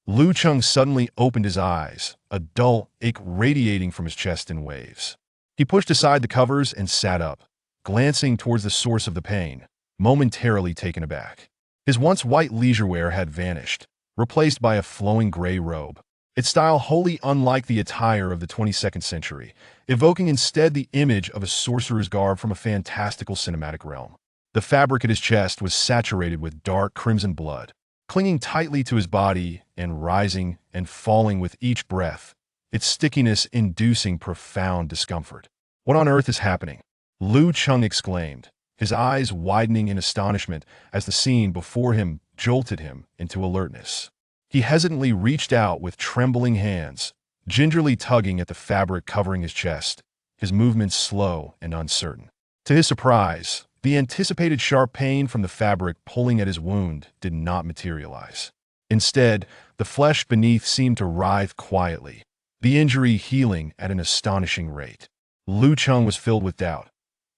Lu Cheng suddenly opened his eyes, a dull ache radiating from his chest in waves. He pushed aside the covers and sat up, glancing towards the source of the pain, momentarily taken aback. His once white leisure wear had vanished, replaced by a flowing gray robe, its style wholly unlike the attire of the 22nd century, evoking instead the image of a sorcerer's garb from a fantastical cinematic realm. The fabric at his chest was saturated with dark crimson blood, clinging tightly to his body and rising and falling with each breath, its stickiness inducing profound discomfort. "What on earth is happening?" Lu Cheng exclaimed, his eyes widening in astonishment as the scene before him jolted him into alertness. He hesitantly reached out with trembling hands, gingerly tugging at the fabric covering his chest, his movements slow and uncertain. To his surprise, the anticipated sharp pain from the fabric pulling at his wound did not materialize. Instead, the flesh beneath seemed to writhe quietly, the injury healing at an astonishing rate. Lu Cheng was filled with doubt.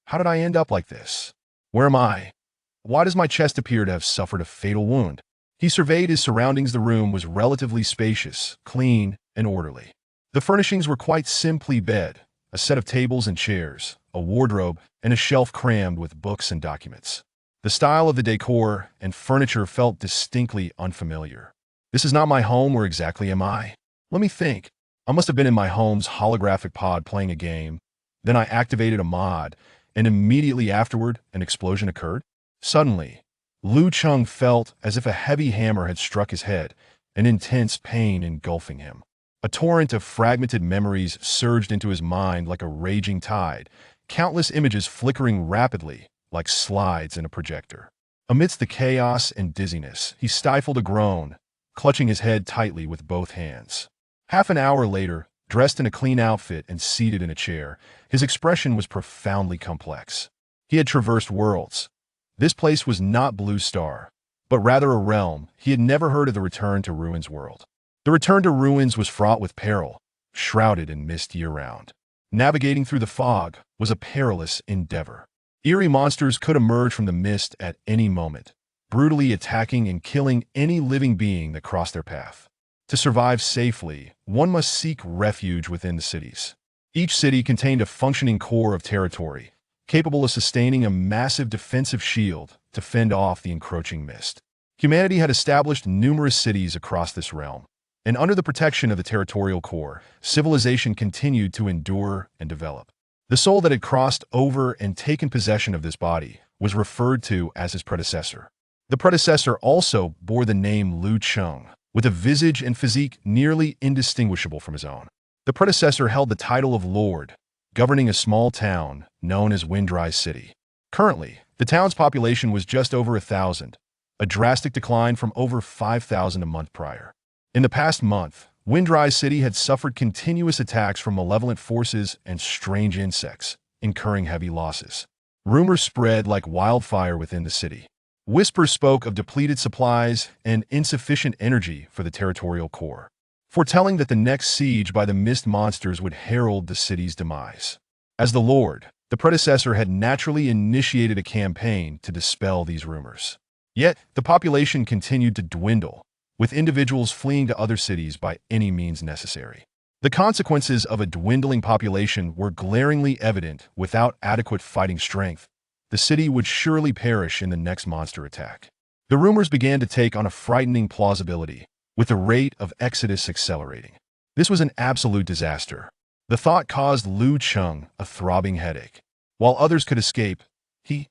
How did I end up like this? Where am I? Why does my chest appear to have suffered a fatal wound? He surveyed his surroundings. The room was relatively spacious, clean, and orderly. The furnishings were quite simply bed, a set of tables and chairs, a wardrobe, and a shelf crammed with books and documents. The style of the decor and furniture felt distinctly unfamiliar. This is not my home. Where exactly am I? Let me think. I must have been in my home's holographic pod playing a game. Then I activated a mod, and immediately afterward, an explosion occurred. Suddenly, Lu Cheng felt as if a heavy hammer had struck his head, an intense pain engulfing him. A torrent of fragmented memories surged into his mind like a raging tide, countless images flickering rapidly like slides in a projector. Amidst the chaos and dizziness, he stifled a groan, clutching his head tightly with both hands. Half an hour later, dressed in a clean outfit and seated in a chair, his expression was profoundly complex. He had traversed worlds. This place was not Blue Star, but rather a realm he had never heard of. The Return to Ruins world. The Return to Ruins was fraught with peril, shrouded in mist year-round. Navigating through the fog was a perilous endeavor. Eerie monsters could emerge from the mist at any moment, brutally attacking and killing any living being that crossed their path. To survive safely, one must seek refuge within the cities. Each city contained a functioning core of territory, capable of sustaining a massive defensive shield to fend off the encroaching mist. Humanity had established numerous cities across this realm, and under the protection of the territorial core, civilization continued to endure and develop. The soul that had crossed over and taken possession of this body was referred to as his predecessor. The predecessor also bore the name Lu Cheng, with a visage and physique nearly indistinguishable from his own. The predecessor held the title of Lord, governing a small town known as Windrise City. Currently, the town's population was just over 1,000, a drastic decline from over 5,000 a month prior. In the past month, Windrise City had suffered continuous attacks from malevolent forces and strange insects, incurring heavy losses. Rumors spread like wildfire within the city. Whispers spoke of depleted supplies and insufficient energy for the territorial core, foretelling that the next siege by the mist monsters would herald the city's demise. As the Lord, the predecessor had naturally initiated a campaign to dispel these rumors. Yet, the population continued to dwindle, with individuals fleeing to other cities by any means necessary. The consequences of a dwindling population were glaringly evident. Without adequate fighting strength, the city would surely perish in the next monster attack. The rumors began to take on a frightening plausibility, with the rate of exodus accelerating. This was an absolute disaster. The thought caused Lu Cheng a throbbing headache. While others could escape, he,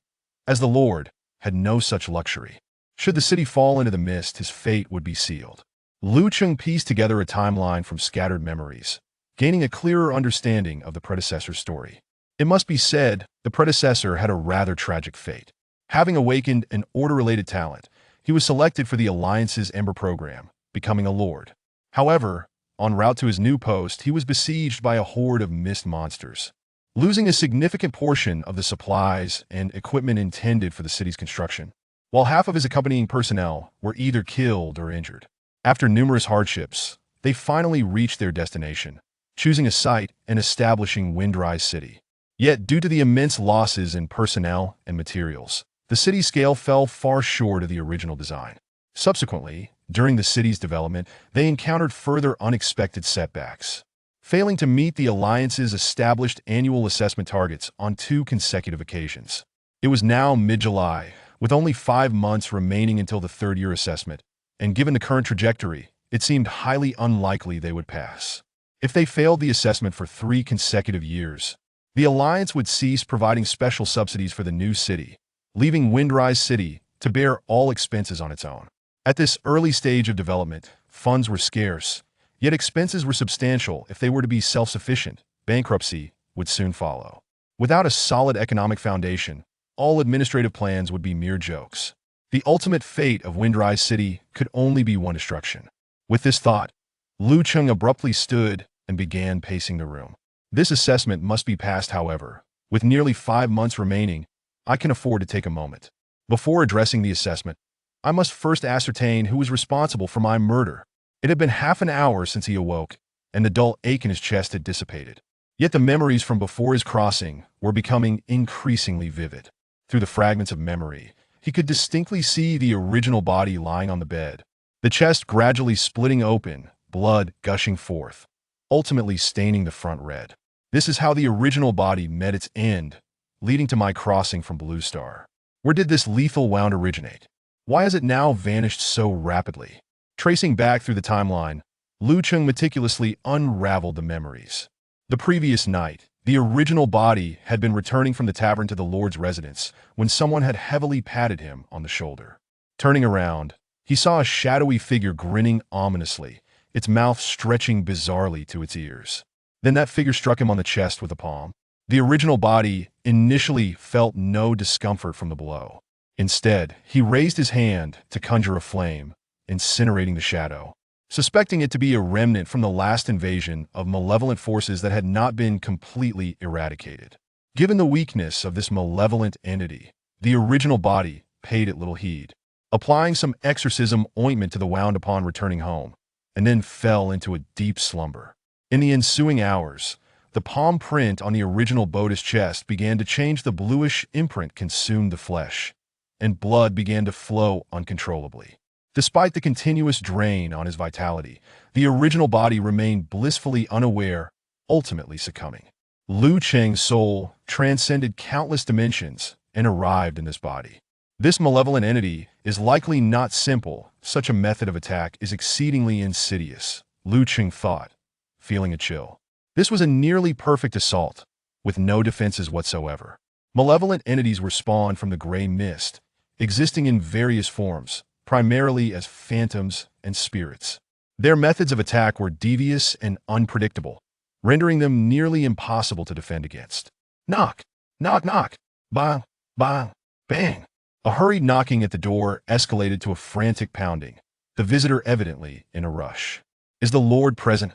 as the Lord, had no such luxury. Should the city fall into the mist, his fate would be sealed. Lu Cheng pieced together a timeline from scattered memories, gaining a clearer understanding of the predecessor's story. It must be said, the predecessor had a rather tragic fate. Having awakened an order-related talent, he was selected for the Alliance's Ember program, becoming a Lord. However, en route to his new post, he was besieged by a horde of mist monsters, losing a significant portion of the supplies and equipment intended for the city's construction, while half of his accompanying personnel were either killed or injured. After numerous hardships, they finally reached their destination, choosing a site and establishing Windrise City. Yet, due to the immense losses in personnel and materials, the city's scale fell far short of the original design. Subsequently, During the city's development, they encountered further unexpected setbacks, failing to meet the Alliance's established annual assessment targets on 2 consecutive occasions. It was now mid-July, with only 5 months remaining until the third-year assessment, and given the current trajectory, it seemed highly unlikely they would pass. If they failed the assessment for 3 consecutive years, the Alliance would cease providing special subsidies for the new city, leaving Windrise City to bear all expenses on its own. At this early stage of development, funds were scarce, yet expenses were substantial if they were to be self-sufficient. Bankruptcy would soon follow. Without a solid economic foundation, all administrative plans would be mere jokes. The ultimate fate of Windrise City could only be one: destruction. With this thought, Lu Cheng abruptly stood and began pacing the room. This assessment must be passed, however. With nearly 5 months remaining, I can afford to take a moment. Before addressing the assessment, I must first ascertain who was responsible for my murder. It had been half an hour since he awoke, and the dull ache in his chest had dissipated. Yet the memories from before his crossing were becoming increasingly vivid. Through the fragments of memory, he could distinctly see the original body lying on the bed, the chest gradually splitting open, blood gushing forth, ultimately staining the front red. This is how the original body met its end, leading to my crossing from Blue Star. Where did this lethal wound originate? Why has it now vanished so rapidly? Tracing back through the timeline, Lu Cheng meticulously unraveled the memories. The previous night, the original body had been returning from the tavern to the Lord's residence when someone had heavily patted him on the shoulder. Turning around, he saw a shadowy figure grinning ominously, its mouth stretching bizarrely to its ears. Then that figure struck him on the chest with a palm. The original body initially felt no discomfort from the blow. Instead, he raised his hand to conjure a flame, incinerating the shadow, suspecting it to be a remnant from the last invasion of malevolent forces that had not been completely eradicated. Given the weakness of this malevolent entity, the original body paid it little heed, applying some exorcism ointment to the wound upon returning home, and then fell into a deep slumber. In the ensuing hours, the palm print on the original Boda's chest began to change. The bluish imprint consumed the flesh, and blood began to flow uncontrollably. Despite the continuous drain on his vitality, the original body remained blissfully unaware, ultimately succumbing. Lu Cheng's soul transcended countless dimensions and arrived in this body. This malevolent entity is likely not simple. Such a method of attack is exceedingly insidious, Lu Cheng thought, feeling a chill. This was a nearly perfect assault, with no defenses whatsoever. Malevolent entities were spawned from the gray mist, existing in various forms, primarily as phantoms and spirits. Their methods of attack were devious and unpredictable, rendering them nearly impossible to defend against. Knock, knock, knock, bang, bang, bang. A hurried knocking at the door escalated to a frantic pounding, the visitor evidently in a rush. Is the Lord present?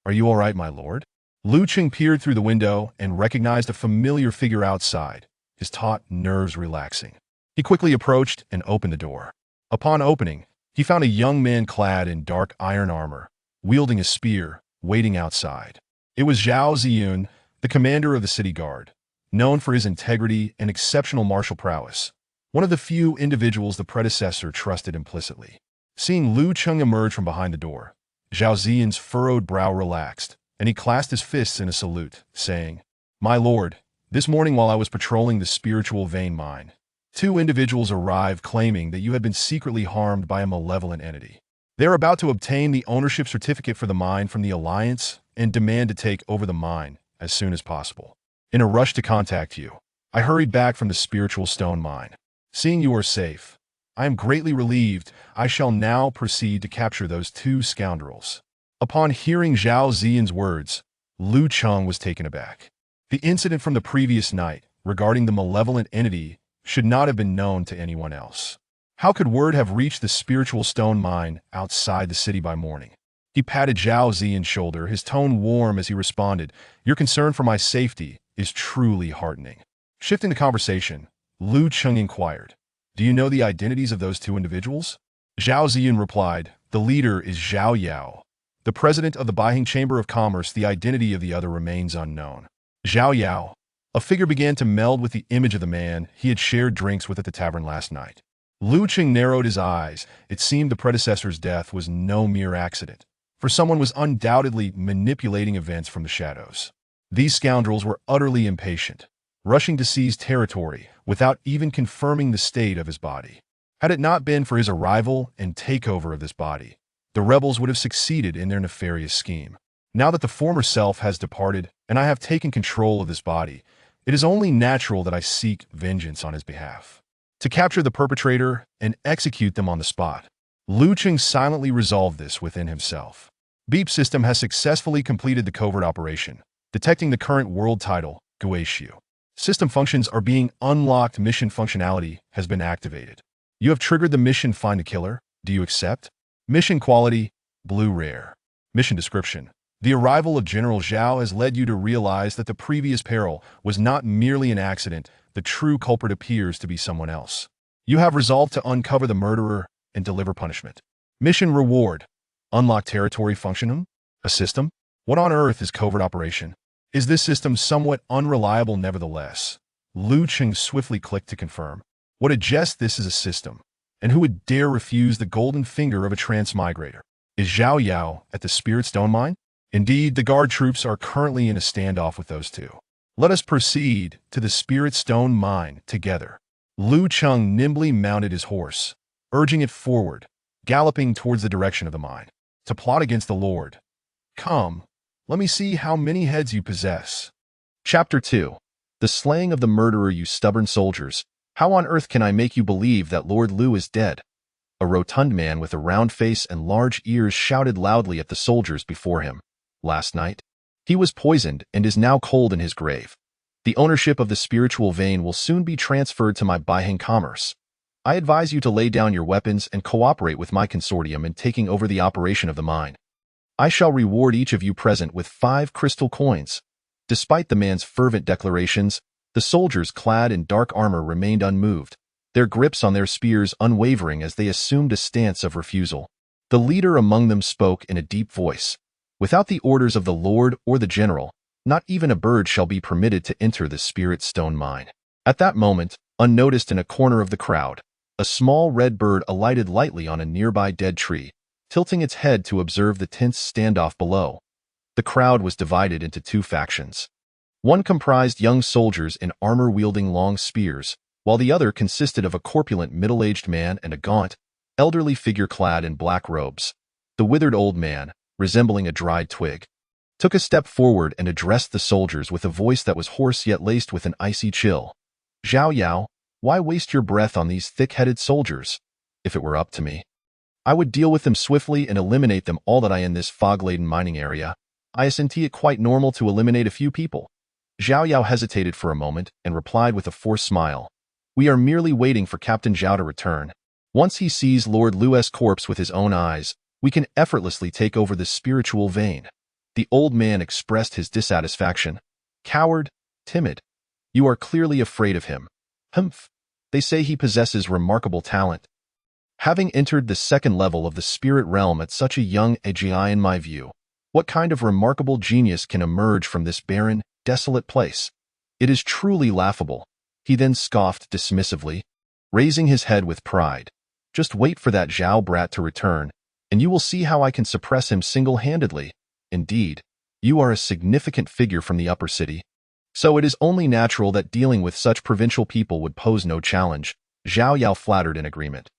Are you all right, my lord? Lu Cheng peered through the window and recognized a familiar figure outside, his taut nerves relaxing. He quickly approached and opened the door. Upon opening, he found a young man clad in dark iron armor, wielding a spear, waiting outside. It was Zhao Ziyun, the commander of the city guard, known for his integrity and exceptional martial prowess, one of the few individuals the predecessor trusted implicitly. Seeing Lu Cheng emerge from behind the door, Zhao Ziyun's furrowed brow relaxed, and he clasped his fists in a salute, saying, "My lord, this morning while I was patrolling the spiritual vein mine, 2 individuals arrived claiming that you had been secretly harmed by a malevolent entity. They are about to obtain the ownership certificate for the mine from the Alliance and demand to take over the mine as soon as possible. In a rush to contact you, I hurried back from the spiritual stone mine. Seeing you are safe, I am greatly relieved. I shall now proceed to capture those 2 scoundrels." Upon hearing Zhao Ziyun's words, Lu Cheng was taken aback. The incident from the previous night regarding the malevolent entity should not have been known to anyone else. How could word have reached the spiritual stone mine outside the city by morning? He patted Zhao Ziyun's shoulder, his tone warm as he responded, "Your concern for my safety is truly heartening." Shifting the conversation, Lu Cheng inquired, "Do you know the identities of those 2 individuals?" Zhao Ziyun replied, "The leader is Zhao Yao, the president of the Beihing Chamber of Commerce. The identity of the other remains unknown." Zhao Yao. A figure began to meld with the image of the man he had shared drinks with at the tavern last night. Lu Qing narrowed his eyes. It seemed the predecessor's death was no mere accident, for someone was undoubtedly manipulating events from the shadows. These scoundrels were utterly impatient, rushing to seize territory without even confirming the state of his body. Had it not been for his arrival and takeover of this body, the rebels would have succeeded in their nefarious scheme. Now that the former self has departed and I have taken control of this body, it is only natural that I seek vengeance on his behalf. To capture the perpetrator and execute them on the spot. Lu Qing silently resolved this within himself. Beep System has successfully completed the covert operation, detecting the current world title, Guishu. System functions are being unlocked. Mission functionality has been activated. You have triggered the mission Find the Killer. Do you accept? Mission quality, Blue Rare. Mission description. The arrival of General Zhao has led you to realize that the previous peril was not merely an accident. The true culprit appears to be someone else. You have resolved to uncover the murderer and deliver punishment. Mission reward. Unlock territory function. A system? What on earth is covert operation? Is this system somewhat unreliable nevertheless? Lu Qing swiftly clicked to confirm. What a jest, this is a system. And who would dare refuse the golden finger of a transmigrator? Is Zhao Yao at the Spirit Stone Mine? Indeed, the guard troops are currently in a standoff with those two. Let us proceed to the Spirit Stone Mine together. Lu Qing nimbly mounted his horse, urging it forward, galloping towards the direction of the mine. To plot against the Lord. Come, let me see how many heads you possess. Chapter 2. The slaying of the murderer, you stubborn soldiers. How on earth can I make you believe that Lord Lu is dead? A rotund man with a round face and large ears shouted loudly at the soldiers before him. Last night, he was poisoned and is now cold in his grave. The ownership of the spiritual vein will soon be transferred to my Baiheng commerce. I advise you to lay down your weapons and cooperate with my consortium in taking over the operation of the mine. I shall reward each of you present with 5 crystal coins. Despite the man's fervent declarations, the soldiers clad in dark armor remained unmoved, their grips on their spears unwavering as they assumed a stance of refusal. The leader among them spoke in a deep voice. Without the orders of the Lord or the General, not even a bird shall be permitted to enter the Spirit Stone Mine. At that moment, unnoticed in a corner of the crowd, a small red bird alighted lightly on a nearby dead tree, tilting its head to observe the tense standoff below. The crowd was divided into 2 factions. One comprised young soldiers in armor wielding long spears, while the other consisted of a corpulent middle-aged man and a gaunt, elderly figure clad in black robes. The withered old man, resembling a dried twig, took a step forward and addressed the soldiers with a voice that was hoarse yet laced with an icy chill. Zhao Yao, why waste your breath on these thick-headed soldiers? If it were up to me, I would deal with them swiftly and eliminate them all. That I in this fog-laden mining area. Isn't it quite normal to eliminate a few people? Zhao Yao hesitated for a moment and replied with a forced smile. We are merely waiting for Captain Zhao to return. Once he sees Lord Lu's corpse with his own eyes, we can effortlessly take over the spiritual vein. The old man expressed his dissatisfaction. Coward, timid. You are clearly afraid of him. Humph. They say he possesses remarkable talent. Having entered the 2nd level of the spirit realm at such a young age, in my view, what kind of remarkable genius can emerge from this barren, desolate place? It is truly laughable. He then scoffed dismissively, raising his head with pride. Just wait for that Zhao brat to return, and you will see how I can suppress him single-handedly. Indeed, you are a significant figure from the upper city, so it is only natural that dealing with such provincial people would pose no challenge. Zhao Yao flattered in agreement.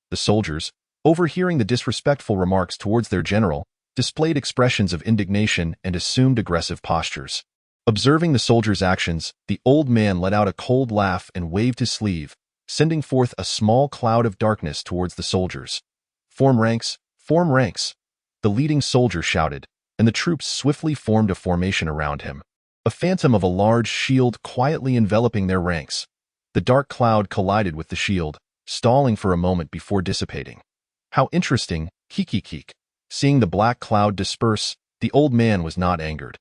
The soldiers, overhearing the disrespectful remarks towards their general, displayed expressions of indignation and assumed aggressive postures. Observing the soldiers' actions, the old man let out a cold laugh and waved his sleeve, sending forth a small cloud of darkness towards the soldiers. Form ranks, form ranks. The leading soldier shouted, and the troops swiftly formed a formation around him, a phantom of a large shield quietly enveloping their ranks. The dark cloud collided with the shield, stalling for a moment before dissipating. How interesting, kikikik. Seeing the black cloud disperse, the old man was not angered.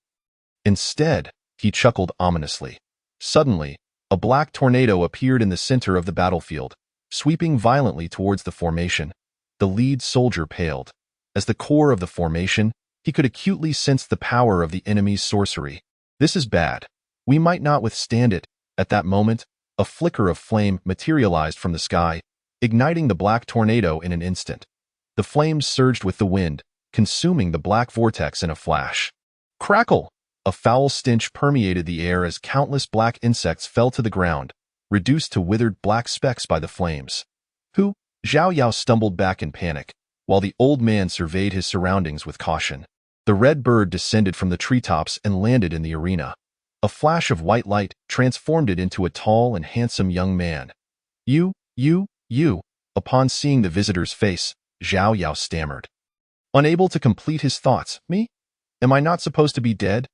Instead, he chuckled ominously. Suddenly, a black tornado appeared in the center of the battlefield, sweeping violently towards the formation. The lead soldier paled. As the core of the formation, he could acutely sense the power of the enemy's sorcery. This is bad. We might not withstand it. At that moment, a flicker of flame materialized from the sky, igniting the black tornado in an instant. The flames surged with the wind, consuming the black vortex in a flash. Crackle! A foul stench permeated the air as countless black insects fell to the ground, reduced to withered black specks by the flames. Who? Zhao Yao stumbled back in panic, while the old man surveyed his surroundings with caution. The red bird descended from the treetops and landed in the arena. A flash of white light transformed it into a tall and handsome young man. You. Upon seeing the visitor's face, Zhao Yao stammered. Unable to complete his thoughts, me? Am I not supposed to be dead?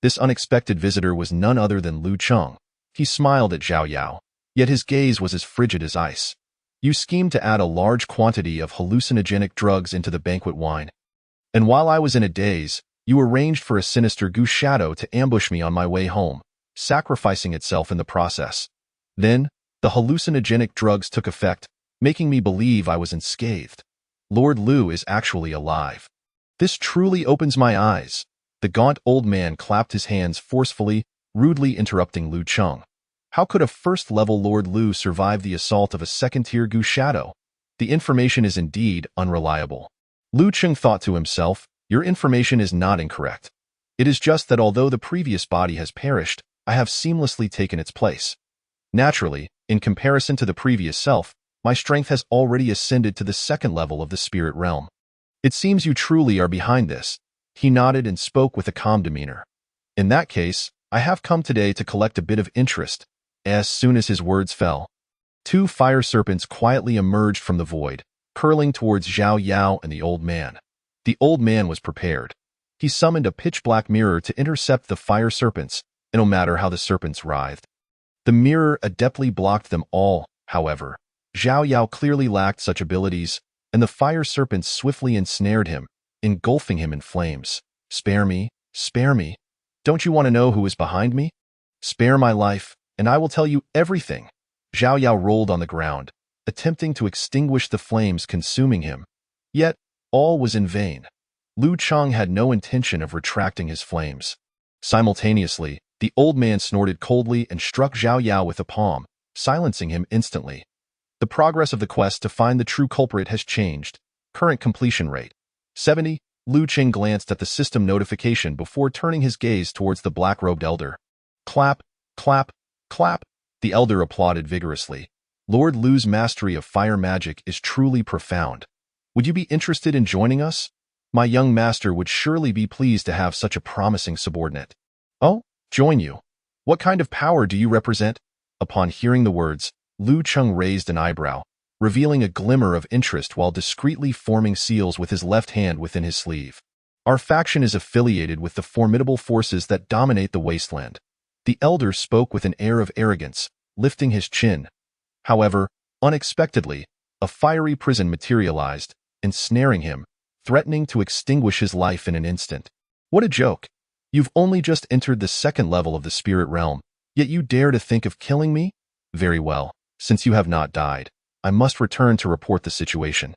This unexpected visitor was none other than Lu Cheng. He smiled at Zhao Yao, yet his gaze was as frigid as ice. You schemed to add a large quantity of hallucinogenic drugs into the banquet wine. And while I was in a daze, you arranged for a sinister goose shadow to ambush me on my way home, sacrificing itself in the process. Then, the hallucinogenic drugs took effect, making me believe I was unscathed. Lord Lu is actually alive. This truly opens my eyes. The gaunt old man clapped his hands forcefully, rudely interrupting Lu Cheng. How could a first-level Lord Lu survive the assault of a second-tier goose shadow? The information is indeed unreliable. Lu Cheng thought to himself, your information is not incorrect. It is just that although the previous body has perished, I have seamlessly taken its place. Naturally, in comparison to the previous self, my strength has already ascended to the second level of the spirit realm. It seems you truly are behind this. He nodded and spoke with a calm demeanor. In that case, I have come today to collect a bit of interest. As soon as his words fell, two fire serpents quietly emerged from the void, curling towards Zhao Yao and the old man. The old man was prepared. He summoned a pitch-black mirror to intercept the fire serpents, and no matter how the serpents writhed. The mirror adeptly blocked them all, however. Zhao Yao clearly lacked such abilities, and the fire serpents swiftly ensnared him, engulfing him in flames. Spare me, spare me. Don't you want to know who is behind me? Spare my life, and I will tell you everything. Zhao Yao rolled on the ground, attempting to extinguish the flames consuming him. Yet, all was in vain. Lu Cheng had no intention of retracting his flames. Simultaneously, the old man snorted coldly and struck Zhao Yao with a palm, silencing him instantly. The progress of the quest to find the true culprit has changed. Current completion rate 70. Lu Cheng glanced at the system notification before turning his gaze towards the black-robed elder. Clap, clap, clap. The elder applauded vigorously. Lord Lu's mastery of fire magic is truly profound. Would you be interested in joining us? My young master would surely be pleased to have such a promising subordinate. Oh, join you. What kind of power do you represent? Upon hearing the words, Lu Cheng raised an eyebrow, revealing a glimmer of interest while discreetly forming seals with his left hand within his sleeve. Our faction is affiliated with the formidable forces that dominate the wasteland. The elder spoke with an air of arrogance, lifting his chin. However, unexpectedly, a fiery prison materialized, ensnaring him, threatening to extinguish his life in an instant. What a joke! You've only just entered the second level of the spirit realm, yet you dare to think of killing me? Very well, since you have not died, I must return to report the situation.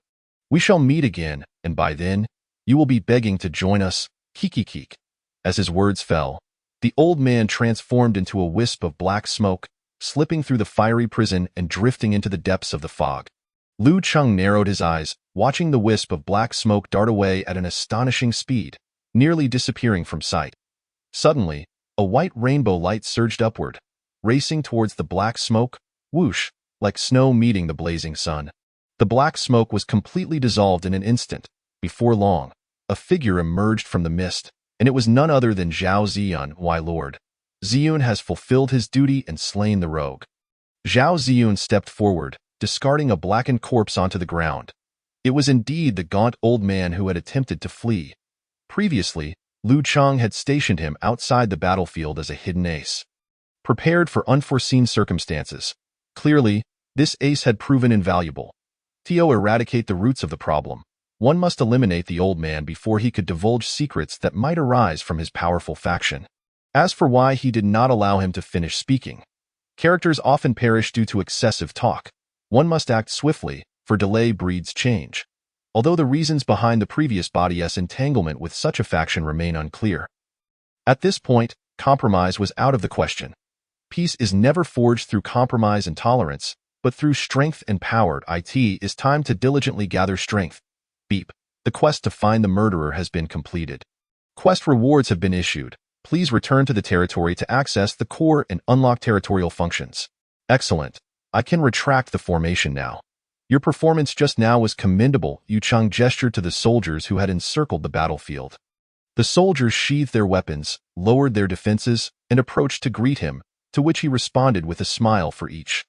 We shall meet again, and by then, you will be begging to join us, kikikik. As his words fell, the old man transformed into a wisp of black smoke, slipping through the fiery prison and drifting into the depths of the fog. Lu Cheng narrowed his eyes, watching the wisp of black smoke dart away at an astonishing speed, nearly disappearing from sight. Suddenly, a white rainbow light surged upward, racing towards the black smoke, whoosh, like snow meeting the blazing sun. The black smoke was completely dissolved in an instant. Before long, a figure emerged from the mist, and it was none other than Zhao Ziyun, Why Lord. Ziyun has fulfilled his duty and slain the rogue. Zhao Ziyun stepped forward, discarding a blackened corpse onto the ground. It was indeed the gaunt old man who had attempted to flee. Previously, Lu Cheng had stationed him outside the battlefield as a hidden ace. Prepared for unforeseen circumstances. Clearly, this ace had proven invaluable. To eradicate the roots of the problem, one must eliminate the old man before he could divulge secrets that might arise from his powerful faction. As for why he did not allow him to finish speaking, characters often perish due to excessive talk. One must act swiftly, for delay breeds change. Although the reasons behind the previous body's entanglement with such a faction remain unclear. At this point, compromise was out of the question. Peace is never forged through compromise and tolerance, but through strength and power, it is time to diligently gather strength. Beep. The quest to find the murderer has been completed. Quest rewards have been issued. Please return to the territory to access the core and unlock territorial functions. Excellent. I can retract the formation now. Your performance just now was commendable, Yu Chang gestured to the soldiers who had encircled the battlefield. The soldiers sheathed their weapons, lowered their defenses, and approached to greet him, to which he responded with a smile for each.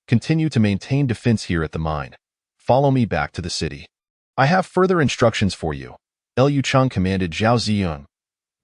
Continue to maintain defense here at the mine. Follow me back to the city. I have further instructions for you. Yu Chang commanded Zhao Ziyun.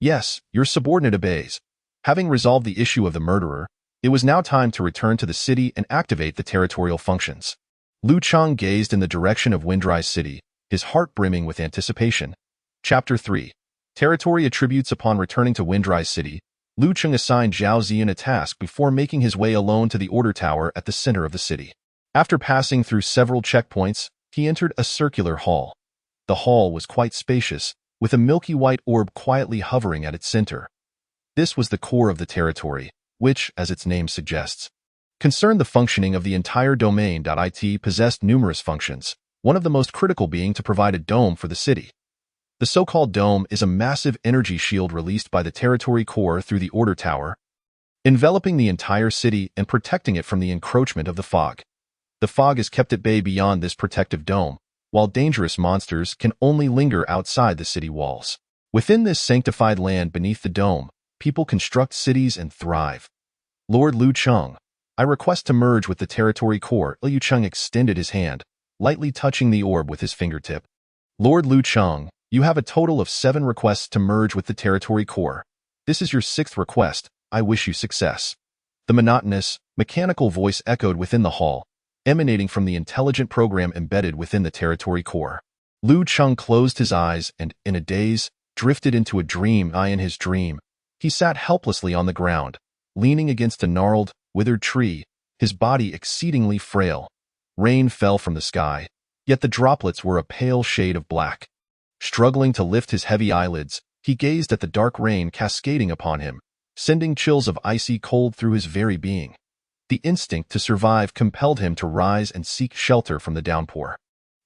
Yes, your subordinate obeys. Having resolved the issue of the murderer, it was now time to return to the city and activate the territorial functions. Lu Chang gazed in the direction of Windrise City, his heart brimming with anticipation. Chapter 3. Territory Attributes. Upon returning to Windrise City, Lu Chang assigned Zhao Ziyan a task before making his way alone to the order tower at the center of the city. After passing through several checkpoints, he entered a circular hall. The hall was quite spacious, with a milky white orb quietly hovering at its center. This was the core of the territory, which, as its name suggests, concerned the functioning of the entire domain. It possessed numerous functions, one of the most critical being to provide a dome for the city. The so-called dome is a massive energy shield released by the territory core through the order tower, enveloping the entire city and protecting it from the encroachment of the fog. The fog is kept at bay beyond this protective dome, while dangerous monsters can only linger outside the city walls. Within this sanctified land beneath the dome, people construct cities and thrive. Lord Lu Chang, I request to merge with the territory core. Lu Chang extended his hand, lightly touching the orb with his fingertip. Lord Lu Chang, you have a total of 7 requests to merge with the territory core. This is your 6th request. I wish you success. The monotonous, mechanical voice echoed within the hall, emanating from the intelligent program embedded within the territory core. Lu Chang closed his eyes and, in a daze, drifted into a dream. In his dream, he sat helplessly on the ground, leaning against a gnarled, withered tree, his body exceedingly frail. Rain fell from the sky, yet the droplets were a pale shade of black. Struggling to lift his heavy eyelids, he gazed at the dark rain cascading upon him, sending chills of icy cold through his very being. The instinct to survive compelled him to rise and seek shelter from the downpour.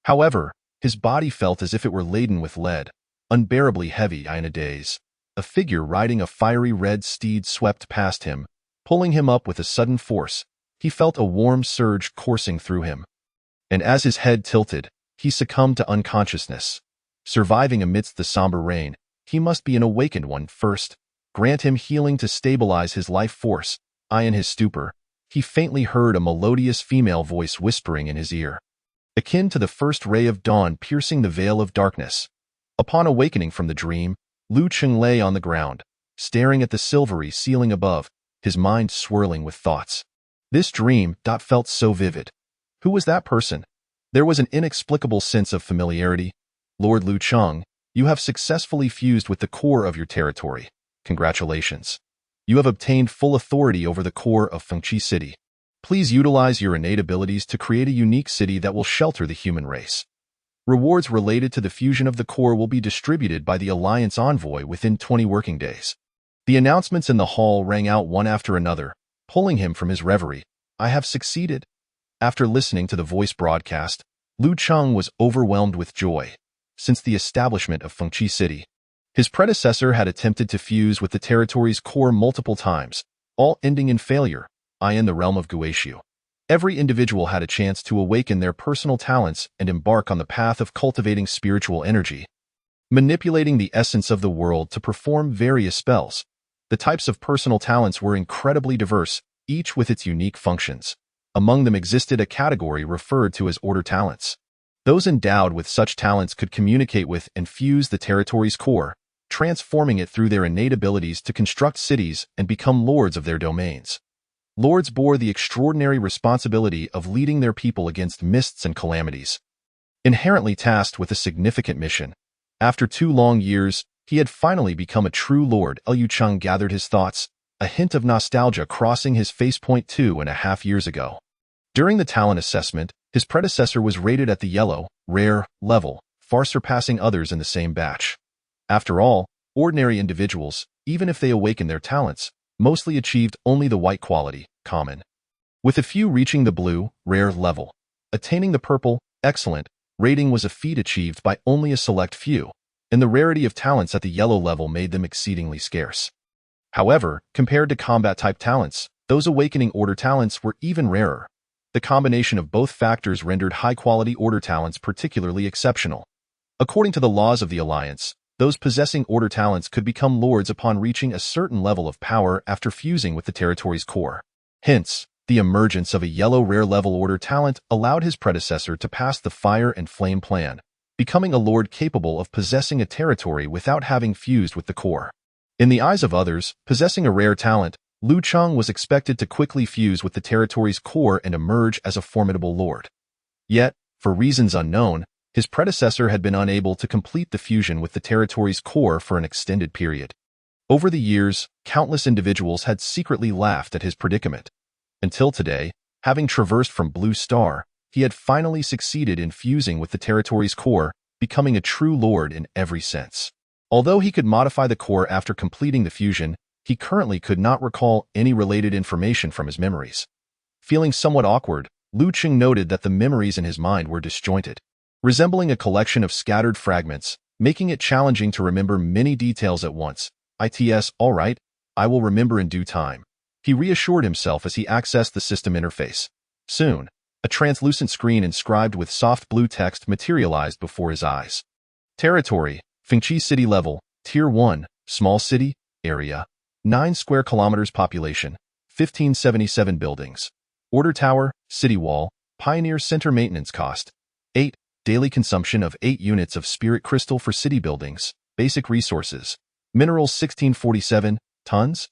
However, his body felt as if it were laden with lead, unbearably heavy. In a daze, a figure riding a fiery red steed swept past him, pulling him up with a sudden force. He felt a warm surge coursing through him. And as his head tilted, he succumbed to unconsciousness. Surviving amidst the somber rain, he must be an awakened one first. Grant him healing to stabilize his life force. In his stupor, he faintly heard a melodious female voice whispering in his ear, akin to the first ray of dawn piercing the veil of darkness. Upon awakening from the dream, Lu Chang lay on the ground, staring at the silvery ceiling above, his mind swirling with thoughts. This dream felt so vivid. Who was that person? There was an inexplicable sense of familiarity. Lord Lu Chang, you have successfully fused with the core of your territory. Congratulations. You have obtained full authority over the core of Fengqi City. Please utilize your innate abilities to create a unique city that will shelter the human race. Rewards related to the fusion of the core will be distributed by the Alliance Envoy within 20 working days. The announcements in the hall rang out one after another, pulling him from his reverie. I have succeeded. After listening to the voice broadcast, Lu Chang was overwhelmed with joy. Since the establishment of Fengqi City, his predecessor had attempted to fuse with the territory's core multiple times, all ending in failure. In the realm of Guishu, every individual had a chance to awaken their personal talents and embark on the path of cultivating spiritual energy, manipulating the essence of the world to perform various spells. The types of personal talents were incredibly diverse, each with its unique functions. Among them existed a category referred to as order talents. Those endowed with such talents could communicate with and fuse the territory's core, transforming it through their innate abilities to construct cities and become lords of their domains. Lords bore the extraordinary responsibility of leading their people against mists and calamities. Inherently tasked with a significant mission, after 2 long years, he had finally become a true lord. Lu Chang gathered his thoughts, a hint of nostalgia crossing his face. 2.5 years ago. During the talent assessment, his predecessor was rated at the yellow, rare, level, far surpassing others in the same batch. After all, ordinary individuals, even if they awakened their talents, mostly achieved only the white quality, common. with a few reaching the blue, rare level. Attaining the purple, excellent, rating was a feat achieved by only a select few, and the rarity of talents at the yellow level made them exceedingly scarce. However, compared to combat-type talents, those Awakening Order talents were even rarer. The combination of both factors rendered high-quality Order talents particularly exceptional. According to the laws of the Alliance, those possessing Order talents could become lords upon reaching a certain level of power after fusing with the territory's core. Hence, the emergence of a yellow rare level Order talent allowed his predecessor to pass the Fire and Flame plan, becoming a lord capable of possessing a territory without having fused with the core. In the eyes of others, possessing a rare talent, Lu Cheng was expected to quickly fuse with the territory's core and emerge as a formidable lord. Yet, for reasons unknown, his predecessor had been unable to complete the fusion with the territory's core for an extended period. Over the years, countless individuals had secretly laughed at his predicament. Until today, having traversed from Blue Star, he had finally succeeded in fusing with the territory's core, becoming a true lord in every sense. Although he could modify the core after completing the fusion, he currently could not recall any related information from his memories. Feeling somewhat awkward, Lu Cheng noted that the memories in his mind were disjointed, resembling a collection of scattered fragments, making it challenging to remember many details at once. All right, I will remember in due time. He reassured himself as he accessed the system interface. Soon, a translucent screen inscribed with soft blue text materialized before his eyes. Territory, Fengqi City level, Tier 1, small city, area, 9 square kilometers population, 1577 buildings. Order Tower, City Wall, Pioneer Center maintenance cost, 8, daily consumption of 8 units of Spirit Crystal for city buildings, basic resources, minerals 1647 tons,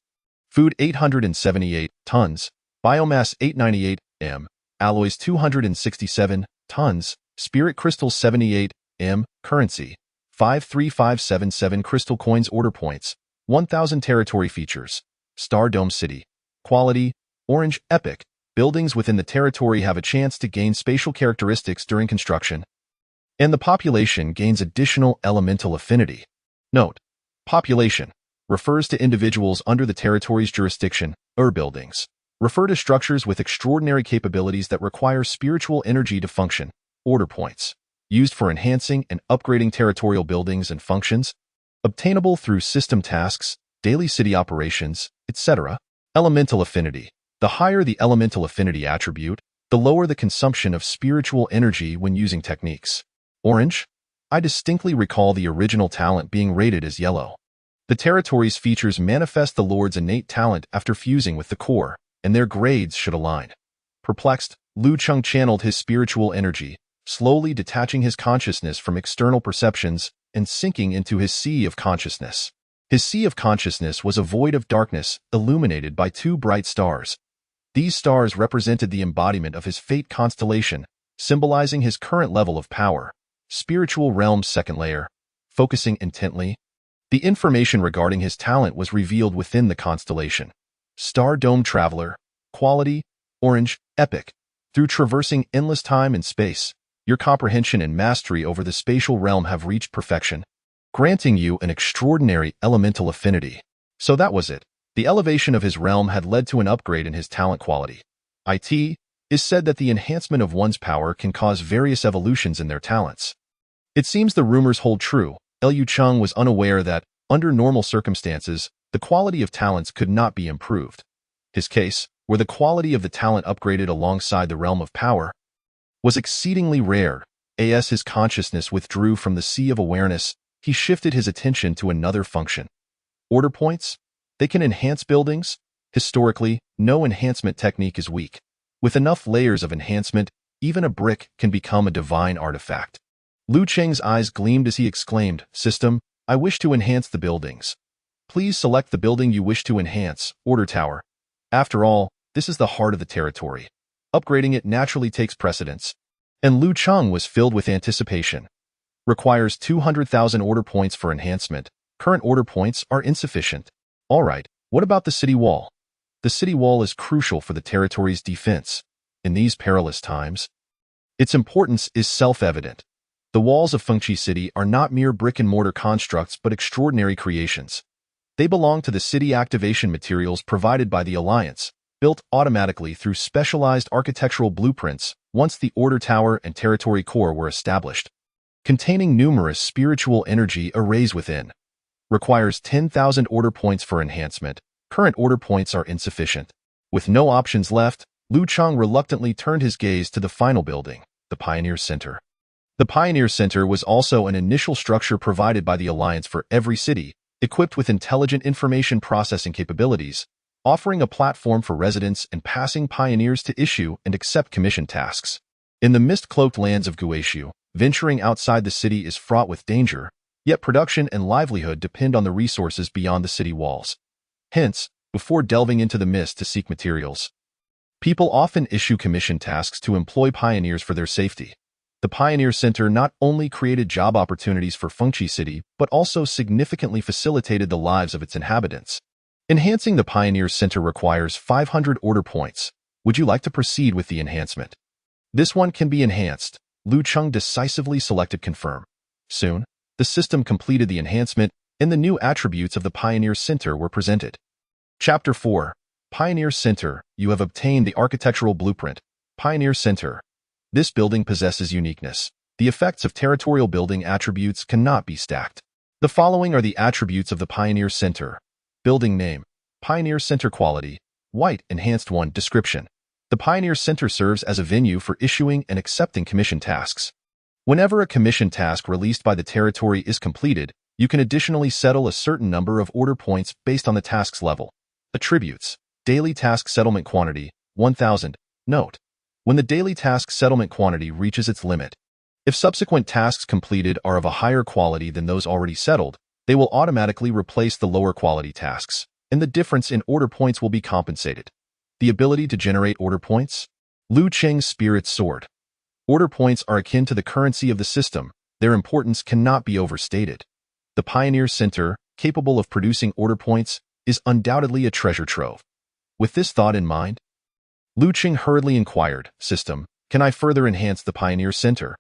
food 878 tons, biomass 898 m, alloys 267 tons, Spirit Crystals 78 m, currency, 53577 crystal coins order points, 1000 territory features, Star Dome City, quality, orange, epic, buildings within the territory have a chance to gain spatial characteristics during construction, and the population gains additional elemental affinity. Note: population refers to individuals under the territory's jurisdiction, buildings refer to structures with extraordinary capabilities that require spiritual energy to function, order points, used for enhancing and upgrading territorial buildings and functions, obtainable through system tasks, daily city operations, etc. Elemental affinity. The higher the elemental affinity attribute, the lower the consumption of spiritual energy when using techniques. Orange. I distinctly recall the original talent being rated as yellow. The territory's features manifest the Lord's innate talent after fusing with the core, and their grades should align. Perplexed, Lu Cheng channeled his spiritual energy, slowly detaching his consciousness from external perceptions and sinking into his sea of consciousness. His sea of consciousness was a void of darkness illuminated by 2 bright stars. These stars represented the embodiment of his fate constellation, symbolizing his current level of power. Spiritual Realm's second layer. Focusing intently, the information regarding his talent was revealed within the constellation. Star Dome Traveler, quality, orange, epic. Through traversing endless time and space, your comprehension and mastery over the spatial realm have reached perfection, granting you an extraordinary elemental affinity. So that was it. The elevation of his realm had led to an upgrade in his talent quality. It is said that the enhancement of one's power can cause various evolutions in their talents. It seems the rumors hold true. Lu Cheng was unaware that, under normal circumstances, the quality of talents could not be improved. His case, where the quality of the talent upgraded alongside the realm of power, was exceedingly rare. As his consciousness withdrew from the sea of awareness, he shifted his attention to another function. Order points? They can enhance buildings? Historically, no enhancement technique is weak. With enough layers of enhancement, even a brick can become a divine artifact. Lu Cheng's eyes gleamed as he exclaimed, "System, I wish to enhance the buildings. Please select the building you wish to enhance, Order Tower. After all, this is the heart of the territory. Upgrading it naturally takes precedence." And Lu Cheng was filled with anticipation. Requires 200,000 order points for enhancement. Current order points are insufficient. All right, what about the city wall? The city wall is crucial for the territory's defense. In these perilous times, its importance is self-evident. The walls of Fengqi City are not mere brick-and-mortar constructs but extraordinary creations. They belong to the city activation materials provided by the Alliance, built automatically through specialized architectural blueprints once the Order Tower and Territory Core were established. Containing numerous spiritual energy arrays within. Requires 10,000 order points for enhancement. Current order points are insufficient. With no options left, Liu Cheng reluctantly turned his gaze to the final building, the Pioneer Center. The Pioneer Center was also an initial structure provided by the Alliance for every city, equipped with intelligent information processing capabilities, offering a platform for residents and passing pioneers to issue and accept commission tasks. In the mist-cloaked lands of Guizhou, venturing outside the city is fraught with danger, yet production and livelihood depend on the resources beyond the city walls. Hence, before delving into the mist to seek materials, people often issue commission tasks to employ pioneers for their safety. The Pioneer Center not only created job opportunities for Fengqi City, but also significantly facilitated the lives of its inhabitants. Enhancing the Pioneer Center requires 500 order points. Would you like to proceed with the enhancement? This one can be enhanced. Liu Cheng decisively selected Confirm. Soon, the system completed the enhancement, and the new attributes of the Pioneer Center were presented. Chapter 4. Pioneer Center. You have obtained the architectural blueprint. Pioneer Center. This building possesses uniqueness. The effects of territorial building attributes cannot be stacked. The following are the attributes of the Pioneer Center. Building name. Pioneer Center quality. White enhanced 1 description. The Pioneer Center serves as a venue for issuing and accepting commission tasks. Whenever a commission task released by the territory is completed, you can additionally settle a certain number of order points based on the task's level. Attributes. Daily task settlement quantity, 1,000. Note: when the daily task settlement quantity reaches its limit, if subsequent tasks completed are of a higher quality than those already settled, they will automatically replace the lower quality tasks, and the difference in order points will be compensated. The ability to generate order points. Liu Cheng's Spirit Sword. Order points are akin to the currency of the system. Their importance cannot be overstated. The Pioneer Center, capable of producing order points, is undoubtedly a treasure trove. With this thought in mind, Liu Cheng hurriedly inquired, System, can I further enhance the Pioneer Center?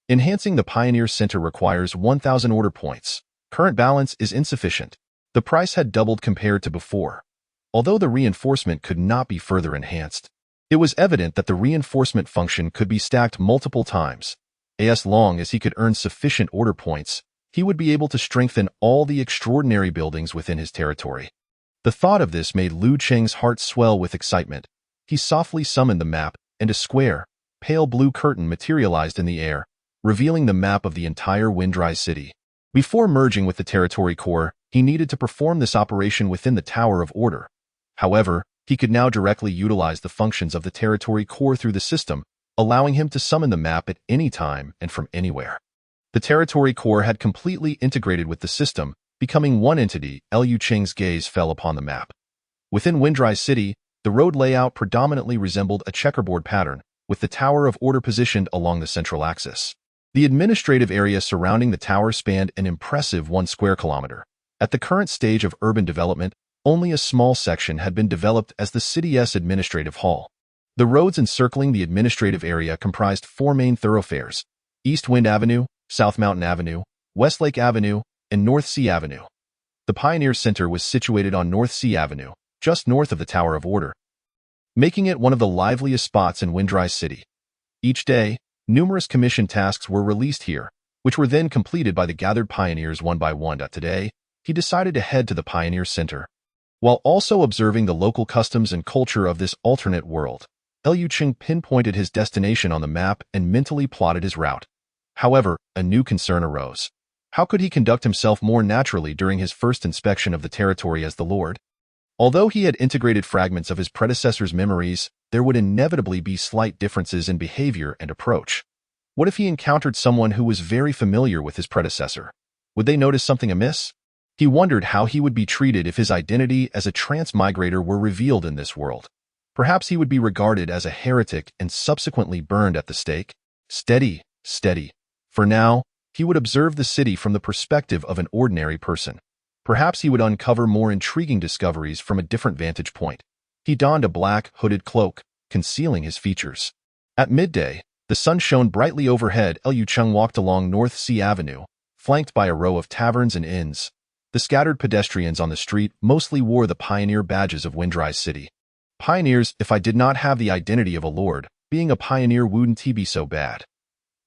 Enhancing the Pioneer Center requires 1,000 order points. Current balance is insufficient. The price had doubled compared to before. Although the reinforcement could not be further enhanced, it was evident that the reinforcement function could be stacked multiple times. As long as he could earn sufficient order points, he would be able to strengthen all the extraordinary buildings within his territory. The thought of this made Liu Cheng's heart swell with excitement. He softly summoned the map, and a square, pale blue curtain materialized in the air, revealing the map of the entire Windrise City. Before merging with the Territory Core, he needed to perform this operation within the Tower of Order. However, he could now directly utilize the functions of the Territory Core through the system, allowing him to summon the map at any time and from anywhere. The Territory Core had completely integrated with the system, becoming one entity. Liu Cheng's gaze fell upon the map. Within Windrise City, the road layout predominantly resembled a checkerboard pattern, with the Tower of Order positioned along the central axis. The administrative area surrounding the tower spanned an impressive 1 square kilometer. At the current stage of urban development, only a small section had been developed as the city's administrative hall. The roads encircling the administrative area comprised 4 main thoroughfares: East Wind Avenue, South Mountain Avenue, Westlake Avenue, and North Sea Avenue. The Pioneer Center was situated on North Sea Avenue, just north of the Tower of Order, making it one of the liveliest spots in Windrise City. Each day, numerous commission tasks were released here, which were then completed by the gathered pioneers one by one. Today, he decided to head to the Pioneer Center. While also observing the local customs and culture of this alternate world, Liu Cheng pinpointed his destination on the map and mentally plotted his route. However, a new concern arose. How could he conduct himself more naturally during his first inspection of the territory as the Lord? Although he had integrated fragments of his predecessor's memories, there would inevitably be slight differences in behavior and approach. What if he encountered someone who was very familiar with his predecessor? Would they notice something amiss? He wondered how he would be treated if his identity as a transmigrator were revealed in this world. Perhaps he would be regarded as a heretic and subsequently burned at the stake. Steady, steady. For now, he would observe the city from the perspective of an ordinary person. Perhaps he would uncover more intriguing discoveries from a different vantage point. He donned a black, hooded cloak, concealing his features. At midday, the sun shone brightly overhead. Liu Cheng walked along North Sea Avenue, flanked by a row of taverns and inns. The scattered pedestrians on the street mostly wore the pioneer badges of Windrise City. Pioneers, if I did not have the identity of a lord, being a pioneer wouldn't be so bad.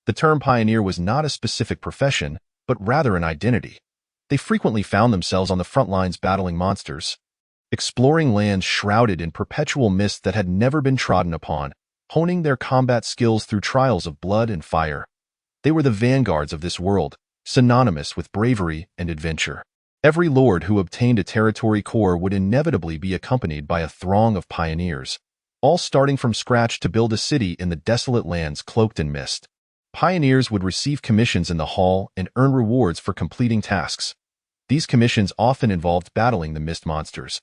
The term pioneer was not a specific profession, but rather an identity. They frequently found themselves on the front lines battling monsters, exploring lands shrouded in perpetual mist that had never been trodden upon, honing their combat skills through trials of blood and fire. They were the vanguards of this world, synonymous with bravery and adventure. Every lord who obtained a territory core would inevitably be accompanied by a throng of pioneers, all starting from scratch to build a city in the desolate lands cloaked in mist. Pioneers would receive commissions in the hall and earn rewards for completing tasks. These commissions often involved battling the mist monsters.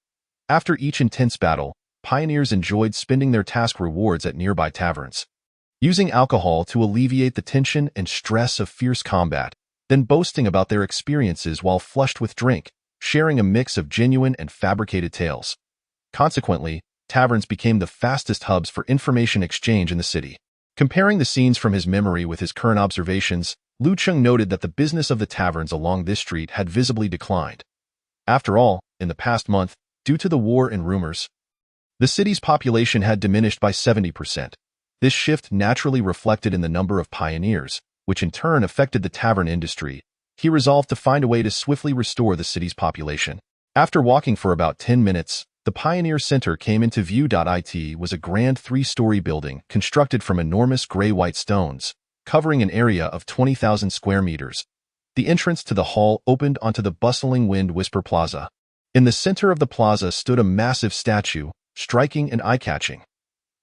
After each intense battle, pioneers enjoyed spending their task rewards at nearby taverns, using alcohol to alleviate the tension and stress of fierce combat, then boasting about their experiences while flushed with drink, sharing a mix of genuine and fabricated tales. Consequently, taverns became the fastest hubs for information exchange in the city. Comparing the scenes from his memory with his current observations, Lu Cheng noted that the business of the taverns along this street had visibly declined. After all, in the past month, due to the war and rumors, the city's population had diminished by 70%. This shift naturally reflected in the number of pioneers, which in turn affected the tavern industry. He resolved to find a way to swiftly restore the city's population. After walking for about 10 minutes, the Pioneer Center came into view. It was a grand 3-story building constructed from enormous gray-white stones, covering an area of 20,000 square meters. The entrance to the hall opened onto the bustling Wind Whisper Plaza. In the center of the plaza stood a massive statue, striking and eye-catching.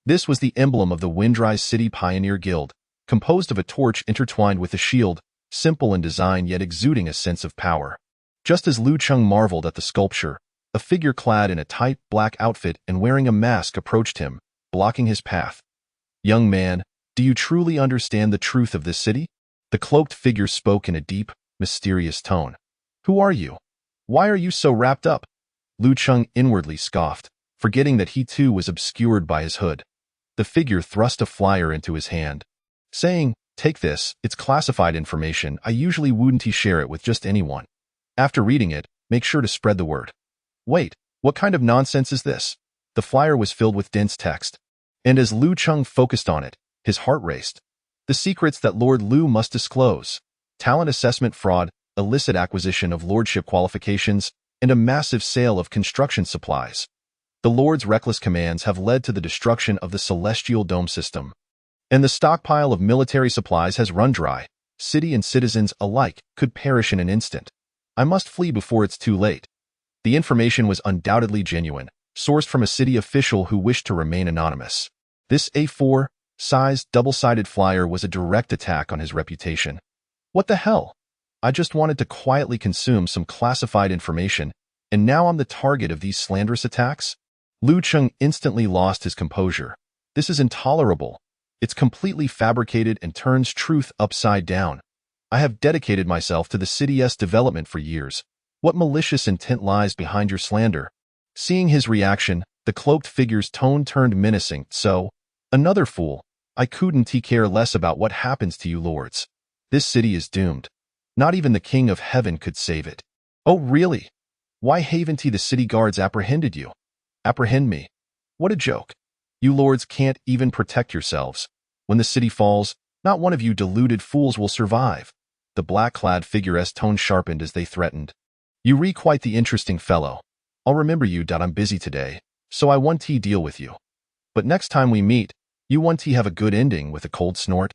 This was the emblem of the Windrise City Pioneer Guild, composed of a torch intertwined with a shield, simple in design yet exuding a sense of power. Just as Lu Cheng marveled at the sculpture, a figure clad in a tight black outfit and wearing a mask approached him, blocking his path. "Young man, do you truly understand the truth of this city?" The cloaked figure spoke in a deep, mysterious tone. "Who are you? Why are you so wrapped up?" Lu Cheng inwardly scoffed, forgetting that he too was obscured by his hood. The figure thrust a flyer into his hand, saying, "Take this, it's classified information. I usually wouldn't share it with just anyone. After reading it, make sure to spread the word." "Wait, what kind of nonsense is this?" The flyer was filled with dense text, and as Lu Cheng focused on it, his heart raced. The secrets that Lord Lu must disclose: talent assessment fraud, illicit acquisition of lordship qualifications, and a massive sale of construction supplies. The Lord's reckless commands have led to the destruction of the Celestial Dome system, and the stockpile of military supplies has run dry. City and citizens alike could perish in an instant. I must flee before it's too late. The information was undoubtedly genuine, sourced from a city official who wished to remain anonymous. This A4-sized double-sided flyer was a direct attack on his reputation. What the hell? I just wanted to quietly consume some classified information, and now I'm the target of these slanderous attacks? Lu Cheng instantly lost his composure. This is intolerable. It's completely fabricated and turns truth upside down. I have dedicated myself to the city's development for years. What malicious intent lies behind your slander? Seeing his reaction, the cloaked figure's tone turned menacing. "So, another fool. I couldn't care less about what happens to you lords. This city is doomed. Not even the King of Heaven could save it." "Oh, really? Why haven't the city guards apprehended you?" "Apprehend me? What a joke. You lords can't even protect yourselves. When the city falls, not one of you deluded fools will survive." The black-clad figure's tone sharpened as they threatened. "You re quite the interesting fellow. I'll remember you. I'm busy today, so I won't deal with you. But next time we meet, you won't have a good ending." With a cold snort,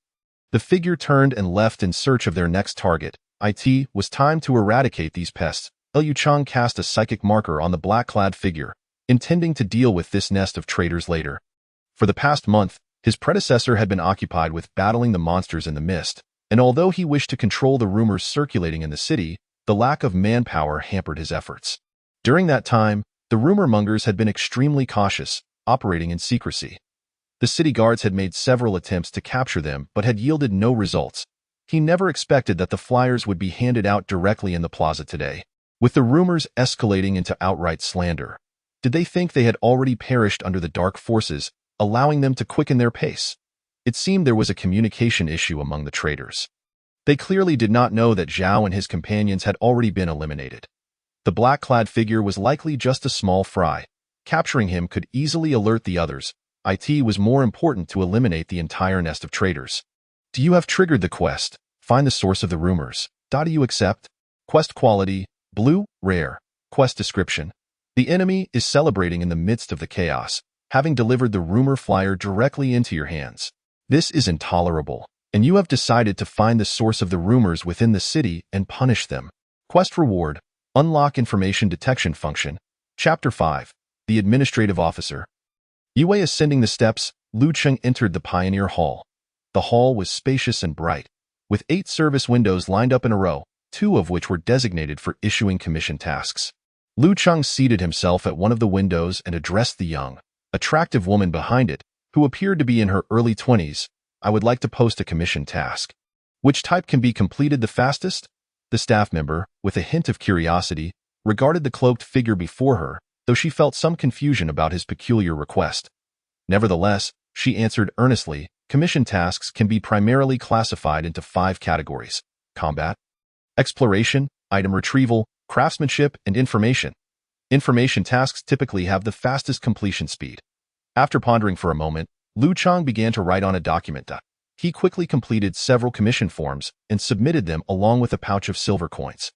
the figure turned and left in search of their next target. It was time to eradicate these pests. Lu Cheng cast a psychic marker on the black-clad figure, intending to deal with this nest of traitors later. For the past month, his predecessor had been occupied with battling the monsters in the mist, and although he wished to control the rumors circulating in the city, the lack of manpower hampered his efforts. During that time, the rumor mongers had been extremely cautious, operating in secrecy. The city guards had made several attempts to capture them but had yielded no results. He never expected that the flyers would be handed out directly in the plaza today, with the rumors escalating into outright slander. Did they think they had already perished under the dark forces, allowing them to quicken their pace? It seemed there was a communication issue among the traitors. They clearly did not know that Zhao and his companions had already been eliminated. The black-clad figure was likely just a small fry, Capturing him could easily alert the others. It was more important to eliminate the entire nest of traitors. Do you have triggered the quest? Find the source of the rumors. Do you accept? Quest quality, blue, rare. Quest description. The enemy is celebrating in the midst of the chaos, having delivered the rumor flyer directly into your hands. This is intolerable, and you have decided to find the source of the rumors within the city and punish them. Quest reward, unlock information detection function. Chapter 5. The Administrative Officer. Yue ascending the steps, Lu Cheng entered the Pioneer Hall. The hall was spacious and bright, with 8 service windows lined up in a row, 2 of which were designated for issuing commission tasks. Lu Cheng seated himself at one of the windows and addressed the young, attractive woman behind it, who appeared to be in her early 20s. I would like to post a commission task. Which type can be completed the fastest? The staff member, with a hint of curiosity, regarded the cloaked figure before her, though she felt some confusion about his peculiar request. Nevertheless, she answered earnestly, commission tasks can be primarily classified into 5 categories: combat, exploration, item retrieval, craftsmanship, and information. Information tasks typically have the fastest completion speed. After pondering for a moment, Lu Cheng began to write on a document. He quickly completed several commission forms and submitted them along with a pouch of silver coins.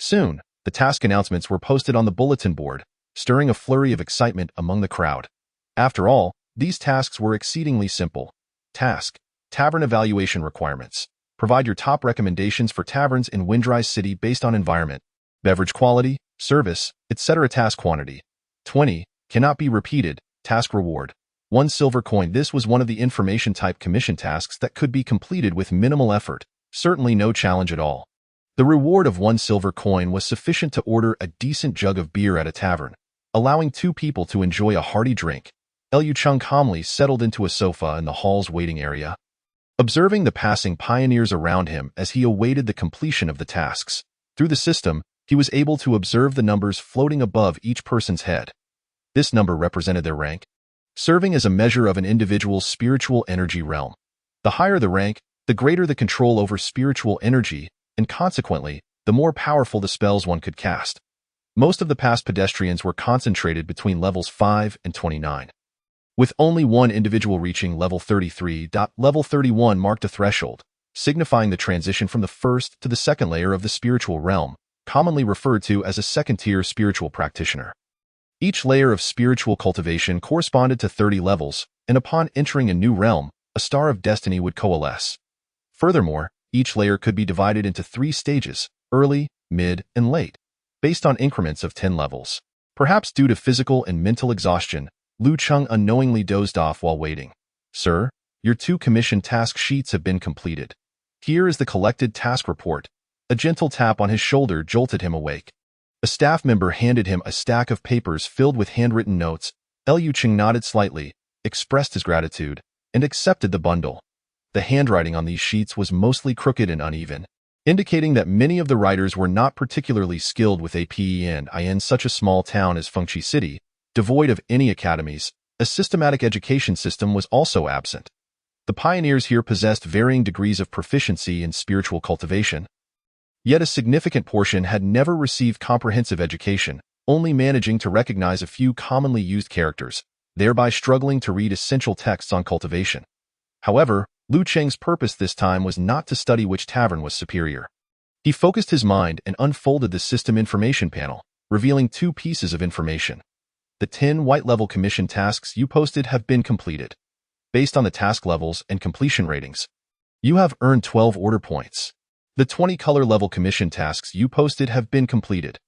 Soon, the task announcements were posted on the bulletin board, stirring a flurry of excitement among the crowd. After all, these tasks were exceedingly simple. Task: Tavern Evaluation Requirements. Provide your top recommendations for taverns in Windrise City based on environment, beverage quality, service, etc. Task quantity: 20. Cannot be repeated. Task reward: 1 silver coin. This was one of the information-type commission tasks that could be completed with minimal effort, certainly no challenge at all. The reward of 1 silver coin was sufficient to order a decent jug of beer at a tavern, allowing 2 people to enjoy a hearty drink. Lu Cheng calmly settled into a sofa in the hall's waiting area, observing the passing pioneers around him as he awaited the completion of the tasks. Through the system, he was able to observe the numbers floating above each person's head. This number represented their rank, serving as a measure of an individual's spiritual energy realm. The higher the rank, the greater the control over spiritual energy, and consequently, the more powerful the spells one could cast. Most of the past pedestrians were concentrated between levels 5 and 29. With only one individual reaching level 33. Level 31 marked a threshold, signifying the transition from the first to the second layer of the spiritual realm, commonly referred to as a second-tier spiritual practitioner. Each layer of spiritual cultivation corresponded to 30 levels, and upon entering a new realm, a star of destiny would coalesce. Furthermore, each layer could be divided into 3 stages: early, mid, and late, based on increments of 10 levels. Perhaps due to physical and mental exhaustion, Lu Cheng unknowingly dozed off while waiting. Sir, your 2 commission task sheets have been completed. Here is the collected task report. A gentle tap on his shoulder jolted him awake. A staff member handed him a stack of papers filled with handwritten notes. Lu Cheng nodded slightly, expressed his gratitude, and accepted the bundle. The handwriting on these sheets was mostly crooked and uneven, indicating that many of the writers were not particularly skilled with APEN. In such a small town as Fengqi City, devoid of any academies, a systematic education system was also absent. The pioneers here possessed varying degrees of proficiency in spiritual cultivation, yet a significant portion had never received comprehensive education, only managing to recognize a few commonly used characters, thereby struggling to read essential texts on cultivation. However, Lu Cheng's purpose this time was not to study which tavern was superior. He focused his mind and unfolded the system information panel, revealing 2 pieces of information. The 10 white-level commission tasks you posted have been completed. Based on the task levels and completion ratings, you have earned 12 order points. The 20 color-level commission tasks you posted have been completed.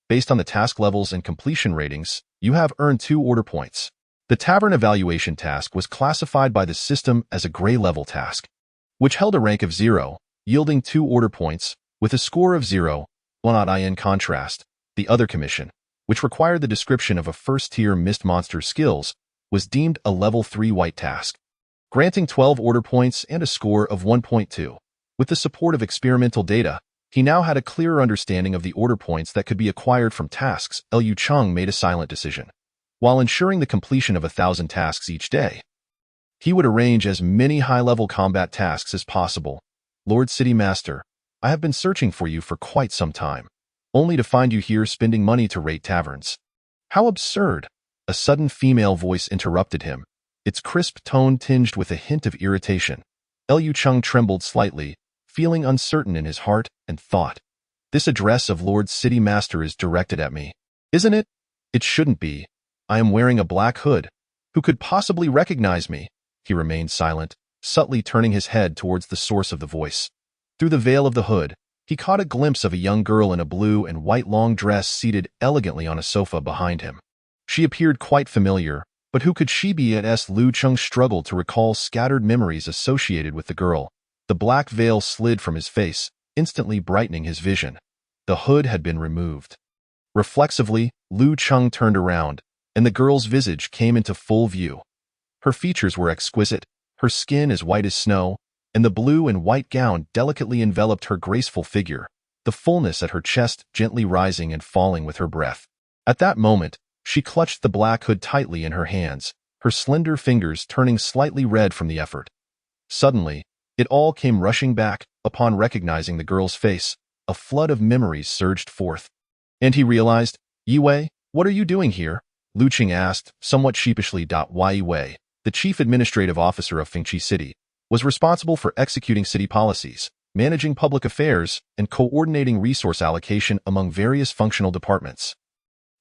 Based on the task levels and completion ratings, you have earned 2 order points. The tavern evaluation task was classified by the system as a gray-level task, which held a rank of 0, yielding 2 order points, with a score of 0. In contrast, the other commission, which required the description of a first-tier mist monster skills, was deemed a level 3 white task, granting 12 order points and a score of 1.2. With the support of experimental data, he now had a clearer understanding of the order points that could be acquired from tasks. Lu Cheng made a silent decision. While ensuring the completion of 1,000 tasks each day, he would arrange as many high-level combat tasks as possible. Lord City Master, I have been searching for you for quite some time, only to find you here spending money to raid taverns. How absurd! A sudden female voice interrupted him, its crisp tone tinged with a hint of irritation. Liu Cheng trembled slightly, feeling uncertain in his heart, and thought, "This address of Lord City Master is directed at me, isn't it? It shouldn't be. I am wearing a black hood. Who could possibly recognize me?" He remained silent, subtly turning his head towards the source of the voice. Through the veil of the hood, he caught a glimpse of a young girl in a blue and white long dress seated elegantly on a sofa behind him. She appeared quite familiar, but who could she be? Liu Cheng struggled to recall scattered memories associated with the girl. The black veil slid from his face, instantly brightening his vision. The hood had been removed. Reflexively, Liu Cheng turned around, and the girl's visage came into full view. Her features were exquisite, her skin as white as snow, and the blue and white gown delicately enveloped her graceful figure, the fullness at her chest gently rising and falling with her breath. At that moment, she clutched the black hood tightly in her hands, her slender fingers turning slightly red from the effort. Suddenly, it all came rushing back. Upon recognizing the girl's face, a flood of memories surged forth. And he realized, "Yi Wei, what are you doing here?" Liu Cheng asked, somewhat sheepishly. Yi Wei, the chief administrative officer of Fengqi City, was responsible for executing city policies, managing public affairs, and coordinating resource allocation among various functional departments.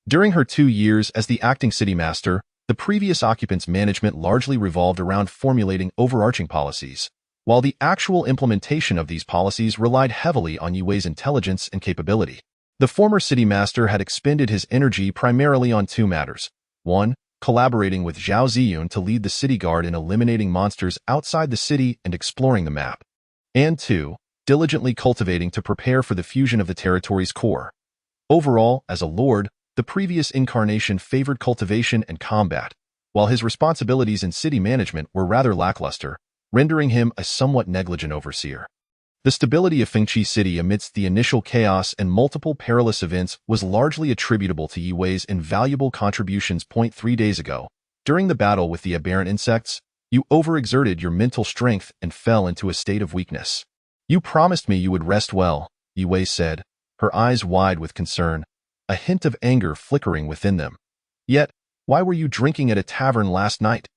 During her 2 years as the acting city master, the previous occupant's management largely revolved around formulating overarching policies, while the actual implementation of these policies relied heavily on Yi Wei's intelligence and capability. The former city master had expended his energy primarily on 2 matters. 1. Collaborating with Zhao Ziyun to lead the city guard in eliminating monsters outside the city and exploring the map. And 2. Diligently cultivating to prepare for the fusion of the territory's core. Overall, as a lord, the previous incarnation favored cultivation and combat, while his responsibilities in city management were rather lackluster, rendering him a somewhat negligent overseer. The stability of Fengqi City amidst the initial chaos and multiple perilous events was largely attributable to Yi Wei's invaluable contributions. 3 days ago, during the battle with the aberrant insects, you overexerted your mental strength and fell into a state of weakness. "You promised me you would rest well," Yi Wei said, her eyes wide with concern, a hint of anger flickering within them. "Yet, why were you drinking at a tavern last night?"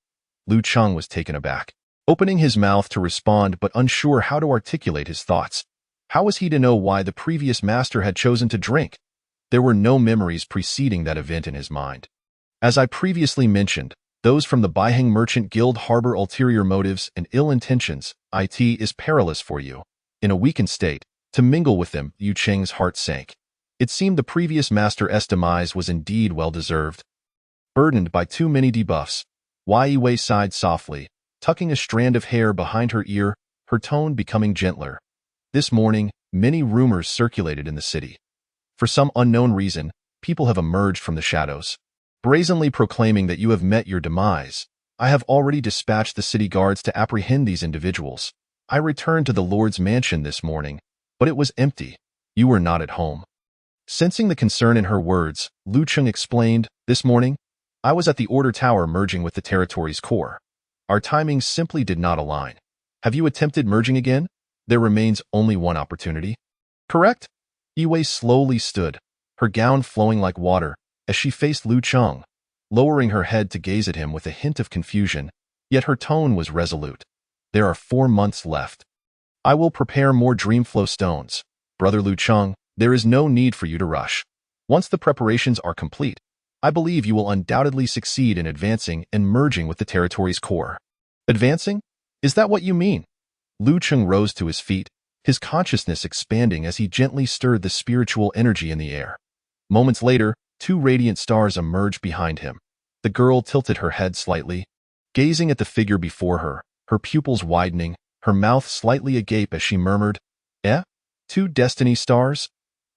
Liu Cheng was taken aback, opening his mouth to respond but unsure how to articulate his thoughts. How was he to know why the previous master had chosen to drink? There were no memories preceding that event in his mind. As I previously mentioned, those from the Baiheng Merchant Guild harbor ulterior motives and ill intentions. It is perilous for you, in a weakened state, to mingle with them. Liu Cheng's heart sank. It seemed the previous master's demise was indeed well-deserved. Burdened by too many debuffs, Yi Wei sighed softly, tucking a strand of hair behind her ear, her tone becoming gentler. This morning, many rumors circulated in the city. For some unknown reason, people have emerged from the shadows, brazenly proclaiming that you have met your demise. I have already dispatched the city guards to apprehend these individuals. I returned to the Lord's mansion this morning, but it was empty. You were not at home. Sensing the concern in her words, Liu Cheng explained, "This morning, I was at the Order Tower merging with the territory's core. Our timings simply did not align. Have you attempted merging again? There remains only one opportunity." "Correct?" Yi Wei slowly stood, her gown flowing like water, as she faced Liu Cheng, lowering her head to gaze at him with a hint of confusion, yet her tone was resolute. "There are 4 months left. I will prepare more Dreamflow stones. Brother Liu Cheng, there is no need for you to rush. Once the preparations are complete, I believe you will undoubtedly succeed in advancing and merging with the territory's core." "Advancing? Is that what you mean?" Liu Cheng rose to his feet, his consciousness expanding as he gently stirred the spiritual energy in the air. Moments later, 2 radiant stars emerged behind him. The girl tilted her head slightly, gazing at the figure before her, her pupils widening, her mouth slightly agape as she murmured, "Eh? 2 destiny stars?"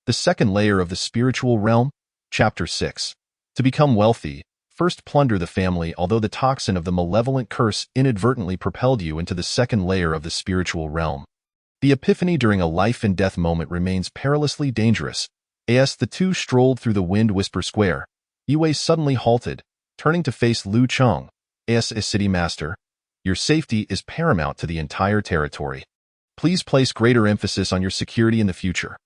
The second layer of the spiritual realm. Chapter 6. To become wealthy, first plunder the family. Although the toxin of the malevolent curse inadvertently propelled you into the second layer of the spiritual realm, the epiphany during a life-and-death moment remains perilously dangerous. As the 2 strolled through the Wind Whisper Square, Yi Wei suddenly halted, turning to face Liu Cheng. "As city master, your safety is paramount to the entire territory. Please place greater emphasis on your security in the future."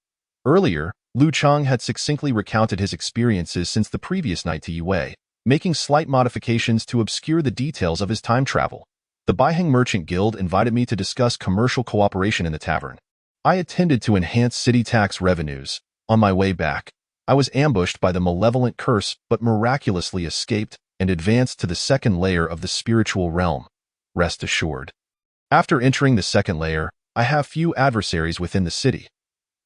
Earlier, Liu Cheng had succinctly recounted his experiences since the previous night to Yi Wei, making slight modifications to obscure the details of his time travel. The Beiheng Merchant Guild invited me to discuss commercial cooperation in the tavern. I attended to enhance city tax revenues. On my way back, I was ambushed by the malevolent curse but miraculously escaped and advanced to the second layer of the spiritual realm. Rest assured. After entering the second layer, I have few adversaries within the city.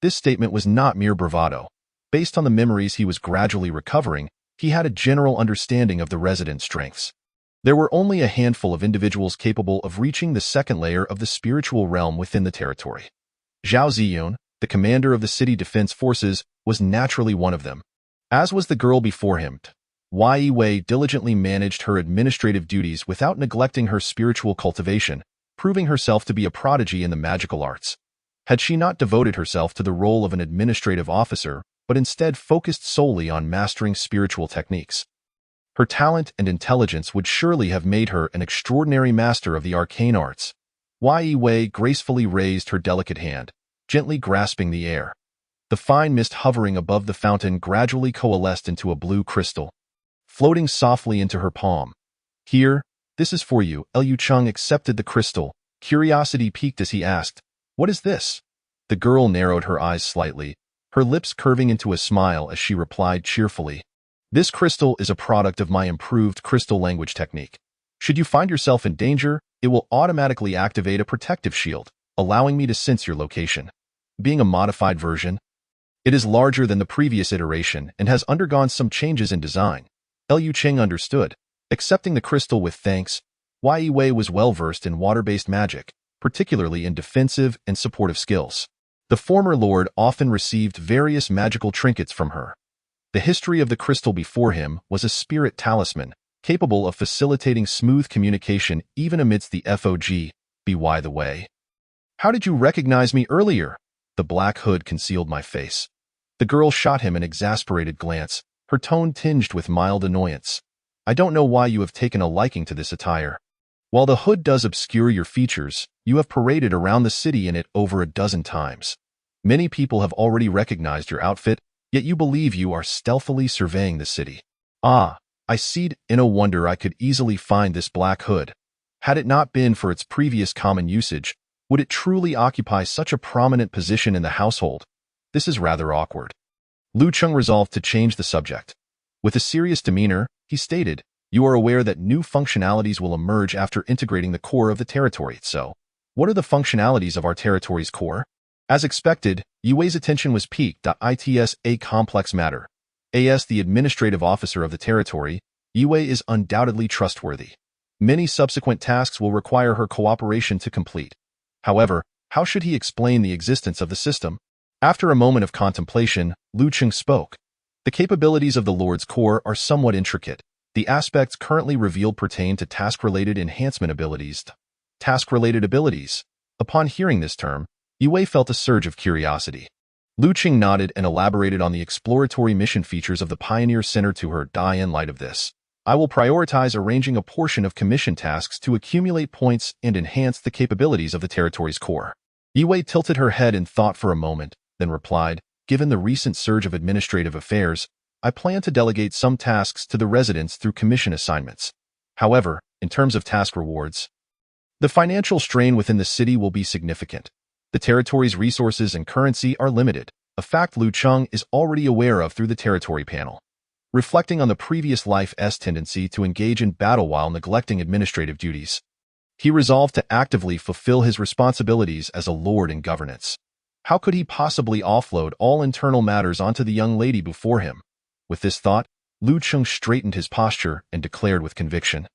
This statement was not mere bravado. Based on the memories he was gradually recovering, he had a general understanding of the resident strengths. There were only a handful of individuals capable of reaching the second layer of the spiritual realm within the territory. Zhao Ziyun, the commander of the city defense forces, was naturally one of them. As was the girl before him, Yi Wei diligently managed her administrative duties without neglecting her spiritual cultivation, proving herself to be a prodigy in the magical arts. Had she not devoted herself to the role of an administrative officer, but instead focused solely on mastering spiritual techniques, her talent and intelligence would surely have made her an extraordinary master of the arcane arts. Yi Wei gracefully raised her delicate hand, gently grasping the air. The fine mist hovering above the fountain gradually coalesced into a blue crystal, floating softly into her palm. Here, this is for you. Liu Cheng accepted the crystal. Curiosity piqued as he asked, "What is this?" The girl narrowed her eyes slightly, her lips curving into a smile as she replied cheerfully, "This crystal is a product of my improved crystal language technique. Should you find yourself in danger, it will automatically activate a protective shield, allowing me to sense your location. Being a modified version, it is larger than the previous iteration and has undergone some changes in design." Liu Cheng understood. Accepting the crystal with thanks, Yi Wei was well-versed in water-based magic, particularly in defensive and supportive skills. The former lord often received various magical trinkets from her. The history of the crystal before him was a spirit talisman, capable of facilitating smooth communication even amidst the fog. By the way, how did you recognize me earlier? The black hood concealed my face. The girl shot him an exasperated glance, her tone tinged with mild annoyance. I don't know why you have taken a liking to this attire. While the hood does obscure your features, you have paraded around the city in it over a dozen times. Many people have already recognized your outfit, yet you believe you are stealthily surveying the city. Ah, I see. No wonder I could easily find this black hood. Had it not been for its previous common usage, would it truly occupy such a prominent position in the household? This is rather awkward. Liu Cheng resolved to change the subject. With a serious demeanor, he stated, "You are aware that new functionalities will emerge after integrating the core of the territory, so what are the functionalities of our territory's core?" As expected, Yi Wei's attention was piqued. It's a complex matter. As the administrative officer of the territory, Yi Wei is undoubtedly trustworthy. Many subsequent tasks will require her cooperation to complete. However, how should he explain the existence of the system? After a moment of contemplation, Liu Cheng spoke. The capabilities of the Lord's core are somewhat intricate. The aspects currently revealed pertain to task-related enhancement abilities. Task-related abilities. Upon hearing this term, Yi Wei felt a surge of curiosity. Liu Cheng nodded and elaborated on the exploratory mission features of the Pioneer Center to her. In light of this, I will prioritize arranging a portion of commission tasks to accumulate points and enhance the capabilities of the territory's core. Yi Wei tilted her head in thought for a moment, then replied, "Given the recent surge of administrative affairs, I plan to delegate some tasks to the residents through commission assignments. However, in terms of task rewards, the financial strain within the city will be significant. The territory's resources and currency are limited, a fact Liu Cheng is already aware of through the territory panel. Reflecting on the previous life's tendency to engage in battle while neglecting administrative duties, he resolved to actively fulfill his responsibilities as a lord in governance. How could he possibly offload all internal matters onto the young lady before him? With this thought, Liu Cheng straightened his posture and declared with conviction,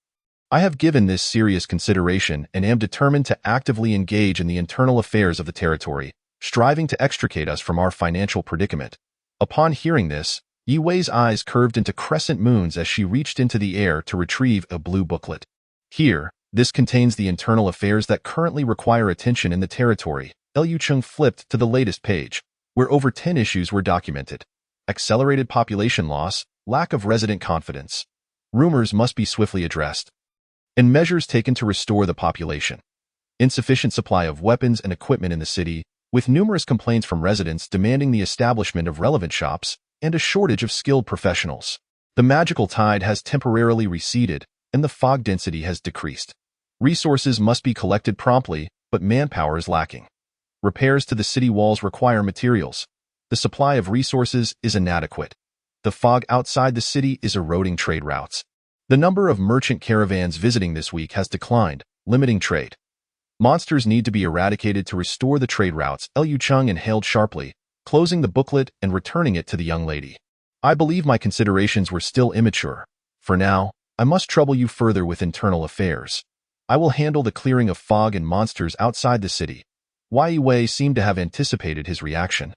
"I have given this serious consideration and am determined to actively engage in the internal affairs of the territory, striving to extricate us from our financial predicament." Upon hearing this, Yi Wei's eyes curved into crescent moons as she reached into the air to retrieve a blue booklet. Here, this contains the internal affairs that currently require attention in the territory. Liu Cheng flipped to the latest page, where over 10 issues were documented. Accelerated population loss, lack of resident confidence. Rumors must be swiftly addressed, and measures taken to restore the population. Insufficient supply of weapons and equipment in the city, with numerous complaints from residents demanding the establishment of relevant shops and a shortage of skilled professionals. The magical tide has temporarily receded, and the fog density has decreased. Resources must be collected promptly, but manpower is lacking. Repairs to the city walls require materials. The supply of resources is inadequate. The fog outside the city is eroding trade routes. The number of merchant caravans visiting this week has declined, limiting trade. Monsters need to be eradicated to restore the trade routes, Liu Cheng inhaled sharply, closing the booklet and returning it to the young lady. I believe my considerations were still immature. For now, I must trouble you further with internal affairs. I will handle the clearing of fog and monsters outside the city. Wei Wei seemed to have anticipated his reaction.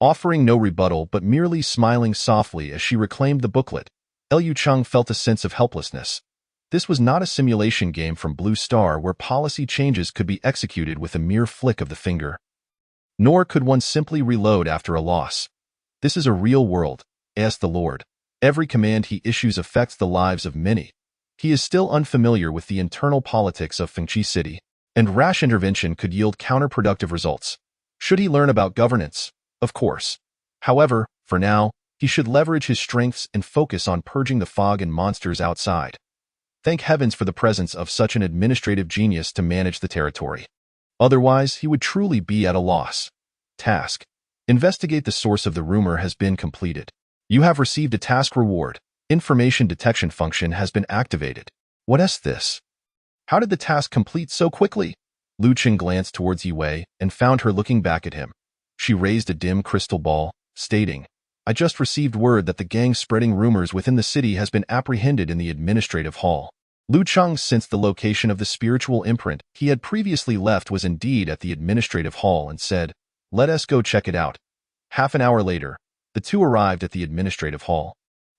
Offering no rebuttal but merely smiling softly as she reclaimed the booklet, Liu Cheng felt a sense of helplessness. This was not a simulation game from Blue Star where policy changes could be executed with a mere flick of the finger. Nor could one simply reload after a loss. This is a real world, asked the Lord. Every command he issues affects the lives of many. He is still unfamiliar with the internal politics of Fengqi City, and rash intervention could yield counterproductive results. Should he learn about governance? Of course. However, for now, he should leverage his strengths and focus on purging the fog and monsters outside. Thank heavens for the presence of such an administrative genius to manage the territory. Otherwise, he would truly be at a loss. Task: investigate the source of the rumor has been completed. You have received a task reward. Information detection function has been activated. What is this? How did the task complete so quickly? Lu Qing glanced towards Yi Wei and found her looking back at him. She raised a dim crystal ball, stating, I just received word that the gang spreading rumors within the city has been apprehended in the administrative hall. Lu Cheng sensed the location of the spiritual imprint he had previously left was indeed at the administrative hall and said, Let us go check it out. Half an hour later, the two arrived at the administrative hall.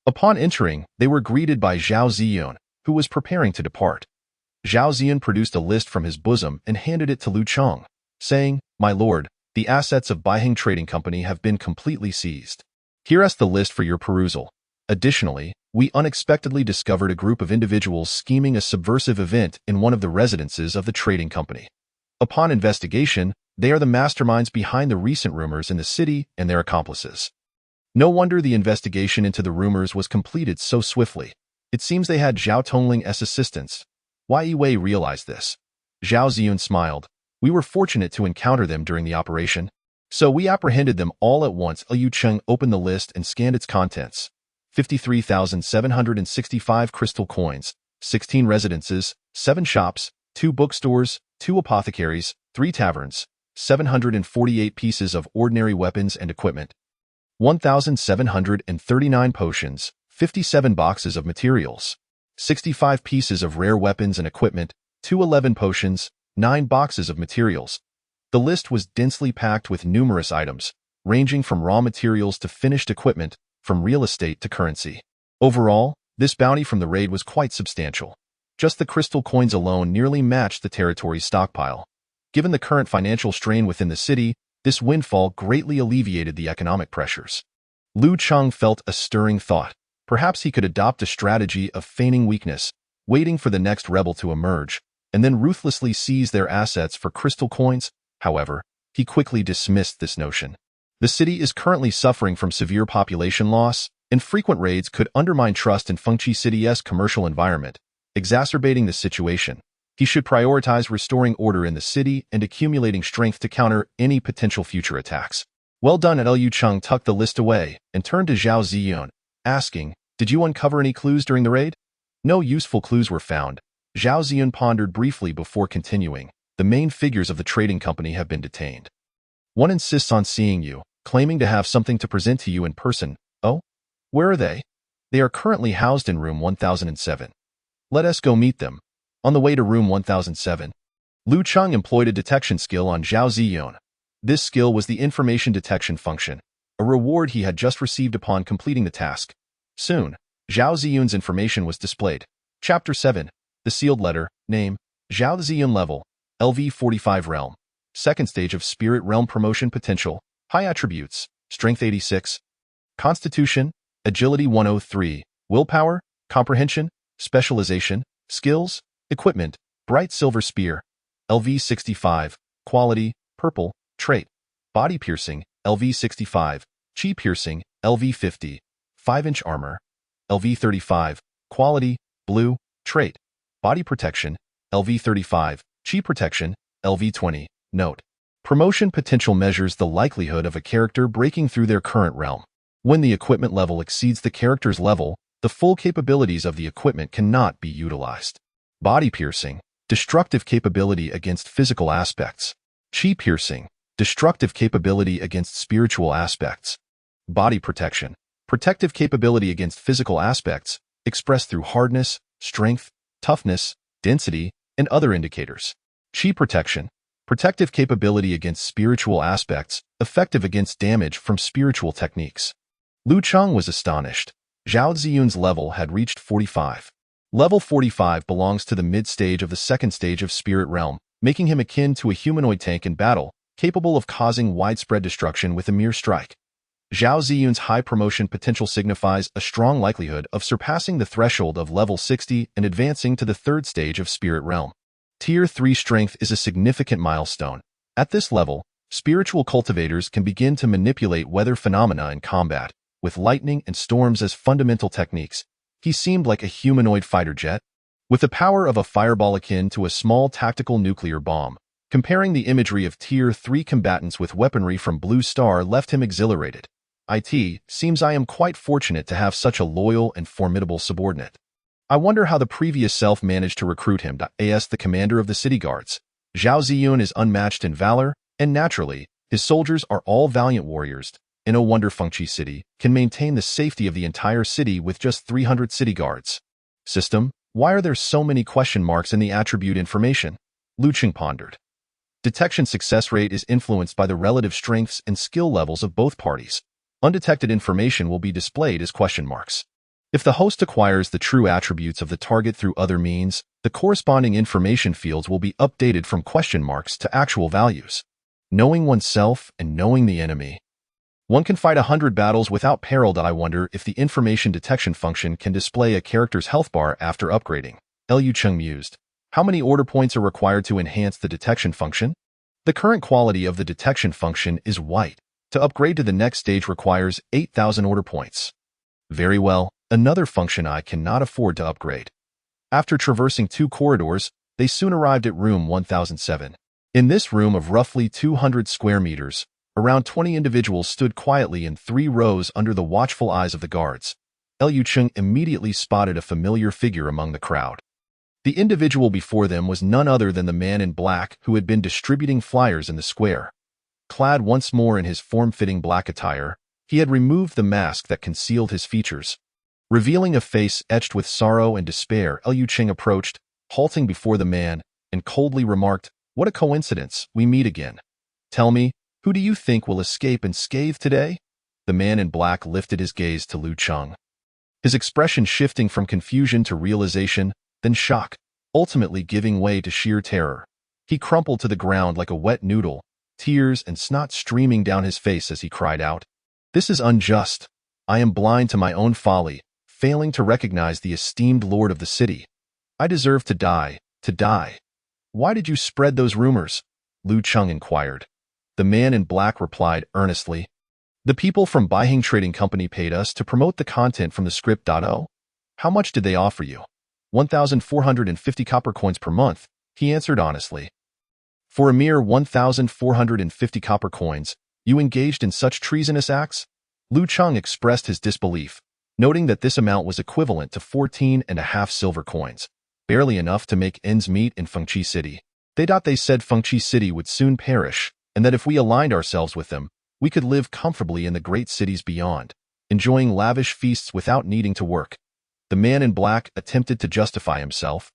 Upon entering, they were greeted by Zhao Ziyun, who was preparing to depart. Zhao Ziyun produced a list from his bosom and handed it to Lu Cheng, saying, My lord, the assets of Beiheng Trading Company have been completely seized. Here is the list for your perusal. Additionally, we unexpectedly discovered a group of individuals scheming a subversive event in one of the residences of the trading company. Upon investigation, they are the masterminds behind the recent rumors in the city and their accomplices. No wonder the investigation into the rumors was completed so swiftly. It seems they had Zhao Tongling's assistance. Yi Wei realized this. Zhao Ziyun smiled. We were fortunate to encounter them during the operation. So we apprehended them all at once. Liu Cheng opened the list and scanned its contents. 53,765 crystal coins, 16 residences, 7 shops, 2 bookstores, 2 apothecaries, 3 taverns, 748 pieces of ordinary weapons and equipment, 1,739 potions, 57 boxes of materials, 65 pieces of rare weapons and equipment, 211 potions, 9 boxes of materials. The list was densely packed with numerous items, ranging from raw materials to finished equipment, from real estate to currency. Overall, this bounty from the raid was quite substantial. Just the crystal coins alone nearly matched the territory's stockpile. Given the current financial strain within the city, this windfall greatly alleviated the economic pressures. Lu Cheng felt a stirring thought. Perhaps he could adopt a strategy of feigning weakness, waiting for the next rebel to emerge, and then ruthlessly seize their assets for crystal coins. However, he quickly dismissed this notion. The city is currently suffering from severe population loss, and frequent raids could undermine trust in Fengqi City's commercial environment, exacerbating the situation. He should prioritize restoring order in the city and accumulating strength to counter any potential future attacks. Well done. Liu Cheng tucked the list away and turned to Zhao Ziyun, asking, Did you uncover any clues during the raid? No useful clues were found. Zhao Ziyun pondered briefly before continuing. The main figures of the trading company have been detained. One insists on seeing you, claiming to have something to present to you in person. Oh? Where are they? They are currently housed in room 1007. Let us go meet them. On the way to room 1007, Lu Cheng employed a detection skill on Zhao Ziyun. This skill was the information detection function, a reward he had just received upon completing the task. Soon, Zhao Ziyun's information was displayed. Chapter 7. The Sealed Letter. Name: Zhao Ziyun. Level: LV45 Realm. Second stage of Spirit Realm promotion potential. High attributes: Strength 86, Constitution, Agility 103, Willpower, Comprehension, Specialization, Skills, Equipment, Bright Silver Spear, LV65, Quality, Purple, Trait, Body Piercing, LV65, Chi Piercing, LV50, 5-inch Armor, LV35, Quality, Blue, Trait, Body Protection, LV35, Chi Protection, LV20. Note: promotion potential measures the likelihood of a character breaking through their current realm. When the equipment level exceeds the character's level, the full capabilities of the equipment cannot be utilized. Body Piercing, destructive capability against physical aspects. Chi Piercing, destructive capability against spiritual aspects. Body Protection, protective capability against physical aspects, expressed through hardness, strength, toughness, density, and other indicators. Chi Protection, protective capability against spiritual aspects, effective against damage from spiritual techniques. Lu Cheng was astonished. Zhao Ziyun's level had reached 45. Level 45 belongs to the mid-stage of the second stage of Spirit Realm, making him akin to a humanoid tank in battle, capable of causing widespread destruction with a mere strike. Zhao Ziyun's high promotion potential signifies a strong likelihood of surpassing the threshold of level 60 and advancing to the third stage of Spirit Realm. Tier 3 strength is a significant milestone. At this level, spiritual cultivators can begin to manipulate weather phenomena in combat, with lightning and storms as fundamental techniques. He seemed like a humanoid fighter jet, with the power of a fireball akin to a small tactical nuclear bomb. Comparing the imagery of Tier 3 combatants with weaponry from Blue Star left him exhilarated. Seems I am quite fortunate to have such a loyal and formidable subordinate. I wonder how the previous self managed to recruit him. As the commander of the city guards, Zhao Ziyun is unmatched in valor, and naturally, his soldiers are all valiant warriors. And no wonder Fengqi City can maintain the safety of the entire city with just 300 city guards. System, why are there so many question marks in the attribute information? Lu Cheng pondered. Detection success rate is influenced by the relative strengths and skill levels of both parties. Undetected information will be displayed as question marks. If the host acquires the true attributes of the target through other means, the corresponding information fields will be updated from question marks to actual values. Knowing oneself and knowing the enemy. One can fight 100 battles without peril. I wonder if the information detection function can display a character's health bar after upgrading. Lu Cheng mused. How many order points are required to enhance the detection function? The current quality of the detection function is white. To upgrade to the next stage requires 8,000 order points. Very well, another function I cannot afford to upgrade. After traversing 2 corridors, they soon arrived at room 1007. In this room of roughly 200 square meters, around 20 individuals stood quietly in 3 rows under the watchful eyes of the guards. Lu Cheng immediately spotted a familiar figure among the crowd. The individual before them was none other than the man in black who had been distributing flyers in the square. Clad once more in his form-fitting black attire, he had removed the mask that concealed his features. Revealing a face etched with sorrow and despair, Lu Cheng approached, halting before the man, and coldly remarked, "What a coincidence, we meet again. Tell me, who do you think will escape unscathed today?" The man in black lifted his gaze to Lu Cheng, his expression shifting from confusion to realization, then shock, ultimately giving way to sheer terror. He crumpled to the ground like a wet noodle, tears and snot streaming down his face as he cried out, "This is unjust. I am blind to my own folly, failing to recognize the esteemed lord of the city. I deserve to die, to die." "Why did you spread those rumors?" Lu Cheng inquired. The man in black replied earnestly, "The people from Baiheng Trading Company paid us to promote the content from the script.0. How much did they offer you?" 1,450 copper coins per month, he answered honestly. "For a mere 1,450 copper coins, you engaged in such treasonous acts?" Lu Cheng expressed his disbelief, noting that this amount was equivalent to 14.5 silver coins, barely enough to make ends meet in Fengqi City. They said Fengqi City would soon perish, and that if we aligned ourselves with them, we could live comfortably in the great cities beyond, enjoying lavish feasts without needing to work. The man in black attempted to justify himself,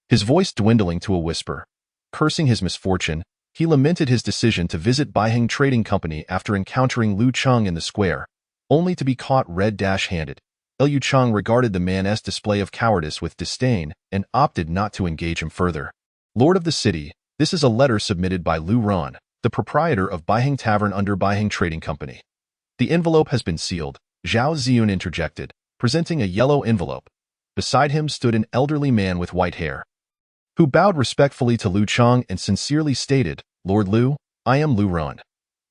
his voice dwindling to a whisper. Cursing his misfortune, he lamented his decision to visit Baiheng Trading Company after encountering Lu Cheng in the square, only to be caught red-handed. Lu Cheng regarded the man's display of cowardice with disdain and opted not to engage him further. "Lord of the city, this is a letter submitted by Lu Ran, the proprietor of Baiheng Tavern under Baiheng Trading Company." "The envelope has been sealed," Zhao Ziyun interjected, presenting a yellow envelope. Beside him stood an elderly man with white hair, who bowed respectfully to Lu Cheng and sincerely stated, "Lord Lu, I am Lu Ran.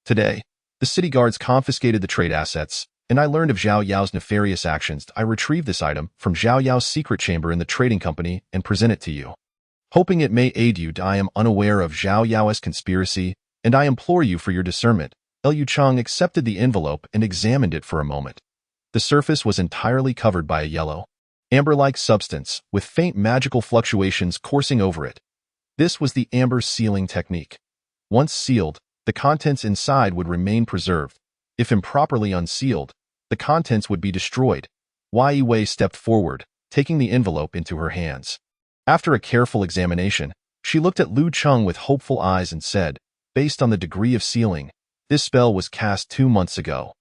Today, the city guards confiscated the trade assets, and I learned of Zhao Yao's nefarious actions. I retrieved this item from Zhao Yao's secret chamber in the trading company and present it to you. Hoping it may aid you. I am unaware of Zhao Yao's conspiracy, and I implore you for your discernment. Liu Cheng accepted the envelope and examined it for a moment. The surface was entirely covered by a yellow, amber-like substance with faint magical fluctuations coursing over it. This was the amber sealing technique. Once sealed, the contents inside would remain preserved. If improperly unsealed, the contents would be destroyed. Yi Wei stepped forward, taking the envelope into her hands. After a careful examination, she looked at Liu Cheng with hopeful eyes and said, "Based on the degree of sealing, this spell was cast 2 months ago.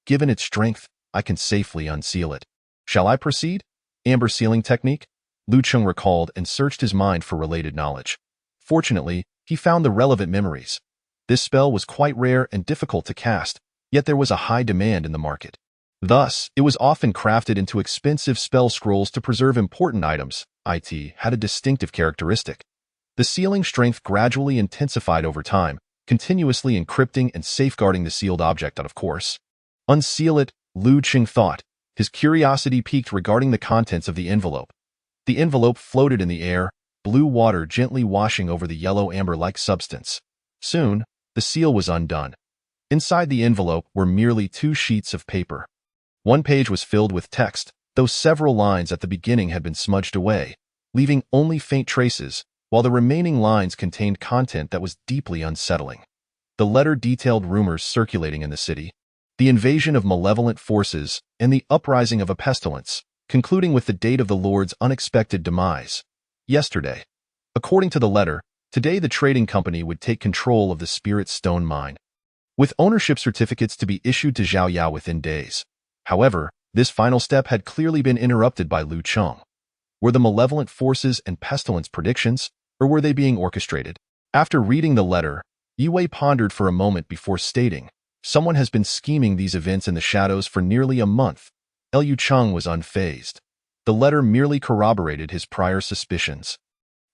Given its strength, I can safely unseal it. Shall I proceed?" Amber sealing technique? Liu Cheng recalled and searched his mind for related knowledge. Fortunately, he found the relevant memories. This spell was quite rare and difficult to cast, yet there was a high demand in the market. Thus, it was often crafted into expensive spell scrolls to preserve important items. It had a distinctive characteristic. The sealing strength gradually intensified over time, continuously encrypting and safeguarding the sealed object, of course. Unseal it, Liu Cheng thought. His curiosity piqued regarding the contents of the envelope. The envelope floated in the air, blue water gently washing over the yellow amber-like substance. Soon, the seal was undone. Inside the envelope were merely 2 sheets of paper. One page was filled with text, though several lines at the beginning had been smudged away, leaving only faint traces, while the remaining lines contained content that was deeply unsettling. The letter detailed rumors circulating in the city, the invasion of malevolent forces, and the uprising of a pestilence, concluding with the date of the Lord's unexpected demise. Yesterday. According to the letter, today the trading company would take control of the Spirit Stone mine, with ownership certificates to be issued to Zhao Yao within days. However, this final step had clearly been interrupted by Liu Cheng. Were the malevolent forces and pestilence predictions, or were they being orchestrated? After reading the letter, Yi Wei pondered for a moment before stating, "Someone has been scheming these events in the shadows for nearly a month." Liu Cheng was unfazed. The letter merely corroborated his prior suspicions.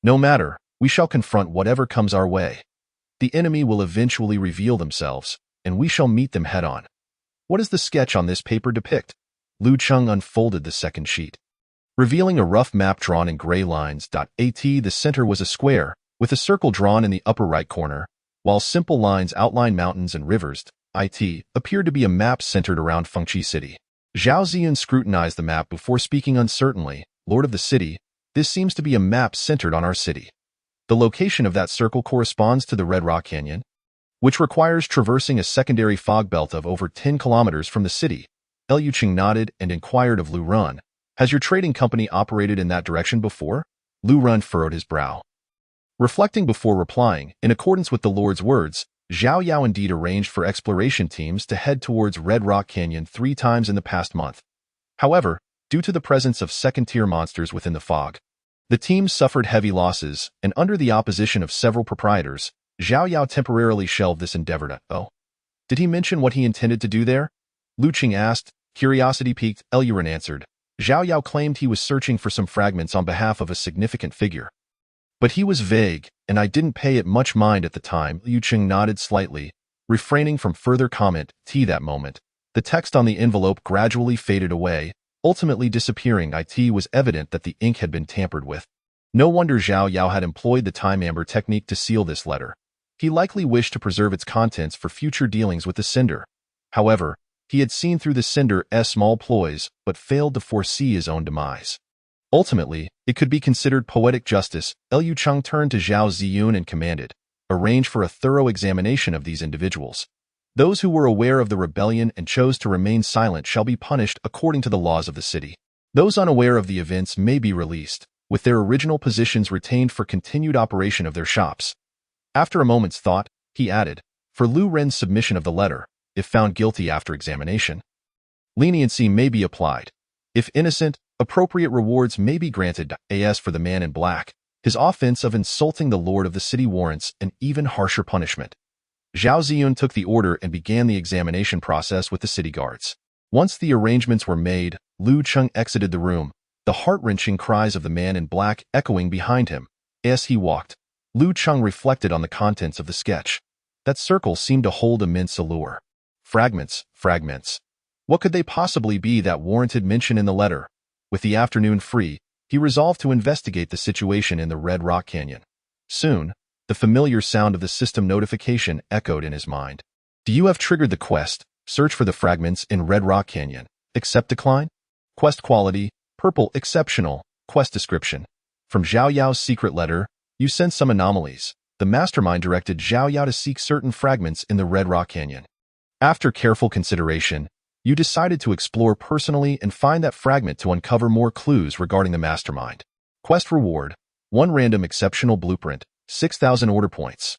"No matter, we shall confront whatever comes our way. The enemy will eventually reveal themselves, and we shall meet them head-on." What does the sketch on this paper depict? Liu Cheng unfolded the second sheet, revealing a rough map drawn in gray lines. The center was a square, with a circle drawn in the upper right corner, while simple lines outline mountains and rivers. It appeared to be a map centered around Fengqi City. Zhao Ziyun scrutinized the map before speaking uncertainly. "Lord of the city, this seems to be a map centered on our city. The location of that circle corresponds to the Red Rock Canyon, which requires traversing a secondary fog belt of over 10 kilometers from the city." Liu Cheng nodded and inquired of Lu Run, "Has your trading company operated in that direction before?" Lu Run furrowed his brow, reflecting before replying. In accordance with the Lord's words, Zhao Yao indeed arranged for exploration teams to head towards Red Rock Canyon 3 times in the past month. However, due to the presence of second-tier monsters within the fog, the teams suffered heavy losses, and under the opposition of several proprietors, Zhao Yao temporarily shelved this endeavor. "Oh, did he mention what he intended to do there?" Liu Cheng asked. Curiosity piqued. Liu Ren answered. "Zhao Yao claimed he was searching for some fragments on behalf of a significant figure. But he was vague, and I didn't pay it much mind at the time." Liu Cheng nodded slightly, refraining from further comment. That moment, the text on the envelope gradually faded away, ultimately disappearing. It was evident that the ink had been tampered with. No wonder Zhao Yao had employed the time amber technique to seal this letter. He likely wished to preserve its contents for future dealings with the Cinder. However, he had seen through the Cinder's small ploys, but failed to foresee his own demise. Ultimately, it could be considered poetic justice. Liu Cheng turned to Zhao Ziyun and commanded, "Arrange for a thorough examination of these individuals. Those who were aware of the rebellion and chose to remain silent shall be punished according to the laws of the city. Those unaware of the events may be released, with their original positions retained for continued operation of their shops." After a moment's thought, he added, "For Lu Ren's submission of the letter, if found guilty after examination, leniency may be applied. If innocent, appropriate rewards may be granted. As for the man in black, his offense of insulting the lord of the city warrants an even harsher punishment." Zhao Ziyun took the order and began the examination process with the city guards. Once the arrangements were made, Liu Cheng exited the room, the heart-wrenching cries of the man in black echoing behind him. As he walked, Liu Cheng reflected on the contents of the sketch. That circle seemed to hold immense allure. Fragments, fragments. What could they possibly be that warranted mention in the letter? With the afternoon free, he resolved to investigate the situation in the Red Rock Canyon. Soon, the familiar sound of the system notification echoed in his mind. Do you have triggered the quest? Search for the fragments in Red Rock Canyon. Accept decline? Quest quality, purple exceptional. Quest description. From Zhao Yao's secret letter, you sense some anomalies. The mastermind directed Zhao Yao to seek certain fragments in the Red Rock Canyon. After careful consideration, you decided to explore personally and find that fragment to uncover more clues regarding the mastermind. Quest reward: 1 random exceptional blueprint, 6,000 order points.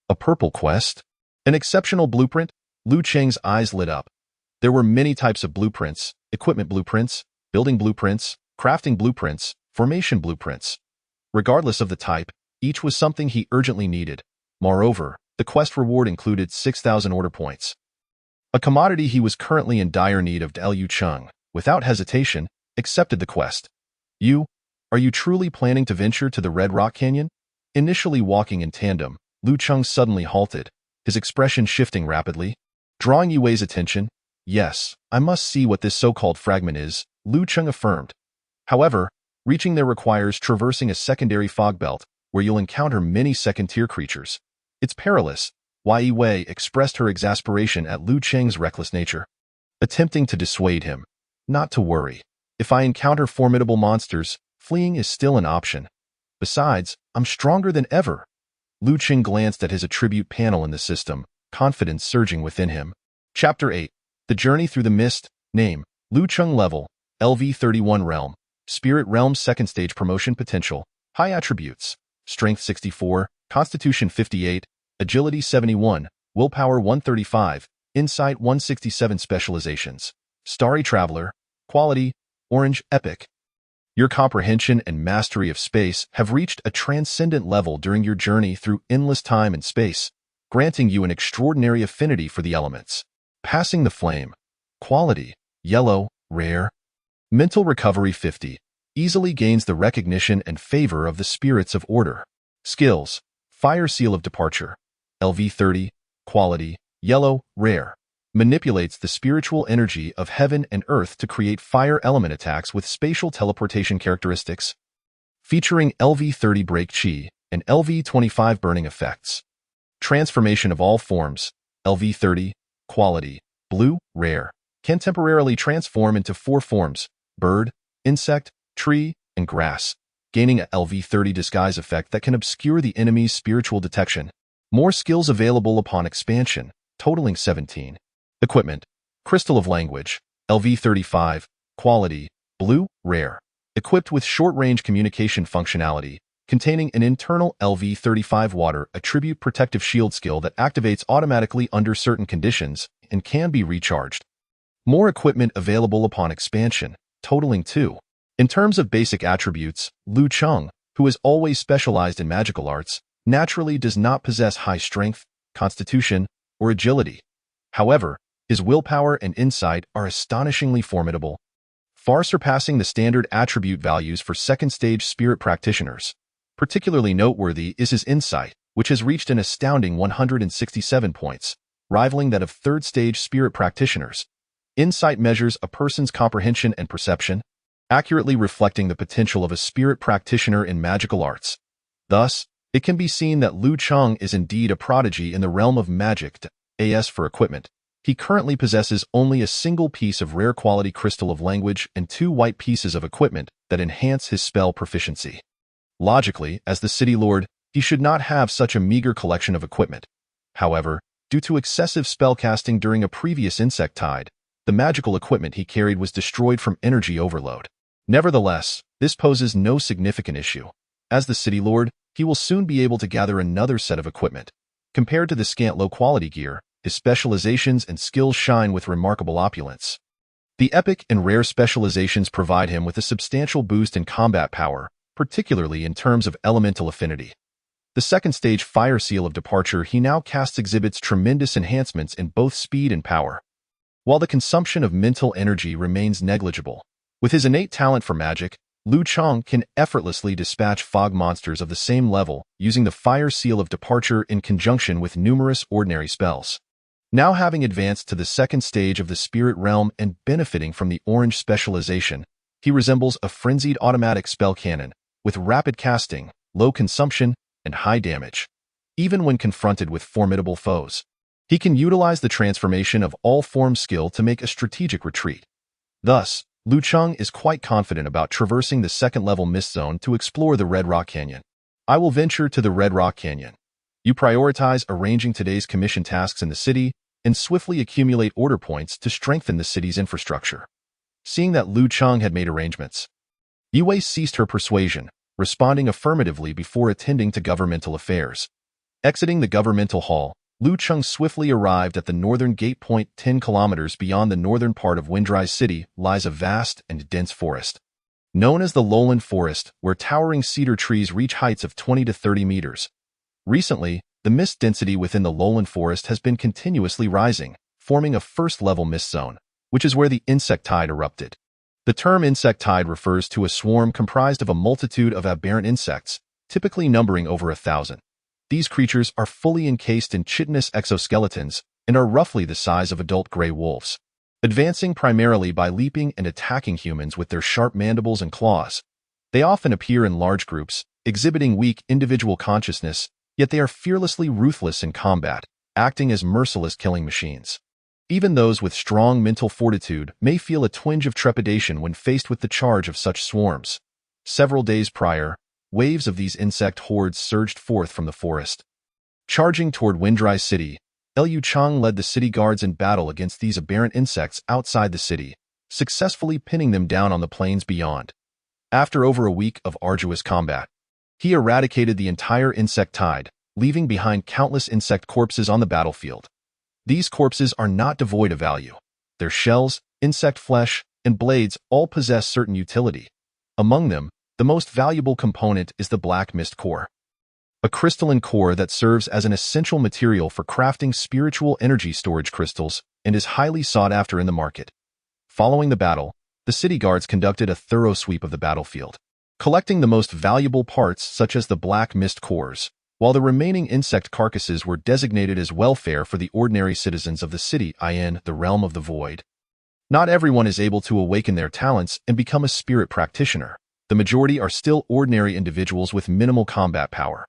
A purple quest? An exceptional blueprint? Lu Cheng's eyes lit up. There were many types of blueprints: equipment blueprints, building blueprints, crafting blueprints, formation blueprints. Regardless of the type, each was something he urgently needed. Moreover, the quest reward included 6,000 order points. A commodity he was currently in dire need of. Liu Cheng, without hesitation, accepted the quest. Are you truly planning to venture to the Red Rock Canyon? Initially walking in tandem, Liu Cheng suddenly halted, his expression shifting rapidly. Drawing Yue's attention, yes, I must see what this so-called fragment is, Liu Cheng affirmed. However, reaching there requires traversing a secondary fog belt, where you'll encounter many second-tier creatures. It's perilous. Yue expressed her exasperation at Liu Cheng's reckless nature, attempting to dissuade him. Not to worry. If I encounter formidable monsters, fleeing is still an option. Besides, I'm stronger than ever. Liu Cheng glanced at his attribute panel in the system, confidence surging within him. Chapter 8. The Journey Through the Mist. Name: Liu Cheng. Level: LV31 Realm. Spirit Realm. Second Stage Promotion Potential. High Attributes: Strength 64, Constitution 58, Agility 71, Willpower 135, Insight 167. Specializations: Starry Traveler. Quality: Orange Epic. Your comprehension and mastery of space have reached a transcendent level during your journey through endless time and space, granting you an extraordinary affinity for the elements. Passing the Flame. Quality: Yellow, Rare. Mental Recovery 50. Easily gains the recognition and favor of the spirits of order. Skills: Fire Seal of Departure. LV30. Quality: Yellow, Rare. Manipulates the spiritual energy of heaven and earth to create fire element attacks with spatial teleportation characteristics. Featuring LV30 Break Chi and LV25 Burning effects. Transformation of all forms. LV30. Quality: Blue, Rare. Can temporarily transform into 4 forms: bird, insect, tree, and grass, gaining a LV30 disguise effect that can obscure the enemy's spiritual detection. More skills available upon expansion, totaling 17. Equipment: Crystal of Language. LV35. Quality: Blue, Rare. Equipped with short-range communication functionality, containing an internal LV35 water attribute protective shield skill that activates automatically under certain conditions and can be recharged. More equipment available upon expansion, totaling 2. In terms of basic attributes, Liu Cheng, who has always specialized in magical arts, naturally does not possess high strength, constitution, or agility. However, his willpower and insight are astonishingly formidable, far surpassing the standard attribute values for second-stage spirit practitioners. Particularly noteworthy is his insight, which has reached an astounding 167 points, rivaling that of third-stage spirit practitioners. Insight measures a person's comprehension and perception, accurately reflecting the potential of a spirit practitioner in magical arts. Thus, it can be seen that Liu Cheng is indeed a prodigy in the realm of magic. As for equipment, he currently possesses only a single piece of rare quality Crystal of Language and 2 white pieces of equipment that enhance his spell proficiency. Logically, as the City Lord, he should not have such a meager collection of equipment. However, due to excessive spellcasting during a previous insect tide, the magical equipment he carried was destroyed from energy overload. Nevertheless, this poses no significant issue. As the City Lord, he will soon be able to gather another set of equipment. Compared to the scant low-quality gear, his specializations and skills shine with remarkable opulence. The epic and rare specializations provide him with a substantial boost in combat power, particularly in terms of elemental affinity. The second-stage Fire Seal of Departure he now casts exhibits tremendous enhancements in both speed and power, while the consumption of mental energy remains negligible. With his innate talent for magic, Liu Cheng can effortlessly dispatch fog monsters of the same level using the Fire Seal of Departure in conjunction with numerous ordinary spells. Now having advanced to the second stage of the spirit realm and benefiting from the orange specialization, he resembles a frenzied automatic spell cannon, with rapid casting, low consumption, and high damage. Even when confronted with formidable foes, he can utilize the transformation of all forms skill to make a strategic retreat. Thus, Liu Cheng is quite confident about traversing the second-level mist zone to explore the Red Rock Canyon. I will venture to the Red Rock Canyon. You prioritize arranging today's commission tasks in the city and swiftly accumulate order points to strengthen the city's infrastructure. Seeing that Liu Cheng had made arrangements, Yue ceased her persuasion, responding affirmatively before attending to governmental affairs. Exiting the governmental hall, Liu Cheng swiftly arrived at the northern gate point. 10 kilometers beyond the northern part of Windrise City lies a vast and dense forest, known as the Lowland Forest, where towering cedar trees reach heights of 20 to 30 meters. Recently, the mist density within the Lowland Forest has been continuously rising, forming a first-level mist zone, which is where the insect tide erupted. The term insect tide refers to a swarm comprised of a multitude of aberrant insects, typically numbering over 1,000. These creatures are fully encased in chitinous exoskeletons and are roughly the size of adult gray wolves. Advancing primarily by leaping and attacking humans with their sharp mandibles and claws, they often appear in large groups, exhibiting weak individual consciousness, yet they are fearlessly ruthless in combat, acting as merciless killing machines. Even those with strong mental fortitude may feel a twinge of trepidation when faced with the charge of such swarms. Several days prior, waves of these insect hordes surged forth from the forest. Charging toward Windrise City, Liu Cheng led the city guards in battle against these aberrant insects outside the city, successfully pinning them down on the plains beyond. After over a week of arduous combat, he eradicated the entire insect tide, leaving behind countless insect corpses on the battlefield. These corpses are not devoid of value. Their shells, insect flesh, and blades all possess certain utility. Among them, the most valuable component is the black mist core, a crystalline core that serves as an essential material for crafting spiritual energy storage crystals and is highly sought after in the market. Following the battle, the city guards conducted a thorough sweep of the battlefield, collecting the most valuable parts such as the black mist cores, while the remaining insect carcasses were designated as welfare for the ordinary citizens of the city in the realm of the void. Not everyone is able to awaken their talents and become a spirit practitioner. The majority are still ordinary individuals with minimal combat power.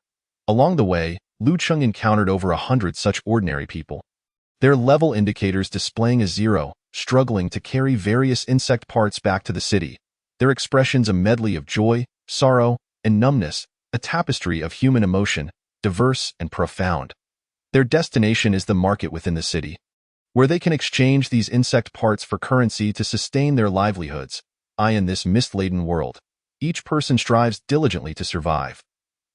Along the way, Liu Cheng encountered over 100 such ordinary people, their level indicators displaying a 0, struggling to carry various insect parts back to the city, their expressions a medley of joy, sorrow, and numbness, a tapestry of human emotion, diverse and profound. Their destination is the market within the city, where they can exchange these insect parts for currency to sustain their livelihoods. In this mist-laden world, each person strives diligently to survive.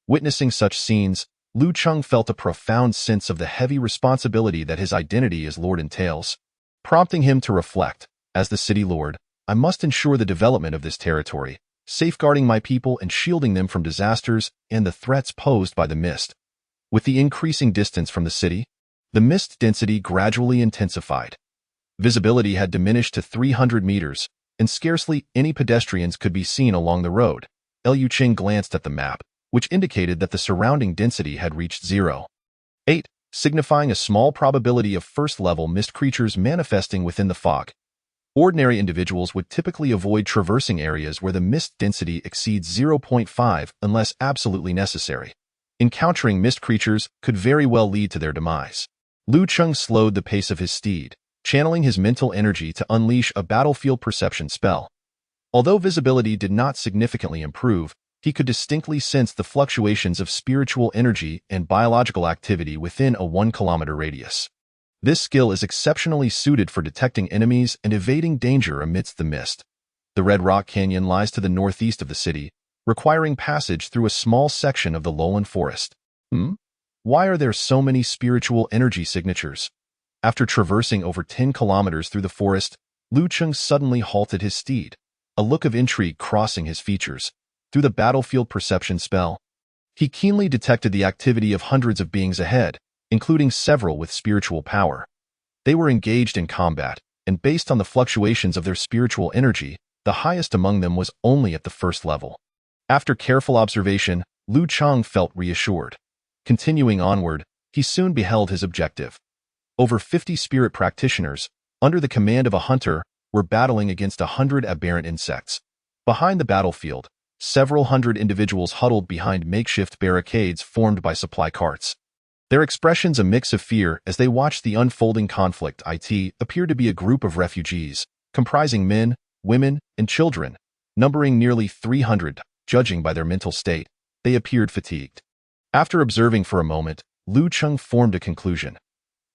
Witnessing such scenes, Liu Cheng felt a profound sense of the heavy responsibility that his identity as Lord entails, prompting him to reflect, as the city lord, I must ensure the development of this territory, safeguarding my people and shielding them from disasters and the threats posed by the mist. With the increasing distance from the city, the mist density gradually intensified. Visibility had diminished to 300 meters, and scarcely any pedestrians could be seen along the road. Liu Cheng glanced at the map, which indicated that the surrounding density had reached 0.8, signifying a small probability of first-level mist creatures manifesting within the fog. Ordinary individuals would typically avoid traversing areas where the mist density exceeds 0.5 unless absolutely necessary. Encountering mist creatures could very well lead to their demise. Liu Cheng slowed the pace of his steed, channeling his mental energy to unleash a battlefield perception spell. Although visibility did not significantly improve, he could distinctly sense the fluctuations of spiritual energy and biological activity within a 1-kilometer radius. This skill is exceptionally suited for detecting enemies and evading danger amidst the mist. The Red Rock Canyon lies to the northeast of the city, requiring passage through a small section of the Lowland Forest. Why are there so many spiritual energy signatures? After traversing over 10 kilometers through the forest, Liu Cheng suddenly halted his steed, a look of intrigue crossing his features. Through the battlefield perception spell, he keenly detected the activity of hundreds of beings ahead, including several with spiritual power. They were engaged in combat, and based on the fluctuations of their spiritual energy, the highest among them was only at the first level. After careful observation, Liu Cheng felt reassured. Continuing onward, he soon beheld his objective. Over 50 spirit practitioners, under the command of a hunter, were battling against 100 aberrant insects. Behind the battlefield, several hundred individuals huddled behind makeshift barricades formed by supply carts. Their expressions a mix of fear as they watched the unfolding conflict. It appeared to be a group of refugees, comprising men, women, and children, numbering nearly 300. Judging by their mental state, they appeared fatigued. After observing for a moment, Lu Cheng formed a conclusion.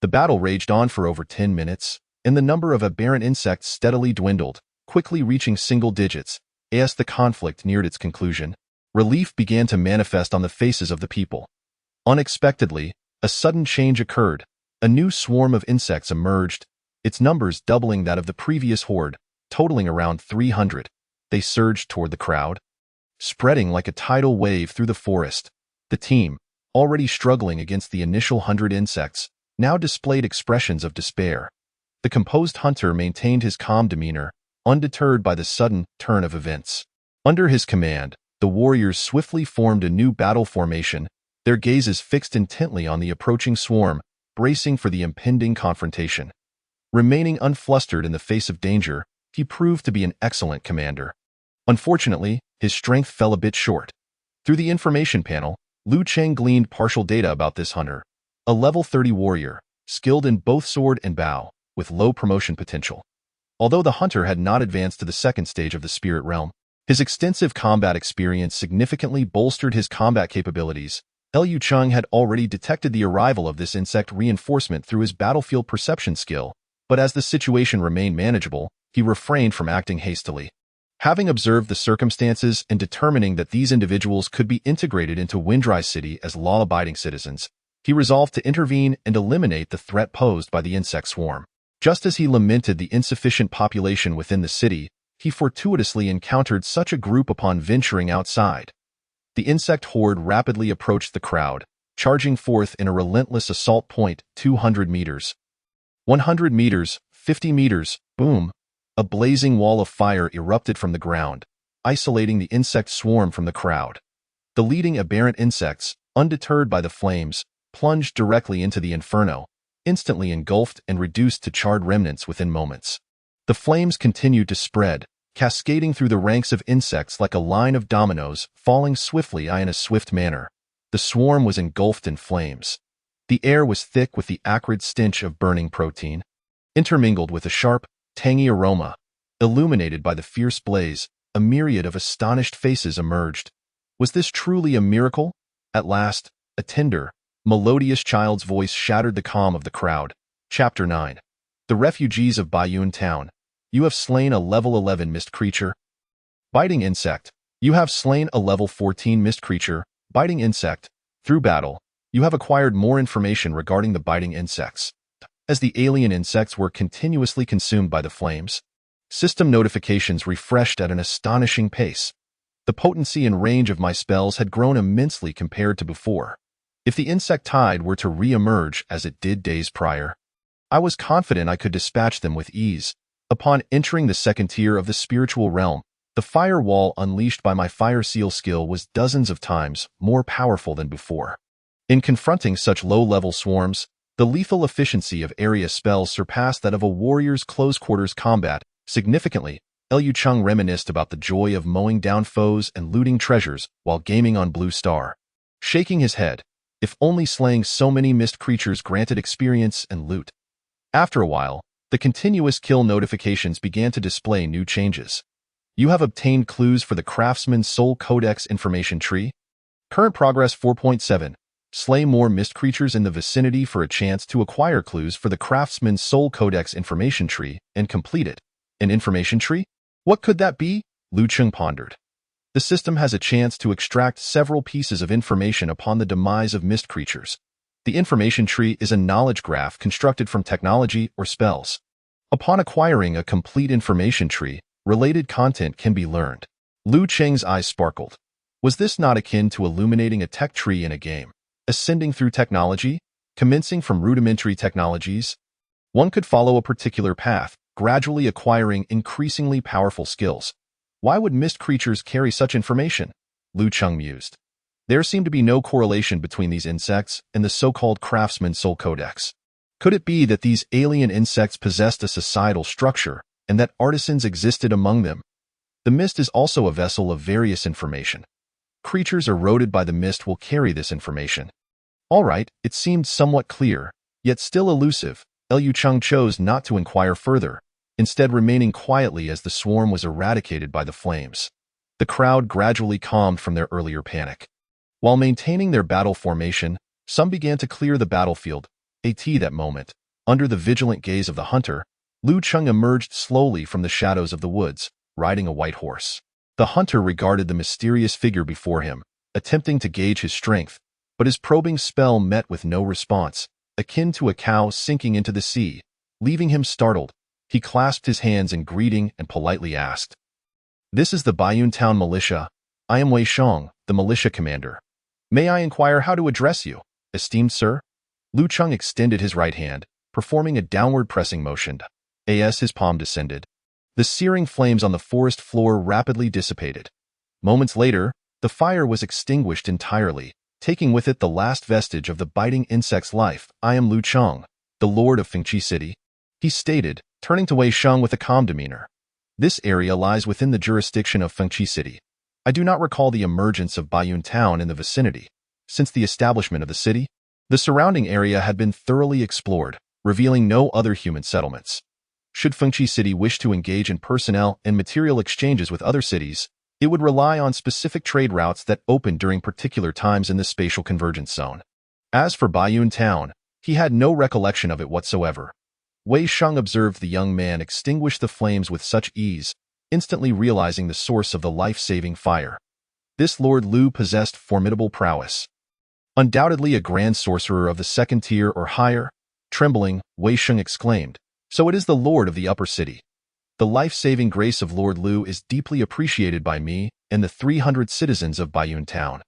The battle raged on for over 10 minutes, and the number of aberrant insects steadily dwindled, quickly reaching single digits. As the conflict neared its conclusion, relief began to manifest on the faces of the people. Unexpectedly, a sudden change occurred. A new swarm of insects emerged, its numbers doubling that of the previous horde, totaling around 300. They surged toward the crowd, spreading like a tidal wave through the forest. The team, already struggling against the initial 100 insects, now displayed expressions of despair. The composed hunter maintained his calm demeanor, undeterred by the sudden turn of events. Under his command, the warriors swiftly formed a new battle formation, their gazes fixed intently on the approaching swarm, bracing for the impending confrontation. Remaining unflustered in the face of danger, he proved to be an excellent commander. Unfortunately, his strength fell a bit short. Through the information panel, Lu Cheng gleaned partial data about this hunter, a level 30 warrior, skilled in both sword and bow, with low promotion potential. Although the hunter had not advanced to the second stage of the spirit realm, his extensive combat experience significantly bolstered his combat capabilities. Lu Cheng had already detected the arrival of this insect reinforcement through his battlefield perception skill, but as the situation remained manageable, he refrained from acting hastily. Having observed the circumstances and determining that these individuals could be integrated into Windrise City as law-abiding citizens, he resolved to intervene and eliminate the threat posed by the insect swarm. Just as he lamented the insufficient population within the city, he fortuitously encountered such a group upon venturing outside. The insect horde rapidly approached the crowd, charging forth in a relentless assault. 200 meters. 100 meters, 50 meters, boom! A blazing wall of fire erupted from the ground, isolating the insect swarm from the crowd. The leading aberrant insects, undeterred by the flames, plunged directly into the inferno, instantly engulfed and reduced to charred remnants within moments. The flames continued to spread, cascading through the ranks of insects like a line of dominoes, falling swiftly in a swift manner. The swarm was engulfed in flames. The air was thick with the acrid stench of burning protein, intermingled with a sharp, tangy aroma. Illuminated by the fierce blaze, a myriad of astonished faces emerged. Was this truly a miracle? At last, a tender, melodious child's voice shattered the calm of the crowd. Chapter 9. The Refugees of Baiyun Town. You have slain a level 11 mist creature. Biting insect. You have slain a level 14 mist creature. Biting insect. Through battle, you have acquired more information regarding the biting insects. As the alien insects were continuously consumed by the flames, system notifications refreshed at an astonishing pace. The potency and range of my spells had grown immensely compared to before. If the insect tide were to re-emerge as it did days prior, I was confident I could dispatch them with ease. Upon entering the second tier of the spiritual realm, the firewall unleashed by my fire seal skill was dozens of times more powerful than before. In confronting such low-level swarms, the lethal efficiency of area spells surpassed that of a warrior's close-quarters combat significantly. Lu Cheng reminisced about the joy of mowing down foes and looting treasures while gaming on Blue Star. Shaking his head, if only slaying so many mist creatures granted experience and loot. After a while, the continuous kill notifications began to display new changes. You have obtained clues for the Craftsman's Soul Codex information tree. Current progress 4.7. Slay more mist creatures in the vicinity for a chance to acquire clues for the Craftsman's Soul Codex information tree and complete it. An information tree? What could that be? Lu Cheng pondered. The system has a chance to extract several pieces of information upon the demise of mist creatures. The information tree is a knowledge graph constructed from technology or spells. Upon acquiring a complete information tree, related content can be learned. Lu Cheng's eyes sparkled. Was this not akin to illuminating a tech tree in a game? Ascending through technology, commencing from rudimentary technologies? One could follow a particular path, gradually acquiring increasingly powerful skills. Why would mist creatures carry such information? Lu Cheng mused. There seemed to be no correlation between these insects and the so-called Craftsman's Soul Codex. Could it be that these alien insects possessed a societal structure and that artisans existed among them? The mist is also a vessel of various information. Creatures eroded by the mist will carry this information. All right, it seemed somewhat clear, yet still elusive. Liu Cheng chose not to inquire further, instead remaining quietly as the swarm was eradicated by the flames. The crowd gradually calmed from their earlier panic. While maintaining their battle formation, some began to clear the battlefield. That moment, under the vigilant gaze of the hunter, Liu Cheng emerged slowly from the shadows of the woods, riding a white horse. The hunter regarded the mysterious figure before him, attempting to gauge his strength, but his probing spell met with no response, akin to a cow sinking into the sea. Leaving him startled, he clasped his hands in greeting and politely asked, "This is the Baiyun Town Militia. I am Wei Shang, the militia commander. May I inquire how to address you, esteemed sir?" Liu Cheng extended his right hand, performing a downward pressing motion. As his palm descended, the searing flames on the forest floor rapidly dissipated. Moments later, the fire was extinguished entirely, taking with it the last vestige of the biting insect's life. "I am Liu Cheng, the lord of Fengqi City," he stated, turning to Wei Shang with a calm demeanor. "This area lies within the jurisdiction of Fengqi City. I do not recall the emergence of Baiyun Town in the vicinity. Since the establishment of the city, the surrounding area had been thoroughly explored, revealing no other human settlements. Should Fengqi City wish to engage in personnel and material exchanges with other cities, it would rely on specific trade routes that opened during particular times in the spatial convergence zone. As for Baiyun Town, he had no recollection of it whatsoever. Wei Shang observed the young man extinguish the flames with such ease, instantly realizing the source of the life-saving fire. This Lord Liu possessed formidable prowess. Undoubtedly a grand sorcerer of the second tier or higher. Trembling, Wei Shang exclaimed, "So it is the lord of the upper city. The life-saving grace of Lord Liu is deeply appreciated by me and the 300 citizens of Baiyun Town."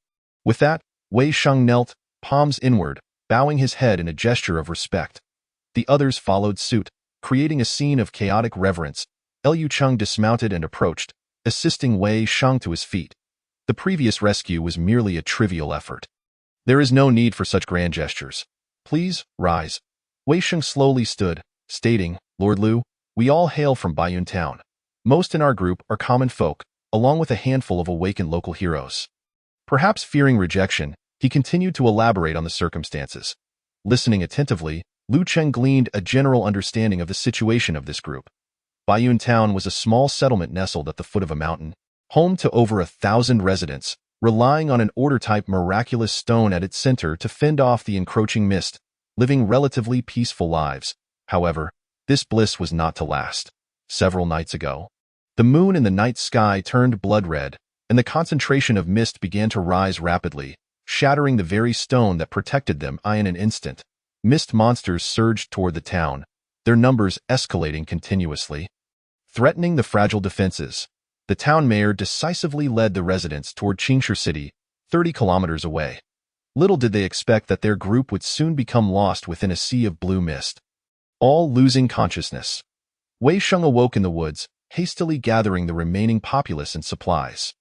With that, Wei Shang knelt, palms inward, bowing his head in a gesture of respect. The others followed suit, creating a scene of chaotic reverence. Liu Cheng dismounted and approached, assisting Wei Shang to his feet. The previous rescue was merely a trivial effort. "There is no need for such grand gestures. Please, rise." Wei Shang slowly stood, stating, "Lord Liu, we all hail from Baiyun Town. Most in our group are common folk, along with a handful of awakened local heroes." Perhaps fearing rejection, he continued to elaborate on the circumstances. Listening attentively, Liu Cheng gleaned a general understanding of the situation of this group. Baiyun Town was a small settlement nestled at the foot of a mountain, home to over 1,000 residents, relying on an order-type miraculous stone at its center to fend off the encroaching mist, living relatively peaceful lives. However, this bliss was not to last. Several nights ago, the moon in the night sky turned blood red, and the concentration of mist began to rise rapidly, shattering the very stone that protected them. In an instant, mist monsters surged toward the town, their numbers escalating continuously. Threatening the fragile defenses, the town mayor decisively led the residents toward Qingshu City, 30 kilometers away. Little did they expect that their group would soon become lost within a sea of blue mist. All losing consciousness, Wei Shang awoke in the woods, hastily gathering the remaining populace and supplies.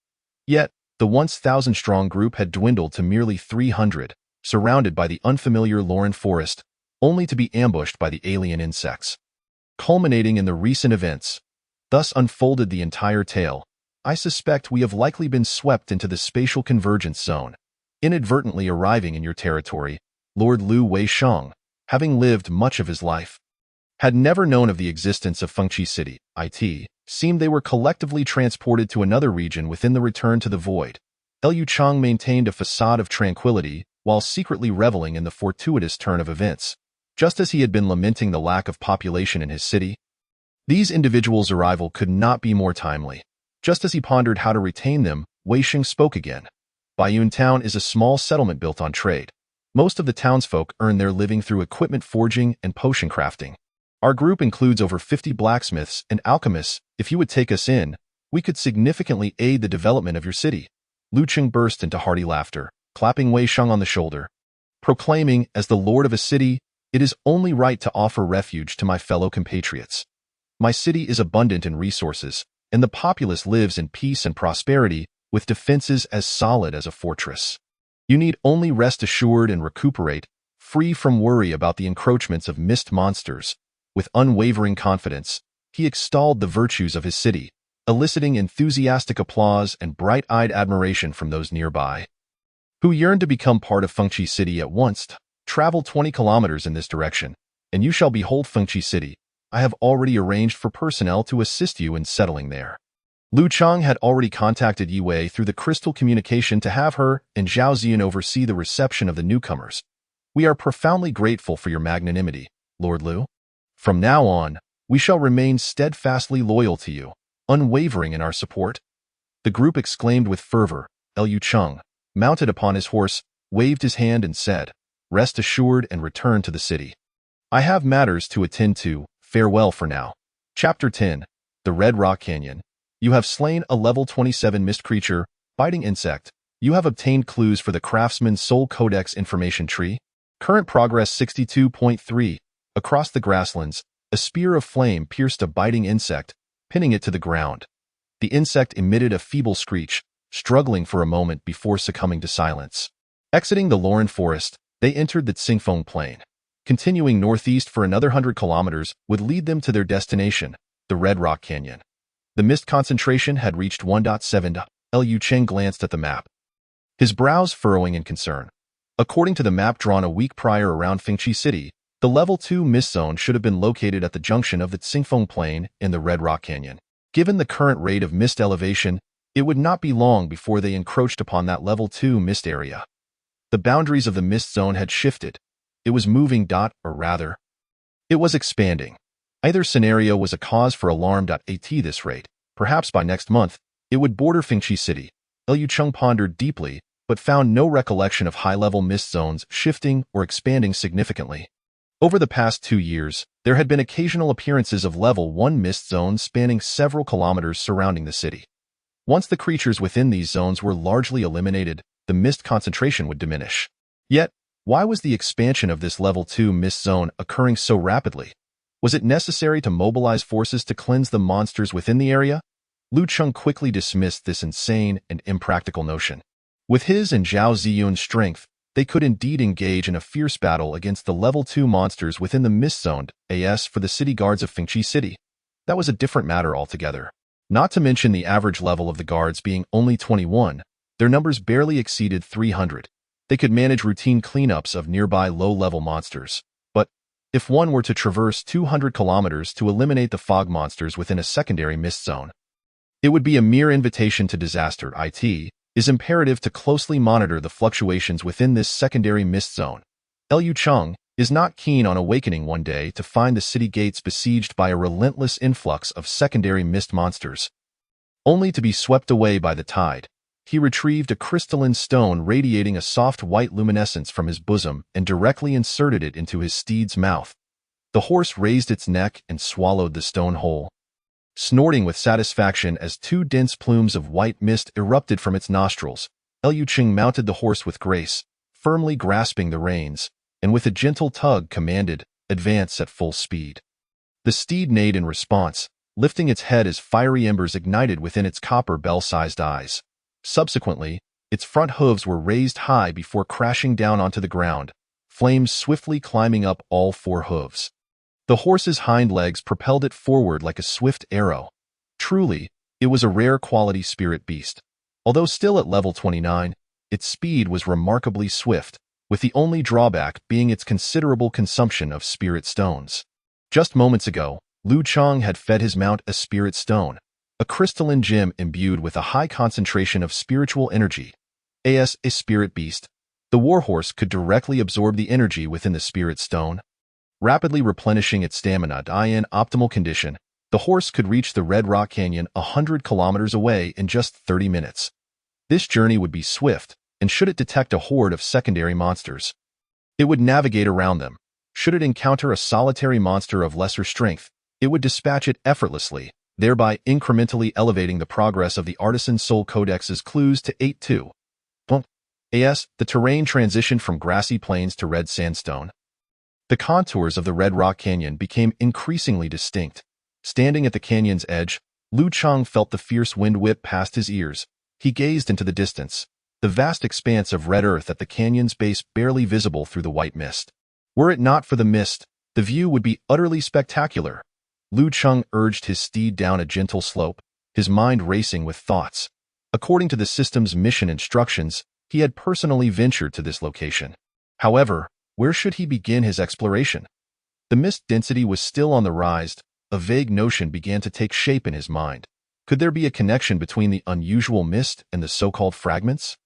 Yet, the once 1,000-strong group had dwindled to merely 300, surrounded by the unfamiliar Lauren forest, only to be ambushed by the alien insects. Culminating in the recent events, thus unfolded the entire tale. I suspect we have likely been swept into the spatial convergence zone, inadvertently arriving in your territory. Lord Liu Wei Shang, having lived much of his life, had never known of the existence of Fengqi City. It seemed they were collectively transported to another region within the Return to the Void. Liu Cheng maintained a facade of tranquility while secretly reveling in the fortuitous turn of events, just as he had been lamenting the lack of population in his city. These individuals' arrival could not be more timely. Just as he pondered how to retain them, Wei Shang spoke again. Baiyun Town is a small settlement built on trade. Most of the townsfolk earn their living through equipment forging and potion crafting. Our group includes over 50 blacksmiths and alchemists. If you would take us in, we could significantly aid the development of your city. Liu Cheng burst into hearty laughter, clapping Wei Shang on the shoulder. Proclaiming, as the lord of a city, it is only right to offer refuge to my fellow compatriots. My city is abundant in resources, and the populace lives in peace and prosperity, with defenses as solid as a fortress. You need only rest assured and recuperate. free from worry about the encroachments of mist monsters. With unwavering confidence, he extolled the virtues of his city, eliciting enthusiastic applause and bright-eyed admiration from those nearby, who yearned to become part of Fengqi City at once. Travel 20 kilometers in this direction, and you shall behold Fengqi City. I have already arranged for personnel to assist you in settling there. Lu Chang had already contacted Yi Wei through the crystal communication to have her and Zhao Ziyan oversee the reception of the newcomers. We are profoundly grateful for your magnanimity, Lord Lu. From now on, we shall remain steadfastly loyal to you, unwavering in our support. The group exclaimed with fervor. Liu Cheng, mounted upon his horse, waved his hand and said, "Rest assured and return to the city. I have matters to attend to. Farewell for now." Chapter 10. The Red Rock Canyon. You have slain a level 27 mist creature, biting insect. You have obtained clues for the Craftsman's Soul Codex information tree. Current progress 62.3. Across the grasslands, a spear of flame pierced a biting insect, pinning it to the ground. The insect emitted a feeble screech, struggling for a moment before succumbing to silence. Exiting the Loren Forest, they entered the Tsingfeng Plain. Continuing northeast for another 100 kilometers would lead them to their destination, the Red Rock Canyon. The mist concentration had reached 1.7. Liu Cheng glanced at the map, his brows furrowing in concern. According to the map drawn a week prior around Fengqi City, the Level 2 mist zone should have been located at the junction of the Tsingfeng Plain and the Red Rock Canyon. Given the current rate of mist elevation, it would not be long before they encroached upon that Level 2 mist area. The boundaries of the mist zone had shifted. It was moving, or rather, it was expanding. Either scenario was a cause for alarm. At this rate, perhaps by next month, it would border Fengqi City. Liu Cheng pondered deeply, but found no recollection of high-level mist zones shifting or expanding significantly. Over the past 2 years, there had been occasional appearances of Level 1 mist zones spanning several kilometers surrounding the city. Once the creatures within these zones were largely eliminated, the mist concentration would diminish. Yet, why was the expansion of this Level 2 mist zone occurring so rapidly? Was it necessary to mobilize forces to cleanse the monsters within the area? Lu Cheng quickly dismissed this insane and impractical notion. With his and Zhao Ziyun's strength, they could indeed engage in a fierce battle against the Level 2 monsters within the mist zone. As for the city guards of Fengqi City, that was a different matter altogether. Not to mention the average level of the guards being only 21, their numbers barely exceeded 300. They could manage routine cleanups of nearby low-level monsters. But if one were to traverse 200 kilometers to eliminate the fog monsters within a secondary mist zone, it would be a mere invitation to disaster. It is imperative to closely monitor the fluctuations within this secondary mist zone. Liu Cheng is not keen on awakening one day to find the city gates besieged by a relentless influx of secondary mist monsters, only to be swept away by the tide. He retrieved a crystalline stone radiating a soft white luminescence from his bosom and directly inserted it into his steed's mouth. The horse raised its neck and swallowed the stone whole, snorting with satisfaction as 2 dense plumes of white mist erupted from its nostrils. Liu Cheng mounted the horse with grace, firmly grasping the reins, and with a gentle tug commanded, "Advance at full speed." The steed neighed in response, lifting its head as fiery embers ignited within its copper bell-sized eyes. Subsequently, its front hooves were raised high before crashing down onto the ground, flames swiftly climbing up all 4 hooves. The horse's hind legs propelled it forward like a swift arrow. Truly, it was a rare quality spirit beast. Although still at level 29, its speed was remarkably swift, with the only drawback being its considerable consumption of spirit stones. Just moments ago, Lu Cheng had fed his mount a spirit stone, a crystalline gem imbued with a high concentration of spiritual energy. As a spirit beast, the warhorse could directly absorb the energy within the spirit stone, rapidly replenishing its stamina. In optimal condition, the horse could reach the Red Rock Canyon 100 kilometers away in just 30 minutes. This journey would be swift, and should it detect a horde of secondary monsters, it would navigate around them. Should it encounter a solitary monster of lesser strength, it would dispatch it effortlessly, thereby incrementally elevating the progress of the Artisan Soul Codex's clues to 8-2. The terrain transitioned from grassy plains to red sandstone. The contours of the Red Rock Canyon became increasingly distinct. Standing at the canyon's edge, Lu Cheng felt the fierce wind whip past his ears. He gazed into the distance, the vast expanse of red earth at the canyon's base barely visible through the white mist. Were it not for the mist, the view would be utterly spectacular. Lu Cheng urged his steed down a gentle slope, his mind racing with thoughts. According to the system's mission instructions, he had personally ventured to this location. However, where should he begin his exploration? The mist density was still on the rise. A vague notion began to take shape in his mind. Could there be a connection between the unusual mist and the so-called fragments?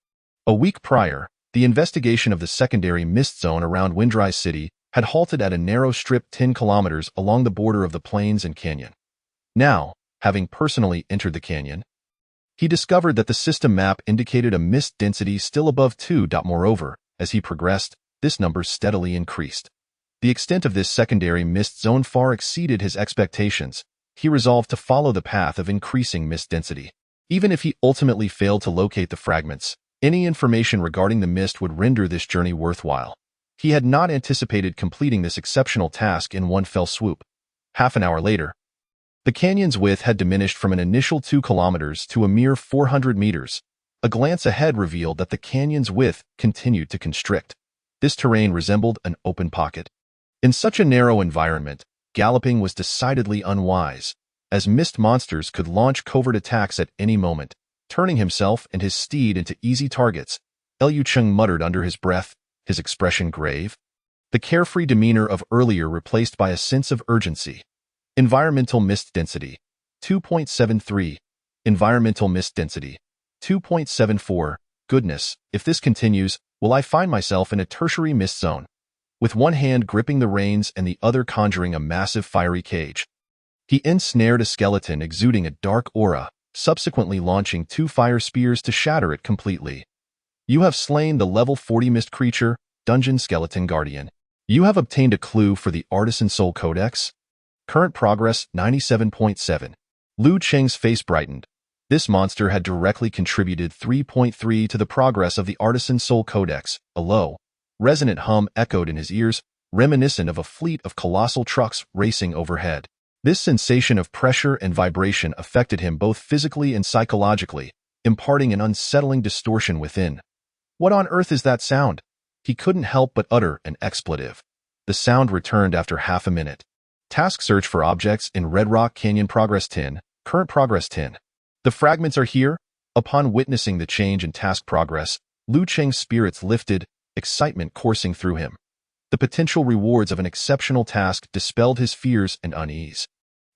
A week prior, the investigation of the secondary mist zone around Windrise City had halted at a narrow strip 10 kilometers along the border of the plains and canyon. Now, having personally entered the canyon, he discovered that the system map indicated a mist density still above 2. Moreover, as he progressed, this number steadily increased. The extent of this secondary mist zone far exceeded his expectations. He resolved to follow the path of increasing mist density. Even if he ultimately failed to locate the fragments, any information regarding the mist would render this journey worthwhile. He had not anticipated completing this exceptional task in one fell swoop. Half an hour later, the canyon's width had diminished from an initial 2 kilometers to a mere 400 meters. A glance ahead revealed that the canyon's width continued to constrict. This terrain resembled an open pocket. In such a narrow environment, galloping was decidedly unwise, as mist monsters could launch covert attacks at any moment, turning himself and his steed into easy targets. Liu Cheng muttered under his breath, his expression grave. The carefree demeanor of earlier replaced by a sense of urgency. Environmental mist density, 2.73. Environmental mist density, 2.74. Goodness, if this continues, will I find myself in a tertiary mist zone? With one hand gripping the reins and the other conjuring a massive fiery cage, he ensnared a skeleton exuding a dark aura, subsequently launching 2 fire spears to shatter it completely. You have slain the level 40 mist creature, Dungeon Skeleton Guardian. You have obtained a clue for the Artisan Soul Codex. Current progress 97.7. Lu Cheng's face brightened. This monster had directly contributed 3.3 to the progress of the Artisan Soul Codex. A low, resonant hum echoed in his ears, reminiscent of a fleet of colossal trucks racing overhead. This sensation of pressure and vibration affected him both physically and psychologically, imparting an unsettling distortion within. What on earth is that sound? He couldn't help but utter an expletive. The sound returned after half a minute. Task search for objects in Red Rock Canyon progress 10, current progress 10. The fragments are here. Upon witnessing the change in task progress, Lu Cheng's spirits lifted, excitement coursing through him. The potential rewards of an exceptional task dispelled his fears and unease.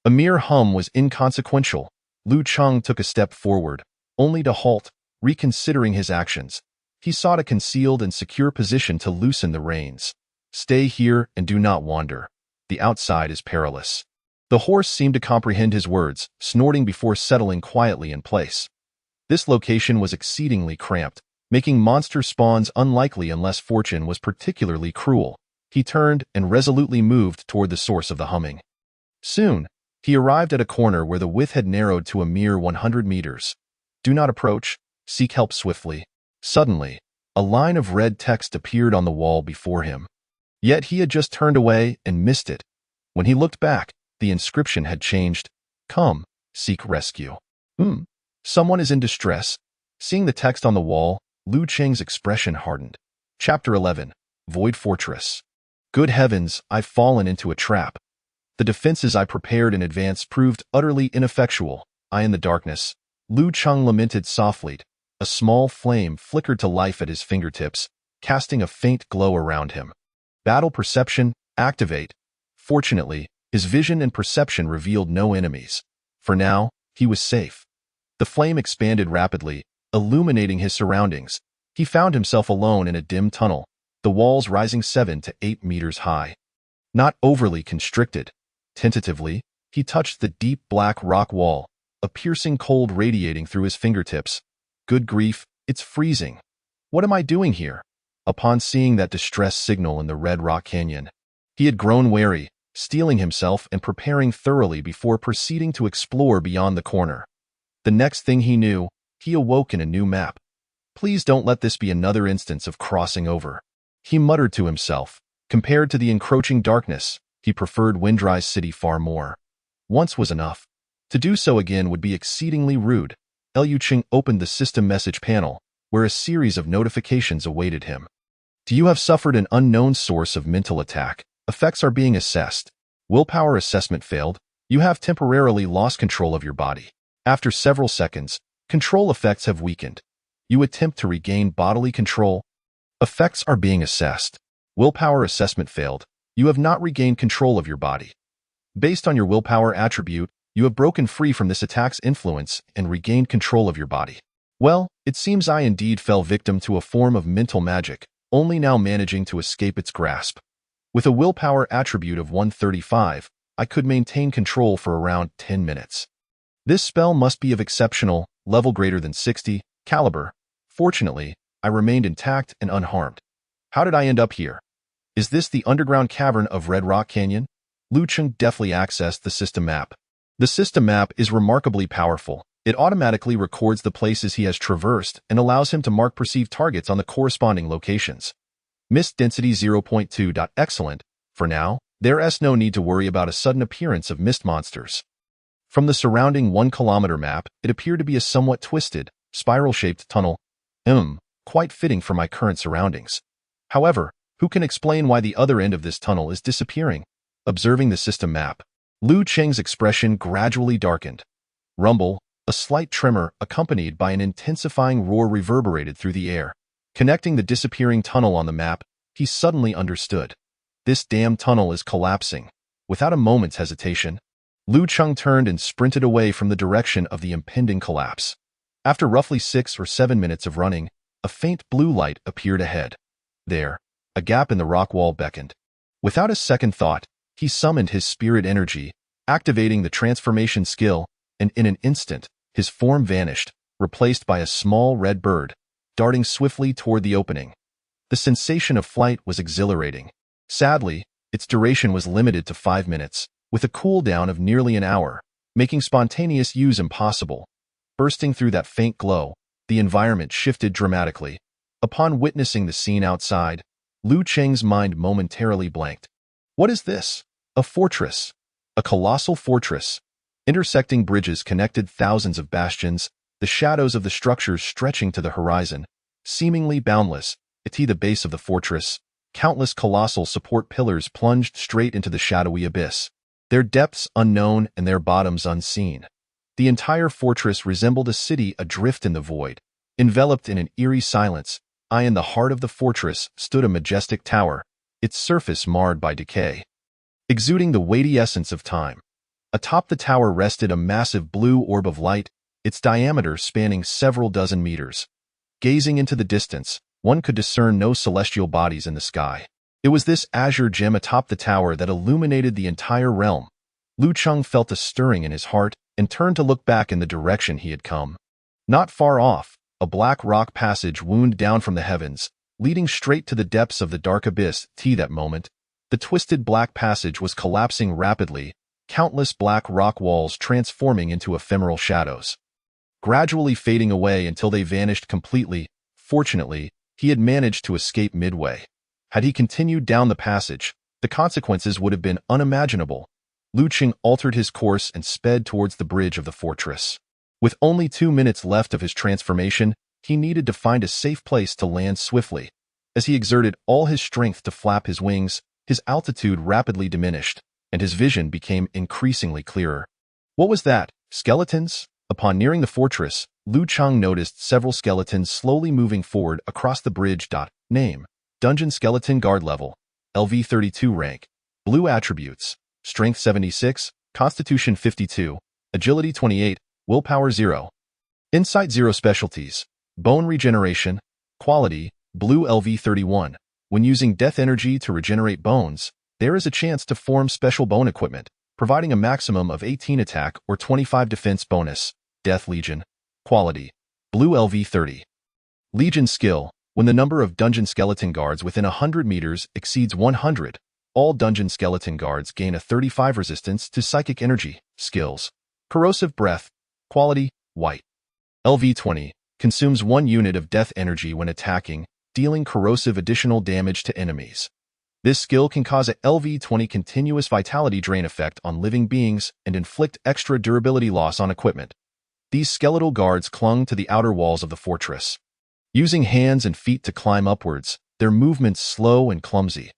A mere hum was inconsequential. Lu Cheng took a step forward, only to halt, reconsidering his actions. He sought a concealed and secure position to loosen the reins. Stay here and do not wander. The outside is perilous. The horse seemed to comprehend his words, snorting before settling quietly in place. This location was exceedingly cramped, making monster spawns unlikely unless fortune was particularly cruel. He turned and resolutely moved toward the source of the humming. Soon, he arrived at a corner where the width had narrowed to a mere 100 meters. Do not approach. Seek help swiftly. Suddenly, a line of red text appeared on the wall before him. Yet he had just turned away and missed it. When he looked back, the inscription had changed. Come, seek rescue. Someone is in distress. Seeing the text on the wall, Lu Cheng's expression hardened. Chapter 11. Void Fortress. Good heavens, I've fallen into a trap. The defenses I prepared in advance proved utterly ineffectual. I in the darkness. Lu Cheng lamented softly. A small flame flickered to life at his fingertips, casting a faint glow around him. Battle perception, activate. Fortunately, his vision and perception revealed no enemies. For now, he was safe. The flame expanded rapidly, illuminating his surroundings. He found himself alone in a dim tunnel, the walls rising 7 to 8 meters high. Not overly constricted. Tentatively, he touched the deep black rock wall, a piercing cold radiating through his fingertips. Good grief, it's freezing. What am I doing here? Upon seeing that distress signal in the Red Rock Canyon, he had grown wary, steeling himself and preparing thoroughly before proceeding to explore beyond the corner. The next thing he knew, he awoke in a new map. Please don't let this be another instance of crossing over. He muttered to himself. Compared to the encroaching darkness, he preferred Windrise City far more. Once was enough. To do so again would be exceedingly rude. Liu Cheng opened the system message panel, where a series of notifications awaited him. Do you have suffered an unknown source of mental attack? Effects are being assessed. Willpower assessment failed. You have temporarily lost control of your body. After several seconds, control effects have weakened. You attempt to regain bodily control. Effects are being assessed. Willpower assessment failed. You have not regained control of your body. Based on your willpower attribute, you have broken free from this attack's influence and regained control of your body. Well, it seems I indeed fell victim to a form of mental magic, only now managing to escape its grasp. With a willpower attribute of 135, I could maintain control for around 10 minutes. This spell must be of exceptional, level greater than 60, caliber. Fortunately, I remained intact and unharmed. How did I end up here? Is this the underground cavern of Red Rock Canyon? Lu Cheng deftly accessed the system map. The system map is remarkably powerful. It automatically records the places he has traversed and allows him to mark perceived targets on the corresponding locations. Mist density 0.2. Excellent. For now, there's no need to worry about a sudden appearance of mist monsters. From the surrounding 1 kilometer map, it appeared to be a somewhat twisted, spiral-shaped tunnel. Quite fitting for my current surroundings. However, who can explain why the other end of this tunnel is disappearing? Observing the system map, Lu Cheng's expression gradually darkened. Rumble, a slight tremor accompanied by an intensifying roar reverberated through the air. Connecting the disappearing tunnel on the map, he suddenly understood. This damn tunnel is collapsing. Without a moment's hesitation, Lu Cheng turned and sprinted away from the direction of the impending collapse. After roughly 6 or 7 minutes of running, a faint blue light appeared ahead. There, a gap in the rock wall beckoned. Without a second thought, he summoned his spirit energy, activating the transformation skill, and in an instant, his form vanished, replaced by a small red bird, darting swiftly toward the opening. The sensation of flight was exhilarating. Sadly, its duration was limited to 5 minutes, with a cooldown of nearly an hour, making spontaneous use impossible. Bursting through that faint glow, the environment shifted dramatically. Upon witnessing the scene outside, Lu Cheng's mind momentarily blanked. What is this? A fortress. A colossal fortress. Intersecting bridges connected thousands of bastions, the shadows of the structures stretching to the horizon, seemingly boundless. At the base of the fortress, countless colossal support pillars plunged straight into the shadowy abyss, their depths unknown and their bottoms unseen. The entire fortress resembled a city adrift in the void. Enveloped in an eerie silence, in the heart of the fortress stood a majestic tower, its surface marred by decay, exuding the weighty essence of time. Atop the tower rested a massive blue orb of light, its diameter spanning several dozen meters. Gazing into the distance, one could discern no celestial bodies in the sky. It was this azure gem atop the tower that illuminated the entire realm. Lu Cheng felt a stirring in his heart and turned to look back in the direction he had come. Not far off, a black rock passage wound down from the heavens, leading straight to the depths of the dark abyss. That moment, the twisted black passage was collapsing rapidly, countless black rock walls transforming into ephemeral shadows, gradually fading away until they vanished completely. Fortunately, he had managed to escape midway. Had he continued down the passage, the consequences would have been unimaginable. Lu Cheng altered his course and sped towards the bridge of the fortress. With only 2 minutes left of his transformation, he needed to find a safe place to land swiftly. As he exerted all his strength to flap his wings, his altitude rapidly diminished, and his vision became increasingly clearer. What was that? Skeletons? Upon nearing the fortress, Lu Cheng noticed several skeletons slowly moving forward across the bridge. Name: Dungeon Skeleton Guard Level, LV 32 rank, Blue Attributes, Strength 76, Constitution 52, Agility 28, Willpower 0. Insight 0. Specialties: Bone Regeneration, Quality, Blue LV 31. When using Death Energy to regenerate bones, there is a chance to form special bone equipment, providing a maximum of 18 attack or 25 defense bonus. Death Legion. Quality: Blue LV 30. Legion Skill: when the number of dungeon skeleton guards within 100 meters exceeds 100, all dungeon skeleton guards gain a 35 resistance to psychic energy. Skills: Corrosive Breath. Quality: White. LV 20. Consumes 1 unit of death energy when attacking, dealing corrosive additional damage to enemies. This skill can cause a LV 20 continuous vitality drain effect on living beings and inflict extra durability loss on equipment. These skeletal guards clung to the outer walls of the fortress. Using hands and feet to climb upwards, their movements slow and clumsy.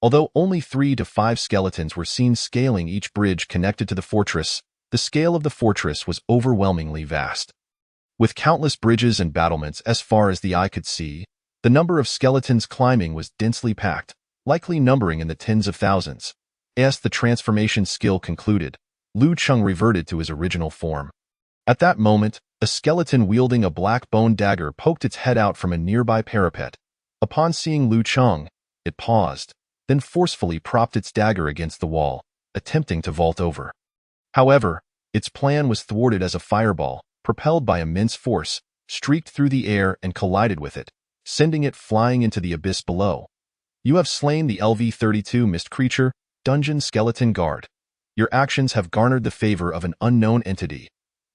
Although only 3 to 5 skeletons were seen scaling each bridge connected to the fortress, the scale of the fortress was overwhelmingly vast. With countless bridges and battlements as far as the eye could see, the number of skeletons climbing was densely packed, likely numbering in the tens of thousands. As the transformation skill concluded, Lu Cheng reverted to his original form. At that moment, a skeleton wielding a black bone dagger poked its head out from a nearby parapet. Upon seeing Lu Cheng, it paused, then forcefully propped its dagger against the wall, attempting to vault over. However, its plan was thwarted as a fireball, propelled by immense force, streaked through the air and collided with it, sending it flying into the abyss below. You have slain the LV-32 Mist Creature, Dungeon Skeleton Guard. Your actions have garnered the favor of an unknown entity.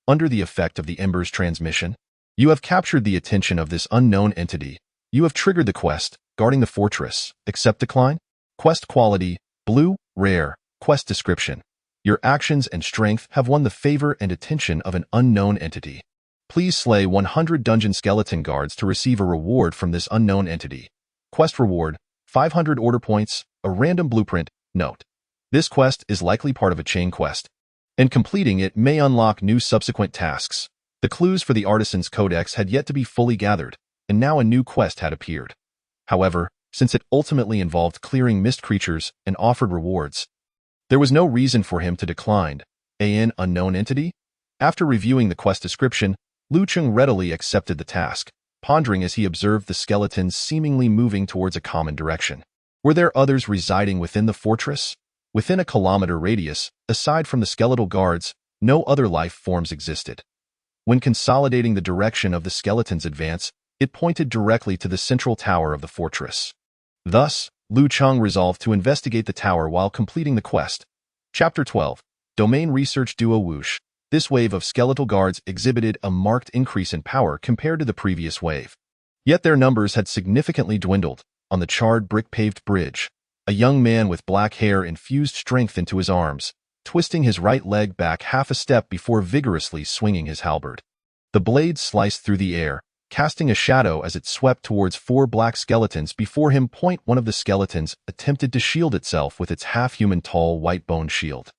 Under the effect of the Ember's transmission, you have captured the attention of this unknown entity. You have triggered the quest, guarding the fortress. Accept decline? Quest quality, blue, rare. Quest description. Your actions and strength have won the favor and attention of an unknown entity. Please slay 100 dungeon skeleton guards to receive a reward from this unknown entity. Quest reward, 500 order points, a random blueprint. Note: this quest is likely part of a chain quest, and completing it may unlock new subsequent tasks. The clues for the Artisan's Codex had yet to be fully gathered, and now a new quest had appeared. However, since it ultimately involved clearing mist creatures and offered rewards, there was no reason for him to decline. An unknown entity? After reviewing the quest description, Lu Cheng readily accepted the task, pondering as he observed the skeletons seemingly moving towards a common direction. Were there others residing within the fortress? Within a kilometer radius, aside from the skeletal guards, no other life forms existed. When consolidating the direction of the skeleton's advance, it pointed directly to the central tower of the fortress. Thus, Lu Cheng resolved to investigate the tower while completing the quest. Chapter 12. Domain Research Duo Whoosh. This wave of skeletal guards exhibited a marked increase in power compared to the previous wave. Yet their numbers had significantly dwindled. On the charred brick-paved bridge, a young man with black hair infused strength into his arms, twisting his right leg back half a step before vigorously swinging his halberd. The blade sliced through the air, casting a shadow as it swept towards 4 black skeletons before him. One of the skeletons attempted to shield itself with its half-human tall white bone shield.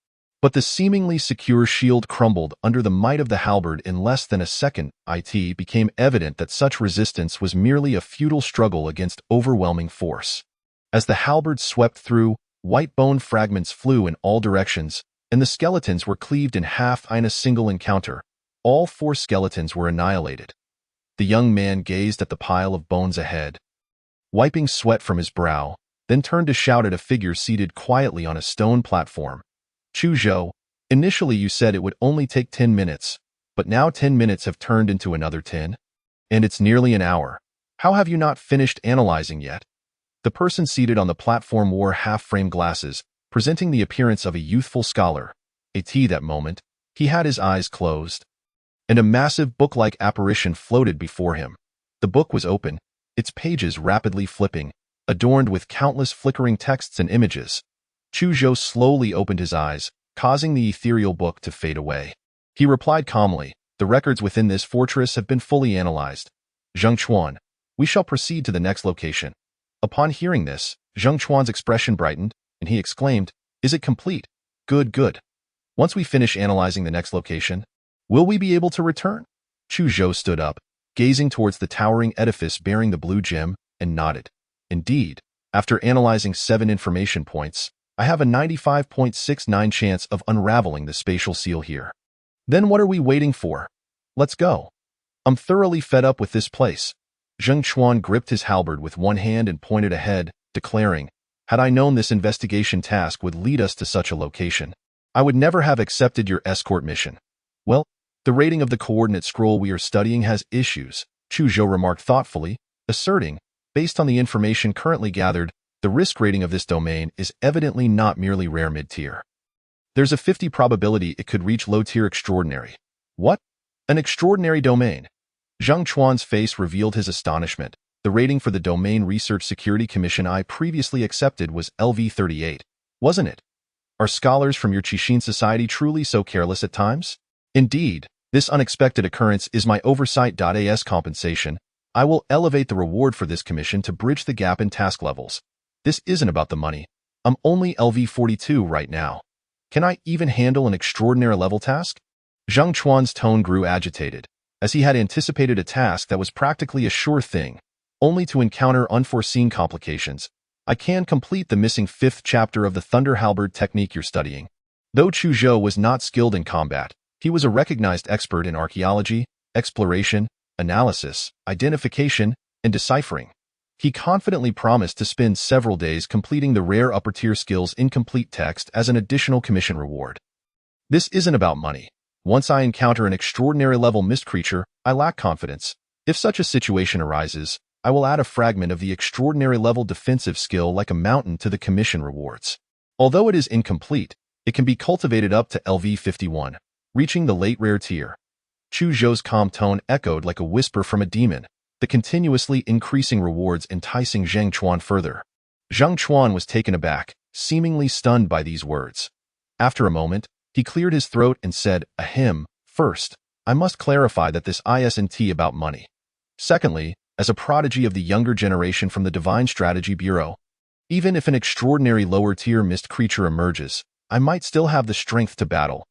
But the seemingly secure shield crumbled under the might of the halberd in less than a second. It became evident that such resistance was merely a futile struggle against overwhelming force. As the halberd swept through, white bone fragments flew in all directions, and the skeletons were cleaved in half in a single encounter. All 4 skeletons were annihilated. The young man gazed at the pile of bones ahead, wiping sweat from his brow, then turned to shout at a figure seated quietly on a stone platform. Chu Zhou, initially you said it would only take 10 minutes, but now 10 minutes have turned into another 10? And it's nearly an hour. How have you not finished analyzing yet? The person seated on the platform wore half-frame glasses, presenting the appearance of a youthful scholar. At that moment, he had his eyes closed, and a massive book-like apparition floated before him. The book was open, its pages rapidly flipping, adorned with countless flickering texts and images. Chu Zhou slowly opened his eyes, causing the ethereal book to fade away. He replied calmly, "The records within this fortress have been fully analyzed. Zheng Chuan, we shall proceed to the next location." Upon hearing this, Zheng Chuan's expression brightened, and he exclaimed, "Is it complete? Good, good. Once we finish analyzing the next location, will we be able to return?" Chu Zhou stood up, gazing towards the towering edifice bearing the blue gem, and nodded. "Indeed, after analyzing 7 information points, I have a 95.69% chance of unraveling the spatial seal here. Then what are we waiting for? Let's go. I'm thoroughly fed up with this place." Zheng Chuan gripped his halberd with one hand and pointed ahead, declaring, "Had I known this investigation task would lead us to such a location, I would never have accepted your escort mission." "Well, the rating of the coordinate scroll we are studying has issues," Chu Zhou remarked thoughtfully, asserting, "Based on the information currently gathered, the risk rating of this domain is evidently not merely rare mid-tier. There's a 50 probability it could reach low-tier extraordinary." "What? An extraordinary domain?" Zheng Chuan's face revealed his astonishment. The rating for the Domain Research Security Commission I previously accepted was LV-38, wasn't it? Are scholars from your Qixin society truly so careless at times? Indeed, this unexpected occurrence is my oversight. As compensation, I will elevate the reward for this commission to bridge the gap in task levels. This isn't about the money. I'm only LV42 right now. Can I even handle an extraordinary level task? Zhang Chuan's tone grew agitated, as he had anticipated a task that was practically a sure thing, only to encounter unforeseen complications. I can complete the missing 5th chapter of the Thunder Halberd technique you're studying. Though Chu Zhou was not skilled in combat, he was a recognized expert in archaeology, exploration, analysis, identification, and deciphering. He confidently promised to spend several days completing the rare upper-tier skills incomplete text as an additional commission reward. This isn't about money. Once I encounter an extraordinary level mist creature, I lack confidence. If such a situation arises, I will add a fragment of the extraordinary level defensive skill like a mountain to the commission rewards. Although it is incomplete, it can be cultivated up to LV51, reaching the late rare tier. Chu Zhou's calm tone echoed like a whisper from a demon, the continuously increasing rewards enticing Zhang Chuan further. Zhang Chuan was taken aback, seemingly stunned by these words. After a moment, he cleared his throat and said, "Ahem, first, I must clarify that this isn't about money. Secondly, as a prodigy of the younger generation from the Divine Strategy Bureau, even if an extraordinary lower-tier mist creature emerges, I might still have the strength to battle."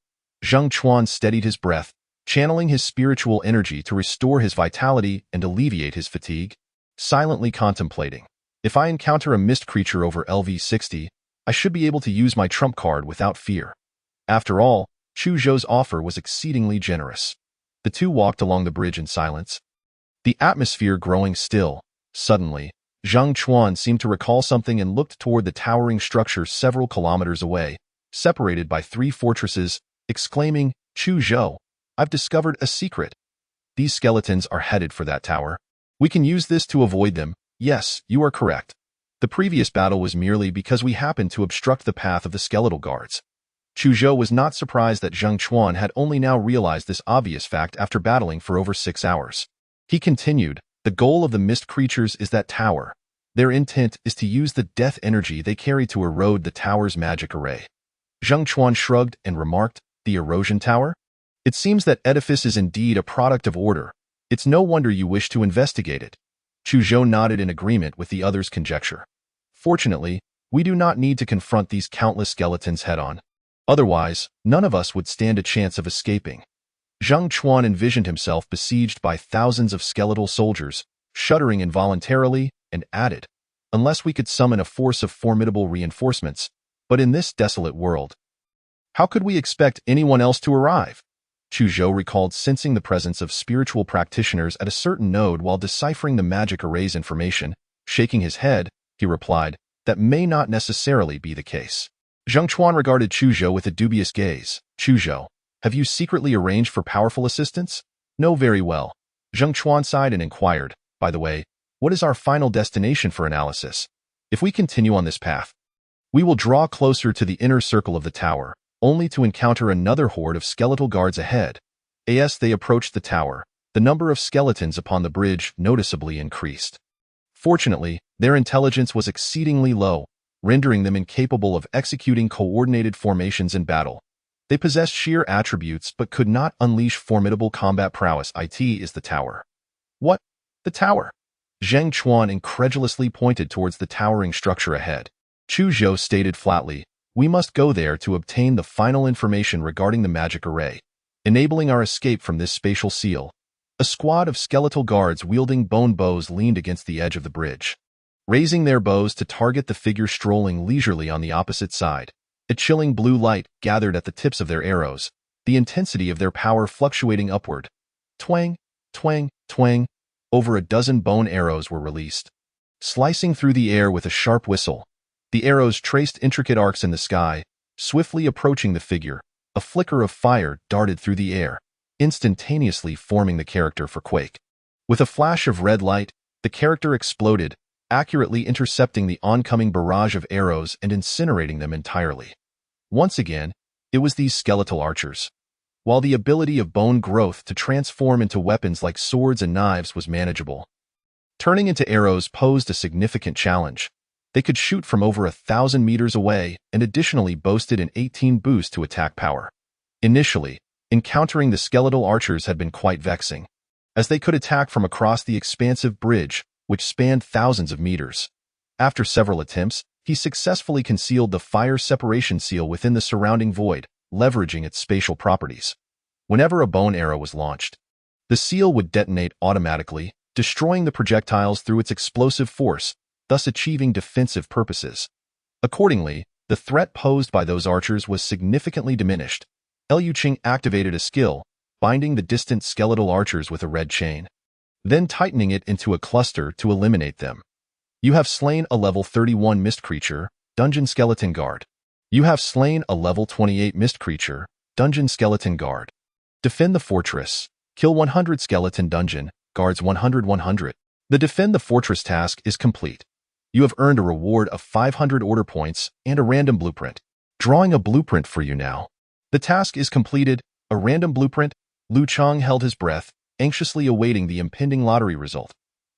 Zhang Chuan steadied his breath, channeling his spiritual energy to restore his vitality and alleviate his fatigue, silently contemplating. If I encounter a mist creature over LV60, I should be able to use my trump card without fear. After all, Chu Zhou's offer was exceedingly generous. The two walked along the bridge in silence, the atmosphere growing still. Suddenly, Zhang Chuan seemed to recall something and looked toward the towering structure several kilometers away, separated by 3 fortresses, exclaiming, "Chu Zhou, I've discovered a secret. These skeletons are headed for that tower. We can use this to avoid them." "Yes, you are correct. The previous battle was merely because we happened to obstruct the path of the skeletal guards." Chu Zhou was not surprised that Zhang Chuan had only now realized this obvious fact after battling for over 6 hours. He continued, "The goal of the mist creatures is that tower. Their intent is to use the death energy they carry to erode the tower's magic array." Zhang Chuan shrugged and remarked, "The erosion tower? It seems that edifice is indeed a product of order. It's no wonder you wish to investigate it." Chu Zhou nodded in agreement with the other's conjecture. "Fortunately, we do not need to confront these countless skeletons head-on. Otherwise, none of us would stand a chance of escaping." Zhang Chuan envisioned himself besieged by thousands of skeletal soldiers, shuddering involuntarily, and added, "Unless we could summon a force of formidable reinforcements, but in this desolate world, how could we expect anyone else to arrive?" Chu Zhou recalled sensing the presence of spiritual practitioners at a certain node while deciphering the magic array's information. Shaking his head, he replied, "That may not necessarily be the case." Zhang Chuan regarded Chu Zhou with a dubious gaze. "Chu Zhou, have you secretly arranged for powerful assistance?" "No, very well." Zhang Chuan sighed and inquired, "By the way, what is our final destination for analysis? If we continue on this path, we will draw closer to the inner circle of the tower, only to encounter another horde of skeletal guards ahead." As they approached the tower, the number of skeletons upon the bridge noticeably increased. Fortunately, their intelligence was exceedingly low, rendering them incapable of executing coordinated formations in battle. They possessed sheer attributes but could not unleash formidable combat prowess. "It is the tower." "What? The tower?" Zhang Chuan incredulously pointed towards the towering structure ahead. Chu Zhou stated flatly, "We must go there to obtain the final information regarding the magic array, enabling our escape from this spatial seal." A squad of skeletal guards wielding bone bows leaned against the edge of the bridge, raising their bows to target the figure strolling leisurely on the opposite side. A chilling blue light gathered at the tips of their arrows, the intensity of their power fluctuating upward. Twang, twang, twang. Over a dozen bone arrows were released, slicing through the air with a sharp whistle. The arrows traced intricate arcs in the sky, swiftly approaching the figure. A flicker of fire darted through the air, instantaneously forming the character for Quake. With a flash of red light, the character exploded, accurately intercepting the oncoming barrage of arrows and incinerating them entirely. Once again, it was these skeletal archers. While the ability of bone growth to transform into weapons like swords and knives was manageable, turning into arrows posed a significant challenge. They could shoot from over 1,000 meters away and additionally boasted an 18 boost to attack power. Initially, encountering the skeletal archers had been quite vexing. as they could attack from across the expansive bridge, which spanned thousands of meters. After several attempts, he successfully concealed the fire separation seal within the surrounding void, leveraging its spatial properties. Whenever a bone arrow was launched, the seal would detonate automatically, destroying the projectiles through its explosive force, thus achieving defensive purposes. Accordingly, the threat posed by those archers was significantly diminished. Liu Qing activated a skill, binding the distant skeletal archers with a red chain, then tightening it into a cluster to eliminate them. You have slain a level 31 mist creature, Dungeon Skeleton Guard. You have slain a level 28 mist creature, Dungeon Skeleton Guard. Defend the fortress. Kill 100 skeleton dungeon guards 100-100. The Defend the Fortress task is complete. You have earned a reward of 500 order points and a random blueprint. Drawing a blueprint for you now. The task is completed. A random blueprint. Liu Qing held his breath, anxiously awaiting the impending lottery result.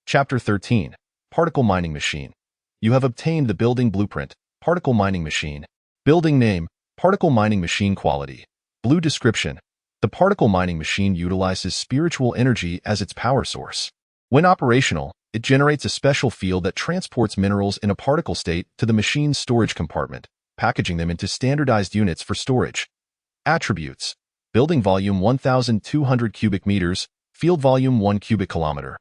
Chapter 13. Particle Mining Machine. You have obtained the building blueprint. Particle Mining Machine. Building name. Particle Mining Machine Quality. Blue description. The particle mining machine utilizes spiritual energy as its power source. When operational, it generates a special field that transports minerals in a particle state to the machine's storage compartment, packaging them into standardized units for storage. Attributes. Building volume 1,200 cubic meters, field volume 1 cubic kilometer.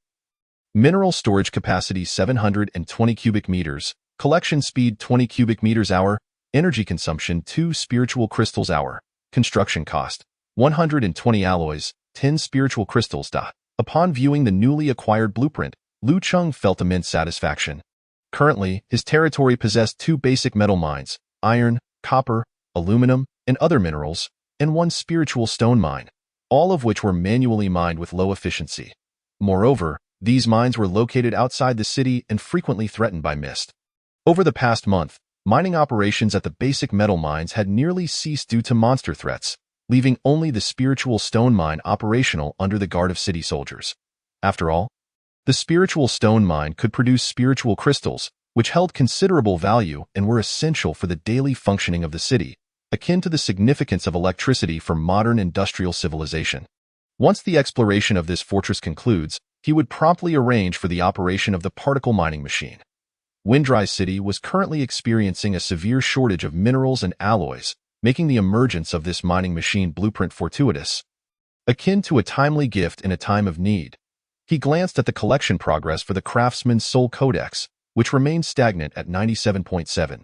Mineral storage capacity 720 cubic meters, collection speed 20 cubic meters hour, energy consumption 2 spiritual crystals hour, construction cost 120 alloys, 10 spiritual crystals. Upon viewing the newly acquired blueprint, Liu Qing felt immense satisfaction. Currently, his territory possessed 2 basic metal mines, iron, copper, aluminum, and other minerals, and 1 spiritual stone mine, all of which were manually mined with low efficiency. Moreover, these mines were located outside the city and frequently threatened by mist. Over the past month, mining operations at the basic metal mines had nearly ceased due to monster threats, leaving only the spiritual stone mine operational under the guard of city soldiers. After all, the spiritual stone mine could produce spiritual crystals, which held considerable value and were essential for the daily functioning of the city, akin to the significance of electricity for modern industrial civilization. Once the exploration of this fortress concludes, he would promptly arrange for the operation of the particle mining machine. Windrise City was currently experiencing a severe shortage of minerals and alloys, making the emergence of this mining machine blueprint fortuitous, akin to a timely gift in a time of need. He glanced at the collection progress for the Craftsman's Soul Codex, which remained stagnant at 97.7.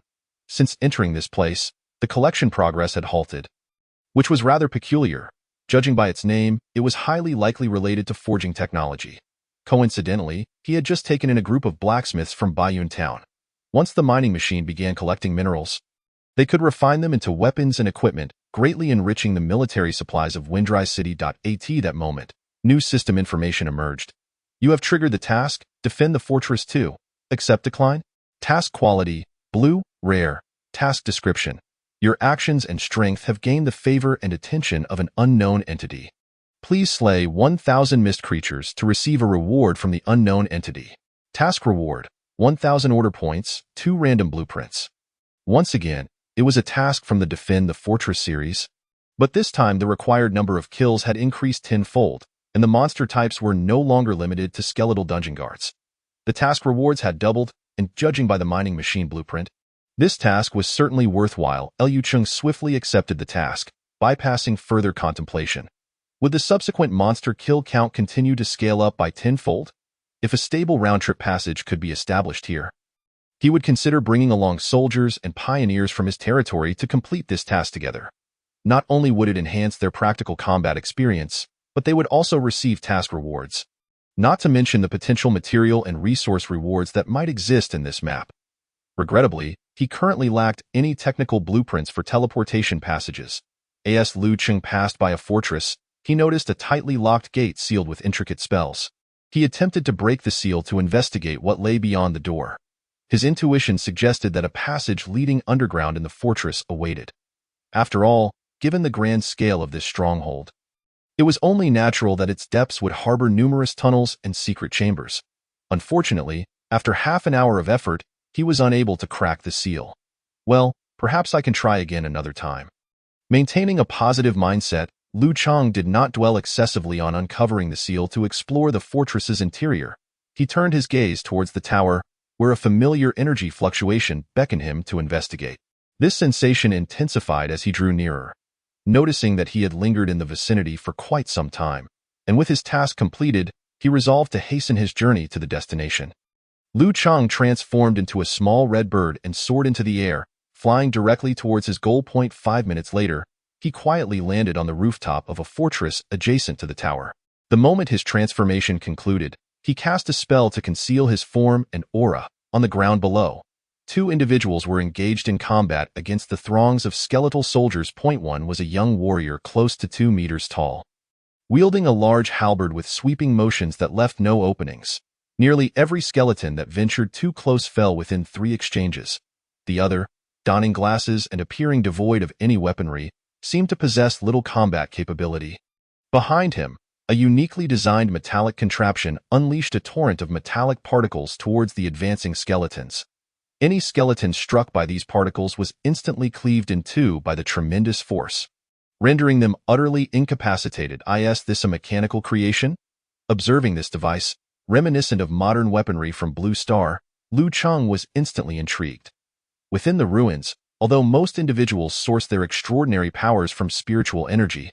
Since entering this place, the collection progress had halted, which was rather peculiar. Judging by its name, it was highly likely related to forging technology. Coincidentally, he had just taken in a group of blacksmiths from Baiyun Town. Once the mining machine began collecting minerals, they could refine them into weapons and equipment, greatly enriching the military supplies of Windrise City. At that moment, new system information emerged. You have triggered the task, Defend the Fortress 2. Accept decline? Task quality, blue, rare. Task description. Your actions and strength have gained the favor and attention of an unknown entity. Please slay 1,000 mist creatures to receive a reward from the unknown entity. Task reward, 1,000 order points, 2 random blueprints. Once again, it was a task from the Defend the Fortress series, but this time the required number of kills had increased tenfold, and the monster types were no longer limited to skeletal dungeon guards. The task rewards had doubled, and judging by the mining machine blueprint, this task was certainly worthwhile. Liu Qing swiftly accepted the task, bypassing further contemplation. Would the subsequent monster kill count continue to scale up by tenfold? If a stable round-trip passage could be established here, he would consider bringing along soldiers and pioneers from his territory to complete this task together. Not only would it enhance their practical combat experience, but they would also receive task rewards. Not to mention the potential material and resource rewards that might exist in this map. Regrettably, he currently lacked any technical blueprints for teleportation passages. As Liu Qing passed by a fortress, he noticed a tightly locked gate sealed with intricate spells. He attempted to break the seal to investigate what lay beyond the door. His intuition suggested that a passage leading underground in the fortress awaited. After all, given the grand scale of this stronghold, it was only natural that its depths would harbor numerous tunnels and secret chambers. Unfortunately, after half an hour of effort, he was unable to crack the seal. Well, perhaps I can try again another time. Maintaining a positive mindset, Lu Chang did not dwell excessively on uncovering the seal to explore the fortress's interior. He turned his gaze towards the tower, where a familiar energy fluctuation beckoned him to investigate. This sensation intensified as he drew nearer, noticing that he had lingered in the vicinity for quite some time, and with his task completed, he resolved to hasten his journey to the destination. Lu Chang transformed into a small red bird and soared into the air, flying directly towards his goal point. 5 minutes later, he quietly landed on the rooftop of a fortress adjacent to the tower. The moment his transformation concluded, he cast a spell to conceal his form and aura on the ground below. 2 individuals were engaged in combat against the throngs of skeletal soldiers. One was a young warrior close to 2 meters tall, wielding a large halberd with sweeping motions that left no openings. Nearly every skeleton that ventured too close fell within 3 exchanges. The other, donning glasses and appearing devoid of any weaponry, seemed to possess little combat capability. Behind him, a uniquely designed metallic contraption unleashed a torrent of metallic particles towards the advancing skeletons. Any skeleton struck by these particles was instantly cleaved in two by the tremendous force, rendering them utterly incapacitated. Is this a mechanical creation? Observing this device, reminiscent of modern weaponry from Blue Star, Lu Chang was instantly intrigued. Within the ruins, although most individuals sourced their extraordinary powers from spiritual energy,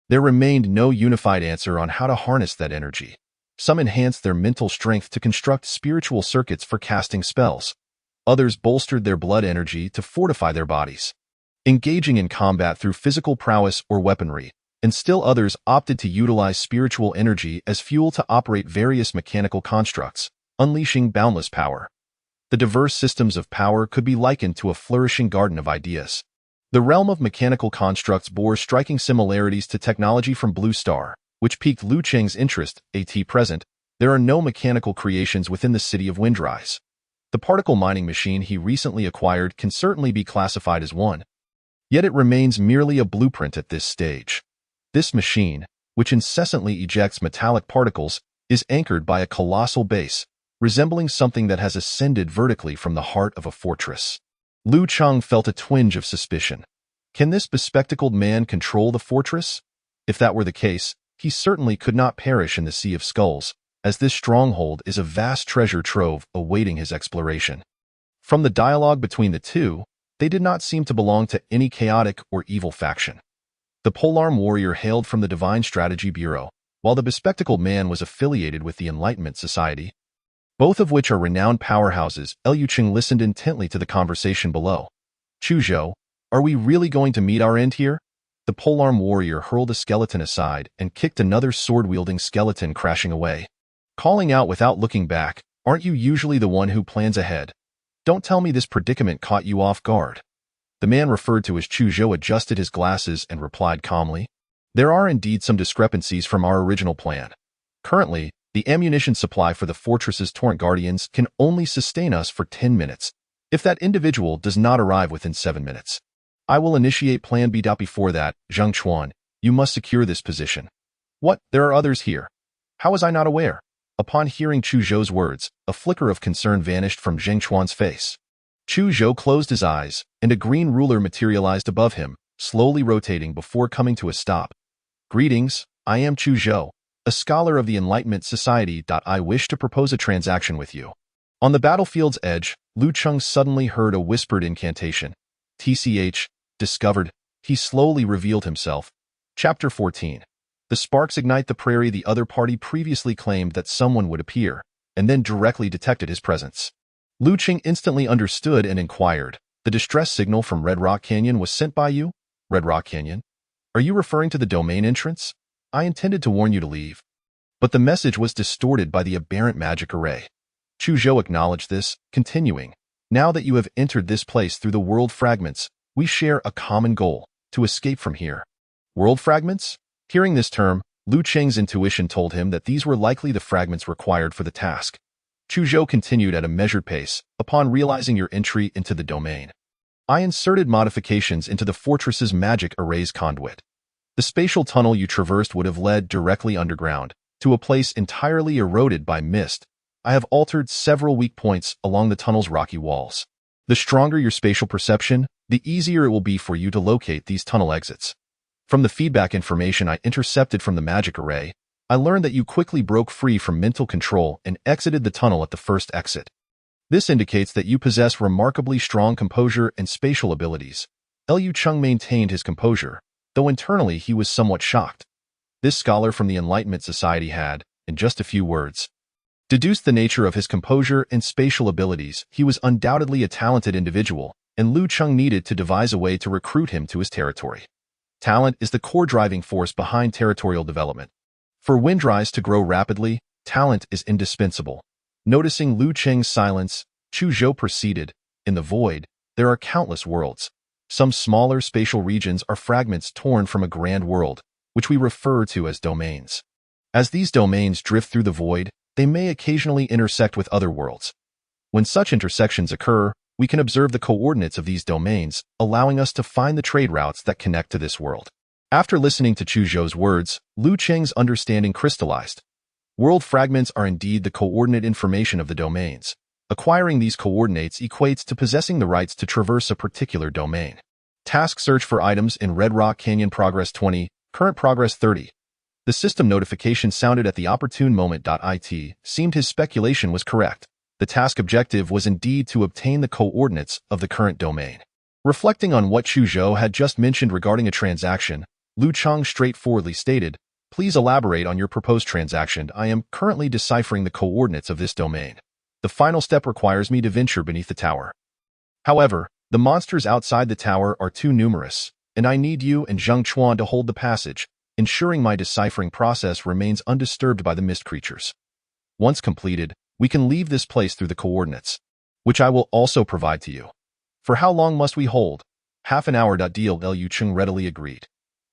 there remained no unified answer on how to harness that energy. Some enhanced their mental strength to construct spiritual circuits for casting spells. Others bolstered their blood energy to fortify their bodies, engaging in combat through physical prowess or weaponry, and still others opted to utilize spiritual energy as fuel to operate various mechanical constructs, unleashing boundless power. The diverse systems of power could be likened to a flourishing garden of ideas. The realm of mechanical constructs bore striking similarities to technology from Blue Star, which piqued Lu Chang's interest. At present, there are no mechanical creations within the city of Windrise. The particle mining machine he recently acquired can certainly be classified as one, yet it remains merely a blueprint at this stage. This machine, which incessantly ejects metallic particles, is anchored by a colossal base, resembling something that has ascended vertically from the heart of a fortress. Lu Chang felt a twinge of suspicion. Can this bespectacled man control the fortress? If that were the case, he certainly could not perish in the Sea of Skulls, as this stronghold is a vast treasure trove awaiting his exploration. From the dialogue between the two, they did not seem to belong to any chaotic or evil faction. The polearm warrior hailed from the Divine Strategy Bureau, while the bespectacled man was affiliated with the Enlightenment Society, both of which are renowned powerhouses. Liu Cheng listened intently to the conversation below. Chuzhou, are we really going to meet our end here? The polearm warrior hurled a skeleton aside and kicked another sword-wielding skeleton crashing away, calling out without looking back, aren't you usually the one who plans ahead? Don't tell me this predicament caught you off guard. The man referred to as Chuzhou adjusted his glasses and replied calmly, there are indeed some discrepancies from our original plan. Currently, the ammunition supply for the fortress's Torrent Guardians can only sustain us for 10 minutes. If that individual does not arrive within 7 minutes, I will initiate Plan B. Before that, Zheng Chuan, you must secure this position. What? There are others here. How was I not aware? Upon hearing Chuzhou's words, a flicker of concern vanished from Zheng Chuan's face. Chuzhou closed his eyes, and a green ruler materialized above him, slowly rotating before coming to a stop. Greetings, I am Chuzhou, a scholar of the Enlightenment Society. I wish to propose a transaction with you. On the battlefield's edge, Lu Cheng suddenly heard a whispered incantation. TCH, discovered, he slowly revealed himself. Chapter 14. The sparks ignite the prairie. The other party previously claimed that someone would appear, and then directly detected his presence. Lu Cheng instantly understood and inquired, the distress signal from Red Rock Canyon was sent by you? Red Rock Canyon? Are you referring to the domain entrance? I intended to warn you to leave. But the message was distorted by the aberrant magic array. Chuzhou acknowledged this, continuing, now that you have entered this place through the world fragments, we share a common goal, to escape from here. World fragments? Hearing this term, Lu Cheng's intuition told him that these were likely the fragments required for the task. Chuzhou continued at a measured pace, upon realizing your entry into the domain. I inserted modifications into the fortress's magic array's conduit. The spatial tunnel you traversed would have led directly underground, to a place entirely eroded by mist. I have altered several weak points along the tunnel's rocky walls. The stronger your spatial perception, the easier it will be for you to locate these tunnel exits. From the feedback information I intercepted from the magic array, I learned that you quickly broke free from mental control and exited the tunnel at the first exit. This indicates that you possess remarkably strong composure and spatial abilities. Liu Cheng maintained his composure, though internally he was somewhat shocked. This scholar from the Enlightenment Society had, in just a few words, deduced the nature of his composure and spatial abilities. He was undoubtedly a talented individual, and Liu Cheng needed to devise a way to recruit him to his territory. Talent is the core driving force behind territorial development. For Windrise to grow rapidly, talent is indispensable. Noticing Liu Cheng's silence, Chu Zhou proceeded, "In the void, there are countless worlds. Some smaller spatial regions are fragments torn from a grand world, which we refer to as domains. As these domains drift through the void, they may occasionally intersect with other worlds. When such intersections occur, we can observe the coordinates of these domains, allowing us to find the trade routes that connect to this world." After listening to Chu Zhou's words, Liu Cheng's understanding crystallized. World fragments are indeed the coordinate information of the domains. Acquiring these coordinates equates to possessing the rights to traverse a particular domain. Task search for items in Red Rock Canyon progress 20, current progress 30. The system notification sounded at the opportune moment. It seemed his speculation was correct. The task objective was indeed to obtain the coordinates of the current domain. Reflecting on what Chu Zhou had just mentioned regarding a transaction, Liu Cheng straightforwardly stated, "Please elaborate on your proposed transaction. I am currently deciphering the coordinates of this domain. The final step requires me to venture beneath the tower. However, the monsters outside the tower are too numerous, and I need you and Zheng Chuan to hold the passage, ensuring my deciphering process remains undisturbed by the mist creatures. Once completed, we can leave this place through the coordinates, which I will also provide to you. For how long must we hold?" "Half an hour." Deal. Liu Cheng readily agreed.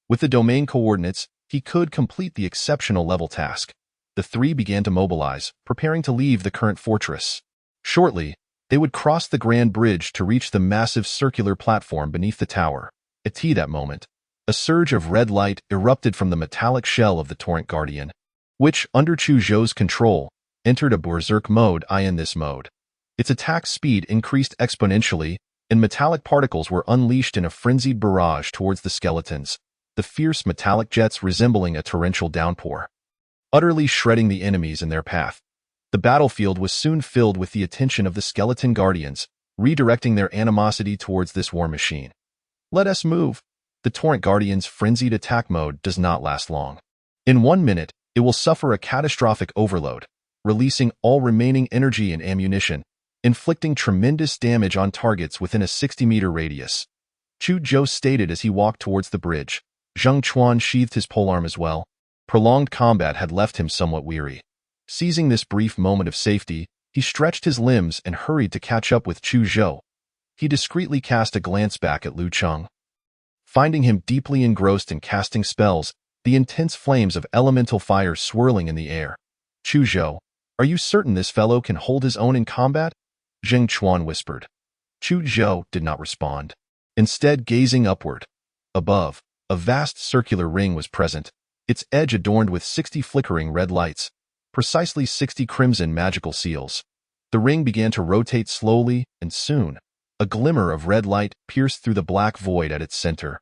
With the domain coordinates, he could complete the exceptional level task. The three began to mobilize, preparing to leave the current fortress. Shortly, they would cross the Grand Bridge to reach the massive circular platform beneath the tower. At that moment, a surge of red light erupted from the metallic shell of the Torrent Guardian, which, under Chu Zhou's control, entered a berserk mode. In this mode, its attack speed increased exponentially, and metallic particles were unleashed in a frenzied barrage towards the skeletons, the fierce metallic jets resembling a torrential downpour, utterly shredding the enemies in their path. The battlefield was soon filled with the attention of the skeleton guardians, redirecting their animosity towards this war machine. "Let us move." The Torrent Guardian's frenzied attack mode does not last long. In 1 minute, it will suffer a catastrophic overload, releasing all remaining energy and ammunition, inflicting tremendous damage on targets within a 60-meter radius. Chu Zhou stated as he walked towards the bridge. Zheng Chuan sheathed his polearm as well. Prolonged combat had left him somewhat weary. Seizing this brief moment of safety, he stretched his limbs and hurried to catch up with Chu Zhou. He discreetly cast a glance back at Liu Cheng. Finding him deeply engrossed in casting spells, the intense flames of elemental fire swirling in the air. "Chu Zhou, are you certain this fellow can hold his own in combat?" Zheng Chuan whispered. Chu Zhou did not respond, instead gazing upward. Above, a vast circular ring was present, its edge adorned with 60 flickering red lights, precisely 60 crimson magical seals. The ring began to rotate slowly, and soon, a glimmer of red light pierced through the black void at its center.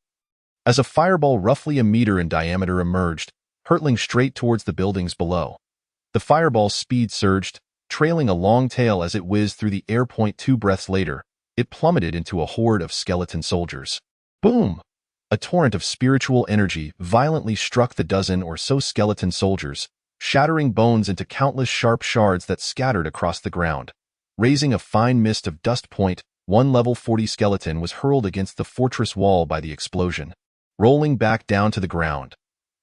As a fireball roughly a meter in diameter emerged, hurtling straight towards the buildings below. The fireball's speed surged, trailing a long tail as it whizzed through the air. 2 breaths later, it plummeted into a horde of skeleton soldiers. Boom! A torrent of spiritual energy violently struck the dozen or so skeleton soldiers, shattering bones into countless sharp shards that scattered across the ground. Raising a fine mist of dust. One level 40 skeleton was hurled against the fortress wall by the explosion, rolling back down to the ground.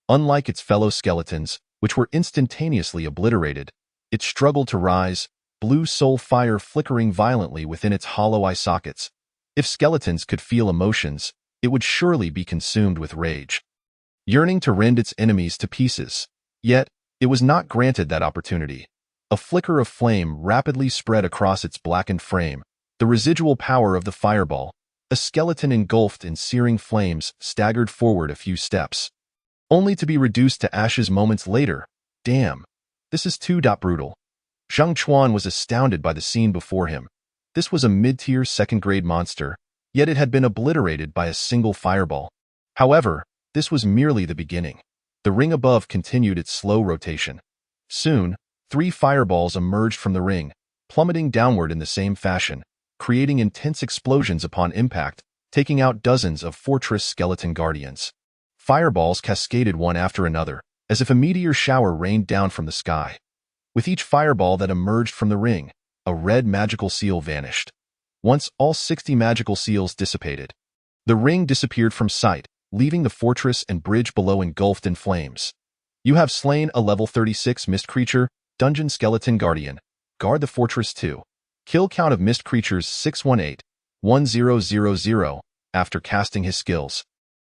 Unlike its fellow skeletons, which were instantaneously obliterated, it struggled to rise, blue soul fire flickering violently within its hollow eye sockets. If skeletons could feel emotions, it would surely be consumed with rage, yearning to rend its enemies to pieces. Yet, it was not granted that opportunity. A flicker of flame rapidly spread across its blackened frame, the residual power of the fireball. A skeleton engulfed in searing flames staggered forward a few steps, only to be reduced to ashes moments later. Damn, this is too brutal. Zheng Chuan was astounded by the scene before him. This was a mid-tier second-grade monster, yet it had been obliterated by a single fireball. However, this was merely the beginning. The ring above continued its slow rotation. Soon, 3 fireballs emerged from the ring, plummeting downward in the same fashion, creating intense explosions upon impact, taking out dozens of Fortress Skeleton Guardians. Fireballs cascaded one after another, as if a meteor shower rained down from the sky. With each fireball that emerged from the ring, a red magical seal vanished. Once all 60 magical seals dissipated, the ring disappeared from sight, leaving the fortress and bridge below engulfed in flames. You have slain a level 36 mist creature, Dungeon Skeleton Guardian. Guard the fortress 2. Kill count of mist creatures 618-1000 after casting his skills.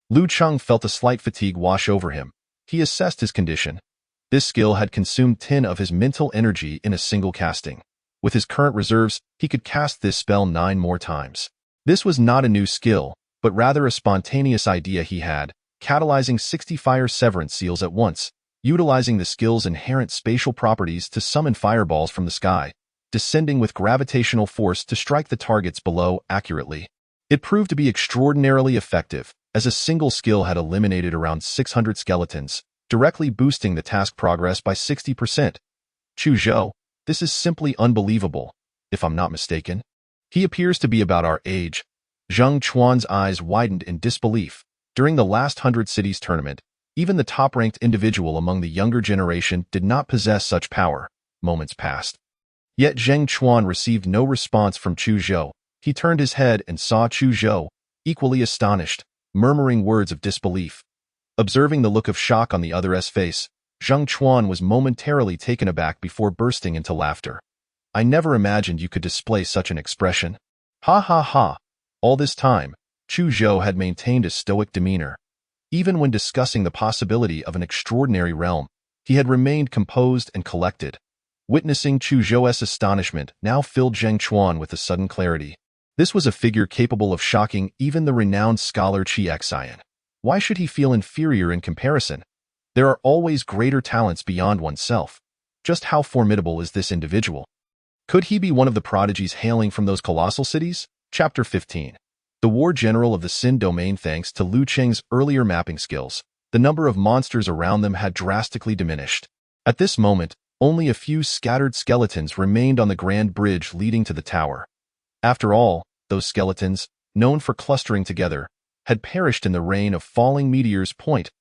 Liu Cheng felt a slight fatigue wash over him. He assessed his condition. This skill had consumed 10 of his mental energy in a single casting. With his current reserves, he could cast this spell 9 more times. This was not a new skill, but rather a spontaneous idea he had, catalyzing 60 fire severance seals at once, utilizing the skill's inherent spatial properties to summon fireballs from the sky, descending with gravitational force to strike the targets below accurately. It proved to be extraordinarily effective, as a single skill had eliminated around 600 skeletons, directly boosting the task progress by 60%. Chu Zhou, this is simply unbelievable, if I'm not mistaken. He appears to be about our age. Zheng Chuan's eyes widened in disbelief. During the last 100 Cities tournament, even the top-ranked individual among the younger generation did not possess such power. Moments passed. Yet Zheng Chuan received no response from Chu Zhou. He turned his head and saw Chu Zhou, equally astonished, murmuring words of disbelief. Observing the look of shock on the other's face, Zheng Chuan was momentarily taken aback before bursting into laughter. I never imagined you could display such an expression. Ha ha ha. All this time, Chu Zhou had maintained a stoic demeanor. Even when discussing the possibility of an extraordinary realm, he had remained composed and collected. Witnessing Chu Zhou's astonishment now filled Zheng Chuan with a sudden clarity. This was a figure capable of shocking even the renowned scholar Qi Xian. Why should he feel inferior in comparison? There are always greater talents beyond oneself. Just how formidable is this individual? Could he be one of the prodigies hailing from those colossal cities? Chapter 15. The War General of the Sin Domain. Thanks to Liu Cheng's earlier mapping skills, the number of monsters around them had drastically diminished. At this moment, only a few scattered skeletons remained on the grand bridge leading to the tower. After all, those skeletons, known for clustering together, had perished in the rain of falling meteors.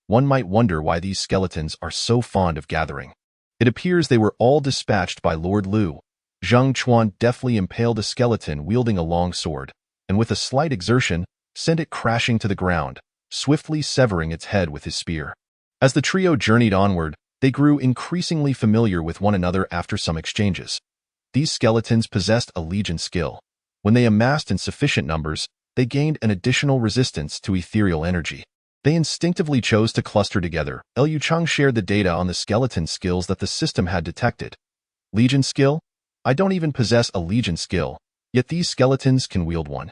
One might wonder why these skeletons are so fond of gathering. It appears they were all dispatched by Lord Liu. Zheng Chuan deftly impaled a skeleton wielding a long sword, and with a slight exertion, sent it crashing to the ground, swiftly severing its head with his spear. As the trio journeyed onward, they grew increasingly familiar with one another after some exchanges. These skeletons possessed a legion skill. When they amassed in sufficient numbers, they gained an additional resistance to ethereal energy. They instinctively chose to cluster together. Liu Cheng shared the data on the skeleton skills that the system had detected. Legion skill? I don't even possess a legion skill, yet these skeletons can wield one.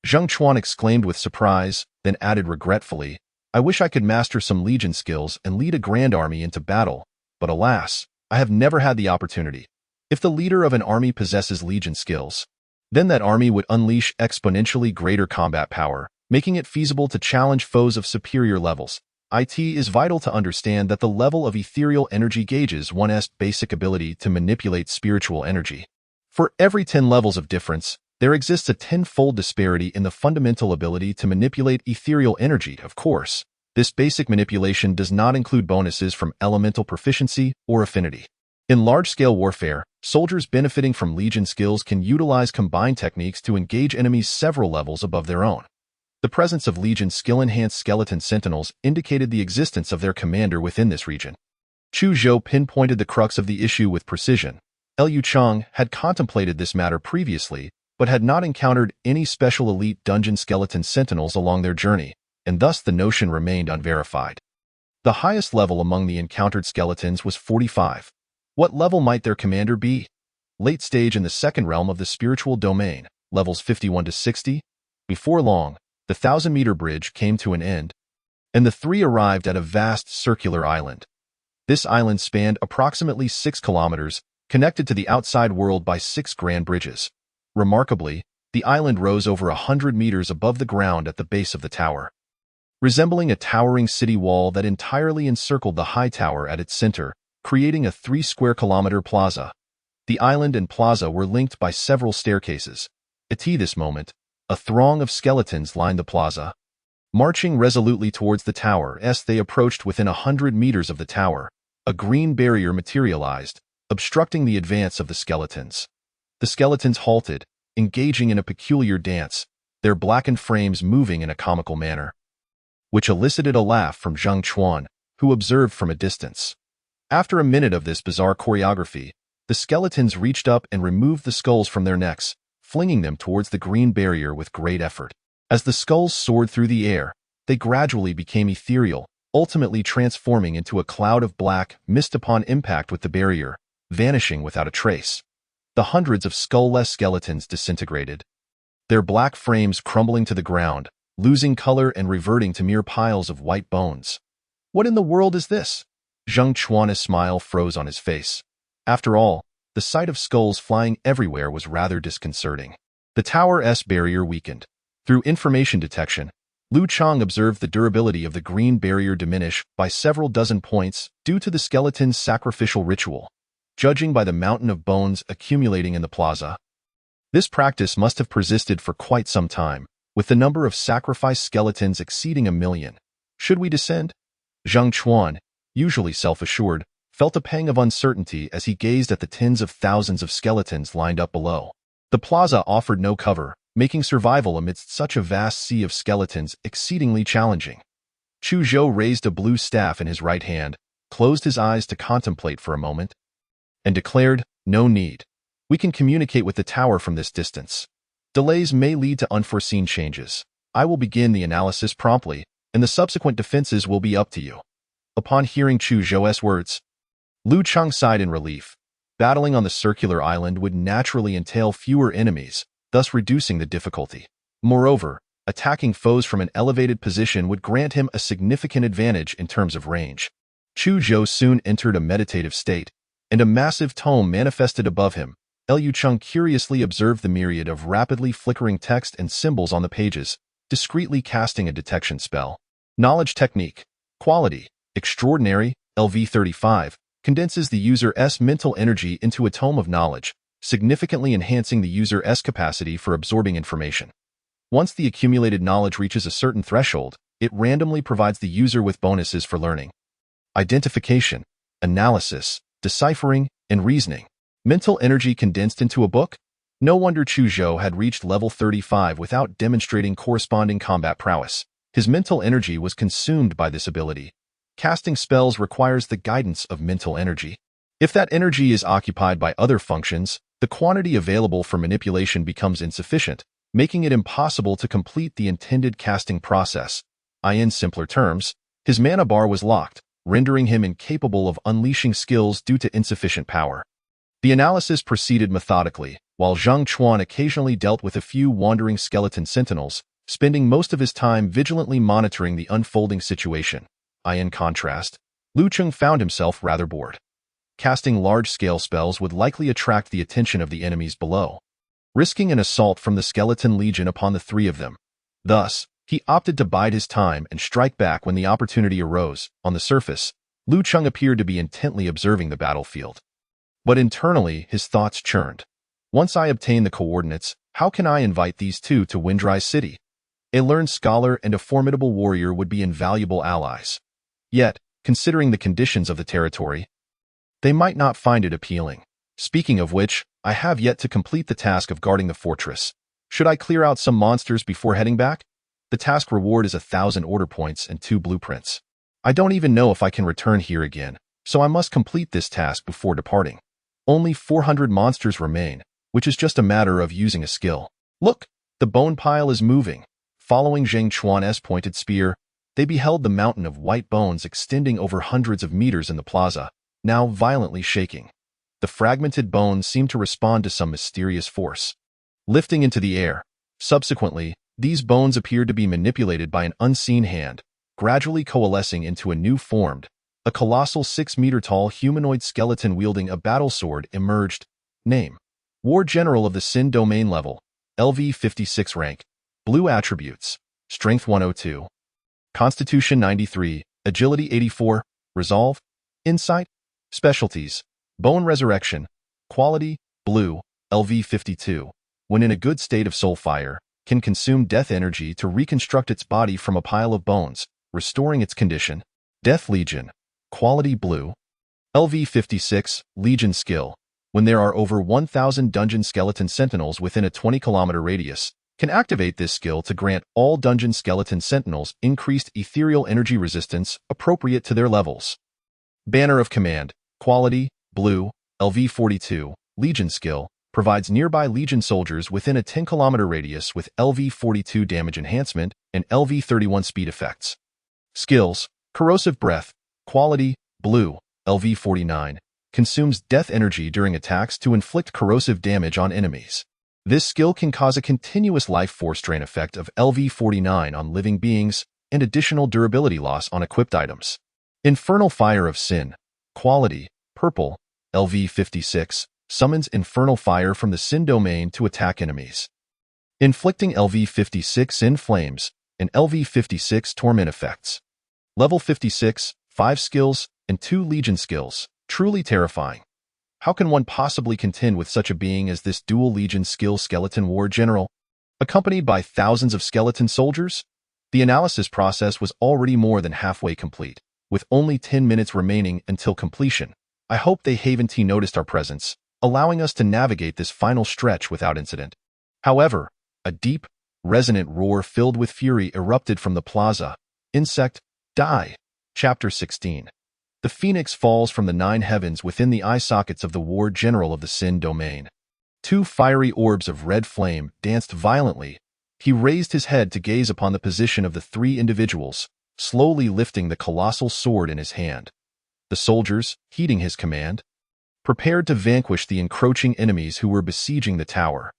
Zheng Chuan exclaimed with surprise, then added regretfully, I wish I could master some legion skills and lead a grand army into battle, but alas, I have never had the opportunity. If the leader of an army possesses legion skills, then that army would unleash exponentially greater combat power, making it feasible to challenge foes of superior levels. It is vital to understand that the level of ethereal energy gauges one's basic ability to manipulate spiritual energy. For every 10 levels of difference, there exists a 10-fold disparity in the fundamental ability to manipulate ethereal energy. Of course, this basic manipulation does not include bonuses from elemental proficiency or affinity. In large-scale warfare, soldiers benefiting from legion skills can utilize combined techniques to engage enemies several levels above their own. The presence of legion skill-enhanced skeleton sentinels indicated the existence of their commander within this region. Chu Zhou pinpointed the crux of the issue with precision. Liu Cheng had contemplated this matter previously, but had not encountered any special elite dungeon skeleton sentinels along their journey, and thus the notion remained unverified. The highest level among the encountered skeletons was 45. What level might their commander be? Late stage in the second realm of the spiritual domain, levels 51 to 60? Before long, the 1,000-meter bridge came to an end, and the three arrived at a vast circular island. This island spanned approximately 6 kilometers, connected to the outside world by 6 grand bridges. Remarkably, the island rose over 100 meters above the ground at the base of the tower. resembling a towering city wall that entirely encircled the high tower at its center, creating a 3-square-kilometer plaza. The island and plaza were linked by several staircases. At this moment, a throng of skeletons lined the plaza. Marching resolutely towards the tower as they approached within 100 meters of the tower, a green barrier materialized, obstructing the advance of the skeletons. The skeletons halted, engaging in a peculiar dance, their blackened frames moving in a comical manner, which elicited a laugh from Zheng Chuan, who observed from a distance. After a minute of this bizarre choreography, the skeletons reached up and removed the skulls from their necks, flinging them towards the green barrier with great effort. As the skulls soared through the air, they gradually became ethereal, ultimately transforming into a cloud of black mist upon impact with the barrier, vanishing without a trace. The hundreds of skull-less skeletons disintegrated, their black frames crumbling to the ground, losing color and reverting to mere piles of white bones. What in the world is this? Zheng Chuan's smile froze on his face. After all, the sight of skulls flying everywhere was rather disconcerting. The tower's barrier weakened. Through information detection, Lu Chang observed the durability of the green barrier diminish by several dozen points due to the skeleton's sacrificial ritual. Judging by the mountain of bones accumulating in the plaza, this practice must have persisted for quite some time, with the number of sacrificed skeletons exceeding 1 million. Should we descend? Zheng Chuan, usually self-assured, felt a pang of uncertainty as he gazed at the tens of thousands of skeletons lined up below. The plaza offered no cover, making survival amidst such a vast sea of skeletons exceedingly challenging. Chu Zhou raised a blue staff in his right hand, closed his eyes to contemplate for a moment, and declared, "No need. We can communicate with the tower from this distance. Delays may lead to unforeseen changes. I will begin the analysis promptly, and the subsequent defenses will be up to you." Upon hearing Chu Zhou's words, Lu Chang sighed in relief. Battling on the circular island would naturally entail fewer enemies, thus reducing the difficulty. Moreover, attacking foes from an elevated position would grant him a significant advantage in terms of range. Chu Zhou soon entered a meditative state, and a massive tome manifested above him. Liu Cheng curiously observed the myriad of rapidly flickering text and symbols on the pages, discreetly casting a detection spell. Knowledge technique. Quality. Extraordinary. LV35. Condenses the user's mental energy into a tome of knowledge, significantly enhancing the user's capacity for absorbing information. Once the accumulated knowledge reaches a certain threshold, it randomly provides the user with bonuses for learning, identification, analysis, deciphering, and reasoning. Mental energy condensed into a book? No wonder Chu Zhou had reached level 35 without demonstrating corresponding combat prowess. His mental energy was consumed by this ability. Casting spells requires the guidance of mental energy. If that energy is occupied by other functions, the quantity available for manipulation becomes insufficient, making it impossible to complete the intended casting process. In simpler terms, his mana bar was locked, rendering him incapable of unleashing skills due to insufficient power. The analysis proceeded methodically, while Zheng Chuan occasionally dealt with a few wandering skeleton sentinels, spending most of his time vigilantly monitoring the unfolding situation. In contrast, Lu Cheng found himself rather bored. Casting large-scale spells would likely attract the attention of the enemies below, risking an assault from the Skeleton Legion upon the three of them. Thus, he opted to bide his time and strike back when the opportunity arose. On the surface, Lu Cheng appeared to be intently observing the battlefield. But internally, his thoughts churned. Once I obtain the coordinates, how can I invite these two to Windrise City? A learned scholar and a formidable warrior would be invaluable allies. Yet, considering the conditions of the territory, they might not find it appealing. Speaking of which, I have yet to complete the task of guarding the fortress. Should I clear out some monsters before heading back? The task reward is 1,000 order points and 2 blueprints. I don't even know if I can return here again, so I must complete this task before departing. Only 400 monsters remain, which is just a matter of using a skill. Look, the bone pile is moving. Following Zheng Chuan's pointed spear, they beheld the mountain of white bones extending over hundreds of meters in the plaza, now violently shaking. The fragmented bones seemed to respond to some mysterious force, lifting into the air. Subsequently, these bones appeared to be manipulated by an unseen hand, gradually coalescing into a new formed, a colossal 6-meter-tall humanoid skeleton wielding a battle sword emerged. Name: War General of the Sin Domain level, LV 56 rank, blue attributes, Strength 102. Constitution 93, Agility 84, Resolve, Insight, Specialties, Bone Resurrection, Quality, Blue, LV 52. When in a good state of soulfire, can consume death energy to reconstruct its body from a pile of bones, restoring its condition. Death Legion, Quality Blue, LV 56, Legion Skill. When there are over 1,000 dungeon skeleton sentinels within a 20-kilometer radius, can activate this skill to grant all dungeon skeleton sentinels increased ethereal energy resistance appropriate to their levels. Banner of Command, Quality, Blue, LV 42, Legion Skill, provides nearby Legion soldiers within a 10-kilometer radius with LV 42 damage enhancement and LV 31 speed effects. Skills, Corrosive Breath, Quality, Blue, LV 49, consumes death energy during attacks to inflict corrosive damage on enemies. This skill can cause a continuous life force drain effect of LV 49 on living beings and additional durability loss on equipped items. Infernal Fire of Sin, Quality, Purple, LV 56, summons infernal fire from the Sin domain to attack enemies. Inflicting LV 56 in flames and LV 56 torment effects. Level 56, 5 skills and 2 Legion skills, truly terrifying. How can one possibly contend with such a being as this dual Legion skill skeleton war general? Accompanied by thousands of skeleton soldiers? The analysis process was already more than halfway complete, with only 10 minutes remaining until completion. I hope they Haven T noticed our presence, allowing us to navigate this final stretch without incident. However, a deep, resonant roar filled with fury erupted from the plaza. Insect, die. Chapter 16. The Phoenix falls from the 9 heavens within the eye sockets of the War General of the Sin domain. 2 fiery orbs of red flame danced violently. He raised his head to gaze upon the position of the 3 individuals, slowly lifting the colossal sword in his hand. The soldiers, heeding his command, prepared to vanquish the encroaching enemies who were besieging the tower.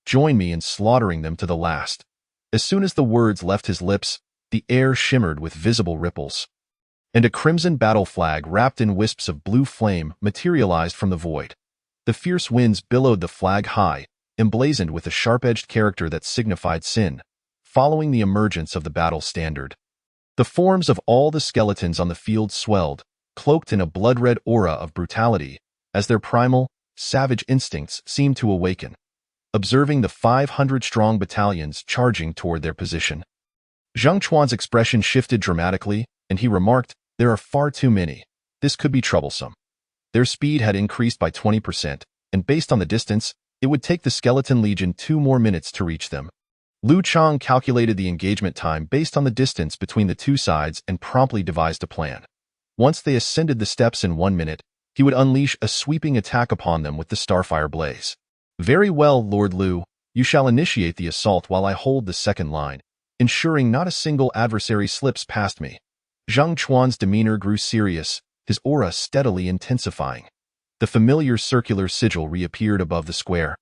Join me in slaughtering them to the last. As soon as the words left his lips, the air shimmered with visible ripples, and a crimson battle flag wrapped in wisps of blue flame materialized from the void. The fierce winds billowed the flag high, emblazoned with a sharp-edged character that signified sin, following the emergence of the battle standard. The forms of all the skeletons on the field swelled, cloaked in a blood-red aura of brutality, as their primal, savage instincts seemed to awaken, observing the 500-strong battalions charging toward their position. Zhang Chuan's expression shifted dramatically, and he remarked, "There are far too many. This could be troublesome." Their speed had increased by 20%, and based on the distance, it would take the Skeleton Legion 2 more minutes to reach them. Lu Chang calculated the engagement time based on the distance between the 2 sides and promptly devised a plan. Once they ascended the steps in 1 minute, he would unleash a sweeping attack upon them with the Starfire Blaze. "Very well, Lord Lu, you shall initiate the assault while I hold the second line, ensuring not a single adversary slips past me." Zhang Chuan's demeanor grew serious, his aura steadily intensifying. The familiar circular sigil reappeared above the square,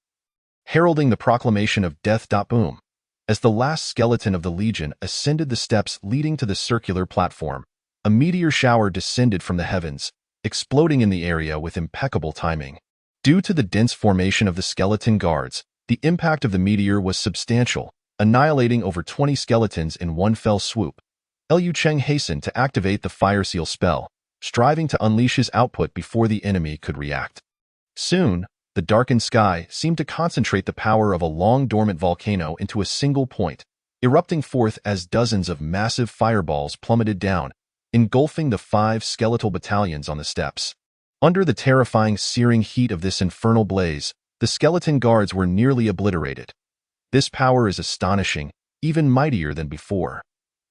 heralding the proclamation of death. Boom. As the last skeleton of the Legion ascended the steps leading to the circular platform, a meteor shower descended from the heavens, exploding in the area with impeccable timing. Due to the dense formation of the skeleton guards, the impact of the meteor was substantial, annihilating over 20 skeletons in one fell swoop. Liu Cheng hastened to activate the Fire Seal spell, striving to unleash his output before the enemy could react. Soon, the darkened sky seemed to concentrate the power of a long-dormant volcano into a single point, erupting forth as dozens of massive fireballs plummeted down, engulfing the 5 skeletal battalions on the steps. Under the terrifying searing heat of this infernal blaze, the skeleton guards were nearly obliterated. This power is astonishing, even mightier than before.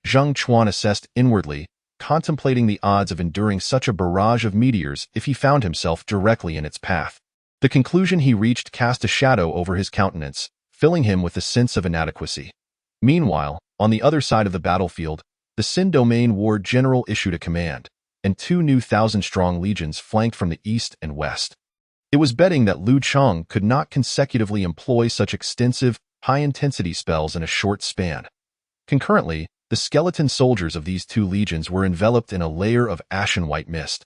Zhang Chuan assessed inwardly, contemplating the odds of enduring such a barrage of meteors if he found himself directly in its path. The conclusion he reached cast a shadow over his countenance, filling him with a sense of inadequacy. Meanwhile, on the other side of the battlefield, the Sin Domain War General issued a command, and 2 new 1,000-strong legions flanked from the east and west. It was betting that Lu Chang could not consecutively employ such extensive, high-intensity spells in a short span. Concurrently, the skeleton soldiers of these 2 legions were enveloped in a layer of ashen-white mist.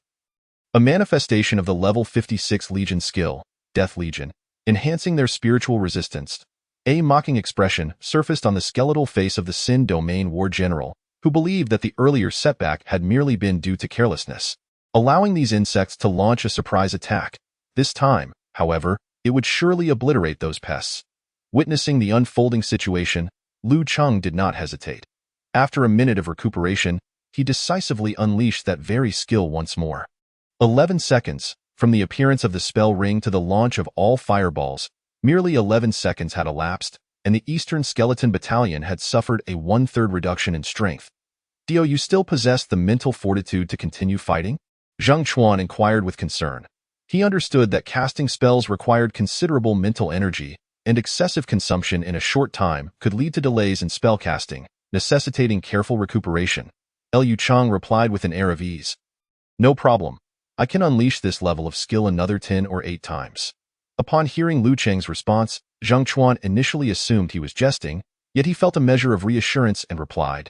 A manifestation of the level 56 Legion skill, Death Legion, enhancing their spiritual resistance. A mocking expression surfaced on the skeletal face of the Sin Domain War General, who believed that the earlier setback had merely been due to carelessness, allowing these insects to launch a surprise attack. This time, however, it would surely obliterate those pests. Witnessing the unfolding situation, Lu Cheng did not hesitate. After a minute of recuperation, he decisively unleashed that very skill once more. 11 seconds, from the appearance of the spell ring to the launch of all fireballs, merely 11 seconds had elapsed, and the Eastern Skeleton Battalion had suffered a 1/3 reduction in strength. "Do you still possess the mental fortitude to continue fighting?" Zhang Chuan inquired with concern. He understood that casting spells required considerable mental energy, and excessive consumption in a short time could lead to delays in spellcasting, necessitating careful recuperation. Liu Cheng replied with an air of ease. "No problem. I can unleash this level of skill another 10 or 8 times." Upon hearing Lu Cheng's response, Zhang Chuan initially assumed he was jesting, yet he felt a measure of reassurance and replied,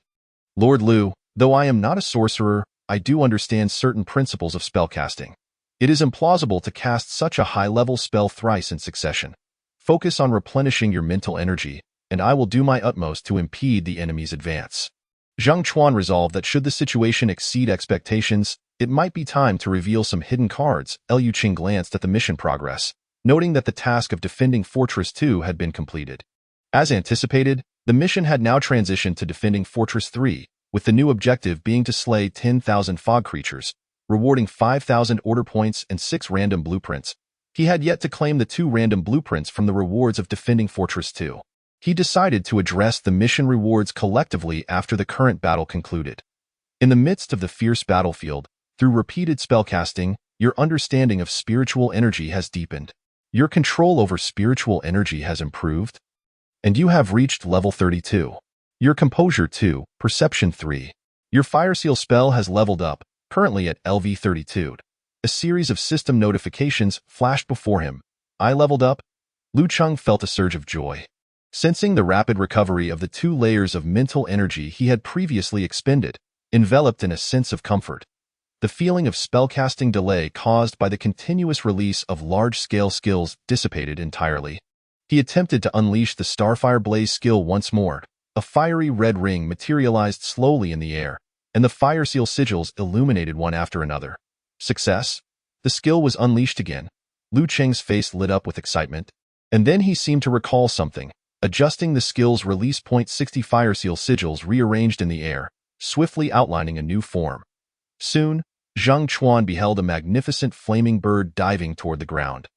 "Lord Lu, though I am not a sorcerer, I do understand certain principles of spellcasting. It is implausible to cast such a high-level spell thrice in succession. Focus on replenishing your mental energy, and I will do my utmost to impede the enemy's advance." Zhang Chuan resolved that should the situation exceed expectations, it might be time to reveal some hidden cards. Liu Cheng glanced at the mission progress, noting that the task of defending Fortress 2 had been completed. As anticipated, the mission had now transitioned to defending Fortress 3, with the new objective being to slay 10,000 fog creatures, rewarding 5,000 order points and 6 random blueprints. He had yet to claim the 2 random blueprints from the rewards of defending Fortress 2. He decided to address the mission rewards collectively after the current battle concluded. In the midst of the fierce battlefield, through repeated spellcasting, your understanding of spiritual energy has deepened. Your control over spiritual energy has improved, and you have reached level 32. Your Composure 2, Perception 3. Your Fire Seal spell has leveled up, currently at LV 32. A series of system notifications flashed before him. "I leveled up?" Lu Cheng felt a surge of joy. Sensing the rapid recovery of the 2 layers of mental energy he had previously expended, enveloped in a sense of comfort. The feeling of spellcasting delay caused by the continuous release of large-scale skills dissipated entirely. He attempted to unleash the Starfire Blaze skill once more. A fiery red ring materialized slowly in the air, and the Fire Seal sigils illuminated one after another. Success? The skill was unleashed again. Lu Cheng's face lit up with excitement, and then he seemed to recall something. Adjusting the skill's release point, 60 Fire Seal sigils rearranged in the air, swiftly outlining a new form. Soon, Zhang Chuan beheld a magnificent flaming bird diving toward the ground.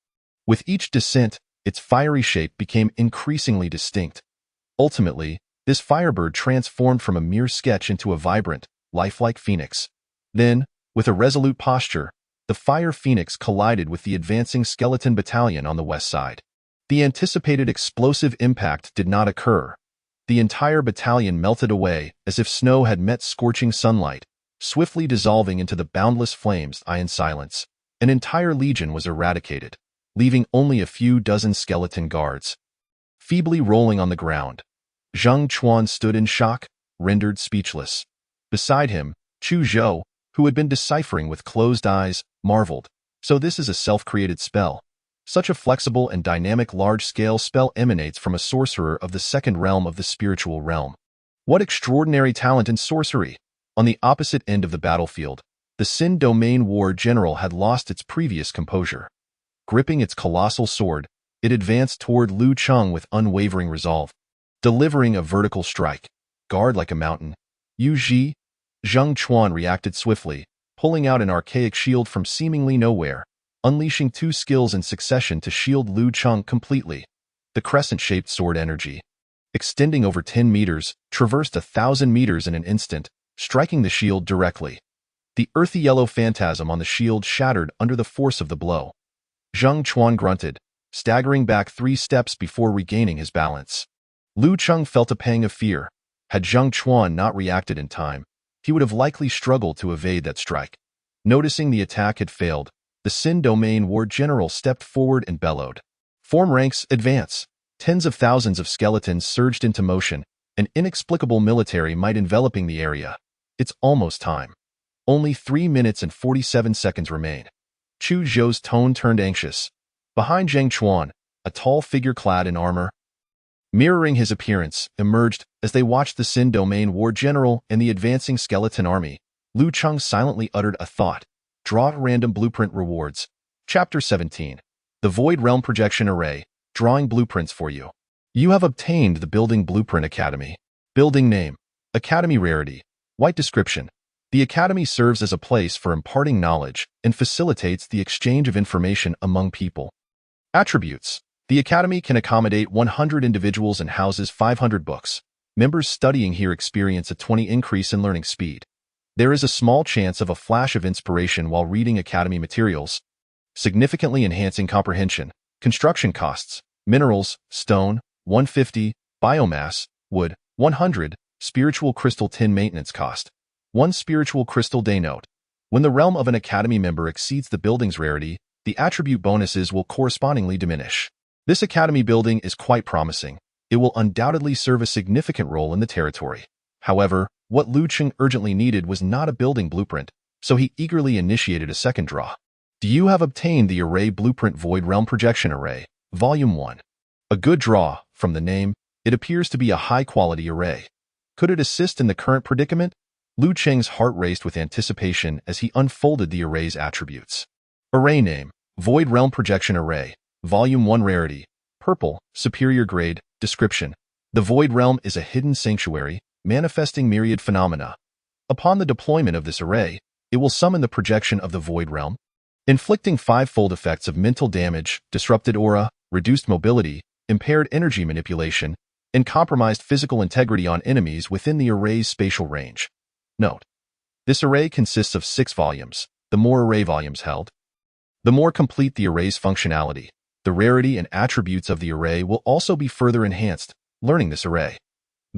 With each descent, its fiery shape became increasingly distinct. Ultimately, this firebird transformed from a mere sketch into a vibrant, lifelike phoenix. Then, with a resolute posture, the fire phoenix collided with the advancing skeleton battalion on the west side. The anticipated explosive impact did not occur. The entire battalion melted away as if snow had met scorching sunlight, swiftly dissolving into the boundless flames in silence. An entire legion was eradicated, leaving only a few dozen skeleton guards. Feebly rolling on the ground, Zhang Chuan stood in shock, rendered speechless. Beside him, Chu Zhou, who had been deciphering with closed eyes, marveled. "So this is a self-created spell. Such a flexible and dynamic large-scale spell emanates from a sorcerer of the second realm of the spiritual realm. What extraordinary talent in sorcery!" On the opposite end of the battlefield, the Sin Domain War General had lost its previous composure. Gripping its colossal sword, it advanced toward Lu Cheng with unwavering resolve. Delivering a vertical strike, guard like a mountain. "Yu Ji?" Zhang Chuan reacted swiftly, pulling out an archaic shield from seemingly nowhere, unleashing 2 skills in succession to shield Lu Cheng completely. The crescent-shaped sword energy, extending over 10 meters, traversed 1,000 meters in an instant, striking the shield directly. The earthy yellow phantasm on the shield shattered under the force of the blow. Zhang Chuan grunted, staggering back 3 steps before regaining his balance. Lu Cheng felt a pang of fear. Had Zhang Chuan not reacted in time, he would have likely struggled to evade that strike. Noticing the attack had failed, the Sin Domain War General stepped forward and bellowed. "Form ranks, advance!" Tens of thousands of skeletons surged into motion, an inexplicable military might enveloping the area. "It's almost time. Only 3 minutes and 47 seconds remain." Chu Zhou's tone turned anxious. Behind Zhang Chuan, a tall figure clad in armor, mirroring his appearance, emerged as they watched the Sin Domain War General and the advancing skeleton army. Lu Cheng silently uttered a thought. Draw random blueprint rewards. Chapter 17. The Void Realm Projection Array. Drawing blueprints for you. You have obtained the Building Blueprint Academy. Building name. Academy rarity. White description. The Academy serves as a place for imparting knowledge and facilitates the exchange of information among people. Attributes. The Academy can accommodate 100 individuals and houses 500 books. Members studying here experience a 20 increase in learning speed. There is a small chance of a flash of inspiration while reading Academy materials, significantly enhancing comprehension. Construction costs. Minerals, stone, 150, biomass, wood, 100, spiritual crystal tin maintenance cost. 1 spiritual crystal day note. When the realm of an Academy member exceeds the building's rarity, the attribute bonuses will correspondingly diminish. This Academy building is quite promising. It will undoubtedly serve a significant role in the territory. However, what Lu Cheng urgently needed was not a building blueprint, so he eagerly initiated a second draw. Do you have obtained the Array Blueprint Void Realm Projection Array, Volume 1? A good draw. From the name, it appears to be a high-quality array. Could it assist in the current predicament? Lu Cheng's heart raced with anticipation as he unfolded the array's attributes. Array name, Void Realm Projection Array, Volume 1 Rarity, Purple, Superior Grade, Description. The Void Realm is a hidden sanctuary, manifesting myriad phenomena. Upon the deployment of this array, it will summon the projection of the Void Realm, inflicting 5-fold effects of mental damage, disrupted aura, reduced mobility, impaired energy manipulation, and compromised physical integrity on enemies within the array's spatial range. Note: this array consists of 6 volumes. The more array volumes held, the more complete the array's functionality. The rarity and attributes of the array will also be further enhanced. Learning this array.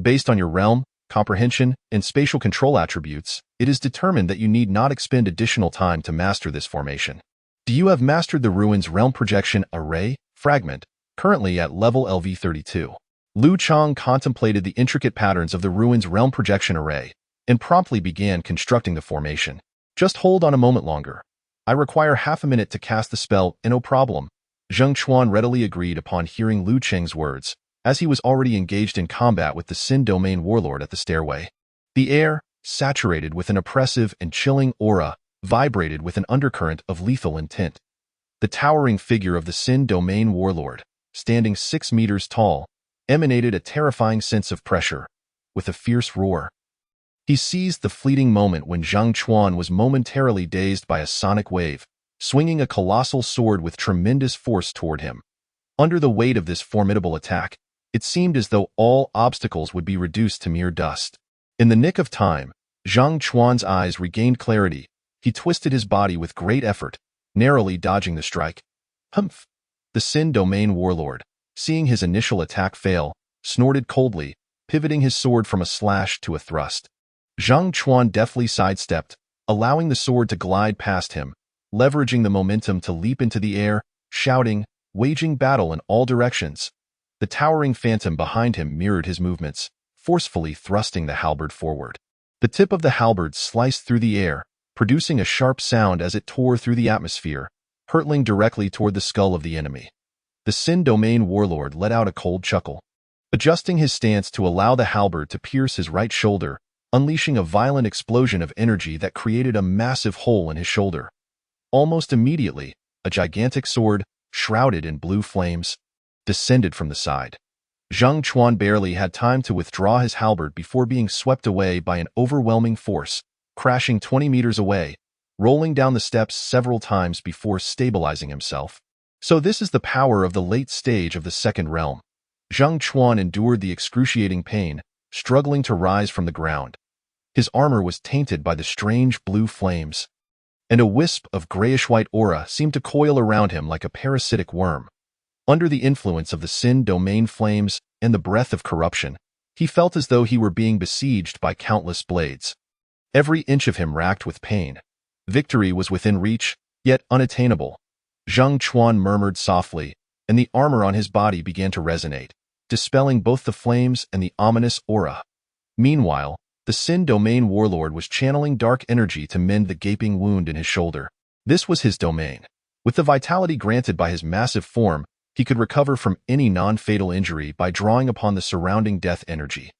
Based on your realm, comprehension, and spatial control attributes, it is determined that you need not expend additional time to master this formation. Do you have mastered the Ruins Realm Projection Array Fragment, currently at level LV32? Lu Cheng contemplated the intricate patterns of the Ruins Realm Projection Array and promptly began constructing the formation. Just hold on a moment longer. I require half a minute to cast the spell, and no problem. Zheng Chuan readily agreed upon hearing Lu Cheng's words, as he was already engaged in combat with the Sin Domain Warlord at the stairway. The air, saturated with an oppressive and chilling aura, vibrated with an undercurrent of lethal intent. The towering figure of the Sin Domain Warlord, standing 6 meters tall, emanated a terrifying sense of pressure. With a fierce roar, he seized the fleeting moment when Zheng Chuan was momentarily dazed by a sonic wave, swinging a colossal sword with tremendous force toward him. Under the weight of this formidable attack, it seemed as though all obstacles would be reduced to mere dust. In the nick of time, Zheng Chuan's eyes regained clarity. He twisted his body with great effort, narrowly dodging the strike. Humph! The Sin Domain Warlord, seeing his initial attack fail, snorted coldly, pivoting his sword from a slash to a thrust. Zheng Chuan deftly sidestepped, allowing the sword to glide past him, leveraging the momentum to leap into the air, shouting, waging battle in all directions. The towering phantom behind him mirrored his movements, forcefully thrusting the halberd forward. The tip of the halberd sliced through the air, producing a sharp sound as it tore through the atmosphere, hurtling directly toward the skull of the enemy. The Sin Domain Warlord let out a cold chuckle, adjusting his stance to allow the halberd to pierce his right shoulder, unleashing a violent explosion of energy that created a massive hole in his shoulder. Almost immediately, a gigantic sword, shrouded in blue flames, descended from the side. Zheng Chuan barely had time to withdraw his halberd before being swept away by an overwhelming force, crashing 20 meters away, rolling down the steps several times before stabilizing himself. So this is the power of the late stage of the Second Realm. Zheng Chuan endured the excruciating pain, struggling to rise from the ground. His armor was tainted by the strange blue flames, and a wisp of grayish-white aura seemed to coil around him like a parasitic worm. Under the influence of the Sin Domain flames and the breath of corruption, he felt as though he were being besieged by countless blades. Every inch of him racked with pain. Victory was within reach, yet unattainable. Zheng Chuan murmured softly, and the armor on his body began to resonate, dispelling both the flames and the ominous aura. Meanwhile, the Sin Domain Warlord was channeling dark energy to mend the gaping wound in his shoulder. This was his domain. With the vitality granted by his massive form, He could recover from any non-fatal injury by drawing upon the surrounding death energy.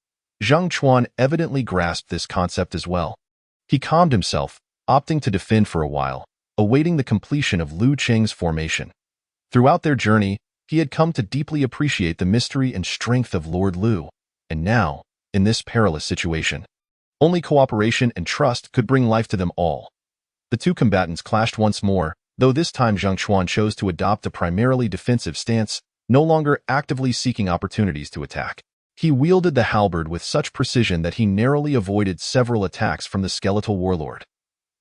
Zhang Chuan evidently grasped this concept as well. He calmed himself, opting to defend for a while, awaiting the completion of Lu Cheng's formation. Throughout their journey, he had come to deeply appreciate the mystery and strength of Lord Lu, and now, in this perilous situation, only cooperation and trust could bring life to them all. The two combatants clashed once more, though this time Zhang Chuan chose to adopt a primarily defensive stance, no longer actively seeking opportunities to attack. He wielded the halberd with such precision that he narrowly avoided several attacks from the skeletal warlord.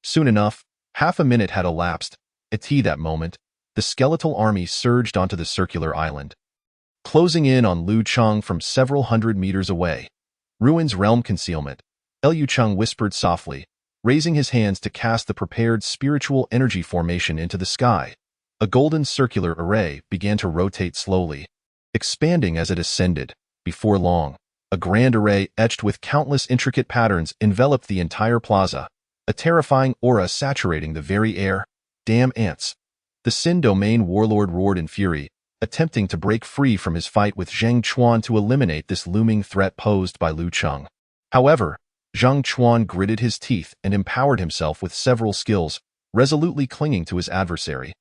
Soon enough, half a minute had elapsed. At that moment, the skeletal army surged onto the circular island, closing in on Lu Cheng from several hundred meters away. Ruin's realm concealment, Liu Cheng whispered softly, raising his hands to cast the prepared spiritual energy formation into the sky. A golden circular array began to rotate slowly, expanding as it ascended. Before long, a grand array etched with countless intricate patterns enveloped the entire plaza, a terrifying aura saturating the very air. Damn ants! The Sin Domain warlord roared in fury, attempting to break free from his fight with Zhang Chuan to eliminate this looming threat posed by Lu Cheng. However, Zhang Chuan gritted his teeth and empowered himself with several skills, resolutely clinging to his adversary.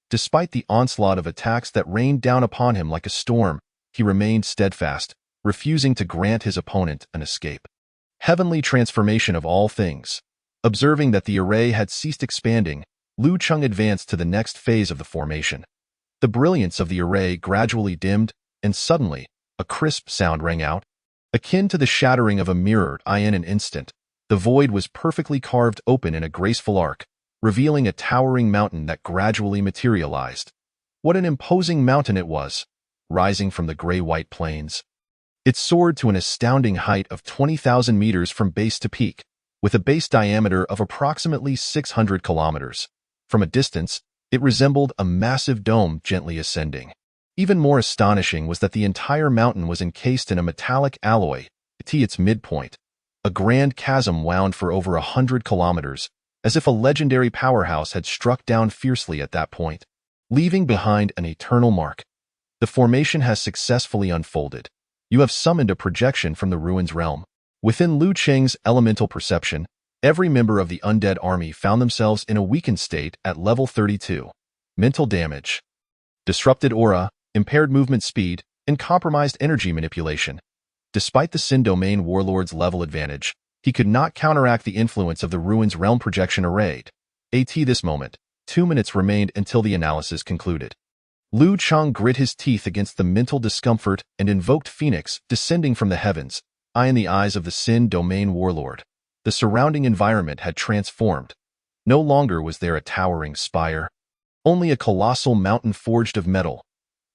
Despite the onslaught of attacks that rained down upon him like a storm, he remained steadfast, refusing to grant his opponent an escape. Heavenly transformation of all things. Observing that the array had ceased expanding, Lu Cheng advanced to the next phase of the formation. The brilliance of the array gradually dimmed, and suddenly, a crisp sound rang out. Akin to the shattering of a mirror in an instant, the void was perfectly carved open in a graceful arc, revealing a towering mountain that gradually materialized. What an imposing mountain it was, rising from the gray-white plains. It soared to an astounding height of 20,000 meters from base to peak, with a base diameter of approximately 600 kilometers. From a distance, it resembled a massive dome gently ascending. Even more astonishing was that the entire mountain was encased in a metallic alloy. At its midpoint, a grand chasm wound for over 100 kilometers, as if a legendary powerhouse had struck down fiercely at that point, leaving behind an eternal mark. The formation has successfully unfolded. You have summoned a projection from the Ruins realm. Within Lu Cheng's elemental perception, every member of the undead army found themselves in a weakened state at level 32. Mental damage, disrupted aura, impaired movement speed, and compromised energy manipulation. Despite the Sin Domain warlord's level advantage, he could not counteract the influence of the Ruins realm projection array. At this moment, 2 minutes remained until the analysis concluded. Lu Cheng grit his teeth against the mental discomfort and invoked Phoenix descending from the heavens, in the eyes of the Sin Domain warlord. The surrounding environment had transformed. No longer was there a towering spire, only a colossal mountain forged of metal.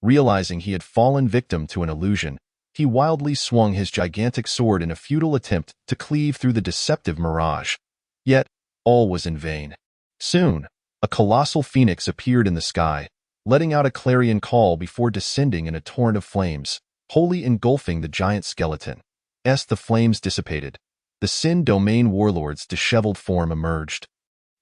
Realizing he had fallen victim to an illusion, he wildly swung his gigantic sword in a futile attempt to cleave through the deceptive mirage. Yet, all was in vain. Soon, a colossal phoenix appeared in the sky, letting out a clarion call before descending in a torrent of flames, wholly engulfing the giant skeleton. As the flames dissipated, the Sin Domain warlord's disheveled form emerged.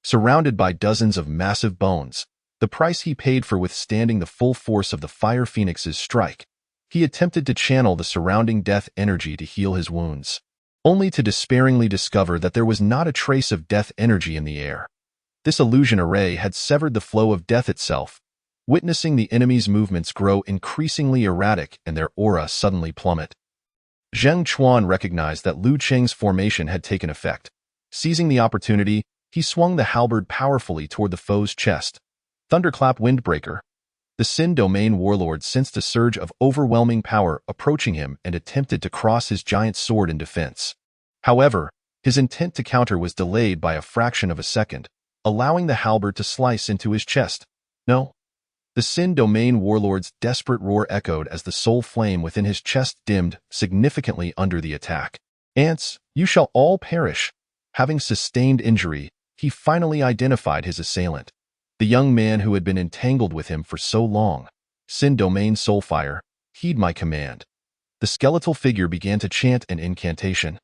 Surrounded by dozens of massive bones, the price he paid for withstanding the full force of the Fire Phoenix's strike, he attempted to channel the surrounding death energy to heal his wounds, only to despairingly discover that there was not a trace of death energy in the air. This illusion array had severed the flow of death itself, witnessing the enemy's movements grow increasingly erratic and their aura suddenly plummet. Zhang Chuan recognized that Lu Cheng's formation had taken effect. Seizing the opportunity, he swung the halberd powerfully toward the foe's chest. Thunderclap Windbreaker. The Sin Domain warlord sensed a surge of overwhelming power approaching him and attempted to cross his giant sword in defense. However, his intent to counter was delayed by a fraction of a second, allowing the halberd to slice into his chest. No. The Sin Domain warlord's desperate roar echoed as the soul flame within his chest dimmed significantly under the attack. Ants, you shall all perish. Having sustained injury, he finally identified his assailant. The young man who had been entangled with him for so long. Sin Domain Soulfire, heed my command. The skeletal figure began to chant an incantation.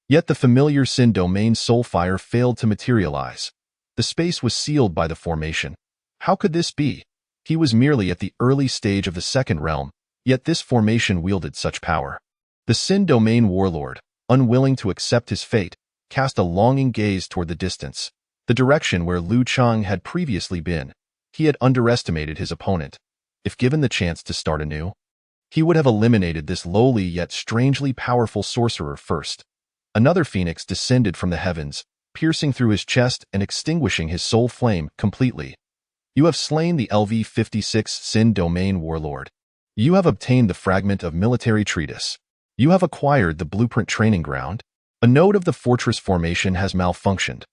Yet the familiar Sin Domain Soulfire failed to materialize. The space was sealed by the formation. How could this be? He was merely at the early stage of the second realm, yet this formation wielded such power. The Sin Domain warlord, unwilling to accept his fate, cast a longing gaze toward the distance, the direction where Lu Chang had previously been. He had underestimated his opponent. If given the chance to start anew, he would have eliminated this lowly yet strangely powerful sorcerer first. Another phoenix descended from the heavens, piercing through his chest and extinguishing his soul flame completely. You have slain the LV-56 Sin Domain warlord. You have obtained the fragment of military treatise. You have acquired the blueprint training ground. A node of the fortress formation has malfunctioned.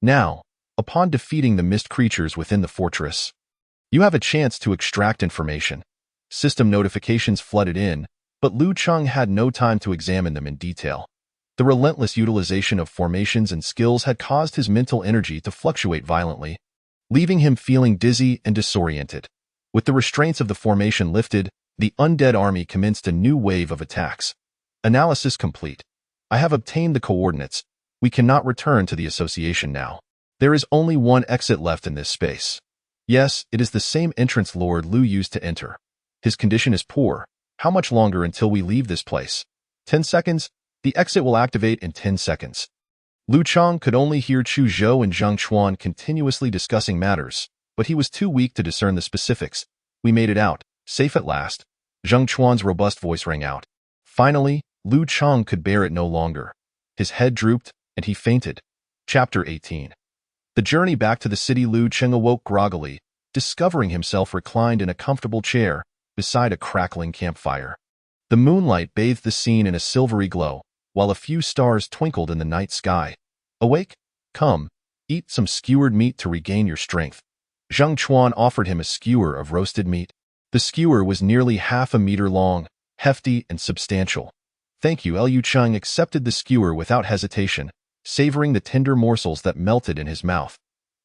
Now, upon defeating the mist creatures within the fortress, you have a chance to extract information. System notifications flooded in, but Lu Chang had no time to examine them in detail. The relentless utilization of formations and skills had caused his mental energy to fluctuate violently, leaving him feeling dizzy and disoriented. With the restraints of the formation lifted, the undead army commenced a new wave of attacks. Analysis complete. I have obtained the coordinates. We cannot return to the association now. There is only one exit left in this space. Yes, it is the same entrance Lord Lu used to enter. His condition is poor. How much longer until we leave this place? 10 seconds? The exit will activate in 10 seconds. Lu Chang could only hear Chu Zhou and Zhang Chuan continuously discussing matters, but he was too weak to discern the specifics. We made it out, safe at last. Zhang Chuan's robust voice rang out. Finally, Lu Chang could bear it no longer. His head drooped, and he fainted. Chapter 18. The journey back to the city. Lu Chang awoke groggily, discovering himself reclined in a comfortable chair beside a crackling campfire. The moonlight bathed the scene in a silvery glow, while a few stars twinkled in the night sky. Awake? Come, eat some skewered meat to regain your strength. Zhang Chuan offered him a skewer of roasted meat. The skewer was nearly half a meter long, hefty and substantial. Thank you. Lu Chang accepted the skewer without hesitation, savoring the tender morsels that melted in his mouth.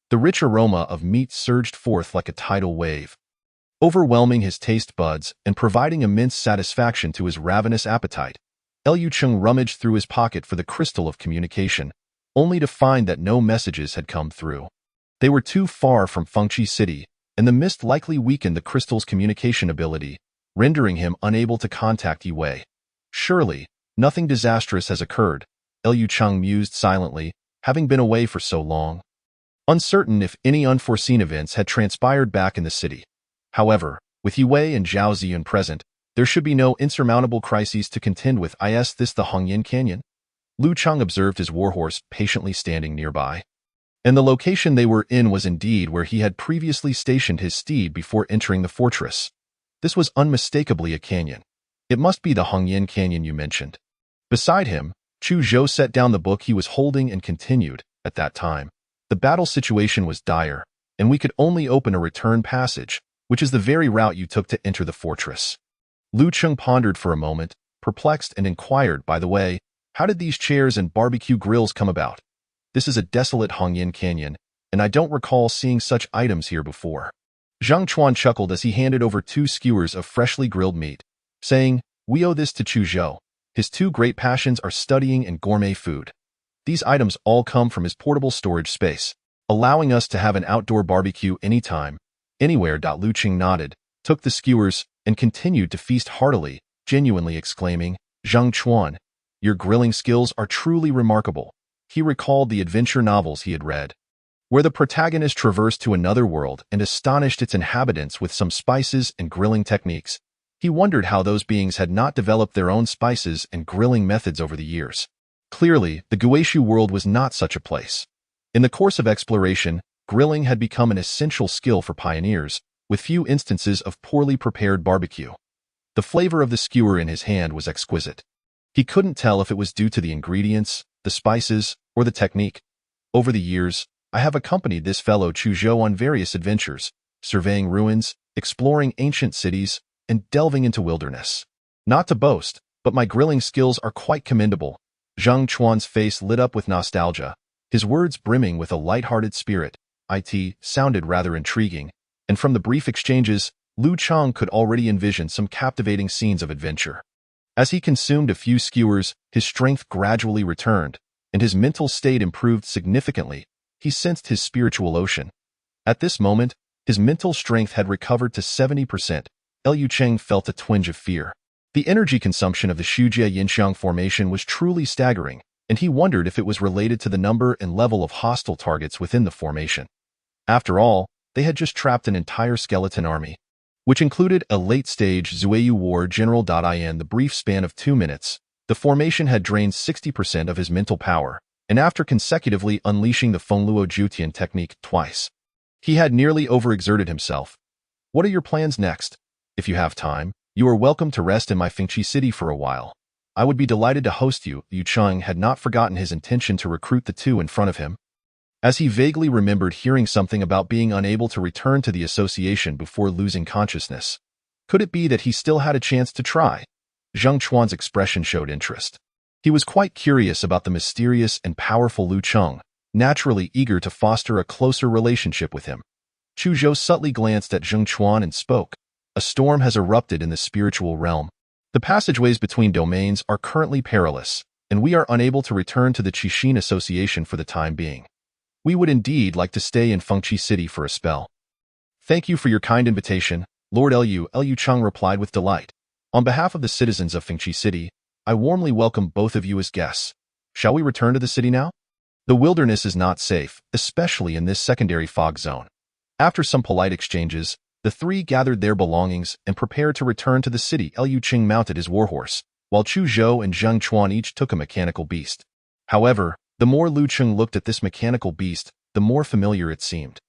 The rich aroma of meat surged forth like a tidal wave, overwhelming his taste buds and providing immense satisfaction to his ravenous appetite. Lu Chang rummaged through his pocket for the crystal of communication, only to find that no messages had come through. They were too far from Fengqi City, and the mist likely weakened the crystal's communication ability, rendering him unable to contact Yue. Surely, nothing disastrous has occurred, Lu Chang mused silently, having been away for so long, uncertain if any unforeseen events had transpired back in the city. However, with Yue and Zhao Ziyun present, there should be no insurmountable crises to contend with. Is this the Hongyan Canyon? Lu Chang observed his warhorse patiently standing nearby. And the location they were in was indeed where he had previously stationed his steed before entering the fortress. This was unmistakably a canyon. It must be the Hongyan Canyon you mentioned. Beside him, Chu Zhou set down the book he was holding and continued. At that time, the battle situation was dire, and we could only open a return passage, which is the very route you took to enter the fortress. Lu Chang pondered for a moment, perplexed, and inquired, by the way, how did these chairs and barbecue grills come about? This is a desolate Hongyan Canyon, and I don't recall seeing such items here before. Zhang Chuan chuckled as he handed over 2 skewers of freshly grilled meat, saying, we owe this to Chu Zhou. His 2 great passions are studying and gourmet food. These items all come from his portable storage space, allowing us to have an outdoor barbecue anytime, anywhere. Lu Chang nodded, took the skewers, and continued to feast heartily, genuinely exclaiming, Zhang Chuan, your grilling skills are truly remarkable. He recalled the adventure novels he had read, where the protagonist traversed to another world and astonished its inhabitants with some spices and grilling techniques. He wondered how those beings had not developed their own spices and grilling methods over the years. Clearly, the Guishu world was not such a place. In the course of exploration, grilling had become an essential skill for pioneers, with few instances of poorly prepared barbecue. The flavor of the skewer in his hand was exquisite. He couldn't tell if it was due to the ingredients, the spices, or the technique. Over the years, I have accompanied this fellow Chu Zhou on various adventures, surveying ruins, exploring ancient cities, and delving into wilderness. Not to boast, but my grilling skills are quite commendable. Zhang Chuan's face lit up with nostalgia, his words brimming with a light-hearted spirit. It sounded rather intriguing, and from the brief exchanges, Lu Chang could already envision some captivating scenes of adventure. As he consumed a few skewers, his strength gradually returned, and his mental state improved significantly. He sensed his spiritual ocean. At this moment, His mental strength had recovered to 70%. Liu Cheng felt a twinge of fear. The energy consumption of the Shujie Yinxiang formation was truly staggering, and he wondered if it was related to the number and level of hostile targets within the formation. After all, they had just trapped an entire skeleton army, which included a late-stage Zuiyu War General. In the brief span of 2 minutes, the formation had drained 60% of his mental power, and after consecutively unleashing the Fengluo Jutian technique twice, he had nearly overexerted himself. What are your plans next? If you have time, you are welcome to rest in my Fengqi city for a while. I would be delighted to host you. Liu Cheng had not forgotten his intention to recruit the two in front of him, as he vaguely remembered hearing something about being unable to return to the association before losing consciousness. Could it be that he still had a chance to try? Zheng Chuan's expression showed interest. He was quite curious about the mysterious and powerful Liu Cheng, naturally eager to foster a closer relationship with him. Chu Zhou subtly glanced at Zheng Chuan and spoke. A storm has erupted in the spiritual realm. The passageways between domains are currently perilous, and we are unable to return to the Qixin Association for the time being. We would indeed like to stay in Fengqi City for a spell. Thank you for your kind invitation, Lord Liu. Liu Cheng replied with delight. On behalf of the citizens of Fengqi City, I warmly welcome both of you as guests. Shall we return to the city now? The wilderness is not safe, especially in this secondary fog zone. After some polite exchanges, the three gathered their belongings and prepared to return to the city. Liu Cheng mounted his warhorse, while Chu Zhou and Zheng Chuan each took a mechanical beast. However, the more Liu Cheng looked at this mechanical beast, the more familiar it seemed.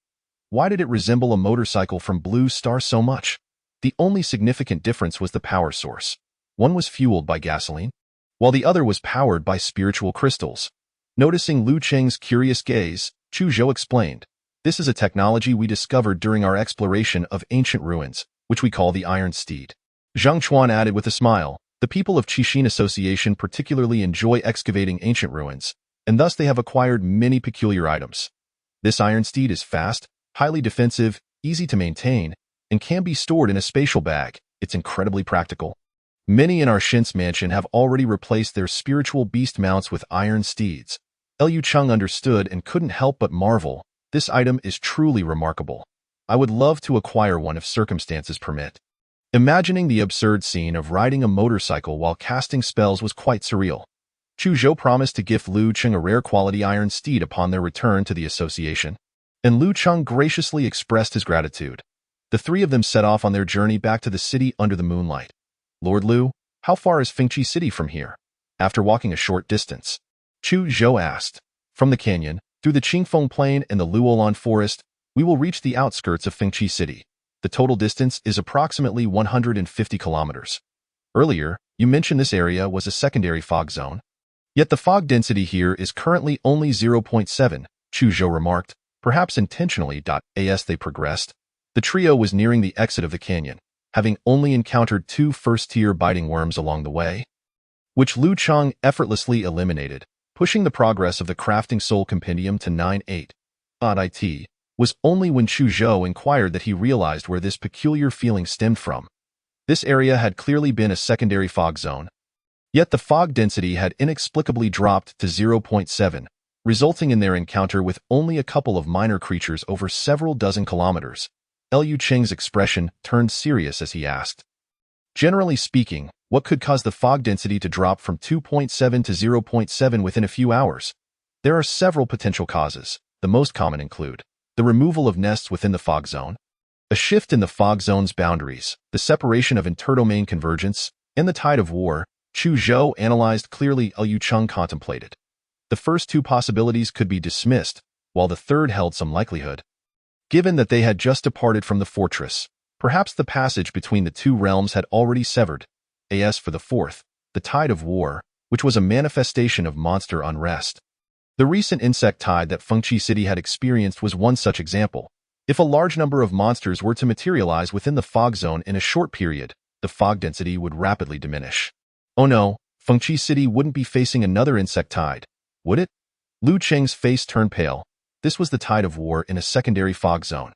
Why did it resemble a motorcycle from Blue Star so much? The only significant difference was the power source. One was fueled by gasoline, while the other was powered by spiritual crystals. Noticing Liu Cheng's curious gaze, Chu Zhou explained, "This is a technology we discovered during our exploration of ancient ruins, which we call the Iron Steed." Zheng Chuan added with a smile, "The people of Qixin Association particularly enjoy excavating ancient ruins, and thus they have acquired many peculiar items. This Iron Steed is fast, highly defensive, easy to maintain, and can be stored in a spatial bag. It's incredibly practical. Many in our Shins mansion have already replaced their spiritual beast mounts with iron steeds." Liu Cheng understood and couldn't help but marvel. This item is truly remarkable. I would love to acquire one if circumstances permit. Imagining the absurd scene of riding a motorcycle while casting spells was quite surreal. Chu Zhou promised to gift Liu Cheng a rare quality iron steed upon their return to the association, and Liu Cheng graciously expressed his gratitude. The three of them set off on their journey back to the city under the moonlight. Lord Liu, how far is Fengqi City from here? After walking a short distance, Chu Zhou asked. From the canyon, through the Qingfeng Plain and the Luolan Forest, we will reach the outskirts of Fengqi City. The total distance is approximately 150 kilometers. Earlier, you mentioned this area was a secondary fog zone. Yet the fog density here is currently only 0.7, Chu Zhou remarked, perhaps intentionally. As they progressed, the trio was nearing the exit of the canyon, having only encountered 2 first-tier biting worms along the way, which Liu Cheng effortlessly eliminated, pushing the progress of the Crafting Soul Compendium to 9.8. It was only when Chu Zhou inquired that he realized where this peculiar feeling stemmed from. This area had clearly been a secondary fog zone, yet the fog density had inexplicably dropped to 0.7, resulting in their encounter with only a couple of minor creatures over several dozen kilometers. Liu Cheng's expression turned serious as he asked, "Generally speaking, what could cause the fog density to drop from 2.7 to 0.7 within a few hours?" There are several potential causes. The most common include the removal of nests within the fog zone, a shift in the fog zone's boundaries, the separation of interdomain convergence, and the tide of war. Chu Zhou analyzed clearly. Liu Cheng contemplated. The first 2 possibilities could be dismissed, while the third held some likelihood. Given that they had just departed from the fortress, perhaps the passage between the 2 realms had already severed. As for the fourth, the tide of war, which was a manifestation of monster unrest. The recent insect tide that Fengqi City had experienced was one such example. If a large number of monsters were to materialize within the fog zone in a short period, the fog density would rapidly diminish. Oh no, Fengqi City wouldn't be facing another insect tide, would it? Liu Cheng's face turned pale. This was the tide of war in a secondary fog zone.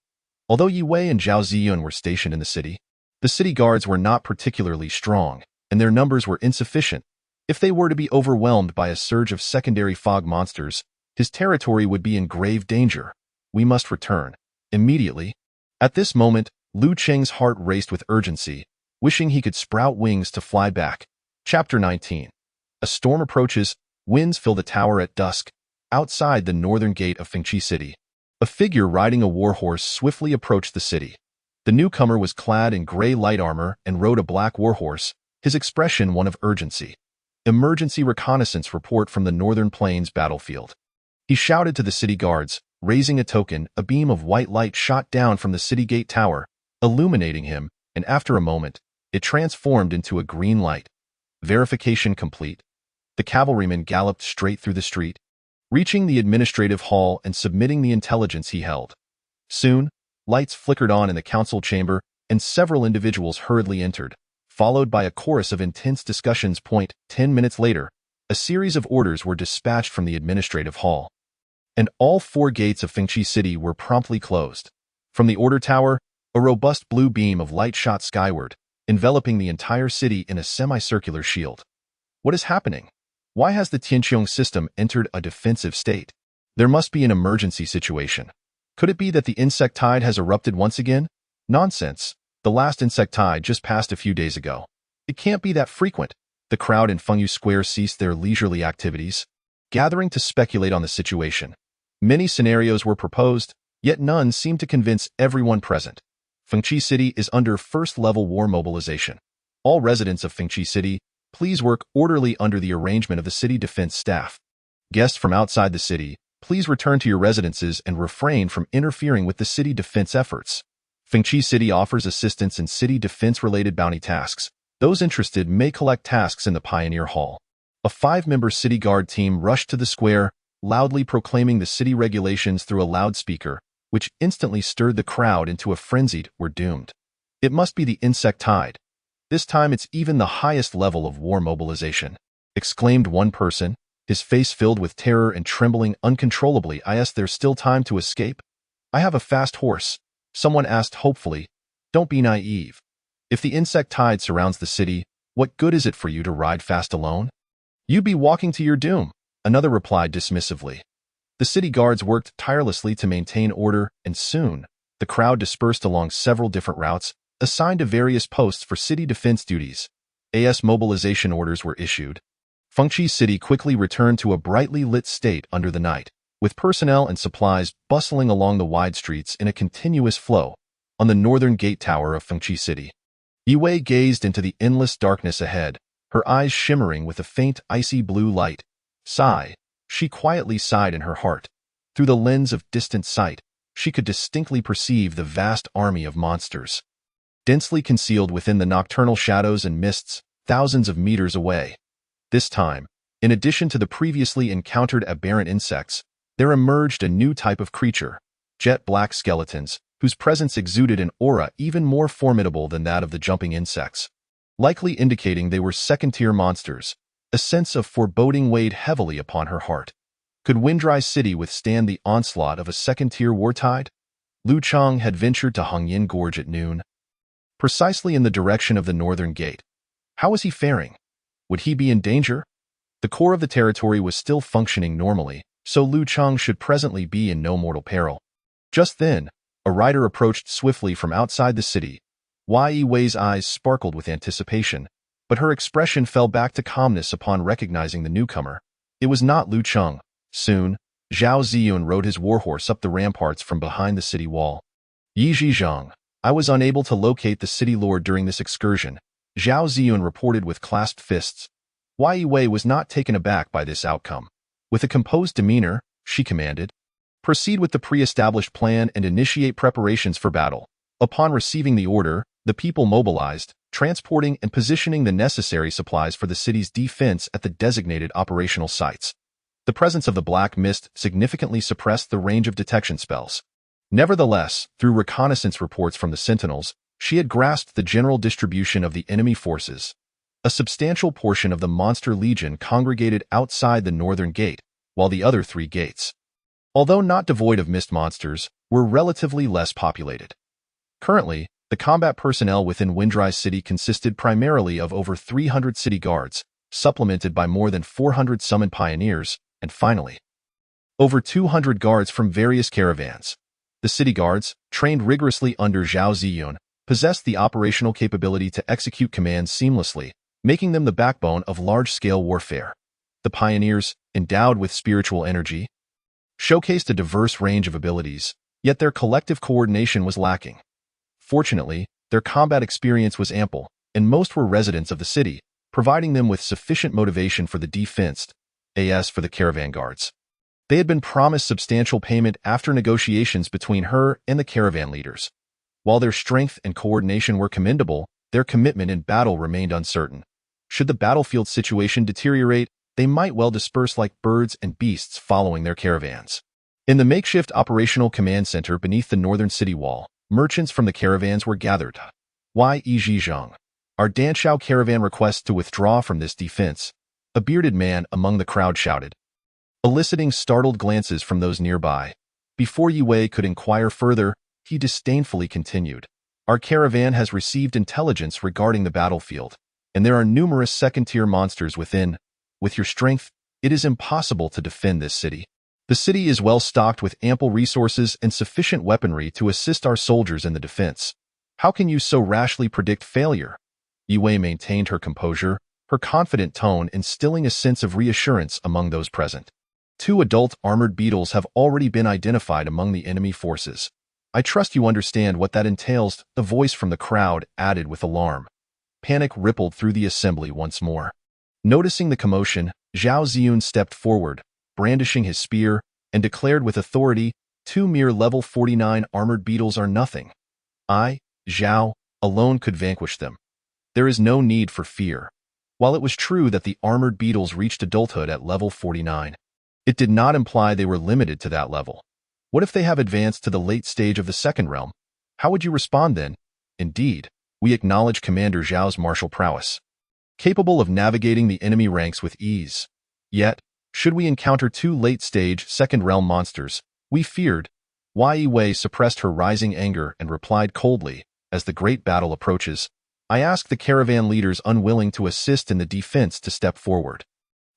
Although Yi Wei and Zhao Ziyun were stationed in the city guards were not particularly strong, and their numbers were insufficient. If they were to be overwhelmed by a surge of secondary fog monsters, his territory would be in grave danger. We must return immediately. At this moment, Lu Cheng's heart raced with urgency, wishing he could sprout wings to fly back. Chapter 19. A storm approaches, winds fill the tower at dusk, outside the northern gate of Fengqi City. A figure riding a warhorse swiftly approached the city. The newcomer was clad in gray light armor and rode a black warhorse, his expression one of urgency. Emergency reconnaissance report from the Northern Plains battlefield. He shouted to the city guards, raising a token. A beam of white light shot down from the city gate tower, illuminating him, and after a moment, it transformed into a green light. Verification complete. The cavalryman galloped straight through the street, reaching the administrative hall and submitting the intelligence he held. Soon, lights flickered on in the council chamber, and several individuals hurriedly entered, followed by a chorus of intense discussions. 10 minutes later, a series of orders were dispatched from the administrative hall, and all 4 gates of Fengqi City were promptly closed. From the order tower, a robust blue beam of light shot skyward, enveloping the entire city in a semicircular shield. What is happening? Why has the Tianqiong system entered a defensive state? There must be an emergency situation. Could it be that the insect tide has erupted once again? Nonsense. The last insect tide just passed a few days ago. It can't be that frequent. The crowd in Fengyu Square ceased their leisurely activities, gathering to speculate on the situation. Many scenarios were proposed, yet none seemed to convince everyone present. Fengqi City is under first-level war mobilization. All residents of Fengqi City, please work orderly under the arrangement of the city defense staff. Guests from outside the city, please return to your residences and refrain from interfering with the city defense efforts. Fengqi City offers assistance in city defense-related bounty tasks. Those interested may collect tasks in the Pioneer Hall. A 5-member city guard team rushed to the square, loudly proclaiming the city regulations through a loudspeaker, which instantly stirred the crowd into a frenzied, "We're doomed." It must be the insect tide. This time it's even the highest level of war mobilization, exclaimed one person, his face filled with terror and trembling uncontrollably. There's still time to escape? I have a fast horse. Someone asked hopefully. Don't be naive. If the insect tide surrounds the city, what good is it for you to ride fast alone? You'd be walking to your doom, another replied dismissively. The city guards worked tirelessly to maintain order, and soon, the crowd dispersed along several different routes, assigned to various posts for city defense duties. As mobilization orders were issued, Fengqi City quickly returned to a brightly lit state under the night, with personnel and supplies bustling along the wide streets in a continuous flow. On the northern gate tower of Fengqi City, Yiwei gazed into the endless darkness ahead, her eyes shimmering with a faint icy blue light. Sigh. She quietly sighed in her heart. Through the lens of distant sight, she could distinctly perceive the vast army of monsters, densely concealed within the nocturnal shadows and mists, thousands of meters away. This time, in addition to the previously encountered aberrant insects, there emerged a new type of creature, jet black skeletons, whose presence exuded an aura even more formidable than that of the jumping insects, likely indicating they were second-tier monsters. A sense of foreboding weighed heavily upon her heart. Could Windrise City withstand the onslaught of a second-tier war tide? Lu Cheng had ventured to Hongyin Gorge at noon, precisely in the direction of the northern gate. How was he faring? Would he be in danger? The core of the territory was still functioning normally, so Lu Cheng should presently be in no mortal peril. Just then, a rider approached swiftly from outside the city. Yiwei's eyes sparkled with anticipation, but her expression fell back to calmness upon recognizing the newcomer. It was not Lu Cheng. Soon, Zhao Ziyun rode his warhorse up the ramparts from behind the city wall. Yi Zhizhang, I was unable to locate the city lord during this excursion, Zhao Ziyun reported with clasped fists. Yiwei was not taken aback by this outcome. With a composed demeanor, she commanded, "Proceed with the pre-established plan and initiate preparations for battle." Upon receiving the order, the people mobilized, transporting and positioning the necessary supplies for the city's defense at the designated operational sites. The presence of the black mist significantly suppressed the range of detection spells. Nevertheless, through reconnaissance reports from the sentinels, she had grasped the general distribution of the enemy forces. A substantial portion of the Monster Legion congregated outside the northern gate, while the other 3 gates, although not devoid of mist monsters, were relatively less populated. Currently, the combat personnel within Windrise City consisted primarily of over 300 city guards, supplemented by more than 400 summoned pioneers, and finally, over 200 guards from various caravans. The city guards, trained rigorously under Zhao Ziyun, possessed the operational capability to execute commands seamlessly, making them the backbone of large-scale warfare. The pioneers, endowed with spiritual energy, showcased a diverse range of abilities, yet their collective coordination was lacking. Fortunately, their combat experience was ample, and most were residents of the city, providing them with sufficient motivation for the defense, as for the caravan guards. They had been promised substantial payment after negotiations between her and the caravan leaders. While their strength and coordination were commendable, their commitment in battle remained uncertain. Should the battlefield situation deteriorate, they might well disperse like birds and beasts following their caravans. In the makeshift operational command center beneath the northern city wall, merchants from the caravans were gathered. Yi Zhizhong. Our Danshao caravan requests to withdraw from this defense, a bearded man among the crowd shouted, eliciting startled glances from those nearby. Before Yi Wei could inquire further, he disdainfully continued, our caravan has received intelligence regarding the battlefield, and there are numerous second-tier monsters within. With your strength, it is impossible to defend this city. The city is well stocked with ample resources and sufficient weaponry to assist our soldiers in the defense. How can you so rashly predict failure? Yi Wei maintained her composure, her confident tone instilling a sense of reassurance among those present. 2 adult armored beetles have already been identified among the enemy forces. I trust you understand what that entails, a voice from the crowd added with alarm. Panic rippled through the assembly once more. Noticing the commotion, Zhao Ziyun stepped forward, brandishing his spear, and declared with authority, 2 mere level 49 armored beetles are nothing. I, Zhao, alone could vanquish them. There is no need for fear. While it was true that the armored beetles reached adulthood at level 49, it did not imply they were limited to that level. What if they have advanced to the late stage of the second realm? How would you respond then? Indeed, we acknowledge Commander Zhao's martial prowess, capable of navigating the enemy ranks with ease. Yet, should we encounter 2 late-stage second-realm monsters, we feared. Yi Wei suppressed her rising anger and replied coldly, as the great battle approaches, I ask the caravan leaders unwilling to assist in the defense to step forward.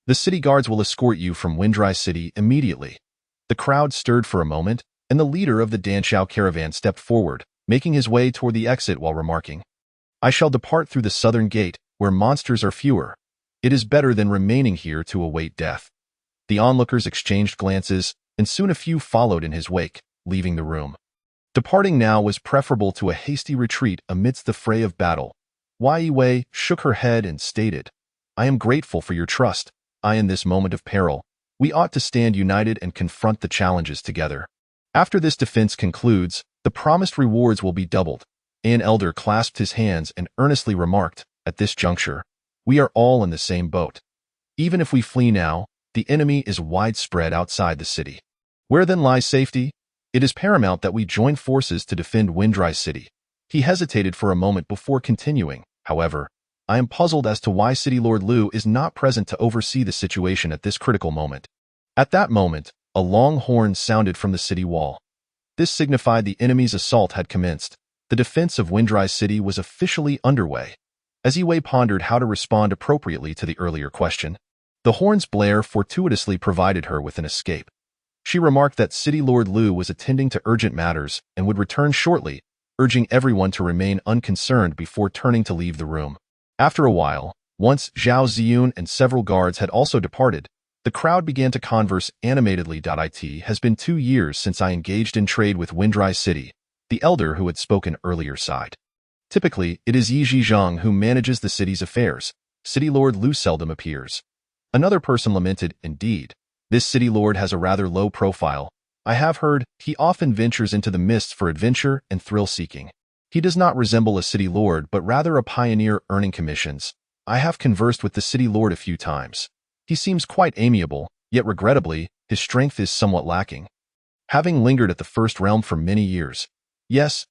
The city guards will escort you from Windry City immediately. The crowd stirred for a moment, and the leader of the Danshao caravan stepped forward, making his way toward the exit while remarking, I shall depart through the southern gate, where monsters are fewer. It is better than remaining here to await death. The onlookers exchanged glances, and soon a few followed in his wake, leaving the room. Departing now was preferable to a hasty retreat amidst the fray of battle. Yi Wei shook her head and stated, I am grateful for your trust. In this moment of peril, we ought to stand united and confront the challenges together. After this defense concludes, the promised rewards will be doubled. An elder clasped his hands and earnestly remarked, at this juncture, we are all in the same boat. Even if we flee now, the enemy is widespread outside the city. Where then lies safety? It is paramount that we join forces to defend Windry City. He hesitated for a moment before continuing, however, I am puzzled as to why City Lord Lu is not present to oversee the situation at this critical moment. At that moment, a long horn sounded from the city wall. This signified the enemy's assault had commenced. The defense of Windry City was officially underway. As Yi Wei pondered how to respond appropriately to the earlier question, the horn's blare fortuitously provided her with an escape. She remarked that City Lord Lu was attending to urgent matters and would return shortly, urging everyone to remain unconcerned before turning to leave the room. After a while, once Zhao Ziyun and several guards had also departed, the crowd began to converse animatedly. It has been 2 years since I engaged in trade with Windry City, the elder who had spoken earlier sighed. Typically, it is Yi Zhizhong who manages the city's affairs. City Lord Lu seldom appears. Another person lamented, indeed, this city lord has a rather low profile. I have heard he often ventures into the mists for adventure and thrill-seeking. He does not resemble a city lord but rather a pioneer earning commissions. I have conversed with the city lord a few times. He seems quite amiable, yet regrettably, his strength is somewhat lacking. Having lingered at the First Realm for many years. Yes,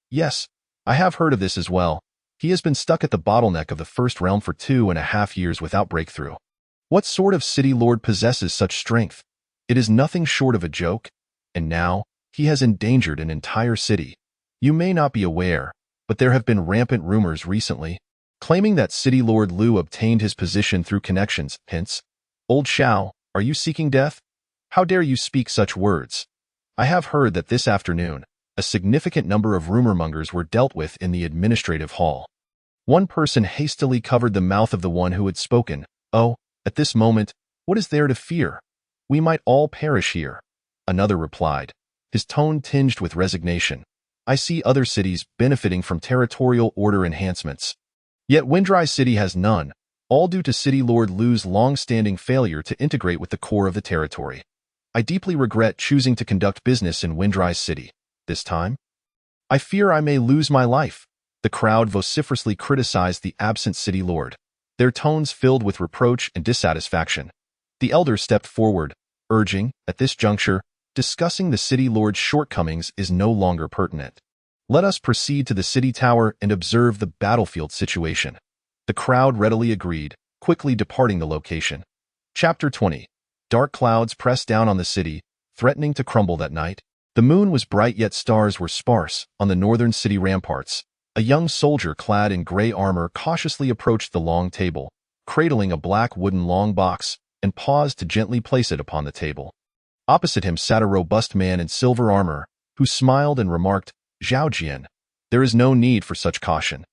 I have heard of this as well. He has been stuck at the bottleneck of the First Realm for 2.5 years without breakthrough. What sort of city lord possesses such strength? It is nothing short of a joke, and now, he has endangered an entire city. You may not be aware, but there have been rampant rumors recently, claiming that City Lord Lu obtained his position through connections. Hence, Old Shao, are you seeking death? How dare you speak such words? I have heard that this afternoon, A significant number of rumor-mongers were dealt with in the administrative hall. One person hastily covered the mouth of the one who had spoken. "Oh, at this moment, what is there to fear? We might all perish here." Another replied, his tone tinged with resignation. "I see other cities benefiting from territorial order enhancements. Yet Windrise City has none, all due to City Lord Lu's long-standing failure to integrate with the core of the territory. I deeply regret choosing to conduct business in Windrise City. This time, I fear I may lose my life." The crowd vociferously criticized the absent City Lord, their tones filled with reproach and dissatisfaction. The elder stepped forward, urging, at this juncture, discussing the City Lord's shortcomings is no longer pertinent. Let us proceed to the city tower and observe the battlefield situation. The crowd readily agreed, quickly departing the location. Chapter 20. Dark clouds pressed down on the city, threatening to crumble that night. The moon was bright yet stars were sparse on the northern city ramparts. A young soldier clad in gray armor cautiously approached the long table, cradling a black wooden long box, and paused to gently place it upon the table. Opposite him sat a robust man in silver armor, who smiled and remarked, "Zhao Jian, there is no need for such caution.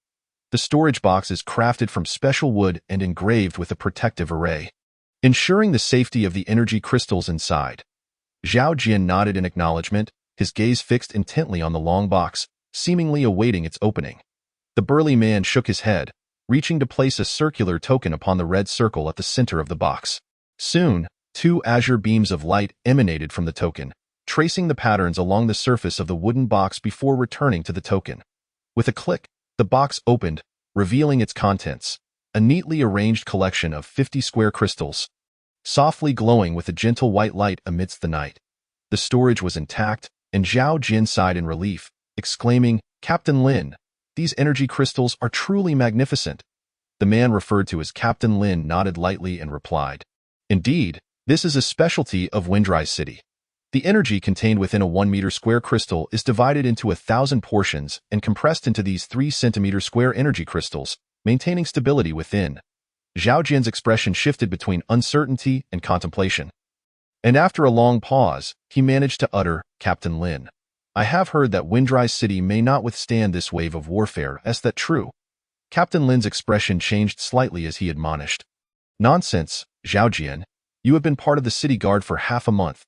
The storage box is crafted from special wood and engraved with a protective array, ensuring the safety of the energy crystals inside." Zhao Jian nodded in acknowledgement, his gaze fixed intently on the long box, seemingly awaiting its opening. The burly man shook his head, reaching to place a circular token upon the red circle at the center of the box. Soon, two azure beams of light emanated from the token, tracing the patterns along the surface of the wooden box before returning to the token. With a click, the box opened, revealing its contents, a neatly arranged collection of 50 square crystals, softly glowing with a gentle white light amidst the night. The storage was intact, and Zhao Jian sighed in relief, exclaiming, "Captain Lin, these energy crystals are truly magnificent." The man referred to as Captain Lin nodded lightly and replied, "Indeed, this is a specialty of Windrise City. The energy contained within a 1-meter square crystal is divided into 1,000 portions and compressed into these 3-centimeter square energy crystals, maintaining stability within." Zhao Jian's expression shifted between uncertainty and contemplation. And after a long pause, he managed to utter, "Captain Lin, I have heard that Windrise City may not withstand this wave of warfare. Is that true?" Captain Lin's expression changed slightly as he admonished, "Nonsense, Zhao Jian. You have been part of the city guard for half a month.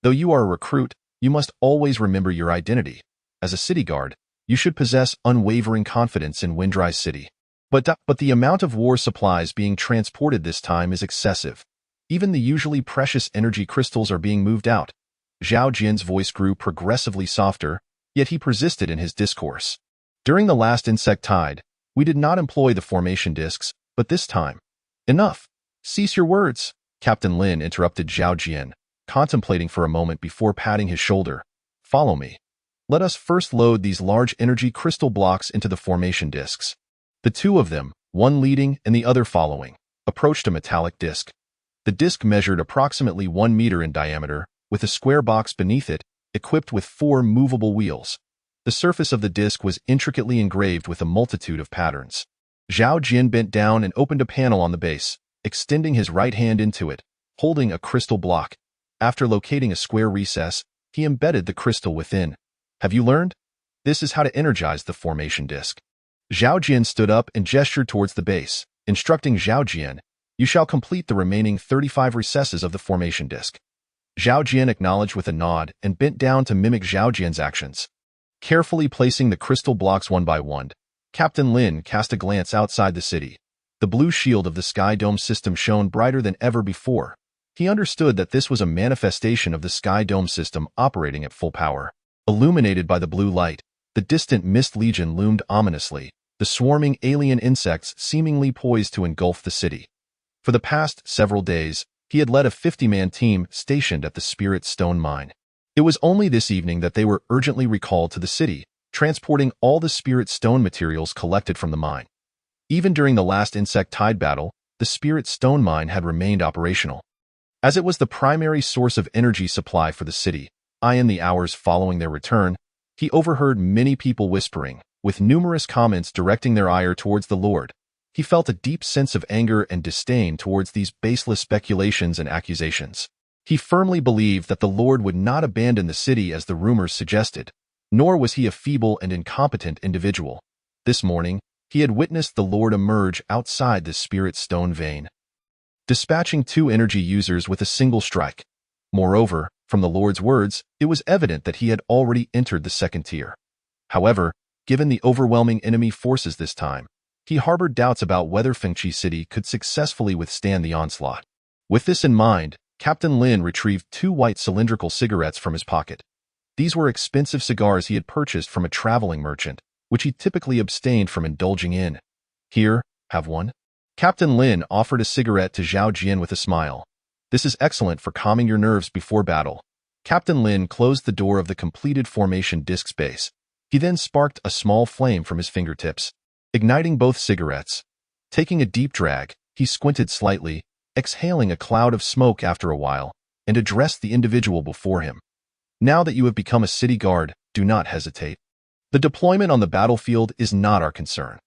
Though you are a recruit, you must always remember your identity. As a city guard, you should possess unwavering confidence in Windrise City. But the amount of war supplies being transported this time is excessive. Even the usually precious energy crystals are being moved out." Zhao Jian's voice grew progressively softer, yet he persisted in his discourse. "During the last insect tide, we did not employ the formation discs, but this time—" "Enough! Cease your words," Captain Lin interrupted Zhao Jian, contemplating for a moment before patting his shoulder. "Follow me. Let us first load these large energy crystal blocks into the formation discs." The two of them, one leading and the other following, approached a metallic disc. The disc measured approximately 1 meter in diameter, with a square box beneath it, equipped with 4 movable wheels. The surface of the disc was intricately engraved with a multitude of patterns. Zhao Jian bent down and opened a panel on the base, extending his right hand into it, holding a crystal block. After locating a square recess, he embedded the crystal within. "Have you learned? This is how to energize the formation disc." Zhao Jian stood up and gestured towards the base, instructing Zhao Jian, "You shall complete the remaining 35 recesses of the formation disc." Zhao Jian acknowledged with a nod and bent down to mimic Zhao Jian's actions. Carefully placing the crystal blocks one by one, Captain Lin cast a glance outside the city. The blue shield of the Sky Dome system shone brighter than ever before. He understood that this was a manifestation of the Sky Dome system operating at full power. Illuminated by the blue light, the distant Mist Legion loomed ominously, the swarming alien insects seemingly poised to engulf the city. For the past several days, he had led a 50-man team stationed at the Spirit Stone mine. It was only this evening that they were urgently recalled to the city, transporting all the Spirit Stone materials collected from the mine. Even during the last insect tide battle, the Spirit Stone mine had remained operational. As it was the primary source of energy supply for the city, in the hours following their return, he overheard many people whispering, with numerous comments directing their ire towards the Lord. He felt a deep sense of anger and disdain towards these baseless speculations and accusations. He firmly believed that the Lord would not abandon the city as the rumors suggested. Nor was he a feeble and incompetent individual. This morning, he had witnessed the Lord emerge outside the spirit stone vein, dispatching 2 energy users with a single strike. Moreover, from the Lord's words, it was evident that he had already entered the 2nd tier. However, given the overwhelming enemy forces this time, he harbored doubts about whether Fengqi City could successfully withstand the onslaught. With this in mind, Captain Lin retrieved 2 white cylindrical cigarettes from his pocket. These were expensive cigars he had purchased from a traveling merchant, which he typically abstained from indulging in. Here, have one. Captain Lin offered a cigarette to Zhao Jian with a smile. This is excellent for calming your nerves before battle. Captain Lin closed the door of the completed formation disk's base. He then sparked a small flame from his fingertips, igniting both cigarettes. Taking a deep drag, he squinted slightly, exhaling a cloud of smoke after a while, and addressed the individual before him. Now that you have become a city guard, do not hesitate. The deployment on the battlefield is not our concern.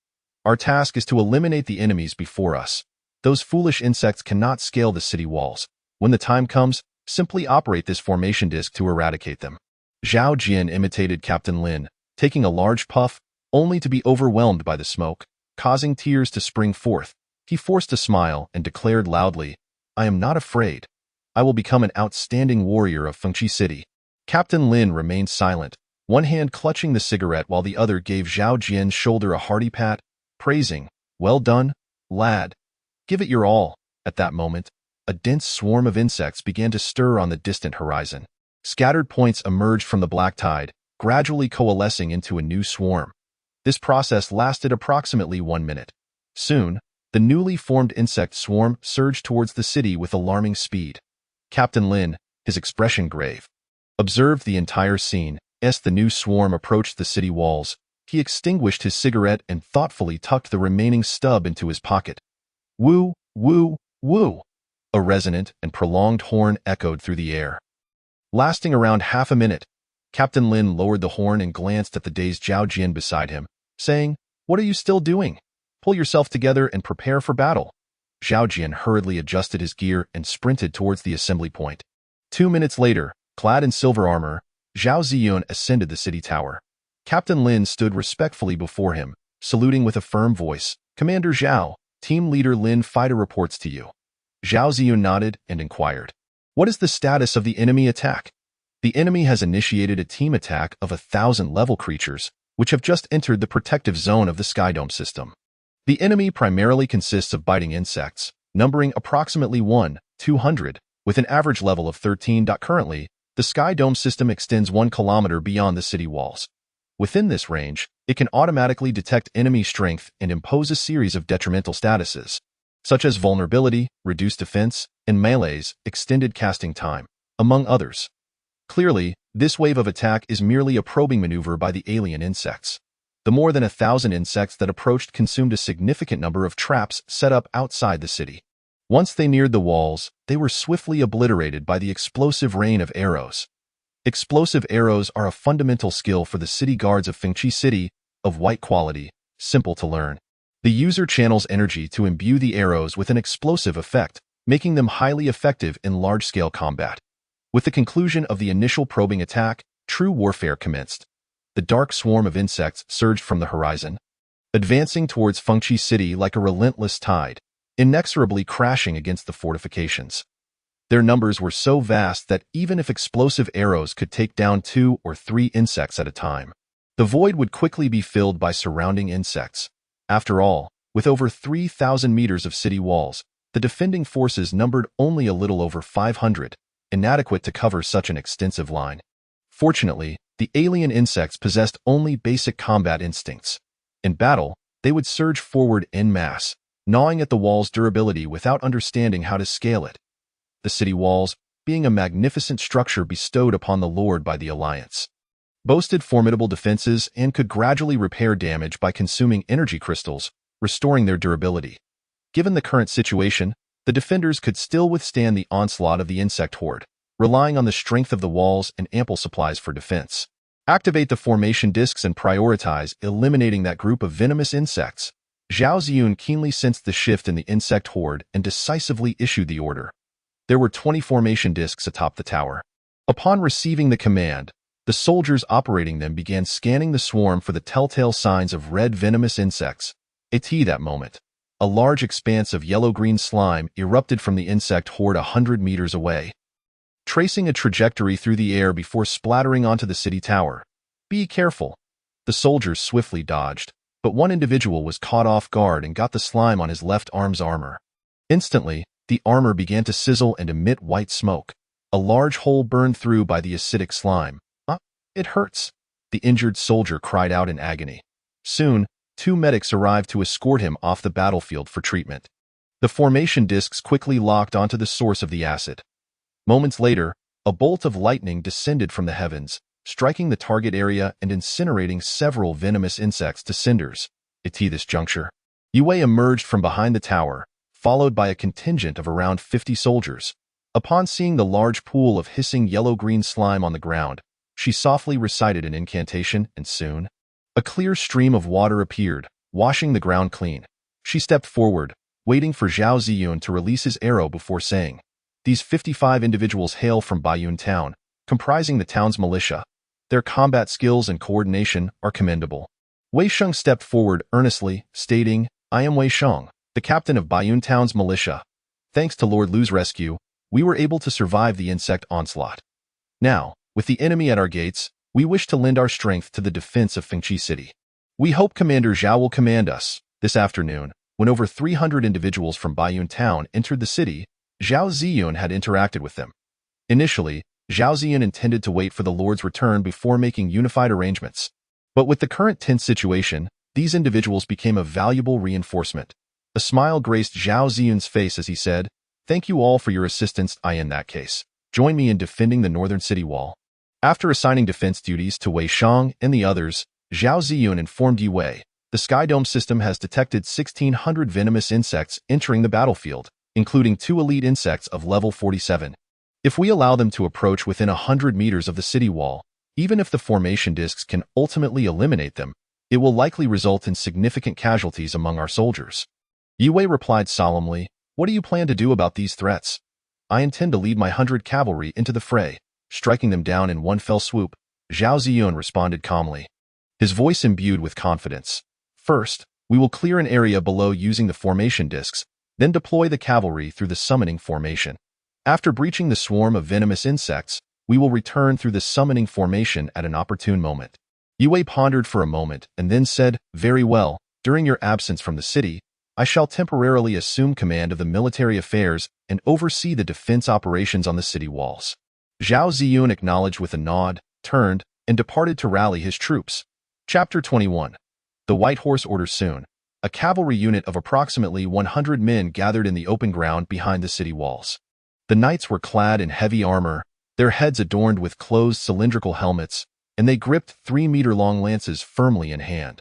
Our task is to eliminate the enemies before us. Those foolish insects cannot scale the city walls. When the time comes, simply operate this formation disk to eradicate them. Zhao Jian imitated Captain Lin, taking a large puff, only to be overwhelmed by the smoke, causing tears to spring forth. He forced a smile and declared loudly, I am not afraid. I will become an outstanding warrior of Fengqi City. Captain Lin remained silent, one hand clutching the cigarette while the other gave Zhao Jian's shoulder a hearty pat, praising, Well done, lad. Give it your all. At that moment, a dense swarm of insects began to stir on the distant horizon. Scattered points emerged from the black tide, gradually coalescing into a new swarm. This process lasted approximately 1 minute. Soon, the newly formed insect swarm surged towards the city with alarming speed. Captain Lin, his expression grave, observed the entire scene. As the new swarm approached the city walls, he extinguished his cigarette and thoughtfully tucked the remaining stub into his pocket. Woo, woo, woo! A resonant and prolonged horn echoed through the air. Lasting around half a minute, Captain Lin lowered the horn and glanced at the dazed Zhao Jian beside him, saying, What are you still doing? Pull yourself together and prepare for battle. Zhao Jian hurriedly adjusted his gear and sprinted towards the assembly point. 2 minutes later, clad in silver armor, Zhao Ziyun ascended the city tower. Captain Lin stood respectfully before him, saluting with a firm voice. Commander Zhao, Team Leader Lin Fighter reports to you. Zhao Ziyun nodded and inquired, What is the status of the enemy attack? The enemy has initiated a team attack of 1,000 level creatures, which have just entered the protective zone of the Skydome system. The enemy primarily consists of biting insects, numbering approximately 1-200, with an average level of 13. Currently, the Skydome system extends 1 kilometer beyond the city walls. Within this range, it can automatically detect enemy strength and impose a series of detrimental statuses, such as vulnerability, reduced defense, and melee's extended casting time, among others. Clearly, this wave of attack is merely a probing maneuver by the alien insects. The more than 1,000 insects that approached consumed a significant number of traps set up outside the city. Once they neared the walls, they were swiftly obliterated by the explosive rain of arrows. Explosive arrows are a fundamental skill for the city guards of Fengqi City, of white quality, simple to learn. The user channels energy to imbue the arrows with an explosive effect, making them highly effective in large-scale combat. With the conclusion of the initial probing attack, true warfare commenced. The dark swarm of insects surged from the horizon, advancing towards Fengqi City like a relentless tide, inexorably crashing against the fortifications. Their numbers were so vast that even if explosive arrows could take down 2 or 3 insects at a time, the void would quickly be filled by surrounding insects. After all, with over 3,000 meters of city walls, the defending forces numbered only a little over 500, inadequate to cover such an extensive line. Fortunately, the alien insects possessed only basic combat instincts. In battle, they would surge forward en masse, gnawing at the wall's durability without understanding how to scale it. The city walls, being a magnificent structure bestowed upon the Lord by the Alliance, boasted formidable defenses and could gradually repair damage by consuming energy crystals, restoring their durability. Given the current situation, the defenders could still withstand the onslaught of the insect horde, relying on the strength of the walls and ample supplies for defense. Activate the formation discs and prioritize eliminating that group of venomous insects. Zhao Ziyun keenly sensed the shift in the insect horde and decisively issued the order. There were 20 formation discs atop the tower. Upon receiving the command, The soldiers operating them began scanning the swarm for the telltale signs of red venomous insects. At that moment, a large expanse of yellow-green slime erupted from the insect horde 100 meters away, tracing a trajectory through the air before splattering onto the city tower. Be careful. The soldiers swiftly dodged, but one individual was caught off guard and got the slime on his left arm's armor. Instantly, the armor began to sizzle and emit white smoke. A large hole burned through by the acidic slime. It hurts, the injured soldier cried out in agony. Soon, 2 medics arrived to escort him off the battlefield for treatment. The formation discs quickly locked onto the source of the acid. Moments later, a bolt of lightning descended from the heavens, striking the target area and incinerating several venomous insects to cinders. At this juncture, Yue emerged from behind the tower, followed by a contingent of around 50 soldiers. Upon seeing the large pool of hissing yellow-green slime on the ground, she softly recited an incantation, and soon, a clear stream of water appeared, washing the ground clean. She stepped forward, waiting for Zhao Ziyun to release his arrow before saying, "These 55 individuals hail from Baiyun Town, comprising the town's militia. Their combat skills and coordination are commendable." Wei Sheng stepped forward earnestly, stating, "I am Wei Sheng, the captain of Baiyun Town's militia. Thanks to Lord Lu's rescue, we were able to survive the insect onslaught. Now, with the enemy at our gates, we wish to lend our strength to the defense of Fengqi City. We hope Commander Zhao will command us." This afternoon, when over 300 individuals from Baiyun Town entered the city, Zhao Ziyun had interacted with them. Initially, Zhao Ziyun intended to wait for the Lord's return before making unified arrangements. But with the current tense situation, these individuals became a valuable reinforcement. A smile graced Zhao Ziyun's face as he said, "Thank you all for your assistance. In that case, join me in defending the northern city wall." After assigning defense duties to Wei Sheng and the others, Zhao Ziyun informed Yue, "The Sky Dome system has detected 1,600 venomous insects entering the battlefield, including 2 elite insects of level 47. If we allow them to approach within 100 meters of the city wall, even if the formation discs can ultimately eliminate them, it will likely result in significant casualties among our soldiers." Yue replied solemnly, "What do you plan to do about these threats?" "I intend to lead my 100 cavalry into the fray, striking them down in one fell swoop," Zhao Ziyun responded calmly, his voice imbued with confidence. "First, we will clear an area below using the formation discs, then deploy the cavalry through the summoning formation. After breaching the swarm of venomous insects, we will return through the summoning formation at an opportune moment." Yue pondered for a moment and then said, "Very well, during your absence from the city, I shall temporarily assume command of the military affairs and oversee the defense operations on the city walls." Zhao Ziyun acknowledged with a nod, turned, and departed to rally his troops. Chapter 21. The White Horse Order. Soon, a cavalry unit of approximately 100 men gathered in the open ground behind the city walls. The knights were clad in heavy armor, their heads adorned with closed cylindrical helmets, and they gripped 3-meter-long lances firmly in hand.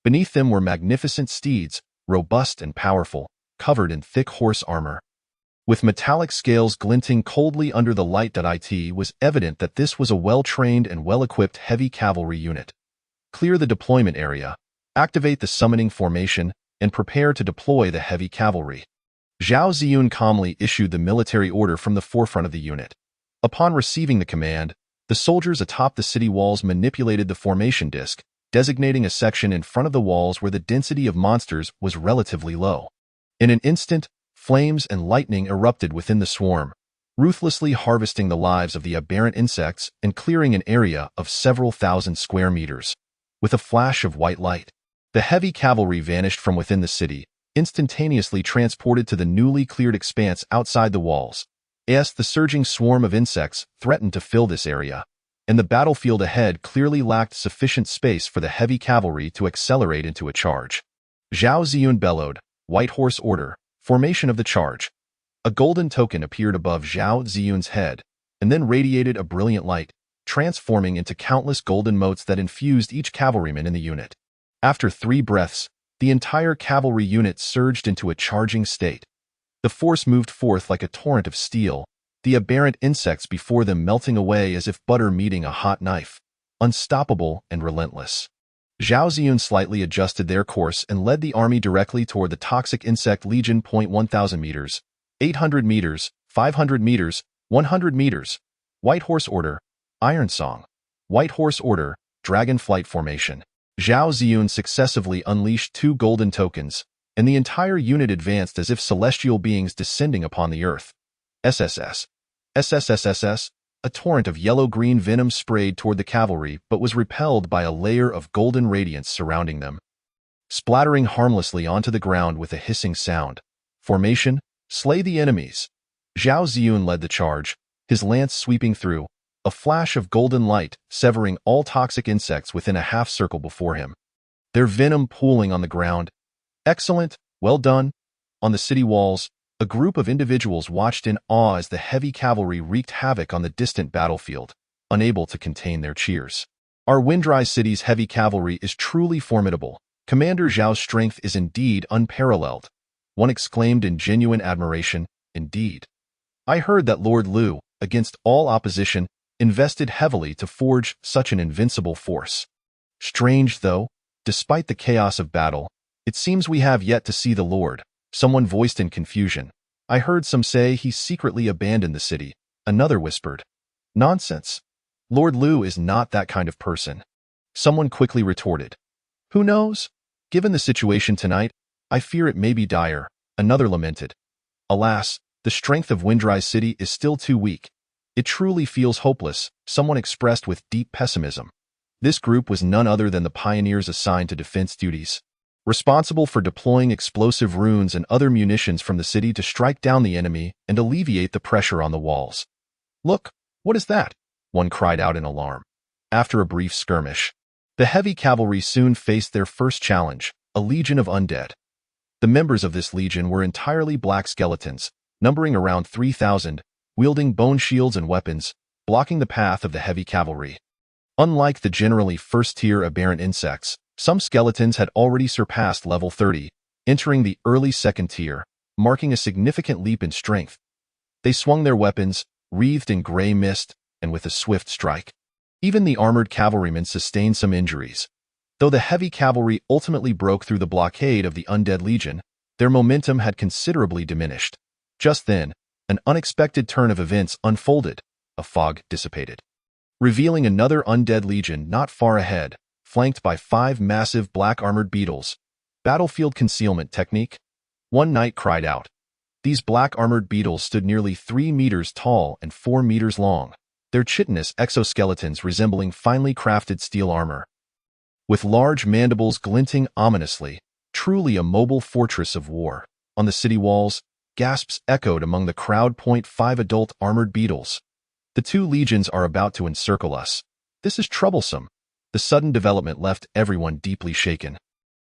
Beneath them were magnificent steeds, robust and powerful, covered in thick horse armor. With metallic scales glinting coldly under the light. It was evident that this was a well-trained and well-equipped heavy cavalry unit. Clear the deployment area, activate the summoning formation, and prepare to deploy the heavy cavalry. Zhao Ziyun calmly issued the military order from the forefront of the unit. Upon receiving the command, the soldiers atop the city walls manipulated the formation disc, designating a section in front of the walls where the density of monsters was relatively low. In an instant, flames and lightning erupted within the swarm, ruthlessly harvesting the lives of the aberrant insects and clearing an area of several thousand square meters. With a flash of white light, the heavy cavalry vanished from within the city, instantaneously transported to the newly cleared expanse outside the walls. The surging swarm of insects threatened to fill this area, and the battlefield ahead clearly lacked sufficient space for the heavy cavalry to accelerate into a charge. Zhao Ziyun bellowed, "White Horse Order, formation of the charge." A golden token appeared above Zhao Ziyun's head, and then radiated a brilliant light, transforming into countless golden motes that infused each cavalryman in the unit. After 3 breaths, the entire cavalry unit surged into a charging state. The force moved forth like a torrent of steel, the aberrant insects before them melting away as if butter meeting a hot knife, unstoppable and relentless. Zhao Ziyun slightly adjusted their course and led the army directly toward the toxic insect legion. 1,000 meters, 800 meters, 500 meters, 100 meters. White Horse Order, Iron Song. White Horse Order, Dragon Flight Formation. Zhao Ziyun successively unleashed 2 golden tokens, and the entire unit advanced as if celestial beings descending upon the earth. SSS. SSSSS. A torrent of yellow-green venom sprayed toward the cavalry but was repelled by a layer of golden radiance surrounding them, splattering harmlessly onto the ground with a hissing sound. Formation: slay the enemies. Zhao Ziyun led the charge, his lance sweeping through, a flash of golden light severing all toxic insects within a half-circle before him, their venom pooling on the ground. Excellent, well done. On the city walls, a group of individuals watched in awe as the heavy cavalry wreaked havoc on the distant battlefield, unable to contain their cheers. Our Windrise City's heavy cavalry is truly formidable. Commander Zhao's strength is indeed unparalleled. One exclaimed in genuine admiration. Indeed. I heard that Lord Liu, against all opposition, invested heavily to forge such an invincible force. Strange, though, despite the chaos of battle, it seems we have yet to see the Lord. Someone voiced in confusion. I heard some say he secretly abandoned the city. Another whispered. Nonsense. Lord Liu is not that kind of person. Someone quickly retorted. Who knows? Given the situation tonight, I fear it may be dire. Another lamented. Alas, the strength of Windrise City is still too weak. It truly feels hopeless, someone expressed with deep pessimism. This group was none other than the pioneers assigned to defense duties, responsible for deploying explosive runes and other munitions from the city to strike down the enemy and alleviate the pressure on the walls. Look, what is that? One cried out in alarm. After a brief skirmish, the heavy cavalry soon faced their first challenge, a legion of undead. The members of this legion were entirely black skeletons, numbering around 3,000, wielding bone shields and weapons, blocking the path of the heavy cavalry. Unlike the generally first-tier aberrant insects, some skeletons had already surpassed level 30, entering the early second tier, marking a significant leap in strength. They swung their weapons, wreathed in gray mist, and with a swift strike. Even the armored cavalrymen sustained some injuries. Though the heavy cavalry ultimately broke through the blockade of the undead legion, their momentum had considerably diminished. Just then, an unexpected turn of events unfolded. A fog dissipated, revealing another undead legion not far ahead, flanked by 5 massive black-armored beetles. Battlefield concealment technique? One knight cried out. These black-armored beetles stood nearly 3 meters tall and 4 meters long, their chitinous exoskeletons resembling finely crafted steel armor, with large mandibles glinting ominously, truly a mobile fortress of war. On the city walls, gasps echoed among the crowd. 5 adult armored beetles. The 2 legions are about to encircle us. This is troublesome. The sudden development left everyone deeply shaken.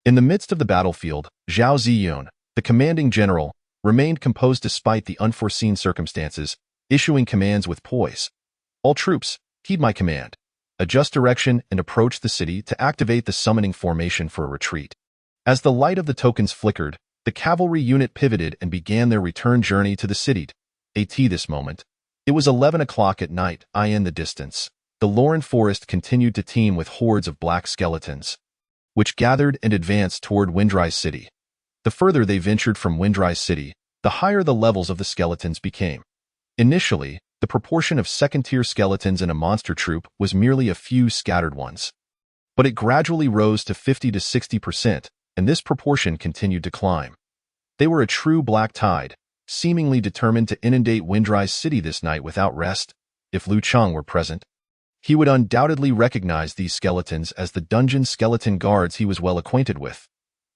In the midst of the battlefield, Zhao Ziyun, the commanding general, remained composed despite the unforeseen circumstances, issuing commands with poise. All troops, heed my command. Adjust direction and approach the city to activate the summoning formation for a retreat. As the light of the tokens flickered, the cavalry unit pivoted and began their return journey to the city. This moment. It was 11 o'clock at night. In the distance, the Loren Forest continued to teem with hordes of black skeletons, which gathered and advanced toward Windrise City. The further they ventured from Windrise City, the higher the levels of the skeletons became. Initially, the proportion of second-tier skeletons in a monster troop was merely a few scattered ones. But it gradually rose to 50 to 60%, and this proportion continued to climb. They were a true black tide, seemingly determined to inundate Windrise City this night without rest. If Liu Cheng were present, he would undoubtedly recognize these skeletons as the dungeon skeleton guards he was well acquainted with.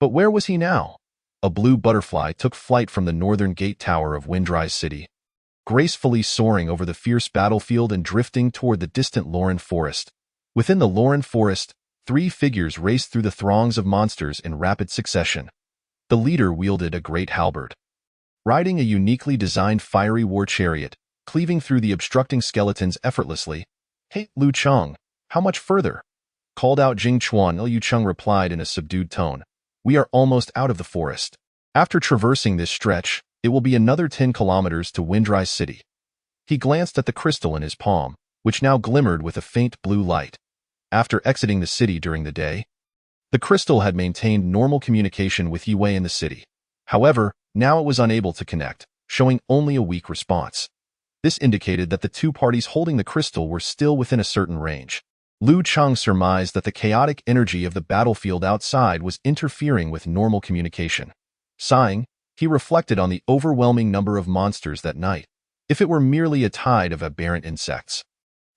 But where was he now? A blue butterfly took flight from the northern gate tower of Windrise City, gracefully soaring over the fierce battlefield and drifting toward the distant Loren Forest. Within the Loren Forest, 3 figures raced through the throngs of monsters in rapid succession. The leader wielded a great halberd, riding a uniquely designed fiery war chariot, cleaving through the obstructing skeletons effortlessly. Hey, Liu Cheng, how much further? Called out Jing Chuan. Liu Cheng replied in a subdued tone. We are almost out of the forest. After traversing this stretch, it will be another 10 kilometers to Windrise City. He glanced at the crystal in his palm, which now glimmered with a faint blue light. After exiting the city during the day, the crystal had maintained normal communication with Yue in the city. However, now it was unable to connect, showing only a weak response. This indicated that the 2 parties holding the crystal were still within a certain range. Lu Cheng surmised that the chaotic energy of the battlefield outside was interfering with normal communication. Sighing, he reflected on the overwhelming number of monsters that night. If it were merely a tide of aberrant insects,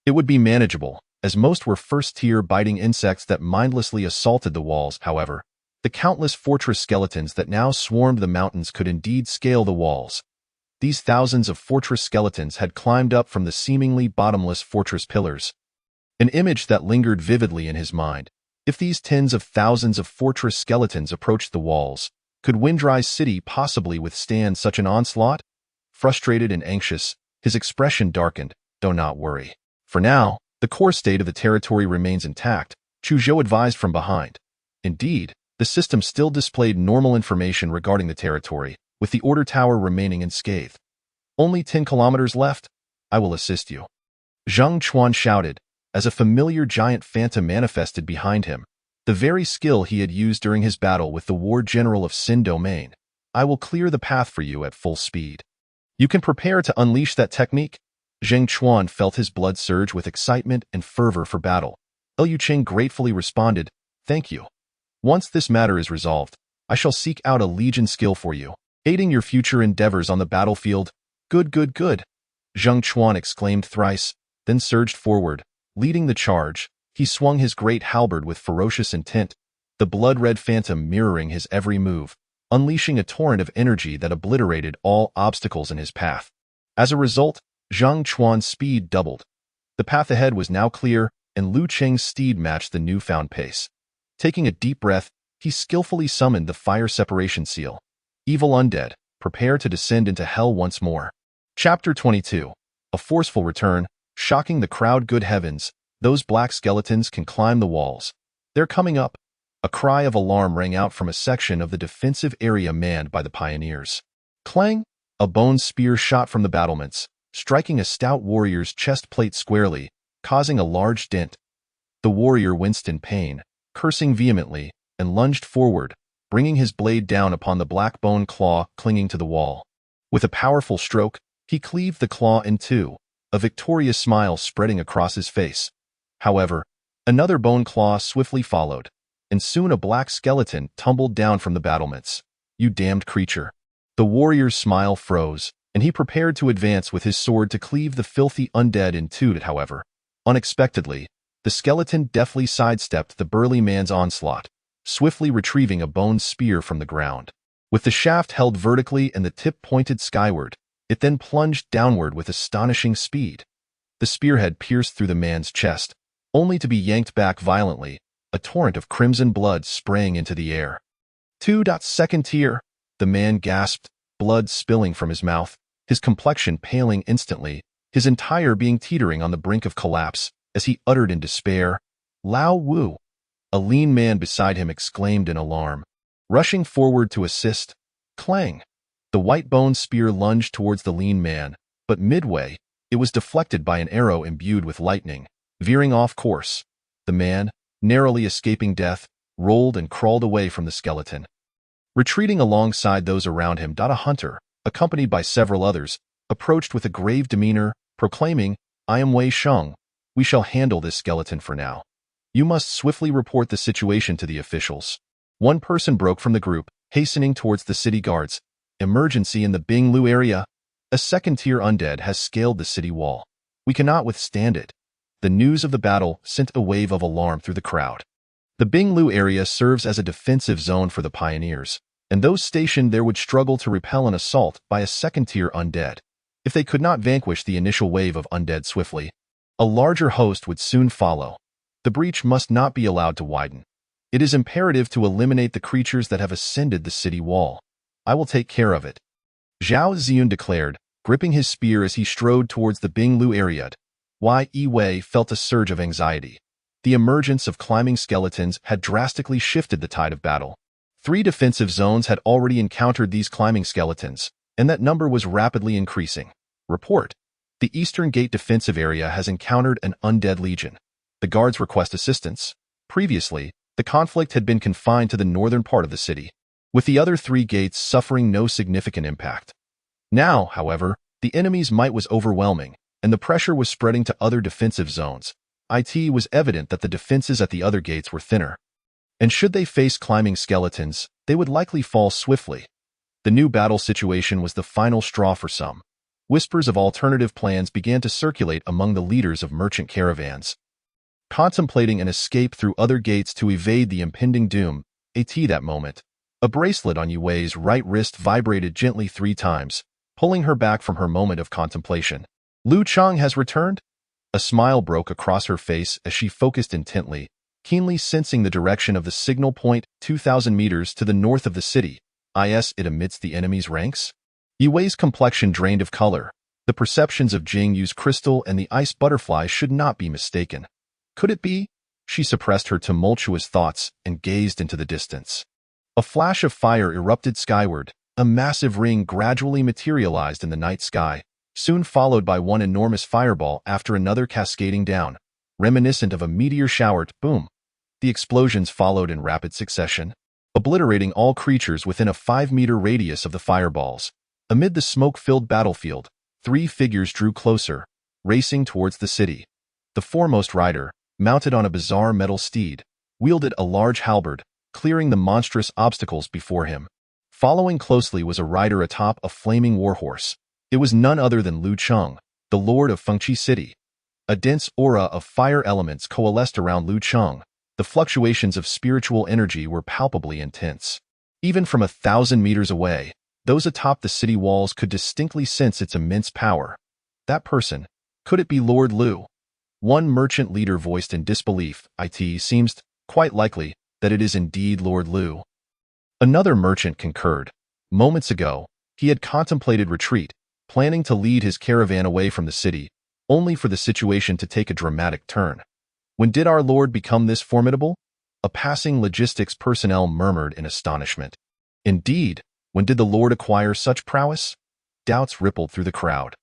it would be manageable, as most were first-tier biting insects that mindlessly assaulted the walls. However, the countless fortress skeletons that now swarmed the mountains could indeed scale the walls. These thousands of fortress skeletons had climbed up from the seemingly bottomless fortress pillars. An image that lingered vividly in his mind. If these tens of thousands of fortress skeletons approached the walls, could Windrise City possibly withstand such an onslaught? Frustrated and anxious, his expression darkened. "Do not worry. For now, the core state of the territory remains intact," Chu Zhou advised from behind. Indeed, the system still displayed normal information regarding the territory, with the order tower remaining unscathed. "Only 10 kilometers left. I will assist you," Zhang Chuan shouted, as a familiar giant phantom manifested behind him, the very skill he had used during his battle with the war general of Xin Domain. "I will clear the path for you at full speed. You can prepare to unleash that technique." Zhang Chuan felt his blood surge with excitement and fervor for battle. Liu Qing gratefully responded, "Thank you. Once this matter is resolved, I shall seek out a legion skill for you, aiding your future endeavors on the battlefield." "Good, good, good," Zhang Chuan exclaimed thrice, then surged forward. Leading the charge, he swung his great halberd with ferocious intent, the blood-red phantom mirroring his every move, unleashing a torrent of energy that obliterated all obstacles in his path. As a result, Zhang Chuan's speed doubled. The path ahead was now clear, and Liu Qing's steed matched the newfound pace. Taking a deep breath, he skillfully summoned the fire separation seal. "Evil undead, prepare to descend into hell once more." Chapter 22. A forceful return, shocking the crowd. "Good heavens, those black skeletons can climb the walls. They're coming up." A cry of alarm rang out from a section of the defensive area manned by the pioneers. Clang! A bone spear shot from the battlements, striking a stout warrior's chest plate squarely, causing a large dent. The warrior winced in pain, cursing vehemently, and lunged forward, bringing his blade down upon the black bone claw clinging to the wall. With a powerful stroke, he cleaved the claw in two, a victorious smile spreading across his face. However, another bone claw swiftly followed, and soon a black skeleton tumbled down from the battlements. "You damned creature." The warrior's smile froze, and he prepared to advance with his sword to cleave the filthy undead in two. However, unexpectedly, the skeleton deftly sidestepped the burly man's onslaught, swiftly retrieving a bone spear from the ground. With the shaft held vertically and the tip pointed skyward, it then plunged downward with astonishing speed. The spearhead pierced through the man's chest, only to be yanked back violently, a torrent of crimson blood spraying into the air. Second tier, the man gasped, blood spilling from his mouth, his complexion paling instantly, his entire being teetering on the brink of collapse, as he uttered in despair, "Lao Wu." A lean man beside him exclaimed in alarm, rushing forward to assist. Clang! The white bone spear lunged towards the lean man, but midway, it was deflected by an arrow imbued with lightning, veering off course. The man, narrowly escaping death, rolled and crawled away from the skeleton. Retreating alongside those around him, a hunter, accompanied by several others, approached with a grave demeanor, proclaiming, "I am Wei Sheng. We shall handle this skeleton for now. You must swiftly report the situation to the officials." One person broke from the group, hastening towards the city guards. "Emergency in the Binglu area. A second-tier undead has scaled the city wall. We cannot withstand it." The news of the battle sent a wave of alarm through the crowd. The Binglu area serves as a defensive zone for the pioneers, and those stationed there would struggle to repel an assault by a second-tier undead. If they could not vanquish the initial wave of undead swiftly, a larger host would soon follow. The breach must not be allowed to widen. It is imperative to eliminate the creatures that have ascended the city wall. "I will take care of it," Zhao Ziyun declared, gripping his spear as he strode towards the Binglu area. Yi Wei felt a surge of anxiety. The emergence of climbing skeletons had drastically shifted the tide of battle. 3 defensive zones had already encountered these climbing skeletons, and that number was rapidly increasing. Report: the Eastern Gate defensive area has encountered an undead legion. The guards request assistance. Previously, the conflict had been confined to the northern part of the city, with the other 3 gates suffering no significant impact. Now, however, the enemy's might was overwhelming, and the pressure was spreading to other defensive zones. It was evident that the defenses at the other gates were thinner, and should they face climbing skeletons, they would likely fall swiftly. The new battle situation was the final straw for some. Whispers of alternative plans began to circulate among the leaders of merchant caravans, contemplating an escape through other gates to evade the impending doom. That moment, a bracelet on Yue Wei's right wrist vibrated gently 3 times, pulling her back from her moment of contemplation. Lu Cheng has returned? A smile broke across her face as she focused intently, keenly sensing the direction of the signal point 2,000 meters to the north of the city. Is it amidst the enemy's ranks? Yue Wei's complexion drained of color. The perceptions of Jing Yu's crystal and the ice butterfly should not be mistaken. Could it be? She suppressed her tumultuous thoughts and gazed into the distance. A flash of fire erupted skyward. A massive ring gradually materialized in the night sky, soon followed by one enormous fireball after another cascading down, reminiscent of a meteor shower. Boom! The explosions followed in rapid succession, obliterating all creatures within a 5-meter radius of the fireballs. Amid the smoke-filled battlefield, 3 figures drew closer, racing towards the city. The foremost rider, mounted on a bizarre metal steed, wielded a large halberd, clearing the monstrous obstacles before him. Following closely was a rider atop a flaming warhorse. It was none other than Lu Cheng, the lord of Fengqi City. A dense aura of fire elements coalesced around Lu Cheng. The fluctuations of spiritual energy were palpably intense. Even from 1,000 meters away, those atop the city walls could distinctly sense its immense power. That person, could it be Lord Lu? One merchant leader voiced in disbelief. It seems quite likely that it is indeed Lord Lu. Another merchant concurred. Moments ago, he had contemplated retreat, planning to lead his caravan away from the city, only for the situation to take a dramatic turn. When did our lord become this formidable? A passing logistics personnel murmured in astonishment. Indeed, when did the lord acquire such prowess? Doubts rippled through the crowd.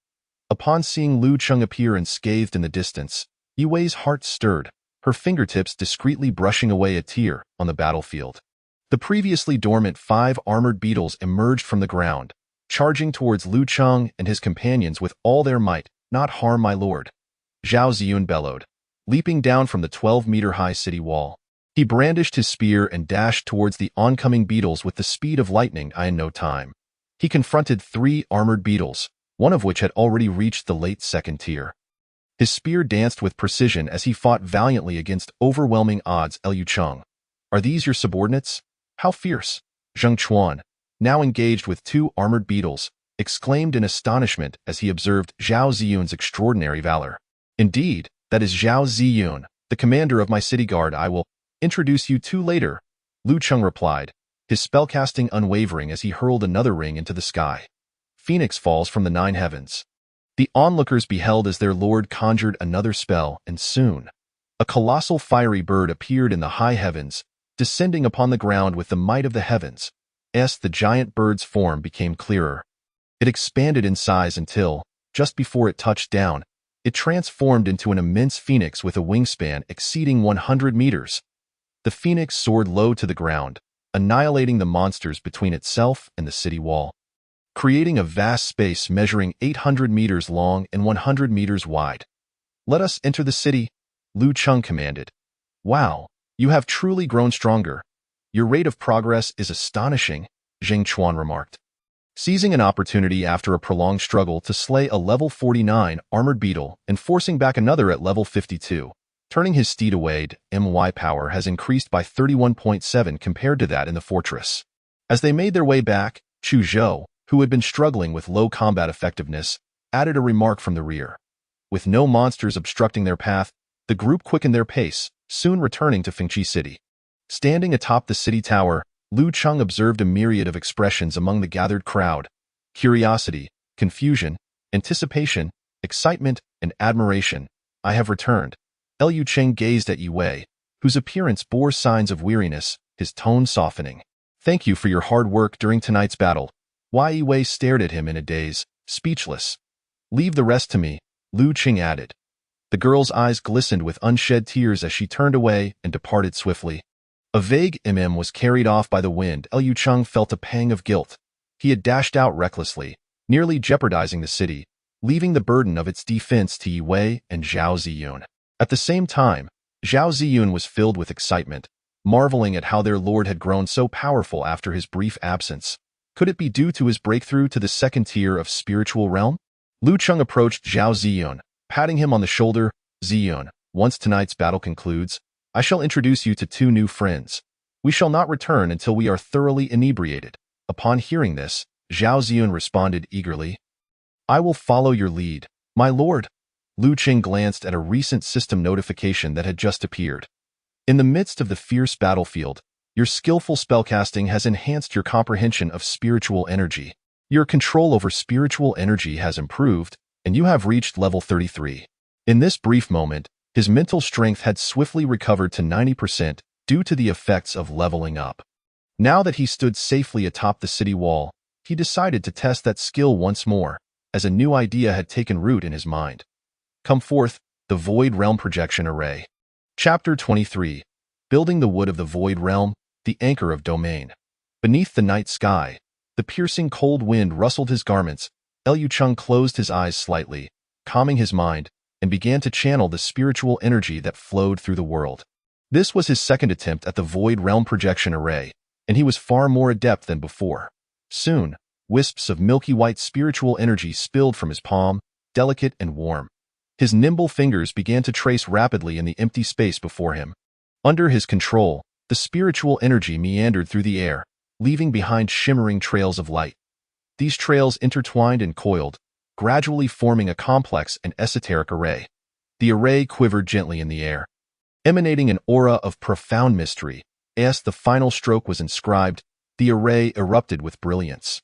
Upon seeing Lu Cheng appear unscathed in the distance, Yue Wei's heart stirred, her fingertips discreetly brushing away a tear on the battlefield. The previously dormant 5 armored beetles emerged from the ground, charging towards Lu Cheng and his companions with all their might. Not harm, my lord, Zhao Ziyun bellowed, leaping down from the 12-meter-high city wall. He brandished his spear and dashed towards the oncoming beetles with the speed of lightning. In no time, he confronted 3 armored beetles, one of which had already reached the late 2nd tier. His spear danced with precision as he fought valiantly against overwhelming odds. Lu Cheng, are these your subordinates? How fierce! Zheng Chuan, now engaged with 2 armored beetles, exclaimed in astonishment as he observed Zhao Ziyun's extraordinary valor. Indeed, that is Zhao Ziyun, the commander of my city guard. I will introduce you to later, Lu Cheng replied, his spellcasting unwavering as he hurled another ring into the sky. Phoenix falls from the 9 heavens. The onlookers beheld as their lord conjured another spell, and soon, a colossal fiery bird appeared in the high heavens, descending upon the ground with the might of the heavens. The giant bird's form became clearer. It expanded in size until, just before it touched down, it transformed into an immense phoenix with a wingspan exceeding 100 meters. The phoenix soared low to the ground, annihilating the monsters between itself and the city wall, creating a vast space measuring 800 meters long and 100 meters wide. Let us enter the city, Lu Cheng commanded. Wow, you have truly grown stronger. Your rate of progress is astonishing, Zheng Chuan remarked, seizing an opportunity after a prolonged struggle to slay a level 49 armored beetle and forcing back another at level 52. Turning his steed away, my power has increased by 31.7 compared to that in the fortress. As they made their way back, Chu Zhou, who had been struggling with low combat effectiveness, added a remark from the rear. With no monsters obstructing their path, the group quickened their pace, soon returning to Fengqi City. Standing atop the city tower, Lu Cheng observed a myriad of expressions among the gathered crowd: curiosity, confusion, anticipation, excitement, and admiration. I have returned. Lu Cheng gazed at Yue Wei, whose appearance bore signs of weariness, his tone softening. Thank you for your hard work during tonight's battle. Yue Wei stared at him in a daze, speechless. Leave the rest to me, Lu Cheng added. The girl's eyes glistened with unshed tears as she turned away and departed swiftly. A vague was carried off by the wind. Lu Cheng felt a pang of guilt. He had dashed out recklessly, nearly jeopardizing the city, leaving the burden of its defense to Yue Wei and Zhao Ziyun. At the same time, Zhao Ziyun was filled with excitement, marveling at how their lord had grown so powerful after his brief absence. Could it be due to his breakthrough to the second tier of spiritual realm? Lu Cheng approached Zhao Ziyun, patting him on the shoulder. Ziyun, once tonight's battle concludes, I shall introduce you to two new friends. We shall not return until we are thoroughly inebriated. Upon hearing this, Zhao Ziyun responded eagerly. I will follow your lead, my lord. Lu Cheng glanced at a recent system notification that had just appeared. In the midst of the fierce battlefield, your skillful spellcasting has enhanced your comprehension of spiritual energy. Your control over spiritual energy has improved, and you have reached level 33. In this brief moment, his mental strength had swiftly recovered to 90% due to the effects of leveling up. Now that he stood safely atop the city wall, he decided to test that skill once more, as a new idea had taken root in his mind. Come forth, the Void Realm Projection Array. Chapter 23. Building the Wood of the Void Realm, the Anchor of Domain. Beneath the night sky, the piercing cold wind rustled his garments. Liu Cheng closed his eyes slightly, calming his mind, and began to channel the spiritual energy that flowed through the world. This was his second attempt at the Void Realm Projection Array, and he was far more adept than before. Soon, wisps of milky white spiritual energy spilled from his palm, delicate and warm. His nimble fingers began to trace rapidly in the empty space before him. Under his control, the spiritual energy meandered through the air, leaving behind shimmering trails of light. These trails intertwined and coiled, gradually forming a complex and esoteric array. The array quivered gently in the air, emanating an aura of profound mystery. As the final stroke was inscribed, the array erupted with brilliance.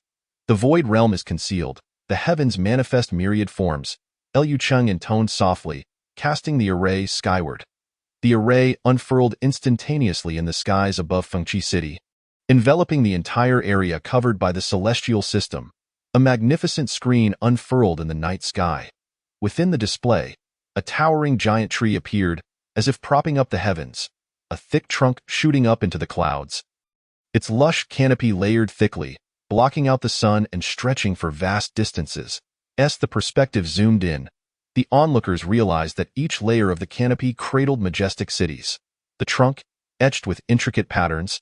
The void realm is concealed, the heavens manifest myriad forms, Liu Cheng intoned softly, casting the array skyward. The array unfurled instantaneously in the skies above Fengqi City, enveloping the entire area covered by the celestial system. A magnificent screen unfurled in the night sky. Within the display, a towering giant tree appeared, as if propping up the heavens, a thick trunk shooting up into the clouds. Its lush canopy layered thickly, blocking out the sun and stretching for vast distances. As the perspective zoomed in, the onlookers realized that each layer of the canopy cradled majestic cities. The trunk, etched with intricate patterns,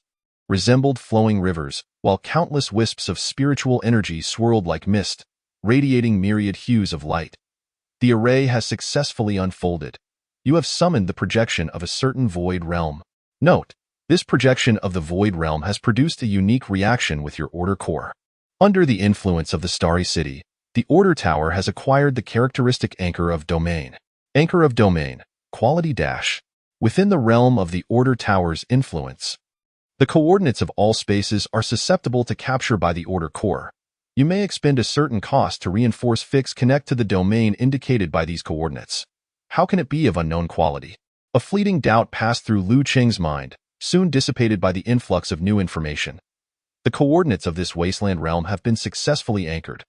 resembled flowing rivers, while countless wisps of spiritual energy swirled like mist, radiating myriad hues of light. The array has successfully unfolded. You have summoned the projection of a certain void realm. Note, this projection of the void realm has produced a unique reaction with your order core. Under the influence of the Starry City, the Order Tower has acquired the characteristic Anchor of Domain. Anchor of Domain, Quality Dash. Within the realm of the Order Tower's influence, the coordinates of all spaces are susceptible to capture by the Order Core. You may expend a certain cost to reinforce fix connect to the domain indicated by these coordinates. How can it be of unknown quality? A fleeting doubt passed through Lu Cheng's mind, soon dissipated by the influx of new information. The coordinates of this wasteland realm have been successfully anchored.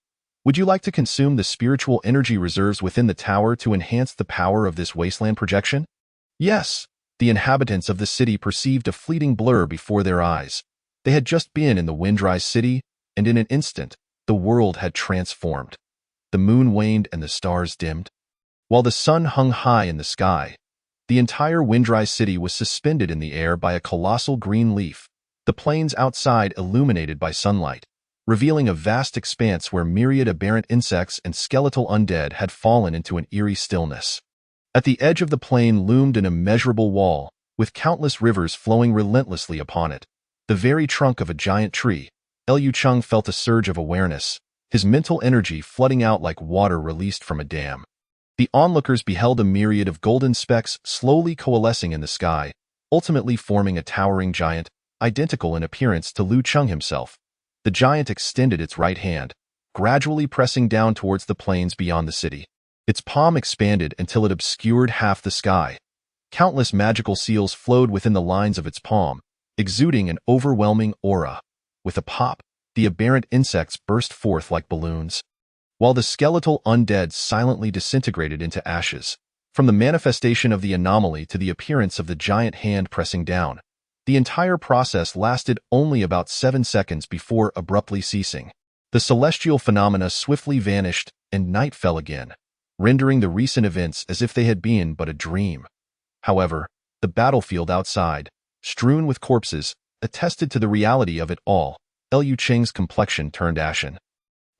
Would you like to consume the spiritual energy reserves within the tower to enhance the power of this wasteland projection? Yes. The inhabitants of the city perceived a fleeting blur before their eyes. They had just been in the Windrise City, and in an instant, the world had transformed. The moon waned and the stars dimmed. While the sun hung high in the sky, the entire Windrise City was suspended in the air by a colossal green leaf, the plains outside illuminated by sunlight, revealing a vast expanse where myriad aberrant insects and skeletal undead had fallen into an eerie stillness. At the edge of the plain loomed an immeasurable wall, with countless rivers flowing relentlessly upon it. The very trunk of a giant tree. Liu Cheng felt a surge of awareness, his mental energy flooding out like water released from a dam. The onlookers beheld a myriad of golden specks slowly coalescing in the sky, ultimately forming a towering giant, identical in appearance to Lu Cheng himself. The giant extended its right hand, gradually pressing down towards the plains beyond the city. Its palm expanded until it obscured half the sky. Countless magical seals flowed within the lines of its palm, exuding an overwhelming aura. With a pop, the aberrant insects burst forth like balloons, while the skeletal undead silently disintegrated into ashes. From the manifestation of the anomaly to the appearance of the giant hand pressing down, the entire process lasted only about 7 seconds before abruptly ceasing. The celestial phenomena swiftly vanished, and night fell again. rendering the recent events as if they had been but a dream. However, the battlefield outside, strewn with corpses, attested to the reality of it all. Liu Qing's complexion turned ashen,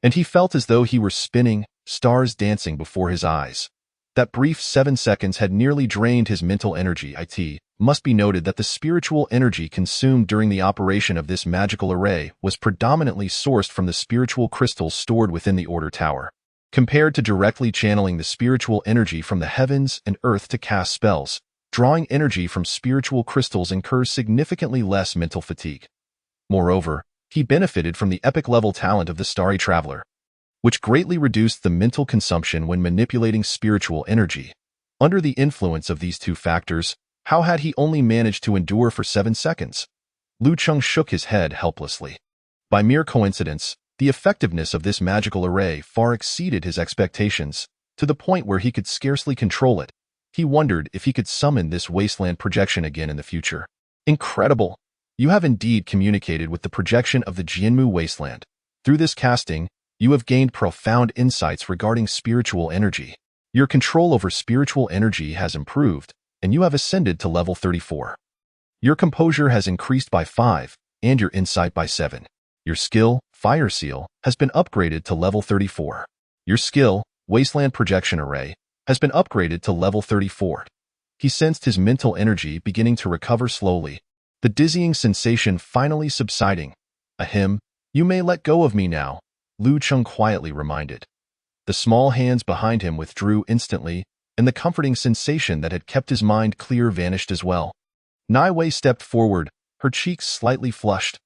and he felt as though he were spinning, stars dancing before his eyes. That brief 7 seconds had nearly drained his mental energy. It must be noted that the spiritual energy consumed during the operation of this magical array was predominantly sourced from the spiritual crystals stored within the Order Tower. Compared to directly channeling the spiritual energy from the heavens and earth to cast spells, drawing energy from spiritual crystals incurs significantly less mental fatigue. Moreover, he benefited from the epic-level talent of the Starry Traveler, which greatly reduced the mental consumption when manipulating spiritual energy. Under the influence of these two factors, how had he only managed to endure for 7 seconds? Liu Cheng shook his head helplessly. By mere coincidence, the effectiveness of this magical array far exceeded his expectations, to the point where he could scarcely control it. He wondered if he could summon this wasteland projection again in the future. Incredible! You have indeed communicated with the projection of the Jianmu wasteland. Through this casting, you have gained profound insights regarding spiritual energy. Your control over spiritual energy has improved, and you have ascended to level 34. Your composure has increased by 5, and your insight by 7. Your skill, Fire Seal, has been upgraded to level 34. Your skill, Wasteland Projection Array, has been upgraded to level 34. He sensed his mental energy beginning to recover slowly, the dizzying sensation finally subsiding. Ahem, you may let go of me now, Liu Cheng quietly reminded. The small hands behind him withdrew instantly, and the comforting sensation that had kept his mind clear vanished as well. Nai Wei stepped forward, her cheeks slightly flushed.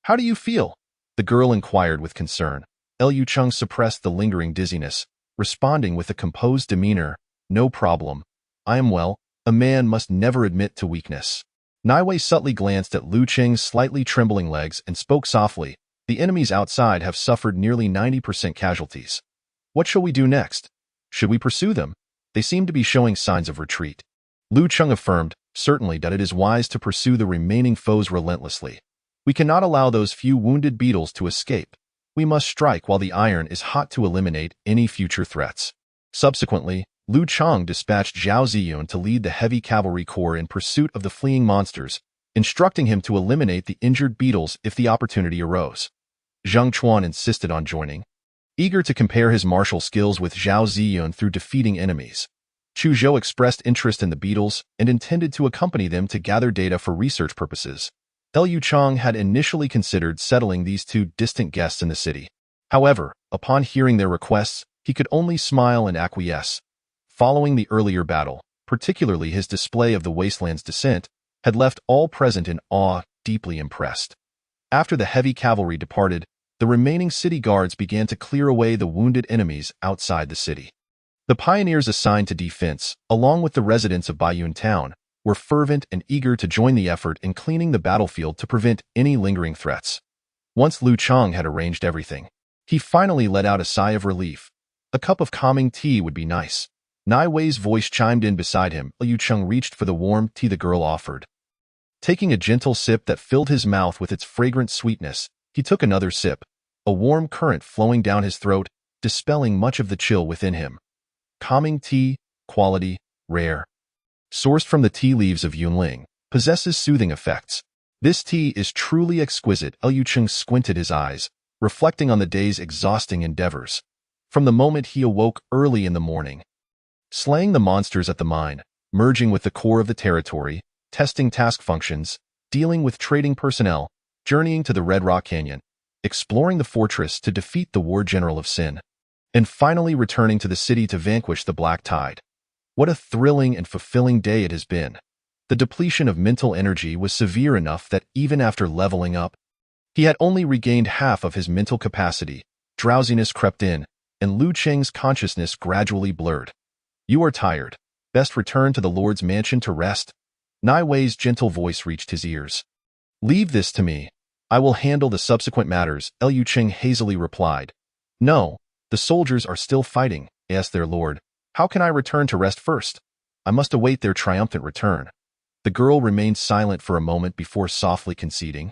How do you feel? The girl inquired with concern. Liu Cheng suppressed the lingering dizziness, responding with a composed demeanor. No problem. I am well. A man must never admit to weakness. Nai Wei subtly glanced at Liu Cheng's slightly trembling legs and spoke softly. The enemies outside have suffered nearly 90% casualties. What shall we do next? Should we pursue them? They seem to be showing signs of retreat. Liu Cheng affirmed, certainly, that it is wise to pursue the remaining foes relentlessly. We cannot allow those few wounded beetles to escape. We must strike while the iron is hot to eliminate any future threats. Subsequently, Liu Cheng dispatched Zhao Ziyun to lead the heavy cavalry corps in pursuit of the fleeing monsters, instructing him to eliminate the injured beetles if the opportunity arose. Zhang Chuan insisted on joining, eager to compare his martial skills with Zhao Ziyun through defeating enemies. Chu Zhou expressed interest in the beetles and intended to accompany them to gather data for research purposes. Liu Cheng had initially considered settling these two distant guests in the city. However, upon hearing their requests, he could only smile and acquiesce. Following the earlier battle, particularly his display of the Wasteland's descent, had left all present in awe, deeply impressed. After the heavy cavalry departed, the remaining city guards began to clear away the wounded enemies outside the city. The pioneers assigned to defense, along with the residents of Baiyun Town, were fervent and eager to join the effort in cleaning the battlefield to prevent any lingering threats. Once Liu Cheng had arranged everything, he finally let out a sigh of relief. A cup of calming tea would be nice. Nai Wei's voice chimed in beside him. Liu Cheng reached for the warm tea the girl offered. Taking a gentle sip that filled his mouth with its fragrant sweetness, he took another sip, a warm current flowing down his throat, dispelling much of the chill within him. Calming tea, quality, rare. Sourced from the tea leaves of Yunling, possesses soothing effects. This tea is truly exquisite. Liu Cheng squinted his eyes, reflecting on the day's exhausting endeavors. From the moment he awoke early in the morning, slaying the monsters at the mine, merging with the core of the territory, testing task functions, dealing with trading personnel, journeying to the Red Rock Canyon, exploring the fortress to defeat the War General of Sin, and finally returning to the city to vanquish the Black Tide. What a thrilling and fulfilling day it has been. The depletion of mental energy was severe enough that even after leveling up, he had only regained half of his mental capacity. Drowsiness crept in, and Liu Cheng's consciousness gradually blurred. You are tired. Best return to the Lord's mansion to rest. Nai Wei's gentle voice reached his ears. Leave this to me. I will handle the subsequent matters, Liu Cheng hazily replied. No, the soldiers are still fighting, asked their lord. How can I return to rest first? I must await their triumphant return. The girl remained silent for a moment before softly conceding.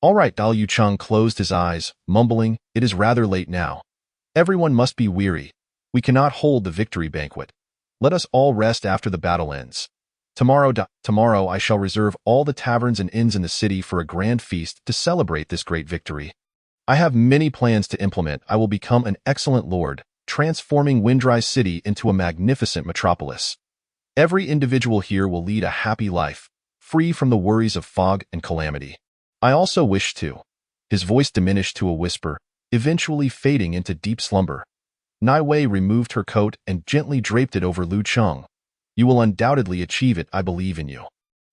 All right, Liu Cheng closed his eyes, mumbling, it is rather late now. Everyone must be weary. We cannot hold the victory banquet. Let us all rest after the battle ends. Tomorrow I shall reserve all the taverns and inns in the city for a grand feast to celebrate this great victory. I have many plans to implement. I will become an excellent lord, transforming Windrise City into a magnificent metropolis. Every individual here will lead a happy life, free from the worries of fog and calamity. I also wish to. His voice diminished to a whisper, eventually fading into deep slumber. Nai Wei removed her coat and gently draped it over Lu Cheng. You will undoubtedly achieve it, I believe in you.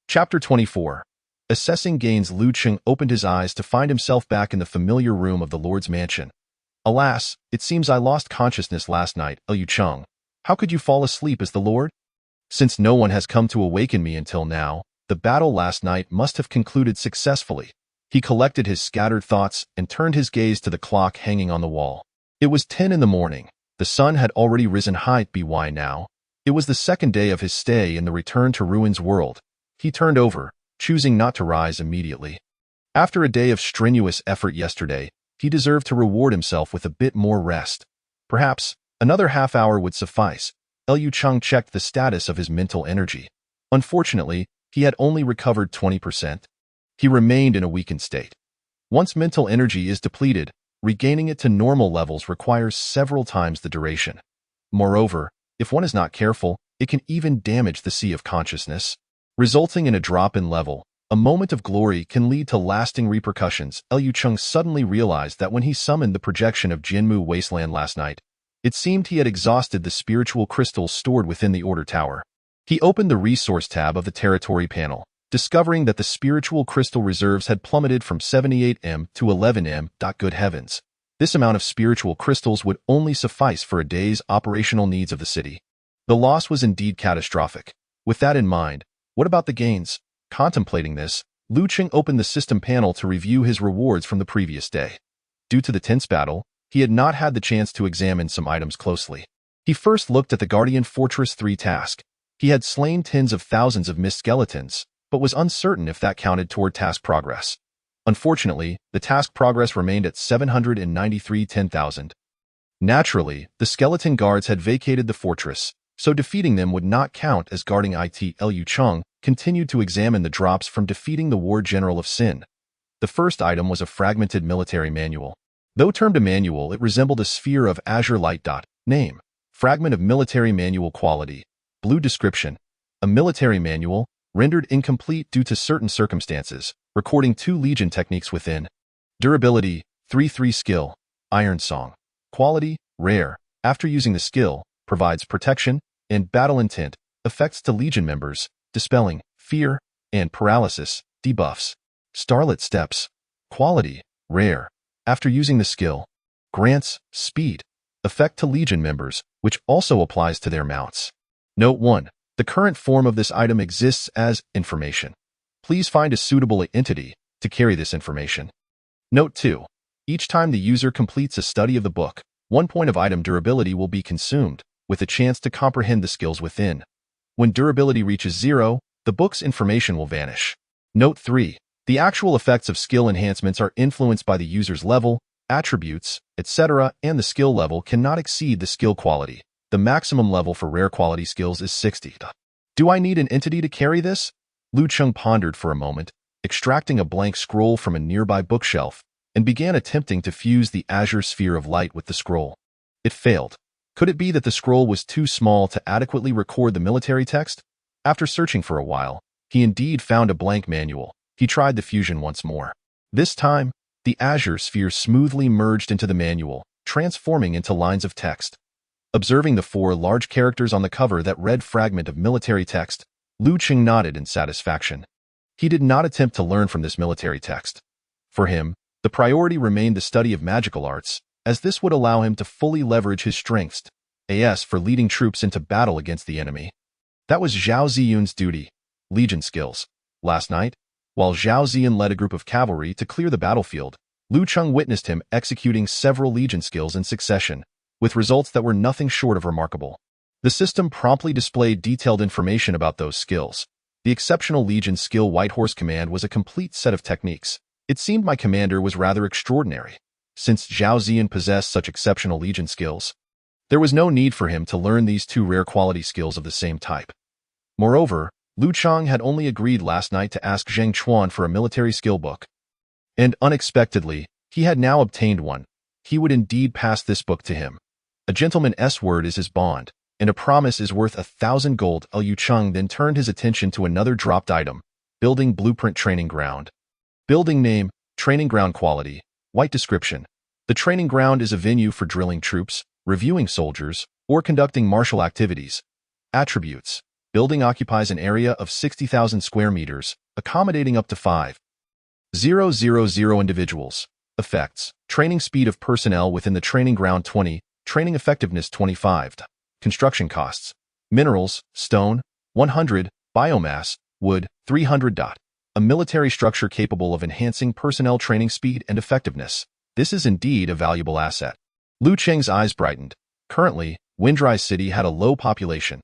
Chapter 24. Assessing gains. Lu Cheng opened his eyes to find himself back in the familiar room of the Lord's mansion. Alas, it seems I lost consciousness last night, Liu Cheng. How could you fall asleep as the Lord? Since no one has come to awaken me until now, the battle last night must have concluded successfully. He collected his scattered thoughts and turned his gaze to the clock hanging on the wall. It was 10 in the morning. The sun had already risen high by now. It was the second day of his stay in the Return to Ruins world. He turned over, choosing not to rise immediately. After a day of strenuous effort yesterday, he deserved to reward himself with a bit more rest. Perhaps another half hour would suffice. Liu Cheng checked the status of his mental energy. Unfortunately, he had only recovered 20%. He remained in a weakened state. Once mental energy is depleted, regaining it to normal levels requires several times the duration. Moreover, if one is not careful, it can even damage the sea of consciousness, resulting in a drop in level. A moment of glory can lead to lasting repercussions. Liu Cheng suddenly realized that when he summoned the projection of Jinmu Wasteland last night, it seemed he had exhausted the spiritual crystals stored within the Order Tower. He opened the Resource tab of the Territory panel, discovering that the spiritual crystal reserves had plummeted from 78M to 11M. Good heavens. This amount of spiritual crystals would only suffice for a day's operational needs of the city. The loss was indeed catastrophic. With that in mind, what about the gains? Contemplating this, Lu Cheng opened the system panel to review his rewards from the previous day. Due to the tense battle, he had not had the chance to examine some items closely. He first looked at the Guardian Fortress 3 task. He had slain tens of thousands of mist skeletons, but was uncertain if that counted toward task progress. Unfortunately, the task progress remained at 793,10,000. Naturally, the skeleton guards had vacated the fortress, so defeating them would not count as guarding it. Liu Cheng continued to examine the drops from defeating the War General of Sin. The first item was a fragmented military manual. Though termed a manual, it resembled a sphere of azure light. Name: Fragment of Military Manual. Quality: Blue. Description: A military manual, rendered incomplete due to certain circumstances, recording 2 Legion techniques within. Durability: 3/3. Skill: Iron Song. Quality: Rare. After using the skill, provides protection and battle intent effects to Legion members, dispelling fear and paralysis debuffs. Starlit Steps. Quality: Rare. After using the skill, grants speed effect to Legion members, which also applies to their mounts. Note 1. The current form of this item exists as information. Please find a suitable entity to carry this information. Note 2. Each time the user completes a study of the book, 1 point of item durability will be consumed, with a chance to comprehend the skills within. When durability reaches 0, the book's information will vanish. Note 3. The actual effects of skill enhancements are influenced by the user's level, attributes, etc., and the skill level cannot exceed the skill quality. The maximum level for rare quality skills is 60. Do I need an entity to carry this? Lu Cheng pondered for a moment, extracting a blank scroll from a nearby bookshelf, and began attempting to fuse the azure sphere of light with the scroll. It failed. Could it be that the scroll was too small to adequately record the military text? After searching for a while, he indeed found a blank manual. He tried the fusion once more. This time, the azure sphere smoothly merged into the manual, transforming into lines of text. Observing the 4 large characters on the cover that read fragment of military text, Lu Cheng nodded in satisfaction. He did not attempt to learn from this military text. For him, the priority remained the study of magical arts, as this would allow him to fully leverage his strengths for leading troops into battle against the enemy. That was Zhao Ziyun's duty. Legion skills. Last night, while Zhao Ziyan led a group of cavalry to clear the battlefield, Lu Cheng witnessed him executing several Legion skills in succession, with results that were nothing short of remarkable. The system promptly displayed detailed information about those skills. The exceptional Legion skill White Horse Command was a complete set of techniques. It seemed my commander was rather extraordinary. Since Zhao Ziyan possessed such exceptional Legion skills, There was no need for him to learn these two rare quality skills of the same type. Moreover, Lu Cheng had only agreed last night to ask Zheng Chuan for a military skill book. And unexpectedly, he had now obtained one. He would indeed pass this book to him. A gentleman's word is his bond, and a promise is worth 1,000 gold. Liu Cheng then turned his attention to another dropped item, Building Blueprint Training Ground. Building name, Training Ground Quality, White Description. The training ground is a venue for drilling troops, reviewing soldiers, or conducting martial activities. Attributes. Building occupies an area of 60,000 square meters, accommodating up to 5,000 individuals. Effects. Training speed of personnel within the training ground 20, training effectiveness 25. Construction costs. Minerals, stone, 100, biomass, wood, 300. A military structure capable of enhancing personnel training speed and effectiveness. This is indeed a valuable asset. Lu Cheng's eyes brightened. Currently, Windrise City had a low population.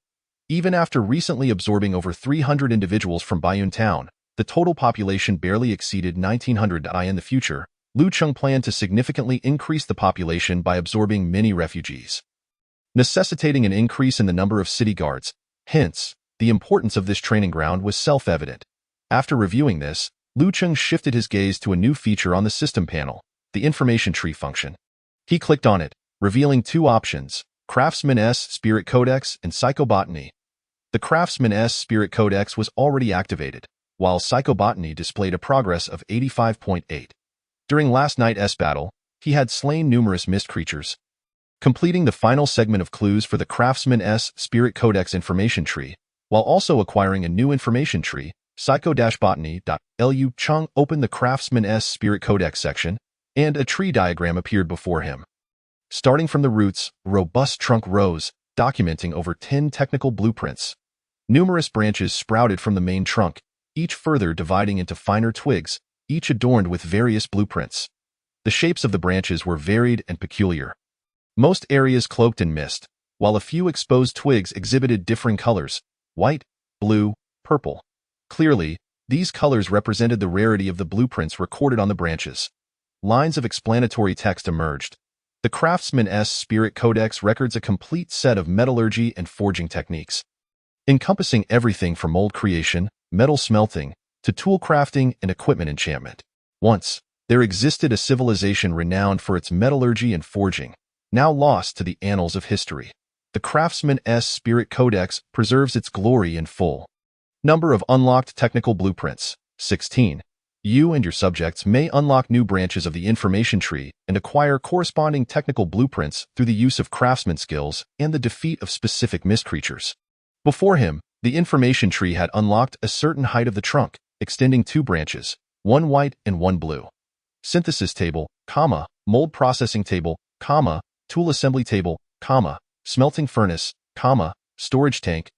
Even after recently absorbing over 300 individuals from Baiyun Town, the total population barely exceeded 1,900. In the future, Lu Cheng planned to significantly increase the population by absorbing many refugees, necessitating an increase in the number of city guards. Hence, the importance of this training ground was self-evident. After reviewing this, Lu Cheng shifted his gaze to a new feature on the system panel, the information tree function. He clicked on it, revealing two options, Craftsman's Spirit Codex and Psychobotany. The Craftsman's Spirit Codex was already activated, while Psychobotany displayed a progress of 85.8. During last night's battle, he had slain numerous mist creatures. Completing the final segment of clues for the Craftsman's Spirit Codex information tree, while also acquiring a new information tree, Psycho-Botany. Liu Cheng opened the Craftsman's Spirit Codex section, and a tree diagram appeared before him. Starting from the roots, a robust trunk rose, documenting over 10 technical blueprints. Numerous branches sprouted from the main trunk, each further dividing into finer twigs, each adorned with various blueprints. The shapes of the branches were varied and peculiar. Most areas cloaked in mist, while a few exposed twigs exhibited differing colors, white, blue, purple. Clearly, these colors represented the rarity of the blueprints recorded on the branches. Lines of explanatory text emerged. The Craftsman's Spirit Codex records a complete set of metallurgy and forging techniques, encompassing everything from mold creation, metal smelting, to tool crafting and equipment enchantment. Once, there existed a civilization renowned for its metallurgy and forging, now lost to the annals of history. The Craftsman's Spirit Codex preserves its glory in full. Number of unlocked technical blueprints, 16. You and your subjects may unlock new branches of the information tree and acquire corresponding technical blueprints through the use of craftsman skills and the defeat of specific mist creatures. Before him, the information tree had unlocked a certain height of the trunk, extending two branches, one white and one blue. Synthesis table, mold processing table, tool assembly table, smelting furnace, storage tank,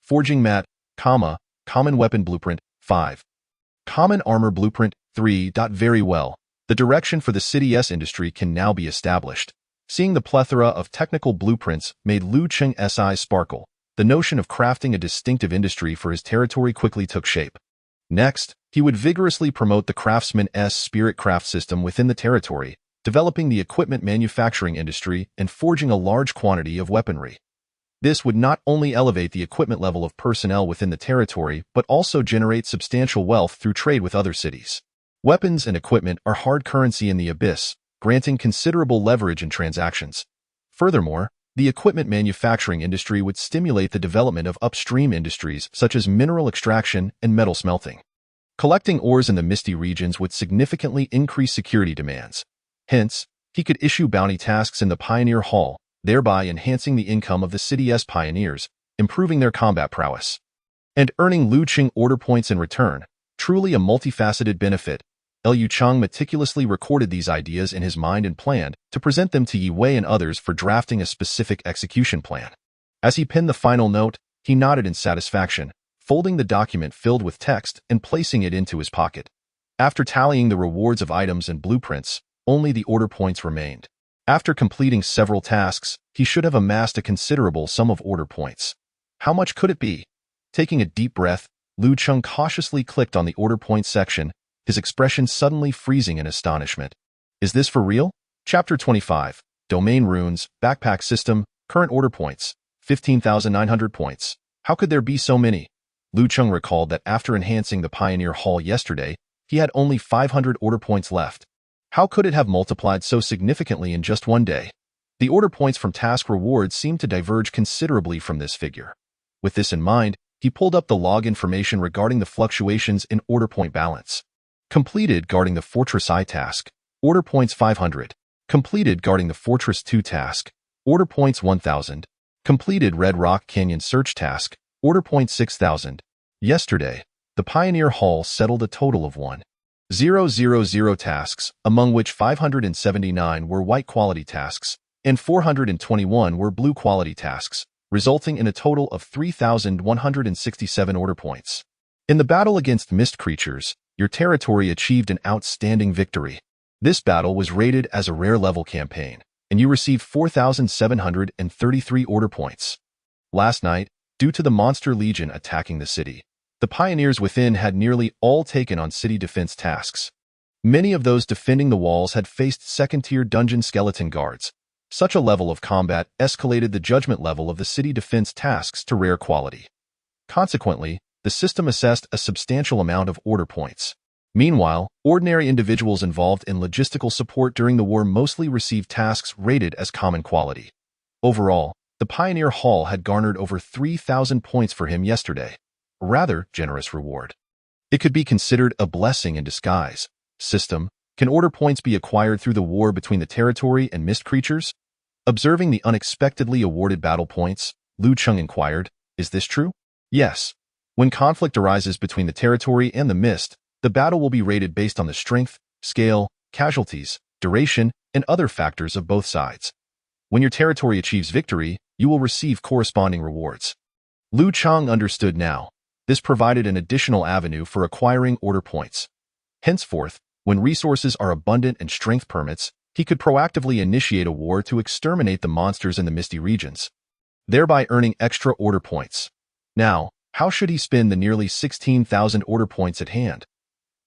forging mat, common weapon blueprint, 5. Common armor blueprint, 3. Very well. The direction for the city's industry can now be established. Seeing the plethora of technical blueprints made Lu Cheng's eyes sparkle. The notion of crafting a distinctive industry for his territory quickly took shape. Next, he would vigorously promote the Craftsman's Spirit craft system within the territory, developing the equipment manufacturing industry and forging a large quantity of weaponry. This would not only elevate the equipment level of personnel within the territory, but also generate substantial wealth through trade with other cities. Weapons and equipment are hard currency in the Abyss, granting considerable leverage in transactions. Furthermore, the equipment manufacturing industry would stimulate the development of upstream industries such as mineral extraction and metal smelting. Collecting ores in the misty regions would significantly increase security demands. Hence, he could issue bounty tasks in the Pioneer Hall, thereby enhancing the income of the city's pioneers, improving their combat prowess, and earning Lu Cheng order points in return. Truly a multifaceted benefit. Liu Cheng meticulously recorded these ideas in his mind and planned to present them to Yi Wei and others for drafting a specific execution plan. As he penned the final note, he nodded in satisfaction, folding the document filled with text and placing it into his pocket. After tallying the rewards of items and blueprints, only the order points remained. After completing several tasks, he should have amassed a considerable sum of order points. How much could it be? Taking a deep breath, Lu Cheng cautiously clicked on the order points section, his expression suddenly freezing in astonishment. Is this for real? Chapter 25. Domain runes, backpack system, current order points, 15,900 points. How could there be so many? Lu Cheng recalled that after enhancing the Pioneer Hall yesterday, he had only 500 order points left. How could it have multiplied so significantly in just one day? The order points from task rewards seemed to diverge considerably from this figure. With this in mind, he pulled up the log information regarding the fluctuations in order point balance. Completed guarding the Fortress I task, order points 500. Completed guarding the Fortress II task, order points 1,000. Completed Red Rock Canyon search task, order points 6,000. Yesterday, the Pioneer Hall settled a total of 1,000 tasks, among which 579 were white quality tasks, and 421 were blue quality tasks, resulting in a total of 3,167 order points. In the battle against mist creatures, your territory achieved an outstanding victory. This battle was rated as a rare level campaign, and you received 4,733 order points. Last night, due to the Monster Legion attacking the city, the pioneers within had nearly all taken on city defense tasks. Many of those defending the walls had faced second-tier dungeon skeleton guards. Such a level of combat escalated the judgment level of the city defense tasks to rare quality. Consequently, the system assessed a substantial amount of order points. Meanwhile, ordinary individuals involved in logistical support during the war mostly received tasks rated as common quality. Overall, the Pioneer Hall had garnered over 3,000 points for him yesterday, a rather generous reward. It could be considered a blessing in disguise. System, can order points be acquired through the war between the territory and mist creatures? Observing the unexpectedly awarded battle points, Lu Cheng inquired, is this true? Yes. When conflict arises between the territory and the mist, the battle will be rated based on the strength, scale, casualties, duration, and other factors of both sides. When your territory achieves victory, you will receive corresponding rewards. Lu Cheng understood now. This provided an additional avenue for acquiring order points. Henceforth, when resources are abundant and strength permits, he could proactively initiate a war to exterminate the monsters in the misty regions, thereby earning extra order points. Now, how should he spend the nearly 16,000 order points at hand?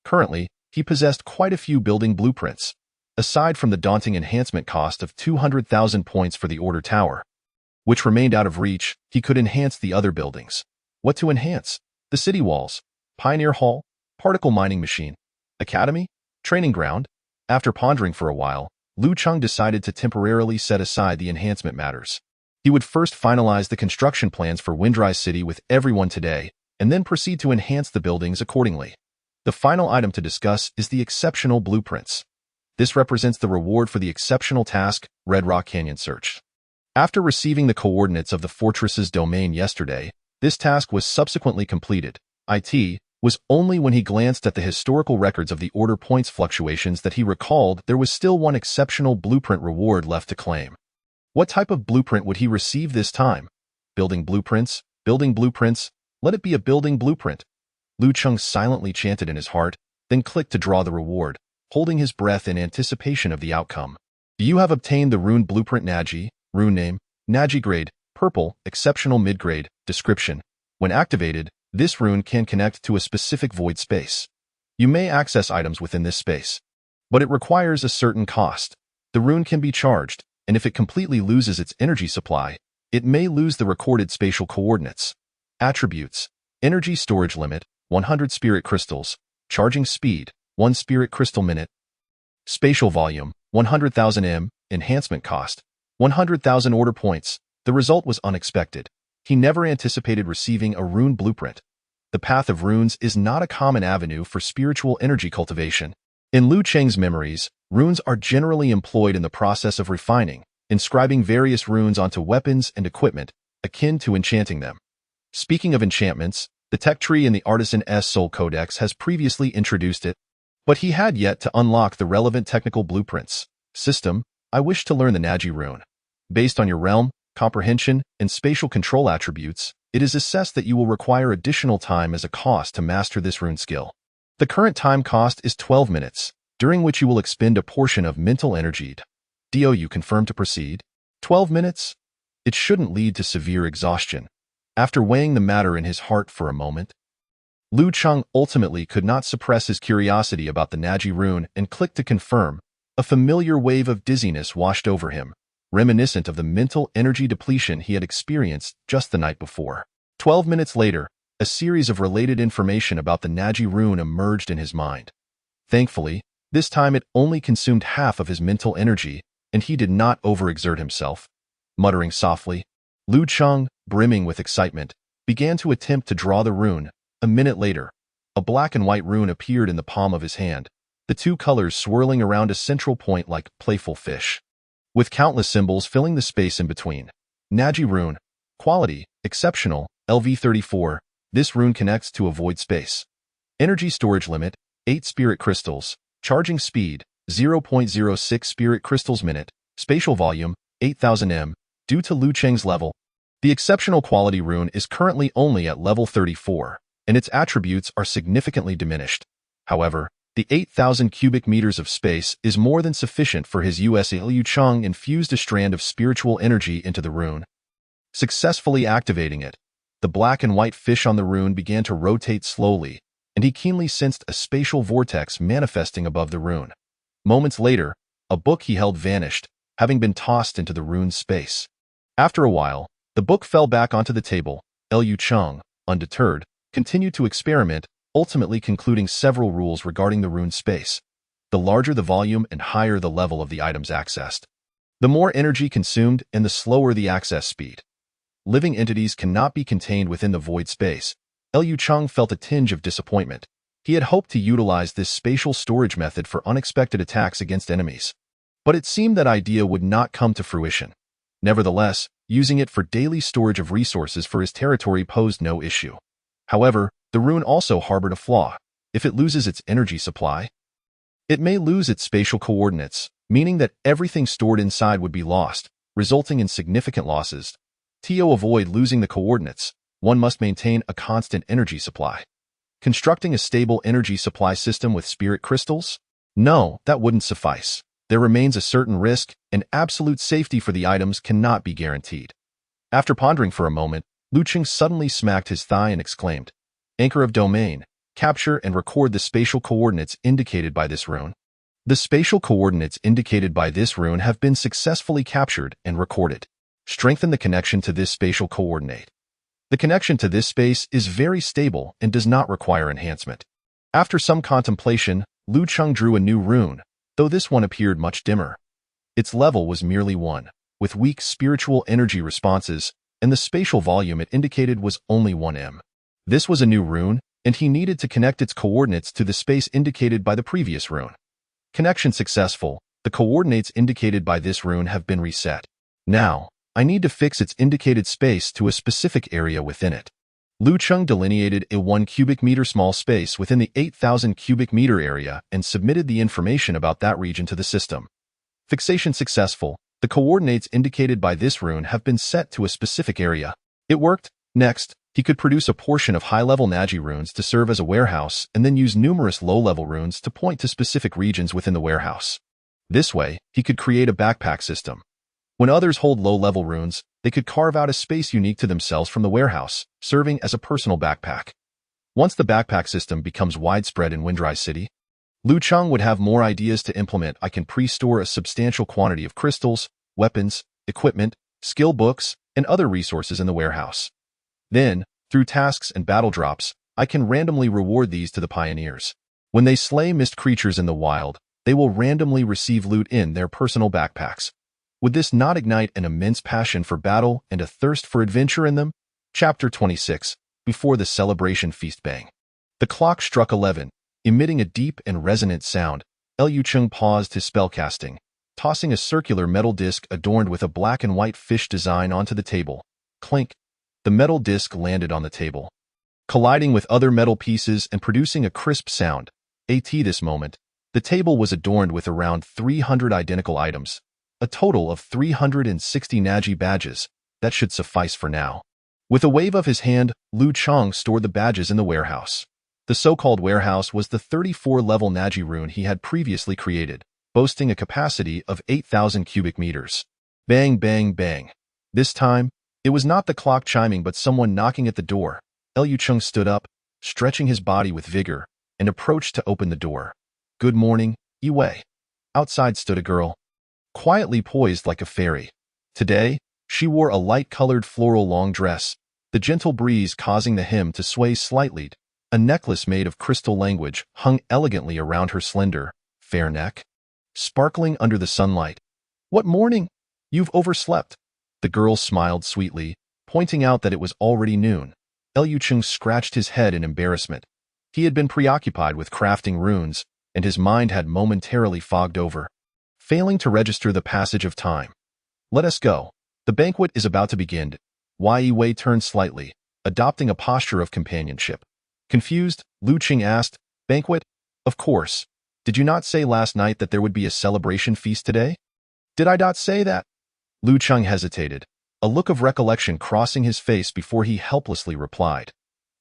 Currently, he possessed quite a few building blueprints, aside from the daunting enhancement cost of 200,000 points for the Order Tower, which remained out of reach. He could enhance the other buildings. What to enhance? The city walls, Pioneer Hall, particle mining machine, academy, training ground. After pondering for a while, Lu Cheng decided to temporarily set aside the enhancement matters. He would first finalize the construction plans for Windrise City with everyone today, and then proceed to enhance the buildings accordingly. The final item to discuss is the exceptional blueprints. This represents the reward for the exceptional task, Red Rock Canyon Search. After receiving the coordinates of the fortress's domain yesterday, this task was subsequently completed. It was only when he glanced at the historical records of the order points fluctuations that he recalled there was still one exceptional blueprint reward left to claim. What type of blueprint would he receive this time? Building blueprints, let it be a building blueprint. Lu Cheng silently chanted in his heart, then clicked to draw the reward, holding his breath in anticipation of the outcome. You have obtained the rune blueprint Naji, rune name, Naji grade, purple, exceptional mid-grade, description. When activated, this rune can connect to a specific void space. You may access items within this space, but it requires a certain cost. The rune can be charged, and if it completely loses its energy supply, it may lose the recorded spatial coordinates. Attributes: energy storage limit, 100 spirit crystals, charging speed, 1 spirit crystal minute, spatial volume, 100,000 m, enhancement cost, 100,000 order points. The result was unexpected. He never anticipated receiving a rune blueprint. The path of runes is not a common avenue for spiritual energy cultivation. In Lu Cheng's memories, runes are generally employed in the process of refining, inscribing various runes onto weapons and equipment, akin to enchanting them. Speaking of enchantments, the tech tree in the Artisan's Soul Codex has previously introduced it, but he had yet to unlock the relevant technical blueprints. System, I wish to learn the Naji rune. Based on your realm, comprehension, and spatial control attributes, it is assessed that you will require additional time as a cost to master this rune skill. The current time cost is 12 minutes, during which you will expend a portion of mental energy. You confirm to proceed? 12 minutes? It shouldn't lead to severe exhaustion. After weighing the matter in his heart for a moment, Lu Cheng ultimately could not suppress his curiosity about the Naji rune and clicked to confirm. A familiar wave of dizziness washed over him. reminiscent of the mental energy depletion he had experienced just the night before. 12 minutes later, a series of related information about the Naji rune emerged in his mind. Thankfully, this time it only consumed half of his mental energy, and he did not overexert himself. Muttering softly, Lu Cheng, brimming with excitement, began to attempt to draw the rune. A minute later, a black and white rune appeared in the palm of his hand, the two colors swirling around a central point like playful fish, with countless symbols filling the space in between. Naji rune. Quality, exceptional, LV34. This rune connects to a void space. Energy storage limit, 8 spirit crystals. Charging speed, 0.06 spirit crystals minute. Spatial volume, 8000 m. Due to Lu Cheng's level, the exceptional quality rune is currently only at level 34, and its attributes are significantly diminished. However, the 8,000 cubic meters of space is more than sufficient for his use. Liu Cheng infused a strand of spiritual energy into the rune, successfully activating it. The black and white fish on the rune began to rotate slowly, and he keenly sensed a spatial vortex manifesting above the rune. Moments later, a book he held vanished, having been tossed into the rune's space. After a while, the book fell back onto the table. Liu Cheng, undeterred, continued to experiment, ultimately concluding several rules regarding the rune space. The larger the volume and higher the level of the items accessed, the more energy consumed and the slower the access speed. Living entities cannot be contained within the void space. Liu Cheng felt a tinge of disappointment. He had hoped to utilize this spatial storage method for unexpected attacks against enemies, but it seemed that idea would not come to fruition. Nevertheless, using it for daily storage of resources for his territory posed no issue. However, the rune also harbored a flaw. If it loses its energy supply, it may lose its spatial coordinates, meaning that everything stored inside would be lost, resulting in significant losses. To avoid losing the coordinates, one must maintain a constant energy supply. Constructing a stable energy supply system with spirit crystals? No, that wouldn't suffice. There remains a certain risk, and absolute safety for the items cannot be guaranteed. After pondering for a moment, Lu Cheng suddenly smacked his thigh and exclaimed, "Anchor of domain, capture and record the spatial coordinates indicated by this rune." The spatial coordinates indicated by this rune have been successfully captured and recorded. Strengthen the connection to this spatial coordinate. The connection to this space is very stable and does not require enhancement. After some contemplation, Lu Cheng drew a new rune, though this one appeared much dimmer. Its level was merely 1, with weak spiritual energy responses, and the spatial volume it indicated was only 1 m. This was a new rune, and he needed to connect its coordinates to the space indicated by the previous rune. Connection successful. The coordinates indicated by this rune have been reset. Now, I need to fix its indicated space to a specific area within it. Lu Cheng delineated a 1 cubic meter small space within the 8,000 cubic meter area and submitted the information about that region to the system. Fixation successful. The coordinates indicated by this rune have been set to a specific area. It worked. Next, he could produce a portion of high-level Naji runes to serve as a warehouse and then use numerous low-level runes to point to specific regions within the warehouse. This way, he could create a backpack system. When others hold low-level runes, they could carve out a space unique to themselves from the warehouse, serving as a personal backpack. Once the backpack system becomes widespread in Windrise City, Lu Cheng would have more ideas to implement. I can pre-store a substantial quantity of crystals, weapons, equipment, skill books, and other resources in the warehouse. Then, through tasks and battle drops, I can randomly reward these to the pioneers. When they slay mist creatures in the wild, they will randomly receive loot in their personal backpacks. Would this not ignite an immense passion for battle and a thirst for adventure in them? Chapter 26. Before the celebration feast. Bang. The clock struck 11, emitting a deep and resonant sound. Liu Cheng paused his spellcasting, tossing a circular metal disc adorned with a black and white fish design onto the table. Clink. The metal disc landed on the table, colliding with other metal pieces and producing a crisp sound. At this moment, the table was adorned with around 300 identical items, a total of 360 Naji badges. That should suffice for now. With a wave of his hand, Lu Cheng stored the badges in the warehouse. The so-called warehouse was the 34-level Naji rune he had previously created, boasting a capacity of 8,000 cubic meters. Bang, bang, bang. This time, it was not the clock chiming but someone knocking at the door. Liu Cheng stood up, stretching his body with vigor, and approached to open the door. "Good morning, Yi Wei." Outside stood a girl, quietly poised like a fairy. Today, she wore a light-colored floral long dress, the gentle breeze causing the hem to sway slightly. A necklace made of crystal language hung elegantly around her slender, fair neck, sparkling under the sunlight. "What morning? You've overslept." The girl smiled sweetly, pointing out that it was already noon. Liu Cheng scratched his head in embarrassment. He had been preoccupied with crafting runes, and his mind had momentarily fogged over, failing to register the passage of time. "Let us go. The banquet is about to begin." Yi Wei turned slightly, adopting a posture of companionship. Confused, Lu Qing asked, "Banquet? Of course. Did you not say last night that there would be a celebration feast today?" "Did I not say that?" Lu Cheng hesitated, a look of recollection crossing his face before he helplessly replied.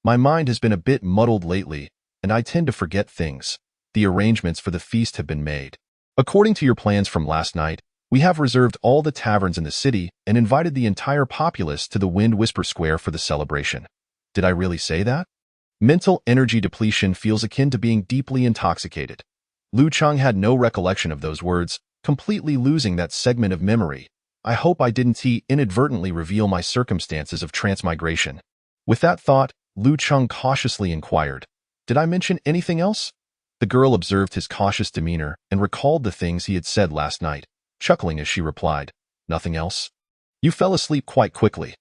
"My mind has been a bit muddled lately, and I tend to forget things. The arrangements for the feast have been made. According to your plans from last night, we have reserved all the taverns in the city and invited the entire populace to the Wind Whisper Square for the celebration." Did I really say that? Mental energy depletion feels akin to being deeply intoxicated. Lu Cheng had no recollection of those words, completely losing that segment of memory. I hope I didn't inadvertently reveal my circumstances of transmigration. With that thought, Lu Cheng cautiously inquired, "Did I mention anything else?" The girl observed his cautious demeanor and recalled the things he had said last night, chuckling as she replied, "Nothing else?" "You fell asleep quite quickly."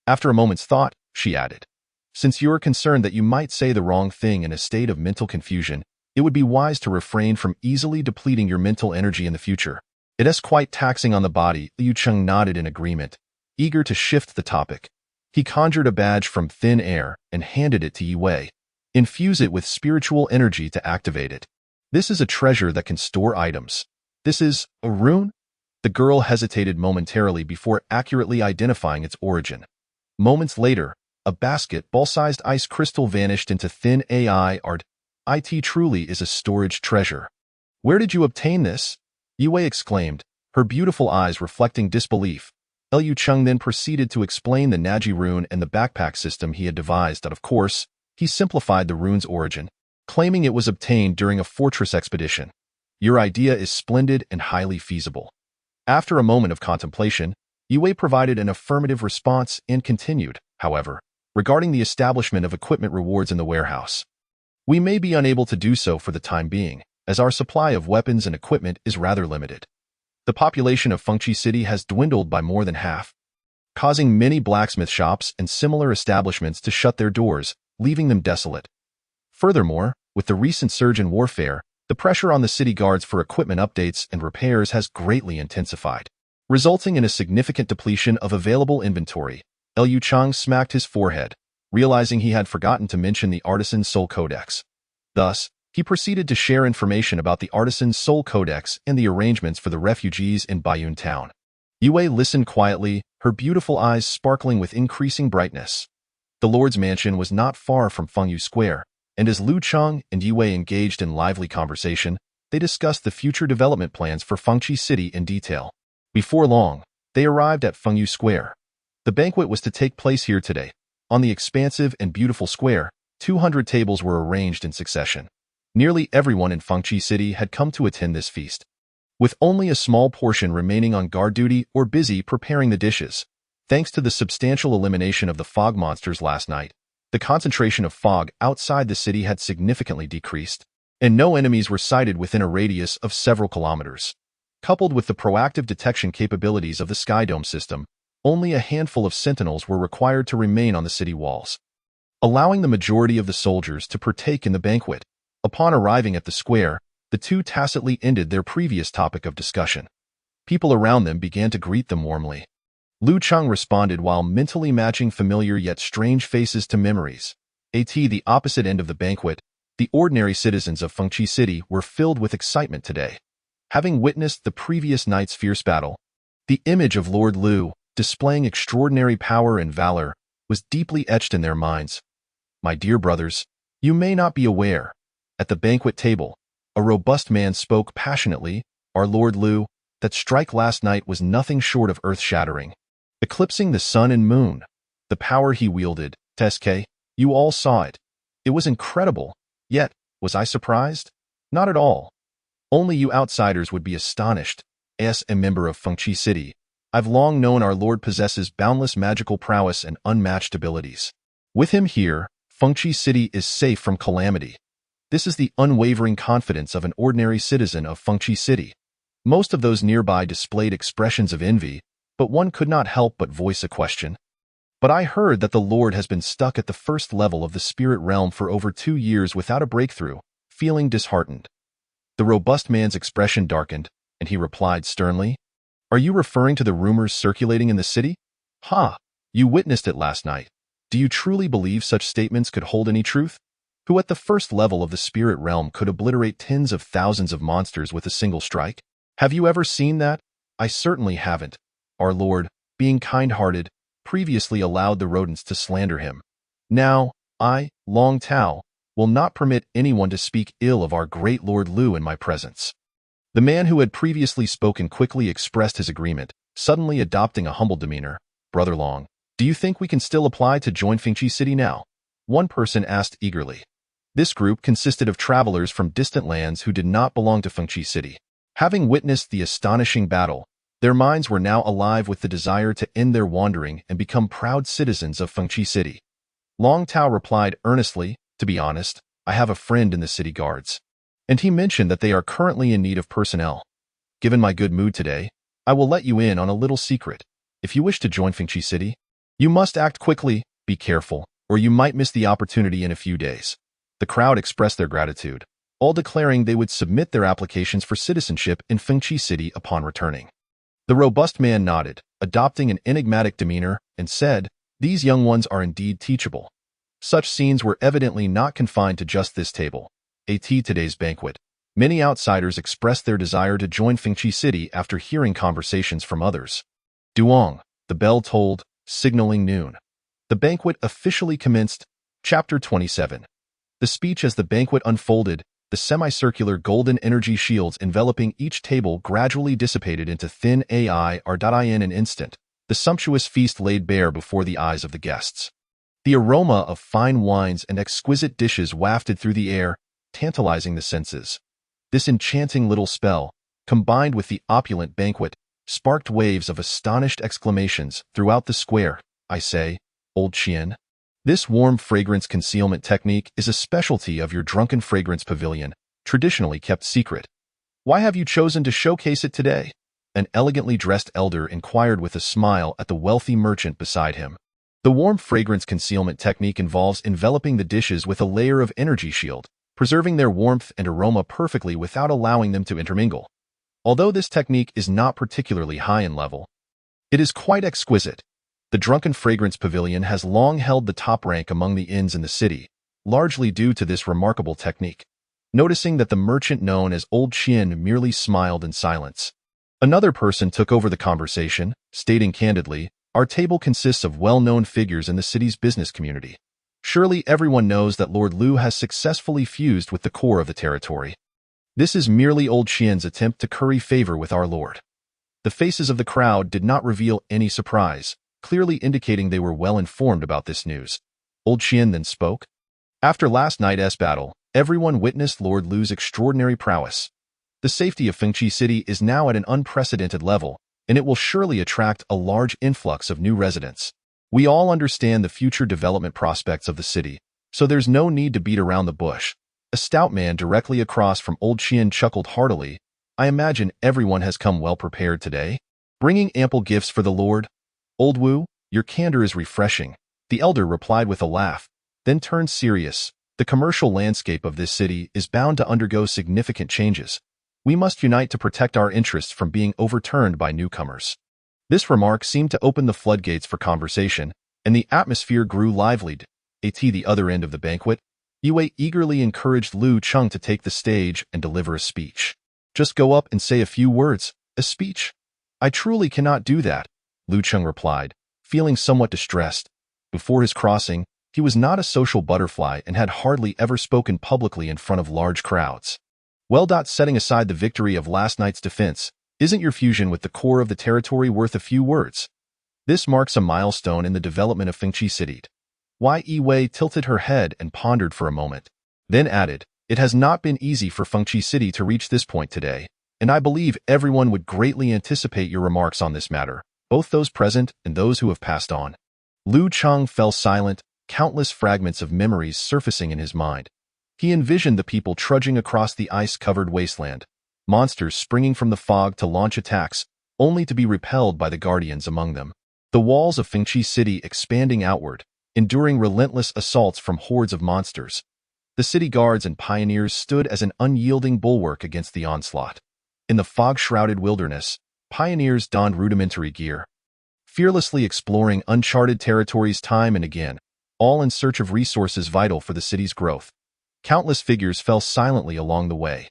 After a moment's thought, she added, "Since you are concerned that you might say the wrong thing in a state of mental confusion, it would be wise to refrain from easily depleting your mental energy in the future. It is quite taxing on the body." Liu Cheng nodded in agreement, eager to shift the topic. He conjured a badge from thin air and handed it to Yi Wei. "Infuse it with spiritual energy to activate it. This is a treasure that can store items." "This is a rune?" The girl hesitated momentarily before accurately identifying its origin. Moments later, a basketball-sized ice crystal vanished into thin AI art. "It truly is a storage treasure. Where did you obtain this?" Yi Wei exclaimed, her beautiful eyes reflecting disbelief. Liu Cheng then proceeded to explain the Naji rune and the backpack system he had devised. Of course, he simplified the rune's origin, claiming it was obtained during a fortress expedition. "Your idea is splendid and highly feasible." After a moment of contemplation, Yi Wei provided an affirmative response and continued, however, regarding the establishment of equipment rewards in the warehouse. "We may be unable to do so for the time being, as our supply of weapons and equipment is rather limited. The population of Fengqi City has dwindled by more than half, causing many blacksmith shops and similar establishments to shut their doors, leaving them desolate. Furthermore, with the recent surge in warfare, the pressure on the city guards for equipment updates and repairs has greatly intensified, resulting in a significant depletion of available inventory." Liu Cheng smacked his forehead, realizing he had forgotten to mention the Artisan Soul Codex. Thus, he proceeded to share information about the Artisan Soul Codex and the arrangements for the refugees in Baiyun Town. Yi Wei listened quietly, her beautiful eyes sparkling with increasing brightness. The Lord's mansion was not far from Fengyu Square, and as Lu Cheng and Yi Wei engaged in lively conversation, they discussed the future development plans for Fengqi City in detail. Before long, they arrived at Fengyu Square. The banquet was to take place here today. On the expansive and beautiful square, 200 tables were arranged in succession. Nearly everyone in Fengqi City had come to attend this feast, with only a small portion remaining on guard duty or busy preparing the dishes. Thanks to the substantial elimination of the fog monsters last night, the concentration of fog outside the city had significantly decreased, and no enemies were sighted within a radius of several kilometers. Coupled with the proactive detection capabilities of the Sky Dome system, only a handful of sentinels were required to remain on the city walls, allowing the majority of the soldiers to partake in the banquet. Upon arriving at the square, the two tacitly ended their previous topic of discussion. People around them began to greet them warmly. Lu Cheng responded while mentally matching familiar yet strange faces to memories. At the opposite end of the banquet, the ordinary citizens of Fengqi City were filled with excitement today. Having witnessed the previous night's fierce battle, the image of Lord Lu, displaying extraordinary power and valor, was deeply etched in their minds. "My dear brothers, you may not be aware." At the banquet table, a robust man spoke passionately. "Our Lord Lu, that strike last night was nothing short of earth-shattering, eclipsing the sun and moon. The power he wielded, Teske, you all saw it. It was incredible. Yet, was I surprised? Not at all. Only you outsiders would be astonished." As a member of Fengqi City, I've long known our Lord possesses boundless magical prowess and unmatched abilities. With him here, Fengqi City is safe from calamity. This is the unwavering confidence of an ordinary citizen of Fengqi City. Most of those nearby displayed expressions of envy, but one could not help but voice a question. But I heard that the Lord has been stuck at the first level of the spirit realm for over 2 years without a breakthrough, feeling disheartened. The robust man's expression darkened, and he replied sternly, "Are you referring to the rumors circulating in the city? Ha! You witnessed it last night. Do you truly believe such statements could hold any truth? Who at the first level of the spirit realm could obliterate tens of thousands of monsters with a single strike? Have you ever seen that? I certainly haven't. Our Lord, being kind-hearted, previously allowed the rodents to slander him. Now, I, Long Tao, will not permit anyone to speak ill of our great Lord Lu in my presence." The man who had previously spoken quickly expressed his agreement, suddenly adopting a humble demeanor. "Brother Long, do you think we can still apply to join Fengqi City now?" One person asked eagerly. This group consisted of travelers from distant lands who did not belong to Fengqi City. Having witnessed the astonishing battle, their minds were now alive with the desire to end their wandering and become proud citizens of Fengqi City. Long Tao replied earnestly, "To be honest, I have a friend in the city guards, and he mentioned that they are currently in need of personnel. Given my good mood today, I will let you in on a little secret. If you wish to join Fengqi City, you must act quickly, be careful, or you might miss the opportunity in a few days." The crowd expressed their gratitude, all declaring they would submit their applications for citizenship in Fengqi City upon returning. The robust man nodded, adopting an enigmatic demeanor, and said, "These young ones are indeed teachable." Such scenes were evidently not confined to just this table. At today's banquet, many outsiders expressed their desire to join Fengqi City after hearing conversations from others. Duong, the bell tolled, signaling noon. The banquet officially commenced. Chapter 27. The speech. As the banquet unfolded, the semicircular golden energy shields enveloping each table gradually dissipated into thin air in an instant, the sumptuous feast laid bare before the eyes of the guests. The aroma of fine wines and exquisite dishes wafted through the air, tantalizing the senses. This enchanting little spell, combined with the opulent banquet, sparked waves of astonished exclamations throughout the square. "I say, Old Qian, this warm fragrance concealment technique is a specialty of your Drunken Fragrance Pavilion, traditionally kept secret. Why have you chosen to showcase it today?" An elegantly dressed elder inquired with a smile at the wealthy merchant beside him. The warm fragrance concealment technique involves enveloping the dishes with a layer of energy shield, preserving their warmth and aroma perfectly without allowing them to intermingle. Although this technique is not particularly high in level, it is quite exquisite. The Drunken Fragrance Pavilion has long held the top rank among the inns in the city, largely due to this remarkable technique. Noticing that the merchant known as Old Qian merely smiled in silence, another person took over the conversation, stating candidly, "Our table consists of well-known figures in the city's business community. Surely everyone knows that Lord Lu has successfully fused with the core of the territory. This is merely Old Qian's attempt to curry favor with our Lord." The faces of the crowd did not reveal any surprise, clearly indicating they were well informed about this news. Old Qian then spoke. "After last night's battle, everyone witnessed Lord Lu's extraordinary prowess. The safety of Fengqi City is now at an unprecedented level, and it will surely attract a large influx of new residents. We all understand the future development prospects of the city, so there's no need to beat around the bush." A stout man directly across from Old Qian chuckled heartily. "I imagine everyone has come well prepared today, bringing ample gifts for the Lord. Old Wu, your candor is refreshing," the elder replied with a laugh, then turned serious. "The commercial landscape of this city is bound to undergo significant changes. We must unite to protect our interests from being overturned by newcomers." This remark seemed to open the floodgates for conversation, and the atmosphere grew lively. At the other end of the banquet, Yue eagerly encouraged Lu Cheng to take the stage and deliver a speech. "Just go up and say a few words." "A speech? I truly cannot do that," Lu Cheng replied, feeling somewhat distressed. Before his crossing, he was not a social butterfly and had hardly ever spoken publicly in front of large crowds. "Well, setting aside the victory of last night's defense, isn't your fusion with the core of the territory worth a few words? This marks a milestone in the development of Fengqi City." Yue tilted her head and pondered for a moment, then added, "It has not been easy for Fengqi City to reach this point today, and I believe everyone would greatly anticipate your remarks on this matter, both those present and those who have passed on. Lu Cheng fell silent, countless fragments of memories surfacing in his mind. He envisioned the people trudging across the ice-covered wasteland, monsters springing from the fog to launch attacks, only to be repelled by the guardians among them. The walls of Fengqi City expanding outward, enduring relentless assaults from hordes of monsters. The city guards and pioneers stood as an unyielding bulwark against the onslaught. In the fog-shrouded wilderness, pioneers donned rudimentary gear, fearlessly exploring uncharted territories time and again, all in search of resources vital for the city's growth. Countless figures fell silently along the way.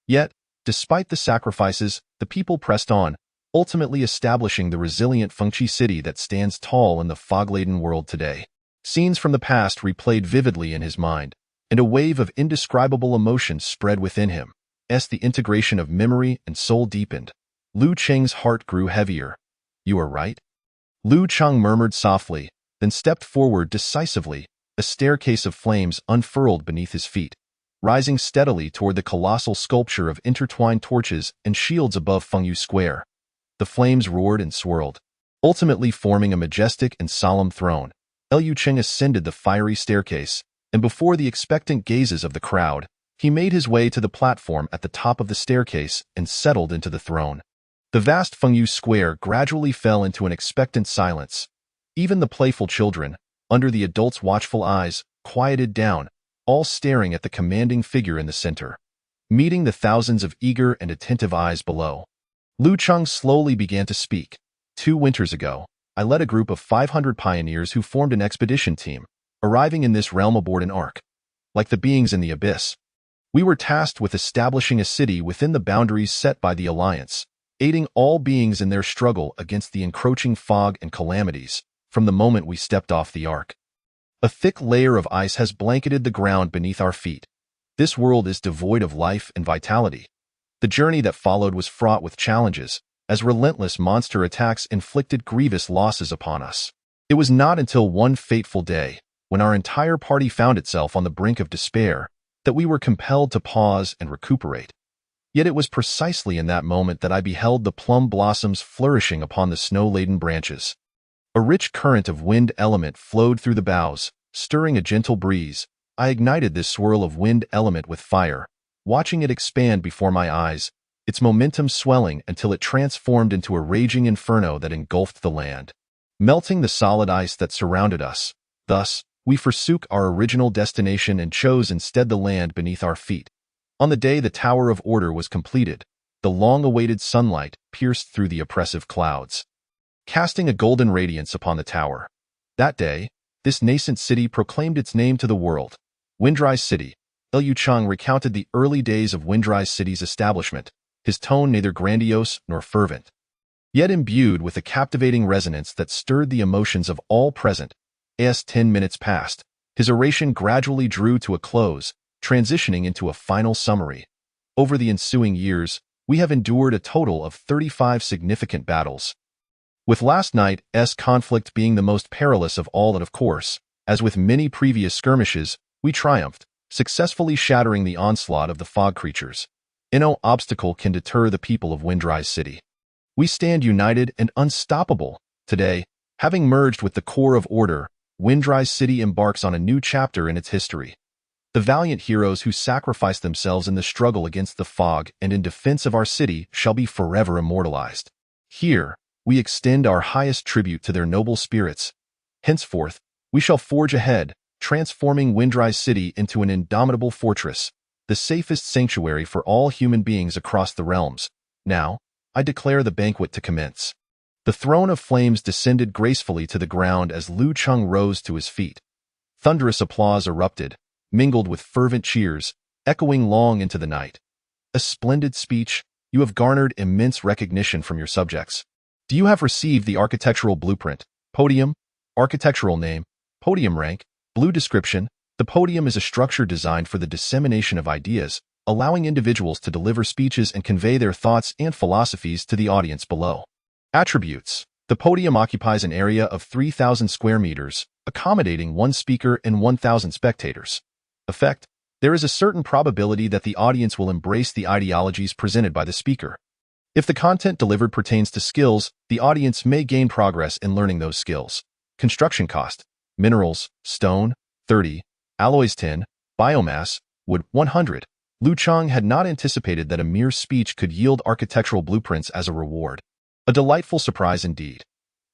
Yet, despite the sacrifices, the people pressed on, ultimately establishing the resilient Fengqi City that stands tall in the fog-laden world today. Scenes from the past replayed vividly in his mind, and a wave of indescribable emotion spread within him. As the integration of memory and soul deepened, Lu Cheng's heart grew heavier. "You are right?" Lu Cheng murmured softly, then stepped forward decisively. A staircase of flames unfurled beneath his feet, rising steadily toward the colossal sculpture of intertwined torches and shields above Fengyu Square. The flames roared and swirled, ultimately forming a majestic and solemn throne. Lu Cheng ascended the fiery staircase, and before the expectant gazes of the crowd, he made his way to the platform at the top of the staircase and settled into the throne. The vast Fengyu Square gradually fell into an expectant silence. Even the playful children, under the adults' watchful eyes, quieted down, all staring at the commanding figure in the center. Meeting the thousands of eager and attentive eyes below, Lu Cheng slowly began to speak. 2 winters ago, I led a group of 500 pioneers who formed an expedition team, arriving in this realm aboard an ark. Like the beings in the abyss, we were tasked with establishing a city within the boundaries set by the Alliance, aiding all beings in their struggle against the encroaching fog and calamities. From the moment we stepped off the ark, a thick layer of ice has blanketed the ground beneath our feet. This world is devoid of life and vitality. The journey that followed was fraught with challenges, as relentless monster attacks inflicted grievous losses upon us. It was not until one fateful day, when our entire party found itself on the brink of despair, that we were compelled to pause and recuperate. Yet it was precisely in that moment that I beheld the plum blossoms flourishing upon the snow-laden branches. A rich current of wind element flowed through the boughs, stirring a gentle breeze. I ignited this swirl of wind element with fire, watching it expand before my eyes, its momentum swelling until it transformed into a raging inferno that engulfed the land, melting the solid ice that surrounded us. Thus, we forsook our original destination and chose instead the land beneath our feet. On the day the Tower of Order was completed, the long-awaited sunlight pierced through the oppressive clouds, casting a golden radiance upon the tower. That day, this nascent city proclaimed its name to the world, Windrise City. Lu Cheng recounted the early days of Windrise City's establishment, his tone neither grandiose nor fervent, yet imbued with a captivating resonance that stirred the emotions of all present. As 10 minutes passed, his oration gradually drew to a close, transitioning into a final summary. Over the ensuing years, we have endured a total of 35 significant battles, with last night's conflict being the most perilous of all. And of course, as with many previous skirmishes, we triumphed, successfully shattering the onslaught of the fog creatures. No obstacle can deter the people of Windrise City. We stand united and unstoppable. Today, having merged with the core of Order, Windrise City embarks on a new chapter in its history. The valiant heroes who sacrificed themselves in the struggle against the fog and in defense of our city shall be forever immortalized. Here, we extend our highest tribute to their noble spirits. Henceforth, we shall forge ahead, transforming Windrise City into an indomitable fortress, the safest sanctuary for all human beings across the realms. Now, I declare the banquet to commence. The throne of flames descended gracefully to the ground as Lu Cheng rose to his feet. Thunderous applause erupted, mingled with fervent cheers, echoing long into the night. A splendid speech. You have garnered immense recognition from your subjects. Do you have received the architectural blueprint? Podium, architectural name, podium rank, blue description. The podium is a structure designed for the dissemination of ideas, allowing individuals to deliver speeches and convey their thoughts and philosophies to the audience below. Attributes. The podium occupies an area of 3,000 square meters, accommodating 1 speaker and 1,000 spectators. Effect. There is a certain probability that the audience will embrace the ideologies presented by the speaker. If the content delivered pertains to skills, the audience may gain progress in learning those skills. Construction cost: minerals, stone, 30, alloys 10, biomass, wood 100. Lu Cheng had not anticipated that a mere speech could yield architectural blueprints as a reward. A delightful surprise indeed.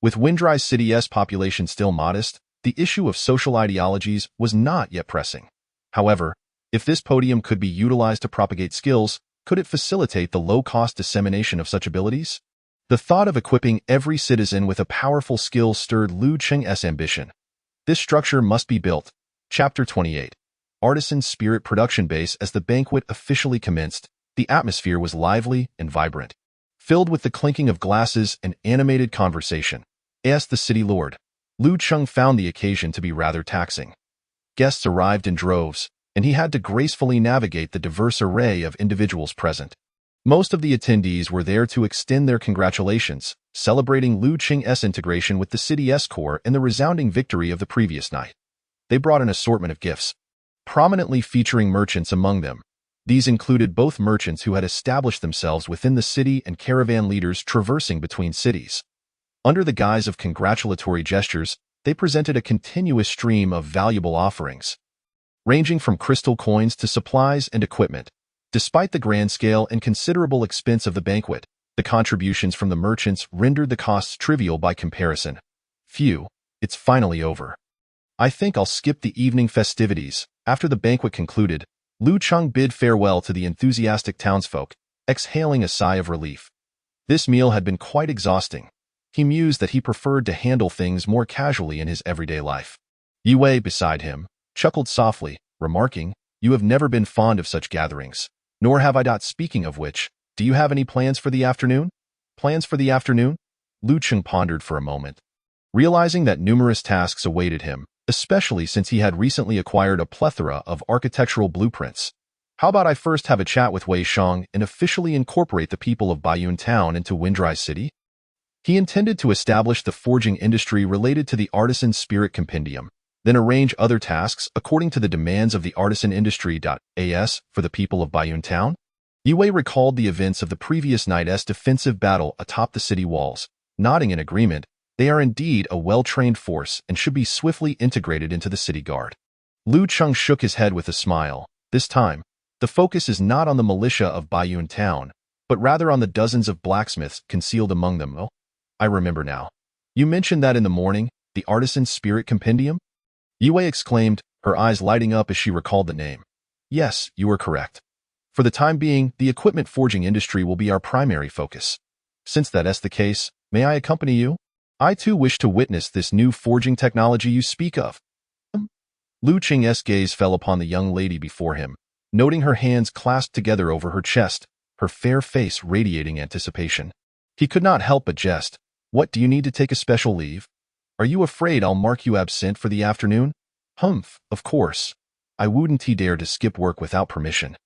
With Windrise City's population still modest, the issue of social ideologies was not yet pressing. However, if this podium could be utilized to propagate skills, could it facilitate the low-cost dissemination of such abilities? The thought of equipping every citizen with a powerful skill stirred Lu Cheng's ambition. This structure must be built. Chapter 28. Artisan Spirit Production Base. As the banquet officially commenced, the atmosphere was lively and vibrant, filled with the clinking of glasses and animated conversation. As the city lord, Lu Cheng found the occasion to be rather taxing. Guests arrived in droves, and he had to gracefully navigate the diverse array of individuals present. Most of the attendees were there to extend their congratulations, celebrating Lu Cheng's integration with the city's core and the resounding victory of the previous night. They brought an assortment of gifts, prominently featuring merchants among them. These included both merchants who had established themselves within the city and caravan leaders traversing between cities. Under the guise of congratulatory gestures, they presented a continuous stream of valuable offerings, ranging from crystal coins to supplies and equipment. Despite the grand scale and considerable expense of the banquet, the contributions from the merchants rendered the costs trivial by comparison. Phew, it's finally over. I think I'll skip the evening festivities. After the banquet concluded, Lu Cheng bid farewell to the enthusiastic townsfolk, exhaling a sigh of relief. This meal had been quite exhausting. He mused that he preferred to handle things more casually in his everyday life. Yue, beside him, chuckled softly, remarking, "You have never been fond of such gatherings. Nor have I. Speaking of which, do you have any plans for the afternoon?" Plans for the afternoon? Lu Cheng pondered for a moment. Realizing that numerous tasks awaited him, especially since he had recently acquired a plethora of architectural blueprints. How about I first have a chat with Wei Shang and officially incorporate the people of Baiyun Town into Windrise City? He intended to establish the forging industry related to the Artisan Spirit Compendium, then arrange other tasks according to the demands of the artisan industry. As for the people of Baiyun Town, Yue recalled the events of the previous night's defensive battle atop the city walls. Nodding in agreement, they are indeed a well-trained force and should be swiftly integrated into the city guard. Lu Cheng shook his head with a smile. This time, the focus is not on the militia of Baiyun Town, but rather on the dozens of blacksmiths concealed among them. Oh, I remember now. You mentioned that in the morning, the Artisan Spirit Compendium? Yue exclaimed, her eyes lighting up as she recalled the name. Yes, you are correct. For the time being, the equipment forging industry will be our primary focus. Since that is the case, may I accompany you? I too wish to witness this new forging technology you speak of. Lu Cheng's gaze fell upon the young lady before him, noting her hands clasped together over her chest, her fair face radiating anticipation. He could not help but jest. What, do you need to take a special leave? Are you afraid I'll mark you absent for the afternoon? Humph, of course. I wouldn't dare to skip work without permission.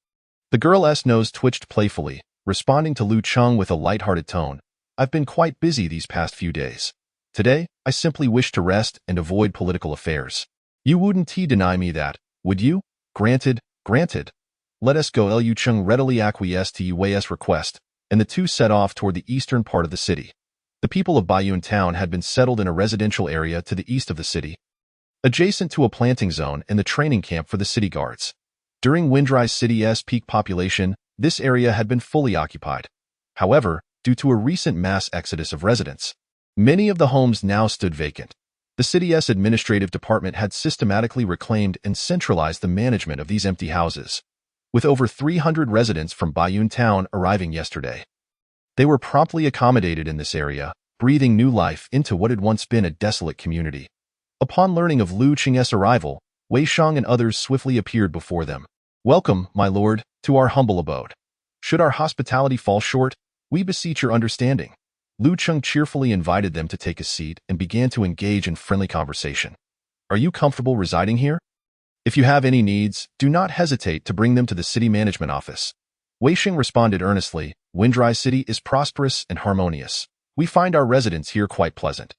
The girl's nose twitched playfully, responding to Lu Cheng with a light-hearted tone. I've been quite busy these past few days. Today, I simply wish to rest and avoid political affairs. You wouldn't deny me that, would you? Granted, granted. Let us go. Lu Cheng readily acquiesced to Yue's request, and the two set off toward the eastern part of the city. The people of Baiyun Town had been settled in a residential area to the east of the city, adjacent to a planting zone and the training camp for the city guards. During Windrise City's peak population, this area had been fully occupied. However, due to a recent mass exodus of residents, many of the homes now stood vacant. The city's administrative department had systematically reclaimed and centralized the management of these empty houses, with over 300 residents from Baiyun Town arriving yesterday. They were promptly accommodated in this area, breathing new life into what had once been a desolate community. Upon learning of Lu Cheng's arrival, Wei Shang and others swiftly appeared before them. Welcome, my lord, to our humble abode. Should our hospitality fall short, we beseech your understanding. Lu Cheng cheerfully invited them to take a seat and began to engage in friendly conversation. Are you comfortable residing here? If you have any needs, do not hesitate to bring them to the city management office. Wei Shang responded earnestly. Windrise City is prosperous and harmonious. We find our residence here quite pleasant.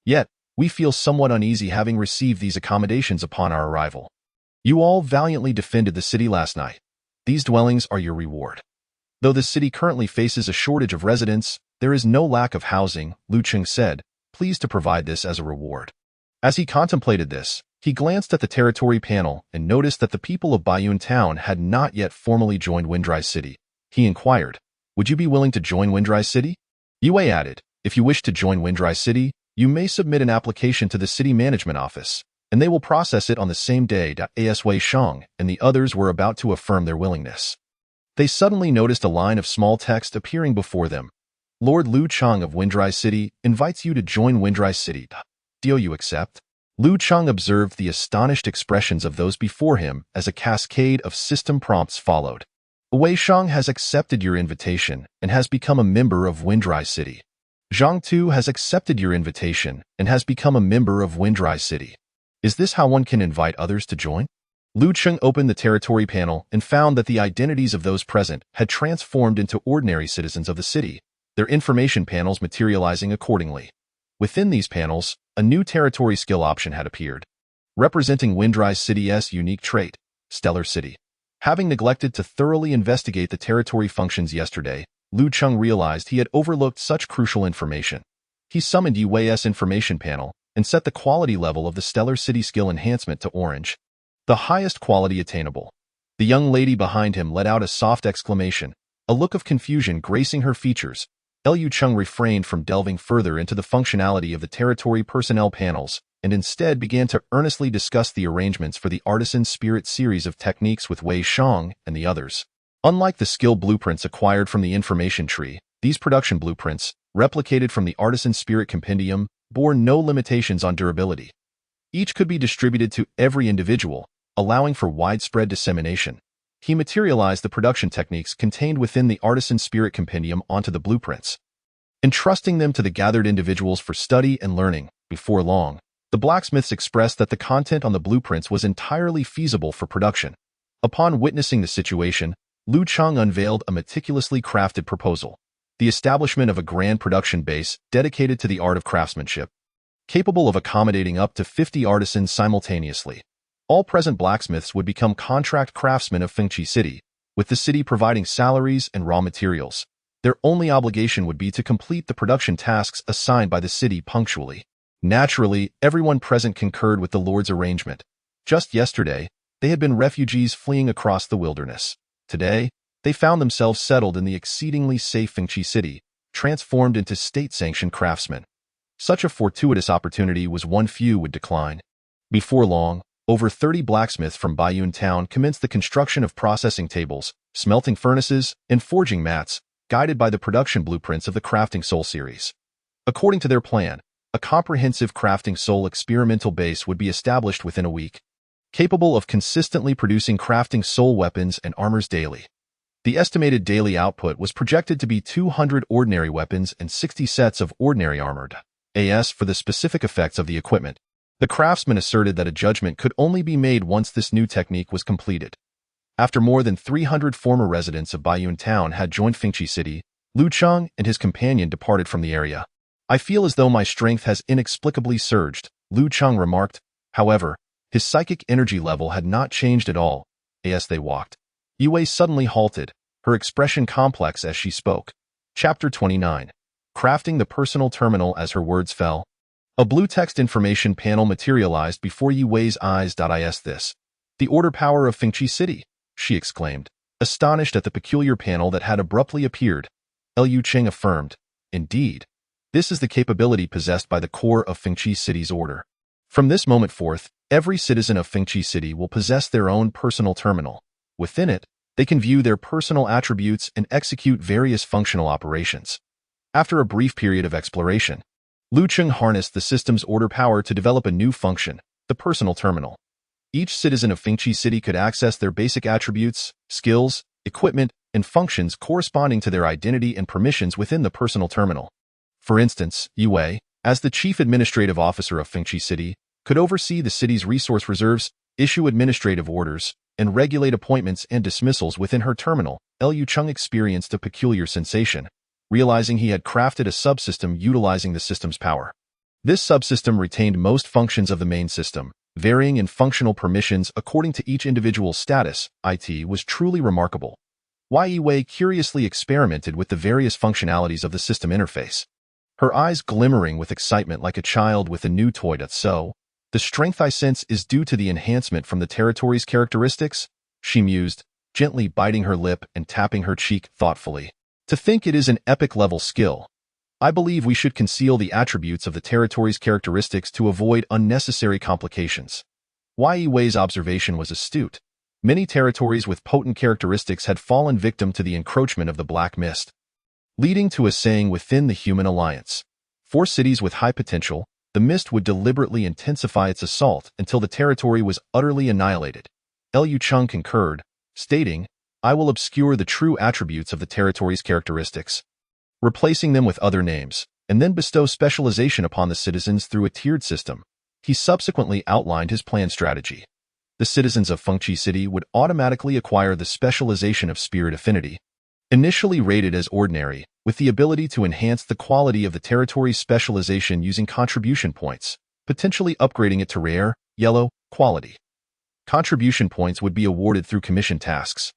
Yet, we feel somewhat uneasy having received these accommodations upon our arrival. You all valiantly defended the city last night. These dwellings are your reward. Though the city currently faces a shortage of residents, there is no lack of housing, Lu Cheng said, pleased to provide this as a reward. As he contemplated this, he glanced at the territory panel and noticed that the people of Baiyun Town had not yet formally joined Windrise City. He inquired, "Would you be willing to join Windrise City?" Yue added, "If you wish to join Windrise City, you may submit an application to the city management office, and they will process it on the same day." As Wei Shang and the others were about to affirm their willingness, they suddenly noticed a line of small text appearing before them. "Lord Lu Chang of Windrise City invites you to join Windrise City. Do you accept?" Lu Chang observed the astonished expressions of those before him as a cascade of system prompts followed. "Wei Shang has accepted your invitation and has become a member of Windrise City. Zhang Tu has accepted your invitation and has become a member of Windrise City. Is this how one can invite others to join?" Lu Cheng opened the territory panel and found that the identities of those present had transformed into ordinary citizens of the city, their information panels materializing accordingly. Within these panels, a new territory skill option had appeared, representing Windrise City's unique trait, Stellar City. Having neglected to thoroughly investigate the territory functions yesterday, Lu Cheng realized he had overlooked such crucial information. He summoned Yue's information panel and set the quality level of the Stellar City skill enhancement to orange, the highest quality attainable. The young lady behind him let out a soft exclamation, a look of confusion gracing her features. Lu Cheng refrained from delving further into the functionality of the territory personnel panels and instead began to earnestly discuss the arrangements for the Artisan Spirit series of techniques with Wei Shang and the others. Unlike the skill blueprints acquired from the information tree, these production blueprints, replicated from the Artisan Spirit Compendium, bore no limitations on durability. Each could be distributed to every individual, allowing for widespread dissemination. He materialized the production techniques contained within the Artisan Spirit Compendium onto the blueprints, entrusting them to the gathered individuals for study and learning. Before long, the blacksmiths expressed that the content on the blueprints was entirely feasible for production. Upon witnessing the situation, Lu Cheng unveiled a meticulously crafted proposal: the establishment of a grand production base dedicated to the art of craftsmanship, capable of accommodating up to 50 artisans simultaneously. All present blacksmiths would become contract craftsmen of Fengqi City, with the city providing salaries and raw materials. Their only obligation would be to complete the production tasks assigned by the city punctually. Naturally, everyone present concurred with the Lord's arrangement. Just yesterday, they had been refugees fleeing across the wilderness. Today, they found themselves settled in the exceedingly safe Fengqi City, transformed into state-sanctioned craftsmen. Such a fortuitous opportunity was one few would decline. Before long, over 30 blacksmiths from Baiyun Town commenced the construction of processing tables, smelting furnaces, and forging mats, guided by the production blueprints of the Crafting Soul series. According to their plan, a comprehensive Crafting Soul experimental base would be established within a week, capable of consistently producing Crafting Soul weapons and armors daily. The estimated daily output was projected to be 200 ordinary weapons and 60 sets of ordinary armored AS for the specific effects of the equipment. The craftsman asserted that a judgment could only be made once this new technique was completed. After more than 300 former residents of Baiyun Town had joined Fengqi City, Lu Cheng and his companion departed from the area. "I feel as though my strength has inexplicably surged," Lu Cheng remarked. However, his psychic energy level had not changed at all. As they walked, Yue suddenly halted, her expression complex as she spoke. Chapter 29. Crafting the personal terminal. As her words fell, a blue text information panel materialized before Yue's eyes. Is this the order power of Fengqi City?" she exclaimed, astonished at the peculiar panel that had abruptly appeared. Lu Cheng affirmed, "Indeed, this is the capability possessed by the core of Fengqi City's order. From this moment forth, every citizen of Fengqi City will possess their own personal terminal. Within it, they can view their personal attributes and execute various functional operations." After a brief period of exploration, Lu Cheng harnessed the system's order power to develop a new function, the personal terminal. Each citizen of Fengqi City could access their basic attributes, skills, equipment, and functions corresponding to their identity and permissions within the personal terminal. For instance, Yue, as the chief administrative officer of Fengqi City, could oversee the city's resource reserves, issue administrative orders, and regulate appointments and dismissals within her terminal. Lu Cheng experienced a peculiar sensation, realizing he had crafted a subsystem utilizing the system's power. This subsystem retained most functions of the main system, varying in functional permissions according to each individual's status. It was truly remarkable. Wei curiously experimented with the various functionalities of the system interface, her eyes glimmering with excitement like a child with a new toy. So, the strength I sense is due to the enhancement from the territory's characteristics, she mused, gently biting her lip and tapping her cheek thoughtfully. To think it is an epic-level skill. I believe we should conceal the attributes of the territory's characteristics to avoid unnecessary complications. Wei's observation was astute. Many territories with potent characteristics had fallen victim to the encroachment of the Black Mist, leading to a saying within the human alliance. For cities with high potential, the mist would deliberately intensify its assault until the territory was utterly annihilated. Liu Cheng concurred, stating, I will obscure the true attributes of the territory's characteristics, replacing them with other names, and then bestow specialization upon the citizens through a tiered system. He subsequently outlined his planned strategy. The citizens of Fengqi City would automatically acquire the specialization of Spirit Affinity, initially rated as ordinary, with the ability to enhance the quality of the territory's specialization using contribution points, potentially upgrading it to rare, yellow, quality. Contribution points would be awarded through commission tasks,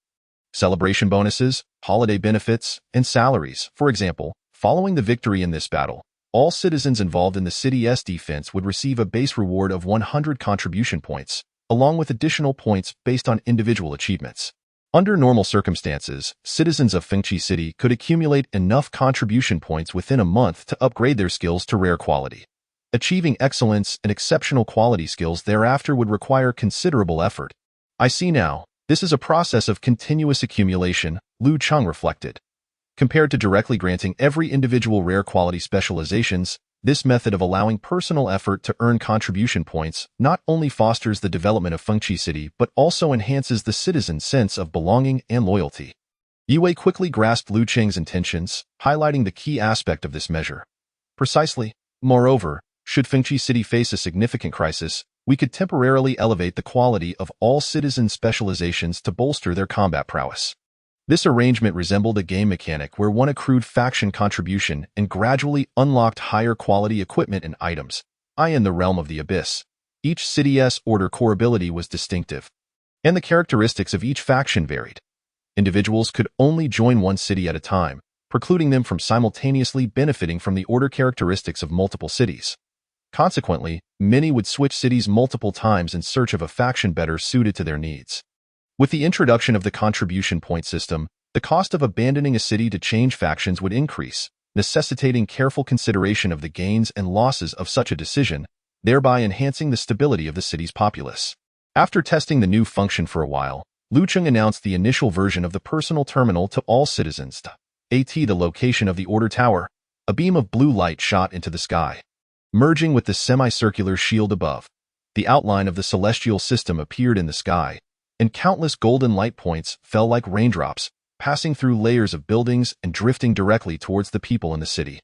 celebration bonuses, holiday benefits, and salaries. For example, following the victory in this battle, all citizens involved in the city's defense would receive a base reward of 100 contribution points, along with additional points based on individual achievements. Under normal circumstances, citizens of Fengqi City could accumulate enough contribution points within a month to upgrade their skills to rare quality. Achieving excellence and exceptional quality skills thereafter would require considerable effort. I see now, this is a process of continuous accumulation, Liu Cheng reflected. Compared to directly granting every individual rare quality specializations, this method of allowing personal effort to earn contribution points not only fosters the development of Fengqi City but also enhances the citizen's sense of belonging and loyalty. Yue quickly grasped Liu Cheng's intentions, highlighting the key aspect of this measure. Precisely. Moreover, should Fengqi City face a significant crisis, we could temporarily elevate the quality of all citizen specializations to bolster their combat prowess. This arrangement resembled a game mechanic where one accrued faction contribution and gradually unlocked higher quality equipment and items. In the realm of the Abyss, each city's order core ability was distinctive, and the characteristics of each faction varied. Individuals could only join one city at a time, precluding them from simultaneously benefiting from the order characteristics of multiple cities. Consequently, many would switch cities multiple times in search of a faction better suited to their needs. With the introduction of the contribution point system, the cost of abandoning a city to change factions would increase, necessitating careful consideration of the gains and losses of such a decision, thereby enhancing the stability of the city's populace. After testing the new function for a while, Liu Cheng announced the initial version of the personal terminal to all citizens. The location of the Order Tower, a beam of blue light shot into the sky, merging with the semicircular shield above. The outline of the celestial system appeared in the sky, and countless golden light points fell like raindrops, passing through layers of buildings and drifting directly towards the people in the city.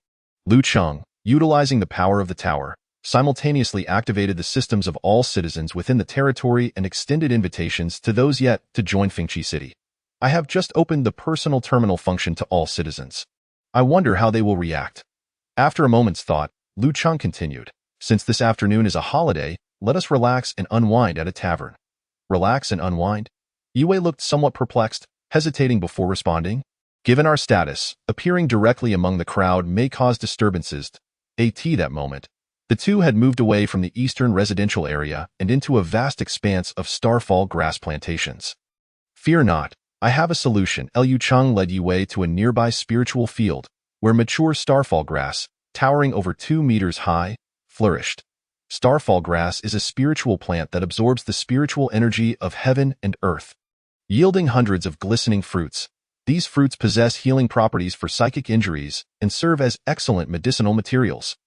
Liu Cheng, utilizing the power of the tower, simultaneously activated the systems of all citizens within the territory and extended invitations to those yet to join Fengqi City. I have just opened the personal terminal function to all citizens. I wonder how they will react. After a moment's thought, Liu Cheng continued, since this afternoon is a holiday, let us relax and unwind at a tavern. Relax and unwind? Yue looked somewhat perplexed, hesitating before responding. Given our status, appearing directly among the crowd may cause disturbances. That moment, the two had moved away from the eastern residential area and into a vast expanse of starfall grass plantations. Fear not, I have a solution. Liu Cheng led Yue to a nearby spiritual field, where mature starfall grass, towering over 2 meters high, flourished. Starfall grass is a spiritual plant that absorbs the spiritual energy of heaven and earth, yielding hundreds of glistening fruits. These fruits possess healing properties for psychic injuries and serve as excellent medicinal materials.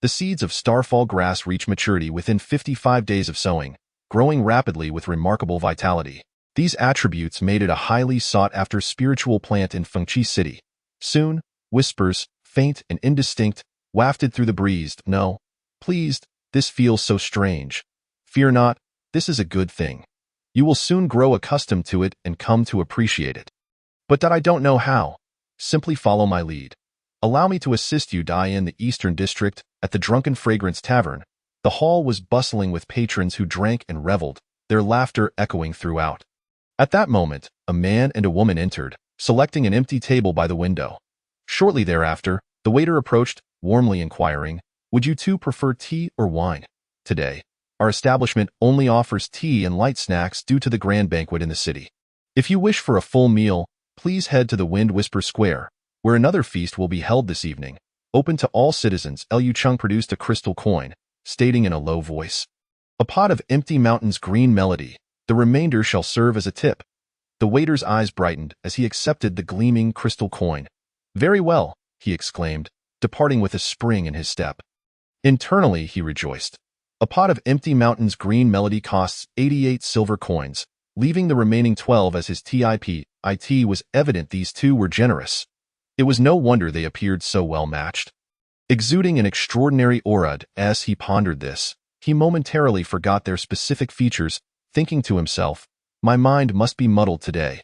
The seeds of starfall grass reach maturity within 55 days of sowing, growing rapidly with remarkable vitality. These attributes made it a highly sought-after spiritual plant in Fengqi City. Soon, whispers, faint and indistinct, wafted through the breeze. No, pleased. This feels so strange. Fear not, this is a good thing. You will soon grow accustomed to it and come to appreciate it. But that I don't know how. Simply follow my lead. Allow me to assist you. In the Eastern District, at the Drunken Fragrance Tavern, the hall was bustling with patrons who drank and reveled, their laughter echoing throughout. At that moment, a man and a woman entered, selecting an empty table by the window. Shortly thereafter, the waiter approached, warmly inquiring, "Would you two prefer tea or wine? Today, our establishment only offers tea and light snacks due to the grand banquet in the city. If you wish for a full meal, please head to the Wind Whisper Square, where another feast will be held this evening, open to all citizens." Liu Cheng produced a crystal coin, stating in a low voice, "A pot of Empty Mountain's green melody. The remainder shall serve as a tip." The waiter's eyes brightened as he accepted the gleaming crystal coin. "Very well," he exclaimed, departing with a spring in his step. Internally, he rejoiced. A pot of Empty Mountain's green melody costs 88 silver coins, leaving the remaining 12 as his tip. It was evident these two were generous. It was no wonder they appeared so well matched. Exuding an extraordinary aura as he pondered this, he momentarily forgot their specific features, thinking to himself, "My mind must be muddled today.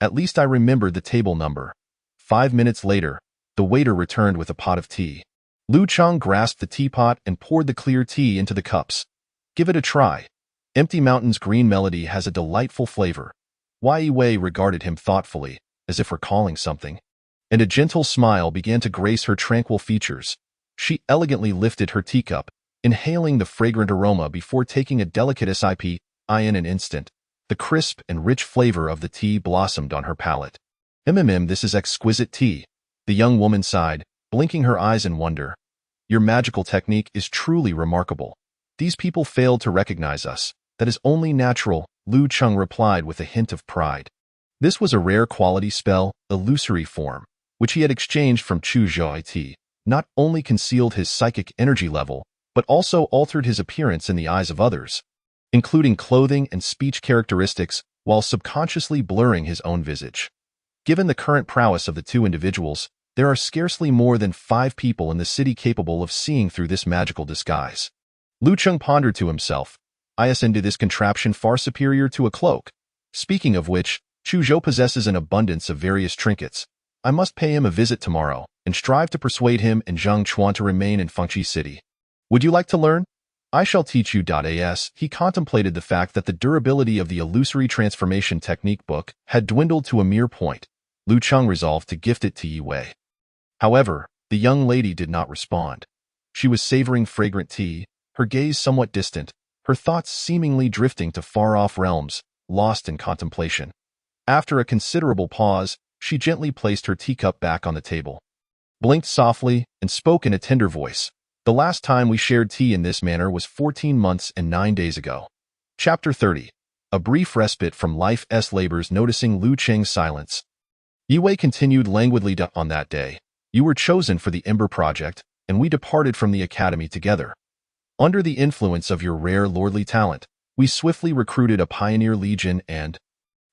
At least I remembered the table number." 5 minutes later, the waiter returned with a pot of tea. Liu Cheng grasped the teapot and poured the clear tea into the cups. "Give it a try. Empty Mountain's green melody has a delightful flavor." Wei Wei regarded him thoughtfully, as if recalling something, and a gentle smile began to grace her tranquil features. She elegantly lifted her teacup, inhaling the fragrant aroma before taking a delicate sip. In an instant, the crisp and rich flavor of the tea blossomed on her palate. This is exquisite tea," the young woman sighed, blinking her eyes in wonder. "Your magical technique is truly remarkable. These people failed to recognize us. That is only natural," Liu Cheng replied with a hint of pride. This was a rare quality spell, illusory form, which he had exchanged from Chu Zhou. Not only concealed his psychic energy level, but also altered his appearance in the eyes of others, including clothing and speech characteristics, while subconsciously blurring his own visage. Given the current prowess of the two individuals, there are scarcely more than 5 people in the city capable of seeing through this magical disguise. Liu Cheng pondered to himself, "Isn't this contraption far superior to a cloak? Speaking of which, Chu Zhou possesses an abundance of various trinkets. I must pay him a visit tomorrow and strive to persuade him and Zhang Chuan to remain in Fengqi City. Would you like to learn? I shall teach you. As he contemplated the fact that the durability of the illusory transformation technique book had dwindled to a mere point, Liu Cheng resolved to gift it to Yi Wei. However, the young lady did not respond. She was savoring fragrant tea, her gaze somewhat distant, her thoughts seemingly drifting to far-off realms, lost in contemplation. After a considerable pause, she gently placed her teacup back on the table, blinked softly, and spoke in a tender voice. "The last time we shared tea in this manner was 14 months and 9 days ago." Chapter 30. A brief respite from life's labors. Noticing Liu Cheng's silence, Yi Wei continued languidly. "On that day, you were chosen for the Ember Project, and we departed from the academy together. Under the influence of your rare lordly talent, we swiftly recruited a pioneer legion and,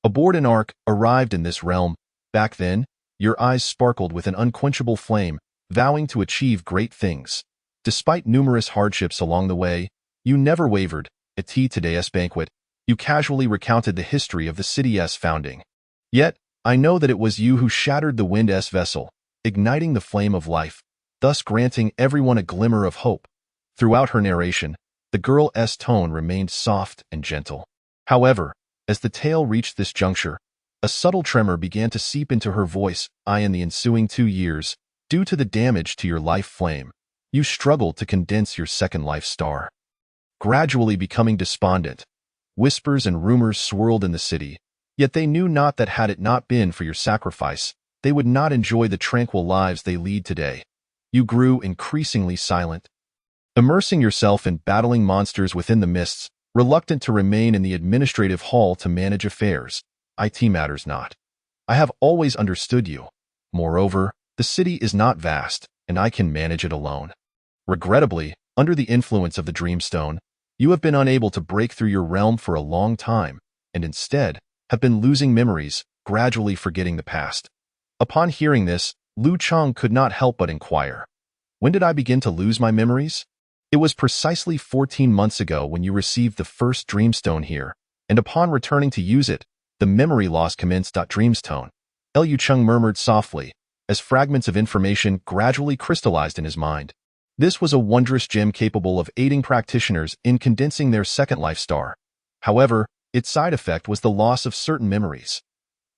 aboard an ark, arrived in this realm. Back then, your eyes sparkled with an unquenchable flame, vowing to achieve great things. Despite numerous hardships along the way, you never wavered. At today's banquet, you casually recounted the history of the city's founding. Yet, I know that it was you who shattered the Wind's vessel, igniting the flame of life, thus granting everyone a glimmer of hope." Throughout her narration, the girl's tone remained soft and gentle. However, as the tale reached this juncture, a subtle tremor began to seep into her voice. In the ensuing 2 years, due to the damage to your life flame, you struggled to condense your second life star. Gradually becoming despondent, whispers and rumors swirled in the city, yet they knew not that had it not been for your sacrifice, they would not enjoy the tranquil lives they lead today. You grew increasingly silent, immersing yourself in battling monsters within the mists, reluctant to remain in the administrative hall to manage affairs. It matters not. I have always understood you. Moreover, the city is not vast, and I can manage it alone. Regrettably, under the influence of the Dreamstone, you have been unable to break through your realm for a long time, and instead have been losing memories, gradually forgetting the past." Upon hearing this, Liu Cheng could not help but inquire, "When did I begin to lose my memories?" "It was precisely 14 months ago when you received the first Dreamstone here, and upon returning to use it, the memory loss commenced. Dreamstone," Liu Cheng murmured softly, as fragments of information gradually crystallized in his mind. This was a wondrous gem capable of aiding practitioners in condensing their second life star. However, its side effect was the loss of certain memories.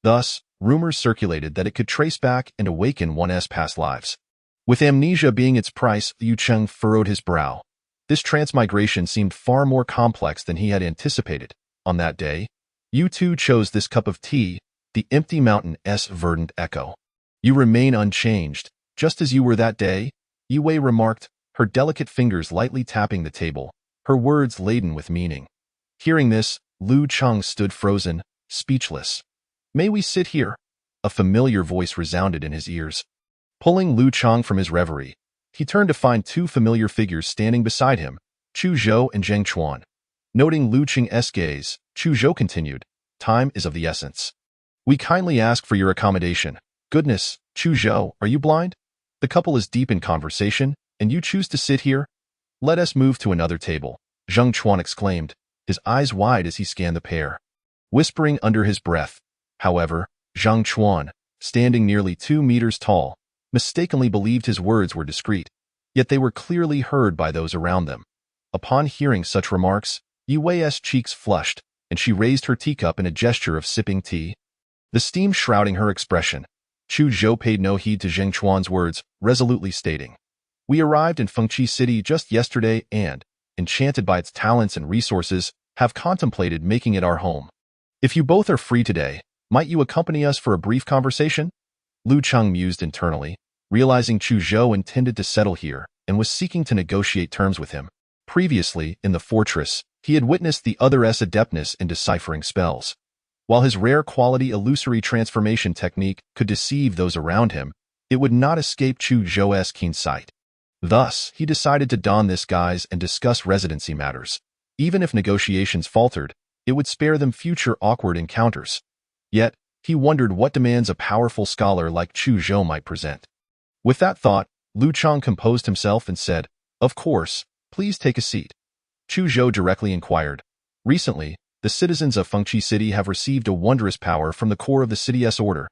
Thus, rumors circulated that it could trace back and awaken one's past lives. With amnesia being its price, Liu Cheng furrowed his brow. This transmigration seemed far more complex than he had anticipated. On that day, you two chose this cup of tea, the empty mountain's verdant echo. You remain unchanged, just as you were that day, Yue remarked, her delicate fingers lightly tapping the table, her words laden with meaning. Hearing this, Liu Cheng stood frozen, speechless. May we sit here? A familiar voice resounded in his ears. Pulling Liu Cheng from his reverie, he turned to find two familiar figures standing beside him, Chu Zhou and Zheng Chuan. Noting Liu Cheng's gaze, Chu Zhou continued, time is of the essence. We kindly ask for your accommodation. Goodness, Chu Zhou, are you blind? The couple is deep in conversation, and you choose to sit here? Let us move to another table, Zheng Chuan exclaimed, his eyes wide as he scanned the pair. Whispering under his breath, however, Zheng Chuan, standing nearly 2 meters tall, mistakenly believed his words were discreet, yet they were clearly heard by those around them. Upon hearing such remarks, Yue's cheeks flushed, and she raised her teacup in a gesture of sipping tea. The steam shrouding her expression, Chu Zhou paid no heed to Zheng Chuan's words, resolutely stating, we arrived in Fengqi City just yesterday and, enchanted by its talents and resources, have contemplated making it our home. If you both are free today, might you accompany us for a brief conversation? Liu Cheng mused internally, realizing Chu Zhou intended to settle here and was seeking to negotiate terms with him. Previously, in the fortress, he had witnessed the other's adeptness in deciphering spells. While his rare quality illusory transformation technique could deceive those around him, it would not escape Chu Zhou's keen sight. Thus, he decided to don this guise and discuss residency matters. Even if negotiations faltered, it would spare them future awkward encounters. Yet, he wondered what demands a powerful scholar like Chu Zhou might present. With that thought, Liu Cheng composed himself and said, of course, please take a seat. Chu Zhou directly inquired, recently, the citizens of Fengqi City have received a wondrous power from the core of the city's order,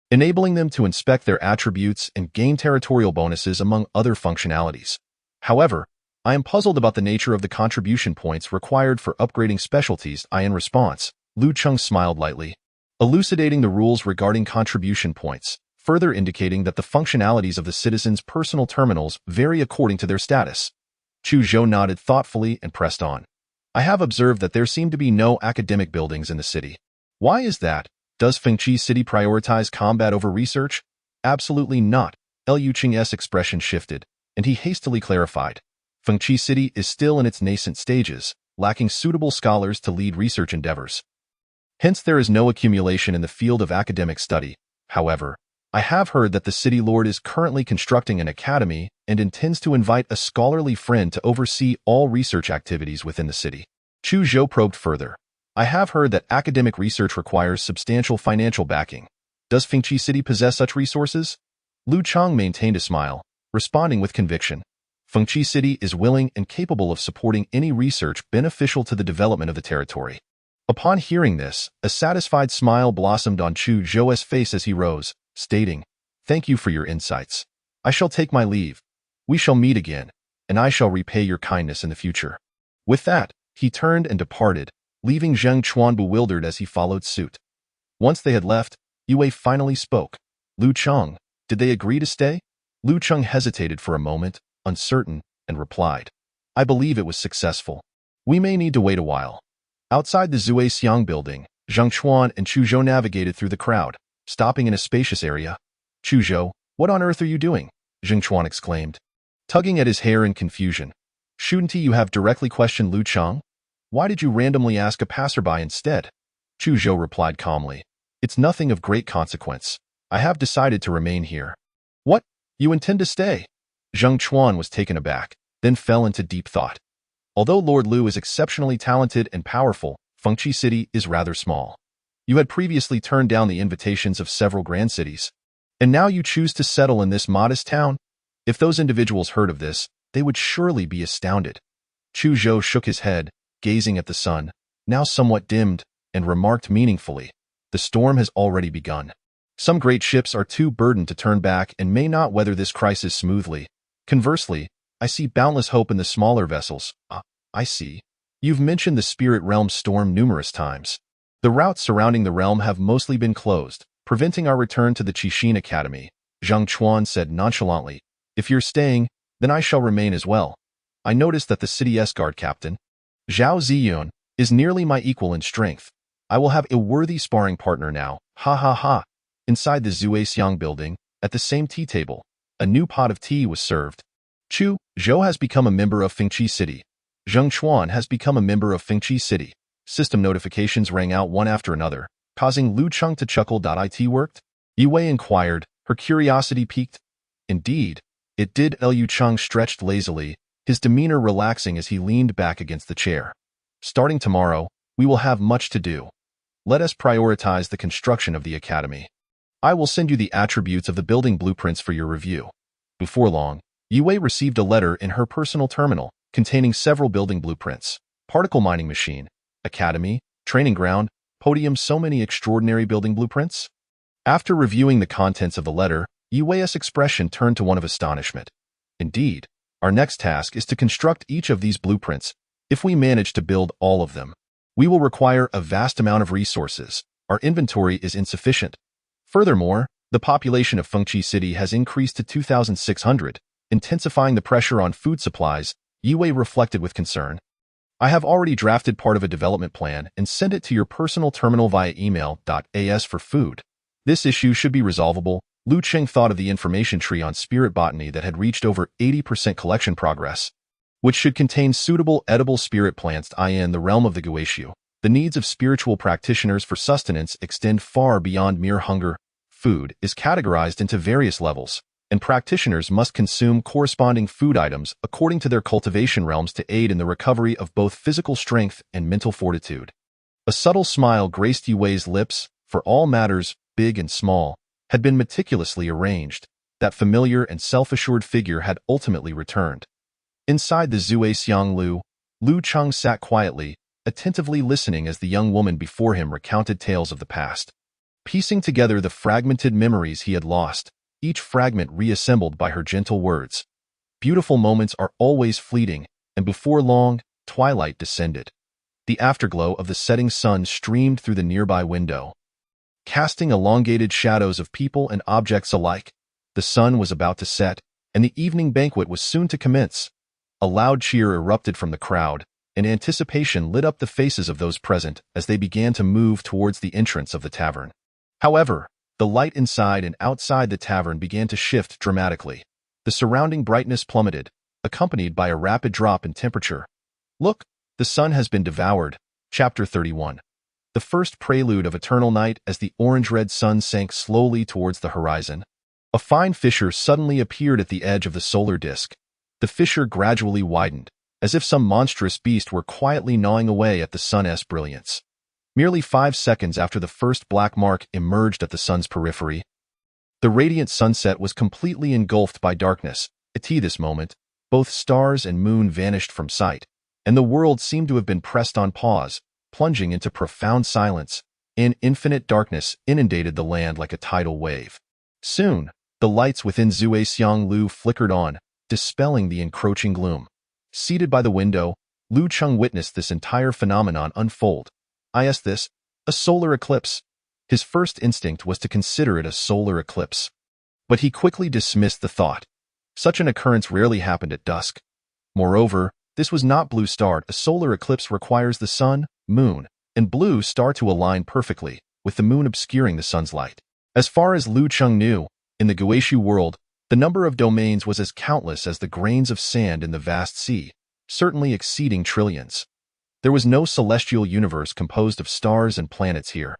enabling them to inspect their attributes and gain territorial bonuses among other functionalities. However, I am puzzled about the nature of the contribution points required for upgrading specialties. In response, Liu Cheng smiled lightly, elucidating the rules regarding contribution points, further indicating that the functionalities of the citizens' personal terminals vary according to their status. Chu Zhou nodded thoughtfully and pressed on. I have observed that there seem to be no academic buildings in the city. Why is that? Does Fengqi City prioritize combat over research? Absolutely not. Liu Cheng's expression shifted, and he hastily clarified. Fengqi City is still in its nascent stages, lacking suitable scholars to lead research endeavors. Hence there is no accumulation in the field of academic study. However, I have heard that the city lord is currently constructing an academy and intends to invite a scholarly friend to oversee all research activities within the city. Chu Zhou probed further. I have heard that academic research requires substantial financial backing. Does Fengqi City possess such resources? Liu Cheng maintained a smile, responding with conviction. Fengqi City is willing and capable of supporting any research beneficial to the development of the territory. Upon hearing this, a satisfied smile blossomed on Chu Zhou's face as he rose, stating, thank you for your insights. I shall take my leave. We shall meet again, and I shall repay your kindness in the future. With that, he turned and departed, leaving Zheng Chuan bewildered as he followed suit. Once they had left, Yue finally spoke. Liu Cheng, did they agree to stay? Liu Cheng hesitated for a moment, uncertain, and replied, I believe it was successful. We may need to wait a while. Outside the Zuexiang building, Zheng Chuan and Chu Zhou navigated through the crowd, stopping in a spacious area. Chu Zhou, what on earth are you doing? Zheng Chuan exclaimed, tugging at his hair in confusion. Shouldn't you have directly questioned Liu Cheng? Why did you randomly ask a passerby instead? Chu Zhou replied calmly, it's nothing of great consequence. I have decided to remain here. What? You intend to stay? Zheng Chuan was taken aback, then fell into deep thought. Although Lord Liu is exceptionally talented and powerful, Fengqi City is rather small. You had previously turned down the invitations of several grand cities, and now you choose to settle in this modest town? If those individuals heard of this, they would surely be astounded. Chu Zhou shook his head, gazing at the sun, now somewhat dimmed, and remarked meaningfully, the storm has already begun. Some great ships are too burdened to turn back and may not weather this crisis smoothly. Conversely, I see boundless hope in the smaller vessels. I see. You've mentioned the Spirit Realm storm numerous times. The routes surrounding the realm have mostly been closed, preventing our return to the Qixin Academy. Zhang Chuan said nonchalantly, "If you're staying, then I shall remain as well. I noticed that the city escort captain, Zhao Ziyun, is nearly my equal in strength. I will have a worthy sparring partner now. Ha ha ha." Inside the Zuexiang building, at the same tea table, a new pot of tea was served. Chu Zhou has become a member of Fengqi City. Zhang Chuan has become a member of Fengqi City. System notifications rang out one after another, causing Lu Cheng to chuckle. "It worked?" Yu Wei inquired, her curiosity piqued. "Indeed, it did." Liu Cheng stretched lazily, his demeanor relaxing as he leaned back against the chair. "Starting tomorrow, we will have much to do. Let us prioritize the construction of the academy. I will send you the attributes of the building blueprints for your review." Before long, Yu Wei received a letter in her personal terminal containing several building blueprints: particle mining machine, academy, training ground, podium. So many extraordinary building blueprints. After reviewing the contents of the letter, Yu Wei's expression turned to one of astonishment. "Indeed, our next task is to construct each of these blueprints. If we manage to build all of them, we will require a vast amount of resources. Our inventory is insufficient. Furthermore, the population of Fengqi City has increased to 2,600, intensifying the pressure on food supplies." Yu Wei reflected with concern. "I have already drafted part of a development plan and sent it to your personal terminal via email. As for food, this issue should be resolvable." Lu Cheng thought of the information tree on spirit botany that had reached over 80% collection progress, which should contain suitable edible spirit plants. In the realm of the Guishu, the needs of spiritual practitioners for sustenance extend far beyond mere hunger. Food is categorized into various levels, and practitioners must consume corresponding food items according to their cultivation realms to aid in the recovery of both physical strength and mental fortitude. A subtle smile graced Yu Wei's lips, for all matters, big and small, had been meticulously arranged. That familiar and self-assured figure had ultimately returned. Inside the Zuexiang Lu Cheng sat quietly, attentively listening as the young woman before him recounted tales of the past, piecing together the fragmented memories he had lost, each fragment reassembled by her gentle words. Beautiful moments are always fleeting, and before long, twilight descended. The afterglow of the setting sun streamed through the nearby window, casting elongated shadows of people and objects alike. The sun was about to set, and the evening banquet was soon to commence. A loud cheer erupted from the crowd, and anticipation lit up the faces of those present as they began to move towards the entrance of the tavern. However, the light inside and outside the tavern began to shift dramatically. The surrounding brightness plummeted, accompanied by a rapid drop in temperature. "Look, the sun has been devoured." Chapter 31. The first prelude of eternal night. As the orange-red sun sank slowly towards the horizon, a fine fissure suddenly appeared at the edge of the solar disk. The fissure gradually widened, as if some monstrous beast were quietly gnawing away at the sun's brilliance. Merely 5 seconds after the first black mark emerged at the sun's periphery, the radiant sunset was completely engulfed by darkness. At this moment, both stars and moon vanished from sight, and the world seemed to have been pressed on pause, plunging into profound silence. An infinite darkness inundated the land like a tidal wave. Soon, the lights within Zuexiang Lu flickered on, dispelling the encroaching gloom. Seated by the window, Lu Cheng witnessed this entire phenomenon unfold. Is this a solar eclipse? His first instinct was to consider it a solar eclipse, but he quickly dismissed the thought. Such an occurrence rarely happened at dusk. Moreover, this was not blue star. A solar eclipse requires the sun, moon, and blue star to align perfectly, with the moon obscuring the sun's light. As far as Lu Cheng knew, in the Guishu world, the number of domains was as countless as the grains of sand in the vast sea, certainly exceeding trillions. There was no celestial universe composed of stars and planets here.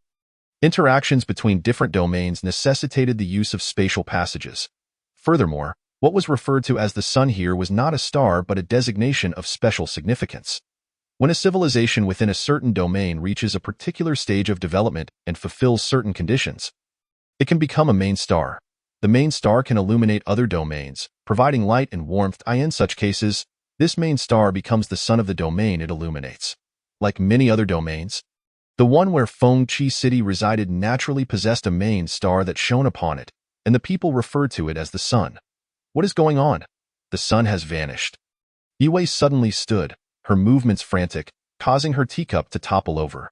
Interactions between different domains necessitated the use of spatial passages. Furthermore, what was referred to as the sun here was not a star but a designation of special significance. When a civilization within a certain domain reaches a particular stage of development and fulfills certain conditions, it can become a main star. The main star can illuminate other domains, providing light and warmth. In such cases, this main star becomes the sun of the domain it illuminates. Like many other domains, the one where Fengqi City resided naturally possessed a main star that shone upon it, and the people referred to it as the sun. What is going on? The sun has vanished. Yu Wei suddenly stood, her movements frantic, causing her teacup to topple over.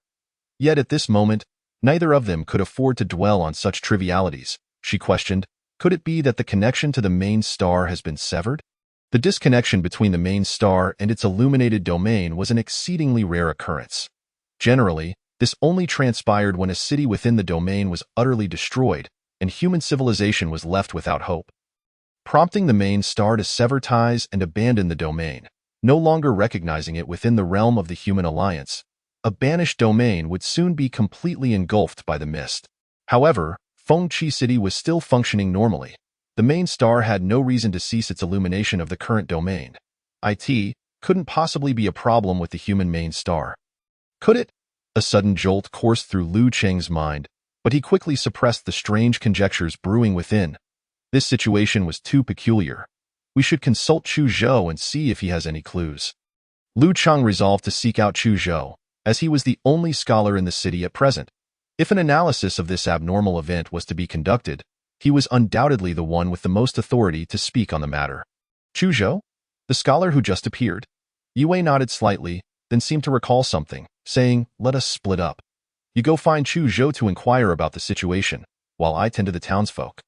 Yet at this moment, Neither of them could afford to dwell on such trivialities. She questioned, could it be that the connection to the main star has been severed? The disconnection between the main star and its illuminated domain was an exceedingly rare occurrence. Generally, this only transpired when a city within the domain was utterly destroyed and human civilization was left without hope. Prompting the main star to sever ties and abandon the domain, no longer recognizing it within the realm of the human alliance, a banished domain would soon be completely engulfed by the mist. However, Fengqi City was still functioning normally. The main star had no reason to cease its illumination of the current domain. It couldn't possibly be a problem with the human main star. Could it? A sudden jolt coursed through Lu Cheng's mind, but he quickly suppressed the strange conjectures brewing within. This situation was too peculiar. We should consult Chu Zhou and see if he has any clues. Lu Cheng resolved to seek out Chu Zhou, as he was the only scholar in the city at present. If an analysis of this abnormal event was to be conducted, he was undoubtedly the one with the most authority to speak on the matter. Chu Zhou? The scholar who just appeared? Yue nodded slightly, then seemed to recall something, saying, let us split up. You go find Chu Zhou to inquire about the situation, while I tend to the townsfolk.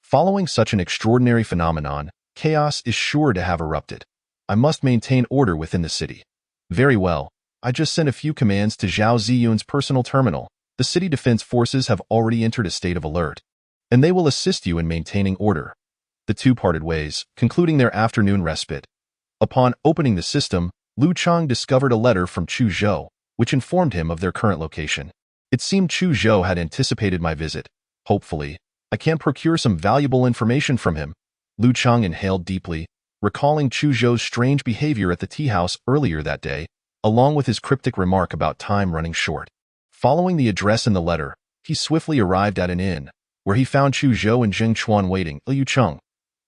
Following such an extraordinary phenomenon, chaos is sure to have erupted. I must maintain order within the city. Very well. I just sent a few commands to Zhao Ziyun's personal terminal. The city defense forces have already entered a state of alert, and they will assist you in maintaining order. The two parted ways, concluding their afternoon respite. Upon opening the system, Lu Cheng discovered a letter from Chu Zhou, which informed him of their current location. It seemed Chu Zhou had anticipated my visit. Hopefully, I can procure some valuable information from him. Lu Cheng inhaled deeply, recalling Chu Zhou's strange behavior at the tea house earlier that day, along with his cryptic remark about time running short. Following the address in the letter, he swiftly arrived at an inn, where he found Chu Zhou and Jing Chuan waiting. Liu Cheng.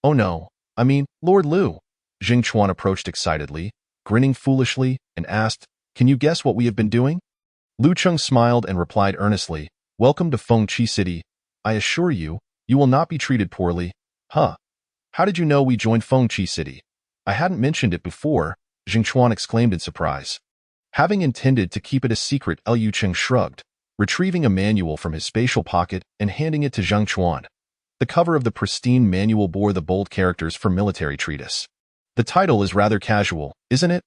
Oh no, I mean, Lord Liu. Jing Chuan approached excitedly, grinning foolishly, and asked, can you guess what we have been doing? Liu Cheng smiled and replied earnestly, welcome to Fengqi City. I assure you, you will not be treated poorly. Huh? How did you know we joined Fengqi City? I hadn't mentioned it before, Jing Chuan exclaimed in surprise. Having intended to keep it a secret, Liu Cheng shrugged, retrieving a manual from his spatial pocket and handing it to Zhang Chuan. The cover of the pristine manual bore the bold characters for military treatise. The title is rather casual, isn't it?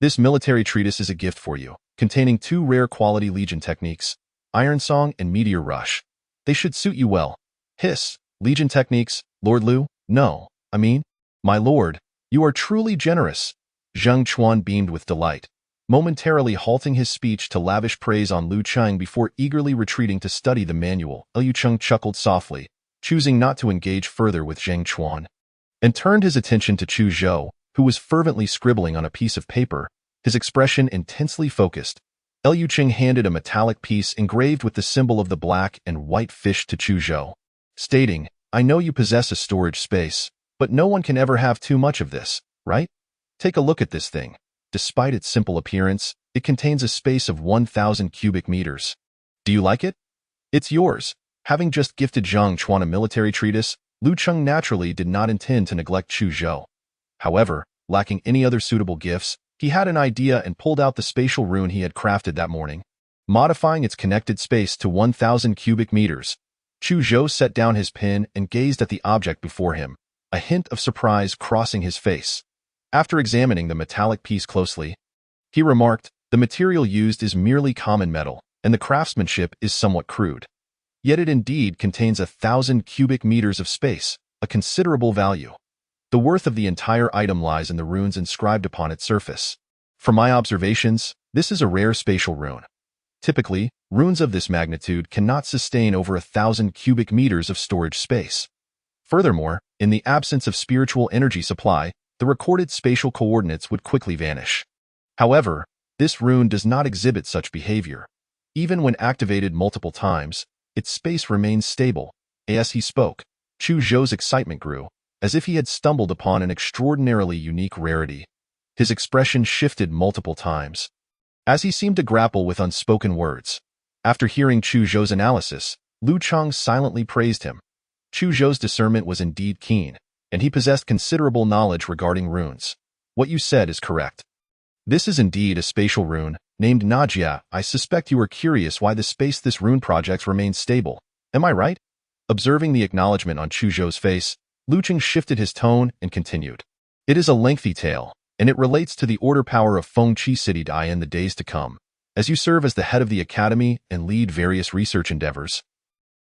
This military treatise is a gift for you, containing 2 rare quality Legion techniques, Iron Song and Meteor Rush. They should suit you well. Hiss, Legion techniques, Lord Liu? No, I mean, my lord, you are truly generous. Zhang Chuan beamed with delight, momentarily halting his speech to lavish praise on Lu Cheng before eagerly retreating to study the manual. Liu Cheng chuckled softly, choosing not to engage further with Zhang Chuan, and turned his attention to Chu Zhou, who was fervently scribbling on a piece of paper, his expression intensely focused. Liu Cheng handed a metallic piece engraved with the symbol of the black and white fish to Chu Zhou, stating, I know you possess a storage space, but no one can ever have too much of this, right? Take a look at this thing. Despite its simple appearance, it contains a space of 1,000 cubic meters. Do you like it? It's yours. Having just gifted Zhang Chuan a military treatise, Lu Cheng naturally did not intend to neglect Chu Zhou. However, lacking any other suitable gifts, he had an idea and pulled out the spatial rune he had crafted that morning. Modifying its connected space to 1,000 cubic meters, Chu Zhou set down his pen and gazed at the object before him, a hint of surprise crossing his face. After examining the metallic piece closely, he remarked, the material used is merely common metal, and the craftsmanship is somewhat crude. Yet it indeed contains 1,000 cubic meters of space, a considerable value. The worth of the entire item lies in the runes inscribed upon its surface. From my observations, this is a rare spatial rune. Typically, runes of this magnitude cannot sustain over 1,000 cubic meters of storage space. Furthermore, in the absence of spiritual energy supply, the recorded spatial coordinates would quickly vanish. However, this rune does not exhibit such behavior. Even when activated multiple times, its space remains stable. As he spoke, Chu Zhou's excitement grew, as if he had stumbled upon an extraordinarily unique rarity. His expression shifted multiple times, as he seemed to grapple with unspoken words. After hearing Chu Zhou's analysis, Lu Cheng silently praised him. Chu Zhou's discernment was indeed keen, and he possessed considerable knowledge regarding runes. What you said is correct. This is indeed a spatial rune, named Najia. I suspect you are curious why the space this rune project remains stable. Am I right? Observing the acknowledgement on Chu Zhou's face, Lu Qing shifted his tone and continued. It is a lengthy tale, and it relates to the order power of Fengqi City Dai in the days to come, as you serve as the head of the academy and lead various research endeavors.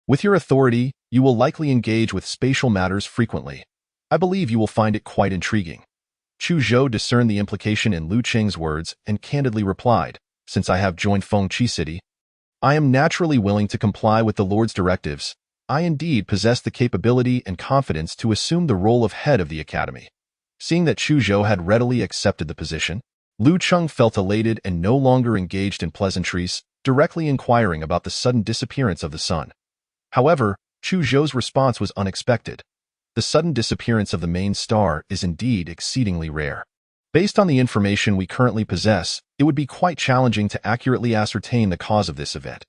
With your authority, you will likely engage with spatial matters frequently. I believe you will find it quite intriguing. Chu Zhou discerned the implication in Lu Qing's words and candidly replied, Since I have joined Fengqi City, I am naturally willing to comply with the Lord's directives. I indeed possess the capability and confidence to assume the role of head of the academy. Seeing that Chu Zhou had readily accepted the position, Lu Qing felt elated and no longer engaged in pleasantries, directly inquiring about the sudden disappearance of the sun. However, Chu Zhou's response was unexpected. The sudden disappearance of the main star is indeed exceedingly rare. Based on the information we currently possess, it would be quite challenging to accurately ascertain the cause of this event.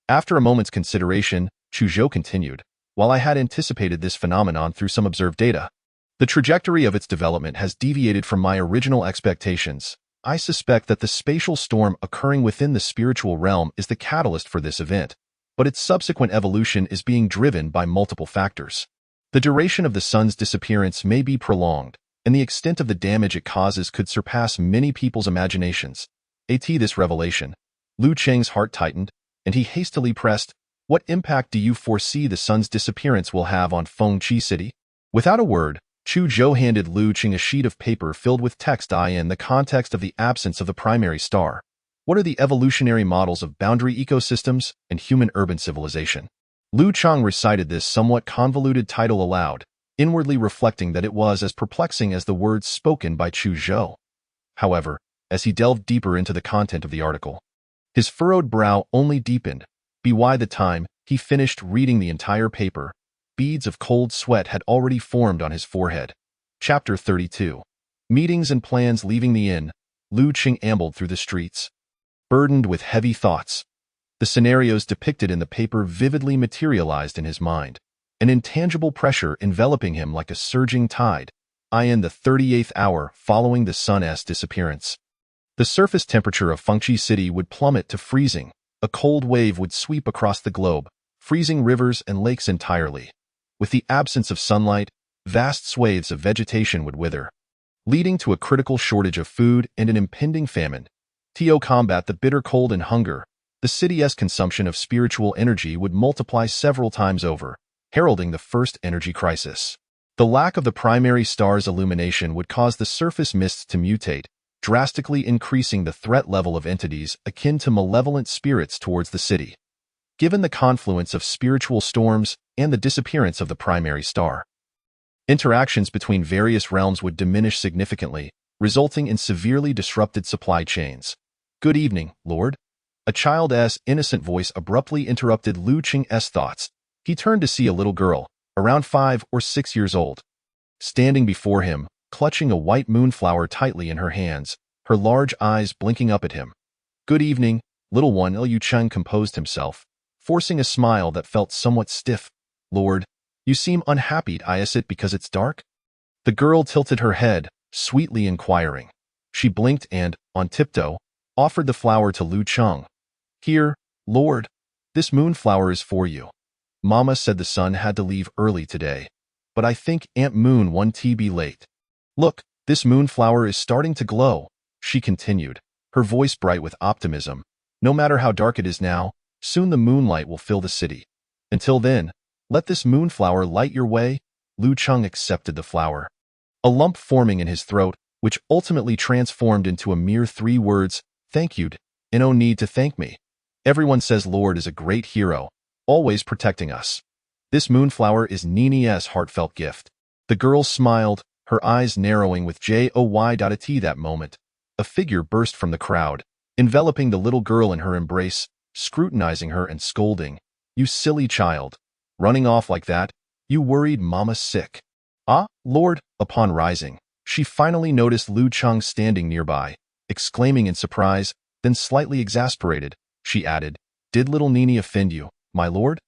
After a moment's consideration, Chu Zhou continued, While I had anticipated this phenomenon through some observed data, the trajectory of its development has deviated from my original expectations. I suspect that the spatial storm occurring within the spiritual realm is the catalyst for this event, but its subsequent evolution is being driven by multiple factors. The duration of the sun's disappearance may be prolonged, and the extent of the damage it causes could surpass many people's imaginations. At this revelation, Lu Qing's heart tightened, and he hastily pressed, What impact do you foresee the sun's disappearance will have on Fengqi City? Without a word, Chu Zhou handed Lu Qing a sheet of paper filled with text in the context of the absence of the primary star. What are the evolutionary models of boundary ecosystems and human urban civilization? Lu Qing recited this somewhat convoluted title aloud, inwardly reflecting that it was as perplexing as the words spoken by Chu Zhou. However, as he delved deeper into the content of the article, his furrowed brow only deepened. By the time he finished reading the entire paper, beads of cold sweat had already formed on his forehead. Chapter 32. Meetings and plans. Leaving the inn, Lu Qing ambled through the streets, burdened with heavy thoughts. The scenarios depicted in the paper vividly materialized in his mind, an intangible pressure enveloping him like a surging tide. In the 38th hour following the sun's disappearance, the surface temperature of Fengqi City would plummet to freezing. A cold wave would sweep across the globe, freezing rivers and lakes entirely. With the absence of sunlight, vast swathes of vegetation would wither, leading to a critical shortage of food and an impending famine. To combat the bitter cold and hunger, the city's consumption of spiritual energy would multiply several times over, heralding the first energy crisis. The lack of the primary star's illumination would cause the surface mists to mutate, drastically increasing the threat level of entities akin to malevolent spirits towards the city. Given the confluence of spiritual storms and the disappearance of the primary star, interactions between various realms would diminish significantly, resulting in severely disrupted supply chains. Good evening, Lord. A child's innocent voice abruptly interrupted Lu Qing's thoughts. He turned to see a little girl, around 5 or 6 years old, standing before him, clutching a white moonflower tightly in her hands, her large eyes blinking up at him. Good evening, little one. Liu Cheng composed himself, forcing a smile that felt somewhat stiff. Lord, you seem unhappy. Is it because it's dark? The girl tilted her head, sweetly inquiring. She blinked and, on tiptoe, offered the flower to Lu Qing. Here, Lord, this moonflower is for you. Mama said the sun had to leave early today, but I think Aunt Moon won't be late. Look, this moonflower is starting to glow, she continued, her voice bright with optimism. No matter how dark it is now, soon the moonlight will fill the city. Until then, let this moonflower light your way. Lu Qing accepted the flower, a lump forming in his throat, which ultimately transformed into a mere 3 words, thank you, no need to thank me. Everyone says Lord is a great hero, always protecting us. This moonflower is Nini's heartfelt gift. The girl smiled, her eyes narrowing with joy. At that moment, a figure burst from the crowd, enveloping the little girl in her embrace, scrutinizing her and scolding. You silly child. Running off like that? You worried Mama sick. Ah, Lord. Upon rising, she finally noticed Lu Qing standing nearby, exclaiming in surprise, then slightly exasperated, she added, Did little Nini offend you, my lord?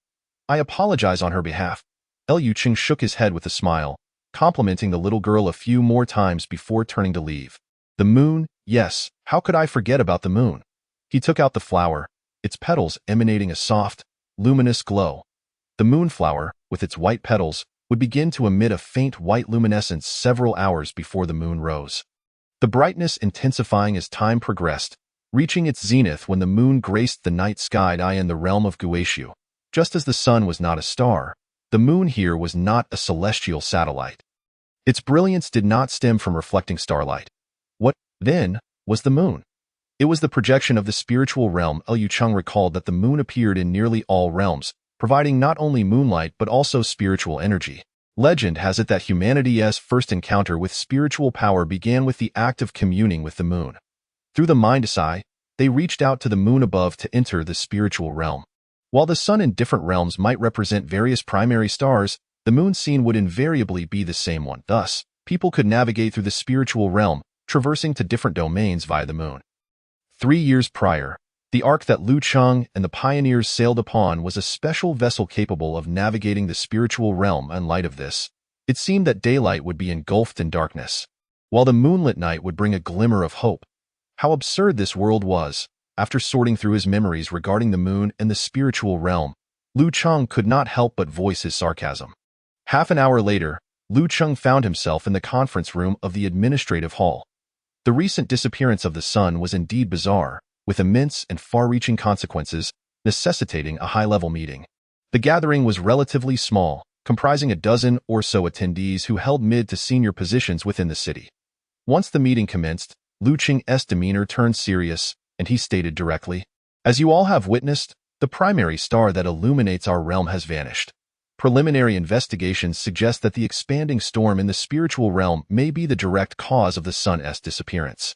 I apologize on her behalf. Liu Qing shook his head with a smile, complimenting the little girl a few more times before turning to leave. The moon, yes, how could I forget about the moon? He took out the flower, its petals emanating a soft, luminous glow. The moonflower, with its white petals, would begin to emit a faint white luminescence several hours before the moon rose. The brightness intensifying as time progressed, reaching its zenith when the moon graced the night sky in the realm of Guizhou. Just as the sun was not a star, the moon here was not a celestial satellite. Its brilliance did not stem from reflecting starlight. What, then, was the moon? It was the projection of the spiritual realm. Liu Cheng recalled that the moon appeared in nearly all realms, providing not only moonlight but also spiritual energy. Legend has it that humanity's first encounter with spiritual power began with the act of communing with the moon. Through the mind's eye, they reached out to the moon above to enter the spiritual realm. While the sun in different realms might represent various primary stars, the moon scene would invariably be the same one. Thus, people could navigate through the spiritual realm, traversing to different domains via the moon. 3 years prior, the ark that Liu Cheng and the pioneers sailed upon was a special vessel capable of navigating the spiritual realm. In light of this, it seemed that daylight would be engulfed in darkness, while the moonlit night would bring a glimmer of hope. How absurd this world was! After sorting through his memories regarding the moon and the spiritual realm, Liu Cheng could not help but voice his sarcasm. Half an hour later, Liu Cheng found himself in the conference room of the administrative hall. The recent disappearance of the sun was indeed bizarre, with immense and far-reaching consequences, necessitating a high-level meeting. The gathering was relatively small, comprising a dozen or so attendees who held mid to senior positions within the city. Once the meeting commenced, Liu Cheng's demeanor turned serious, and he stated directly, "As you all have witnessed, the primary star that illuminates our realm has vanished. Preliminary investigations suggest that the expanding storm in the spiritual realm may be the direct cause of the sun's disappearance.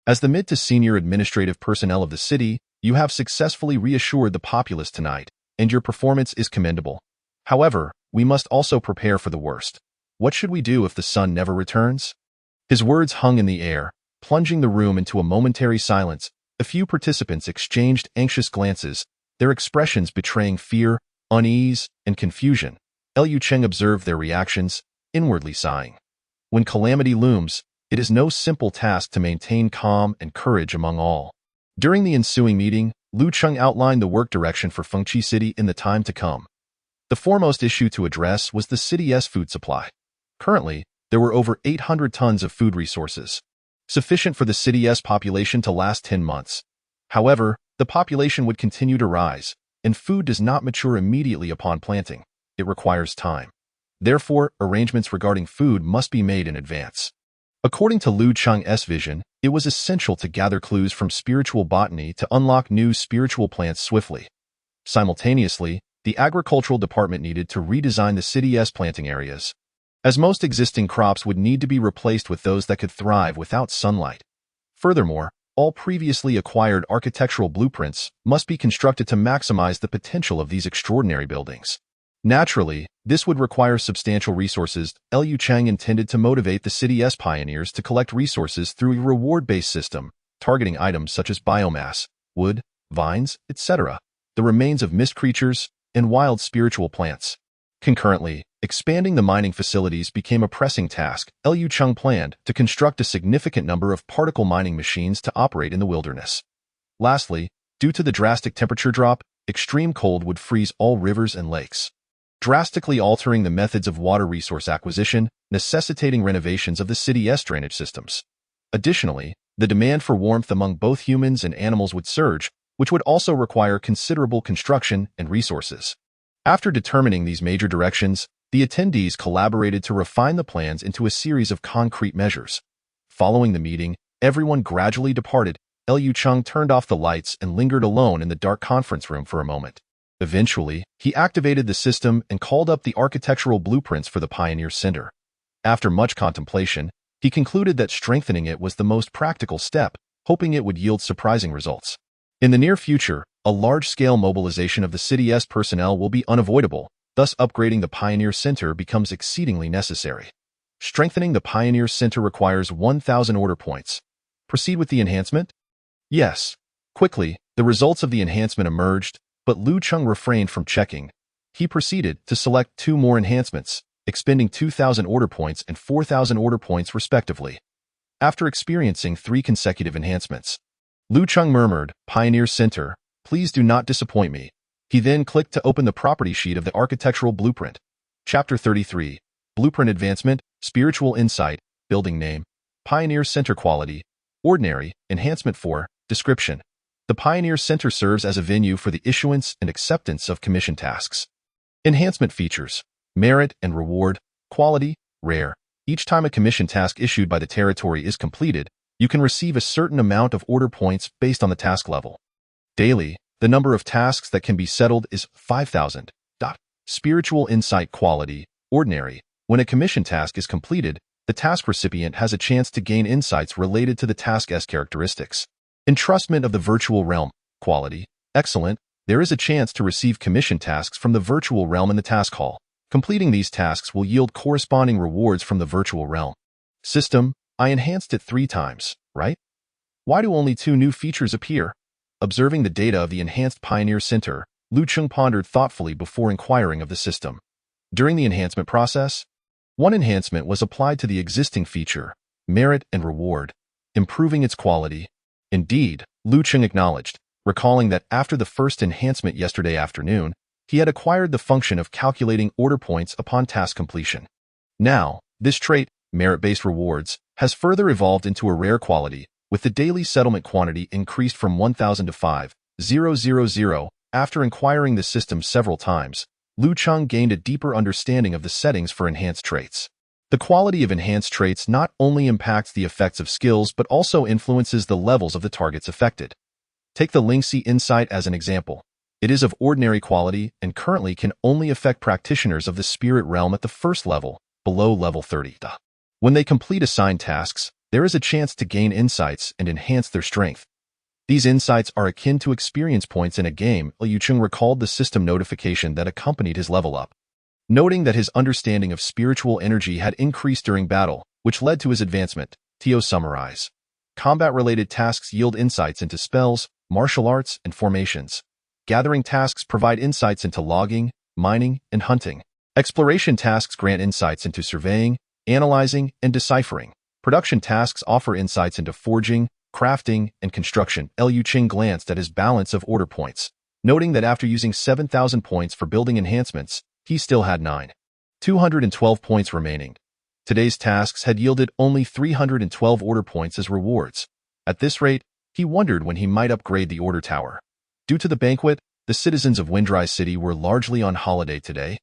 As the mid to senior administrative personnel of the city, you have successfully reassured the populace tonight, and your performance is commendable. However, we must also prepare for the worst. What should we do if the sun never returns?" His words hung in the air, plunging the room into a momentary silence. A few participants exchanged anxious glances, their expressions betraying fear, unease, and confusion. Liu Cheng observed their reactions, inwardly sighing. When calamity looms, it is no simple task to maintain calm and courage among all. During the ensuing meeting, Liu Cheng outlined the work direction for Fengqi City in the time to come. The foremost issue to address was the city's food supply. Currently, there were over 800 tons of food resources, sufficient for the city's population to last 10 months. However, the population would continue to rise, and food does not mature immediately upon planting. It requires time. Therefore, arrangements regarding food must be made in advance. According to Liu Cheng's vision, it was essential to gather clues from spiritual botany to unlock new spiritual plants swiftly. Simultaneously, the agricultural department needed to redesign the city's planting areas, as most existing crops would need to be replaced with those that could thrive without sunlight. Furthermore, all previously acquired architectural blueprints must be constructed to maximize the potential of these extraordinary buildings. Naturally, this would require substantial resources. Liu Cheng intended to motivate the city's pioneers to collect resources through a reward-based system, targeting items such as biomass, wood, vines, etc., the remains of mist creatures, and wild spiritual plants. Concurrently, expanding the mining facilities became a pressing task. Liu Cheng planned to construct a significant number of particle mining machines to operate in the wilderness. Lastly, due to the drastic temperature drop, extreme cold would freeze all rivers and lakes, drastically altering the methods of water resource acquisition, necessitating renovations of the city's drainage systems. Additionally, the demand for warmth among both humans and animals would surge, which would also require considerable construction and resources. After determining these major directions, the attendees collaborated to refine the plans into a series of concrete measures. Following the meeting, everyone gradually departed. Liu Cheng turned off the lights and lingered alone in the dark conference room for a moment. Eventually, he activated the system and called up the architectural blueprints for the Pioneer Center. After much contemplation, he concluded that strengthening it was the most practical step, hoping it would yield surprising results. In the near future, a large-scale mobilization of the city's personnel will be unavoidable, thus upgrading the Pioneer Center becomes exceedingly necessary. Strengthening the Pioneer Center requires 1,000 order points. Proceed with the enhancement? Yes. Quickly, the results of the enhancement emerged, but Liu Cheng refrained from checking. He proceeded to select 2 more enhancements, expending 2,000 order points and 4,000 order points respectively. After experiencing 3 consecutive enhancements, Lu Cheng murmured, "Pioneer Center, please do not disappoint me." He then clicked to open the property sheet of the architectural blueprint. Chapter 33. Blueprint Advancement, Spiritual Insight, Building Name, Pioneer Center Quality, Ordinary, Enhancement 4, Description. The Pioneer Center serves as a venue for the issuance and acceptance of commission tasks. Enhancement features: merit and reward, quality, rare. Each time a commission task issued by the territory is completed, you can receive a certain amount of order points based on the task level. Daily, the number of tasks that can be settled is 5,000. Spiritual Insight Quality, Ordinary. When a commission task is completed, the task recipient has a chance to gain insights related to the task's characteristics. Entrustment of the Virtual Realm, Quality, Excellent. There is a chance to receive commission tasks from the virtual realm in the task hall. Completing these tasks will yield corresponding rewards from the virtual realm. System: I enhanced it 3 times, right? Why do only 2 new features appear? Observing the data of the enhanced Pioneer Center, Lu Cheng pondered thoughtfully before inquiring of the system. During the enhancement process, one enhancement was applied to the existing feature, merit and reward, improving its quality. Indeed, Lu Cheng acknowledged, recalling that after the first enhancement yesterday afternoon, he had acquired the function of calculating order points upon task completion. Now, this trait, merit-based rewards, has further evolved into a rare quality, with the daily settlement quantity increased from 1,000 to 5,000. After inquiring the system several times, Lu Cheng gained a deeper understanding of the settings for enhanced traits. The quality of enhanced traits not only impacts the effects of skills but also influences the levels of the targets affected. Take the Lingxi Insight as an example. It is of ordinary quality and currently can only affect practitioners of the spirit realm at the first level, below level 30. When they complete assigned tasks, there is a chance to gain insights and enhance their strength. These insights are akin to experience points in a game. Lu Cheng recalled the system notification that accompanied his level up. Noting that his understanding of spiritual energy had increased during battle, which led to his advancement, Tio summarize. Combat-related tasks yield insights into spells, martial arts, and formations. Gathering tasks provide insights into logging, mining, and hunting. Exploration tasks grant insights into surveying, analyzing, and deciphering. Production tasks offer insights into forging, crafting, and construction. Lu Cheng glanced at his balance of order points, noting that after using 7,000 points for building enhancements, he still had 9,212 points remaining. Today's tasks had yielded only 312 order points as rewards. At this rate, he wondered when he might upgrade the order tower. Due to the banquet, the citizens of Windry City were largely on holiday today,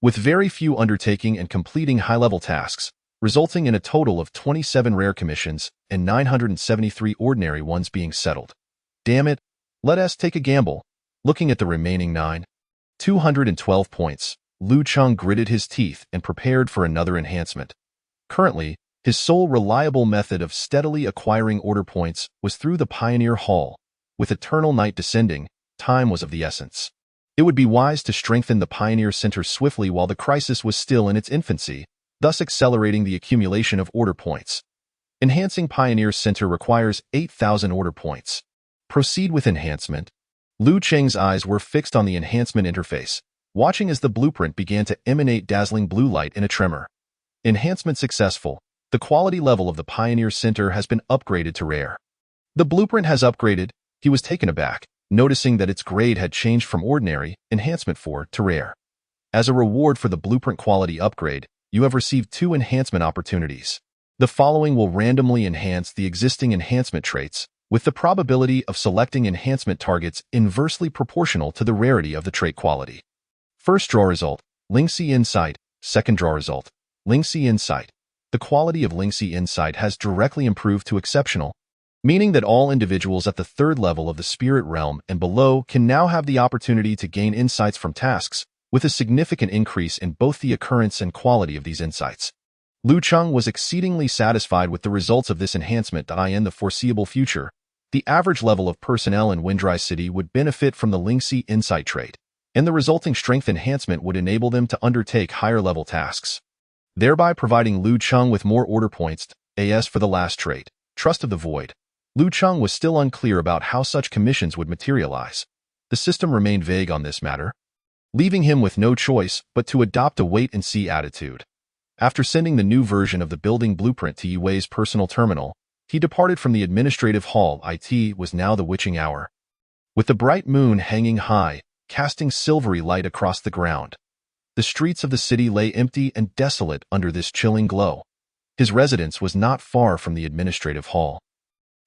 with very few undertaking and completing high-level tasks, resulting in a total of 27 rare commissions and 973 ordinary ones being settled. Damn it, let us take a gamble. Looking at the remaining 9,212 points, Lu Cheng gritted his teeth and prepared for another enhancement. Currently, his sole reliable method of steadily acquiring order points was through the Pioneer Hall. With eternal night descending, time was of the essence. It would be wise to strengthen the Pioneer Center swiftly while the crisis was still in its infancy, thus accelerating the accumulation of order points. Enhancing Pioneer Center requires 8,000 order points. Proceed with enhancement. Lu Cheng's eyes were fixed on the enhancement interface, watching as the blueprint began to emanate dazzling blue light in a tremor. Enhancement successful. The quality level of the Pioneer Center has been upgraded to rare. The blueprint has upgraded. He was taken aback, noticing that its grade had changed from ordinary, enhancement 4, to rare. As a reward for the blueprint quality upgrade, you have received 2 enhancement opportunities. The following will randomly enhance the existing enhancement traits, with the probability of selecting enhancement targets inversely proportional to the rarity of the trait quality. First draw result, Lingxi Insight. Second draw result, Lingxi Insight. The quality of Lingxi Insight has directly improved to exceptional, meaning that all individuals at the 3rd level of the spirit realm and below can now have the opportunity to gain insights from tasks, with a significant increase in both the occurrence and quality of these insights. Lu Cheng was exceedingly satisfied with the results of this enhancement. In the foreseeable future, the average level of personnel in Windry City would benefit from the Lingxi Insight trait, and the resulting strength enhancement would enable them to undertake higher-level tasks, thereby providing Lu Cheng with more order points. As for the last trait, Trust of the Void, Lu Cheng was still unclear about how such commissions would materialize. The system remained vague on this matter, leaving him with no choice but to adopt a wait-and-see attitude. After sending the new version of the building blueprint to Yui's personal terminal, He departed from the administrative hall. It was now the witching hour. With the bright moon hanging high, casting silvery light across the ground, the streets of the city lay empty and desolate under this chilling glow. His residence was not far from the administrative hall.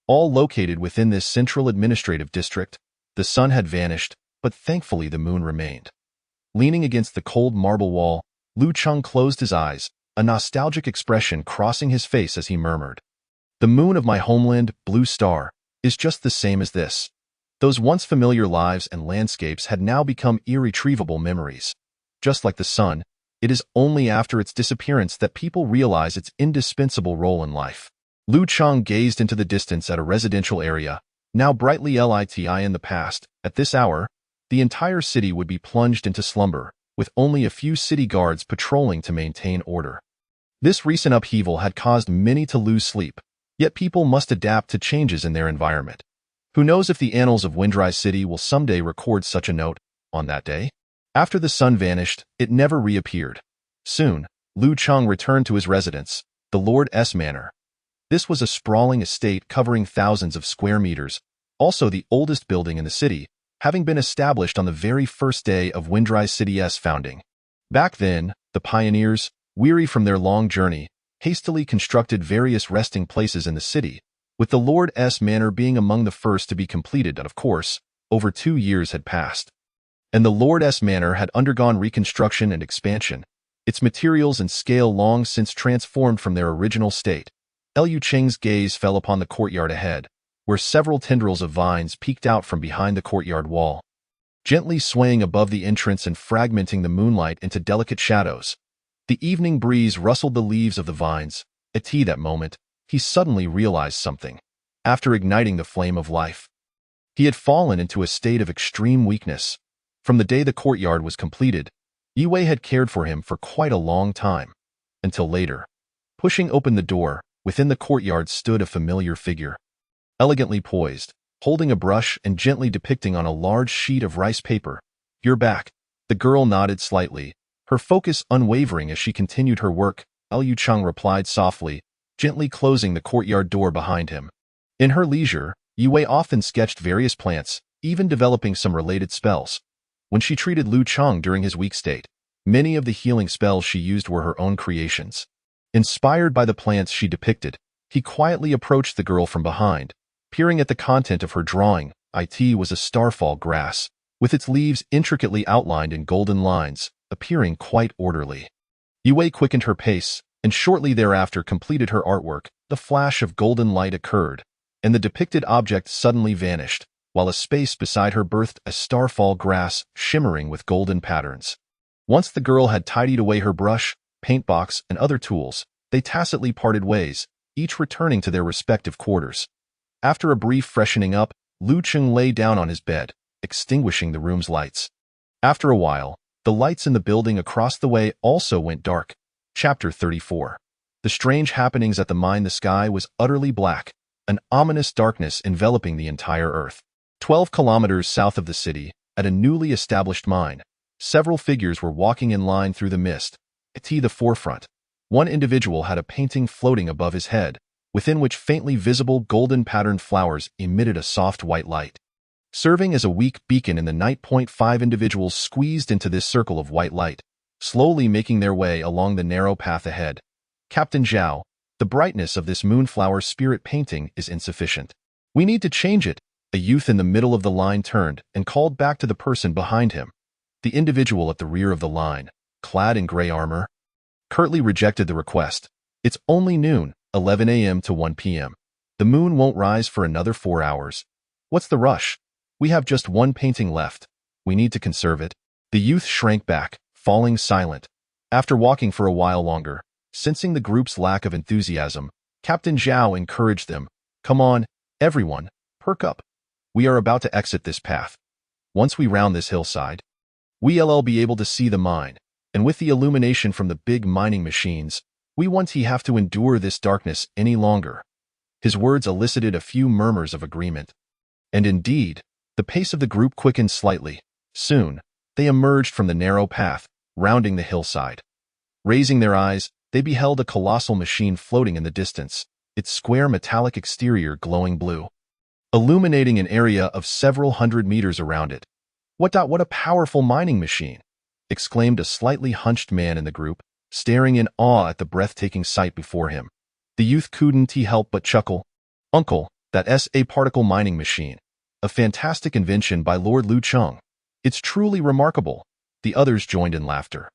All located within this central administrative district, the sun had vanished, but thankfully the moon remained. Leaning against the cold marble wall, Lu Cheng closed his eyes, a nostalgic expression crossing his face as he murmured, "The moon of my homeland, blue star, is just the same as this." Those once familiar lives and landscapes had now become irretrievable memories. Just like the sun, it is only after its disappearance that people realize its indispensable role in life. Lu Cheng gazed into the distance at a residential area, now brightly lit in the past. At this hour, the entire city would be plunged into slumber, with only a few city guards patrolling to maintain order. This recent upheaval had caused many to lose sleep, yet people must adapt to changes in their environment. Who knows if the annals of Windrise City will someday record such a note on that day? After the sun vanished, it never reappeared. Soon, Lu Cheng returned to his residence, the Lord S. Manor. This was a sprawling estate covering thousands of square meters, also the oldest building in the city, having been established on the very first day of Windrise City's founding. Back then, the pioneers, weary from their long journey, hastily constructed various resting places in the city, with the Lord S. Manor being among the first to be completed. And of course, over 2 years had passed, and the Lord S. Manor had undergone reconstruction and expansion, its materials and scale long since transformed from their original state. Lu Cheng's gaze fell upon the courtyard ahead, where several tendrils of vines peeked out from behind the courtyard wall, gently swaying above the entrance and fragmenting the moonlight into delicate shadows. The evening breeze rustled the leaves of the vines. At that moment, he suddenly realized something. After igniting the flame of life, he had fallen into a state of extreme weakness. From the day the courtyard was completed, Yue had cared for him for quite a long time. Until later, pushing open the door, within the courtyard stood a familiar figure. Elegantly poised, holding a brush and gently depicting on a large sheet of rice paper. "You're back." The girl nodded slightly, her focus unwavering as she continued her work. Lu Cheng replied softly, gently closing the courtyard door behind him. In her leisure, Yue often sketched various plants, even developing some related spells. When she treated Lu Cheng during his weak state, many of the healing spells she used were her own creations. Inspired by the plants she depicted, he quietly approached the girl from behind, peering at the content of her drawing. It was a starfall grass, with its leaves intricately outlined in golden lines, appearing quite orderly. Yue quickened her pace, and shortly thereafter completed her artwork. The flash of golden light occurred, and the depicted object suddenly vanished, while a space beside her birthed a starfall grass shimmering with golden patterns. Once the girl had tidied away her brush, paint box, and other tools, they tacitly parted ways, each returning to their respective quarters. After a brief freshening up, Lu Cheng lay down on his bed, extinguishing the room's lights. After a while, the lights in the building across the way also went dark. Chapter 34. The strange happenings at the mine. The sky was utterly black, an ominous darkness enveloping the entire earth. 12 kilometers south of the city, at a newly established mine, several figures were walking in line through the mist. At the forefront, one individual had a painting floating above his head, within which faintly visible golden-patterned flowers emitted a soft white light. Serving as a weak beacon in the night. 5 individuals squeezed into this circle of white light, slowly making their way along the narrow path ahead. "Captain Zhao, the brightness of this moonflower spirit painting is insufficient. We need to change it." A youth in the middle of the line turned and called back to the person behind him. The individual at the rear of the line, clad in gray armor, curtly rejected the request. "It's only noon, 11 a.m. to 1 p.m. The moon won't rise for another 4 hours. What's the rush? We have just one painting left. We need to conserve it." The youth shrank back, falling silent. After walking for a while longer, sensing the group's lack of enthusiasm, Captain Zhao encouraged them. "Come on, everyone, perk up. We are about to exit this path. Once we round this hillside, we'll be able to see the mine, and with the illumination from the big mining machines, we won't have to endure this darkness any longer." His words elicited a few murmurs of agreement. And indeed, the pace of the group quickened slightly. Soon, they emerged from the narrow path, rounding the hillside. Raising their eyes, they beheld a colossal machine floating in the distance. its square metallic exterior glowing blue, illuminating an area of several hundred meters around it. What a powerful mining machine!" exclaimed a slightly hunched man in the group, staring in awe at the breathtaking sight before him. The youth couldn't help but chuckle. "Uncle, that's a particle mining machine. A fantastic invention by Lord Liu Cheng. It's truly remarkable." The others joined in laughter.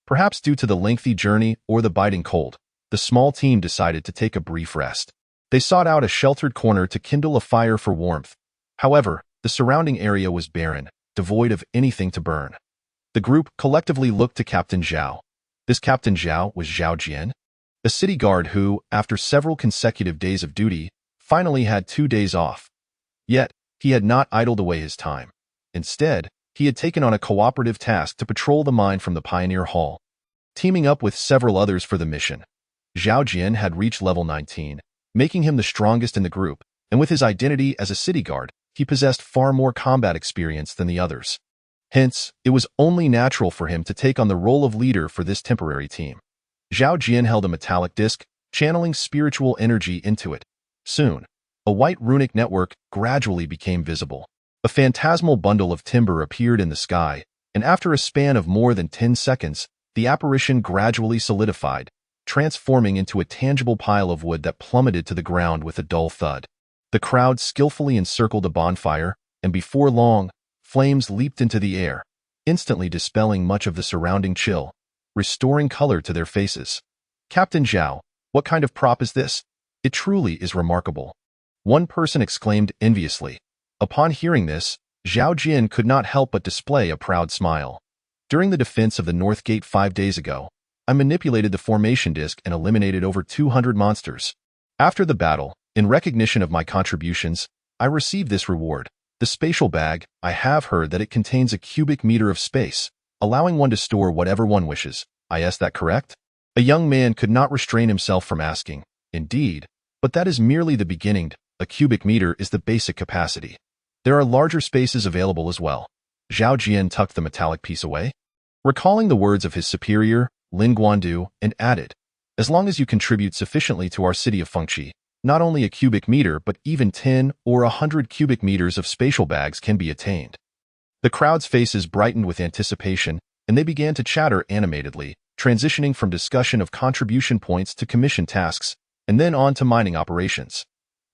Perhaps due to the lengthy journey or the biting cold, the small team decided to take a brief rest. They sought out a sheltered corner to kindle a fire for warmth. However, the surrounding area was barren, devoid of anything to burn. The group collectively looked to Captain Zhao. This Captain Zhao was Zhao Jian, a city guard who, after several consecutive days of duty, finally had 2 days off. Yet, he had not idled away his time. Instead, he had taken on a cooperative task to patrol the mine from the Pioneer Hall. Teaming up with several others for the mission, Zhao Jian had reached level 19, making him the strongest in the group, and with his identity as a city guard, he possessed far more combat experience than the others. Hence, it was only natural for him to take on the role of leader for this temporary team. Zhao Jian held a metallic disc, channeling spiritual energy into it. Soon, a white runic network gradually became visible. A phantasmal bundle of timber appeared in the sky, and after a span of more than 10 seconds, the apparition gradually solidified, transforming into a tangible pile of wood that plummeted to the ground with a dull thud. The crowd skillfully encircled a bonfire, and before long, flames leaped into the air, instantly dispelling much of the surrounding chill, restoring color to their faces. "Captain Zhao, what kind of prop is this? It truly is remarkable," one person exclaimed enviously. Upon hearing this, Zhao Jian could not help but display a proud smile. "During the defense of the North Gate 5 days ago, I manipulated the formation disc and eliminated over 200 monsters. After the battle, in recognition of my contributions, I received this reward, the spatial bag. I have heard that it contains a cubic meter of space, allowing one to store whatever one wishes. Is that correct?" A young man could not restrain himself from asking. "Indeed, but that is merely the beginning. A cubic meter is the basic capacity. There are larger spaces available as well." Zhao Jian tucked the metallic piece away, recalling the words of his superior, Lin Guandu, and added, "As long as you contribute sufficiently to our city of Fengqi, not only a cubic meter but even 10 or 100 cubic meters of spatial bags can be attained." The crowd's faces brightened with anticipation, and they began to chatter animatedly, transitioning from discussion of contribution points to commission tasks, and then on to mining operations.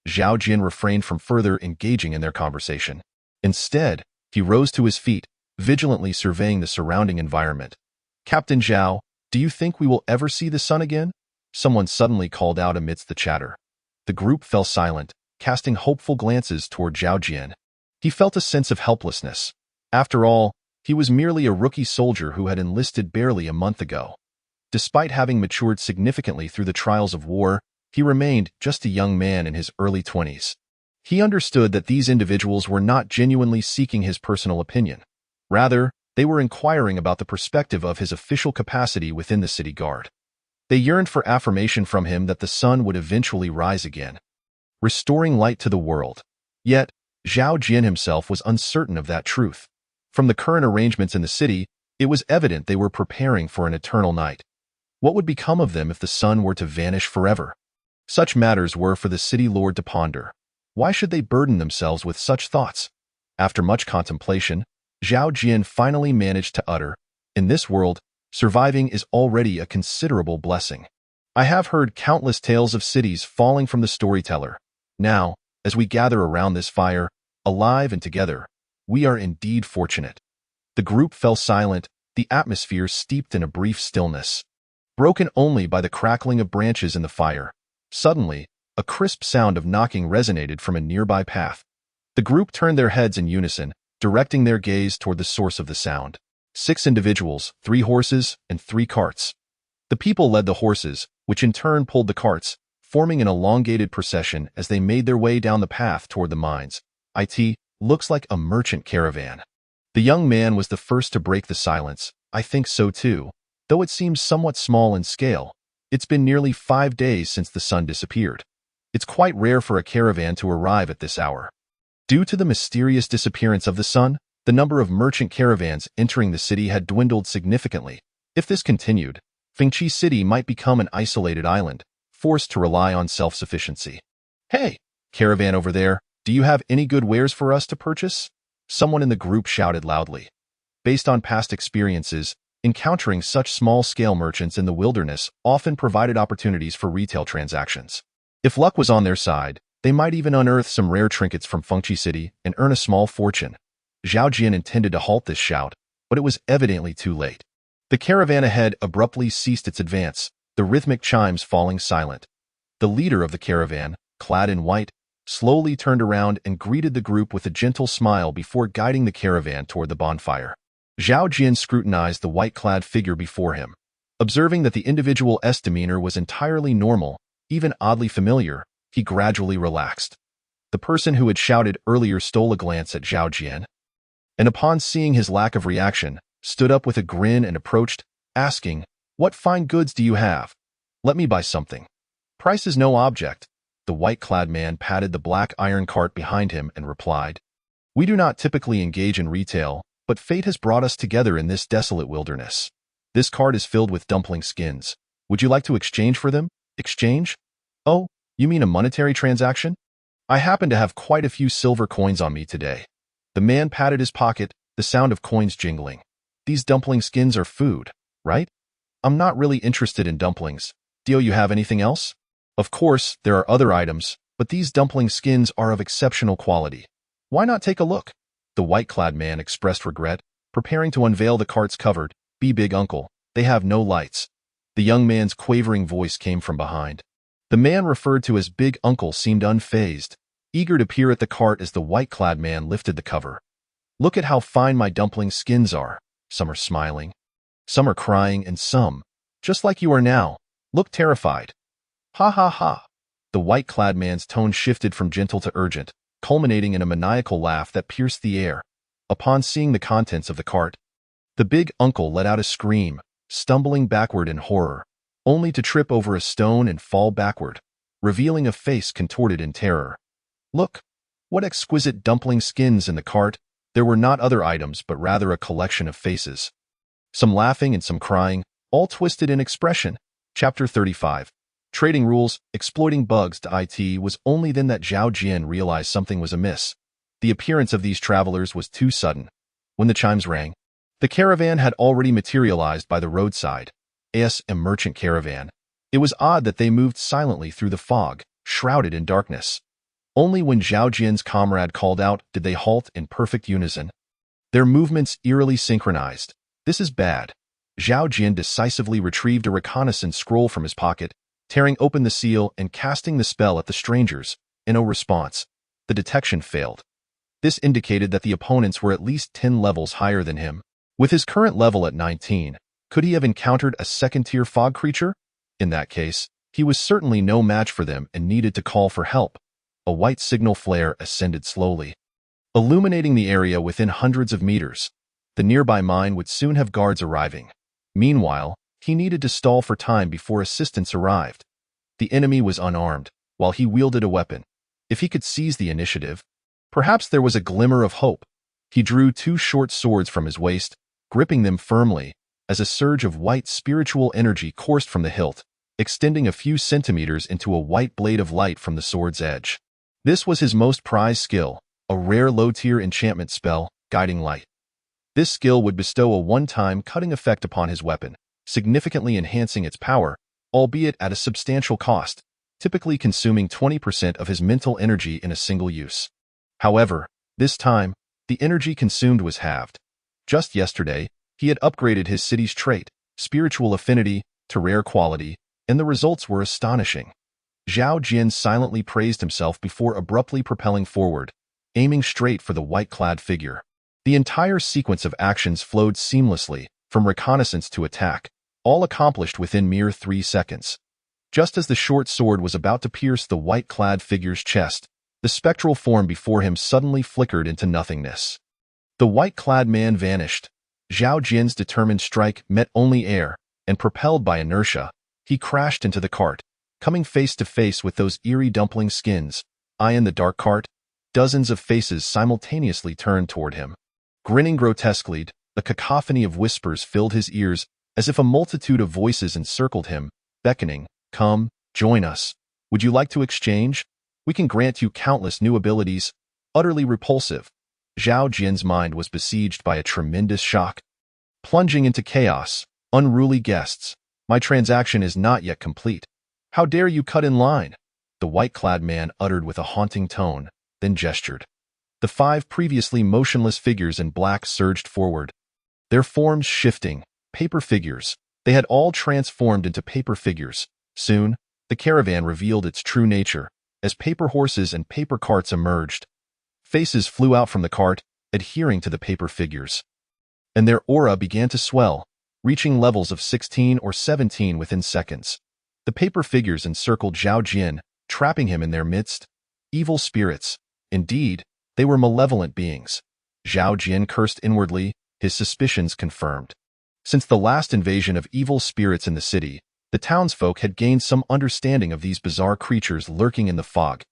Zhao Jian refrained from further engaging in their conversation. Instead, he rose to his feet, vigilantly surveying the surrounding environment. "Captain Zhao, do you think we will ever see the sun again?" someone suddenly called out amidst the chatter. The group fell silent, casting hopeful glances toward Zhao Jian. He felt a sense of helplessness. After all, he was merely a rookie soldier who had enlisted barely a month ago. Despite having matured significantly through the trials of war, he remained just a young man in his early 20s. He understood that these individuals were not genuinely seeking his personal opinion. Rather, they were inquiring about the perspective of his official capacity within the city guard. They yearned for affirmation from him that the sun would eventually rise again, restoring light to the world. Yet, Zhao Jian himself was uncertain of that truth. From the current arrangements in the city, it was evident they were preparing for an eternal night. What would become of them if the sun were to vanish forever? Such matters were for the city lord to ponder. Why should they burden themselves with such thoughts? After much contemplation, Zhao Jian finally managed to utter, "In this world, surviving is already a considerable blessing. I have heard countless tales of cities falling from the storyteller. Now, as we gather around this fire, alive and together, we are indeed fortunate." The group fell silent, the atmosphere steeped in a brief stillness, broken only by the crackling of branches in the fire. Suddenly, a crisp sound of knocking resonated from a nearby path. The group turned their heads in unison, directing their gaze toward the source of the sound. 6 individuals, 3 horses, and 3 carts. The people led the horses, which in turn pulled the carts, forming an elongated procession as they made their way down the path toward the mines. "It looks like a merchant caravan." The young man was the first to break the silence. "I think so too, though it seems somewhat small in scale. It's been nearly 5 days since the sun disappeared. It's quite rare for a caravan to arrive at this hour." Due to the mysterious disappearance of the sun, the number of merchant caravans entering the city had dwindled significantly. If this continued, Fengqi City might become an isolated island, forced to rely on self-sufficiency. "Hey, caravan over there, do you have any good wares for us to purchase?" Someone in the group shouted loudly. Based on past experiences, encountering such small-scale merchants in the wilderness often provided opportunities for retail transactions. If luck was on their side, they might even unearth some rare trinkets from Fengqi City and earn a small fortune. Zhao Jian intended to halt this shout, but it was evidently too late. The caravan ahead abruptly ceased its advance, the rhythmic chimes falling silent. The leader of the caravan, clad in white, slowly turned around and greeted the group with a gentle smile before guiding the caravan toward the bonfire. Zhao Jian scrutinized the white-clad figure before him. Observing that the individual's demeanor was entirely normal, even oddly familiar, he gradually relaxed. The person who had shouted earlier stole a glance at Zhao Jian, and upon seeing his lack of reaction, stood up with a grin and approached, asking, "What fine goods do you have? Let me buy something." "Price is no object." The white-clad man patted the black iron cart behind him and replied, "We do not typically engage in retail, but fate has brought us together in this desolate wilderness. This cart is filled with dumpling skins. Would you like to exchange for them?" "Exchange? Oh, you mean a monetary transaction? I happen to have quite a few silver coins on me today." The man patted his pocket, the sound of coins jingling. "These dumpling skins are food, right? I'm not really interested in dumplings. Do you have anything else?" "Of course, there are other items, but these dumpling skins are of exceptional quality. Why not take a look?" The white-clad man expressed regret, preparing to unveil the cart's cover. "Be big, uncle. They have no lights." The young man's quavering voice came from behind. The man referred to as Big Uncle seemed unfazed, eager to peer at the cart as the white-clad man lifted the cover. "Look at how fine my dumpling skins are. Some are smiling, some are crying, and some, just like you are now, look terrified." "Ha ha ha." The white-clad man's tone shifted from gentle to urgent, culminating in a maniacal laugh that pierced the air. Upon seeing the contents of the cart, the Big Uncle let out a scream, stumbling backward in horror, only to trip over a stone and fall backward, revealing a face contorted in terror. "Look, what exquisite dumpling skins in the cart." There were not other items, but rather a collection of faces. Some laughing and some crying, all twisted in expression. Chapter 35. Trading Rules. Exploiting bugs to IT. Was only then that Zhao Jian realized something was amiss. The appearance of these travelers was too sudden. When the chimes rang, the caravan had already materialized by the roadside. A merchant caravan. It was odd that they moved silently through the fog, shrouded in darkness. Only when Zhao Jian's comrade called out did they halt in perfect unison. Their movements eerily synchronized. "This is bad." Zhao Jian decisively retrieved a reconnaissance scroll from his pocket, tearing open the seal and casting the spell at the strangers. In no response. The detection failed. This indicated that the opponents were at least 10 levels higher than him. With his current level at 19, could he have encountered a second-tier fog creature? In that case, he was certainly no match for them and needed to call for help. A white signal flare ascended slowly, illuminating the area within hundreds of meters. The nearby mine would soon have guards arriving. Meanwhile, he needed to stall for time before assistance arrived. The enemy was unarmed, while he wielded a weapon. If he could seize the initiative, perhaps there was a glimmer of hope. He drew 2 short swords from his waist, gripping them firmly, as a surge of white spiritual energy coursed from the hilt, extending a few centimeters into a white blade of light from the sword's edge. This was his most prized skill, a rare low-tier enchantment spell, Guiding Light. This skill would bestow a one-time cutting effect upon his weapon, significantly enhancing its power, albeit at a substantial cost, typically consuming 20% of his mental energy in a single use. However, this time, the energy consumed was halved. Just yesterday, he had upgraded his city's trait, Spiritual Affinity, to Rare Quality, and the results were astonishing. Zhao Jian silently praised himself before abruptly propelling forward, aiming straight for the white-clad figure. The entire sequence of actions flowed seamlessly, from reconnaissance to attack, all accomplished within mere 3 seconds. Just as the short sword was about to pierce the white-clad figure's chest, the spectral form before him suddenly flickered into nothingness. The white-clad man vanished. Zhao Jian's determined strike met only air, and propelled by inertia, he crashed into the cart, coming face to face with those eerie dumpling skins. In the dark cart, dozens of faces simultaneously turned toward him. Grinning grotesquely, a cacophony of whispers filled his ears, as if a multitude of voices encircled him, beckoning, "Come, Join us. Would you like to exchange? We can grant you countless new abilities. Utterly repulsive. Zhao Jian's mind was besieged by a tremendous shock. Plunging into chaos. Unruly guests. My transaction is not yet complete. How dare you cut in line? The white-clad man uttered with a haunting tone, then gestured. The 5 previously motionless figures in black surged forward. Their forms shifting. Paper figures. They had all transformed into paper figures. Soon, the caravan revealed its true nature, as paper horses and paper carts emerged. Faces flew out from the cart, adhering to the paper figures. And their aura began to swell, reaching levels of 16 or 17 within seconds. The paper figures encircled Zhao Jian, trapping him in their midst. Evil spirits. Indeed, they were malevolent beings. Zhao Jian cursed inwardly, his suspicions confirmed. Since the last invasion of evil spirits in the city, the townsfolk had gained some understanding of these bizarre creatures lurking in the fog.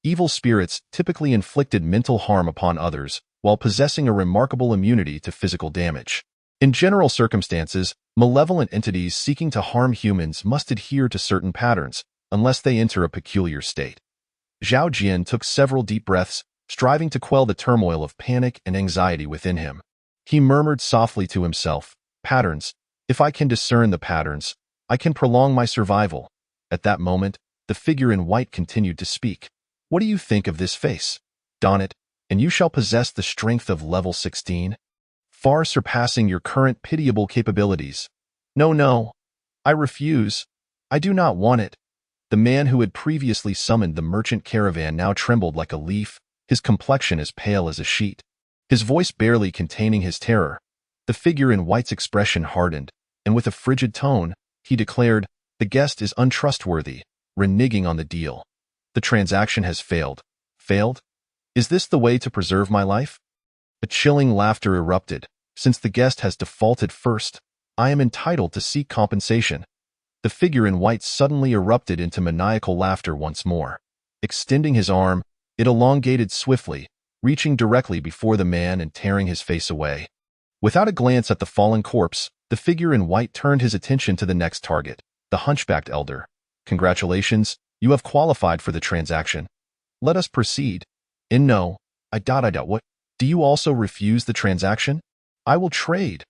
Evil spirits typically inflicted mental harm upon others, while possessing a remarkable immunity to physical damage. In general circumstances, malevolent entities seeking to harm humans must adhere to certain patterns, unless they enter a peculiar state. Zhao Jian took several deep breaths, striving to quell the turmoil of panic and anxiety within him. He murmured softly to himself, "Patterns. If I can discern the patterns, I can prolong my survival." At that moment, the figure in white continued to speak. "What do you think of this face? Don it, and you shall possess the strength of level 16, far surpassing your current pitiable capabilities." No, I refuse. I do not want it." The man who had previously summoned the merchant caravan now trembled like a leaf, his complexion as pale as a sheet. His voice barely containing his terror. The figure in white's expression hardened, and with a frigid tone, he declared, "The guest is untrustworthy, reneging on the deal. The transaction has failed." Failed? Is this the way to preserve my life? A chilling laughter erupted. "Since the guest has defaulted first, I am entitled to seek compensation." The figure in white suddenly erupted into maniacal laughter once more. Extending his arm, it elongated swiftly, reaching directly before the man and tearing his face away. Without a glance at the fallen corpse, the figure in white turned his attention to the next target, the hunchbacked elder. "Congratulations, you have qualified for the transaction. Let us proceed." No, I doubt. What? Do you also refuse the transaction?" I will trade.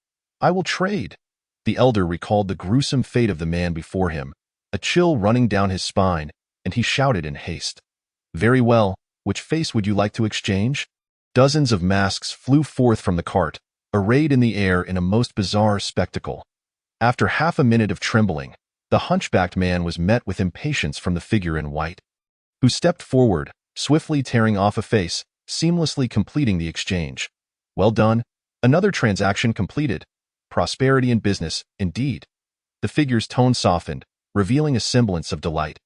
The elder recalled the gruesome fate of the man before him, a chill running down his spine, and he shouted in haste. "Very well, which face would you like to exchange?" Dozens of masks flew forth from the cart, arrayed in the air in a most bizarre spectacle. After half a minute of trembling, the hunchbacked man was met with impatience from the figure in white, who stepped forward, swiftly tearing off a face, seamlessly completing the exchange. "Well done. Another transaction completed. Prosperity in business, indeed." The figure's tone softened, revealing a semblance of delight.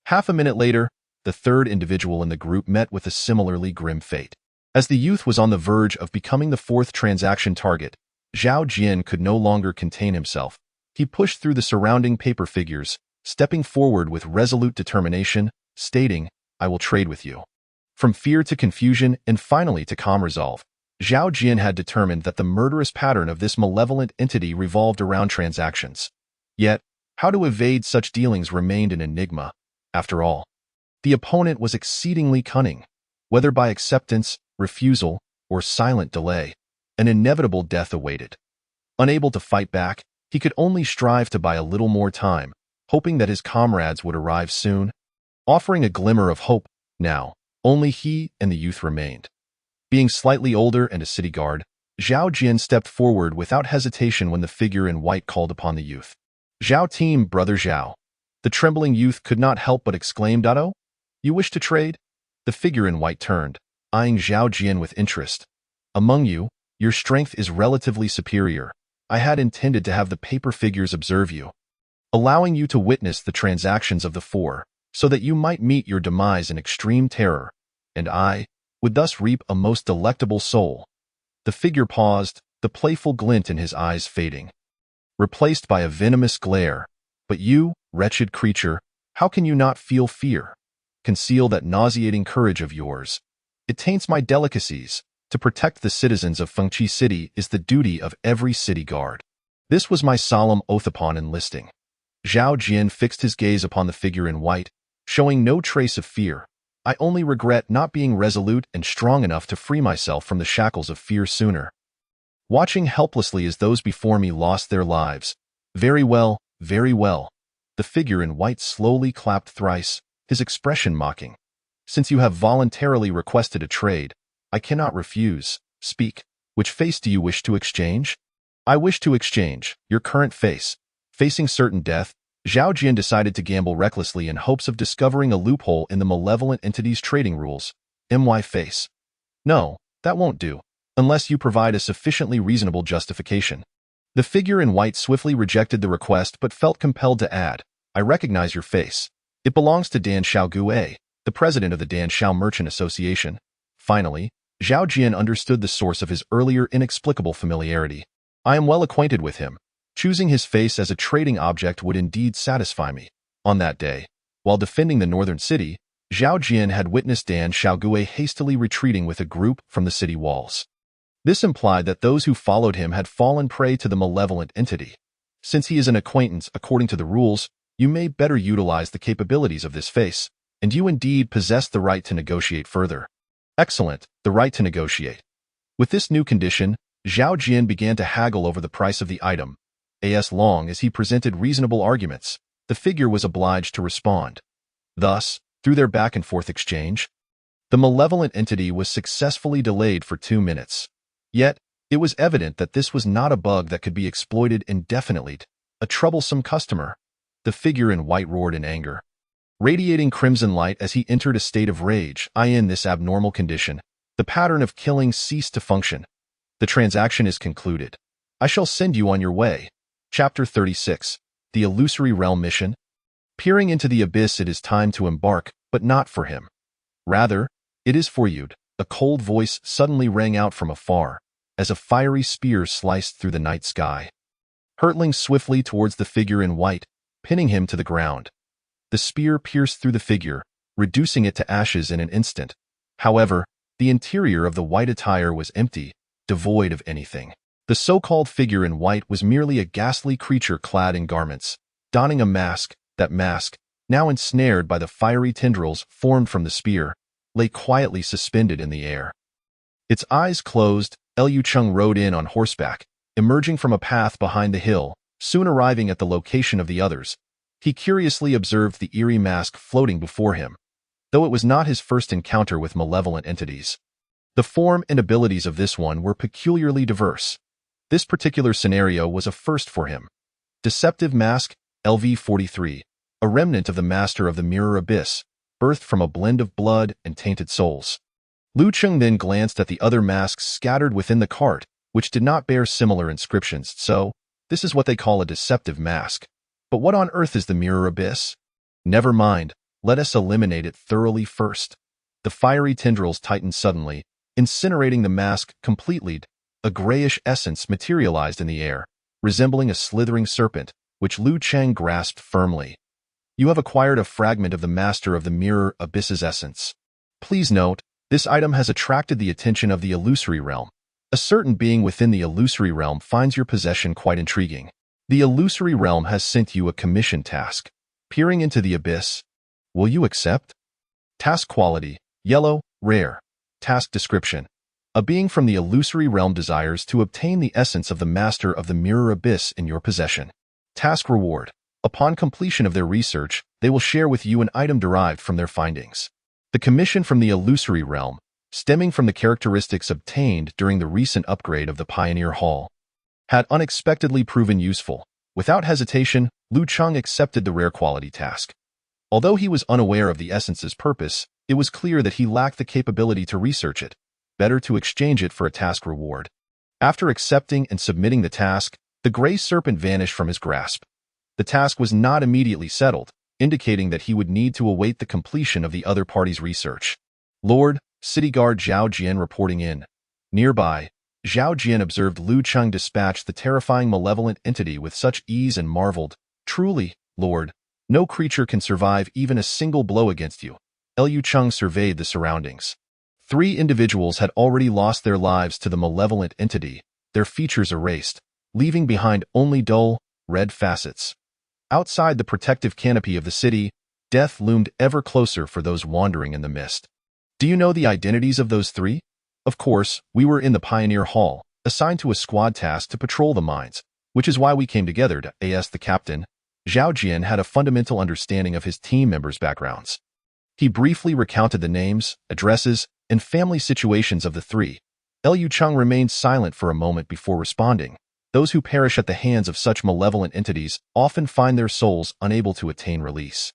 Half a minute later, the third individual in the group met with a similarly grim fate. As the youth was on the verge of becoming the 4th transaction target, Zhao Jian could no longer contain himself. He pushed through the surrounding paper figures, stepping forward with resolute determination, stating, "I will trade with you." From fear to confusion and finally to calm resolve, Zhao Jian had determined that the murderous pattern of this malevolent entity revolved around transactions. Yet, how to evade such dealings remained an enigma. After all, the opponent was exceedingly cunning. Whether by acceptance, refusal, or silent delay, an inevitable death awaited. Unable to fight back, he could only strive to buy a little more time, hoping that his comrades would arrive soon. Offering a glimmer of hope, now, only he and the youth remained. Being slightly older and a city guard, Zhao Jian stepped forward without hesitation when the figure in white called upon the youth. "Zhao team, brother Zhao." The trembling youth could not help but exclaim, "Oh, you wish to trade?" The figure in white turned, eyeing Zhao Jian with interest. "Among you, your strength is relatively superior. I had intended to have the paper figures observe you, allowing you to witness the transactions of the 4, so that you might meet your demise in extreme terror, and I would thus reap a most delectable soul." The figure paused, the playful glint in his eyes fading, replaced by a venomous glare. "But you, wretched creature, how can you not feel fear? Conceal that nauseating courage of yours. It taints my delicacies. To protect the citizens of Fengqi City is the duty of every city guard. This was my solemn oath upon enlisting." Zhao Jian fixed his gaze upon the figure in white, showing no trace of fear. I only regret not being resolute and strong enough to free myself from the shackles of fear sooner. Watching helplessly as those before me lost their lives. Very well, very well. The figure in white slowly clapped thrice, his expression mocking. Since you have voluntarily requested a trade, I cannot refuse. Speak. Which face do you wish to exchange? I wish to exchange your current face. Facing certain death, Zhao Jian decided to gamble recklessly in hopes of discovering a loophole in the malevolent entity's trading rules. My face. No, that won't do, unless you provide a sufficiently reasonable justification. The figure in white swiftly rejected the request but felt compelled to add, I recognize your face. It belongs to Dan Xiaogue, the president of the Dan Xiao Merchant Association. Finally, Zhao Jian understood the source of his earlier inexplicable familiarity. I am well acquainted with him. Choosing his face as a trading object would indeed satisfy me. On that day, while defending the northern city, Zhao Jian had witnessed Dan Xiaogue hastily retreating with a group from the city walls. This implied that those who followed him had fallen prey to the malevolent entity. Since he is an acquaintance according to the rules, you may better utilize the capabilities of this face, and you indeed possess the right to negotiate further. Excellent, the right to negotiate. With this new condition, Zhao Jian began to haggle over the price of the item. As long as he presented reasonable arguments, the figure was obliged to respond. Thus, through their back-and-forth exchange, the malevolent entity was successfully delayed for 2 minutes. Yet, it was evident that this was not a bug that could be exploited indefinitely. A troublesome customer. The figure in white roared in anger, radiating crimson light as he entered a state of rage. In this abnormal condition, the pattern of killing ceased to function. The transaction is concluded. I shall send you on your way. Chapter 36. The Illusory Realm Mission. Peering into the abyss, it is time to embark, but not for him. Rather, it is for you. A cold voice suddenly rang out from afar, as a fiery spear sliced through the night sky, hurtling swiftly towards the figure in white, pinning him to the ground. The spear pierced through the figure, reducing it to ashes in an instant. However, the interior of the white attire was empty, devoid of anything. The so-called figure in white was merely a ghastly creature clad in garments, donning a mask. That mask, now ensnared by the fiery tendrils formed from the spear, lay quietly suspended in the air. Its eyes closed, Liu Cheng rode in on horseback, emerging from a path behind the hill, soon arriving at the location of the others. He curiously observed the eerie mask floating before him, though it was not his first encounter with malevolent entities. The form and abilities of this one were peculiarly diverse. This particular scenario was a first for him. Deceptive Mask, LV-43, a remnant of the Master of the Mirror Abyss, birthed from a blend of blood and tainted souls. Liu Cheng then glanced at the other masks scattered within the cart, which did not bear similar inscriptions. So, this is what they call a deceptive mask. But what on earth is the Mirror Abyss? Never mind, let us eliminate it thoroughly first. The fiery tendrils tightened suddenly, incinerating the mask completely. A grayish essence materialized in the air, resembling a slithering serpent, which Liu Cheng grasped firmly. You have acquired a fragment of the Master of the Mirror Abyss's essence. Please note, this item has attracted the attention of the Illusory Realm. A certain being within the Illusory Realm finds your possession quite intriguing. The Illusory Realm has sent you a commission task. Peering into the abyss. Will you accept? Task quality, yellow, rare. Task description. A being from the Illusory Realm desires to obtain the essence of the Master of the Mirror Abyss in your possession. Task reward. Upon completion of their research, they will share with you an item derived from their findings. The commission from the Illusory Realm, stemming from the characteristics obtained during the recent upgrade of the Pioneer Hall, had unexpectedly proven useful. Without hesitation, Liu Cheng accepted the rare quality task. Although he was unaware of the essence's purpose, it was clear that he lacked the capability to research it. Better to exchange it for a task reward. After accepting and submitting the task, the gray serpent vanished from his grasp. The task was not immediately settled, indicating that he would need to await the completion of the other party's research. Lord, City Guard Zhao Jian reporting in. Nearby, Zhao Jian observed Liu Cheng dispatch the terrifying malevolent entity with such ease and marveled, Truly, Lord, no creature can survive even a single blow against you. Liu Cheng surveyed the surroundings. 3 individuals had already lost their lives to the malevolent entity, their features erased, leaving behind only dull, red facets. Outside the protective canopy of the city, death loomed ever closer for those wandering in the mist. Do you know the identities of those three? Of course, we were in the Pioneer Hall, assigned to a squad task to patrol the mines, which is why we came together to ask the captain. Zhao Jian had a fundamental understanding of his team members' backgrounds. He briefly recounted the names, addresses, and family situations of the three. Liu Cheng remained silent for a moment before responding. Those who perish at the hands of such malevolent entities often find their souls unable to attain release.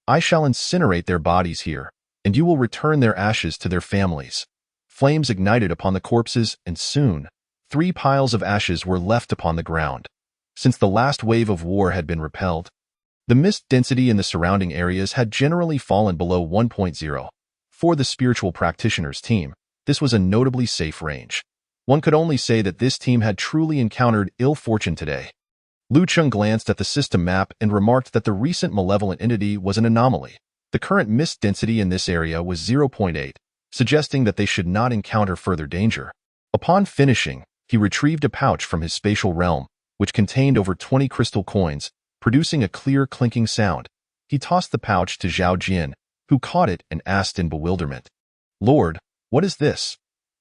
I shall incinerate their bodies here, and you will return their ashes to their families. Flames ignited upon the corpses, and soon, 3 piles of ashes were left upon the ground. Since the last wave of war had been repelled, the mist density in the surrounding areas had generally fallen below 1.0. For the spiritual practitioners team, this was a notably safe range. One could only say that this team had truly encountered ill fortune today. Liu Cheng glanced at the system map and remarked that the recent malevolent entity was an anomaly. The current mist density in this area was 0.8, suggesting that they should not encounter further danger. Upon finishing, he retrieved a pouch from his spatial realm, which contained over 20 crystal coins, producing a clear clinking sound. He tossed the pouch to Zhao Jian, who caught it and asked in bewilderment, "Lord, what is this?"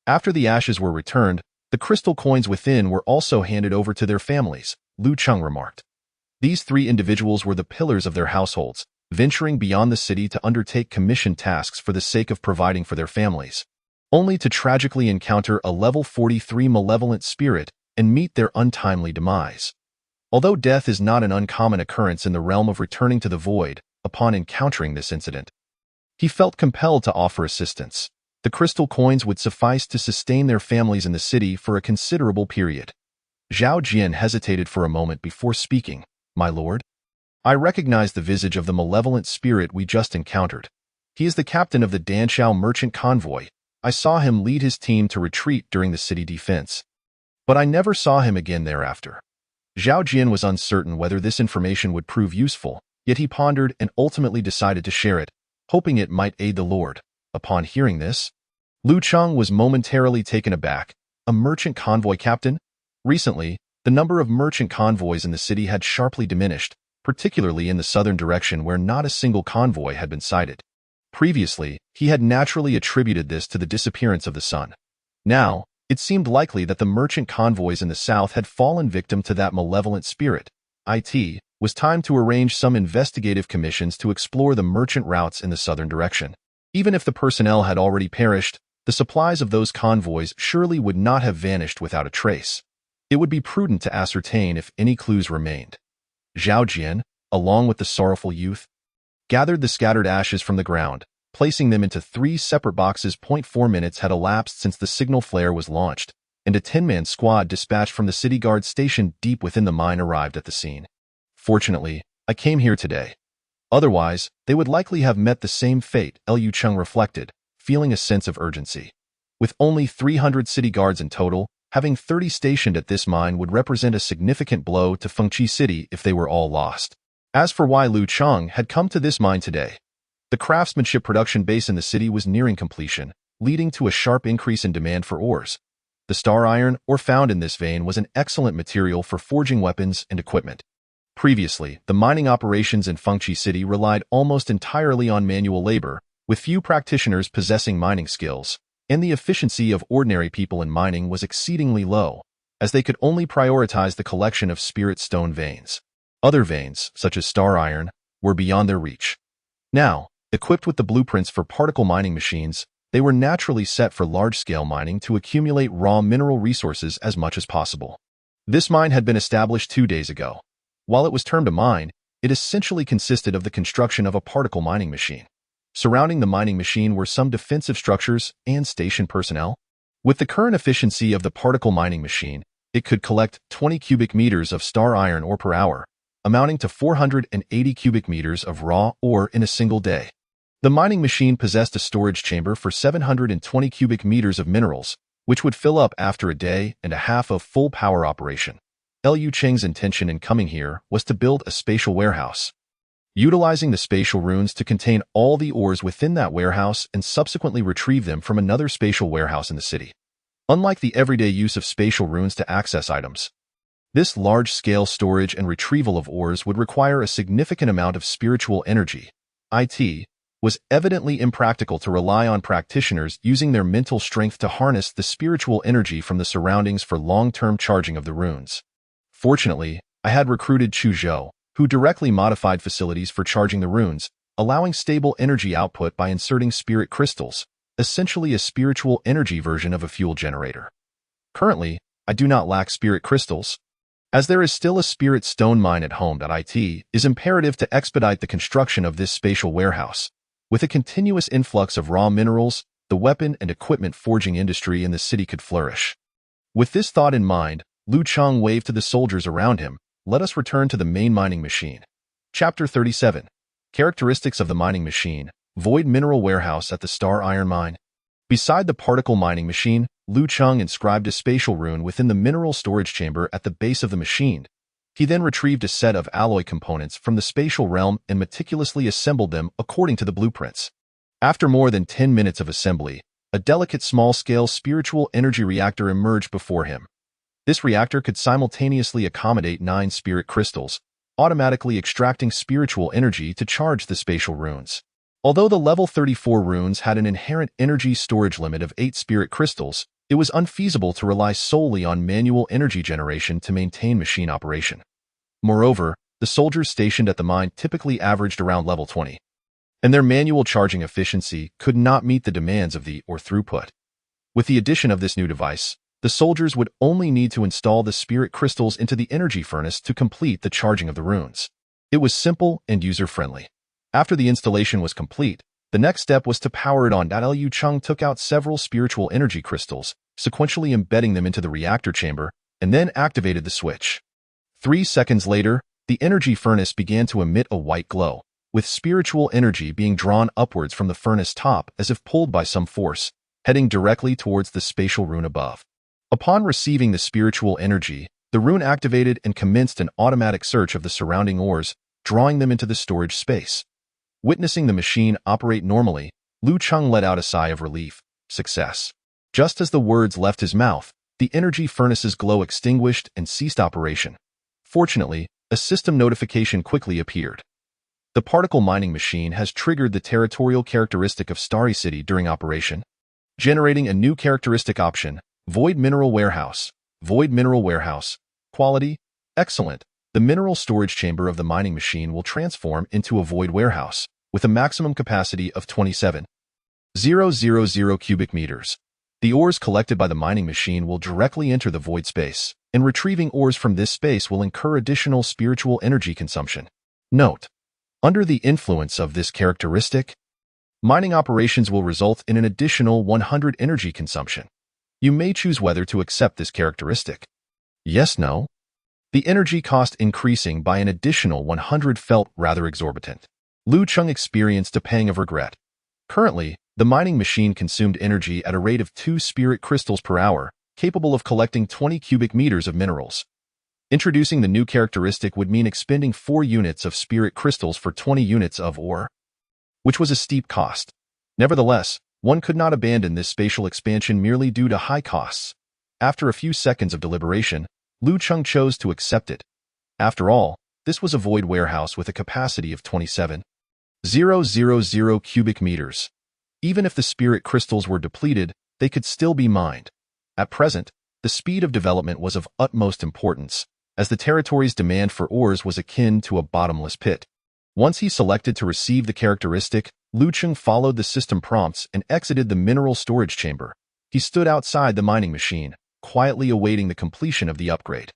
After the ashes were returned, the crystal coins within were also handed over to their families, Liu Cheng remarked. These 3 individuals were the pillars of their households, venturing beyond the city to undertake commissioned tasks for the sake of providing for their families, only to tragically encounter a level 43 malevolent spirit and meet their untimely demise. Although death is not an uncommon occurrence in the realm of returning to the void, upon encountering this incident, he felt compelled to offer assistance. The crystal coins would suffice to sustain their families in the city for a considerable period. Zhao Jian hesitated for a moment before speaking. "My lord, I recognize the visage of the malevolent spirit we just encountered. He is the captain of the Danshao merchant convoy. I saw him lead his team to retreat during the city defense, but I never saw him again thereafter." Zhao Jian was uncertain whether this information would prove useful, yet he pondered and ultimately decided to share it, hoping it might aid the lord. Upon hearing this, Liu Cheng was momentarily taken aback. A merchant convoy captain? Recently, the number of merchant convoys in the city had sharply diminished, particularly in the southern direction where not a single convoy had been sighted. Previously, he had naturally attributed this to the disappearance of the sun. Now, it seemed likely that the merchant convoys in the south had fallen victim to that malevolent spirit. It was time to arrange some investigative commissions to explore the merchant routes in the southern direction. Even if the personnel had already perished, the supplies of those convoys surely would not have vanished without a trace. It would be prudent to ascertain if any clues remained. Zhao Jian, along with the sorrowful youth, gathered the scattered ashes from the ground, placing them into 3 separate boxes. 4 minutes had elapsed since the signal flare was launched, and a 10-man squad dispatched from the city guard station deep within the mine arrived at the scene. "Fortunately, I came here today. Otherwise, they would likely have met the same fate," Liu Cheng reflected, feeling a sense of urgency. With only 300 city guards in total, having 30 stationed at this mine would represent a significant blow to Fengqi City if they were all lost. As for why Liu Cheng had come to this mine today, the craftsmanship production base in the city was nearing completion, leading to a sharp increase in demand for ores. The star iron, ore found in this vein, was an excellent material for forging weapons and equipment. Previously, the mining operations in Fengqi City relied almost entirely on manual labor, with few practitioners possessing mining skills, and the efficiency of ordinary people in mining was exceedingly low, as they could only prioritize the collection of spirit stone veins. Other veins, such as star iron, were beyond their reach. Now, equipped with the blueprints for particle mining machines, they were naturally set for large-scale mining to accumulate raw mineral resources as much as possible. This mine had been established 2 days ago. While it was termed a mine, it essentially consisted of the construction of a particle mining machine. Surrounding the mining machine were some defensive structures and station personnel. With the current efficiency of the particle mining machine, it could collect 20 cubic meters of star iron ore per hour, amounting to 480 cubic meters of raw ore in a single day. The mining machine possessed a storage chamber for 720 cubic meters of minerals, which would fill up after a day and a half of full power operation. Liu Cheng's intention in coming here was to build a spatial warehouse, utilizing the spatial runes to contain all the ores within that warehouse and subsequently retrieve them from another spatial warehouse in the city. Unlike the everyday use of spatial runes to access items, This large-scale storage and retrieval of ores would require a significant amount of spiritual energy. It was evidently impractical to rely on practitioners using their mental strength to harness the spiritual energy from the surroundings for long-term charging of the runes. Fortunately, I had recruited Chu Zhou, who directly modified facilities for charging the runes, allowing stable energy output by inserting spirit crystals, essentially a spiritual energy version of a fuel generator. Currently, I do not lack spirit crystals. As there is still a spirit stone mine at home. It is imperative to expedite the construction of this spatial warehouse. With a continuous influx of raw minerals, the weapon and equipment forging industry in the city could flourish. With this thought in mind, Lu Cheng waved to the soldiers around him. Let us return to the main mining machine. Chapter 37. Characteristics of the mining machine. Void mineral warehouse at the Star Iron Mine. Beside the particle mining machine, Lu Cheng inscribed a spatial rune within the mineral storage chamber at the base of the machine. He then retrieved a set of alloy components from the spatial realm and meticulously assembled them according to the blueprints. After more than 10 minutes of assembly, a delicate small-scale spiritual energy reactor emerged before him. This reactor could simultaneously accommodate 9 spirit crystals, automatically extracting spiritual energy to charge the spatial runes. Although the level 34 runes had an inherent energy storage limit of 8 spirit crystals, it was unfeasible to rely solely on manual energy generation to maintain machine operation. Moreover, the soldiers stationed at the mine typically averaged around level 20, and their manual charging efficiency could not meet the demands of the throughput. With the addition of this new device, the soldiers would only need to install the spirit crystals into the energy furnace to complete the charging of the runes. It was simple and user-friendly. After the installation was complete, the next step was to power it on. Lu Cheng took out several spiritual energy crystals, sequentially embedding them into the reactor chamber, and then activated the switch. 3 seconds later, the energy furnace began to emit a white glow, with spiritual energy being drawn upwards from the furnace top as if pulled by some force, heading directly towards the spatial rune above. Upon receiving the spiritual energy, the rune activated and commenced an automatic search of the surrounding ores, drawing them into the storage space. Witnessing the machine operate normally, Lu Cheng let out a sigh of relief. Success. Just as the words left his mouth, the energy furnace's glow extinguished and ceased operation. Fortunately, a system notification quickly appeared. The particle mining machine has triggered the territorial characteristic of Starry City during operation, generating a new characteristic option, Void Mineral Warehouse. Void Mineral Warehouse. Quality: excellent. The mineral storage chamber of the mining machine will transform into a void warehouse, with a maximum capacity of 27,000 cubic meters. The ores collected by the mining machine will directly enter the void space, and retrieving ores from this space will incur additional spiritual energy consumption. Note: under the influence of this characteristic, mining operations will result in an additional 100 energy consumption. You may choose whether to accept this characteristic. Yes, no. The energy cost increasing by an additional 100 felt rather exorbitant. Lu Cheng experienced a pang of regret. Currently, the mining machine consumed energy at a rate of 2 spirit crystals per hour, capable of collecting 20 cubic meters of minerals. Introducing the new characteristic would mean expending 4 units of spirit crystals for 20 units of ore, which was a steep cost. Nevertheless, one could not abandon this spatial expansion merely due to high costs. After a few seconds of deliberation, Lu Cheng chose to accept it. After all, this was a void warehouse with a capacity of 27,000 cubic meters. Even if the spirit crystals were depleted, they could still be mined. At present, the speed of development was of utmost importance, as the territory's demand for ores was akin to a bottomless pit. Once he selected to receive the characteristic, Lu Cheng followed the system prompts and exited the mineral storage chamber. He stood outside the mining machine, quietly awaiting the completion of the upgrade.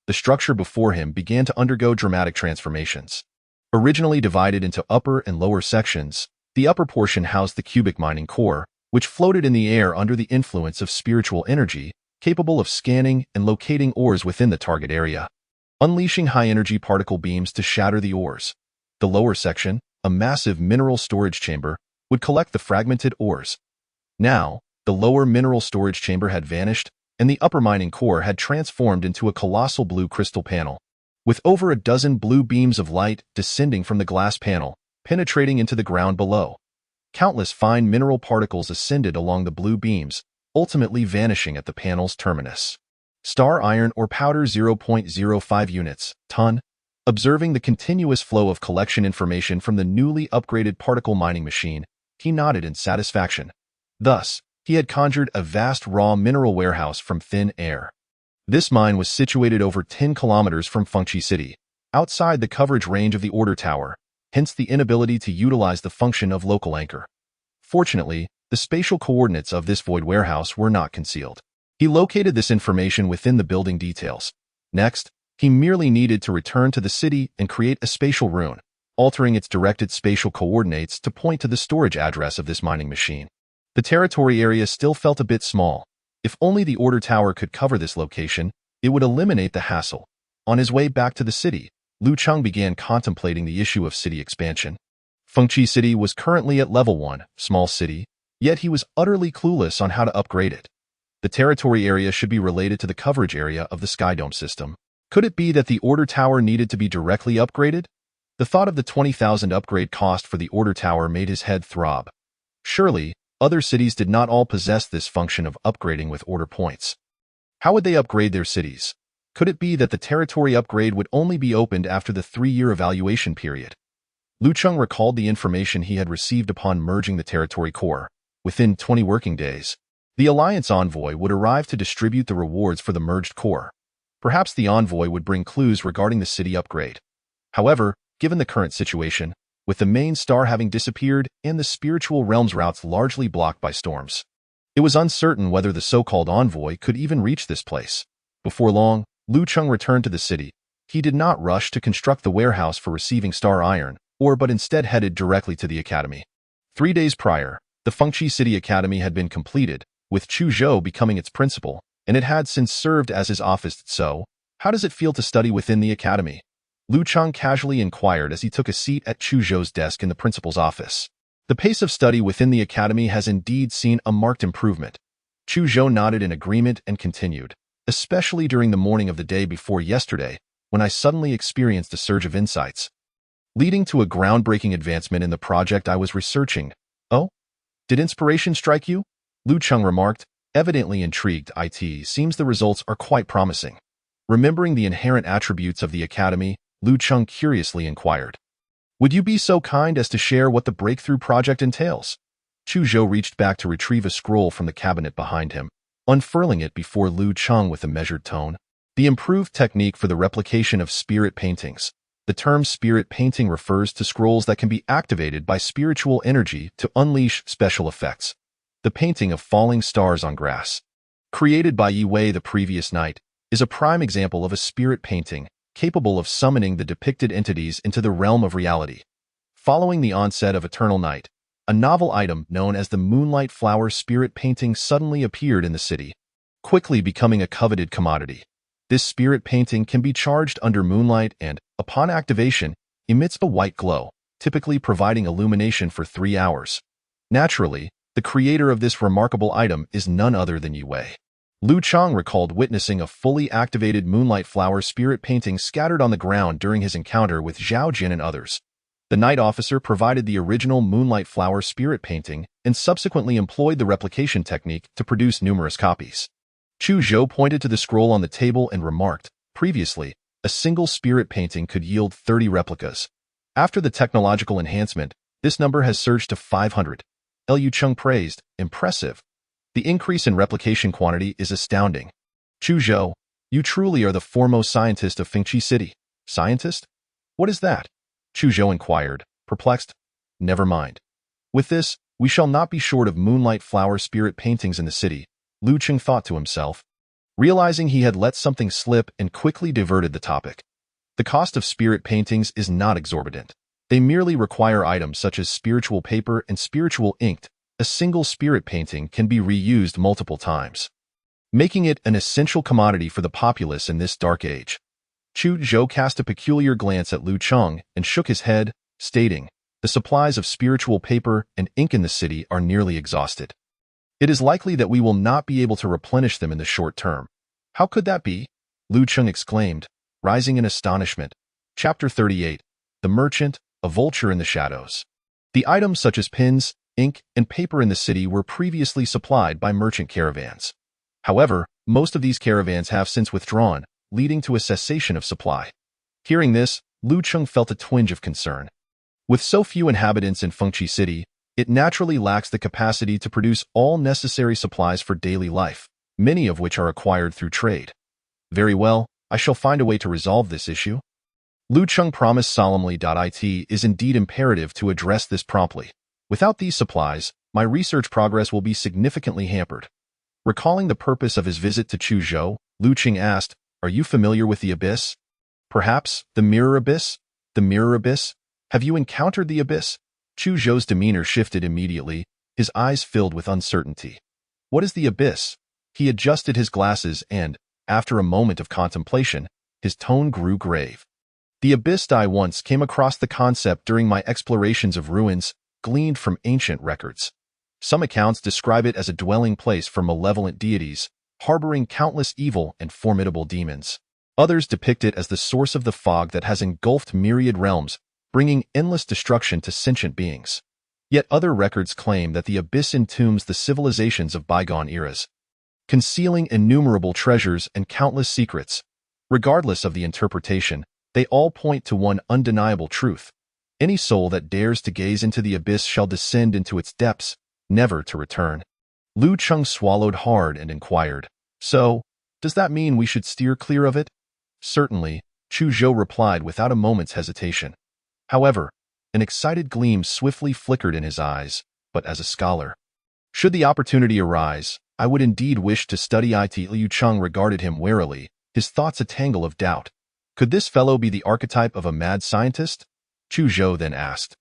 The structure before him began to undergo dramatic transformations. Originally divided into upper and lower sections, the upper portion housed the cubic mining core, which floated in the air under the influence of spiritual energy, capable of scanning and locating ores within the target area, unleashing high-energy particle beams to shatter the ores. The lower section, a massive mineral storage chamber, would collect the fragmented ores. Now, the lower mineral storage chamber had vanished, and the upper mining core had transformed into a colossal blue crystal panel, with over a dozen blue beams of light descending from the glass panel, penetrating into the ground below. Countless fine mineral particles ascended along the blue beams, ultimately vanishing at the panel's terminus. Star iron or powder 0.05 units, ton. Observing the continuous flow of collection information from the newly upgraded particle mining machine, he nodded in satisfaction. Thus, he had conjured a vast raw mineral warehouse from thin air. This mine was situated over 10 kilometers from Fengqi City, outside the coverage range of the Order Tower, hence the inability to utilize the function of local anchor. Fortunately, the spatial coordinates of this void warehouse were not concealed. He located this information within the building details. Next, he merely needed to return to the city and create a spatial rune, altering its directed spatial coordinates to point to the storage address of this mining machine. The territory area still felt a bit small. If only the Order Tower could cover this location, it would eliminate the hassle. On his way back to the city, Lu Cheng began contemplating the issue of city expansion. Fengqi City was currently at level 1, small city, yet he was utterly clueless on how to upgrade it. The territory area should be related to the coverage area of the Skydome system. Could it be that the Order Tower needed to be directly upgraded? The thought of the 20,000 upgrade cost for the Order Tower made his head throb. Surely, other cities did not all possess this function of upgrading with order points. How would they upgrade their cities? Could it be that the territory upgrade would only be opened after the 3-year evaluation period? Lu Cheng recalled the information he had received upon merging the territory core. Within 20 working days, the Alliance Envoy would arrive to distribute the rewards for the merged core. Perhaps the Envoy would bring clues regarding the city upgrade. However, given the current situation, with the main star having disappeared and the spiritual realm's routes largely blocked by storms, it was uncertain whether the so-called Envoy could even reach this place. Before long, Lu Cheng returned to the city. He did not rush to construct the warehouse for receiving star iron, but instead headed directly to the academy. 3 days prior, the Fengqi City Academy had been completed, with Chu Zhou becoming its principal, and it had since served as his office. So, how does it feel to study within the academy? Lu Cheng casually inquired as he took a seat at Chu Zhou's desk in the principal's office. The pace of study within the academy has indeed seen a marked improvement. Chu Zhou nodded in agreement and continued, especially during the morning of the day before yesterday, when I suddenly experienced a surge of insights, leading to a groundbreaking advancement in the project I was researching. Oh? Did inspiration strike you? Lu Cheng remarked, evidently intrigued. It seems the results are quite promising. Remembering the inherent attributes of the academy, Lu Cheng curiously inquired, "Would you be so kind as to share what the breakthrough project entails?" Chu Zhou reached back to retrieve a scroll from the cabinet behind him, unfurling it before Lu Cheng with a measured tone. The improved technique for the replication of spirit paintings. The term spirit painting refers to scrolls that can be activated by spiritual energy to unleash special effects. The painting of falling stars on grass, created by Yi Wei the previous night, is a prime example of a spirit painting capable of summoning the depicted entities into the realm of reality. Following the onset of Eternal Night, a novel item known as the Moonlight Flower Spirit Painting suddenly appeared in the city, quickly becoming a coveted commodity. This spirit painting can be charged under moonlight and, upon activation, emits a white glow, typically providing illumination for 3 hours. Naturally, the creator of this remarkable item is none other than Yi Wei. Lu Cheng recalled witnessing a fully activated Moonlight Flower Spirit Painting scattered on the ground during his encounter with Zhao Jin and others. The Night Officer provided the original Moonlight Flower Spirit Painting and subsequently employed the replication technique to produce numerous copies. Chu Zhou pointed to the scroll on the table and remarked, previously, a single spirit painting could yield 30 replicas. After the technological enhancement, this number has surged to 500. Lu Cheng praised, impressive. The increase in replication quantity is astounding. Chu Zhou, you truly are the foremost scientist of Fengqi City. Scientist? What is that? Chu Zhou inquired, perplexed. Never mind. With this, we shall not be short of Moonlight Flower Spirit Paintings in the city, Lu Cheng thought to himself, realizing he had let something slip and quickly diverted the topic. The cost of spirit paintings is not exorbitant. They merely require items such as spiritual paper and spiritual ink. A single spirit painting can be reused multiple times, making it an essential commodity for the populace in this dark age. Chu Zhou cast a peculiar glance at Lu Cheng and shook his head, stating, the supplies of spiritual paper and ink in the city are nearly exhausted. It is likely that we will not be able to replenish them in the short term. How could that be? Lu Cheng exclaimed, rising in astonishment. Chapter 38. The Merchant, a Vulture in the Shadows. The items such as pins, ink, and paper in the city were previously supplied by merchant caravans. However, most of these caravans have since withdrawn, leading to a cessation of supply. Hearing this, Lu Cheng felt a twinge of concern. With so few inhabitants in Fengqi City, it naturally lacks the capacity to produce all necessary supplies for daily life, many of which are acquired through trade. Very well, I shall find a way to resolve this issue. Lu Cheng promised solemnly. It is indeed imperative to address this promptly. Without these supplies, my research progress will be significantly hampered. Recalling the purpose of his visit to Chuzhou, Lu Cheng asked, "Are you familiar with the Abyss? Perhaps the Mirror Abyss? The Mirror Abyss? Have you encountered the Abyss?" Chuzhou's demeanor shifted immediately, his eyes filled with uncertainty. "What is the Abyss?" He adjusted his glasses and, after a moment of contemplation, his tone grew grave. "The Abyss. I once came across the concept during my explorations of ruins gleaned from ancient records. Some accounts describe it as a dwelling place for malevolent deities, harboring countless evil and formidable demons. Others depict it as the source of the fog that has engulfed myriad realms, bringing endless destruction to sentient beings. Yet other records claim that the Abyss entombs the civilizations of bygone eras, concealing innumerable treasures and countless secrets. Regardless of the interpretation, they all point to one undeniable truth. Any soul that dares to gaze into the Abyss shall descend into its depths, never to return." Lu Cheng swallowed hard and inquired, "So, does that mean we should steer clear of it?" "Certainly," Chuzhou replied without a moment's hesitation. However, an excited gleam swiftly flickered in his eyes, but as a scholar. "Should the opportunity arise, I would indeed wish to study it." Lu Cheng regarded him warily, his thoughts a tangle of doubt. Could this fellow be the archetype of a mad scientist? Chuzhou then asked,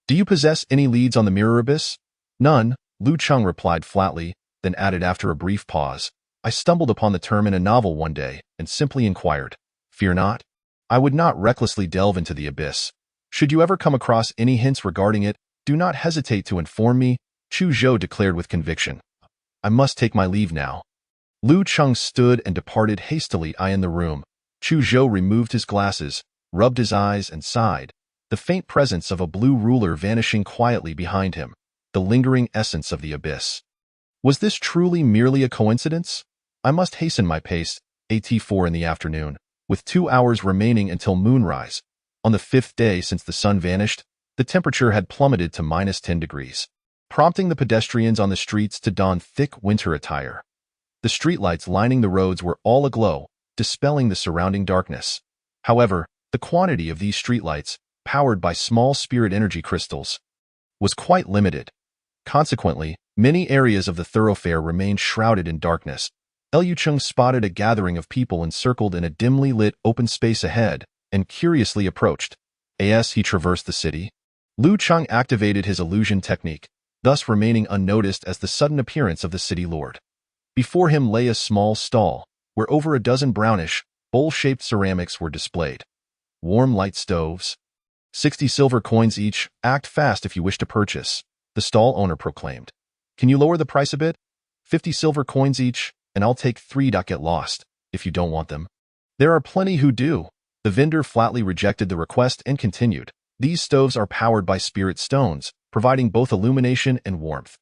"Do you possess any leads on the Mirror Abyss?" "None," Lu Cheng replied flatly, then added after a brief pause, "I stumbled upon the term in a novel one day and simply inquired. Fear not. I would not recklessly delve into the Abyss. Should you ever come across any hints regarding it, do not hesitate to inform me," Chuzhou declared with conviction. "I must take my leave now." Lu Cheng stood and departed hastily. In the room, Chuzhou removed his glasses, rubbed his eyes, and sighed, the faint presence of a blue ruler vanishing quietly behind him, the lingering essence of the Abyss. Was this truly merely a coincidence? I must hasten my pace. At 4 in the afternoon, with 2 hours remaining until moonrise. On the 5th day since the sun vanished, the temperature had plummeted to -10 degrees, prompting the pedestrians on the streets to don thick winter attire. The streetlights lining the roads were all aglow, dispelling the surrounding darkness. However, the quantity of these streetlights, powered by small spirit energy crystals, was quite limited. Consequently, many areas of the thoroughfare remained shrouded in darkness. Lu Cheng spotted a gathering of people encircled in a dimly lit open space ahead and curiously approached. As he traversed the city, Lu Cheng activated his illusion technique, thus remaining unnoticed as the sudden appearance of the city lord. Before him lay a small stall, where over a dozen brownish, bowl-shaped ceramics were displayed. Warm light stoves. 60 silver coins each. Act fast if you wish to purchase, the stall owner proclaimed. "Can you lower the price a bit? 50 silver coins each, and I'll take 3. Get lost, if you don't want them." "There are plenty who do." The vendor flatly rejected the request and continued. "These stoves are powered by spirit stones, providing both illumination and warmth.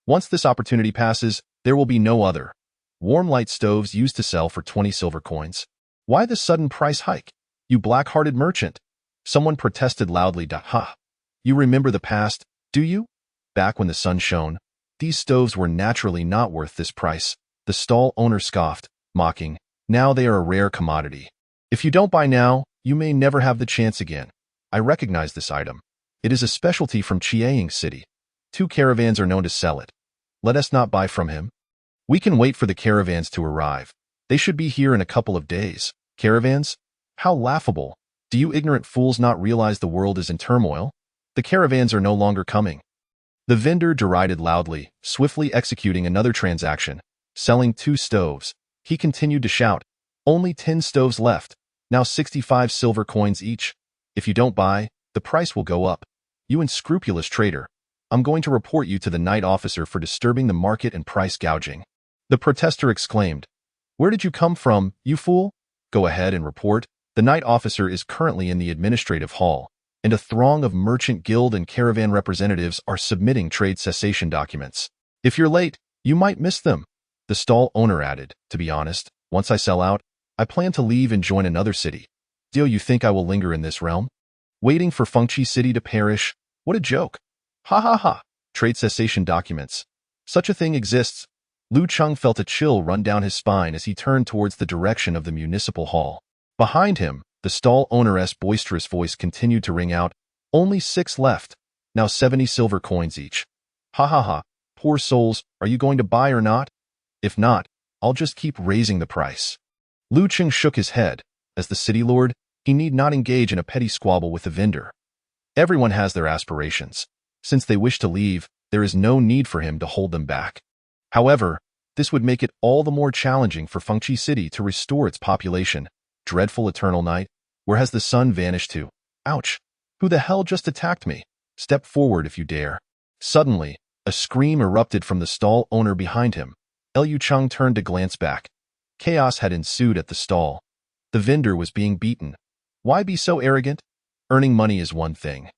Once this opportunity passes, there will be no other. Warm light stoves used to sell for 20 silver coins. Why the sudden price hike, you black-hearted merchant?" Someone protested loudly. "Ha! You remember the past, do you? Back when the sun shone, these stoves were naturally not worth this price." The stall owner scoffed, mocking. "Now they are a rare commodity. If you don't buy now, you may never have the chance again. I recognize this item. It is a specialty from Chiang City. 2 caravans are known to sell it. Let us not buy from him. We can wait for the caravans to arrive. They should be here in a couple of days." "Caravans? How laughable. Do you ignorant fools not realize the world is in turmoil? The caravans are no longer coming." The vendor derided loudly, swiftly executing another transaction, selling 2 stoves. He continued to shout, "Only 10 stoves left, now 65 silver coins each. If you don't buy, the price will go up. You unscrupulous traitor. I'm going to report you to the night officer for disturbing the market and price gouging." The protester exclaimed, "Where did you come from, you fool? Go ahead and report." The night officer is currently in the administrative hall, and a throng of merchant guild and caravan representatives are submitting trade cessation documents. If you're late, you might miss them. The stall owner added, to be honest, once I sell out, I plan to leave and join another city. Do you think I will linger in this realm? Waiting for Fengqi City to perish? What a joke. Ha ha ha. Trade cessation documents. Such a thing exists. Lu Cheng felt a chill run down his spine as he turned towards the direction of the municipal hall. Behind him, the stall owner's boisterous voice continued to ring out, only 6 left, now 70 silver coins each. Ha ha ha, poor souls, are you going to buy or not? If not, I'll just keep raising the price. Lu Cheng shook his head. As the city lord, he need not engage in a petty squabble with the vendor. Everyone has their aspirations. Since they wish to leave, there is no need for him to hold them back. However, this would make it all the more challenging for Fengqi City to restore its population. Dreadful eternal night, where has the sun vanished to? Ouch! Who the hell just attacked me? Step forward if you dare. Suddenly, a scream erupted from the stall owner behind him. Lu Cheng turned to glance back. Chaos had ensued at the stall. The vendor was being beaten. Why be so arrogant? Earning money is one thing,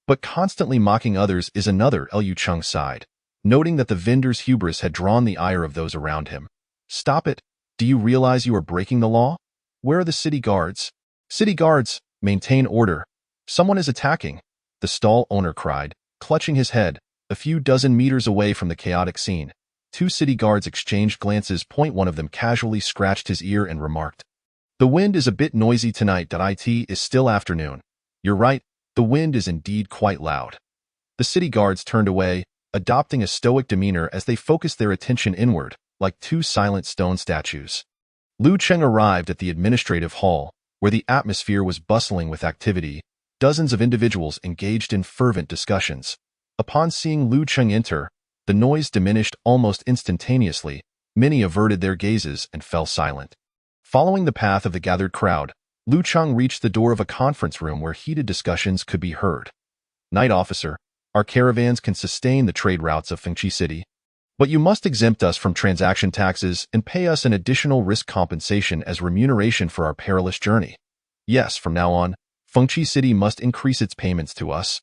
but constantly mocking others is another. Lu Cheng sighed, noting that the vendor's hubris had drawn the ire of those around him. Stop it! Do you realize you are breaking the law? Where are the city guards? City guards, maintain order. Someone is attacking, the stall owner cried, clutching his head, a few dozen meters away from the chaotic scene. 2 city guards exchanged glances. One of them casually scratched his ear and remarked, "The wind is a bit noisy tonight. It is still afternoon." You're right, the wind is indeed quite loud. The city guards turned away, adopting a stoic demeanor as they focused their attention inward, like 2 silent stone statues. Lu Cheng arrived at the administrative hall, where the atmosphere was bustling with activity. Dozens of individuals engaged in fervent discussions. Upon seeing Lu Cheng enter, the noise diminished almost instantaneously. Many averted their gazes and fell silent. Following the path of the gathered crowd, Lu Cheng reached the door of a conference room where heated discussions could be heard. Night officer, our caravans can sustain the trade routes of Fengqi City, but you must exempt us from transaction taxes and pay us an additional risk compensation as remuneration for our perilous journey. Yes, from now on, Fengqi City must increase its payments to us.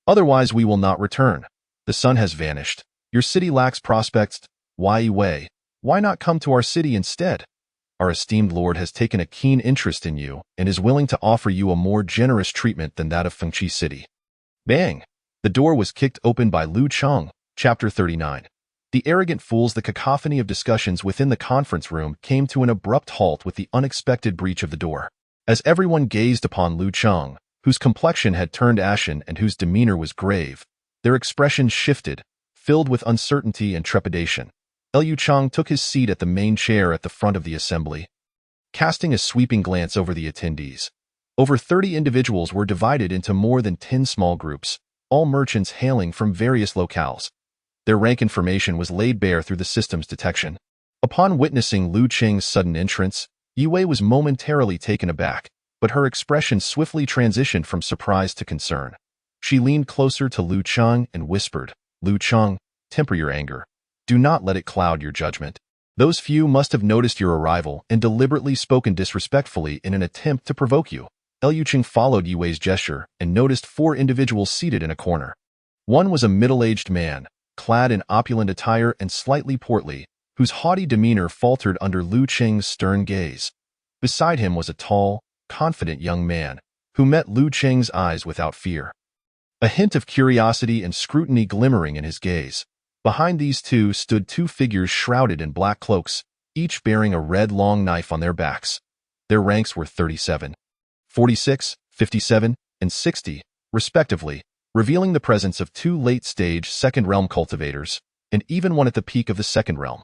Otherwise, we will not return. The sun has vanished. Your city lacks prospects. Why Wei? Why not come to our city instead? Our esteemed lord has taken a keen interest in you and is willing to offer you a more generous treatment than that of Fengqi City. Bang! The door was kicked open by Lu Cheng. Chapter 39. The arrogant fools. The cacophony of discussions within the conference room came to an abrupt halt with the unexpected breach of the door. As everyone gazed upon Lu Cheng, whose complexion had turned ashen and whose demeanor was grave, their expressions shifted, filled with uncertainty and trepidation. Lu Cheng took his seat at the main chair at the front of the assembly. Casting a sweeping glance over the attendees, over 30 individuals were divided into more than 10 small groups, all merchants hailing from various locales. Their rank information was laid bare through the system's detection. Upon witnessing Lu Cheng's sudden entrance, Yue was momentarily taken aback, but her expression swiftly transitioned from surprise to concern. She leaned closer to Lu Cheng and whispered, "Lu Cheng, temper your anger. Do not let it cloud your judgment. Those few must have noticed your arrival and deliberately spoken disrespectfully in an attempt to provoke you." Lu Cheng followed Yue's gesture and noticed 4 individuals seated in a corner. One was a middle-aged man, clad in opulent attire and slightly portly, whose haughty demeanor faltered under Lu Cheng's stern gaze. Beside him was a tall, confident young man, who met Lu Cheng's eyes without fear, a hint of curiosity and scrutiny glimmering in his gaze. Behind these two stood 2 figures shrouded in black cloaks, each bearing a red long knife on their backs. Their ranks were 37, 46, 57, and 60, respectively, revealing the presence of 2 late-stage Second Realm cultivators, and even one at the peak of the Second Realm.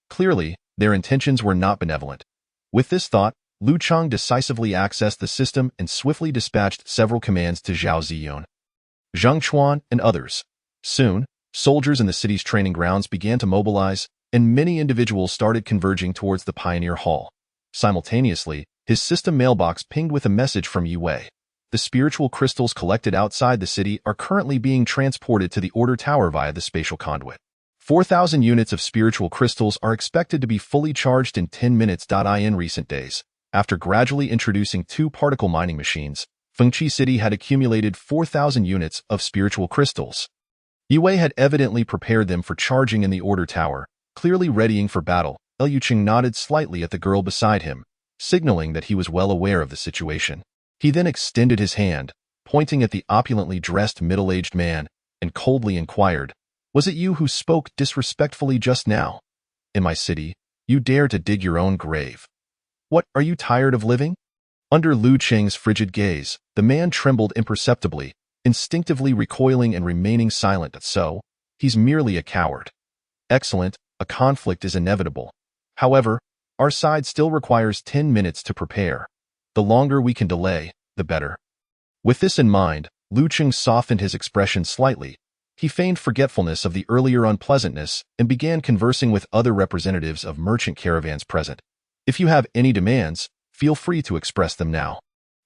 Clearly, their intentions were not benevolent. With this thought, Lu Cheng decisively accessed the system and swiftly dispatched several commands to Zhao Ziyun, Zhang Chuan, and others. Soon, soldiers in the city's training grounds began to mobilize, and many individuals started converging towards the Pioneer Hall. Simultaneously, his system mailbox pinged with a message from Yue. The spiritual crystals collected outside the city are currently being transported to the Order Tower via the spatial conduit. 4,000 units of spiritual crystals are expected to be fully charged in 10 minutes. In recent days, after gradually introducing 2 particle mining machines, Fengqi City had accumulated 4,000 units of spiritual crystals. Yue had evidently prepared them for charging in the Order Tower, Clearly readying for battle, Liu Qing nodded slightly at the girl beside him, signaling that he was well aware of the situation. He then extended his hand, pointing at the opulently dressed middle-aged man, and coldly inquired, "Was it you who spoke disrespectfully just now? In my city, you dare to dig your own grave. What, are you tired of living?" Under Liu Qing's frigid gaze, the man trembled imperceptibly, instinctively recoiling and remaining silent. "So, he's merely a coward. Excellent, a conflict is inevitable. However, our side still requires 10 minutes to prepare. The longer we can delay, the better." With this in mind, Liu Qing softened his expression slightly. He feigned forgetfulness of the earlier unpleasantness and began conversing with other representatives of merchant caravans present. "If you have any demands, feel free to express them now.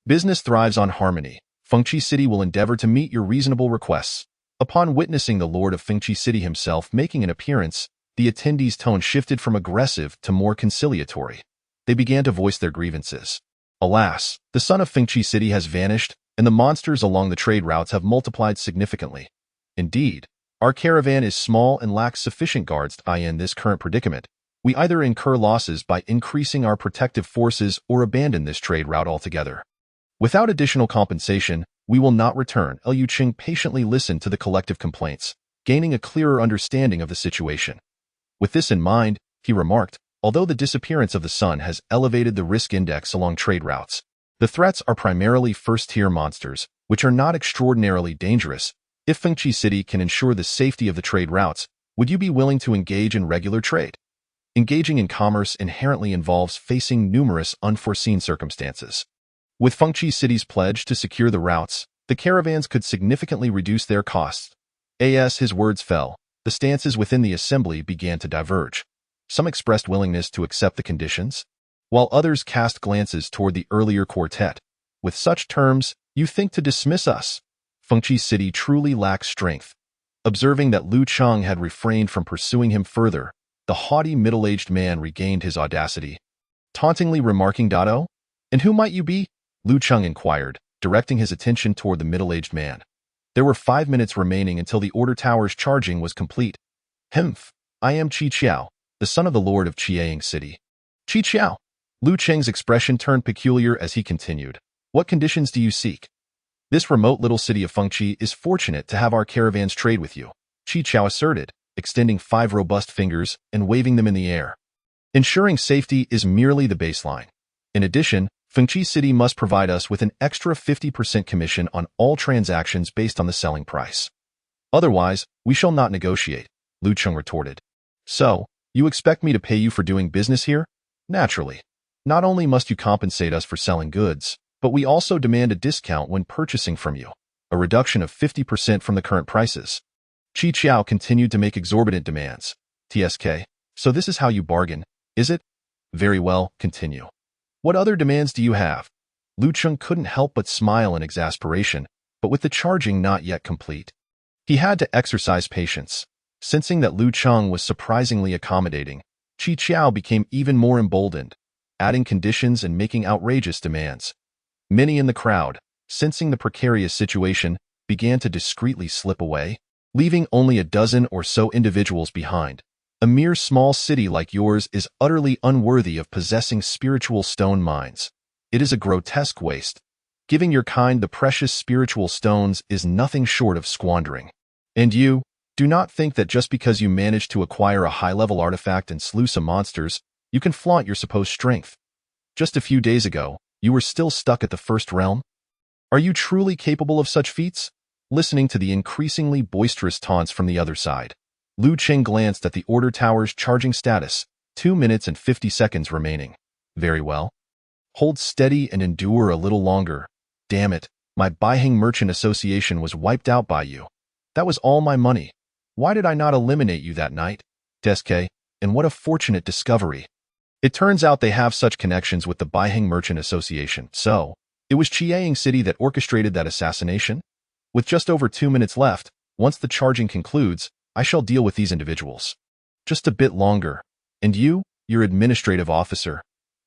Business thrives on harmony. Fengqi City will endeavor to meet your reasonable requests." Upon witnessing the Lord of Fengqi City himself making an appearance, the attendees' tone shifted from aggressive to more conciliatory. They began to voice their grievances. Alas, the son of Fengqi City has vanished, and the monsters along the trade routes have multiplied significantly. Indeed, our caravan is small and lacks sufficient guards. In this current predicament, we either incur losses by increasing our protective forces or abandon this trade route altogether. Without additional compensation, we will not return. Liu Qing patiently listened to the collective complaints, gaining a clearer understanding of the situation. With this in mind, he remarked, although the disappearance of the sun has elevated the risk index along trade routes, the threats are primarily first-tier monsters, which are not extraordinarily dangerous. If Fengqi City can ensure the safety of the trade routes, would you be willing to engage in regular trade? Engaging in commerce inherently involves facing numerous unforeseen circumstances. With Fengqi City's pledge to secure the routes, the caravans could significantly reduce their costs. As his words fell, the stances within the assembly began to diverge. Some expressed willingness to accept the conditions, while others cast glances toward the earlier quartet. "With such terms, you think to dismiss us? Fengqi City truly lacks strength." Observing that Liu Qing had refrained from pursuing him further, the haughty middle-aged man regained his audacity, tauntingly remarking, "Oh, and who might you be?" Liu Qing inquired, directing his attention toward the middle-aged man. There were 5 minutes remaining until the order tower's charging was complete. "Humph, I am Qi Qiao, the son of the Lord of Chiang City." "Qi Qiao." Liu Qing's expression turned peculiar as he continued, "What conditions do you seek? This remote little city of Fengqi is fortunate to have our caravans trade with you," Qi Qiao asserted, extending 5 robust fingers and waving them in the air. "Ensuring safety is merely the baseline. In addition, Fengqi City must provide us with an extra 50% commission on all transactions based on the selling price. Otherwise, we shall not negotiate," Liu Qing retorted. "So, you expect me to pay you for doing business here? Naturally. Not only must you compensate us for selling goods, but we also demand a discount when purchasing from you, a reduction of 50% from the current prices." Qi Qiao continued to make exorbitant demands. "TSK, so this is how you bargain, is it? Very well, continue. What other demands do you have?" Liu Qing couldn't help but smile in exasperation, but with the charging not yet complete, he had to exercise patience. Sensing that Liu Qing was surprisingly accommodating, Qi Qiao became even more emboldened, adding conditions and making outrageous demands. Many in the crowd, sensing the precarious situation, began to discreetly slip away, leaving only a dozen or so individuals behind. "A mere small city like yours is utterly unworthy of possessing spiritual stone mines. It is a grotesque waste. Giving your kind the precious spiritual stones is nothing short of squandering. And you, do not think that just because you managed to acquire a high-level artifact and slew some monsters, you can flaunt your supposed strength. Just a few days ago, you were still stuck at the first realm. Are you truly capable of such feats?" Listening to the increasingly boisterous taunts from the other side, Liu Qing glanced at the order tower's charging status, 2 minutes and 50 seconds remaining. "Very well. Hold steady and endure a little longer. Damn it, my Baiheng Merchant Association was wiped out by you. That was all my money. Why did I not eliminate you that night? TSK, and what a fortunate discovery. It turns out they have such connections with the Baiheng Merchant Association, so it was Chiang City that orchestrated that assassination? With just over 2 minutes left, once the charging concludes, I shall deal with these individuals. Just a bit longer. And you, your administrative officer.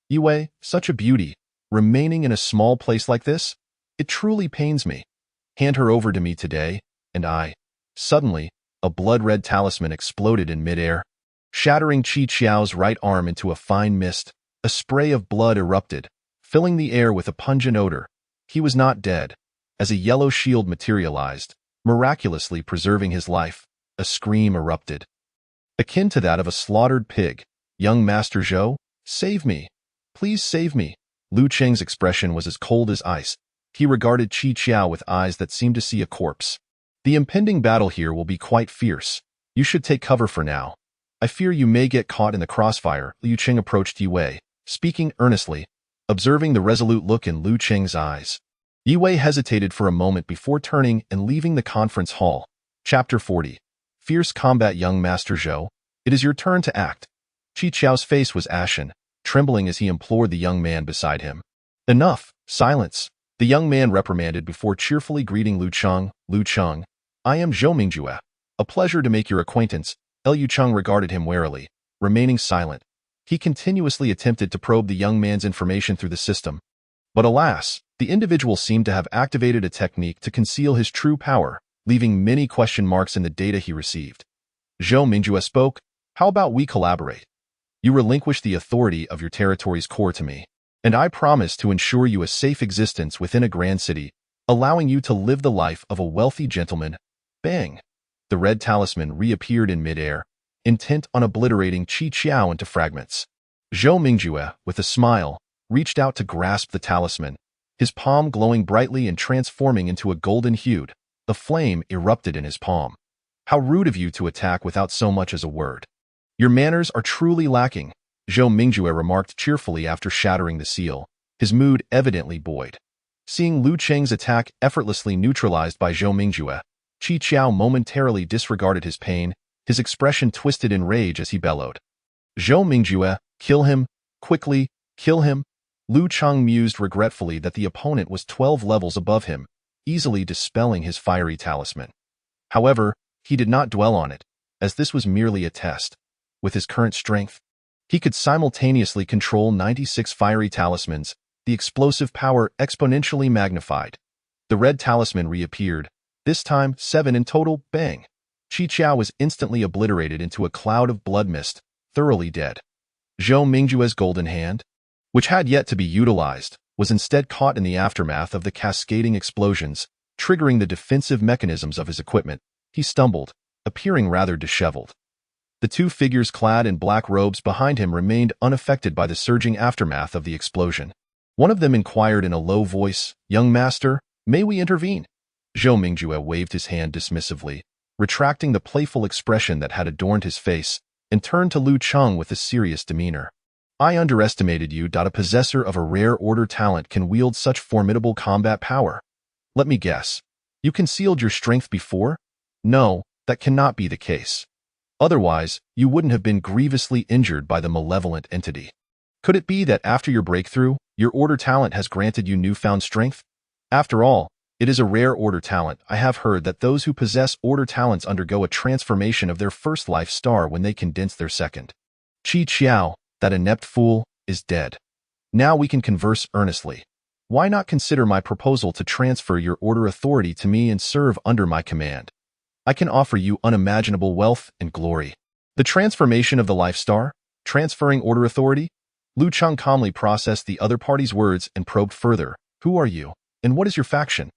Yue, such a beauty, remaining in a small place like this? It truly pains me. Hand her over to me today, and I..." Suddenly, a blood-red talisman exploded in midair. shattering Qi Qiao's right arm into a fine mist. A spray of blood erupted, filling the air with a pungent odor. He was not dead, as a yellow shield materialized, miraculously preserving his life. A scream erupted, akin to that of a slaughtered pig. "Young Master Zhou, save me. Please save me." Lu Cheng's expression was as cold as ice. He regarded Qi Qiao with eyes that seemed to see a corpse. "The impending battle here will be quite fierce. You should take cover for now. I fear you may get caught in the crossfire." Lu Cheng approached Yi Wei, speaking earnestly, observing the resolute look in Lu Cheng's eyes. Yi Wei hesitated for a moment before turning and leaving the conference hall. Chapter 40. Fierce Combat. "Young Master Zhou, it is your turn to act." Qi Qiao's face was ashen, trembling as he implored the young man beside him. "Enough! Silence!" the young man reprimanded before cheerfully greeting Lu Cheng. "Lu Cheng, I am Zhou Mingjue. A pleasure to make your acquaintance." Lu Cheng regarded him warily, remaining silent. He continuously attempted to probe the young man's information through the system. But alas, the individual seemed to have activated a technique to conceal his true power, leaving many question marks in the data he received. Zhou Mingjue spoke, "How about we collaborate? You relinquish the authority of your territory's core to me, and I promise to ensure you a safe existence within a grand city, allowing you to live the life of a wealthy gentleman." Bang! The red talisman reappeared in midair, intent on obliterating Qi Qiao into fragments. Zhou Mingjue, with a smile, reached out to grasp the talisman, his palm glowing brightly and transforming into a golden hue. The flame erupted in his palm. "How rude of you to attack without so much as a word. Your manners are truly lacking," Zhou Mingjue remarked cheerfully after shattering the seal, his mood evidently buoyed. Seeing Lu Cheng's attack effortlessly neutralized by Zhou Mingjue, Qi Qiao momentarily disregarded his pain, his expression twisted in rage as he bellowed. "Zhou Mingjue, kill him, quickly, kill him." Lu Cheng mused regretfully that the opponent was 12 levels above him, easily dispelling his fiery talisman. However, he did not dwell on it, as this was merely a test. With his current strength, he could simultaneously control 96 fiery talismans, the explosive power exponentially magnified. The red talisman reappeared, this time 7 in total. Bang! Qi Qiao was instantly obliterated into a cloud of blood mist, thoroughly dead. Zhou Mingjue's golden hand, which had yet to be utilized, was instead caught in the aftermath of the cascading explosions, triggering the defensive mechanisms of his equipment. He stumbled, appearing rather disheveled. The two figures clad in black robes behind him remained unaffected by the surging aftermath of the explosion. One of them inquired in a low voice, "Young master, may we intervene?" Zhou Mingjue waved his hand dismissively, retracting the playful expression that had adorned his face, and turned to Lu Cheng with a serious demeanor. "I underestimated you. A possessor of a rare order talent can wield such formidable combat power. Let me guess. You concealed your strength before? No, that cannot be the case. Otherwise, you wouldn't have been grievously injured by the malevolent entity. Could it be that after your breakthrough, your order talent has granted you newfound strength? After all, it is a rare order talent. I have heard that those who possess order talents undergo a transformation of their first life star when they condense their second. Qi Qiao, that inept fool, is dead. Now we can converse earnestly. Why not consider my proposal to transfer your order authority to me and serve under my command? I can offer you unimaginable wealth and glory." The transformation of the life star? Transferring order authority? Lu Cheng calmly processed the other party's words and probed further. "Who are you, and what is your faction?"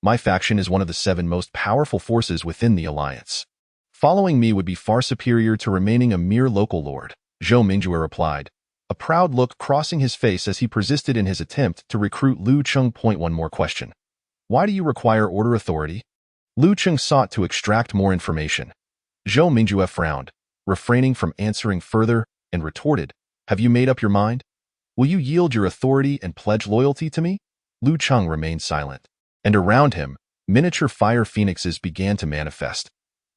My faction is one of the 7 most powerful forces within the alliance. Following me would be far superior to remaining a mere local lord," Zhou Mingjue replied, a proud look crossing his face as he persisted in his attempt to recruit Lu Cheng. "One more question. Why do you require order authority?" Lu Cheng sought to extract more information. Zhou Mingjue frowned, refraining from answering further, and retorted, "Have you made up your mind? Will you yield your authority and pledge loyalty to me?" Lu Cheng remained silent, and around him, miniature fire phoenixes began to manifest.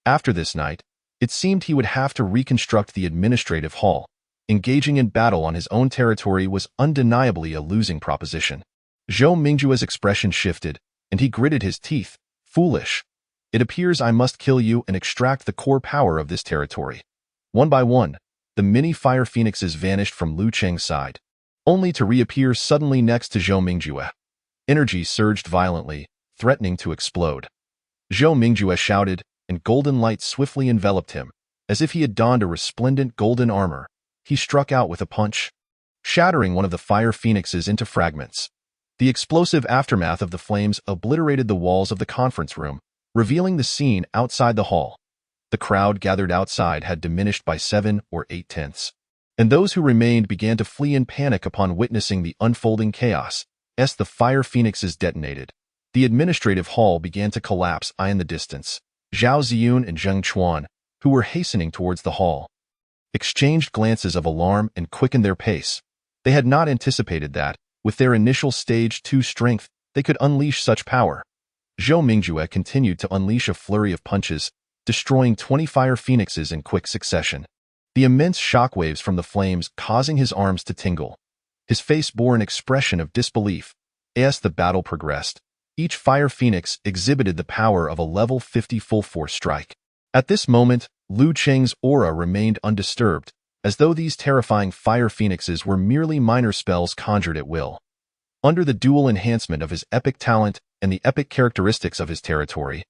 After this night, it seemed he would have to reconstruct the administrative hall. Engaging in battle on his own territory was undeniably a losing proposition. Zhou Mingjue's expression shifted, and he gritted his teeth. "Foolish. It appears I must kill you and extract the core power of this territory." One by one, the many fire phoenixes vanished from Lu Cheng's side, only to reappear suddenly next to Zhou Mingjue. Energy surged violently, threatening to explode. Zhou Mingjue shouted, and golden light swiftly enveloped him, As if he had donned a resplendent golden armor, he struck out with a punch, shattering one of the fire phoenixes into fragments. The explosive aftermath of the flames obliterated the walls of the conference room, revealing the scene outside the hall. The crowd gathered outside had diminished by 7 or 8/10, and those who remained began to flee in panic upon witnessing the unfolding chaos. As the fire phoenixes detonated, the administrative hall began to collapse in the distance. Zhao Ziyun and Zheng Chuan, who were hastening towards the hall, exchanged glances of alarm and quickened their pace. They had not anticipated that, with their initial stage 2 strength, they could unleash such power. Zhou Mingjue continued to unleash a flurry of punches, destroying 20 fire phoenixes in quick succession. The immense shockwaves from the flames causing his arms to tingle. His face bore an expression of disbelief. As the battle progressed, each fire phoenix exhibited the power of a level 50 full-force strike. At this moment, Lu Cheng's aura remained undisturbed, as though these terrifying fire phoenixes were merely minor spells conjured at will. Under the dual enhancement of his epic talent and the epic characteristics of his territory,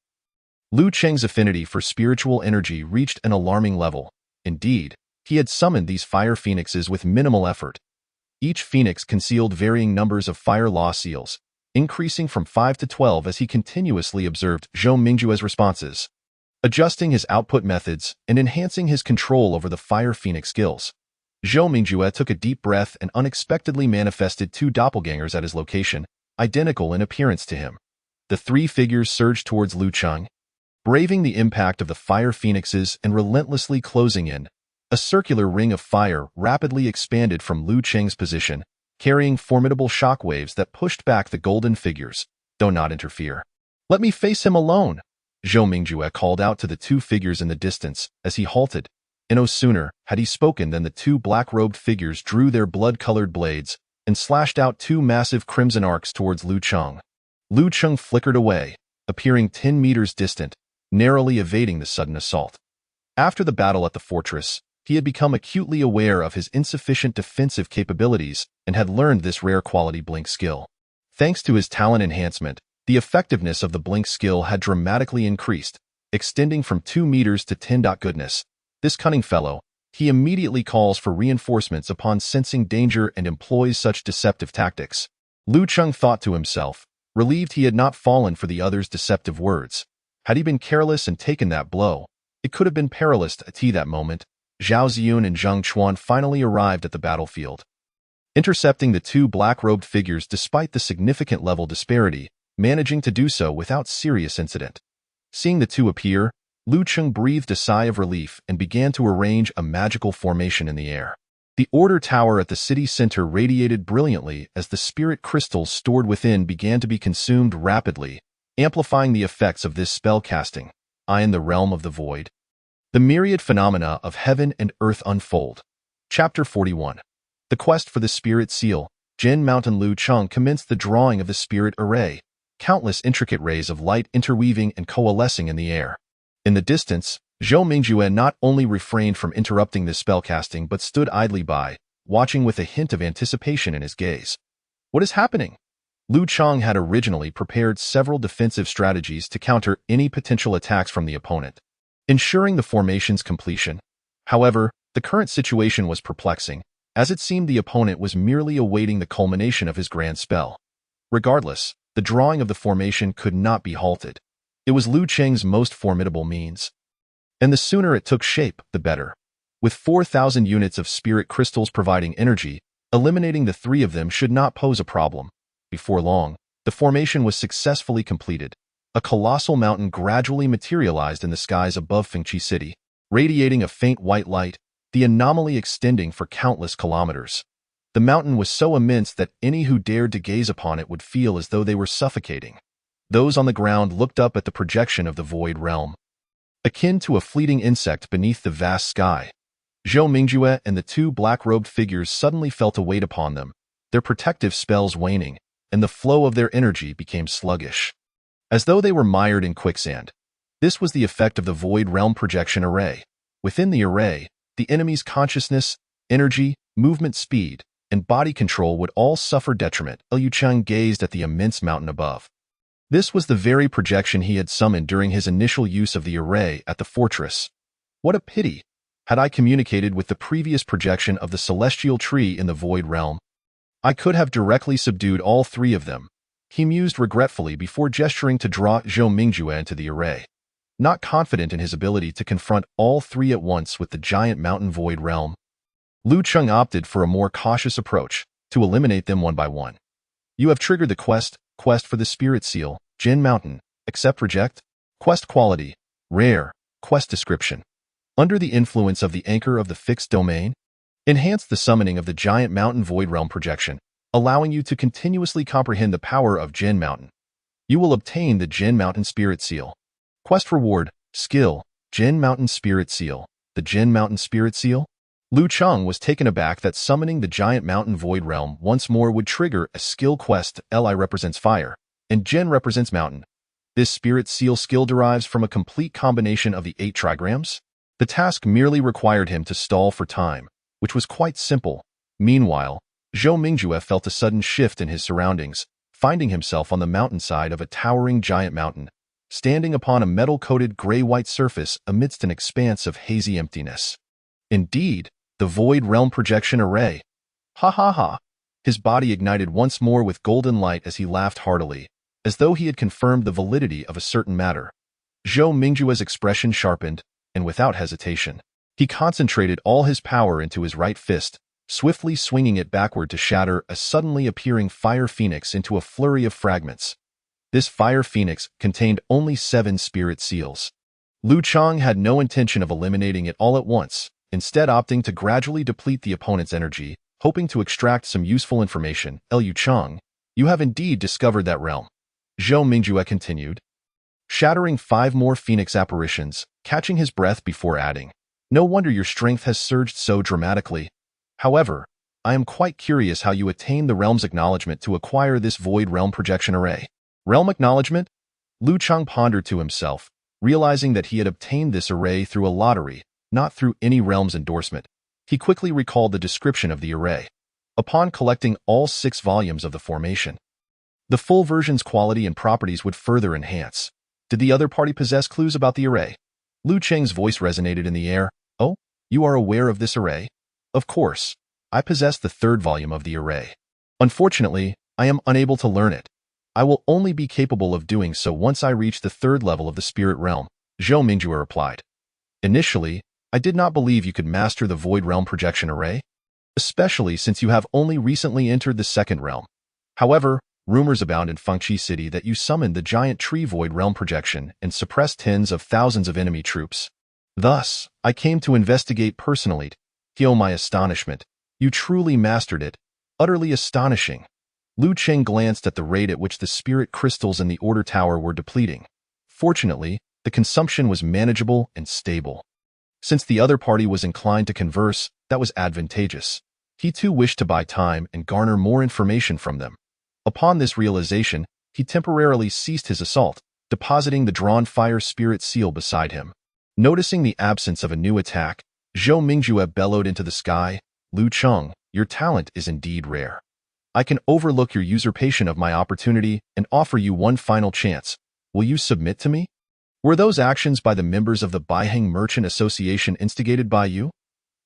Lu Cheng's affinity for spiritual energy reached an alarming level. Indeed, he had summoned these fire phoenixes with minimal effort. Each phoenix concealed varying numbers of fire law seals, increasing from 5 to 12 as he continuously observed Zhou Mingjue's responses, adjusting his output methods and enhancing his control over the fire phoenix skills. Zhou Mingjue took a deep breath and unexpectedly manifested 2 doppelgangers at his location, identical in appearance to him. The 3 figures surged towards Lu Cheng, braving the impact of the fire phoenixes and relentlessly closing in. A circular ring of fire rapidly expanded from Lu Cheng's position, carrying formidable shockwaves that pushed back the golden figures. "Do not interfere. Let me face him alone," Zhou Mingjue called out to the 2 figures in the distance as he halted. And no sooner had he spoken than the 2 black-robed figures drew their blood-colored blades and slashed out 2 massive crimson arcs towards Lu Cheng. Lu Cheng flickered away, appearing 10 meters distant, narrowly evading the sudden assault. After the battle at the fortress, he had become acutely aware of his insufficient defensive capabilities and had learned this rare quality blink skill. Thanks to his talent enhancement, the effectiveness of the blink skill had dramatically increased, extending from 2 meters to 10. Goodness, this cunning fellow, he immediately calls for reinforcements upon sensing danger and employs such deceptive tactics. Lu Cheng thought to himself, relieved he had not fallen for the other's deceptive words. Had he been careless and taken that blow, it could have been perilous at that moment. Zhao Ziyun and Zheng Chuan finally arrived at the battlefield, intercepting the 2 black-robed figures despite the significant level disparity, managing to do so without serious incident. Seeing the 2 appear, Lu Cheng breathed a sigh of relief and began to arrange a magical formation in the air. The Order Tower at the city center radiated brilliantly as the spirit crystals stored within began to be consumed rapidly, amplifying the effects of this spell casting. In the realm of the void, the myriad phenomena of heaven and earth unfold. Chapter 41. The quest for the spirit seal. Jin Mountain Lu Cheng commenced the drawing of the spirit array, countless intricate rays of light interweaving and coalescing in the air. In the distance, Zhou Mingjue not only refrained from interrupting this spellcasting but stood idly by, watching with a hint of anticipation in his gaze. What is happening? Lu Cheng had originally prepared several defensive strategies to counter any potential attacks from the opponent, ensuring the formation's completion. However, the current situation was perplexing, as it seemed the opponent was merely awaiting the culmination of his grand spell. Regardless, the drawing of the formation could not be halted. It was Lu Cheng's most formidable means, and the sooner it took shape, the better. With 4,000 units of spirit crystals providing energy, eliminating the 3 of them should not pose a problem. Before long, the formation was successfully completed. A colossal mountain gradually materialized in the skies above Fengqi City, radiating a faint white light, the anomaly extending for countless kilometers. The mountain was so immense that any who dared to gaze upon it would feel as though they were suffocating. Those on the ground looked up at the projection of the void realm, akin to a fleeting insect beneath the vast sky. Zhou Mingjue and the 2 black-robed figures suddenly felt a weight upon them, their protective spells waning, and the flow of their energy became sluggish, as though they were mired in quicksand. This was the effect of the void realm projection array. Within the array, the enemy's consciousness, energy, movement speed, and body control would all suffer detriment. Lu Cheng gazed at the immense mountain above. This was the very projection he had summoned during his initial use of the array at the fortress. What a pity, Had I communicated with the previous projection of the celestial tree in the void realm, I could have directly subdued all three of them. He mused regretfully before gesturing to draw Zhou Mingjue into the array. Not confident in his ability to confront all three at once with the giant mountain void realm, Lu Cheng opted for a more cautious approach, to eliminate them one by one. You have triggered the quest for the Spirit Seal, Jin Mountain. Accept, reject. Quest quality, rare. Quest description. Under the influence of the anchor of the fixed domain, enhance the summoning of the giant mountain void realm projection, allowing you to continuously comprehend the power of Jin Mountain. You will obtain the Jin Mountain Spirit Seal. Quest reward, skill, Jin Mountain Spirit Seal. The Jin Mountain Spirit Seal? Lu Cheng was taken aback that summoning the giant mountain void realm once more would trigger a skill quest. Li represents fire, and Jin represents mountain. This Spirit Seal skill derives from a complete combination of the 8 trigrams. The task merely required him to stall for time, which was quite simple. Meanwhile, Zhou Mingjue felt a sudden shift in his surroundings, finding himself on the mountainside of a towering giant mountain, standing upon a metal-coated gray-white surface amidst an expanse of hazy emptiness. Indeed, the void realm projection array. Ha ha ha. His body ignited once more with golden light as he laughed heartily, as though he had confirmed the validity of a certain matter. Zhou Mingjue's expression sharpened, and without hesitation, he concentrated all his power into his right fist, swiftly swinging it backward to shatter a suddenly appearing fire phoenix into a flurry of fragments. This fire phoenix contained only 7 spirit seals. Lu Cheng had no intention of eliminating it all at once, instead opting to gradually deplete the opponent's energy, hoping to extract some useful information. Lu Cheng, you have indeed discovered that realm. Zhou Mingjue continued, shattering 5 more phoenix apparitions, catching his breath before adding, no wonder your strength has surged so dramatically. However, I am quite curious how you attained the realm's acknowledgement to acquire this void realm projection array. Realm acknowledgement? Lu Cheng pondered to himself, realizing that he had obtained this array through a lottery, not through any realm's endorsement. He quickly recalled the description of the array. Upon collecting all 6 volumes of the formation, the full version's quality and properties would further enhance. Did the other party possess clues about the array? Lu Cheng's voice resonated in the air. Oh, you are aware of this array? Of course. I possess the 3rd volume of the array. Unfortunately, I am unable to learn it. I will only be capable of doing so once I reach the 3rd level of the spirit realm, Zhou Mingjue replied. Initially, I did not believe you could master the void realm projection array, especially since you have only recently entered the 2nd realm. However, rumors abound in Fengqi City that you summoned the giant tree void realm projection and suppressed tens of thousands of enemy troops. Thus, I came to investigate personally. To my astonishment, you truly mastered it. Utterly astonishing. Lu Cheng glanced at the rate at which the spirit crystals in the Order Tower were depleting. Fortunately, the consumption was manageable and stable. Since the other party was inclined to converse, that was advantageous. He too wished to buy time and garner more information from them. Upon this realization, he temporarily ceased his assault, depositing the drawn fire spirit seal beside him. Noticing the absence of a new attack, Zhou Mingjue bellowed into the sky, Lu Cheng, your talent is indeed rare. I can overlook your usurpation of my opportunity and offer you one final chance. Will you submit to me? Were those actions by the members of the Baiheng Merchant Association instigated by you?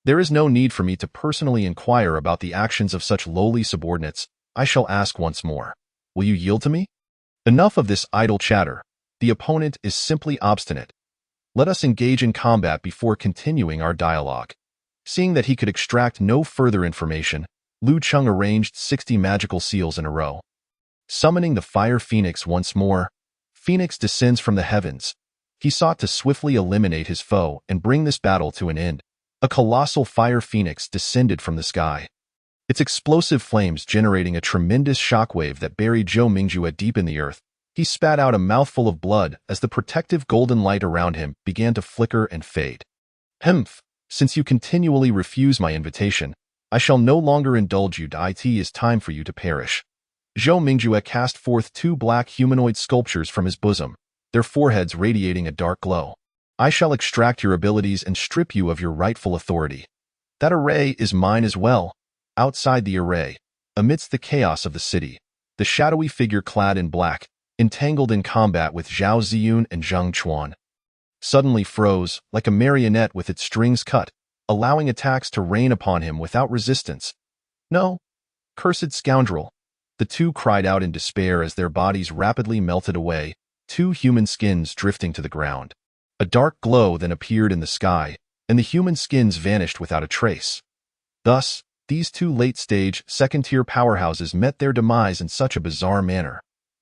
There is no need for me to personally inquire about the actions of such lowly subordinates. I shall ask once more. Will you yield to me? Enough of this idle chatter. The opponent is simply obstinate. Let us engage in combat before continuing our dialogue. Seeing that he could extract no further information, Lu Cheng arranged 60 magical seals in a row. Summoning the fire phoenix once more, Phoenix descends from the heavens. He sought to swiftly eliminate his foe and bring this battle to an end. A colossal fire phoenix descended from the sky, its explosive flames generating a tremendous shockwave that buried Zhou Mingjue deep in the earth. He spat out a mouthful of blood as the protective golden light around him began to flicker and fade. Humph, since you continually refuse my invitation, I shall no longer indulge you. It is time for you to perish. Zhou Mingjue cast forth 2 black humanoid sculptures from his bosom, their foreheads radiating a dark glow. I shall extract your abilities and strip you of your rightful authority. That array is mine as well. Outside the array, amidst the chaos of the city, the shadowy figure clad in black, entangled in combat with Zhao Ziyun and Zheng Chuan, suddenly froze, like a marionette with its strings cut. allowing attacks to rain upon him without resistance. "No, cursed scoundrel!" The two cried out in despair as their bodies rapidly melted away, two human skins drifting to the ground. A dark glow then appeared in the sky, and the human skins vanished without a trace. Thus, these two late-stage, second-tier powerhouses met their demise in such a bizarre manner.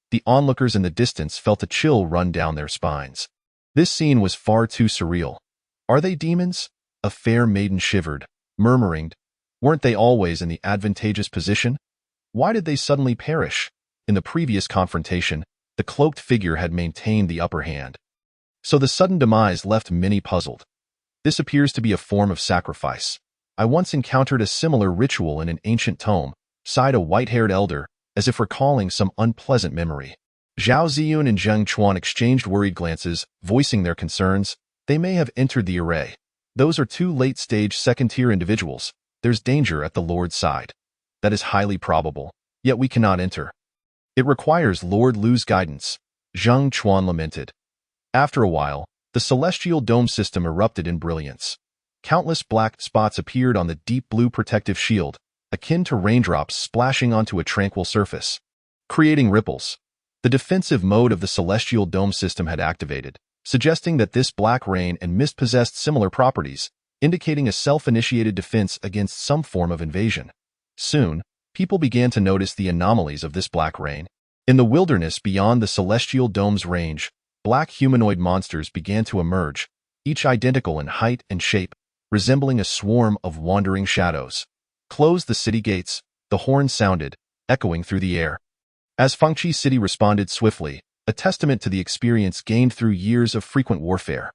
The onlookers in the distance felt a chill run down their spines. This scene was far too surreal. "Are they demons?" A fair maiden shivered, murmuring, "Weren't they always in the advantageous position? Why did they suddenly perish?" In the previous confrontation, the cloaked figure had maintained the upper hand. So the sudden demise left many puzzled. "This appears to be a form of sacrifice. I once encountered a similar ritual in an ancient tome," sighed a white-haired elder, as if recalling some unpleasant memory. Zhao Ziyun and Zheng Chuan exchanged worried glances, voicing their concerns. They may have entered the array. "Those are two late-stage second-tier individuals. There's danger at the Lord's side." "That is highly probable, yet we cannot enter. It requires Lord Lu's guidance," Zheng Chuan lamented. After a while, the celestial dome system erupted in brilliance. Countless black spots appeared on the deep blue protective shield, akin to raindrops splashing onto a tranquil surface, creating ripples. The defensive mode of the celestial dome system had activated, suggesting that this black rain and mist possessed similar properties, indicating a self-initiated defense against some form of invasion. Soon, people began to notice the anomalies of this black rain. In the wilderness beyond the celestial dome's range, black humanoid monsters began to emerge, each identical in height and shape, resembling a swarm of wandering shadows. "Close the city gates," the horn sounded, echoing through the air. As Fengqi City responded swiftly, a testament to the experience gained through years of frequent warfare.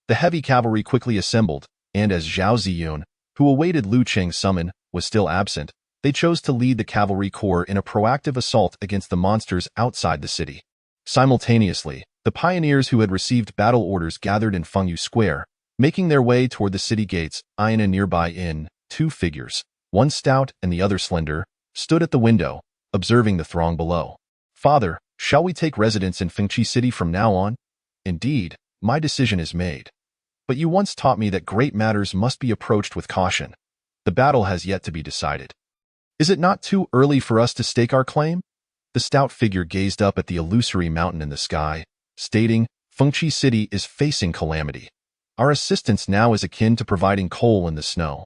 The heavy cavalry quickly assembled, and as Zhao Ziyun, who awaited Lu Cheng's summon, was still absent, they chose to lead the cavalry corps in a proactive assault against the monsters outside the city. Simultaneously, the pioneers who had received battle orders gathered in Fengyu Square, making their way toward the city gates. In a nearby inn, two figures, one stout and the other slender, stood at the window, observing the throng below. "Father, shall we take residence in Fengqi City from now on?" "Indeed, my decision is made. But you once taught me that great matters must be approached with caution. The battle has yet to be decided. Is it not too early for us to stake our claim?" The stout figure gazed up at the illusory mountain in the sky, stating, "Fengqi City is facing calamity. Our assistance now is akin to providing coal in the snow.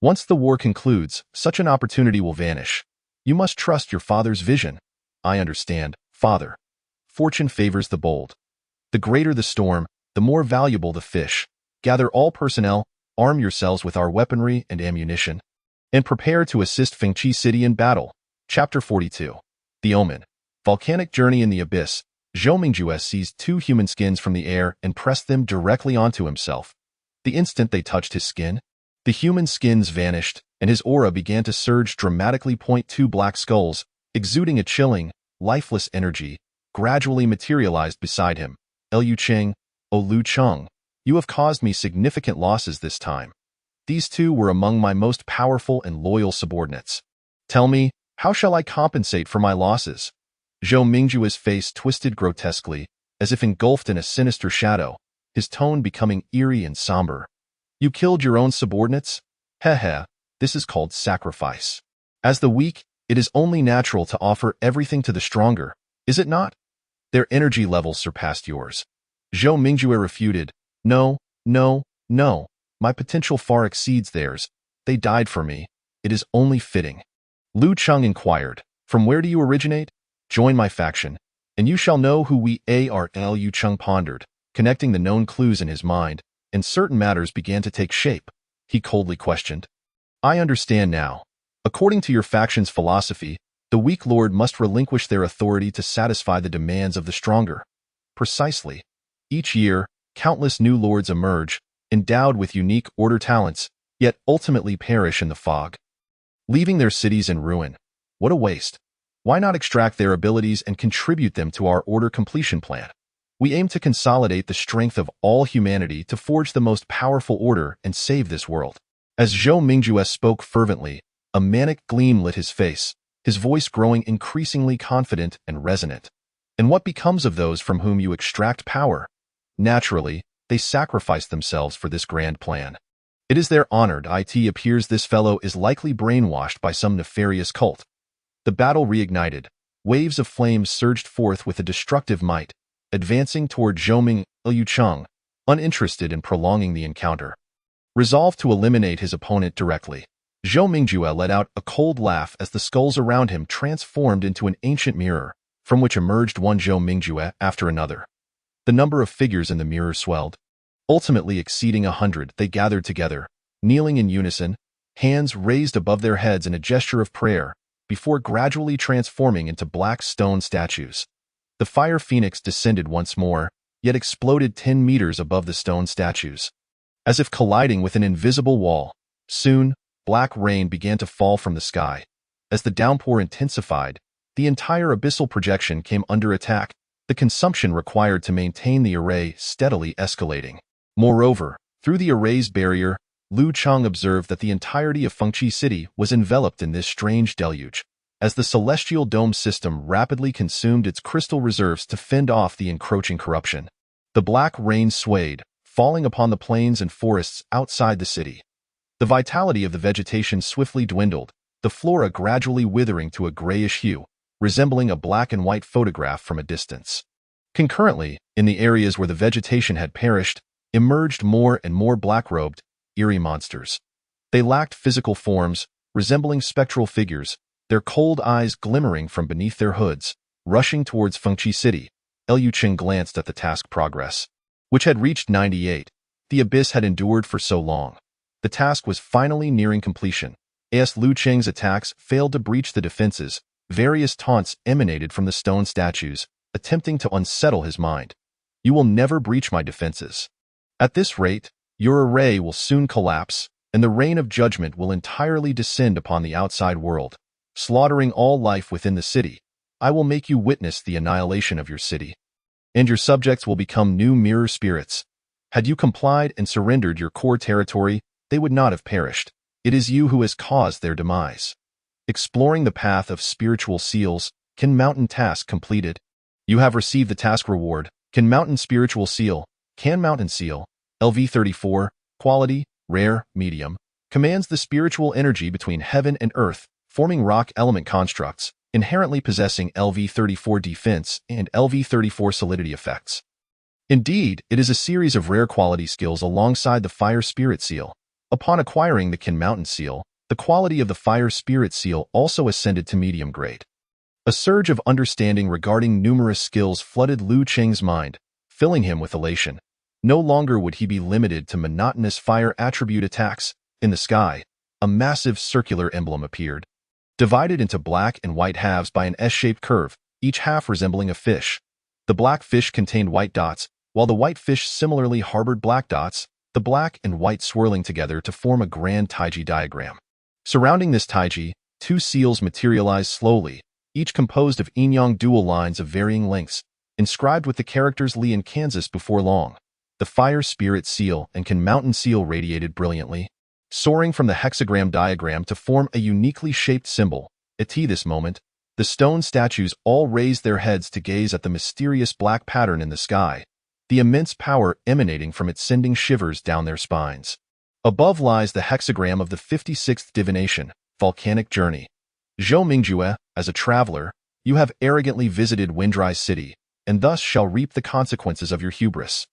Once the war concludes, such an opportunity will vanish. You must trust your father's vision." "I understand, father. Fortune favors the bold. The greater the storm, the more valuable the fish. Gather all personnel, arm yourselves with our weaponry and ammunition, and prepare to assist Fengqi City in battle." Chapter 42. The Omen. Volcanic journey in the abyss. Zhou Mingjuo seized two human skins from the air and pressed them directly onto himself. The instant they touched his skin, the human skins vanished, and his aura began to surge dramatically. Two black skulls, exuding a chilling, lifeless energy, gradually materialized beside him. "Liu Cheng, O Lu Cheng, you have caused me significant losses this time. These two were among my most powerful and loyal subordinates. Tell me, how shall I compensate for my losses?" Zhou Mingjuo's face twisted grotesquely, as if engulfed in a sinister shadow, his tone becoming eerie and somber. "You killed your own subordinates? Heh, this is called sacrifice. As the weak, it is only natural to offer everything to the stronger, is it not? Their energy levels surpassed yours." Zhou Mingjuo refuted, No, my potential far exceeds theirs. They died for me. It is only fitting." Lu Cheng inquired, "From where do you originate? Join my faction, and you shall know who we are." Liu Cheng pondered, connecting the known clues in his mind, and certain matters began to take shape. He coldly questioned, "I understand now. According to your faction's philosophy, the weak lord must relinquish their authority to satisfy the demands of the stronger." "Precisely. Each year, countless new lords emerge, endowed with unique order talents, yet ultimately perish in the fog, leaving their cities in ruin. What a waste. Why not extract their abilities and contribute them to our order completion plan? We aim to consolidate the strength of all humanity to forge the most powerful order and save this world." As Zhou Mingjuo spoke fervently, a manic gleam lit his face, his voice growing increasingly confident and resonant. "And what becomes of those from whom you extract power? Naturally, they sacrifice themselves for this grand plan. It is their honored. It appears this fellow is likely brainwashed by some nefarious cult. The battle reignited. Waves of flames surged forth with a destructive might, advancing toward Zhou Liucheng, uninterested in prolonging the encounter. Resolved to eliminate his opponent directly, Zhou Mingjue let out a cold laugh as the skulls around him transformed into an ancient mirror, from which emerged one Zhou Mingjue after another. The number of figures in the mirror swelled. Ultimately exceeding 100, they gathered together, kneeling in unison, hands raised above their heads in a gesture of prayer, before gradually transforming into black stone statues. The fire phoenix descended once more, yet exploded 10 meters above the stone statues. As if colliding with an invisible wall, soon, black rain began to fall from the sky. As the downpour intensified, the entire abyssal projection came under attack, the consumption required to maintain the array steadily escalating. Moreover, through the array's barrier, Lu Cheng observed that the entirety of Fengqi City was enveloped in this strange deluge, as the celestial dome system rapidly consumed its crystal reserves to fend off the encroaching corruption. The black rain swayed, falling upon the plains and forests outside the city. The vitality of the vegetation swiftly dwindled, the flora gradually withering to a grayish hue, resembling a black and white photograph from a distance. Concurrently, in the areas where the vegetation had perished, emerged more and more black-robed, eerie monsters. They lacked physical forms, resembling spectral figures, their cold eyes glimmering from beneath their hoods. Rushing towards Fengqi City, Liucheng glanced at the task progress, which had reached 98. The abyss had endured for so long. The task was finally nearing completion. As Lu Cheng's attacks failed to breach the defenses, various taunts emanated from the stone statues, attempting to unsettle his mind. You will never breach my defenses. At this rate, your array will soon collapse, and the rain of judgment will entirely descend upon the outside world, slaughtering all life within the city. I will make you witness the annihilation of your city, and your subjects will become new mirror spirits. Had you complied and surrendered your core territory, they would not have perished. It is you who has caused their demise. Exploring the path of spiritual seals, Can Mountain task completed. You have received the task reward, Can Mountain spiritual seal, Can Mountain seal, LV34, quality, rare, medium, commands the spiritual energy between heaven and earth, forming rock element constructs, inherently possessing LV34 defense and LV34 solidity effects. Indeed, it is a series of rare quality skills alongside the Fire Spirit Seal. Upon acquiring the Can Mountain seal, the quality of the Fire Spirit Seal also ascended to medium grade. A surge of understanding regarding numerous skills flooded Lu Cheng's mind, filling him with elation. No longer would he be limited to monotonous fire attribute attacks. In the sky, a massive circular emblem appeared, divided into black and white halves by an S-shaped curve, each half resembling a fish. The black fish contained white dots, while the white fish similarly harbored black dots, the black and white swirling together to form a grand Taiji diagram. Surrounding this Taiji, two seals materialized slowly, each composed of yin-yang dual lines of varying lengths, inscribed with the characters Li and Kansas before long. The Fire Spirit Seal and Can Mountain Seal radiated brilliantly, soaring from the hexagram diagram to form a uniquely shaped symbol. At this moment, the stone statues all raised their heads to gaze at the mysterious black pattern in the sky, the immense power emanating from it sending shivers down their spines. Above lies the hexagram of the 56th divination, Volcanic Journey. Zhou Mingjue, as a traveler, you have arrogantly visited Windrise City, and thus shall reap the consequences of your hubris.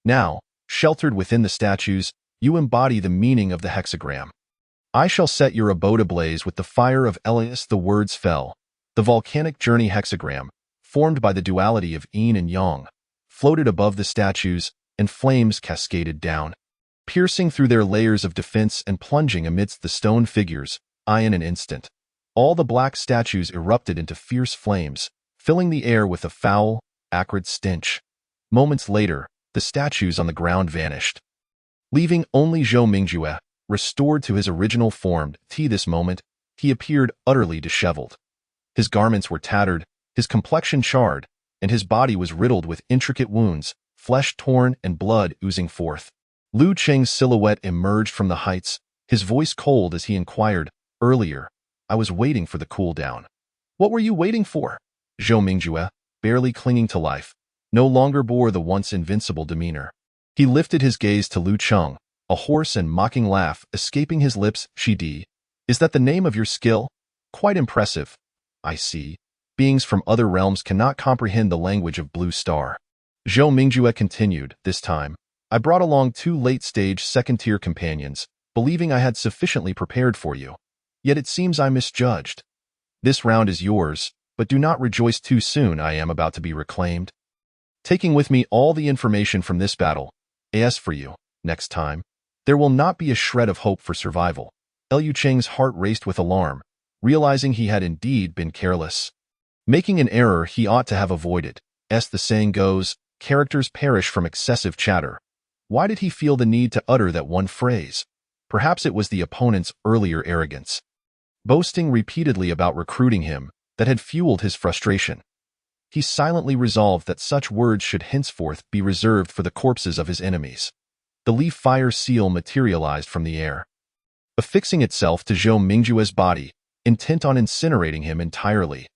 Now, sheltered within the statues, you embody the meaning of the hexagram. I shall set your abode ablaze with the fire of Elias. The words fell. The Volcanic Journey hexagram, formed by the duality of yin and yang, floated above the statues, and flames cascaded down, piercing through their layers of defense and plunging amidst the stone figures. In an instant, all the black statues erupted into fierce flames, filling the air with a foul, acrid stench. Moments later, the statues on the ground vanished, leaving only Zhou Mingjue, restored to his original form. This moment, he appeared utterly disheveled. His garments were tattered, his complexion charred, and his body was riddled with intricate wounds, flesh torn and blood oozing forth. Lu Cheng's silhouette emerged from the heights, his voice cold as he inquired, "Earlier, I was waiting for the cool down. What were you waiting for?" Zhou Mingjue, barely clinging to life, no longer bore the once invincible demeanor. He lifted his gaze to Lu Cheng, a hoarse and mocking laugh escaping his lips. Shidi, is that the name of your skill? Quite impressive. I see. Beings from other realms cannot comprehend the language of Blue Star. Zhou Mingjue continued, this time. I brought along 2 late-stage second-tier companions, believing I had sufficiently prepared for you. Yet it seems I misjudged. This round is yours, but do not rejoice too soon. I am about to be reclaimed. Taking with me all the information from this battle, as for you, next time, there will not be a shred of hope for survival. Liu Cheng's heart raced with alarm, realizing he had indeed been careless. Making an error he ought to have avoided. As the saying goes, characters perish from excessive chatter. Why did he feel the need to utter that one phrase? Perhaps it was the opponent's earlier arrogance, boasting repeatedly about recruiting him, that had fueled his frustration. He silently resolved that such words should henceforth be reserved for the corpses of his enemies. The leaf fire seal materialized from the air, affixing itself to Zhou Mingjue's body, intent on incinerating him entirely.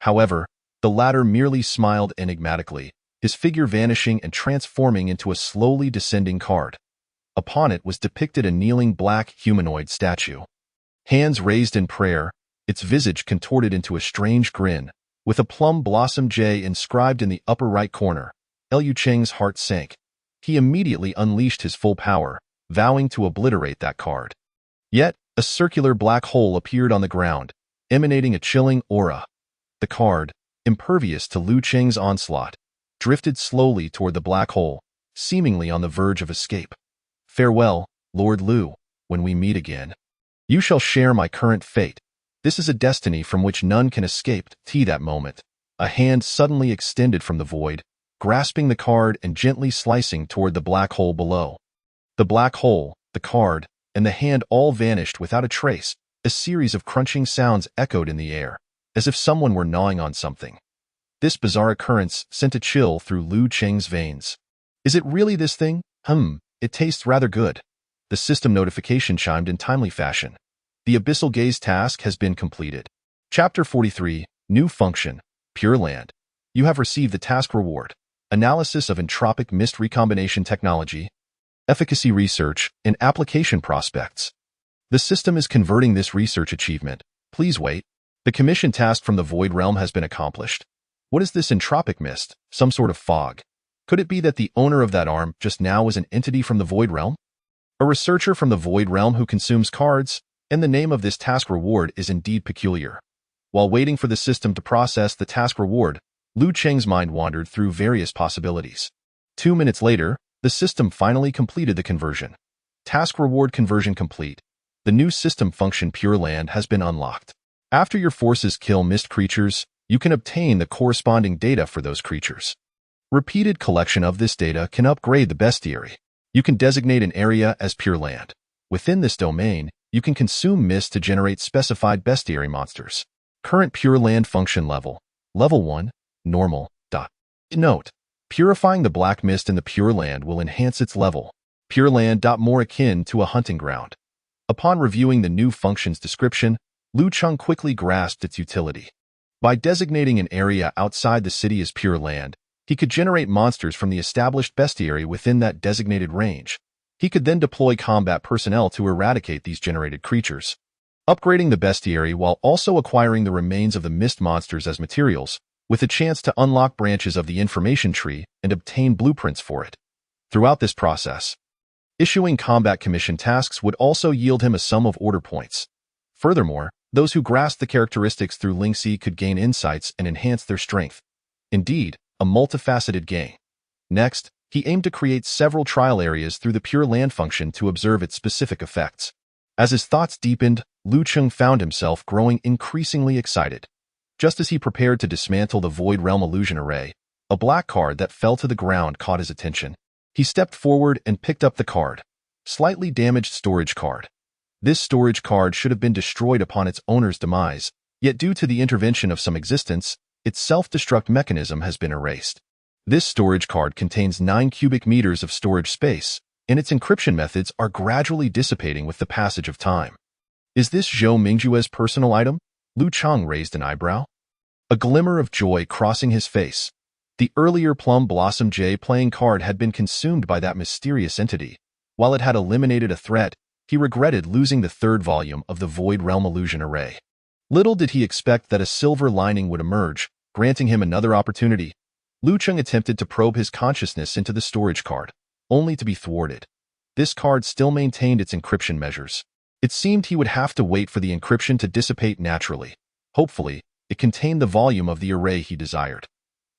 However, the latter merely smiled enigmatically, his figure vanishing and transforming into a slowly descending card. Upon it was depicted a kneeling black humanoid statue. Hands raised in prayer, its visage contorted into a strange grin, with a plum blossom J inscribed in the upper right corner. Liu Cheng's heart sank. He immediately unleashed his full power, vowing to obliterate that card. Yet, a circular black hole appeared on the ground, emanating a chilling aura. The card, impervious to Liu Cheng's onslaught, drifted slowly toward the black hole, seemingly on the verge of escape. Farewell, Lord Liu, when we meet again. You shall share my current fate. This is a destiny from which none can escape. That moment, a hand suddenly extended from the void, grasping the card and gently slicing toward the black hole below. The black hole, the card, and the hand all vanished without a trace. A series of crunching sounds echoed in the air, as if someone were gnawing on something. This bizarre occurrence sent a chill through Liu Cheng's veins. Is it really this thing? It tastes rather good. The system notification chimed in timely fashion. The Abyssal Gaze task has been completed. Chapter 43, New Function, Pure Land. You have received the task reward. Analysis of Entropic Mist Recombination Technology. Efficacy Research and Application Prospects. The system is converting this research achievement. Please wait. The commission task from the Void Realm has been accomplished. What is this entropic mist? Some sort of fog. Could it be that the owner of that arm just now was an entity from the Void Realm? A researcher from the Void Realm who consumes cards, and the name of this task reward is indeed peculiar. While waiting for the system to process the task reward, Liu Cheng's mind wandered through various possibilities. 2 minutes later, the system finally completed the conversion. Task reward conversion complete. The new system function Pure Land has been unlocked. After your forces kill mist creatures, you can obtain the corresponding data for those creatures. Repeated collection of this data can upgrade the bestiary. You can designate an area as Pure Land. Within this domain, you can consume mist to generate specified bestiary monsters. Current Pure Land function level. Level 1, Normal. Note: purifying the black mist in the Pure Land will enhance its level. Pure Land. More akin to a hunting ground. Upon reviewing the new function's description, Liu Cheng quickly grasped its utility. By designating an area outside the city as Pure Land, he could generate monsters from the established bestiary within that designated range. He could then deploy combat personnel to eradicate these generated creatures. Upgrading the bestiary while also acquiring the remains of the mist monsters as materials, with a chance to unlock branches of the information tree and obtain blueprints for it. Throughout this process, issuing combat commission tasks would also yield him a sum of order points. Furthermore, those who grasped the characteristics through Lingxi could gain insights and enhance their strength. Indeed, a multifaceted gain. Next, he aimed to create several trial areas through the Pure Land function to observe its specific effects. As his thoughts deepened, Liu Cheng found himself growing increasingly excited. Just as he prepared to dismantle the Void Realm illusion array, a black card that fell to the ground caught his attention. He stepped forward and picked up the card. Slightly damaged storage card. This storage card should have been destroyed upon its owner's demise, yet due to the intervention of some existence, its self-destruct mechanism has been erased. This storage card contains 9 cubic meters of storage space, and its encryption methods are gradually dissipating with the passage of time. Is this Zhou Mingjue's personal item? Liu Cheng raised an eyebrow. A glimmer of joy crossing his face. The earlier Plum Blossom J playing card had been consumed by that mysterious entity. While it had eliminated a threat, he regretted losing the third volume of the Void Realm Illusion Array. Little did he expect that a silver lining would emerge, granting him another opportunity. Lu Cheng attempted to probe his consciousness into the storage card, only to be thwarted. This card still maintained its encryption measures. It seemed he would have to wait for the encryption to dissipate naturally. Hopefully, it contained the volume of the array he desired.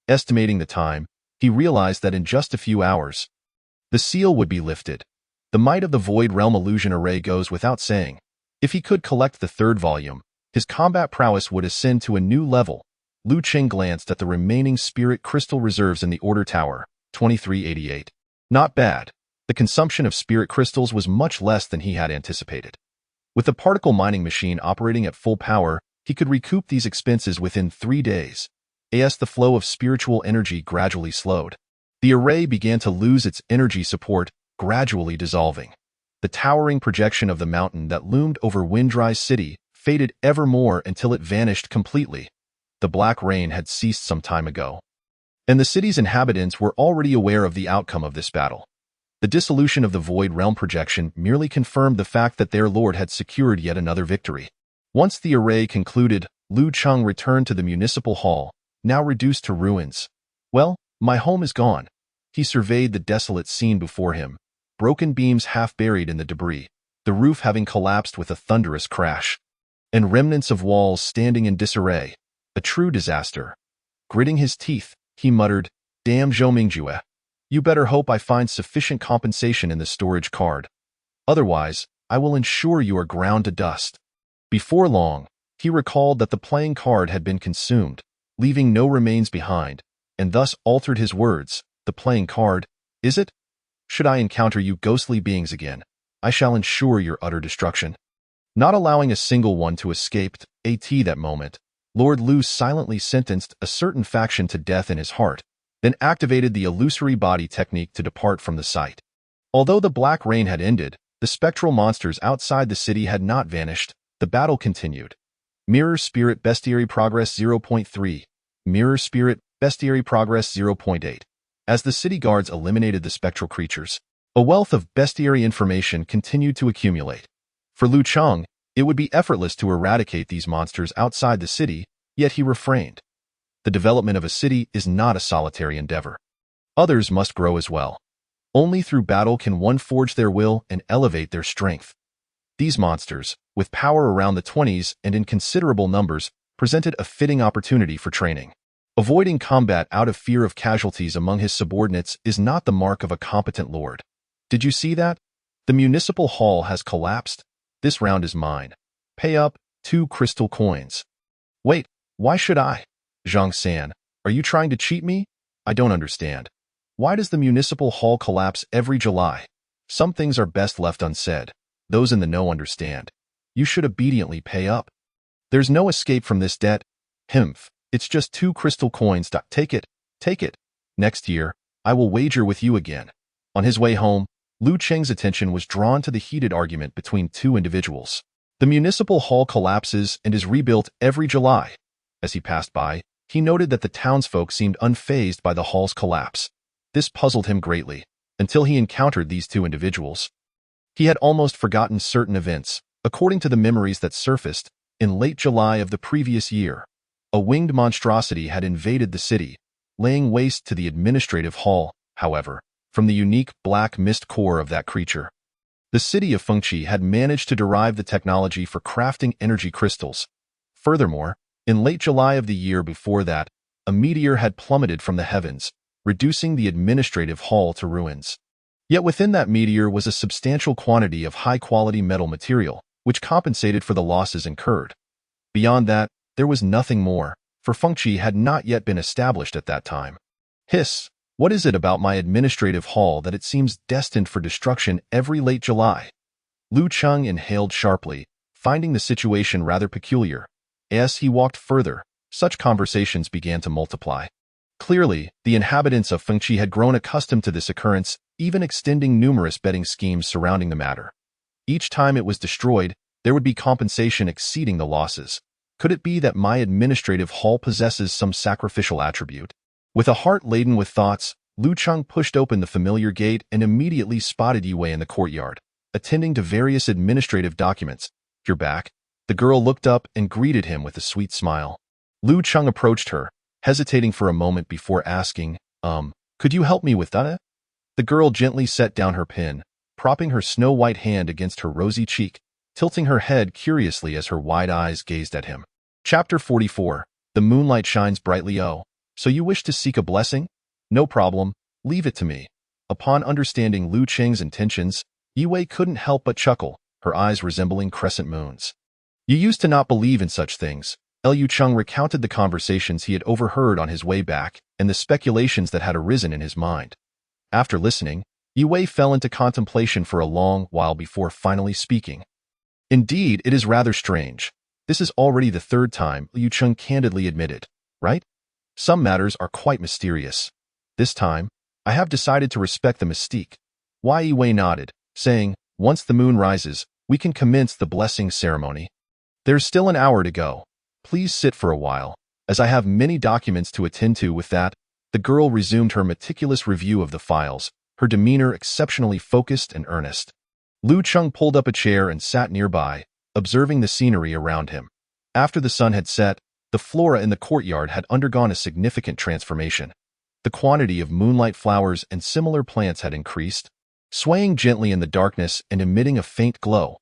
Estimating the time, he realized that in just a few hours, the seal would be lifted. The might of the Void Realm Illusion Array goes without saying. If he could collect the third volume, his combat prowess would ascend to a new level. Lu Cheng glanced at the remaining spirit crystal reserves in the Order Tower, 2388. Not bad. The consumption of spirit crystals was much less than he had anticipated. With the particle mining machine operating at full power, he could recoup these expenses within 3 days. As the flow of spiritual energy gradually slowed, the array began to lose its energy support, gradually dissolving. The towering projection of the mountain that loomed over Windrise City faded ever more until it vanished completely. The black rain had ceased some time ago, and the city's inhabitants were already aware of the outcome of this battle. The dissolution of the Void Realm projection merely confirmed the fact that their lord had secured yet another victory. Once the array concluded, Lu Cheng returned to the municipal hall, now reduced to ruins. Well, my home is gone. He surveyed the desolate scene before him, broken beams half buried in the debris, the roof having collapsed with a thunderous crash, and remnants of walls standing in disarray. A true disaster. Gritting his teeth, he muttered, "Damn Zhou Mingjue. You better hope I find sufficient compensation in the storage card. Otherwise, I will ensure you are ground to dust." Before long, he recalled that the playing card had been consumed, leaving no remains behind, and thus altered his words. "The playing card, is it? Should I encounter you ghostly beings again, I shall ensure your utter destruction." Not allowing a single one to escape that moment, Lord Lu silently sentenced a certain faction to death in his heart, then activated the illusory body technique to depart from the site. Although the black rain had ended, the spectral monsters outside the city had not vanished. The battle continued. Mirror Spirit Bestiary Progress 0.3. Mirror Spirit Bestiary Progress 0.8. As the city guards eliminated the spectral creatures, a wealth of bestiary information continued to accumulate. For Lu Cheng, it would be effortless to eradicate these monsters outside the city, yet he refrained. The development of a city is not a solitary endeavor. Others must grow as well. Only through battle can one forge their will and elevate their strength. These monsters, with power around the 20s and in considerable numbers, presented a fitting opportunity for training. Avoiding combat out of fear of casualties among his subordinates is not the mark of a competent lord. Did you see that? The municipal hall has collapsed. This round is mine. Pay up 2 crystal coins. Wait, why should I? Zhang San, are you trying to cheat me? I don't understand. Why does the municipal hall collapse every July? Some things are best left unsaid. Those in the know understand. You should obediently pay up. There's no escape from this debt. Himph, it's just 2 crystal coins. Take it, take it. Next year, I will wager with you again. On his way home, Lu Cheng's attention was drawn to the heated argument between 2 individuals. The municipal hall collapses and is rebuilt every July. As he passed by, he noted that the townsfolk seemed unfazed by the hall's collapse. This puzzled him greatly, until he encountered these 2 individuals. He had almost forgotten certain events. According to the memories that surfaced, in late July of the previous year, a winged monstrosity had invaded the city, laying waste to the administrative hall. However, from the unique black mist core of that creature, the city of Fengqi had managed to derive the technology for crafting energy crystals. Furthermore, in late July of the year before that, a meteor had plummeted from the heavens, reducing the administrative hall to ruins. Yet within that meteor was a substantial quantity of high-quality metal material, which compensated for the losses incurred. Beyond that, there was nothing more, for Fengqi had not yet been established at that time. Hiss! What is it about my administrative hall that it seems destined for destruction every late July? Lu Cheng inhaled sharply, finding the situation rather peculiar. As he walked further, such conversations began to multiply. Clearly, the inhabitants of Fengqi had grown accustomed to this occurrence, even extending numerous betting schemes surrounding the matter. Each time it was destroyed, there would be compensation exceeding the losses. Could it be that my administrative hall possesses some sacrificial attribute? With a heart laden with thoughts, Lu Cheng pushed open the familiar gate and immediately spotted Yue in the courtyard, attending to various administrative documents. "You're back." The girl looked up and greeted him with a sweet smile. Lu Cheng approached her, hesitating for a moment before asking, could you help me with that? The girl gently set down her pen, propping her snow-white hand against her rosy cheek, tilting her head curiously as her wide eyes gazed at him. Chapter 44. The moonlight shines brightly. Oh, so you wish to seek a blessing? No problem, leave it to me. Upon understanding Lu Cheng's intentions, Yue couldn't help but chuckle, her eyes resembling crescent moons. You used to not believe in such things. Liu Cheng recounted the conversations he had overheard on his way back and the speculations that had arisen in his mind. After listening, Yue fell into contemplation for a long while before finally speaking. Indeed, it is rather strange. This is already the third time, Liu Cheng candidly admitted, right? Some matters are quite mysterious. This time, I have decided to respect the mystique. Yue nodded, saying, once the moon rises, we can commence the blessing ceremony. There's still an hour to go. Please sit for a while, as I have many documents to attend to. With that, the girl resumed her meticulous review of the files, her demeanor exceptionally focused and earnest. Lu Cheng pulled up a chair and sat nearby, observing the scenery around him. After the sun had set, the flora in the courtyard had undergone a significant transformation. The quantity of moonlight flowers and similar plants had increased, swaying gently in the darkness and emitting a faint glow.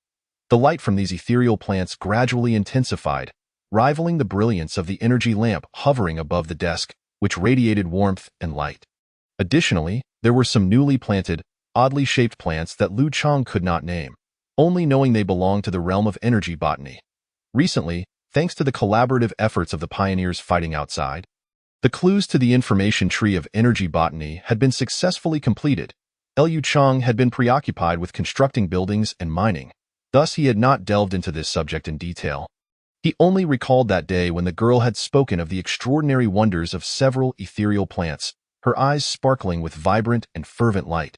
The light from these ethereal plants gradually intensified, rivaling the brilliance of the energy lamp hovering above the desk, which radiated warmth and light. Additionally, there were some newly planted, oddly shaped plants that Lu Cheng could not name, only knowing they belonged to the realm of energy botany. Recently, thanks to the collaborative efforts of the pioneers fighting outside, the clues to the information tree of energy botany had been successfully completed. Liu Cheng had been preoccupied with constructing buildings and mining, thus he had not delved into this subject in detail. He only recalled that day when the girl had spoken of the extraordinary wonders of several ethereal plants, her eyes sparkling with vibrant and fervent light.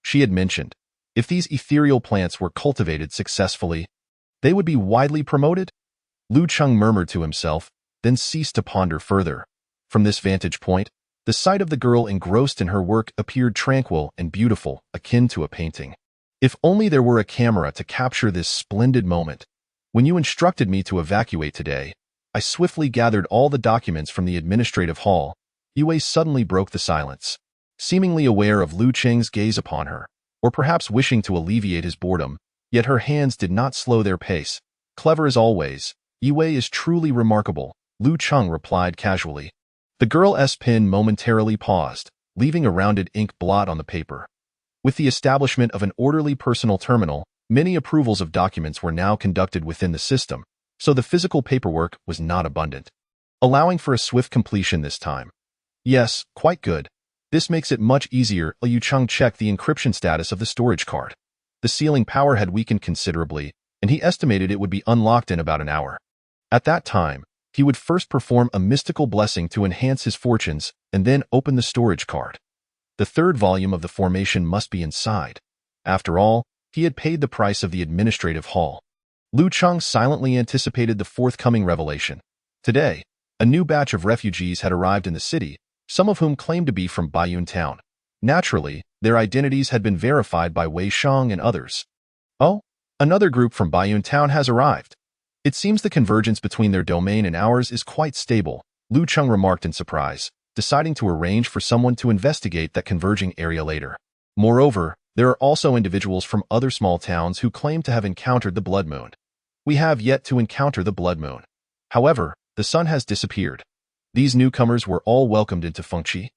She had mentioned, if these ethereal plants were cultivated successfully, they would be widely promoted? Lu Cheng murmured to himself, then ceased to ponder further. From this vantage point, the sight of the girl engrossed in her work appeared tranquil and beautiful, akin to a painting. If only there were a camera to capture this splendid moment. When you instructed me to evacuate today, I swiftly gathered all the documents from the administrative hall. Yue suddenly broke the silence. Seemingly aware of Lu Cheng's gaze upon her, or perhaps wishing to alleviate his boredom, yet her hands did not slow their pace. Clever as always, Yue is truly remarkable, Lu Cheng replied casually. The girl's pen momentarily paused, leaving a rounded ink blot on the paper. With the establishment of an orderly personal terminal, many approvals of documents were now conducted within the system, so the physical paperwork was not abundant, allowing for a swift completion this time. Yes, quite good. This makes it much easier. Liu Cheng checked the encryption status of the storage card. The sealing power had weakened considerably, and he estimated it would be unlocked in about an hour. At that time, he would first perform a mystical blessing to enhance his fortunes and then open the storage card. The third volume of the formation must be inside. After all, he had paid the price of the administrative hall. Lu Cheng silently anticipated the forthcoming revelation. Today, a new batch of refugees had arrived in the city, some of whom claimed to be from Baiyun Town. Naturally, their identities had been verified by Wei Shang and others. Oh, another group from Baiyun Town has arrived. It seems the convergence between their domain and ours is quite stable, Lu Cheng remarked in surprise, deciding to arrange for someone to investigate that converging area later. Moreover, there are also individuals from other small towns who claim to have encountered the Blood Moon. We have yet to encounter the Blood Moon. However, the sun has disappeared. These newcomers were all welcomed into Fengqi,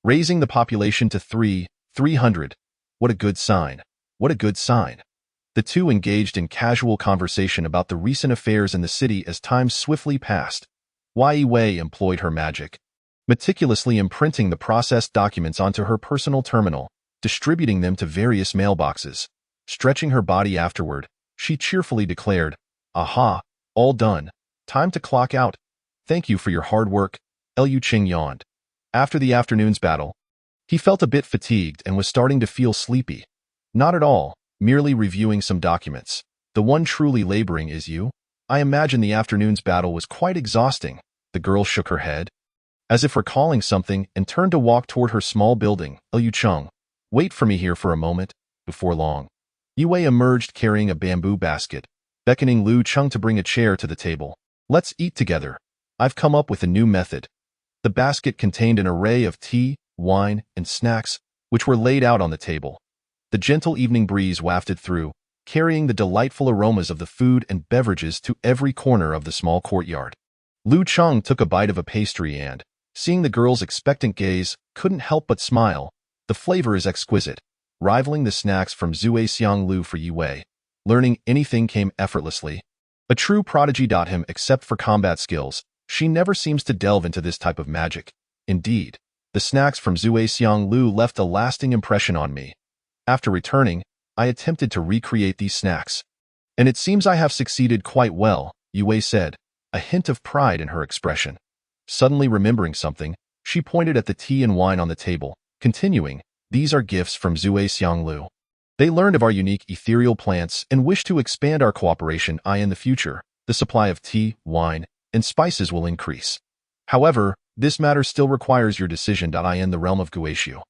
raising the population to 300. What a good sign. What a good sign. The two engaged in casual conversation about the recent affairs in the city as time swiftly passed. Yue employed her magic, meticulously imprinting the processed documents onto her personal terminal, distributing them to various mailboxes. Stretching her body afterward, she cheerfully declared, "Aha, all done. Time to clock out. Thank you for your hard work." Liu Cheng yawned. After the afternoon's battle, he felt a bit fatigued and was starting to feel sleepy. Not at all, merely reviewing some documents. The one truly laboring is you. I imagine the afternoon's battle was quite exhausting. The girl shook her head. as if recalling something, and turned to walk toward her small building. Liu Cheng, wait for me here for a moment. Before long, Yue emerged carrying a bamboo basket, beckoning Liu Cheng to bring a chair to the table. Let's eat together. I've come up with a new method. The basket contained an array of tea, wine, and snacks, which were laid out on the table. The gentle evening breeze wafted through, carrying the delightful aromas of the food and beverages to every corner of the small courtyard. Liu Cheng took a bite of a pastry and, seeing the girl's expectant gaze, couldn't help but smile. The flavor is exquisite, rivaling the snacks from Zue Xianglu for Yue. Learning anything came effortlessly. A true prodigy. Him except for combat skills, she never seems to delve into this type of magic. Indeed, the snacks from Zue Xianglu left a lasting impression on me. After returning, I attempted to recreate these snacks. And it seems I have succeeded quite well, Yue said, a hint of pride in her expression. Suddenly remembering something, she pointed at the tea and wine on the table, continuing, these are gifts from Zue Xianglu. They learned of our unique ethereal plants and wish to expand our cooperation. In the future, the supply of tea, wine, and spices will increase. However, this matter still requires your decision. In the realm of Guishu,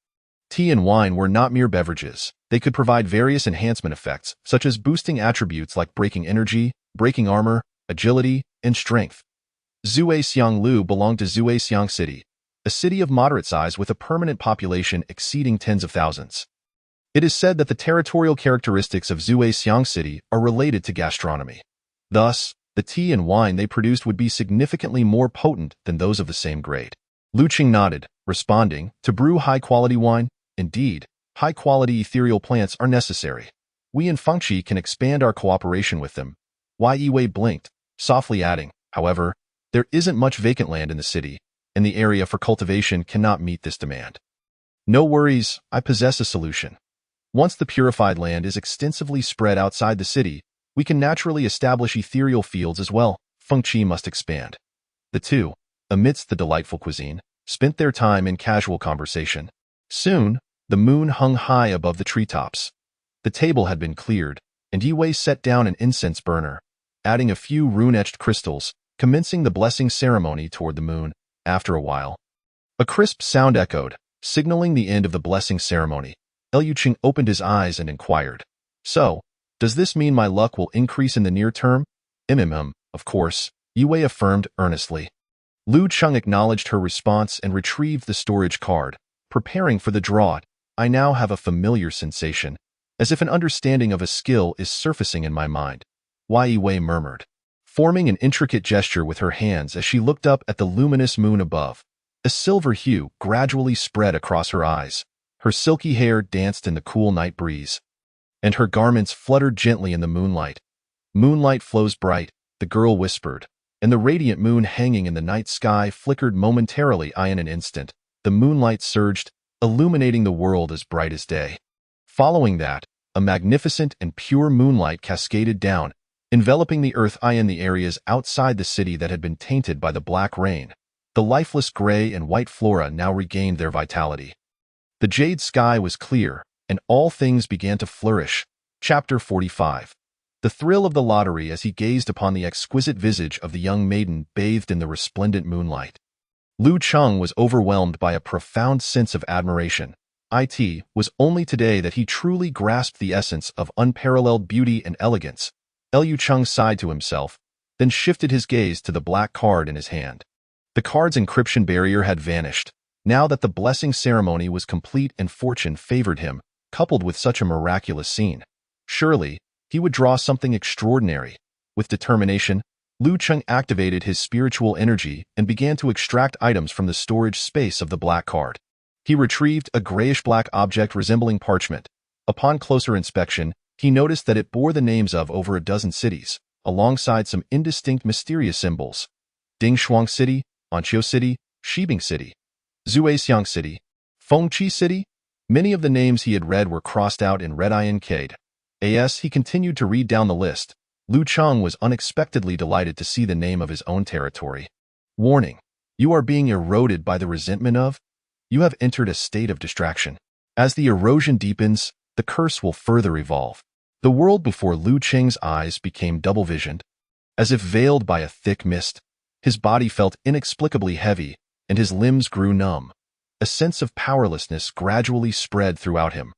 tea and wine were not mere beverages. They could provide various enhancement effects, such as boosting attributes like breaking energy, breaking armor, agility, and strength. Zue Xianglu belonged to Zue Xiang City, a city of moderate size with a permanent population exceeding tens of thousands. It is said that the territorial characteristics of Zue Xiang City are related to gastronomy. Thus, the tea and wine they produced would be significantly more potent than those of the same grade. Liu Cheng nodded, responding, to brew high-quality wine, indeed, high-quality ethereal plants are necessary. We in Fengqi can expand our cooperation with them. Yue blinked, softly adding, however, there isn't much vacant land in the city, and the area for cultivation cannot meet this demand. No worries, I possess a solution. Once the purified land is extensively spread outside the city, we can naturally establish ethereal fields as well. Fengqi must expand. The two, amidst the delightful cuisine, spent their time in casual conversation. Soon, the moon hung high above the treetops. The table had been cleared, and Yue set down an incense burner, adding a few rune-etched crystals, commencing the blessing ceremony toward the moon. After a while, a crisp sound echoed, signaling the end of the blessing ceremony. Liu Cheng opened his eyes and inquired, so, does this mean my luck will increase in the near term? Of course, Yue affirmed earnestly. Liu Cheng acknowledged her response and retrieved the storage card, preparing for the draw. I now have a familiar sensation, as if an understanding of a skill is surfacing in my mind. Yue murmured, forming an intricate gesture with her hands as she looked up at the luminous moon above. A silver hue gradually spread across her eyes. Her silky hair danced in the cool night breeze, and her garments fluttered gently in the moonlight. Moonlight flows bright, the girl whispered, and the radiant moon hanging in the night sky flickered momentarily. In an instant, the moonlight surged, illuminating the world as bright as day. Following that, a magnificent and pure moonlight cascaded down, enveloping the earth in the areas outside the city that had been tainted by the black rain. The lifeless gray and white flora now regained their vitality. The jade sky was clear, and all things began to flourish. Chapter 45. The thrill of the lottery as he gazed upon the exquisite visage of the young maiden bathed in the resplendent moonlight. Liu Cheng was overwhelmed by a profound sense of admiration. It was only today that he truly grasped the essence of unparalleled beauty and elegance. Liu Cheng sighed to himself, then shifted his gaze to the black card in his hand. The card's encryption barrier had vanished. Now that the blessing ceremony was complete and fortune favored him, coupled with such a miraculous scene, surely he would draw something extraordinary. With determination, Liu Cheng activated his spiritual energy and began to extract items from the storage space of the black card. He retrieved a grayish-black object resembling parchment. Upon closer inspection, he noticed that it bore the names of over a dozen cities, alongside some indistinct mysterious symbols. Dingshuang City, Anqiu City, Shibing City, Zue Xiang City, Fengqi City. Many of the names he had read were crossed out in red inked. As he continued to read down the list, Liu Cheng was unexpectedly delighted to see the name of his own territory. Warning: you are being eroded by the resentment of. You have entered a state of distraction. As the erosion deepens, the curse will further evolve. The world before Liu Cheng's eyes became double-visioned. As if veiled by a thick mist, his body felt inexplicably heavy, and his limbs grew numb. A sense of powerlessness gradually spread throughout him.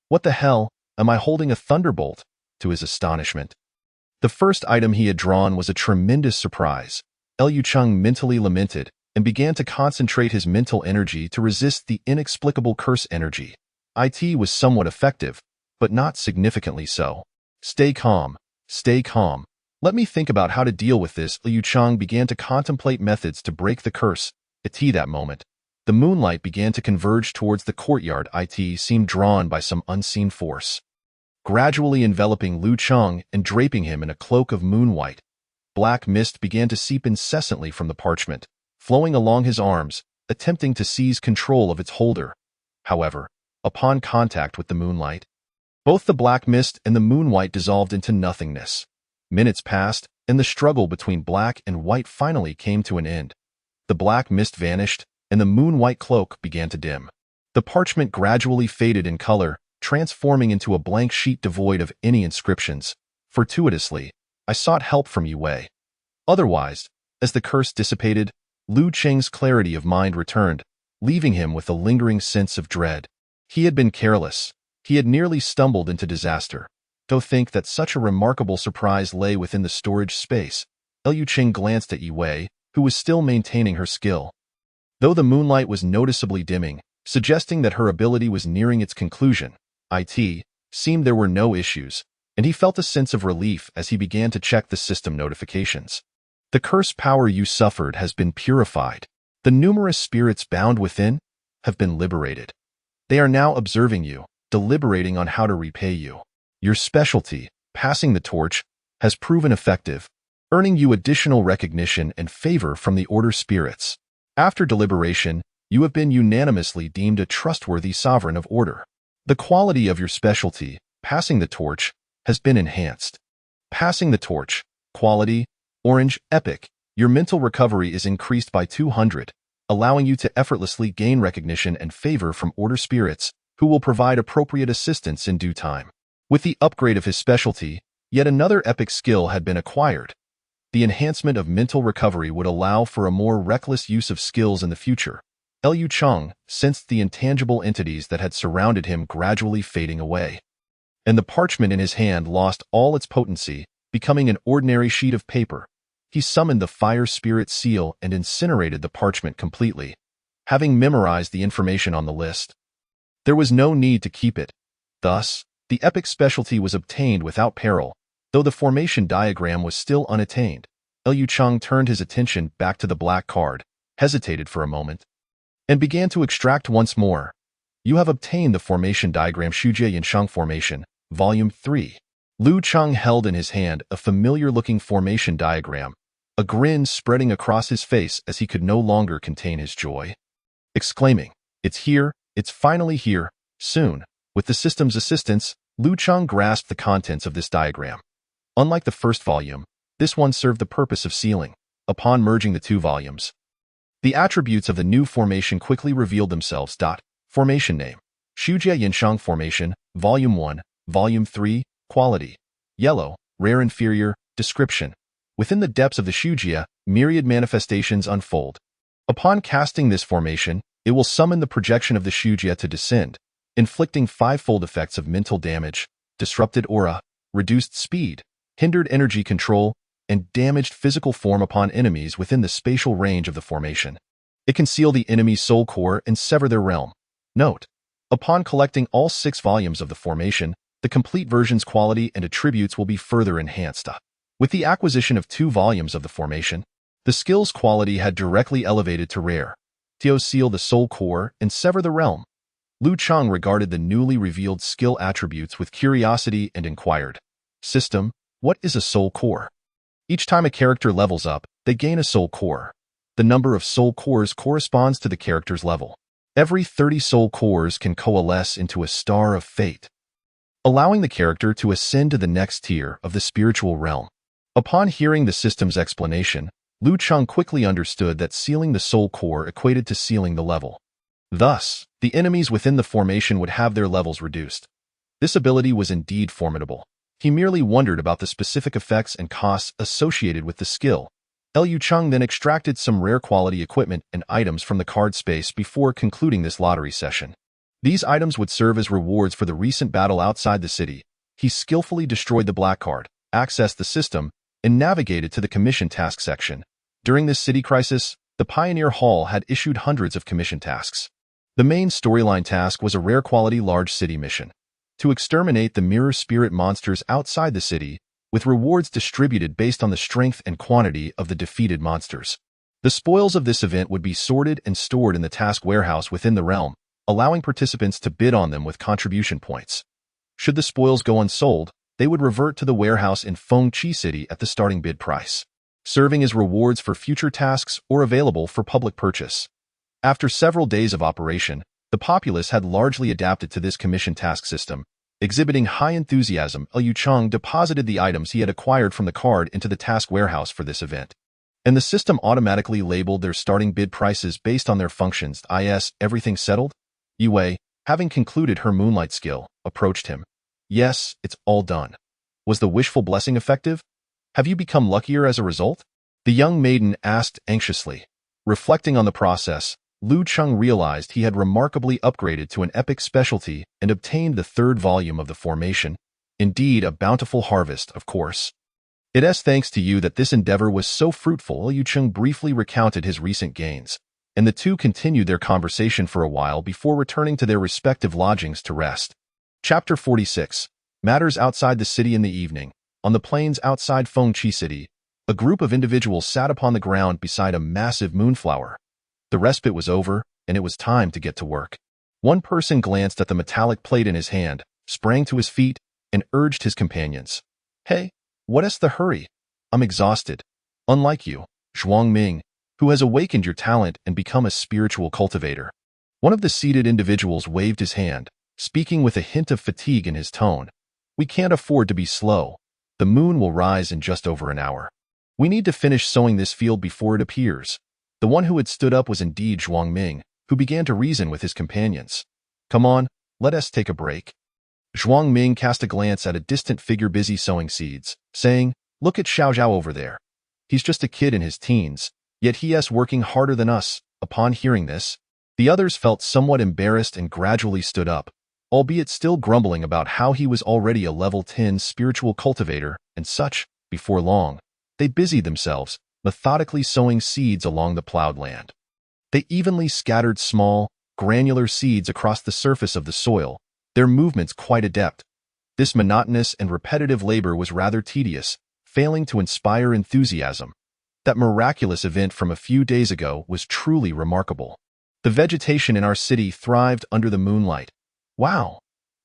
What the hell? Am I holding a thunderbolt? To his astonishment. The first item he had drawn was a tremendous surprise. Liu Cheng mentally lamented and began to concentrate his mental energy to resist the inexplicable curse energy. It was somewhat effective, but not significantly so. Stay calm. Stay calm. Let me think about how to deal with this. Liu Cheng began to contemplate methods to break the curse. At that moment, the moonlight began to converge towards the courtyard. It seemed drawn by some unseen force, gradually enveloping Liu Cheng and draping him in a cloak of moonlight. Black mist began to seep incessantly from the parchment, flowing along his arms, attempting to seize control of its holder. However, upon contact with the moonlight, both the black mist and the moonlight dissolved into nothingness. Minutes passed, and the struggle between black and white finally came to an end. The black mist vanished, and the moon-white cloak began to dim. The parchment gradually faded in color, transforming into a blank sheet devoid of any inscriptions. Fortuitously, I sought help from Yue Wei. Otherwise, as the curse dissipated, Liu Cheng's clarity of mind returned, leaving him with a lingering sense of dread. He had been careless. He had nearly stumbled into disaster. To think that such a remarkable surprise lay within the storage space. Liu Cheng glanced at Yue Wei, who was still maintaining her skill. Though the moonlight was noticeably dimming, suggesting that her ability was nearing its conclusion, it seemed there were no issues, and he felt a sense of relief as he began to check the system notifications. The curse power you suffered has been purified. The numerous spirits bound within have been liberated. They are now observing you, deliberating on how to repay you. Your specialty, passing the torch, has proven effective, earning you additional recognition and favor from the Order spirits. After deliberation, you have been unanimously deemed a trustworthy sovereign of Order. The quality of your specialty, passing the torch, has been enhanced. Passing the torch, quality, orange, epic. Your mental recovery is increased by 200, allowing you to effortlessly gain recognition and favor from Order spirits, who will provide appropriate assistance in due time. With the upgrade of his specialty, yet another epic skill had been acquired. The enhancement of mental recovery would allow for a more reckless use of skills in the future. Liu Cheng sensed the intangible entities that had surrounded him gradually fading away, and the parchment in his hand lost all its potency, becoming an ordinary sheet of paper. He summoned the fire spirit seal and incinerated the parchment completely, having memorized the information on the list. There was no need to keep it. Thus, the epic specialty was obtained without peril, though the formation diagram was still unattained. Liu Cheng turned his attention back to the black card, hesitated for a moment, and began to extract once more. You have obtained the formation diagram Shujie Yansheng Formation, Volume 3. Liu Cheng held in his hand a familiar-looking formation diagram, a grin spreading across his face as he could no longer contain his joy, exclaiming, "It's here, it's finally here, soon." With the system's assistance, Liu Cheng grasped the contents of this diagram. Unlike the first volume, this one served the purpose of sealing. Upon merging the two volumes, the attributes of the new formation quickly revealed themselves. Formation name: Shujie Yansheng Formation, Volume 1, Volume 3, Quality: Yellow, Rare Inferior. Description: within the depths of the Shujie, myriad manifestations unfold. Upon casting this formation, it will summon the projection of the Shujie to descend, inflicting fivefold effects of mental damage, disrupted aura, reduced speed, hindered energy control, and damaged physical form upon enemies within the spatial range of the formation. It can seal the enemy's soul core and sever their realm. Note: upon collecting all 6 volumes of the formation, the complete version's quality and attributes will be further enhanced. With the acquisition of 2 volumes of the formation, the skill's quality had directly elevated to rare. To seal the soul core and sever the realm. Liu Cheng regarded the newly revealed skill attributes with curiosity and inquired, "System, what is a soul core?" Each time a character levels up, they gain a soul core. The number of soul cores corresponds to the character's level. Every 30 soul cores can coalesce into a star of fate, allowing the character to ascend to the next tier of the spiritual realm. Upon hearing the system's explanation, Liu Cheng quickly understood that sealing the soul core equated to sealing the level. Thus, the enemies within the formation would have their levels reduced. This ability was indeed formidable. He merely wondered about the specific effects and costs associated with the skill. Liu Cheng then extracted some rare quality equipment and items from the card space before concluding this lottery session. These items would serve as rewards for the recent battle outside the city. He skillfully destroyed the black card, accessed the system, and navigated to the commission task section. During this city crisis, the Pioneer Hall had issued hundreds of commission tasks. The main storyline task was a rare quality large city mission to exterminate the mirror spirit monsters outside the city, with rewards distributed based on the strength and quantity of the defeated monsters. The spoils of this event would be sorted and stored in the task warehouse within the realm, allowing participants to bid on them with contribution points. Should the spoils go unsold, they would revert to the warehouse in Feng Chi City at the starting bid price, serving as rewards for future tasks or available for public purchase. After several days of operation, the populace had largely adapted to this commission task system. Exhibiting high enthusiasm, Liu Cheng deposited the items he had acquired from the card into the task warehouse for this event, and the system automatically labeled their starting bid prices based on their functions. Everything settled? Yue, having concluded her moonlight skill, approached him. Yes, it's all done. Was the wishful blessing effective? Have you become luckier as a result? The young maiden asked anxiously. Reflecting on the process, Liu Cheng realized he had remarkably upgraded to an epic specialty and obtained the third volume of the formation. Indeed, a bountiful harvest, of course. It is thanks to you that this endeavor was so fruitful. Liu Cheng briefly recounted his recent gains, and the two continued their conversation for a while before returning to their respective lodgings to rest. Chapter 46. Matters outside the city. In the evening, on the plains outside Feng Chi City, a group of individuals sat upon the ground beside a massive moonflower. The respite was over, and it was time to get to work. One person glanced at the metallic plate in his hand, sprang to his feet, and urged his companions. Hey, what's the hurry? I'm exhausted. Unlike you, Zhuang Ming, who has awakened your talent and become a spiritual cultivator. One of the seated individuals waved his hand, speaking with a hint of fatigue in his tone. We can't afford to be slow. The moon will rise in just over an hour. We need to finish sowing this field before it appears. The one who had stood up was indeed Zhuang Ming, who began to reason with his companions. Come on, let us take a break. Zhuang Ming cast a glance at a distant figure busy sowing seeds, saying, Look at Xiao Zhao over there. He's just a kid in his teens, yet he is working harder than us. Upon hearing this, the others felt somewhat embarrassed and gradually stood up, albeit still grumbling about how he was already a level 10 spiritual cultivator and such. Before long, they busied themselves, methodically sowing seeds along the plowed land. They evenly scattered small, granular seeds across the surface of the soil, their movements quite adept. This monotonous and repetitive labor was rather tedious, failing to inspire enthusiasm. That miraculous event from a few days ago was truly remarkable. The vegetation in our city thrived under the moonlight. Wow!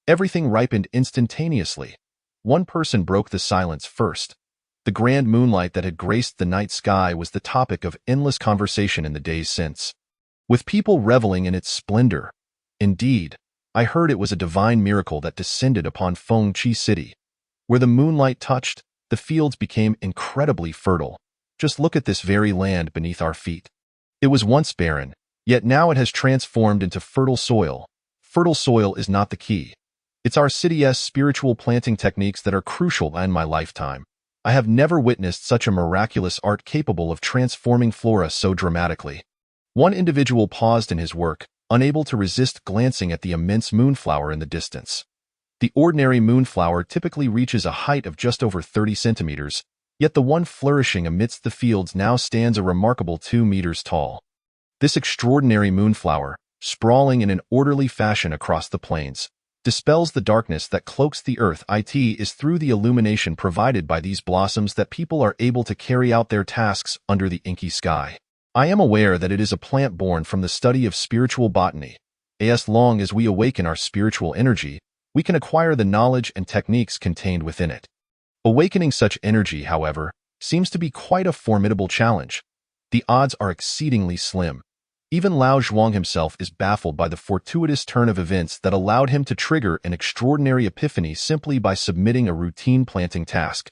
Everything ripened instantaneously. One person broke the silence first. The grand moonlight that had graced the night sky was the topic of endless conversation in the days since, with people reveling in its splendor. Indeed, I heard it was a divine miracle that descended upon Feng Chi City. Where the moonlight touched, the fields became incredibly fertile. Just look at this very land beneath our feet. It was once barren, yet now it has transformed into fertile soil. Fertile soil is not the key. It's our city's spiritual planting techniques that are crucial in my lifetime. I have never witnessed such a miraculous art capable of transforming flora so dramatically. One individual paused in his work, unable to resist glancing at the immense moonflower in the distance. The ordinary moonflower typically reaches a height of just over 30 centimeters, yet the one flourishing amidst the fields now stands a remarkable 2 meters tall. This extraordinary moonflower, sprawling in an orderly fashion across the plains, dispels the darkness that cloaks the earth. It is through the illumination provided by these blossoms that people are able to carry out their tasks under the inky sky. I am aware that it is a plant born from the study of spiritual botany. As long as we awaken our spiritual energy, we can acquire the knowledge and techniques contained within it. Awakening such energy, however, seems to be quite a formidable challenge. The odds are exceedingly slim. Even Lao Zhuang himself is baffled by the fortuitous turn of events that allowed him to trigger an extraordinary epiphany simply by submitting a routine planting task.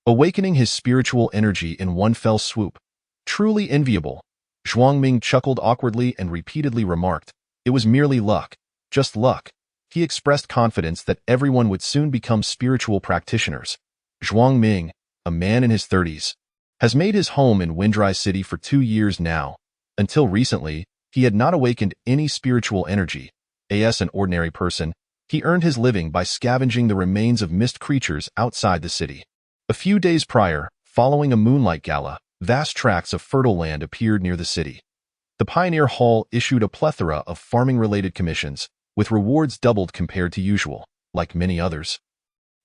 Awakening his spiritual energy in one fell swoop. Truly enviable. Zhuang Ming chuckled awkwardly and repeatedly remarked, It was merely luck. Just luck. He expressed confidence that everyone would soon become spiritual practitioners. Zhuang Ming, a man in his 30s, has made his home in Windry City for 2 years now. Until recently, he had not awakened any spiritual energy. As an ordinary person, he earned his living by scavenging the remains of mist creatures outside the city. A few days prior, following a moonlight gala, vast tracts of fertile land appeared near the city. The Pioneer Hall issued a plethora of farming-related commissions, with rewards doubled compared to usual. Like many others,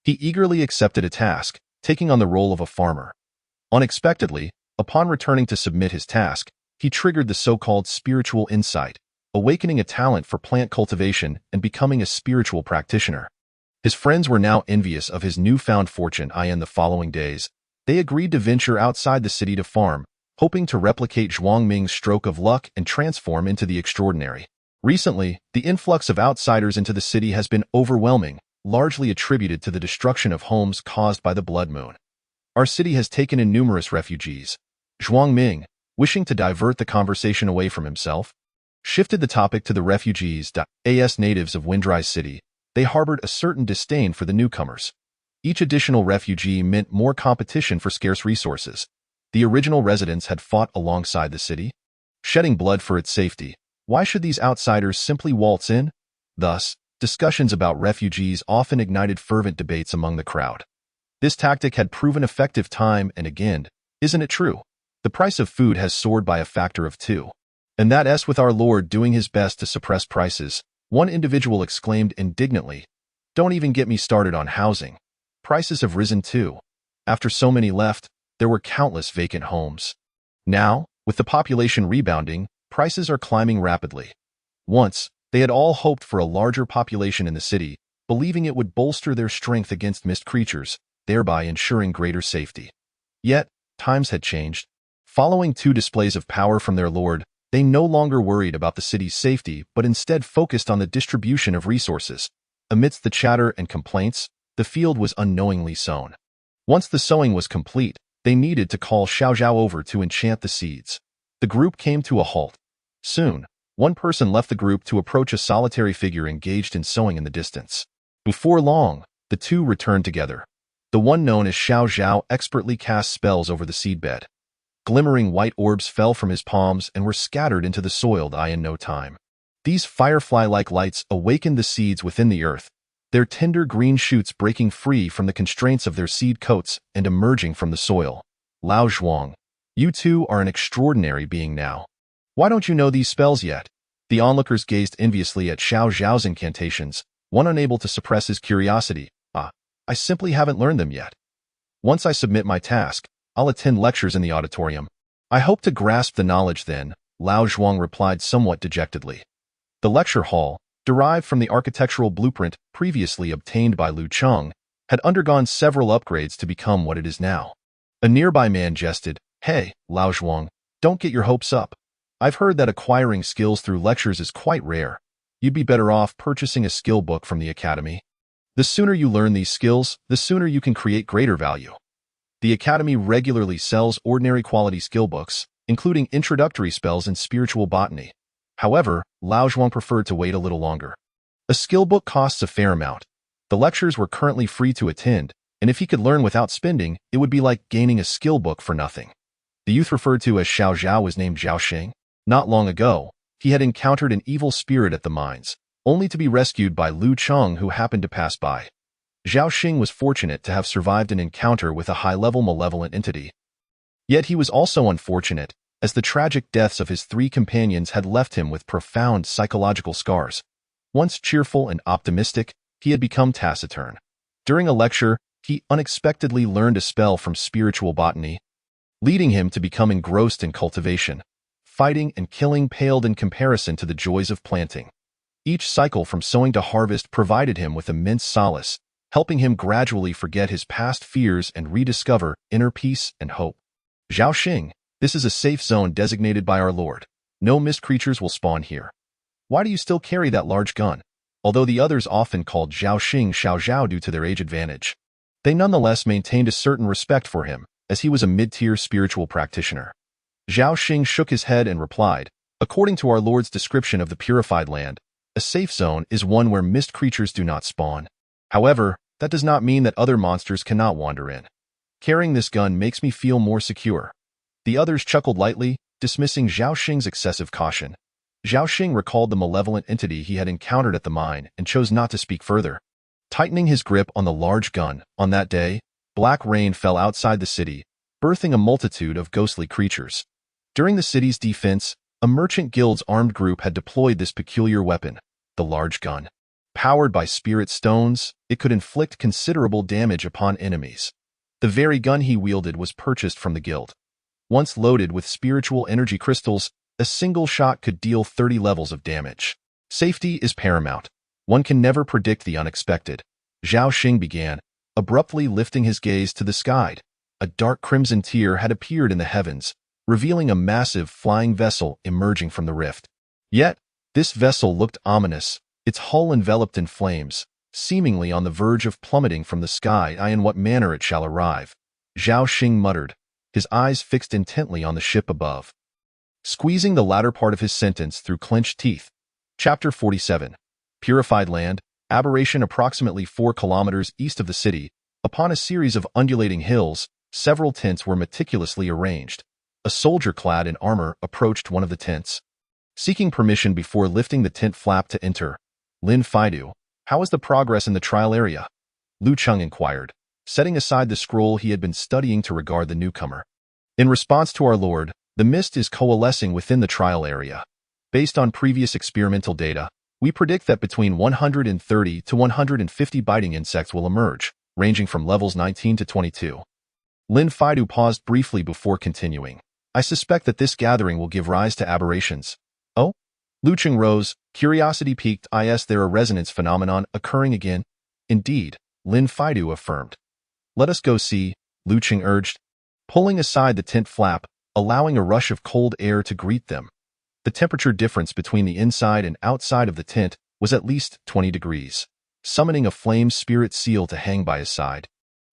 he eagerly accepted a task, taking on the role of a farmer. Unexpectedly, upon returning to submit his task, he triggered the so-called spiritual insight, awakening a talent for plant cultivation and becoming a spiritual practitioner. His friends were now envious of his newfound fortune. In the following days, they agreed to venture outside the city to farm, hoping to replicate Zhuang Ming's stroke of luck and transform into the extraordinary. Recently, the influx of outsiders into the city has been overwhelming, largely attributed to the destruction of homes caused by the blood moon. Our city has taken in numerous refugees. Zhuang Ming, wishing to divert the conversation away from himself, shifted the topic to the refugees. As natives of Windry City, they harbored a certain disdain for the newcomers. Each additional refugee meant more competition for scarce resources. The original residents had fought alongside the city, shedding blood for its safety. Why should these outsiders simply waltz in? Thus, discussions about refugees often ignited fervent debates among the crowd. This tactic had proven effective time and again. Isn't it true? The price of food has soared by a factor of 2. And that's with our Lord doing his best to suppress prices, one individual exclaimed indignantly. Don't even get me started on housing. Prices have risen too. After so many left, there were countless vacant homes. Now, with the population rebounding, prices are climbing rapidly. Once, they had all hoped for a larger population in the city, believing it would bolster their strength against mist creatures, thereby ensuring greater safety. Yet, times had changed. Following 2 displays of power from their lord, they no longer worried about the city's safety but instead focused on the distribution of resources. Amidst the chatter and complaints, the field was unknowingly sown. Once the sowing was complete, they needed to call Xiao Zhao over to enchant the seeds. The group came to a halt. Soon, one person left the group to approach a solitary figure engaged in sowing in the distance. Before long, the two returned together. The one known as Xiao Zhao expertly cast spells over the seedbed. Glimmering white orbs fell from his palms and were scattered into the soil in no time. These firefly-like lights awakened the seeds within the earth, their tender green shoots breaking free from the constraints of their seed coats and emerging from the soil. Lao Zhuang, you two are an extraordinary being now. Why don't you know these spells yet? The onlookers gazed enviously at Xiao Zhao's incantations, one unable to suppress his curiosity. I simply haven't learned them yet. Once I submit my task, I'll attend lectures in the auditorium. I hope to grasp the knowledge then, Lao Zhuang replied somewhat dejectedly. The lecture hall, derived from the architectural blueprint previously obtained by Lu Cheng, had undergone several upgrades to become what it is now. A nearby man jested, Hey, Lao Zhuang, don't get your hopes up. I've heard that acquiring skills through lectures is quite rare. You'd be better off purchasing a skill book from the academy. The sooner you learn these skills, the sooner you can create greater value. The academy regularly sells ordinary quality skill books, including introductory spells and spiritual botany. However, Lao Zhuang preferred to wait a little longer. A skill book costs a fair amount. The lectures were currently free to attend, and if he could learn without spending, it would be like gaining a skill book for nothing. The youth referred to as Xiao Zhao was named Zhao Xing. Not long ago, he had encountered an evil spirit at the mines, only to be rescued by Lu Cheng who happened to pass by. Zhao Xing was fortunate to have survived an encounter with a high-level malevolent entity. Yet he was also unfortunate, as the tragic deaths of his 3 companions had left him with profound psychological scars. Once cheerful and optimistic, he had become taciturn. During a lecture, he unexpectedly learned a spell from spiritual botany, leading him to become engrossed in cultivation. Fighting and killing paled in comparison to the joys of planting. Each cycle from sowing to harvest provided him with immense solace, helping him gradually forget his past fears and rediscover inner peace and hope. Zhao Xing, this is a safe zone designated by our Lord. No mist creatures will spawn here. Why do you still carry that large gun? Although the others often called Zhao Xing Xiao Zhao due to their age advantage, they nonetheless maintained a certain respect for him, as he was a mid-tier spiritual practitioner. Zhao Xing shook his head and replied, According to our Lord's description of the purified land, a safe zone is one where mist creatures do not spawn. However, that does not mean that other monsters cannot wander in. Carrying this gun makes me feel more secure." The others chuckled lightly, dismissing Zhao Xing's excessive caution. Zhao Xing recalled the malevolent entity he had encountered at the mine and chose not to speak further. Tightening his grip on the large gun, on that day, black rain fell outside the city, birthing a multitude of ghostly creatures. During the city's defense, a merchant guild's armed group had deployed this peculiar weapon, the large gun. Powered by spirit stones, it could inflict considerable damage upon enemies. The very gun he wielded was purchased from the guild. Once loaded with spiritual energy crystals, a single shot could deal 30 levels of damage. Safety is paramount. One can never predict the unexpected. Zhao Xing began, abruptly lifting his gaze to the sky. A dark crimson tear had appeared in the heavens, revealing a massive flying vessel emerging from the rift. Yet, this vessel looked ominous, its hull enveloped in flames, seemingly on the verge of plummeting from the sky. In what manner it shall arrive?" Zhao Xing muttered, his eyes fixed intently on the ship above. Squeezing the latter part of his sentence through clenched teeth. Chapter 47. Purified land, aberration approximately 4 kilometers east of the city. Upon a series of undulating hills, several tents were meticulously arranged. A soldier clad in armor approached one of the tents. Seeking permission before lifting the tent flap to enter, Lin Faidu, "How is the progress in the trial area?" Lu Cheng inquired, setting aside the scroll he had been studying to regard the newcomer. "In response to our lord, the mist is coalescing within the trial area. Based on previous experimental data, we predict that between 130 to 150 biting insects will emerge, ranging from levels 19 to 22. Lin Faidu paused briefly before continuing. "I suspect that this gathering will give rise to aberrations." "Oh?" Lu Cheng rose, curiosity piqued. "Is there a resonance phenomenon occurring again?" "Indeed," Lin Faidu affirmed. "Let us go see," Lu Cheng urged, pulling aside the tent flap, allowing a rush of cold air to greet them. The temperature difference between the inside and outside of the tent was at least 20 degrees, summoning a flame spirit seal to hang by his side.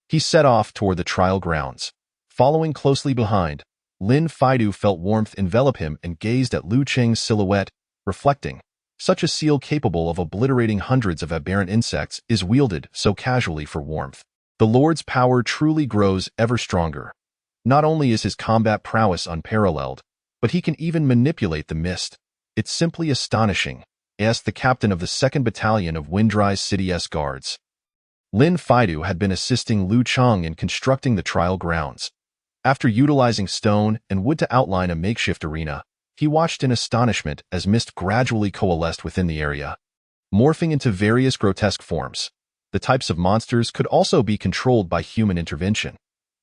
He set off toward the trial grounds. Following closely behind, Lin Faidu felt warmth envelop him and gazed at Lu Cheng's silhouette, reflecting. Such a seal capable of obliterating hundreds of aberrant insects is wielded so casually for warmth. The Lord's power truly grows ever stronger. Not only is his combat prowess unparalleled, but he can even manipulate the mist. It's simply astonishing, asked the captain of the 2nd Battalion of Windrise City's guards. Lin Faidu had been assisting Lu Cheng in constructing the trial grounds. After utilizing stone and wood to outline a makeshift arena, he watched in astonishment as mist gradually coalesced within the area, morphing into various grotesque forms. The types of monsters could also be controlled by human intervention.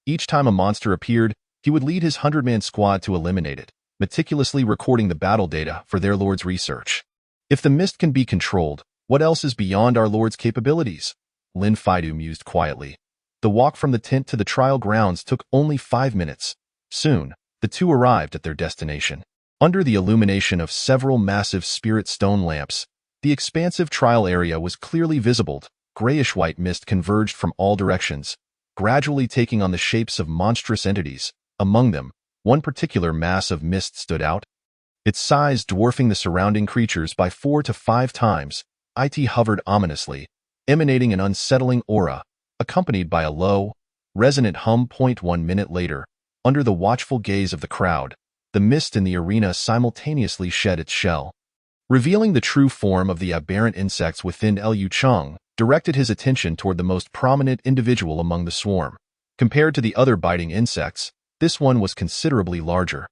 Each time a monster appeared, he would lead his 100-man squad to eliminate it, meticulously recording the battle data for their lord's research. If the mist can be controlled, what else is beyond our lord's capabilities? Lin Faidu mused quietly. The walk from the tent to the trial grounds took only 5 minutes. Soon, the two arrived at their destination. Under the illumination of several massive spirit stone lamps, the expansive trial area was clearly visible. Grayish-white mist converged from all directions, gradually taking on the shapes of monstrous entities. Among them, one particular mass of mist stood out, its size dwarfing the surrounding creatures by 4 to 5 times. It hovered ominously, emanating an unsettling aura, accompanied by a low, resonant hum. 1 minute later, under the watchful gaze of the crowd, the mist in the arena simultaneously shed its shell, revealing the true form of the aberrant insects within. Lu Cheng directed his attention toward the most prominent individual among the swarm. Compared to the other biting insects, this one was considerably larger.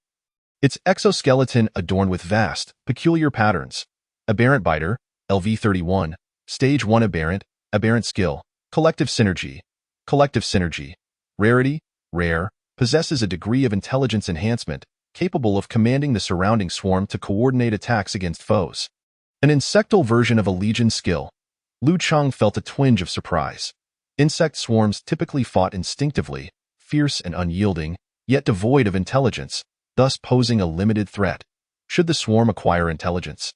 Its exoskeleton adorned with vast, peculiar patterns. Aberrant biter, LV31, Stage 1 aberrant, aberrant skill, collective synergy. Rarity, rare, possesses a degree of intelligence enhancement, capable of commanding the surrounding swarm to coordinate attacks against foes. An insectal version of a legion skill. Lu Cheng felt a twinge of surprise. Insect swarms typically fought instinctively, fierce and unyielding, yet devoid of intelligence, thus posing a limited threat, should the swarm acquire intelligence.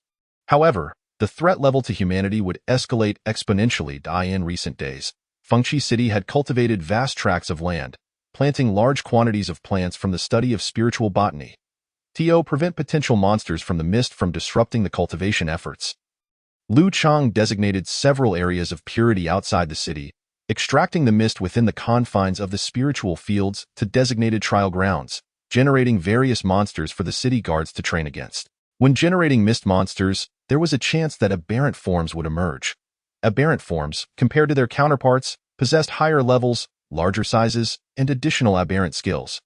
However, the threat level to humanity would escalate exponentially. In recent days, Fengqi City had cultivated vast tracts of land, planting large quantities of plants from the study of spiritual botany. To prevent potential monsters from the mist from disrupting the cultivation efforts. Lu Cheng designated several areas of purity outside the city, extracting the mist within the confines of the spiritual fields to designated trial grounds, generating various monsters for the city guards to train against. When generating mist monsters, there was a chance that aberrant forms would emerge. Aberrant forms, compared to their counterparts, possessed higher levels, larger sizes, and additional aberrant skills.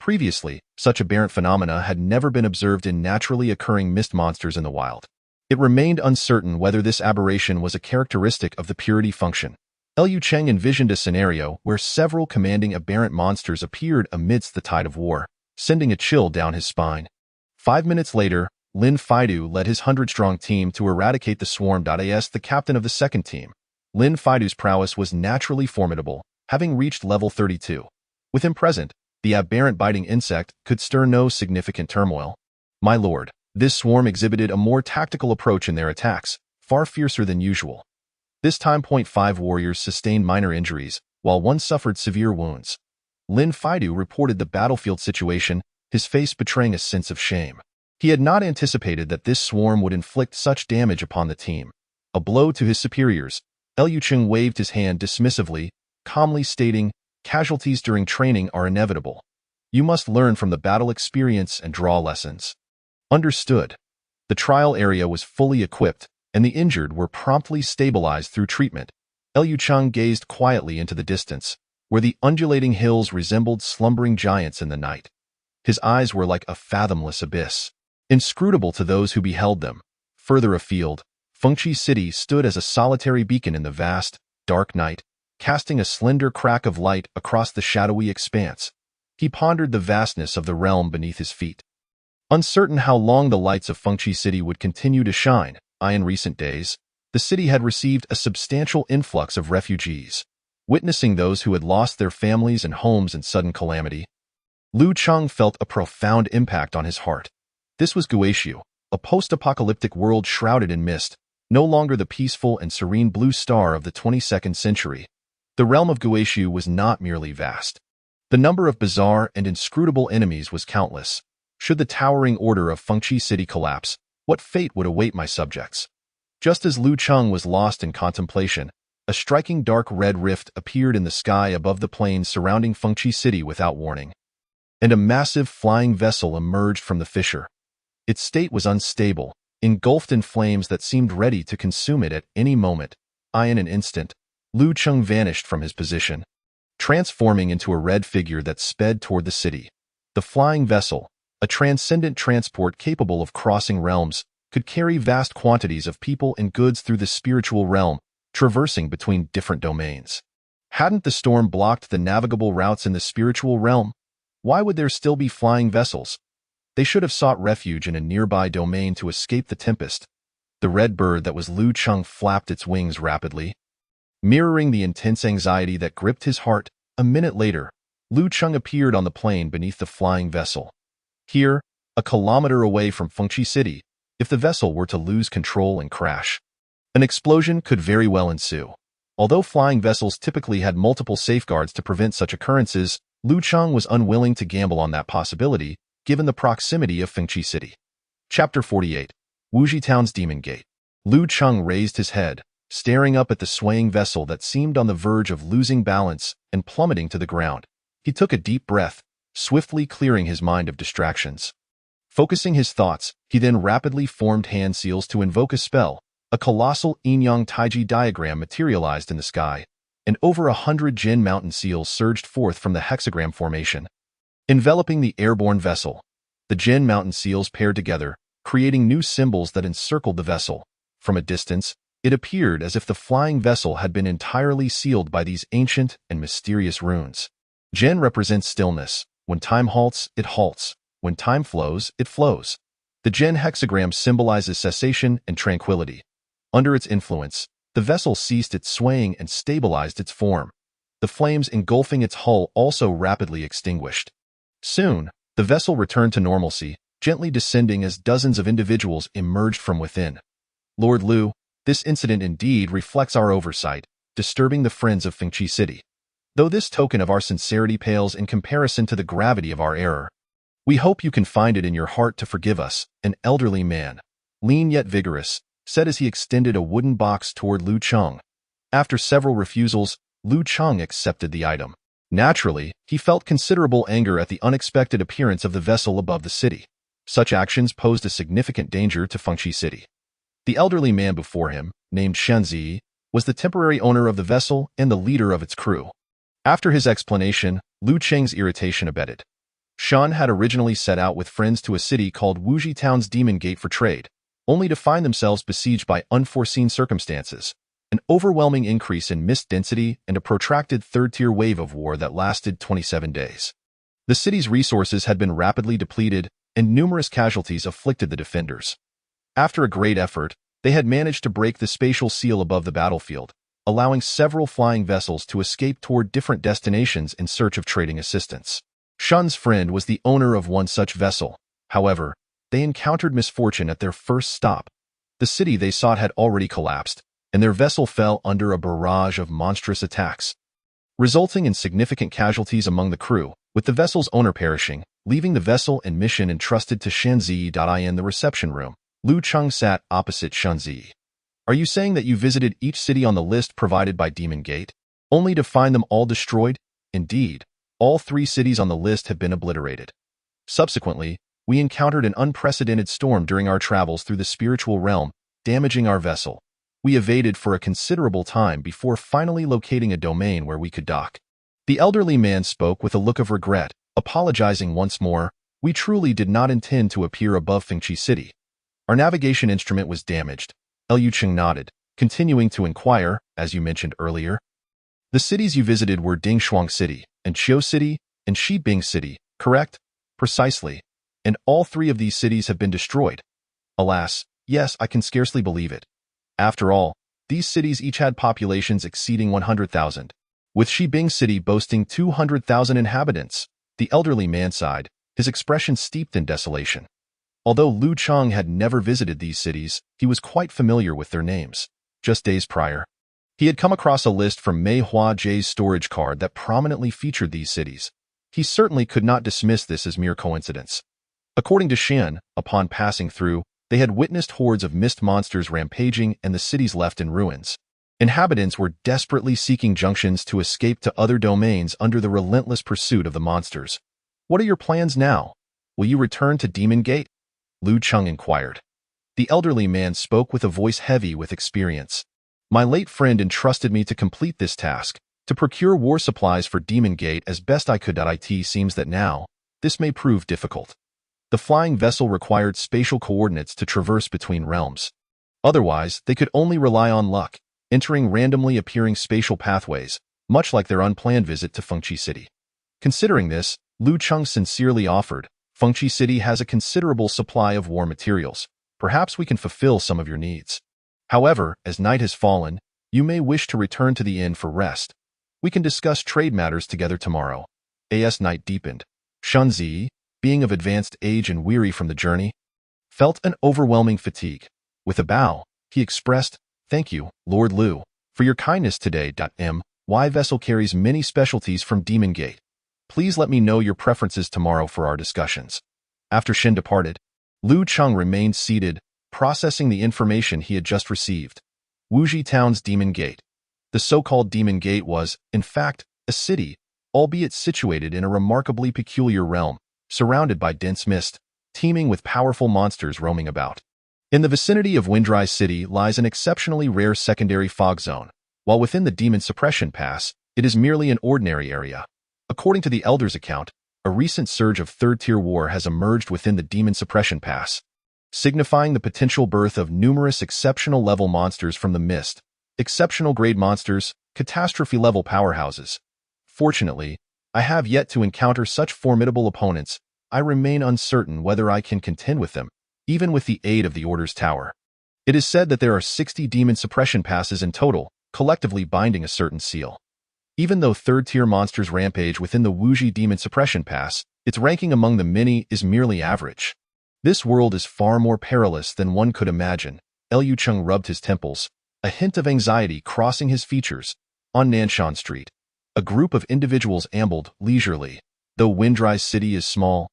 Previously, such aberrant phenomena had never been observed in naturally occurring mist monsters in the wild. It remained uncertain whether this aberration was a characteristic of the purity function. Liu Cheng envisioned a scenario where several commanding aberrant monsters appeared amidst the tide of war, sending a chill down his spine. 5 minutes later, Lin Faidu led his 100-strong team to eradicate the swarm. As the captain of the second team, Lin Faidu's prowess was naturally formidable, having reached level 32. With him present, the aberrant biting insect could stir no significant turmoil. My lord, this swarm exhibited a more tactical approach in their attacks, far fiercer than usual. This time, 5 warriors sustained minor injuries, while one suffered severe wounds. Lin Faidu reported the battlefield situation, his face betraying a sense of shame. He had not anticipated that this swarm would inflict such damage upon the team. A blow to his superiors, Liu Cheng waved his hand dismissively, calmly stating, "Casualties during training are inevitable. You must learn from the battle experience and draw lessons." Understood. The trial area was fully equipped, and the injured were promptly stabilized through treatment. Liu Cheng gazed quietly into the distance, where the undulating hills resembled slumbering giants in the night. His eyes were like a fathomless abyss, inscrutable to those who beheld them. Further afield, Fengqi City stood as a solitary beacon in the vast, dark night, casting a slender crack of light across the shadowy expanse. He pondered the vastness of the realm beneath his feet. Uncertain how long the lights of Fengqi City would continue to shine, in recent days, the city had received a substantial influx of refugees. Witnessing those who had lost their families and homes in sudden calamity, Liu Cheng felt a profound impact on his heart. This was Guishu, a post-apocalyptic world shrouded in mist, no longer the peaceful and serene blue star of the 22nd century. The realm of Guishu was not merely vast. The number of bizarre and inscrutable enemies was countless. Should the towering order of Fengqi City collapse, what fate would await my subjects? Just as Liu Cheng was lost in contemplation, a striking dark red rift appeared in the sky above the plains surrounding Fengqi City without warning, and a massive flying vessel emerged from the fissure. Its state was unstable, engulfed in flames that seemed ready to consume it at any moment. In an instant, Liu Cheng vanished from his position, transforming into a red figure that sped toward the city. The flying vessel, a transcendent transport capable of crossing realms, could carry vast quantities of people and goods through the spiritual realm, traversing between different domains. Hadn't the storm blocked the navigable routes in the spiritual realm? Why would there still be flying vessels? They should have sought refuge in a nearby domain to escape the tempest. The red bird that was Liu Cheng flapped its wings rapidly, mirroring the intense anxiety that gripped his heart. A minute later, Liu Cheng appeared on the plain beneath the flying vessel. Here, a kilometer away from Fengqi City, if the vessel were to lose control and crash, an explosion could very well ensue. Although flying vessels typically had multiple safeguards to prevent such occurrences, Liu Cheng was unwilling to gamble on that possibility, given the proximity of Fengqi City. Chapter 48. Wuji Town's Demon Gate. Liu Cheng raised his head, staring up at the swaying vessel that seemed on the verge of losing balance and plummeting to the ground. He took a deep breath, swiftly clearing his mind of distractions. Focusing his thoughts, he then rapidly formed hand seals to invoke a spell. A colossal Yin-Yang Taiji diagram materialized in the sky, and over 100 Jin mountain seals surged forth from the hexagram formation, enveloping the airborne vessel. The Jin mountain seals paired together, creating new symbols that encircled the vessel. From a distance, it appeared as if the flying vessel had been entirely sealed by these ancient and mysterious runes. Jin represents stillness. When time halts, it halts. When time flows, it flows. The Jin hexagram symbolizes cessation and tranquility. Under its influence, the vessel ceased its swaying and stabilized its form. The flames engulfing its hull also rapidly extinguished. Soon, the vessel returned to normalcy, gently descending as dozens of individuals emerged from within. Lord Liu, this incident indeed reflects our oversight, disturbing the friends of Fengqi City. Though this token of our sincerity pales in comparison to the gravity of our error, we hope you can find it in your heart to forgive us. An elderly man, lean yet vigorous, said as he extended a wooden box toward Liu Cheng. After several refusals, Lu Cheng accepted the item. Naturally, he felt considerable anger at the unexpected appearance of the vessel above the city. Such actions posed a significant danger to Fengqi City. The elderly man before him, named Shen Zi, was the temporary owner of the vessel and the leader of its crew. After his explanation, Lu Cheng's irritation abated. Shen had originally set out with friends to a city called Wuji Town's Demon Gate for trade, only to find themselves besieged by unforeseen circumstances, an overwhelming increase in mist density and a protracted third-tier wave of war that lasted 27 days. The city's resources had been rapidly depleted, and numerous casualties afflicted the defenders. After a great effort, they had managed to break the spatial seal above the battlefield, allowing several flying vessels to escape toward different destinations in search of trading assistance. Shen's friend was the owner of one such vessel. However, they encountered misfortune at their first stop. The city they sought had already collapsed, and their vessel fell under a barrage of monstrous attacks, resulting in significant casualties among the crew, with the vessel's owner perishing, leaving the vessel and mission entrusted to Shenzi. In the reception room, Lu Cheng sat opposite Shenzi. Are you saying that you visited each city on the list provided by Demon Gate, only to find them all destroyed? Indeed, all 3 cities on the list have been obliterated. Subsequently, we encountered an unprecedented storm during our travels through the spiritual realm, damaging our vessel. We evaded for a considerable time before finally locating a domain where we could dock. The elderly man spoke with a look of regret, apologizing once more. We truly did not intend to appear above Fengqi City. Our navigation instrument was damaged. Lu Cheng nodded, continuing to inquire, as you mentioned earlier. The cities you visited were Dingshuang City, and Qiu City, and Shibing City, correct? Precisely. And all 3 of these cities have been destroyed. Alas, yes, I can scarcely believe it. After all, these cities each had populations exceeding 100,000, with Shibing City boasting 200,000 inhabitants. The elderly man sighed, his expression steeped in desolation. Although Lu Cheng had never visited these cities, he was quite familiar with their names. Just days prior, he had come across a list from Mei Hua Jie's storage card that prominently featured these cities. He certainly could not dismiss this as mere coincidence. According to Shen, upon passing through, they had witnessed hordes of mist monsters rampaging and the cities left in ruins. Inhabitants were desperately seeking junctions to escape to other domains under the relentless pursuit of the monsters. What are your plans now? Will you return to Demon Gate? Lu Cheng inquired. The elderly man spoke with a voice heavy with experience. My late friend entrusted me to complete this task, to procure war supplies for Demon Gate as best I could. It seems that now, this may prove difficult. The flying vessel required spatial coordinates to traverse between realms. Otherwise, they could only rely on luck, entering randomly appearing spatial pathways, much like their unplanned visit to Fengqi City. Considering this, Lu Cheng sincerely offered, Fengqi City has a considerable supply of war materials. Perhaps we can fulfill some of your needs. However, as night has fallen, you may wish to return to the inn for rest. We can discuss trade matters together tomorrow. As night deepened, Shenzi, being of advanced age and weary from the journey, felt an overwhelming fatigue. With a bow, he expressed, Thank you, Lord Lu, for your kindness today. My vessel carries many specialties from Demon Gate. Please let me know your preferences tomorrow for our discussions. After Shen departed, Lu Cheng remained seated, processing the information he had just received. Wuji Town's Demon Gate. The so-called Demon Gate was, in fact, a city, albeit situated in a remarkably peculiar realm, surrounded by dense mist, teeming with powerful monsters roaming about. In the vicinity of Windry City lies an exceptionally rare secondary fog zone, while within the Demon Suppression Pass, it is merely an ordinary area. According to the Elder's account, a recent surge of third-tier war has emerged within the Demon Suppression Pass, signifying the potential birth of numerous exceptional-level monsters from the mist, exceptional-grade monsters, catastrophe-level powerhouses. Fortunately, I have yet to encounter such formidable opponents. I remain uncertain whether I can contend with them, even with the aid of the Order's Tower. It is said that there are 60 Demon Suppression Passes in total, collectively binding a certain seal. Even though third-tier monsters rampage within the Wuji Demon Suppression Pass, its ranking among the many is merely average. This world is far more perilous than one could imagine. Lu Cheng rubbed his temples, a hint of anxiety crossing his features. On Nanshan Street, a group of individuals ambled leisurely. Though Windry City is small,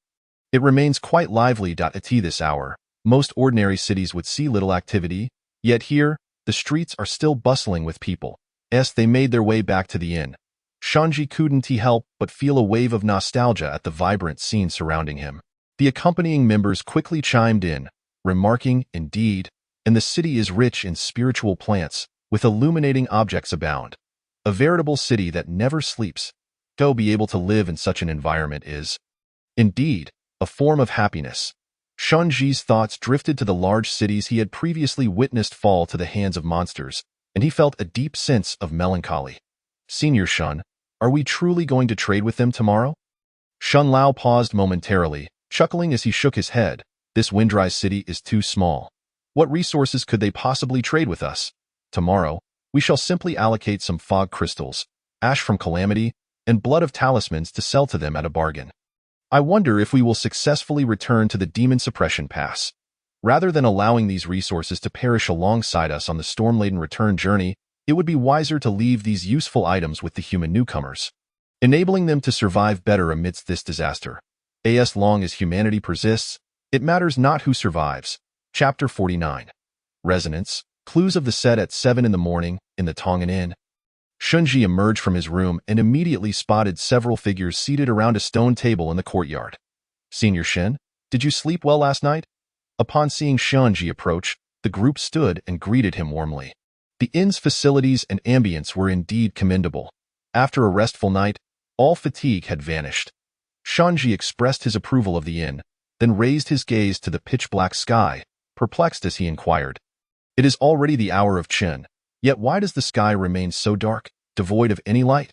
it remains quite lively. At this hour, most ordinary cities would see little activity, yet here, the streets are still bustling with people. As they made their way back to the inn, Shanji couldn't help but feel a wave of nostalgia at the vibrant scene surrounding him. The accompanying members quickly chimed in, remarking, "Indeed, and the city is rich in spiritual plants, with illuminating objects abound. A veritable city that never sleeps. To be able to live in such an environment is, indeed, a form of happiness." Shanji's thoughts drifted to the large cities he had previously witnessed fall to the hands of monsters, and he felt a deep sense of melancholy. "Senior Shun, are we truly going to trade with them tomorrow?" Shun Lao paused momentarily, chuckling as he shook his head. "This Windrise city is too small. What resources could they possibly trade with us? Tomorrow, we shall simply allocate some fog crystals, ash from calamity, and blood of talismans to sell to them at a bargain. I wonder if we will successfully return to the Demon Suppression Pass. Rather than allowing these resources to perish alongside us on the storm-laden return journey, it would be wiser to leave these useful items with the human newcomers, enabling them to survive better amidst this disaster. As long as humanity persists, it matters not who survives." Chapter 49. Resonance. Clues of the set at 7 in the morning, in the Tongan Inn. Shunji emerged from his room and immediately spotted several figures seated around a stone table in the courtyard. "Senior Shin, did you sleep well last night?" Upon seeing Shunji approach, the group stood and greeted him warmly. The inn's facilities and ambience were indeed commendable. After a restful night, all fatigue had vanished. Shunji expressed his approval of the inn, then raised his gaze to the pitch-black sky, perplexed as he inquired, "It is already the hour of Chin. Yet why does the sky remain so dark, devoid of any light?"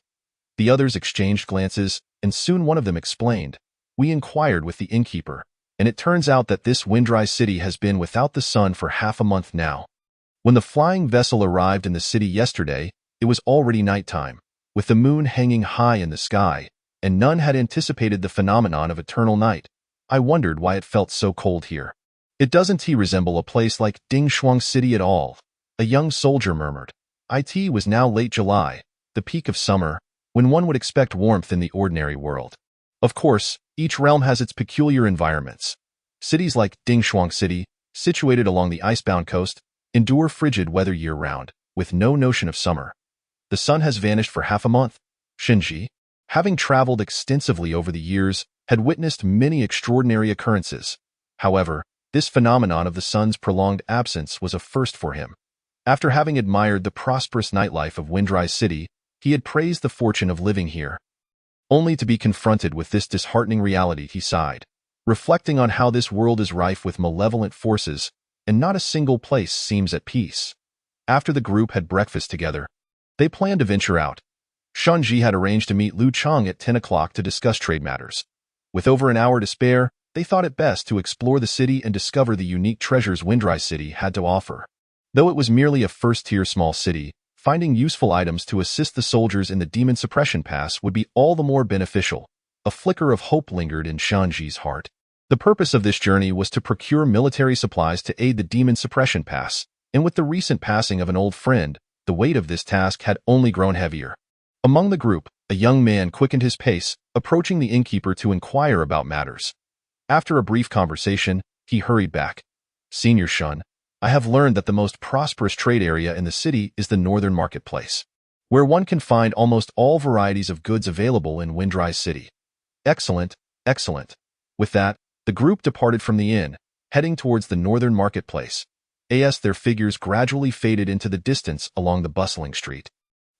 The others exchanged glances, and soon one of them explained, "We inquired with the innkeeper, and it turns out that this Windrise city has been without the sun for half a month now. When the flying vessel arrived in the city yesterday, it was already nighttime, with the moon hanging high in the sky, and none had anticipated the phenomenon of eternal night. I wondered why it felt so cold here." "It doesn't resemble a place like Dingshuang City at all," a young soldier murmured. It was now late July, the peak of summer, when one would expect warmth in the ordinary world. Of course, each realm has its peculiar environments. Cities like Dingshuang City, situated along the icebound coast, endure frigid weather year-round, with no notion of summer. The sun has vanished for half a month. Shinji, having traveled extensively over the years, had witnessed many extraordinary occurrences. However, this phenomenon of the sun's prolonged absence was a first for him. After having admired the prosperous nightlife of Windrise City, he had praised the fortune of living here. Only to be confronted with this disheartening reality, he sighed, reflecting on how this world is rife with malevolent forces, and not a single place seems at peace. After the group had breakfast together, they planned to venture out. Shunji had arranged to meet Lu Chang at 10 o'clock to discuss trade matters. With over an hour to spare, they thought it best to explore the city and discover the unique treasures Windrise City had to offer. Though it was merely a first-tier small city, finding useful items to assist the soldiers in the Demon Suppression Pass would be all the more beneficial. A flicker of hope lingered in Shanji's heart. The purpose of this journey was to procure military supplies to aid the Demon Suppression Pass, and with the recent passing of an old friend, the weight of this task had only grown heavier. Among the group, a young man quickened his pace, approaching the innkeeper to inquire about matters. After a brief conversation, he hurried back. "Senior Shun, I have learned that the most prosperous trade area in the city is the Northern Marketplace, where one can find almost all varieties of goods available in Windrise City." "Excellent, excellent." With that, the group departed from the inn, heading towards the Northern Marketplace. As their figures gradually faded into the distance along the bustling street,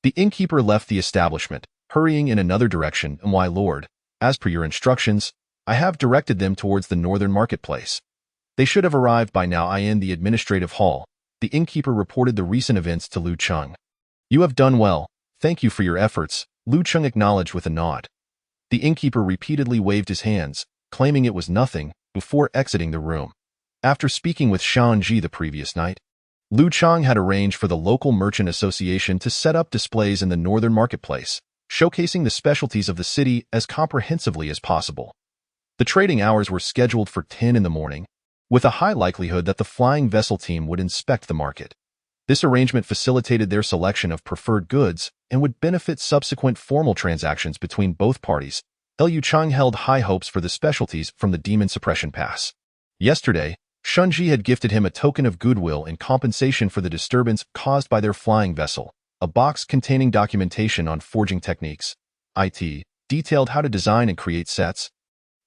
the innkeeper left the establishment, hurrying in another direction. "My lord, as per your instructions, I have directed them towards the Northern Marketplace. They should have arrived by now in the administrative hall." The innkeeper reported the recent events to Lu Cheng. "You have done well. Thank you for your efforts," Lu Cheng acknowledged with a nod. The innkeeper repeatedly waved his hands, claiming it was nothing, before exiting the room. After speaking with Shanji the previous night, Lu Cheng had arranged for the local merchant association to set up displays in the Northern Marketplace, showcasing the specialties of the city as comprehensively as possible. The trading hours were scheduled for 10 in the morning, with a high likelihood that the flying vessel team would inspect the market. This arrangement facilitated their selection of preferred goods and would benefit subsequent formal transactions between both parties. Liu Chang held high hopes for the specialties from the Demon Suppression Pass. Yesterday, Shunji had gifted him a token of goodwill in compensation for the disturbance caused by their flying vessel, a box containing documentation on forging techniques. It detailed how to design and create sets,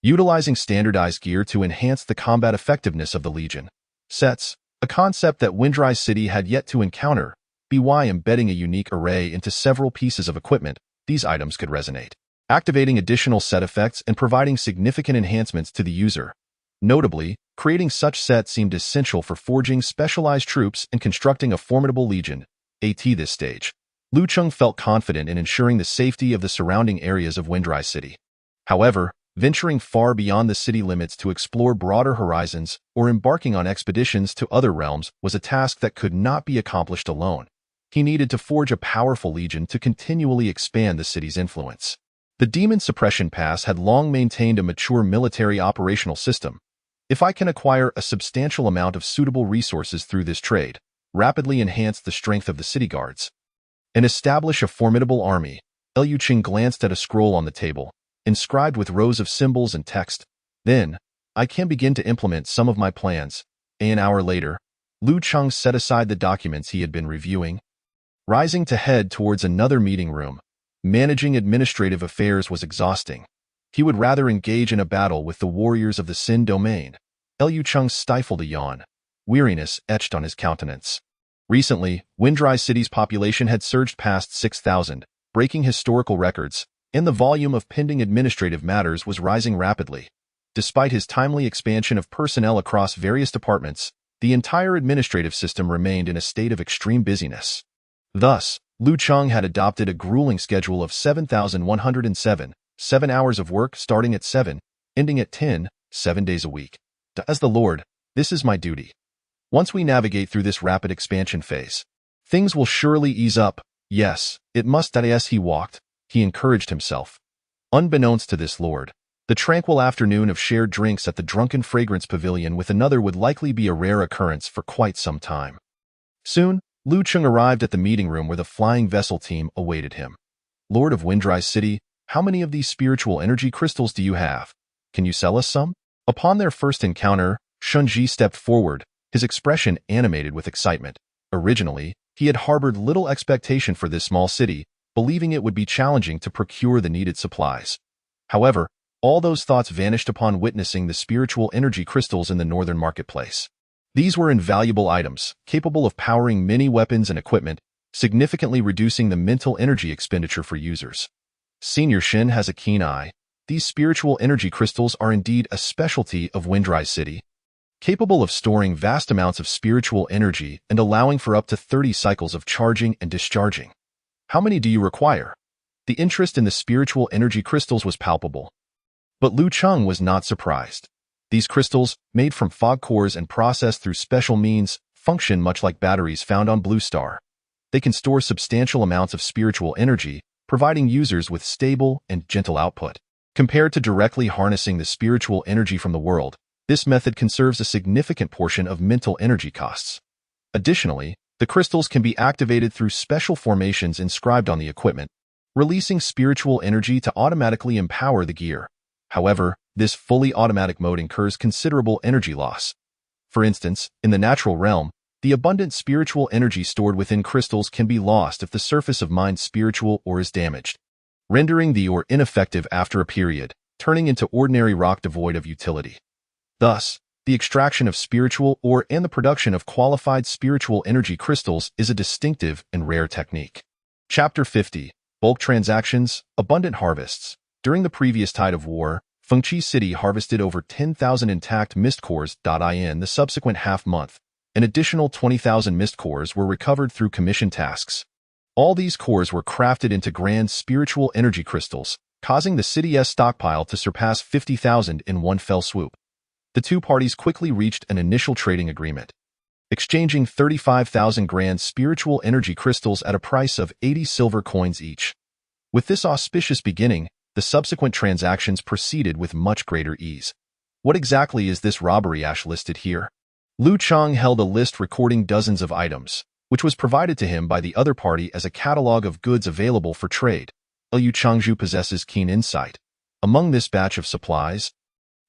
utilizing standardized gear to enhance the combat effectiveness of the Legion. Sets, a concept that Windrise City had yet to encounter. By embedding a unique array into several pieces of equipment, these items could resonate, activating additional set effects and providing significant enhancements to the user. Notably, creating such sets seemed essential for forging specialized troops and constructing a formidable legion. At this stage, Lu Cheng felt confident in ensuring the safety of the surrounding areas of Windrise City. However, venturing far beyond the city limits to explore broader horizons or embarking on expeditions to other realms was a task that could not be accomplished alone. He needed to forge a powerful legion to continually expand the city's influence. The Demon Suppression Pass had long maintained a mature military operational system. If I can acquire a substantial amount of suitable resources through this trade, rapidly enhance the strength of the city guards, and establish a formidable army, Liu Qing glanced at a scroll on the table, inscribed with rows of symbols and text. Then, I can begin to implement some of my plans. An hour later, Lu Cheng set aside the documents he had been reviewing. Rising to head towards another meeting room, managing administrative affairs was exhausting. He would rather engage in a battle with the warriors of the Sin domain. Liu Cheng stifled a yawn. Weariness etched on his countenance. Recently, Windrise City's population had surged past 6,000, breaking historical records, and the volume of pending administrative matters was rising rapidly. Despite his timely expansion of personnel across various departments, the entire administrative system remained in a state of extreme busyness. Thus, Lu Cheng had adopted a grueling schedule of 7,107, 7 hours of work starting at 7, ending at 10, 7 days a week. As the Lord, this is my duty. Once we navigate through this rapid expansion phase, things will surely ease up. Yes, it must. As he walked, he encouraged himself. Unbeknownst to this Lord, the tranquil afternoon of shared drinks at the Drunken Fragrance Pavilion with another would likely be a rare occurrence for quite some time. Soon, Lu Cheng arrived at the meeting room where the flying vessel team awaited him. Lord of Windrise City, how many of these spiritual energy crystals do you have? Can you sell us some? Upon their first encounter, Shunji stepped forward, his expression animated with excitement. Originally, he had harbored little expectation for this small city, believing it would be challenging to procure the needed supplies. However, all those thoughts vanished upon witnessing the spiritual energy crystals in the northern marketplace. These were invaluable items, capable of powering many weapons and equipment, significantly reducing the mental energy expenditure for users. Senior Shin has a keen eye. These spiritual energy crystals are indeed a specialty of Windrise City, capable of storing vast amounts of spiritual energy and allowing for up to 30 cycles of charging and discharging. How many do you require? The interest in the spiritual energy crystals was palpable. But Lu Cheng was not surprised. These crystals, made from fog cores and processed through special means, function much like batteries found on Blue Star. They can store substantial amounts of spiritual energy, providing users with stable and gentle output. Compared to directly harnessing the spiritual energy from the world, this method conserves a significant portion of mental energy costs. Additionally, the crystals can be activated through special formations inscribed on the equipment, releasing spiritual energy to automatically empower the gear. However, this fully automatic mode incurs considerable energy loss. For instance, in the natural realm, the abundant spiritual energy stored within crystals can be lost if the surface of Mind's spiritual ore is damaged, rendering the ore ineffective after a period, turning into ordinary rock devoid of utility. Thus, the extraction of spiritual ore and the production of qualified spiritual energy crystals is a distinctive and rare technique. Chapter 50. Bulk Transactions, Abundant Harvests. During the previous Tide of War, Fengqi City harvested over 10,000 intact mist cores. In the subsequent half-month, an additional 20,000 mist cores were recovered through commission tasks. All these cores were crafted into grand spiritual energy crystals, causing the city's stockpile to surpass 50,000 in one fell swoop. The two parties quickly reached an initial trading agreement, exchanging 35,000 grand spiritual energy crystals at a price of 80 silver coins each. With this auspicious beginning, the subsequent transactions proceeded with much greater ease. What exactly is this robbery ash listed here? Lu Cheng held a list recording dozens of items, which was provided to him by the other party as a catalog of goods available for trade. Liu Chengzhu possesses keen insight. Among this batch of supplies,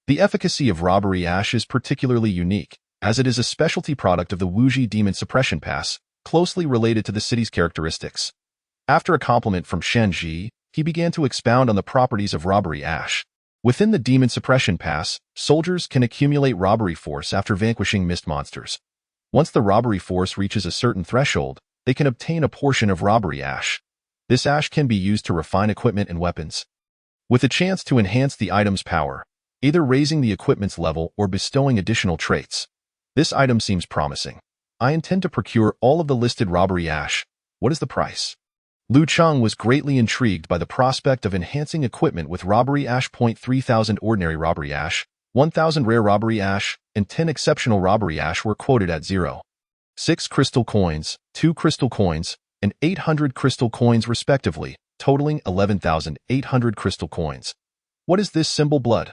the efficacy of robbery ash is particularly unique, as it is a specialty product of the Wuji Demon Suppression Pass, closely related to the city's characteristics. After a compliment from Shen Ji, he began to expound on the properties of robbery ash. Within the Demon Suppression Pass, soldiers can accumulate robbery force after vanquishing mist monsters. Once the robbery force reaches a certain threshold, they can obtain a portion of robbery ash. This ash can be used to refine equipment and weapons, with a chance to enhance the item's power, either raising the equipment's level or bestowing additional traits. This item seems promising. I intend to procure all of the listed robbery ash. What is the price? Lu Cheng was greatly intrigued by the prospect of enhancing equipment with robbery ash. 3,000 ordinary robbery ash, 1,000 rare robbery ash, and 10 exceptional robbery ash were quoted at 0.6 crystal coins, 2 crystal coins, and 800 crystal coins respectively, totaling 11,800 crystal coins. What is this symbol blood?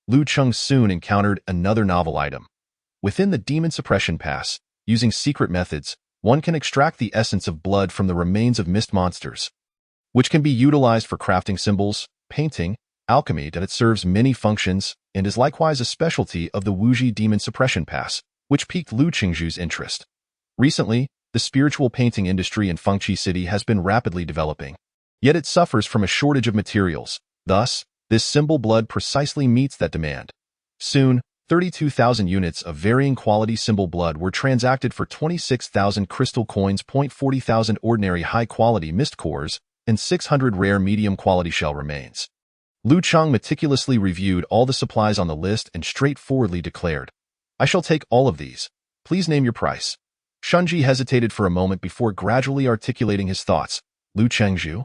Lu Cheng soon encountered another novel item. Within the Demon Suppression Pass, using secret methods, one can extract the essence of blood from the remains of mist monsters, which can be utilized for crafting symbols, painting, alchemy. That it serves many functions and is likewise a specialty of the Wuji Demon Suppression Pass, which piqued Lu Chengzhu's interest. Recently, the spiritual painting industry in Fengqi City has been rapidly developing, yet it suffers from a shortage of materials. Thus, this symbol blood precisely meets that demand. Soon, 32,000 units of varying quality symbol blood were transacted for 26,000 crystal coins, 40,000 ordinary high-quality mist cores, and 600 rare medium-quality shell remains. Lu Cheng meticulously reviewed all the supplies on the list and straightforwardly declared, "I shall take all of these. Please name your price." Shunji hesitated for a moment before gradually articulating his thoughts. Lu Chengzhu?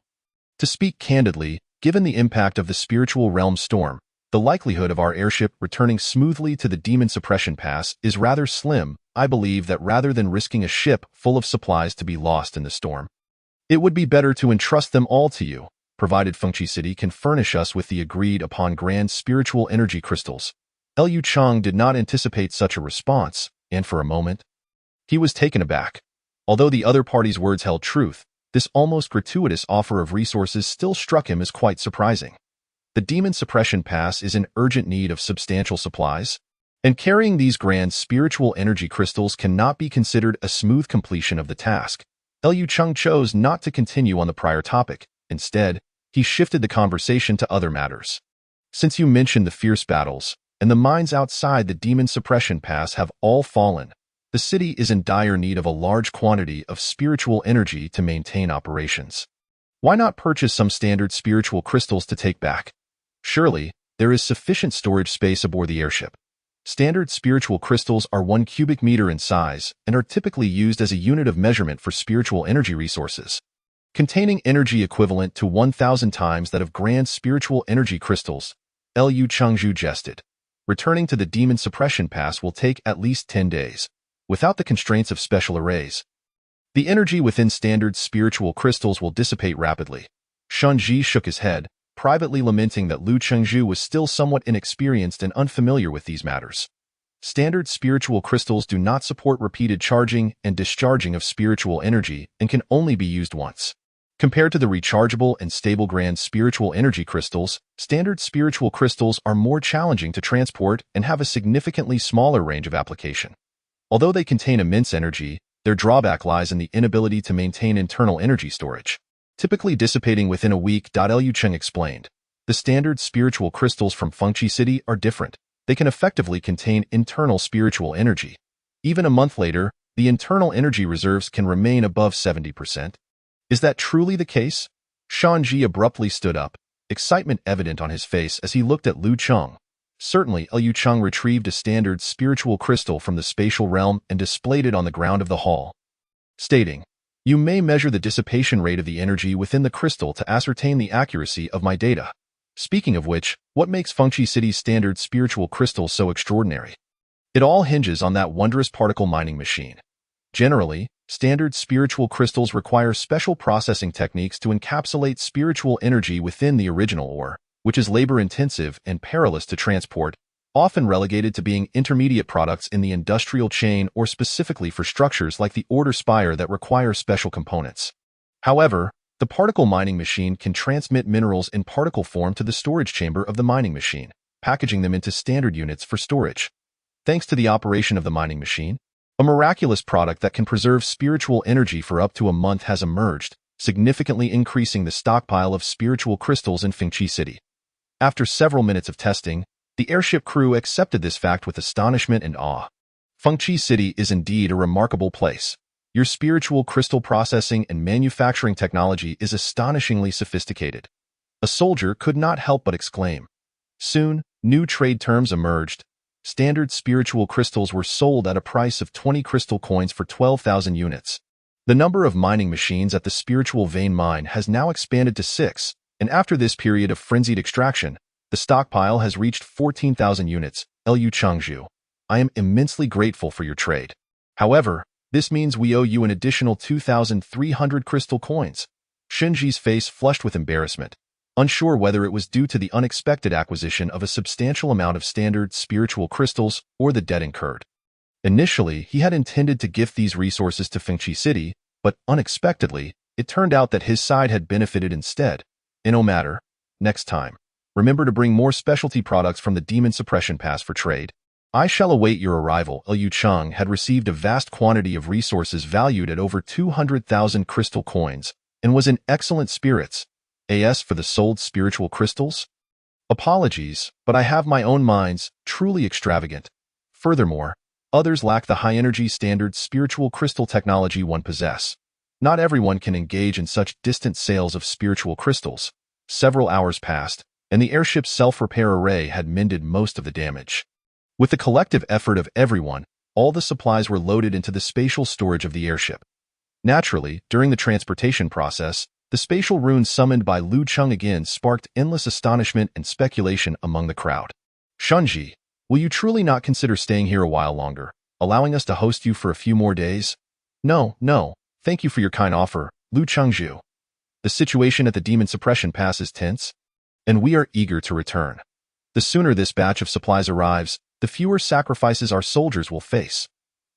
To speak candidly, given the impact of the spiritual realm storm, the likelihood of our airship returning smoothly to the Demon Suppression Pass is rather slim. I believe that rather than risking a ship full of supplies to be lost in the storm, it would be better to entrust them all to you, provided Fengqi City can furnish us with the agreed-upon grand spiritual energy crystals. Liu Cheng did not anticipate such a response, and for a moment, he was taken aback. Although the other party's words held truth, this almost gratuitous offer of resources still struck him as quite surprising. The Demon Suppression Pass is in urgent need of substantial supplies, and carrying these grand spiritual energy crystals cannot be considered a smooth completion of the task. Liu Cheng chose not to continue on the prior topic. Instead, he shifted the conversation to other matters. Since you mentioned the fierce battles, and the mines outside the Demon Suppression Pass have all fallen, the city is in dire need of a large quantity of spiritual energy to maintain operations. Why not purchase some standard spiritual crystals to take back? Surely, there is sufficient storage space aboard the airship. Standard spiritual crystals are 1 cubic meter in size and are typically used as a unit of measurement for spiritual energy resources, containing energy equivalent to 1,000 times that of grand spiritual energy crystals. Liu Chengzhu jested. Returning to the Demon Suppression Pass will take at least 10 days, without the constraints of special arrays. The energy within standard spiritual crystals will dissipate rapidly. Shunji shook his head, privately lamenting that Lu Chengzhu was still somewhat inexperienced and unfamiliar with these matters. Standard spiritual crystals do not support repeated charging and discharging of spiritual energy and can only be used once. Compared to the rechargeable and stable grand spiritual energy crystals, standard spiritual crystals are more challenging to transport and have a significantly smaller range of application. Although they contain immense energy, their drawback lies in the inability to maintain internal energy storage, typically dissipating within a week. Liu Cheng explained. The standard spiritual crystals from Fengqi City are different. They can effectively contain internal spiritual energy. Even a month later, the internal energy reserves can remain above 70%. Is that truly the case? Shunji abruptly stood up, excitement evident on his face as he looked at Lu Cheng. Certainly, Liu Cheng retrieved a standard spiritual crystal from the spatial realm and displayed it on the ground of the hall, stating, "You may measure the dissipation rate of the energy within the crystal to ascertain the accuracy of my data. Speaking of which, what makes Fengqi City's standard spiritual crystal so extraordinary? It all hinges on that wondrous particle mining machine. Generally, standard spiritual crystals require special processing techniques to encapsulate spiritual energy within the original ore, which is labor-intensive and perilous to transport, often relegated to being intermediate products in the industrial chain or specifically for structures like the order spire that require special components. However, the particle mining machine can transmit minerals in particle form to the storage chamber of the mining machine, packaging them into standard units for storage. Thanks to the operation of the mining machine, a miraculous product that can preserve spiritual energy for up to a month has emerged, significantly increasing the stockpile of spiritual crystals in Fengqi City. After several minutes of testing, the airship crew accepted this fact with astonishment and awe. Fengqi City is indeed a remarkable place. Your spiritual crystal processing and manufacturing technology is astonishingly sophisticated. A soldier could not help but exclaim. Soon, new trade terms emerged. Standard spiritual crystals were sold at a price of 20 crystal coins for 12,000 units. The number of mining machines at the spiritual vein mine has now expanded to 6, and after this period of frenzied extraction, the stockpile has reached 14,000 units. Liu Chengzhu, I am immensely grateful for your trade. However, this means we owe you an additional 2,300 crystal coins. Shenji's face flushed with embarrassment, unsure whether it was due to the unexpected acquisition of a substantial amount of standard spiritual crystals or the debt incurred. Initially, he had intended to gift these resources to Fengqi City, but unexpectedly, it turned out that his side had benefited instead. No matter, next time, remember to bring more specialty products from the Demon Suppression Pass for trade. I shall await your arrival. Liu Cheng had received a vast quantity of resources valued at over 200,000 crystal coins and was in excellent spirits. As for the sold spiritual crystals? Apologies, but I have my own mines, truly extravagant. Furthermore, others lack the high-energy standard spiritual crystal technology one possess. Not everyone can engage in such distant sales of spiritual crystals. Several hours passed, and the airship's self-repair array had mended most of the damage. With the collective effort of everyone, all the supplies were loaded into the spatial storage of the airship. Naturally, during the transportation process, the spatial runes summoned by Liu Cheng again sparked endless astonishment and speculation among the crowd. Shenji, will you truly not consider staying here a while longer, allowing us to host you for a few more days? No, thank you for your kind offer, Liu Chengzhu. The situation at the Demon Suppression Pass is tense, and we are eager to return. The sooner this batch of supplies arrives, the fewer sacrifices our soldiers will face.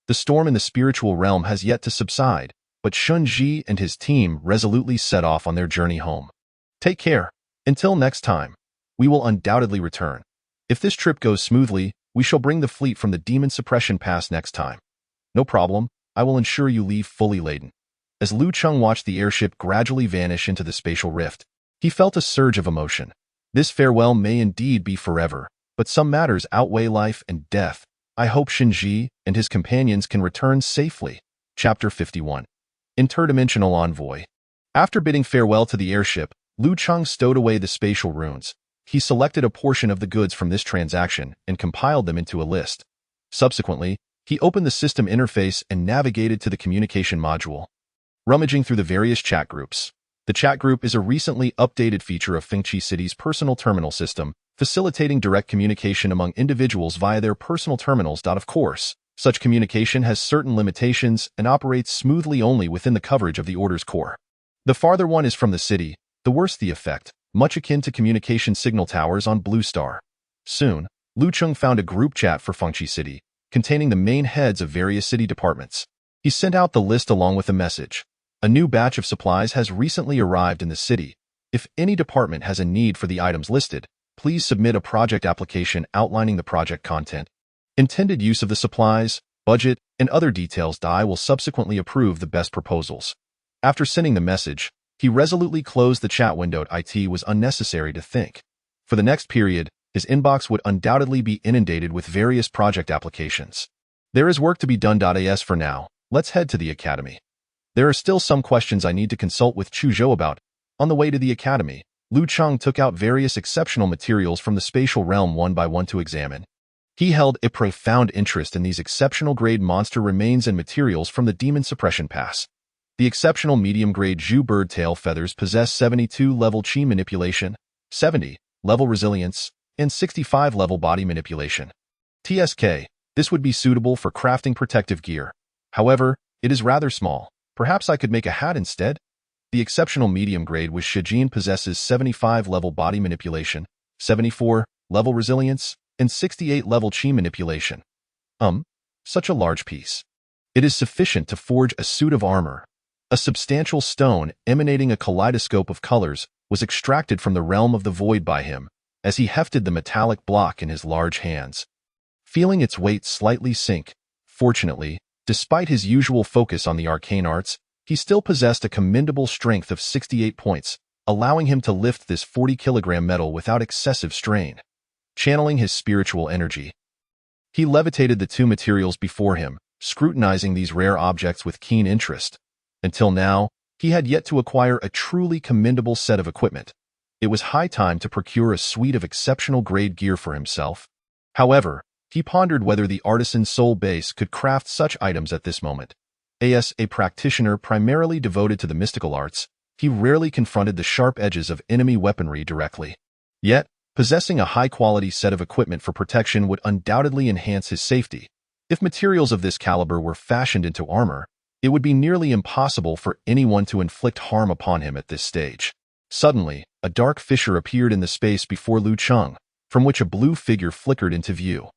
The storm in the spiritual realm has yet to subside, but Shun Ji and his team resolutely set off on their journey home. Take care. Until next time, we will undoubtedly return. If this trip goes smoothly, we shall bring the fleet from the Demon Suppression Pass next time. No problem, I will ensure you leave fully laden. As Liu Cheng watched the airship gradually vanish into the spatial rift, he felt a surge of emotion. This farewell may indeed be forever, but some matters outweigh life and death. I hope Shinji and his companions can return safely. Chapter 51. Interdimensional Envoy. After bidding farewell to the airship, Liu Cheng stowed away the spatial runes. He selected a portion of the goods from this transaction and compiled them into a list. Subsequently, he opened the system interface and navigated to the communication module. Rummaging through the various chat groups. The chat group is a recently updated feature of Fengqi City's personal terminal system, facilitating direct communication among individuals via their personal terminals. Of course, such communication has certain limitations and operates smoothly only within the coverage of the Order's core. The farther one is from the city, the worse the effect, much akin to communication signal towers on Blue Star. Soon, Liu Cheng found a group chat for Fengqi City, containing the main heads of various city departments. He sent out the list along with a message. A new batch of supplies has recently arrived in the city. If any department has a need for the items listed, please submit a project application outlining the project content, intended use of the supplies, budget, and other details. I will subsequently approve the best proposals. After sending the message, he resolutely closed the chat window. It was unnecessary to think. For the next period, his inbox would undoubtedly be inundated with various project applications. There is work to be done. As for now, let's head to the academy. There are still some questions I need to consult with Chu Zhou about. On the way to the academy, Liu Cheng took out various exceptional materials from the spatial realm one by one to examine. He held a profound interest in these exceptional grade monster remains and materials from the Demon Suppression Pass. The exceptional medium-grade Zhu bird tail feathers possess 72-level Qi manipulation, 70-level resilience, and 65-level body manipulation. TSK, this would be suitable for crafting protective gear. However, it is rather small. Perhaps I could make a hat instead? The exceptional medium-grade with Shijin possesses 75-level body manipulation, 74-level resilience, and 68-level Qi manipulation. Such a large piece. It is sufficient to forge a suit of armor. A substantial stone emanating a kaleidoscope of colors was extracted from the realm of the void by him, as he hefted the metallic block in his large hands. Feeling its weight slightly sink, fortunately, despite his usual focus on the arcane arts, He still possessed a commendable strength of 68 points, allowing him to lift this 40-kilogram metal without excessive strain. Channeling his spiritual energy, he levitated the two materials before him, scrutinizing these rare objects with keen interest. Until now, he had yet to acquire a truly commendable set of equipment. It was high time to procure a suite of exceptional grade gear for himself. However, he pondered whether the artisan's soul base could craft such items at this moment. As a practitioner primarily devoted to the mystical arts, he rarely confronted the sharp edges of enemy weaponry directly. Yet, possessing a high-quality set of equipment for protection would undoubtedly enhance his safety. If materials of this caliber were fashioned into armor, it would be nearly impossible for anyone to inflict harm upon him at this stage. Suddenly, a dark fissure appeared in the space before Lu Cheng, from which a blue figure flickered into view.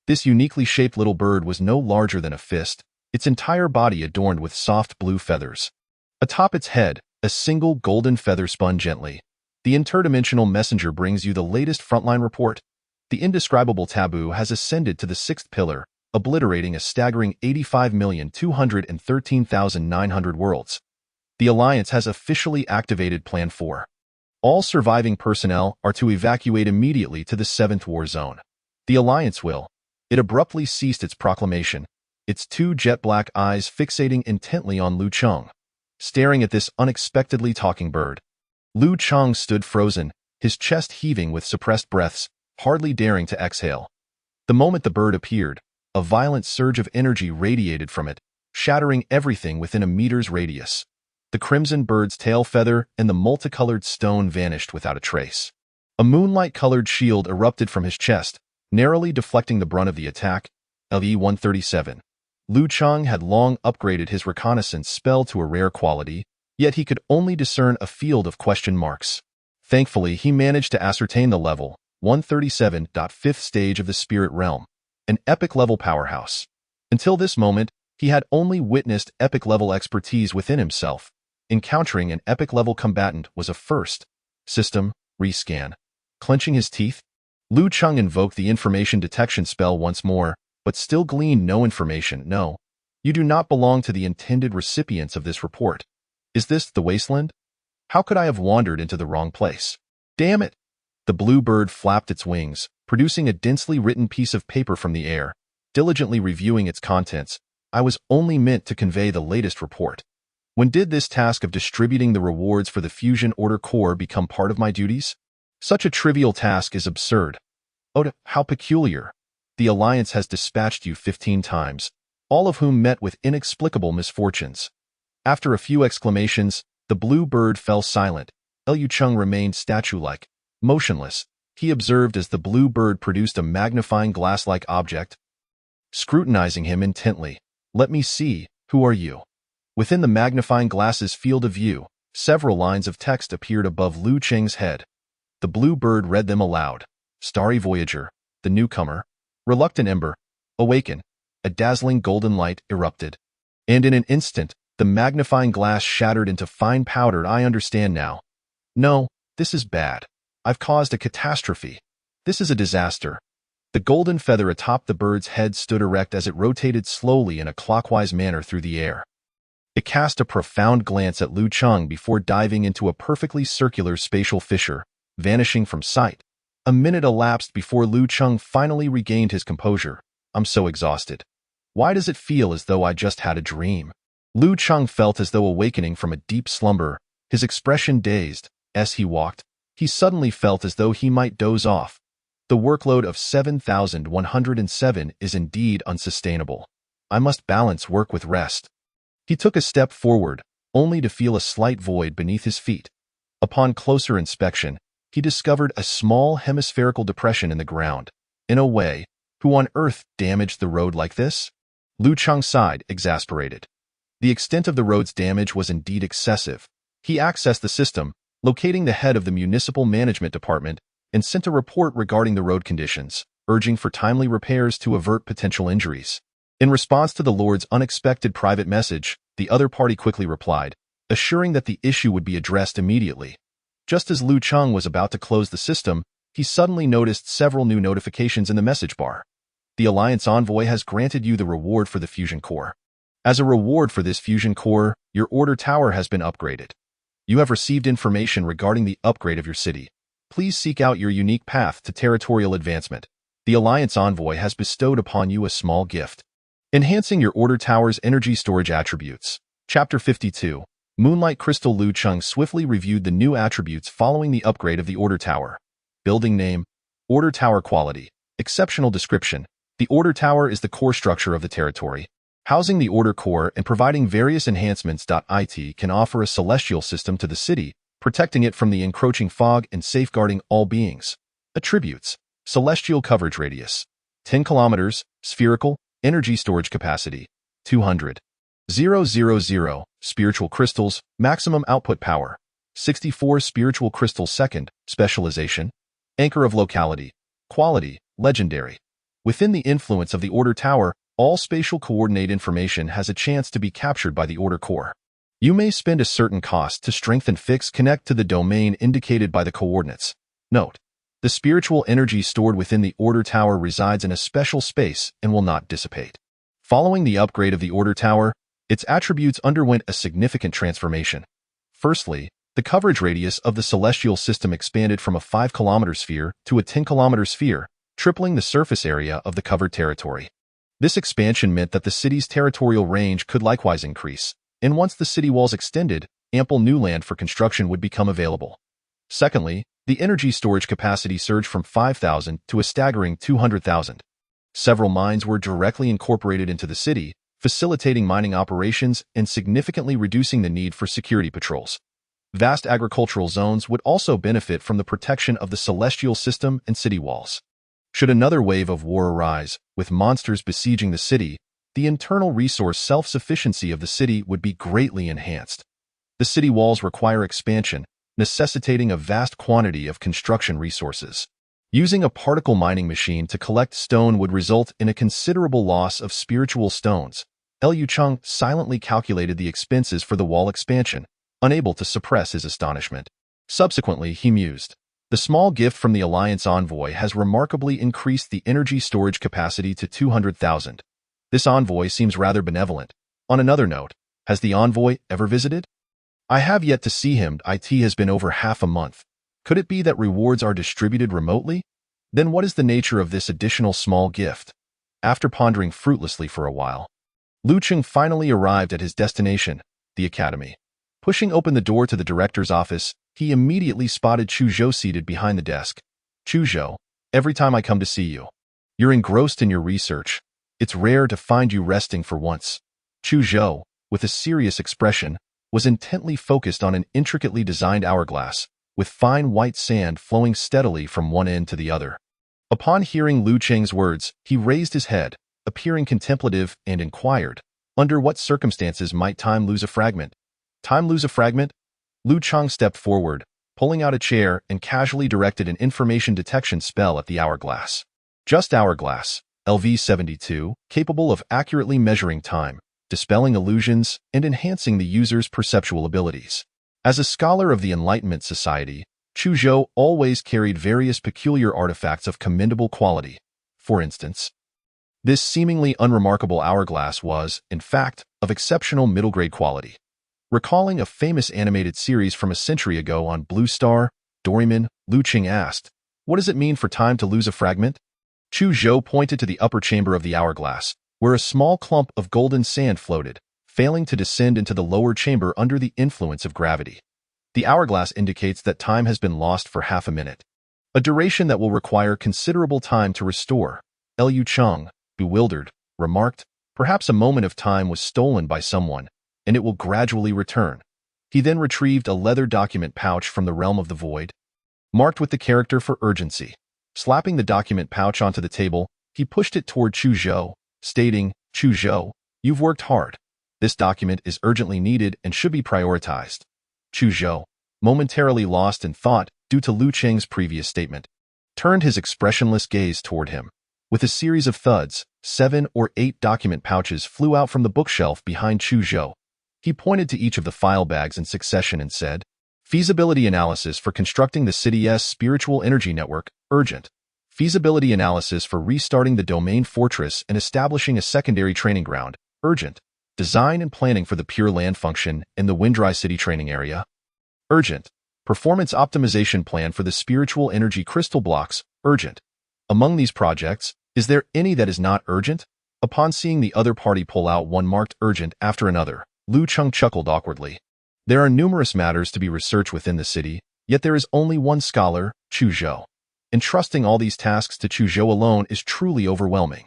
This uniquely shaped little bird was no larger than a fist, its entire body adorned with soft blue feathers. Atop its head, a single golden feather spun gently. The interdimensional messenger brings you the latest frontline report. The indescribable taboo has ascended to the sixth pillar, obliterating a staggering 85,213,900 worlds. The Alliance has officially activated Plan 4. All surviving personnel are to evacuate immediately to the 7th War Zone. The Alliance will. It abruptly ceased its proclamation, its two jet-black eyes fixating intently on Lu Cheng. Staring at this unexpectedly talking bird, Lu Cheng stood frozen, his chest heaving with suppressed breaths, hardly daring to exhale. The moment the bird appeared, a violent surge of energy radiated from it, shattering everything within a meter's radius. The crimson bird's tail feather and the multicolored stone vanished without a trace. A moonlight-colored shield erupted from his chest, narrowly deflecting the brunt of the attack. LE-137. Lu Cheng had long upgraded his reconnaissance spell to a rare quality, yet he could only discern a field of question marks. Thankfully, he managed to ascertain the level, 137. 5th stage of the spirit realm, an epic-level powerhouse. Until this moment, he had only witnessed epic-level expertise within himself. Encountering an epic-level combatant was a first. System, rescan. Clenching his teeth, Lu Cheng invoked the information detection spell once more, but still gleaned no information. No, you do not belong to the intended recipients of this report. Is this the wasteland? How could I have wandered into the wrong place? Damn it! The blue bird flapped its wings, producing a densely written piece of paper from the air. Diligently reviewing its contents, I was only meant to convey the latest report. When did this task of distributing the rewards for the Fusion Order Corps become part of my duties? Such a trivial task is absurd. Oh, how peculiar. The Alliance has dispatched you 15 times, all of whom met with inexplicable misfortunes. After a few exclamations, the blue bird fell silent. Lu Cheng remained statue-like, motionless. He observed as the blue bird produced a magnifying glass-like object, scrutinizing him intently. Let me see, who are you? Within the magnifying glass's field of view, several lines of text appeared above Lu Cheng's head. The blue bird read them aloud. Starry Voyager, the newcomer, reluctant ember, awaken. A dazzling golden light erupted. And in an instant, the magnifying glass shattered into fine powder. I understand now. No, this is bad. I've caused a catastrophe. This is a disaster. The golden feather atop the bird's head stood erect as it rotated slowly in a clockwise manner through the air. It cast a profound glance at Lu Cheng before diving into a perfectly circular spatial fissure, vanishing from sight. A minute elapsed before Lu Cheng finally regained his composure. I'm so exhausted. Why does it feel as though I just had a dream? Lu Cheng felt as though awakening from a deep slumber, his expression dazed. As he walked, he suddenly felt as though he might doze off. The workload of 7,107 is indeed unsustainable. I must balance work with rest. He took a step forward, only to feel a slight void beneath his feet. Upon closer inspection, he discovered a small hemispherical depression in the ground. In a way, who on earth damaged the road like this? Lu Cheng sighed, exasperated. The extent of the road's damage was indeed excessive. He accessed the system, locating the head of the Municipal Management Department, and sent a report regarding the road conditions, urging for timely repairs to avert potential injuries. In response to the Lord's unexpected private message, the other party quickly replied, assuring that the issue would be addressed immediately. Just as Lu Cheng was about to close the system, he suddenly noticed several new notifications in the message bar. The Alliance Envoy has granted you the reward for the Fusion Core. As a reward for this fusion core, your order tower has been upgraded. You have received information regarding the upgrade of your city. Please seek out your unique path to territorial advancement. The Alliance Envoy has bestowed upon you a small gift. Enhancing your order tower's energy storage attributes. Chapter 52. Moonlight Crystal. Lu Cheng swiftly reviewed the new attributes following the upgrade of the order tower. Building name. Order tower quality. Exceptional description. The order tower is the core structure of the territory. Housing the order core and providing various enhancements. It can offer a celestial system to the city, protecting it from the encroaching fog and safeguarding all beings. Attributes. Celestial coverage radius. 10 kilometers, spherical, energy storage capacity. 200. 000, spiritual crystals, maximum output power. 64 spiritual crystals second, specialization. Anchor of locality. Quality, legendary. Within the influence of the order tower, all spatial coordinate information has a chance to be captured by the order core. You may spend a certain cost to strengthen fix connect to the domain indicated by the coordinates. Note: the spiritual energy stored within the order tower resides in a special space and will not dissipate. Following the upgrade of the order tower, its attributes underwent a significant transformation. Firstly, the coverage radius of the celestial system expanded from a 5-kilometer sphere to a 10-kilometer sphere, tripling the surface area of the covered territory. This expansion meant that the city's territorial range could likewise increase, and once the city walls extended, ample new land for construction would become available. Secondly, the energy storage capacity surged from 5,000 to a staggering 200,000. Several mines were directly incorporated into the city, facilitating mining operations and significantly reducing the need for security patrols. Vast agricultural zones would also benefit from the protection of the celestial system and city walls. Should another wave of war arise, with monsters besieging the city, the internal resource self-sufficiency of the city would be greatly enhanced. The city walls require expansion, necessitating a vast quantity of construction resources. Using a particle mining machine to collect stone would result in a considerable loss of spiritual stones. Lu Cheng silently calculated the expenses for the wall expansion, unable to suppress his astonishment. Subsequently, he mused. The small gift from the Alliance Envoy has remarkably increased the energy storage capacity to 200,000. This envoy seems rather benevolent. On another note, has the envoy ever visited? I have yet to see him. It has been over half a month. Could it be that rewards are distributed remotely? Then what is the nature of this additional small gift? After pondering fruitlessly for a while, Lu Cheng finally arrived at his destination, the academy. Pushing open the door to the director's office, he immediately spotted Chu Zhou seated behind the desk. Chu Zhou, every time I come to see you, you're engrossed in your research. It's rare to find you resting for once. Chu Zhou, with a serious expression, was intently focused on an intricately designed hourglass, with fine white sand flowing steadily from one end to the other. Upon hearing Lu Cheng's words, he raised his head, appearing contemplative, and inquired, under what circumstances might time lose a fragment? Time lose a fragment? Lu Cheng stepped forward, pulling out a chair and casually directed an information detection spell at the hourglass. Just hourglass, LV-72, capable of accurately measuring time, dispelling illusions, and enhancing the user's perceptual abilities. As a scholar of the Enlightenment Society, Chu Zhou always carried various peculiar artifacts of commendable quality. For instance, this seemingly unremarkable hourglass was, in fact, of exceptional middle-grade quality. Recalling a famous animated series from a century ago on Blue Star, Doraemon, Lu Cheng asked, "What does it mean for time to lose a fragment?" Chu Zhou pointed to the upper chamber of the hourglass, where a small clump of golden sand floated, failing to descend into the lower chamber under the influence of gravity. The hourglass indicates that time has been lost for half a minute, a duration that will require considerable time to restore. Lu Cheng, bewildered, remarked, "Perhaps a moment of time was stolen by someone, and it will gradually return." He then retrieved a leather document pouch from the realm of the void, marked with the character for urgency. Slapping the document pouch onto the table, he pushed it toward Chu Zhou, stating, "Chu Zhou, you've worked hard. This document is urgently needed and should be prioritized." Chu Zhou, momentarily lost in thought due to Lu Cheng's previous statement, turned his expressionless gaze toward him. With a series of thuds, 7 or 8 document pouches flew out from the bookshelf behind Chu Zhou. He pointed to each of the file bags in succession and said, "Feasibility analysis for constructing the city's spiritual energy network, urgent. Feasibility analysis for restarting the domain fortress and establishing a secondary training ground, urgent. Design and planning for the Pure Land function in the Windry City training area. Urgent. Performance optimization plan for the spiritual energy crystal blocks. Urgent. Among these projects, is there any that is not urgent? Upon seeing the other party pull out one marked urgent after another, Lu Cheng chuckled awkwardly. There are numerous matters to be researched within the city, yet there is only one scholar, Chu Zhou. Entrusting all these tasks to Chu Zhou alone is truly overwhelming.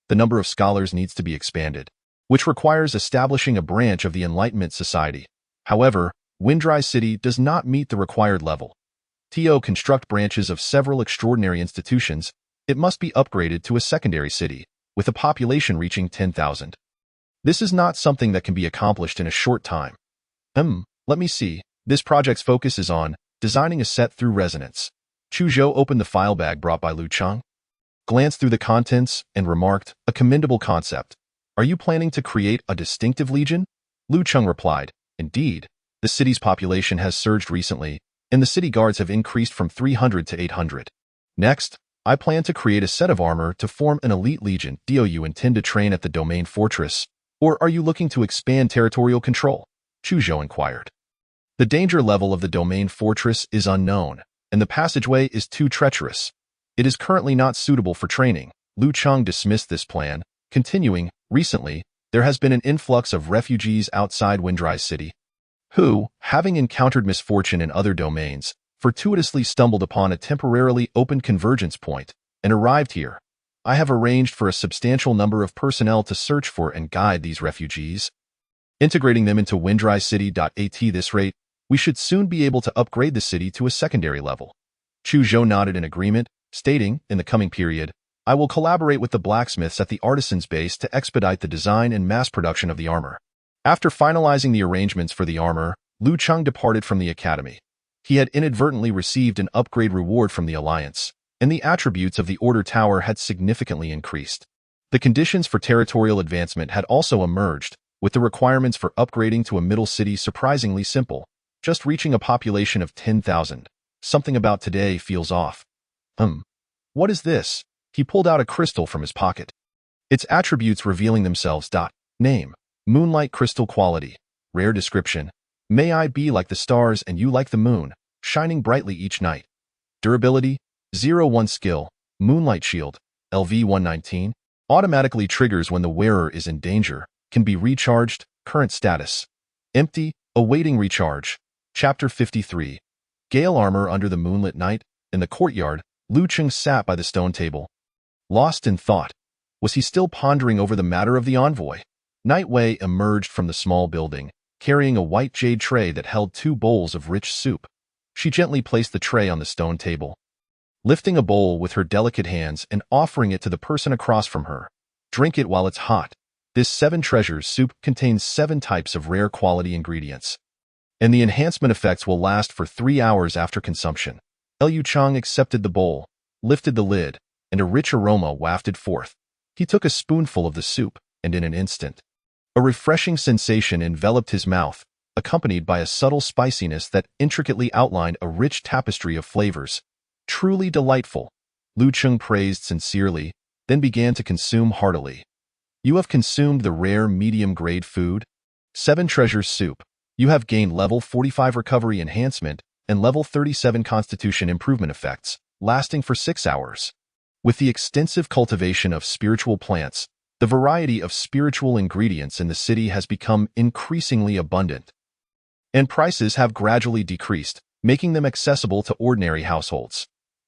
The number of scholars needs to be expanded, which requires establishing a branch of the Enlightenment Society. However, Windry City does not meet the required level. To construct branches of several extraordinary institutions, it must be upgraded to a secondary city, with a population reaching 10,000. This is not something that can be accomplished in a short time. Let me see. This project's focus is on designing a set through resonance. Chu Zhou opened the file bag brought by Lu Cheng, glanced through the contents, and remarked, "A commendable concept. Are you planning to create a distinctive legion?" Lu Cheng replied, "Indeed. The city's population has surged recently, and the city guards have increased from 300 to 800. Next, I plan to create a set of armor to form an elite legion. Do you intend to train at the domain fortress, or are you looking to expand territorial control?" Chu Zhou inquired. The danger level of the domain fortress is unknown, and the passageway is too treacherous. It is currently not suitable for training. Lu Cheng dismissed this plan, continuing, "Recently, there has been an influx of refugees outside Windry City, who, having encountered misfortune in other domains, fortuitously stumbled upon a temporarily open convergence point and arrived here. I have arranged for a substantial number of personnel to search for and guide these refugees, integrating them into Windry City. At this rate, we should soon be able to upgrade the city to a secondary level." Chu Zhou nodded in agreement, stating, "In the coming period, I will collaborate with the blacksmiths at the artisans' base to expedite the design and mass production of the armor." After finalizing the arrangements for the armor, Lu Cheng departed from the academy. He had inadvertently received an upgrade reward from the Alliance, and the attributes of the Order Tower had significantly increased. The conditions for territorial advancement had also emerged, with the requirements for upgrading to a middle city surprisingly simple, just reaching a population of 10,000. Something about today feels off. What is this? He pulled out a crystal from his pocket. Its attributes revealing themselves. Name: Moonlight Crystal. Quality: Rare. Description: May I be like the stars and you like the moon, shining brightly each night. Durability: 0-1. Skill: Moonlight Shield, LV 119. Automatically triggers when the wearer is in danger, can be recharged. Current status: empty, awaiting recharge. Chapter 53. Gale Armor. Under the moonlit night, in the courtyard, Lu Cheng sat by the stone table. Lost in thought. Was he still pondering over the matter of the envoy? Night Wei emerged from the small building, carrying a white jade tray that held 2 bowls of rich soup. She gently placed the tray on the stone table, lifting a bowl with her delicate hands and offering it to the person across from her. "Drink it while it's hot. This 7 treasures soup contains 7 types of rare quality ingredients, and the enhancement effects will last for 3 hours after consumption." Lu Cheng accepted the bowl, lifted the lid, and a rich aroma wafted forth. He took a spoonful of the soup, and in an instant, a refreshing sensation enveloped his mouth, accompanied by a subtle spiciness that intricately outlined a rich tapestry of flavors. Truly delightful. Lu Cheng praised sincerely, then began to consume heartily. "You have consumed the rare medium-grade food. 7 treasures soup. You have gained level 45 recovery enhancement and level 37 constitution improvement effects, lasting for 6 hours. With the extensive cultivation of spiritual plants, the variety of spiritual ingredients in the city has become increasingly abundant, and prices have gradually decreased, making them accessible to ordinary households.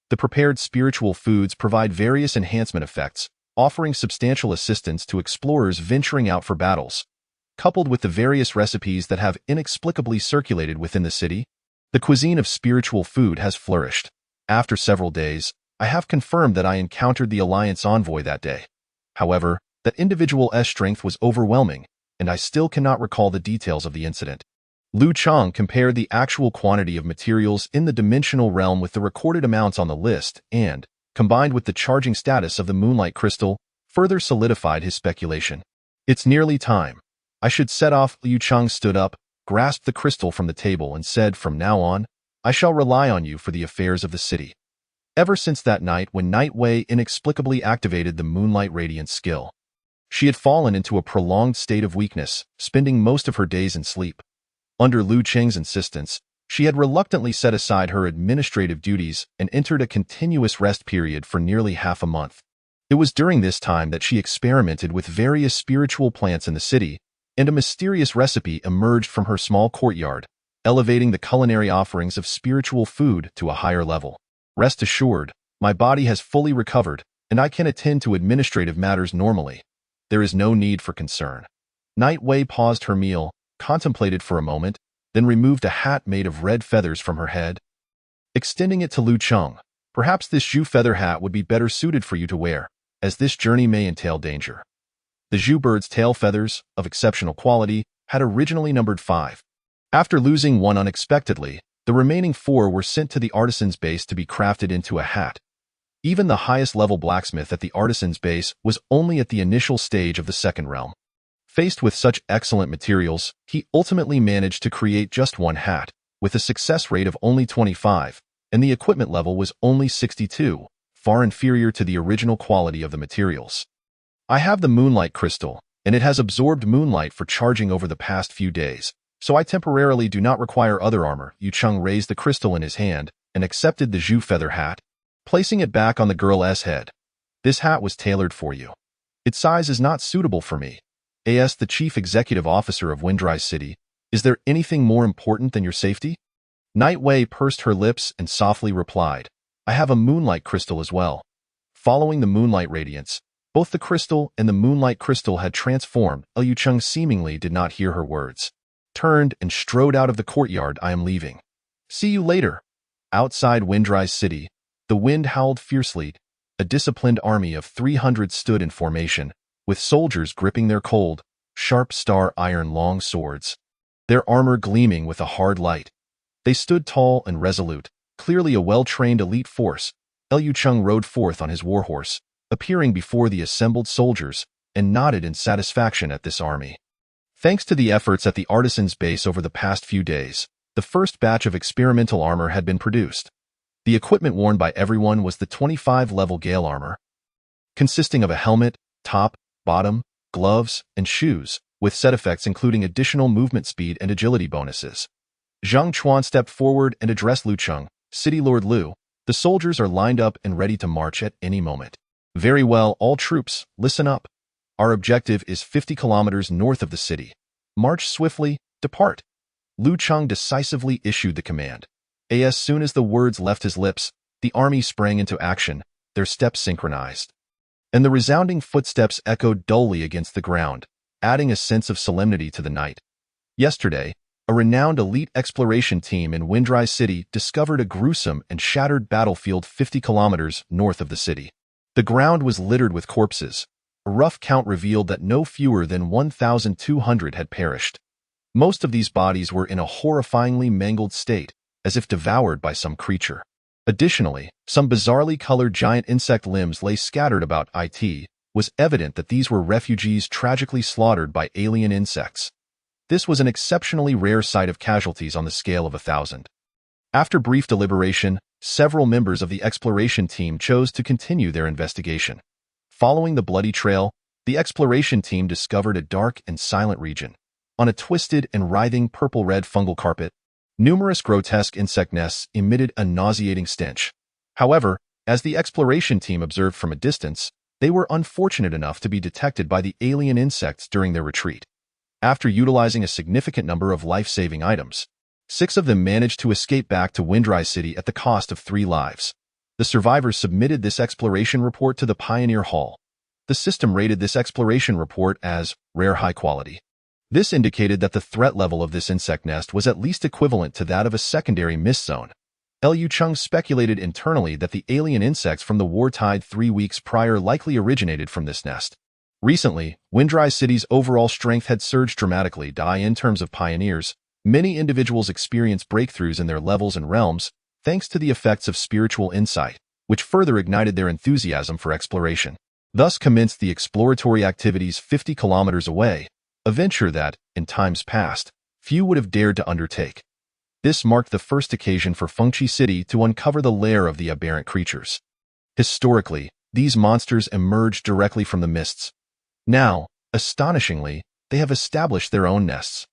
The prepared spiritual foods provide various enhancement effects, offering substantial assistance to explorers venturing out for battles. Coupled with the various recipes that have inexplicably circulated within the city, the cuisine of spiritual food has flourished. After several days, I have confirmed that I encountered the Alliance envoy that day. However, that individual's strength was overwhelming, and I still cannot recall the details of the incident." Lu Cheng compared the actual quantity of materials in the dimensional realm with the recorded amounts on the list and, combined with the charging status of the Moonlight Crystal, further solidified his speculation. "It's nearly time. I should set off." Lu Cheng stood up, grasped the crystal from the table, and said, "From now on, I shall rely on you for the affairs of the city." Ever since that night when Night Wei inexplicably activated the Moonlight Radiance skill, She had fallen into a prolonged state of weakness, spending most of her days in sleep. Under Lu Cheng's insistence, she had reluctantly set aside her administrative duties and entered a continuous rest period for nearly half a month. It was during this time that she experimented with various spiritual plants in the city, and a mysterious recipe emerged from her small courtyard, elevating the culinary offerings of spiritual food to a higher level. Rest assured, my body has fully recovered, and I can attend to administrative matters normally. There is no need for concern. Night Wei paused her meal, contemplated for a moment, then removed a hat made of red feathers from her head. Extending it to Lu Cheng, perhaps this Zhu feather hat would be better suited for you to wear, as this journey may entail danger. The Zhu bird's tail feathers, of exceptional quality, had originally numbered 5. After losing one unexpectedly, the remaining 4 were sent to the artisan's base to be crafted into a hat. Even the highest level blacksmith at the artisan's base was only at the initial stage of the second realm. Faced with such excellent materials, he ultimately managed to create just one hat, with a success rate of only 25, and the equipment level was only 62, far inferior to the original quality of the materials. I have the moonlight crystal, and it has absorbed moonlight for charging over the past few days, so I temporarily do not require other armor. Yu Cheng raised the crystal in his hand and accepted the Zhu feather hat, placing it back on the girl's head. This hat was tailored for you. Its size is not suitable for me. As the chief executive officer of Windrise City, is there anything more important than your safety? Night Wei pursed her lips and softly replied, I have a moonlight crystal as well. Following the moonlight radiance, both the crystal and the moonlight crystal had transformed. Yu Cheng seemingly did not hear her words, turned and strode out of the courtyard. I am leaving. See you later. Outside Windrise City, the wind howled fiercely. A disciplined army of 300 stood in formation, with soldiers gripping their cold, sharp star iron long swords, their armor gleaming with a hard light. They stood tall and resolute, clearly a well-trained elite force. Yu Cheng rode forth on his warhorse, appearing before the assembled soldiers, and nodded in satisfaction at this army. Thanks to the efforts at the artisan's base over the past few days, the first batch of experimental armor had been produced. The equipment worn by everyone was the 25-level Gale armor, consisting of a helmet, top, bottom, gloves, and shoes, with set effects including additional movement speed and agility bonuses. Zhang Chuan stepped forward and addressed Lu Cheng, City Lord Lu. The soldiers are lined up and ready to march at any moment. Very well, all troops, listen up. Our objective is 50 kilometers north of the city. March swiftly, depart. Lu Cheng decisively issued the command. As soon as the words left his lips, the army sprang into action, their steps synchronized, and the resounding footsteps echoed dully against the ground, adding a sense of solemnity to the night. Yesterday, a renowned elite exploration team in Windrise City discovered a gruesome and shattered battlefield 50 kilometers north of the city. The ground was littered with corpses. A rough count revealed that no fewer than 1,200 had perished. Most of these bodies were in a horrifyingly mangled state, as if devoured by some creature. Additionally, some bizarrely colored giant insect limbs lay scattered about. It was evident that these were refugees tragically slaughtered by alien insects. This was an exceptionally rare sight of casualties on the scale of 1,000. After brief deliberation, several members of the exploration team chose to continue their investigation. Following the bloody trail, the exploration team discovered a dark and silent region. On a twisted and writhing purple-red fungal carpet, numerous grotesque insect nests emitted a nauseating stench. However, as the exploration team observed from a distance, they were unfortunate enough to be detected by the alien insects during their retreat. After utilizing a significant number of life-saving items, 6 of them managed to escape back to Windrise City at the cost of 3 lives. The survivors submitted this exploration report to the Pioneer Hall. The system rated this exploration report as rare high quality. This indicated that the threat level of this insect nest was at least equivalent to that of a secondary mist zone. Yu Cheng speculated internally that the alien insects from the war-tide 3 weeks prior likely originated from this nest. Recently, Windrise City's overall strength had surged dramatically. In terms of pioneers, many individuals experience breakthroughs in their levels and realms thanks to the effects of spiritual insight, which further ignited their enthusiasm for exploration. Thus commenced the exploratory activities 50 kilometers away, a venture that, in times past, few would have dared to undertake. This marked the first occasion for Fengqi City to uncover the lair of the aberrant creatures. Historically, these monsters emerged directly from the mists. Now, astonishingly, they have established their own nests.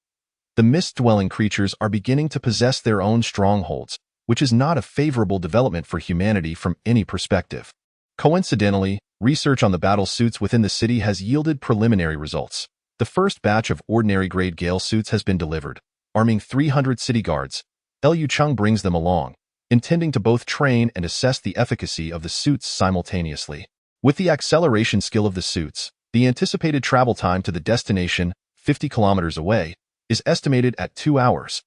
The mist-dwelling creatures are beginning to possess their own strongholds, which is not a favorable development for humanity from any perspective. Coincidentally, research on the battle suits within the city has yielded preliminary results. The first batch of ordinary-grade Gale suits has been delivered, arming 300 city guards. Liu Cheng brings them along, intending to both train and assess the efficacy of the suits simultaneously. With the acceleration skill of the suits, the anticipated travel time to the destination, 50 kilometers away, is estimated at 2 hours.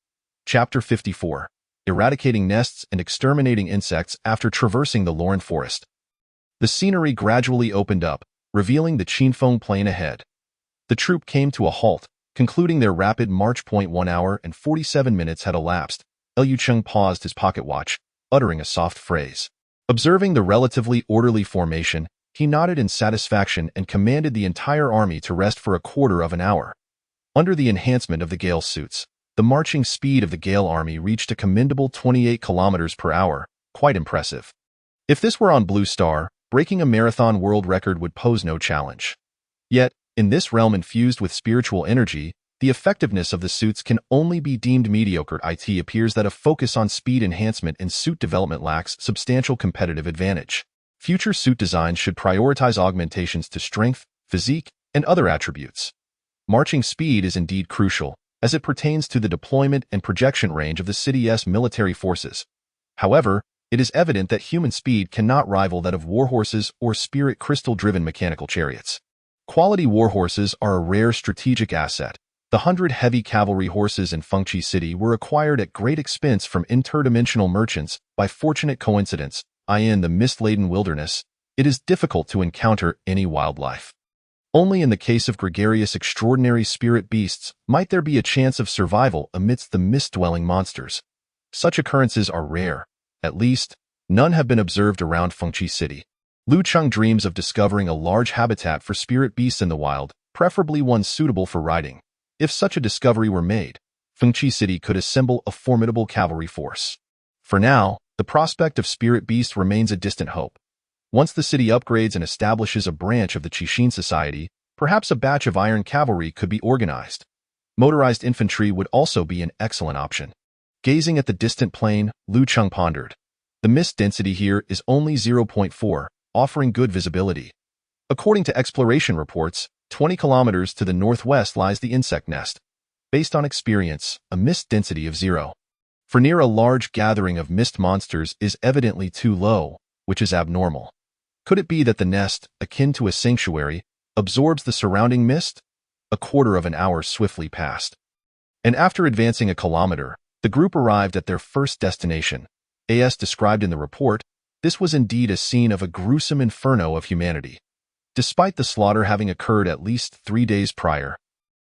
Chapter 54. Eradicating nests and exterminating insects after traversing the Loren forest. The scenery gradually opened up, revealing the Qinfeng plain ahead. The troop came to a halt, concluding their rapid march. 1 hour and 47 minutes had elapsed. Liu Cheng paused his pocket watch, uttering a soft phrase. Observing the relatively orderly formation, he nodded in satisfaction and commanded the entire army to rest for a quarter of an hour. Under the enhancement of the Gale suits, the marching speed of the Gale army reached a commendable 28 kilometers per hour, quite impressive. If this were on Blue Star, breaking a marathon world record would pose no challenge. Yet, in this realm infused with spiritual energy, the effectiveness of the suits can only be deemed mediocre. It appears that a focus on speed enhancement in suit development lacks substantial competitive advantage. Future suit designs should prioritize augmentations to strength, physique, and other attributes. Marching speed is indeed crucial, as it pertains to the deployment and projection range of the city's military forces. However, it is evident that human speed cannot rival that of warhorses or spirit crystal-driven mechanical chariots. Quality warhorses are a rare strategic asset. The 100 heavy cavalry horses in Fengqi City were acquired at great expense from interdimensional merchants by fortunate coincidence. In the mist-laden wilderness, it is difficult to encounter any wildlife. Only in the case of gregarious extraordinary spirit beasts might there be a chance of survival amidst the mist-dwelling monsters. Such occurrences are rare. At least, none have been observed around Fengqi City. Liu Cheng dreams of discovering a large habitat for spirit beasts in the wild, preferably one suitable for riding. If such a discovery were made, Fengqi City could assemble a formidable cavalry force. For now, the prospect of spirit beasts remains a distant hope. Once the city upgrades and establishes a branch of the Qixin Society, perhaps a batch of iron cavalry could be organized. Motorized infantry would also be an excellent option. Gazing at the distant plain, Liu Cheng pondered. The mist density here is only 0.4, offering good visibility. According to exploration reports, 20 kilometers to the northwest lies the insect nest. Based on experience, a mist density of 0. For near a large gathering of mist monsters is evidently too low, which is abnormal. Could it be that the nest, akin to a sanctuary, absorbs the surrounding mist? A quarter of an hour swiftly passed. And after advancing a kilometer, the group arrived at their first destination. As described in the report, this was indeed a scene of a gruesome inferno of humanity. Despite the slaughter having occurred at least 3 days prior,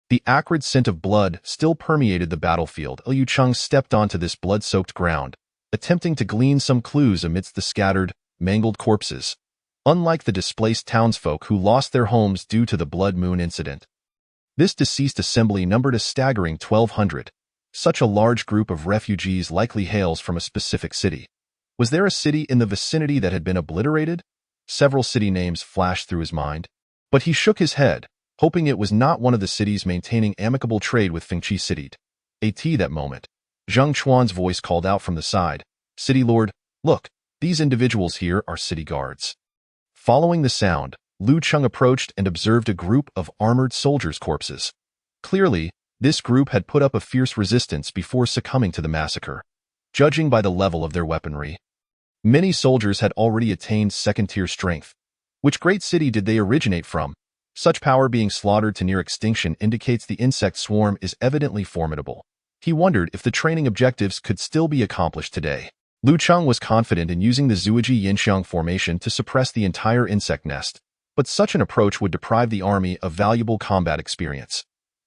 the acrid scent of blood still permeated the battlefield. Liu Cheng stepped onto this blood-soaked ground, attempting to glean some clues amidst the scattered, mangled corpses. Unlike the displaced townsfolk who lost their homes due to the Blood Moon incident, this deceased assembly numbered a staggering 1,200. Such a large group of refugees likely hails from a specific city. Was there a city in the vicinity that had been obliterated? Several city names flashed through his mind, but he shook his head, hoping it was not one of the cities maintaining amicable trade with Fengqi City. That moment, Zhang Chuan's voice called out from the side, "City Lord, look, these individuals here are city guards." Following the sound, Liu Cheng approached and observed a group of armored soldiers' corpses. Clearly, this group had put up a fierce resistance before succumbing to the massacre. Judging by the level of their weaponry, many soldiers had already attained second-tier strength. Which great city did they originate from? Such power being slaughtered to near extinction indicates the insect swarm is evidently formidable. He wondered if the training objectives could still be accomplished today. Liu Cheng was confident in using the Zuoji Yinxiang formation to suppress the entire insect nest, but such an approach would deprive the army of valuable combat experience.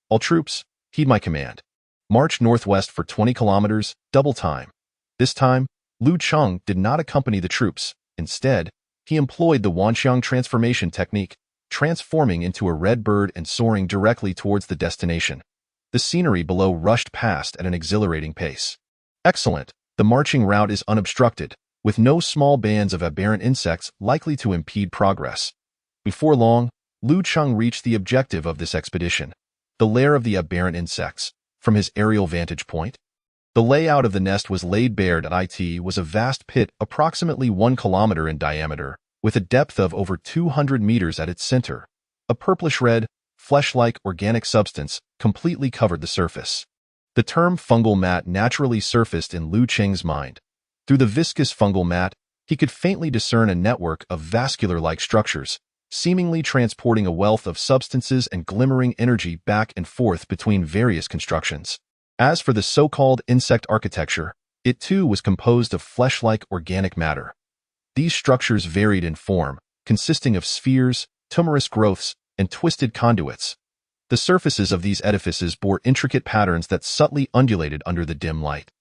All troops, heed my command. March northwest for 20 kilometers, double time. This time, Liu Cheng did not accompany the troops. Instead, he employed the Wanxiang transformation technique, transforming into a red bird and soaring directly towards the destination. The scenery below rushed past at an exhilarating pace. Excellent. The marching route is unobstructed, with no small bands of aberrant insects likely to impede progress. Before long, Lu Cheng reached the objective of this expedition, the lair of the aberrant insects. From his aerial vantage point, the layout of the nest was laid bare. It was a vast pit approximately 1 kilometer in diameter, with a depth of over 200 meters at its center. A purplish-red, flesh-like organic substance completely covered the surface. The term fungal mat naturally surfaced in Lu Cheng's mind. Through the viscous fungal mat, he could faintly discern a network of vascular-like structures, seemingly transporting a wealth of substances and glimmering energy back and forth between various constructions. As for the so-called insect architecture, it too was composed of flesh-like organic matter. These structures varied in form, consisting of spheres, tumorous growths, and twisted conduits. The surfaces of these edifices bore intricate patterns that subtly undulated under the dim light,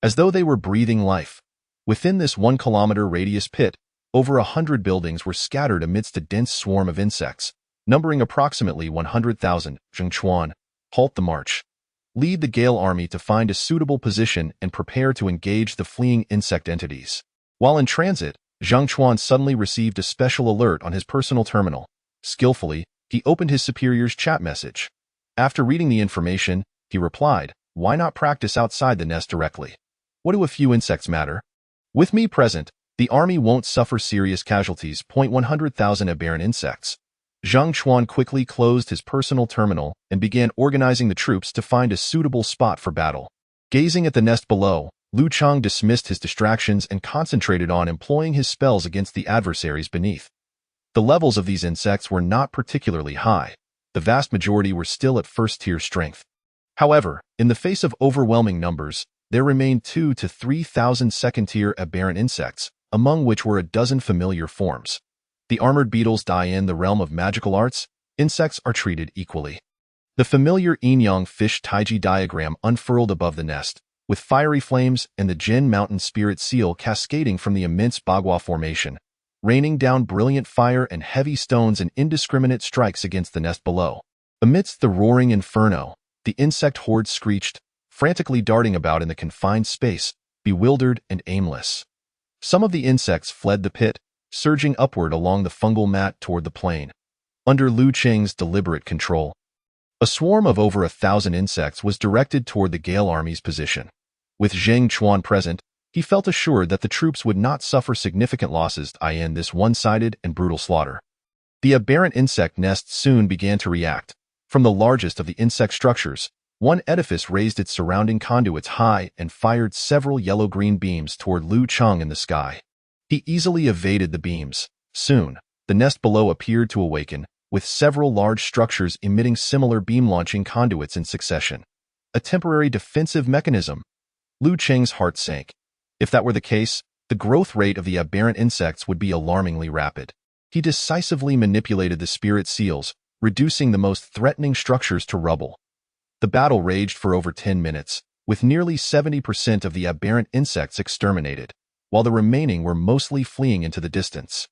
as though they were breathing life. Within this 1 kilometer radius pit, over 100 buildings were scattered amidst a dense swarm of insects, numbering approximately 100,000. Zheng Chuan, halt the march. Lead the Gale army to find a suitable position and prepare to engage the fleeing insect entities. While in transit, Zhang Chuan suddenly received a special alert on his personal terminal. Skillfully, he opened his superior's chat message. After reading the information, he replied, "Why not practice outside the nest directly? What do a few insects matter? With me present, the army won't suffer serious casualties. 100,000 aberrant insects." Zhang Chuan quickly closed his personal terminal and began organizing the troops to find a suitable spot for battle. Gazing at the nest below, Lu Cheng dismissed his distractions and concentrated on employing his spells against the adversaries beneath. The levels of these insects were not particularly high. The vast majority were still at first-tier strength. However, in the face of overwhelming numbers, there remained 2,000 to 3,000 second-tier aberrant insects, among which were a dozen familiar forms. The armored beetles die in the realm of magical arts. Insects are treated equally. The familiar yin-yang fish taiji diagram unfurled above the nest, with fiery flames and the Jin Mountain spirit seal cascading from the immense Bagua formation, raining down brilliant fire and heavy stones in indiscriminate strikes against the nest below. Amidst the roaring inferno, the insect horde screeched, frantically darting about in the confined space, bewildered and aimless. Some of the insects fled the pit, surging upward along the fungal mat toward the plain. Under Lu Cheng's deliberate control, a swarm of over 1,000 insects was directed toward the Gale army's position. With Zheng Chuan present, he felt assured that the troops would not suffer significant losses in this one-sided and brutal slaughter. The aberrant insect nest soon began to react. From the largest of the insect structures, one edifice raised its surrounding conduits high and fired several yellow-green beams toward Lu Cheng in the sky. He easily evaded the beams. Soon, the nest below appeared to awaken, with several large structures emitting similar beam-launching conduits in succession. A temporary defensive mechanism. Lu Cheng's heart sank. If that were the case, the growth rate of the aberrant insects would be alarmingly rapid. He decisively manipulated the spirit seals, reducing the most threatening structures to rubble. The battle raged for over 10 minutes, with nearly 70% of the aberrant insects exterminated, while the remaining were mostly fleeing into the distance.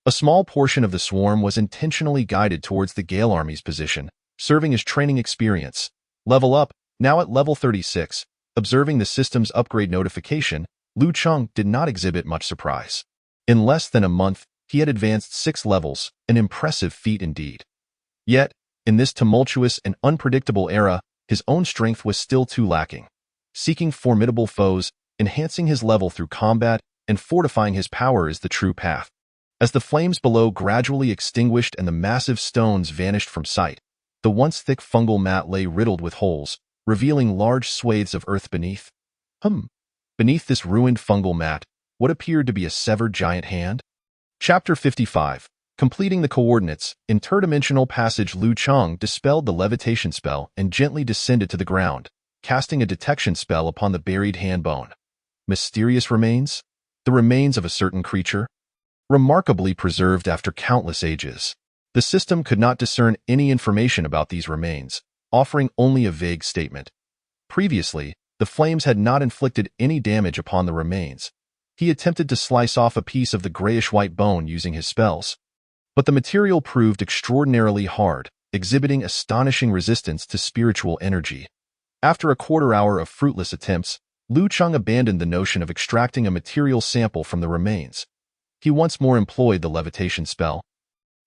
A small portion of the swarm was intentionally guided towards the Gale army's position, serving as training experience. Level up, now at level 36. Observing the system's upgrade notification, Lu Cheng did not exhibit much surprise. In less than a month, he had advanced 6 levels, an impressive feat indeed. Yet, in this tumultuous and unpredictable era, his own strength was still too lacking. Seeking formidable foes, enhancing his level through combat, and fortifying his power is the true path. As the flames below gradually extinguished and the massive stones vanished from sight, the once thick fungal mat lay riddled with holes, revealing large swathes of earth beneath. Beneath this ruined fungal mat, what appeared to be a severed giant hand? Chapter 55. Completing the coordinates, interdimensional passage. Lu Cheng dispelled the levitation spell and gently descended to the ground, casting a detection spell upon the buried hand bone. Mysterious remains? The remains of a certain creature? Remarkably preserved after countless ages. The system could not discern any information about these remains, offering only a vague statement. Previously, the flames had not inflicted any damage upon the remains. He attempted to slice off a piece of the grayish-white bone using his spells, but the material proved extraordinarily hard, exhibiting astonishing resistance to spiritual energy. After a quarter hour of fruitless attempts, Lu Cheng abandoned the notion of extracting a material sample from the remains. He once more employed the levitation spell.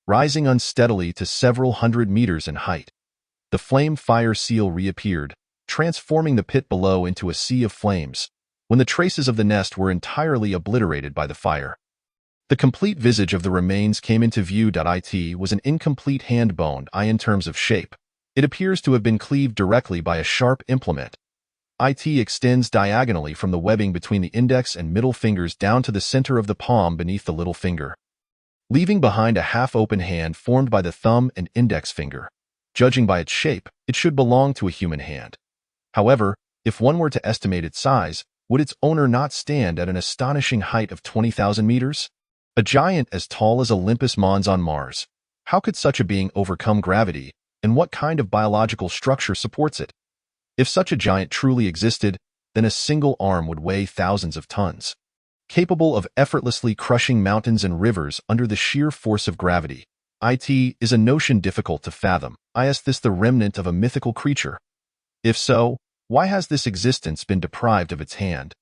rising unsteadily to several hundred meters in height. The flame fire seal reappeared, transforming the pit below into a sea of flames, when the traces of the nest were entirely obliterated by the fire. The complete visage of the remains came into view. It was an incomplete hand bone in terms of shape. It appears to have been cleaved directly by a sharp implement. It extends diagonally from the webbing between the index and middle fingers down to the center of the palm beneath the little finger, leaving behind a half-open hand formed by the thumb and index finger. Judging by its shape, it should belong to a human hand. However, if one were to estimate its size, would its owner not stand at an astonishing height of 20,000 meters? A giant as tall as Olympus Mons on Mars. How could such a being overcome gravity, and what kind of biological structure supports it? If such a giant truly existed, then a single arm would weigh thousands of tons, capable of effortlessly crushing mountains and rivers under the sheer force of gravity. It is a notion difficult to fathom. Is this the remnant of a mythical creature? If so, why has this existence been deprived of its hand,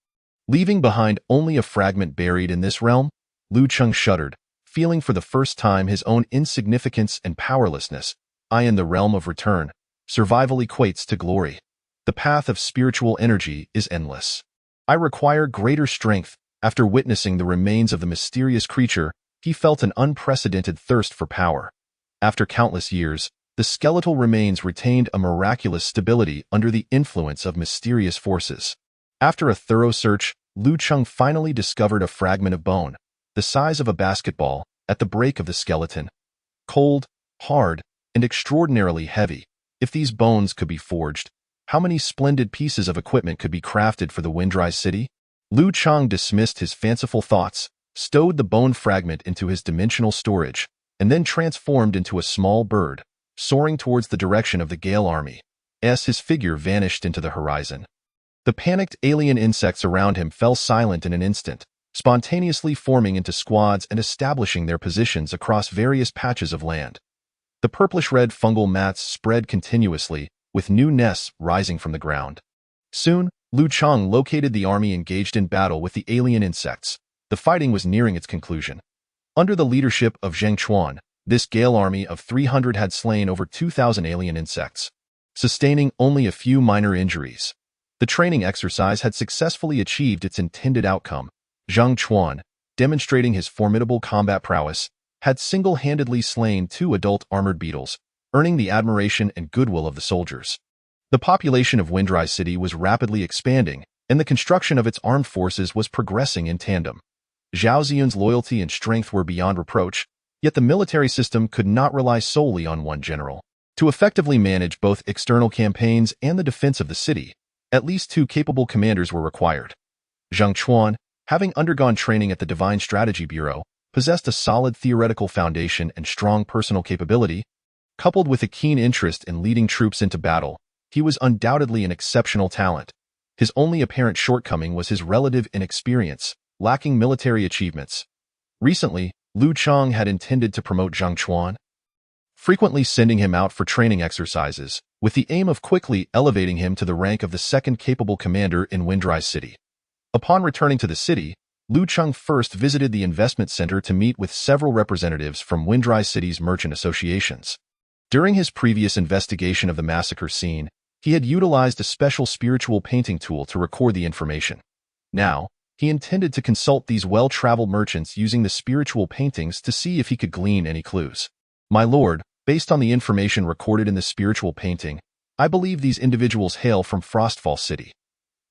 leaving behind only a fragment buried in this realm? Lu Cheng shuddered, feeling for the first time his own insignificance and powerlessness. In the realm of return, survival equates to glory. The path of spiritual energy is endless. I require greater strength. After witnessing the remains of the mysterious creature, he felt an unprecedented thirst for power. After countless years, the skeletal remains retained a miraculous stability under the influence of mysterious forces. After a thorough search, Lu Cheng finally discovered a fragment of bone, the size of a basketball, at the break of the skeleton. Cold, hard, and extraordinarily heavy. If these bones could be forged, how many splendid pieces of equipment could be crafted for the Windrise City? Lu Cheng dismissed his fanciful thoughts, stowed the bone fragment into his dimensional storage, and then transformed into a small bird, soaring towards the direction of the Gale army. As his figure vanished into the horizon, the panicked alien insects around him fell silent in an instant, spontaneously forming into squads and establishing their positions across various patches of land. The purplish-red fungal mats spread continuously, with new nests rising from the ground. Soon, Lu Cheng located the army engaged in battle with the alien insects. The fighting was nearing its conclusion. Under the leadership of Zheng Chuan, this Gale army of 300 had slain over 2,000 alien insects, sustaining only a few minor injuries. The training exercise had successfully achieved its intended outcome. Zheng Chuan, demonstrating his formidable combat prowess, had single-handedly slain 2 adult armored beetles, earning the admiration and goodwill of the soldiers. The population of Windrise City was rapidly expanding, and the construction of its armed forces was progressing in tandem. Zhao Ziyun's loyalty and strength were beyond reproach, yet the military system could not rely solely on one general. To effectively manage both external campaigns and the defense of the city, at least 2 capable commanders were required. Zheng Chuan, having undergone training at the Divine Strategy Bureau, possessed a solid theoretical foundation and strong personal capability. Coupled with a keen interest in leading troops into battle, he was undoubtedly an exceptional talent. His only apparent shortcoming was his relative inexperience, lacking military achievements. Recently, Lu Cheng had intended to promote Zheng Chuan, frequently sending him out for training exercises, with the aim of quickly elevating him to the rank of the second capable commander in Windrise City. Upon returning to the city, Lu Cheng first visited the investment center to meet with several representatives from Windrise City's merchant associations. During his previous investigation of the massacre scene, he had utilized a special spiritual painting tool to record the information. Now, he intended to consult these well-traveled merchants using the spiritual paintings to see if he could glean any clues. My lord, based on the information recorded in the spiritual painting, I believe these individuals hail from Frostfall City.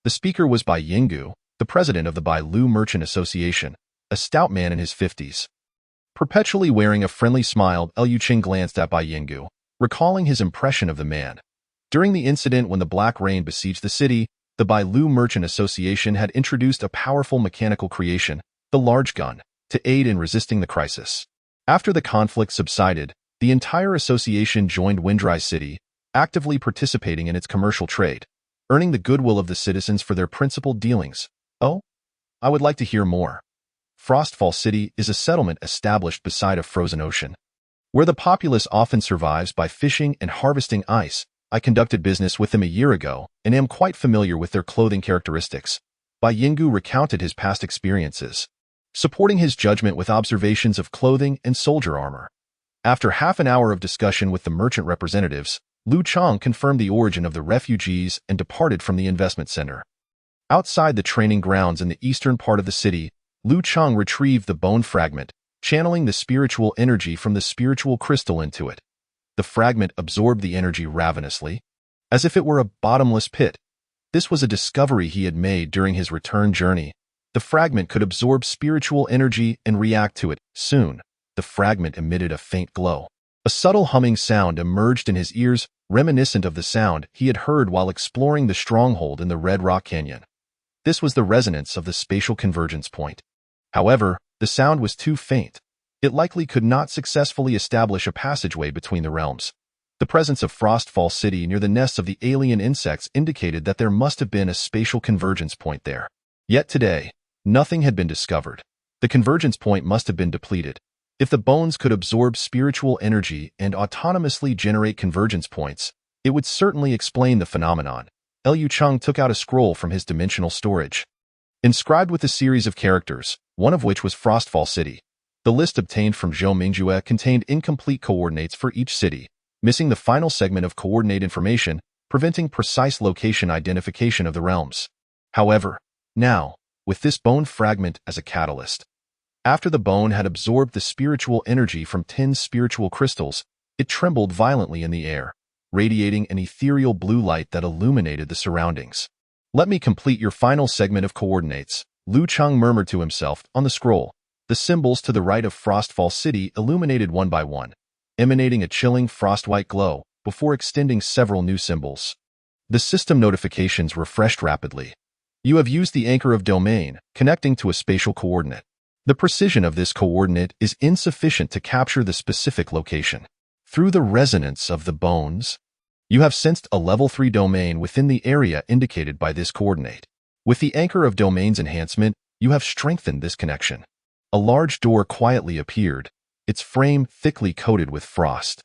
The speaker was Bai Yinggu, the president of the Bai Lu Merchant Association, a stout man in his 50s. Perpetually wearing a friendly smile, Liu Qing glanced at Bai Yinggu, recalling his impression of the man. During the incident when the Black Rain besieged the city, the Bai Lu Merchant Association had introduced a powerful mechanical creation, the large gun, to aid in resisting the crisis. After the conflict subsided, the entire association joined Windrise City, actively participating in its commercial trade, earning the goodwill of the citizens for their principled dealings. Oh? I would like to hear more. Frostfall City is a settlement established beside a frozen ocean, where the populace often survives by fishing and harvesting ice. I conducted business with them a year ago and am quite familiar with their clothing characteristics. Bai Yinggu recounted his past experiences, supporting his judgment with observations of clothing and soldier armor. After half an hour of discussion with the merchant representatives, Lu Chang confirmed the origin of the refugees and departed from the investment center. Outside the training grounds in the eastern part of the city, Lu Chang retrieved the bone fragment, channeling the spiritual energy from the spiritual crystal into it. The fragment absorbed the energy ravenously, as if it were a bottomless pit. This was a discovery he had made during his return journey. The fragment could absorb spiritual energy and react to it. Soon, the fragment emitted a faint glow. A subtle humming sound emerged in his ears, reminiscent of the sound he had heard while exploring the stronghold in the Red Rock Canyon. This was the resonance of the spatial convergence point. However, the sound was too faint. It likely could not successfully establish a passageway between the realms. The presence of Frostfall City near the nests of the alien insects indicated that there must have been a spatial convergence point there. Yet today, nothing had been discovered. The convergence point must have been depleted. If the bones could absorb spiritual energy and autonomously generate convergence points, it would certainly explain the phenomenon. Lu Chang took out a scroll from his dimensional storage. Inscribed with a series of characters, one of which was Frostfall City. The list obtained from Zhou Mingjue contained incomplete coordinates for each city, missing the final segment of coordinate information, preventing precise location identification of the realms. However, now, with this bone fragment as a catalyst, after the bone had absorbed the spiritual energy from 10 spiritual crystals, it trembled violently in the air, radiating an ethereal blue light that illuminated the surroundings. "Let me complete your final segment of coordinates," Lu Chang murmured to himself on the scroll. The symbols to the right of Frostfall City illuminated one by one, emanating a chilling frost-white glow before extending several new symbols. The system notifications refreshed rapidly. You have used the anchor of domain, connecting to a spatial coordinate. The precision of this coordinate is insufficient to capture the specific location. Through the resonance of the bones, you have sensed a level 3 domain within the area indicated by this coordinate. With the anchor of domain's enhancement, you have strengthened this connection. A large door quietly appeared, its frame thickly coated with frost.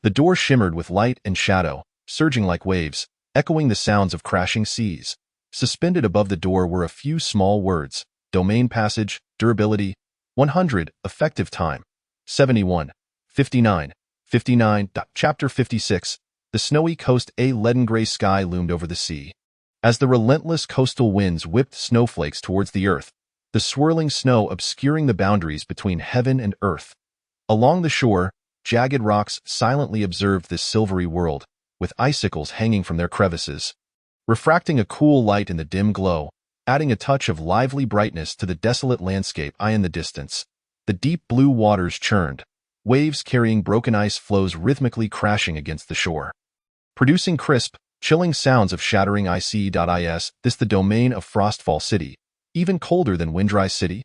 The door shimmered with light and shadow, surging like waves, echoing the sounds of crashing seas. Suspended above the door were a few small words: domain passage, durability, 100, effective time, 71, 59, 59. Chapter 56. The snowy coast. A leaden gray sky loomed over the sea. As the relentless coastal winds whipped snowflakes towards the earth, the swirling snow obscuring the boundaries between heaven and earth. Along the shore, jagged rocks silently observed this silvery world, with icicles hanging from their crevices, refracting a cool light in the dim glow, adding a touch of lively brightness to the desolate landscape. In the distance, the deep blue waters churned, waves carrying broken ice floes rhythmically crashing against the shore, producing crisp, chilling sounds of shattering ice. This the domain of Frostfall City, even colder than Windry City?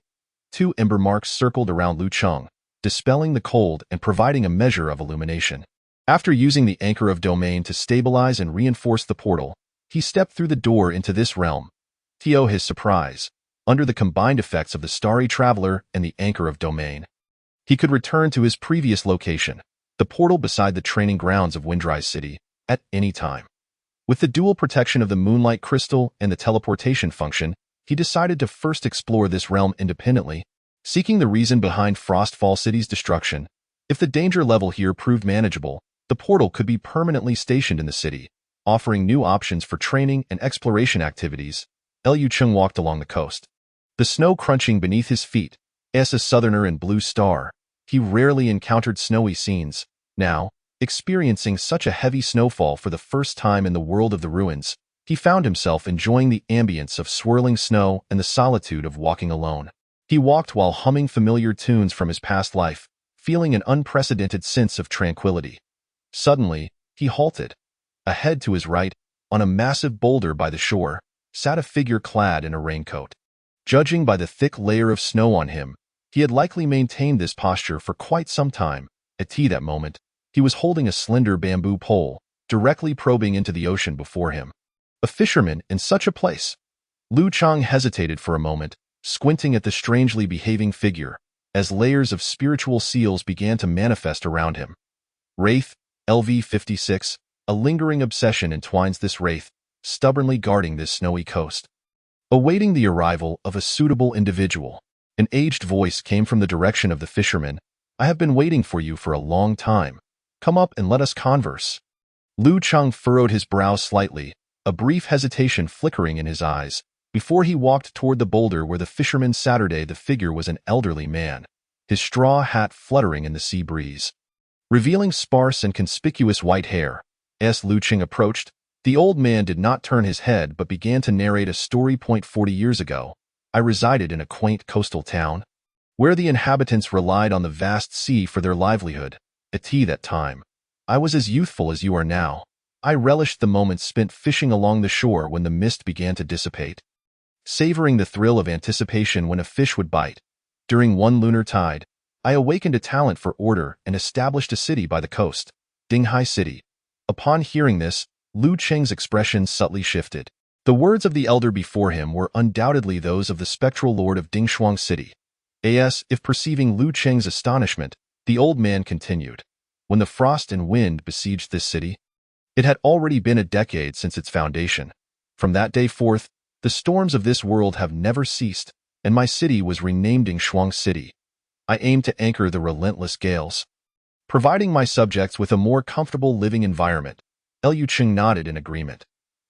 2 ember marks circled around Lu Chang, dispelling the cold and providing a measure of illumination. After using the anchor of domain to stabilize and reinforce the portal, he stepped through the door into this realm. To his surprise, under the combined effects of the Starry Traveler and the anchor of domain, he could return to his previous location, the portal beside the training grounds of Windry City, at any time. With the dual protection of the Moonlight Crystal and the teleportation function, he decided to first explore this realm independently, seeking the reason behind Frostfall City's destruction. If the danger level here proved manageable, the portal could be permanently stationed in the city, offering new options for training and exploration activities. Lu Chang walked along the coast, the snow crunching beneath his feet. As a southerner in Blue Star, he rarely encountered snowy scenes. Now, experiencing such a heavy snowfall for the first time in the world of the ruins, he found himself enjoying the ambience of swirling snow and the solitude of walking alone. He walked while humming familiar tunes from his past life, feeling an unprecedented sense of tranquility. Suddenly, he halted. Ahead to his right, on a massive boulder by the shore, sat a figure clad in a raincoat. Judging by the thick layer of snow on him, he had likely maintained this posture for quite some time. At that moment, he was holding a slender bamboo pole, directly probing into the ocean before him. A fisherman in such a place? Lu Chang hesitated for a moment, squinting at the strangely behaving figure, as layers of spiritual seals began to manifest around him. Wraith, LV-56, a lingering obsession entwines this wraith, stubbornly guarding this snowy coast. Awaiting the arrival of a suitable individual, an aged voice came from the direction of the fisherman, I have been waiting for you for a long time. Come up and let us converse. Lu Cheng furrowed his brow slightly, a brief hesitation flickering in his eyes, before he walked toward the boulder where the fisherman Saturday. The figure was an elderly man, his straw hat fluttering in the sea breeze, revealing sparse and conspicuous white hair. As Lu Cheng approached, the old man did not turn his head but began to narrate a story. 40 years ago, I resided in a quaint coastal town, where the inhabitants relied on the vast sea for their livelihood. At that time, I was as youthful as you are now. I relished the moments spent fishing along the shore when the mist began to dissipate, savoring the thrill of anticipation when a fish would bite. During one lunar tide, I awakened a talent for order and established a city by the coast, Dinghai City. Upon hearing this, Lu Cheng's expression subtly shifted. The words of the elder before him were undoubtedly those of the spectral lord of Dingshuang City. As if perceiving Lu Cheng's astonishment, the old man continued. When the frost and wind besieged this city, it had already been a decade since its foundation. From that day forth, the storms of this world have never ceased, and my city was renamed Dingshuang City. I aim to anchor the relentless gales, providing my subjects with a more comfortable living environment. Lu Cheng nodded in agreement.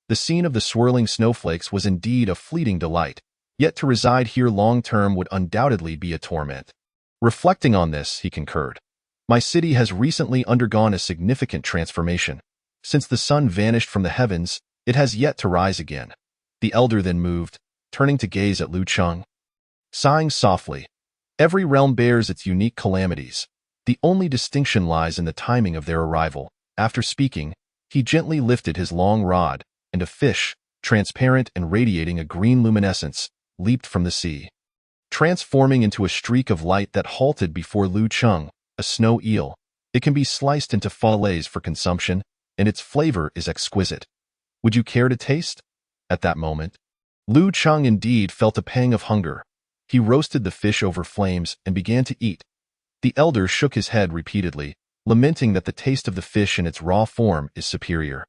The scene of the swirling snowflakes was indeed a fleeting delight, yet to reside here long-term would undoubtedly be a torment. Reflecting on this, he concurred. My city has recently undergone a significant transformation. Since the sun vanished from the heavens, it has yet to rise again. The elder then moved, turning to gaze at Lu Cheng, sighing softly. Every realm bears its unique calamities. The only distinction lies in the timing of their arrival. After speaking, he gently lifted his long rod, and a fish, transparent and radiating a green luminescence, leaped from the sea, transforming into a streak of light that halted before Lu Cheng. A snow eel. It can be sliced into fillets for consumption, and its flavor is exquisite. Would you care to taste? At that moment, Lu Cheng indeed felt a pang of hunger. He roasted the fish over flames and began to eat. The elder shook his head repeatedly, lamenting that the taste of the fish in its raw form is superior.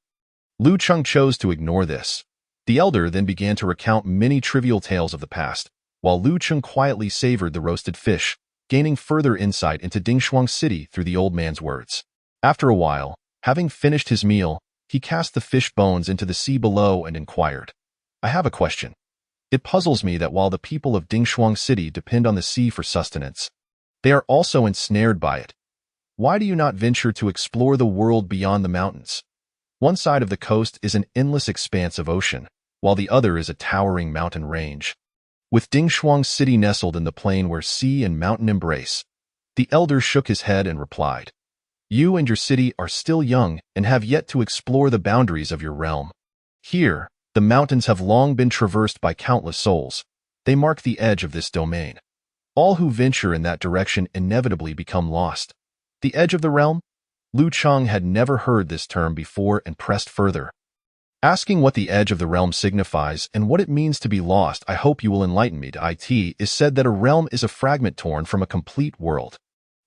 Lu Cheng chose to ignore this. The elder then began to recount many trivial tales of the past, while Lu Cheng quietly savored the roasted fish, gaining further insight into Dingshuang City through the old man's words. After a while, having finished his meal, he cast the fish bones into the sea below and inquired, I have a question. It puzzles me that while the people of Dingshuang City depend on the sea for sustenance, they are also ensnared by it. Why do you not venture to explore the world beyond the mountains? One side of the coast is an endless expanse of ocean, while the other is a towering mountain range, with Dingshuang City nestled in the plain where sea and mountain embrace. The elder shook his head and replied, You and your city are still young and have yet to explore the boundaries of your realm. Here, the mountains have long been traversed by countless souls. They mark the edge of this domain. All who venture in that direction inevitably become lost. The edge of the realm? Lu Cheng had never heard this term before and pressed further, asking what the edge of the realm signifies and what it means to be lost. I hope you will enlighten me. It is said that a realm is a fragment torn from a complete world.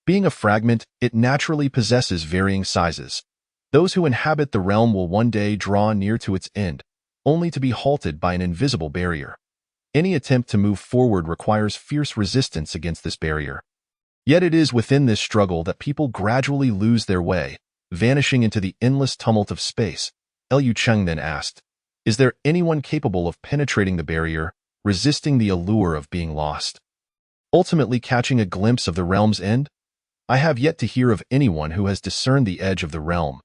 Being a fragment, it naturally possesses varying sizes. Those who inhabit the realm will one day draw near to its end, only to be halted by an invisible barrier. Any attempt to move forward requires fierce resistance against this barrier. Yet it is within this struggle that people gradually lose their way, vanishing into the endless tumult of space. Lu Cheng then asked, Is there anyone capable of penetrating the barrier, resisting the allure of being lost, ultimately catching a glimpse of the realm's end? I have yet to hear of anyone who has discerned the edge of the realm.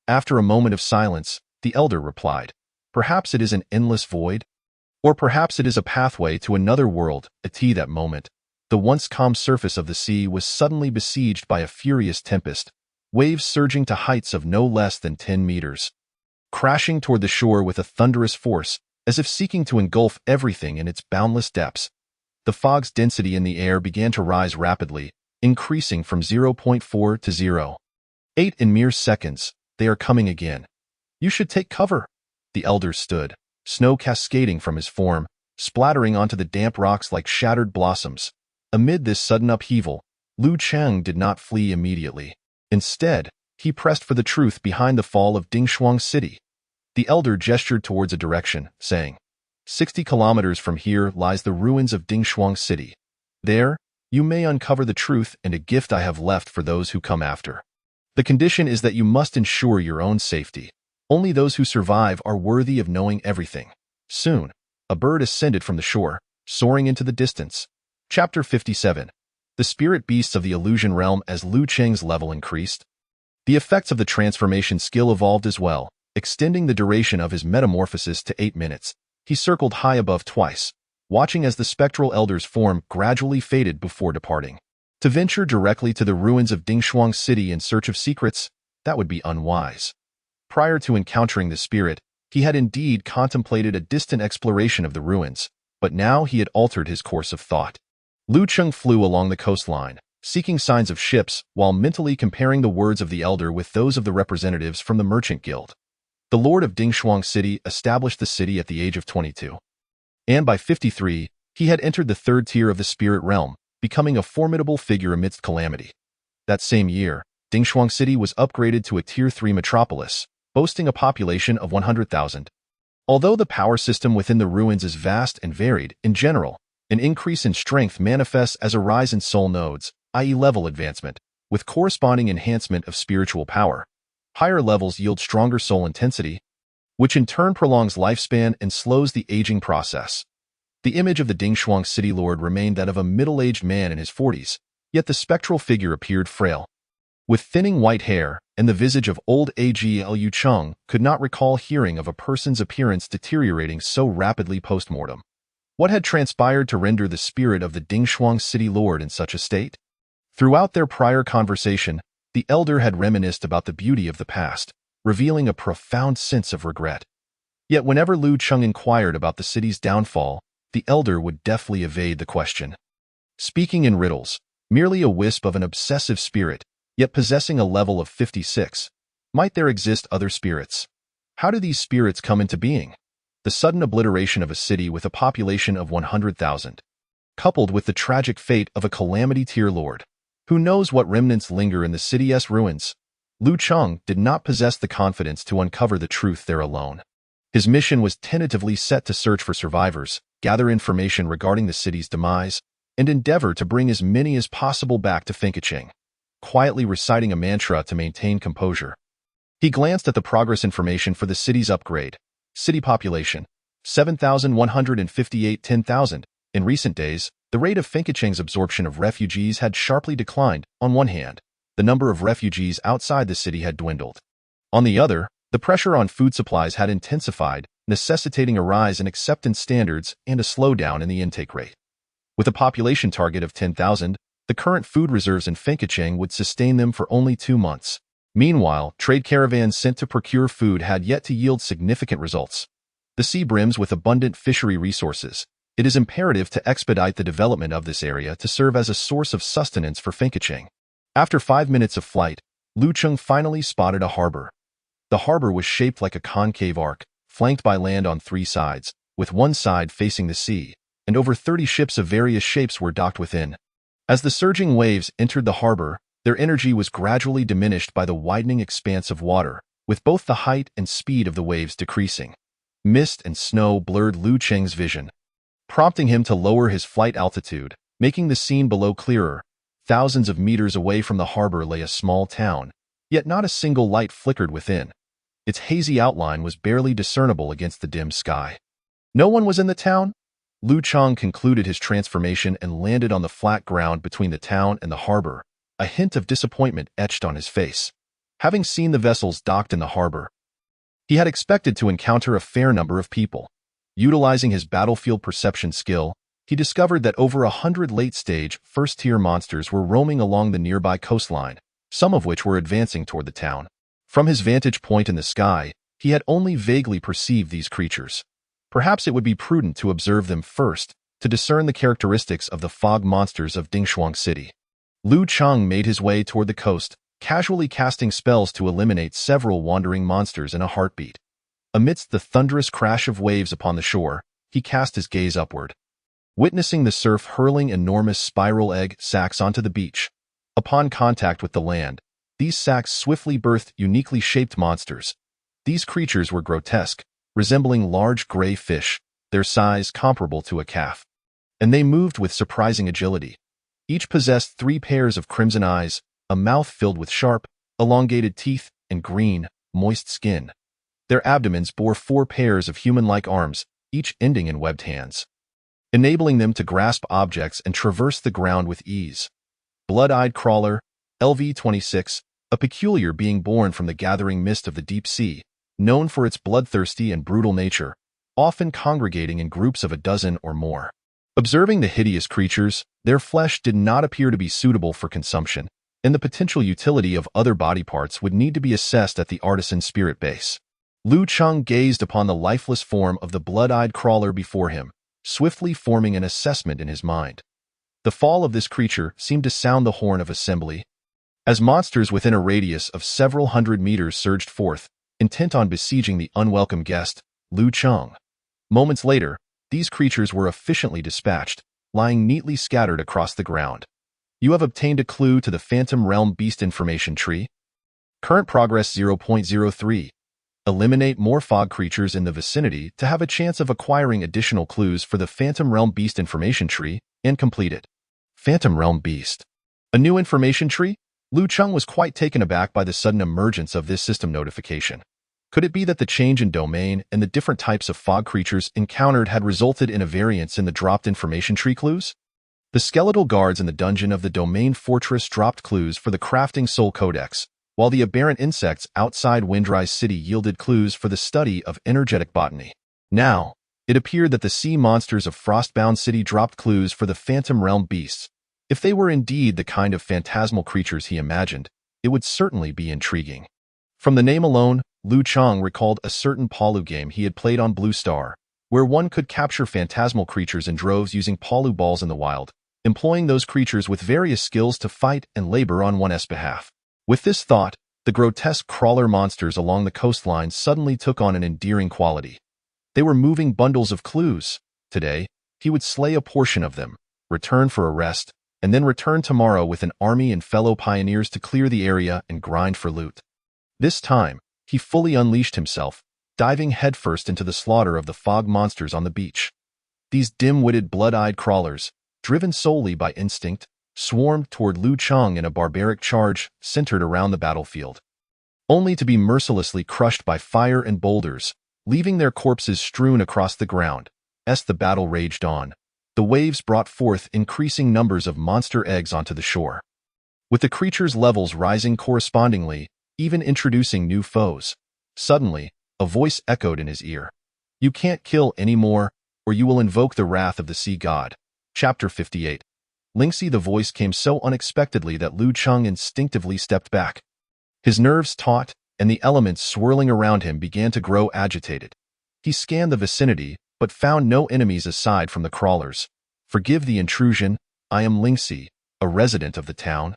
After a moment of silence, the elder replied, Perhaps it is an endless void, or perhaps it is a pathway to another world. At that moment, the once calm surface of the sea was suddenly besieged by a furious tempest, waves surging to heights of no less than 10 meters, crashing toward the shore with a thunderous force, as if seeking to engulf everything in its boundless depths. The fog's density in the air began to rise rapidly, increasing from 0.4 to 0.8 in mere seconds. They are coming again. You should take cover. The elder stood, snow cascading from his form, splattering onto the damp rocks like shattered blossoms. Amid this sudden upheaval, Lu Cheng did not flee immediately. Instead, he pressed for the truth behind the fall of Dingshuang City. The elder gestured towards a direction, saying, 60 kilometers from here lies the ruins of Dingshuang City. There, You may uncover the truth and a gift I have left for those who come after. The condition is that you must ensure your own safety. Only those who survive are worthy of knowing everything. Soon, a bird ascended from the shore, soaring into the distance. Chapter 57. The Spirit Beasts of the Illusion Realm. As Lu Cheng's level increased, the effects of the transformation skill evolved as well, extending the duration of his metamorphosis to 8 minutes. He circled high above twice, watching as the spectral elder's form gradually faded before departing. To venture directly to the ruins of Dingshuang City in search of secrets, that would be unwise. Prior to encountering the spirit, he had indeed contemplated a distant exploration of the ruins, but now he had altered his course of thought. Lu Cheng flew along the coastline, seeking signs of ships while mentally comparing the words of the elder with those of the representatives from the Merchant Guild. The Lord of Dingshuang City established the city at the age of 22. And by 53, he had entered the third tier of the spirit realm, becoming a formidable figure amidst calamity. That same year, Dingshuang City was upgraded to a Tier 3 metropolis, boasting a population of 100,000. Although the power system within the ruins is vast and varied, in general, an increase in strength manifests as a rise in soul nodes, i.e. level advancement, with corresponding enhancement of spiritual power. Higher levels yield stronger soul intensity, which in turn prolongs lifespan and slows the aging process. The image of the Dingshuang City Lord remained that of a middle-aged man in his 40s, yet the spectral figure appeared frail. With thinning white hair and the visage of old age, Lu Cheng could not recall hearing of a person's appearance deteriorating so rapidly post-mortem. What had transpired to render the spirit of the Dingshuang City Lord in such a state? Throughout their prior conversation, the elder had reminisced about the beauty of the past, revealing a profound sense of regret. Yet whenever Lu Cheng inquired about the city's downfall, the elder would deftly evade the question. Speaking in riddles, merely a wisp of an obsessive spirit, yet possessing a level of 56. Might there exist other spirits? How do these spirits come into being? The sudden obliteration of a city with a population of 100,000, coupled with the tragic fate of a calamity tier lord. Who knows what remnants linger in the city's ruins? Lu Cheng did not possess the confidence to uncover the truth there alone. His mission was tentatively set to search for survivors, gather information regarding the city's demise, and endeavor to bring as many as possible back to Fengkecheng, quietly reciting a mantra to maintain composure. He glanced at the progress information for the city's upgrade. City population, 7,158. 10,000. In recent days, the rate of Fengkecheng's absorption of refugees had sharply declined. On one hand, the number of refugees outside the city had dwindled. On the other, the pressure on food supplies had intensified, necessitating a rise in acceptance standards and a slowdown in the intake rate. With a population target of 10,000, the current food reserves in Fengkecheng would sustain them for only 2 months. Meanwhile, trade caravans sent to procure food had yet to yield significant results. The sea brims with abundant fishery resources. It is imperative to expedite the development of this area to serve as a source of sustenance for Fengkecheng. After 5 minutes of flight, Lu Cheng finally spotted a harbor. The harbor was shaped like a concave arc, flanked by land on 3 sides, with one side facing the sea, and over 30 ships of various shapes were docked within. As the surging waves entered the harbor, their energy was gradually diminished by the widening expanse of water, with both the height and speed of the waves decreasing. Mist and snow blurred Lu Cheng's vision, prompting him to lower his flight altitude, making the scene below clearer. Thousands of meters away from the harbor lay a small town, yet not a single light flickered within. Its hazy outline was barely discernible against the dim sky. No one was in the town? Lu Cheng concluded his transformation and landed on the flat ground between the town and the harbor, a hint of disappointment etched on his face. Having seen the vessels docked in the harbor, he had expected to encounter a fair number of people. Utilizing his battlefield perception skill, he discovered that over 100 late-stage, first-tier monsters were roaming along the nearby coastline, some of which were advancing toward the town. From his vantage point in the sky, he had only vaguely perceived these creatures. Perhaps it would be prudent to observe them first, to discern the characteristics of the fog monsters of Dingshuang City. Lu Cheng made his way toward the coast, casually casting spells to eliminate several wandering monsters in a heartbeat. Amidst the thunderous crash of waves upon the shore, he cast his gaze upward, witnessing the surf hurling enormous spiral egg sacs onto the beach. Upon contact with the land, these sacs swiftly birthed uniquely shaped monsters. These creatures were grotesque, resembling large gray fish, their size comparable to a calf. And they moved with surprising agility. Each possessed 3 pairs of crimson eyes, a mouth filled with sharp, elongated teeth, and green, moist skin. Their abdomens bore 4 pairs of human-like arms, each ending in webbed hands, enabling them to grasp objects and traverse the ground with ease. Blood-eyed crawler, LV-26, a peculiar being born from the gathering mist of the deep sea, known for its bloodthirsty and brutal nature, often congregating in groups of a dozen or more. Observing the hideous creatures, their flesh did not appear to be suitable for consumption, and the potential utility of other body parts would need to be assessed at the artisan's spirit base. Lu Cheng gazed upon the lifeless form of the blood-eyed crawler before him, swiftly forming an assessment in his mind. The fall of this creature seemed to sound the horn of assembly. As monsters within a radius of several hundred meters surged forth, intent on besieging the unwelcome guest, Lu Cheng. Moments later, these creatures were efficiently dispatched, lying neatly scattered across the ground. You have obtained a clue to the Phantom Realm Beast Information Tree. Current progress 0.03. Eliminate more fog creatures in the vicinity to have a chance of acquiring additional clues for the Phantom Realm Beast Information Tree, and complete it. Phantom Realm Beast. A new information tree? Lu Cheng was quite taken aback by the sudden emergence of this system notification. Could it be that the change in domain and the different types of fog creatures encountered had resulted in a variance in the dropped information tree clues? The skeletal guards in the dungeon of the Domain Fortress dropped clues for the Crafting Soul Codex, while the aberrant insects outside Windrise City yielded clues for the study of energetic botany. Now, it appeared that the sea monsters of Frostbound City dropped clues for the Phantom Realm Beasts. If they were indeed the kind of phantasmal creatures he imagined, it would certainly be intriguing. From the name alone, Lu Cheng recalled a certain Palu game he had played on Blue Star, where one could capture phantasmal creatures in droves using Palu balls in the wild, employing those creatures with various skills to fight and labor on one's behalf. With this thought, the grotesque crawler monsters along the coastline suddenly took on an endearing quality. They were moving bundles of clues. Today, he would slay a portion of them, return for a rest, and then return tomorrow with an army and fellow pioneers to clear the area and grind for loot. This time, he fully unleashed himself, diving headfirst into the slaughter of the fog monsters on the beach. These dim-witted blood-eyed crawlers, driven solely by instinct, swarmed toward Lu Cheng in a barbaric charge centered around the battlefield, only to be mercilessly crushed by fire and boulders, leaving their corpses strewn across the ground. As the battle raged on, the waves brought forth increasing numbers of monster eggs onto the shore, with the creatures' levels rising correspondingly, even introducing new foes. Suddenly, a voice echoed in his ear. "You can't kill anymore, or you will invoke the wrath of the sea god." Chapter 58. Lingxi. The voice came so unexpectedly that Lu Cheng instinctively stepped back. His nerves taut, and the elements swirling around him began to grow agitated. He scanned the vicinity, but found no enemies aside from the crawlers. "Forgive the intrusion, I am Lingxi, a resident of the town.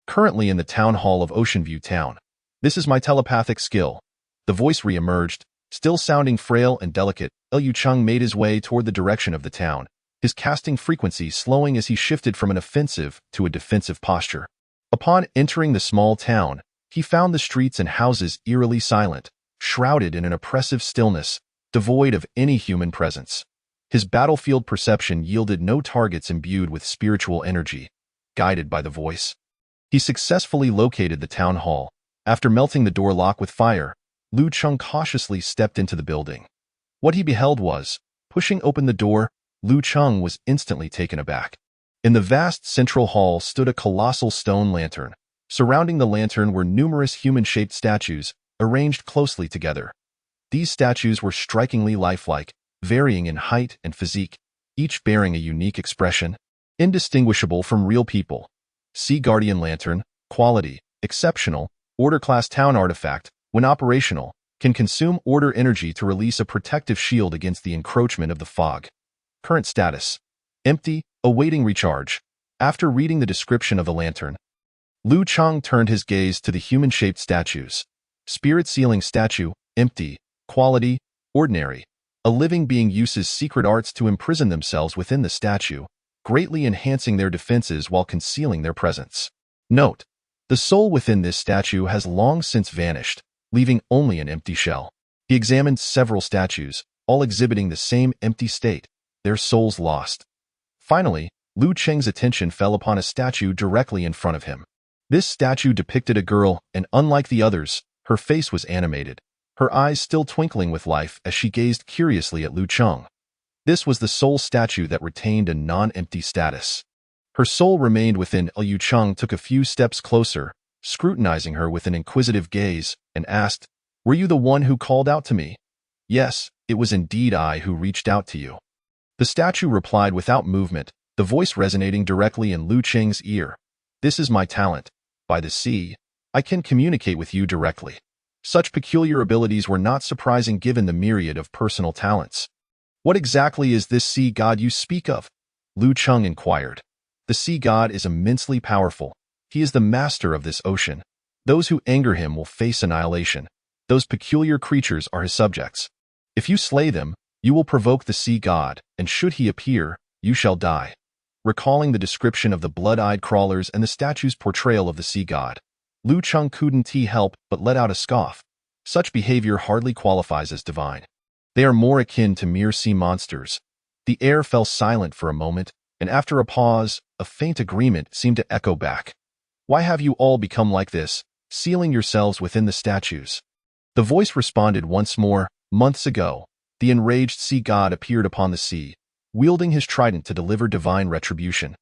Currently in the town hall of Oceanview Town. This is my telepathic skill." The voice re-emerged, still sounding frail and delicate. Lu Cheng made his way toward the direction of the town, his casting frequency slowing as he shifted from an offensive to a defensive posture. Upon entering the small town, he found the streets and houses eerily silent, shrouded in an oppressive stillness, devoid of any human presence. His battlefield perception yielded no targets imbued with spiritual energy. Guided by the voice, he successfully located the town hall. After melting the door lock with fire, Lu Cheng cautiously stepped into the building. What he beheld was, pushing open the door, Lu Cheng was instantly taken aback. In the vast central hall stood a colossal stone lantern. Surrounding the lantern were numerous human-shaped statues, arranged closely together. These statues were strikingly lifelike, varying in height and physique, each bearing a unique expression, indistinguishable from real people. Sea Guardian Lantern, quality, exceptional, Order Class Town Artifact, when operational, can consume Order energy to release a protective shield against the encroachment of the fog. Current status: empty, awaiting recharge. After reading the description of the lantern, Lu Cheng turned his gaze to the human-shaped statues. Spirit Sealing Statue, empty, quality, ordinary. A living being uses secret arts to imprison themselves within the statue, greatly enhancing their defenses while concealing their presence. Note: the soul within this statue has long since vanished, leaving only an empty shell. He examined several statues, all exhibiting the same empty state, their souls lost. Finally, Lu Cheng's attention fell upon a statue directly in front of him. This statue depicted a girl, and unlike the others, her face was animated, her eyes still twinkling with life as she gazed curiously at Lu Cheng. This was the sole statue that retained a non-empty status. Her soul remained within. Liu Cheng took a few steps closer, scrutinizing her with an inquisitive gaze, and asked, "Were you the one who called out to me?" "Yes, it was indeed I who reached out to you." The statue replied without movement, the voice resonating directly in Lu Cheng's ear. "This is my talent. By the sea, I can communicate with you directly." Such peculiar abilities were not surprising given the myriad of personal talents. "What exactly is this sea god you speak of?" Lu Cheng inquired. "The sea god is immensely powerful. He is the master of this ocean. Those who anger him will face annihilation. Those peculiar creatures are his subjects. If you slay them, you will provoke the sea god, and should he appear, you shall die." Recalling the description of the blood-eyed crawlers and the statue's portrayal of the sea god, Lu Cheng couldn't help but let out a scoff. Such behavior hardly qualifies as divine. They are more akin to mere sea monsters. The air fell silent for a moment, and after a pause, a faint agreement seemed to echo back. "Why have you all become like this, sealing yourselves within the statues?" The voice responded once more. "Months ago, the enraged sea god appeared upon the sea, wielding his trident to deliver divine retribution.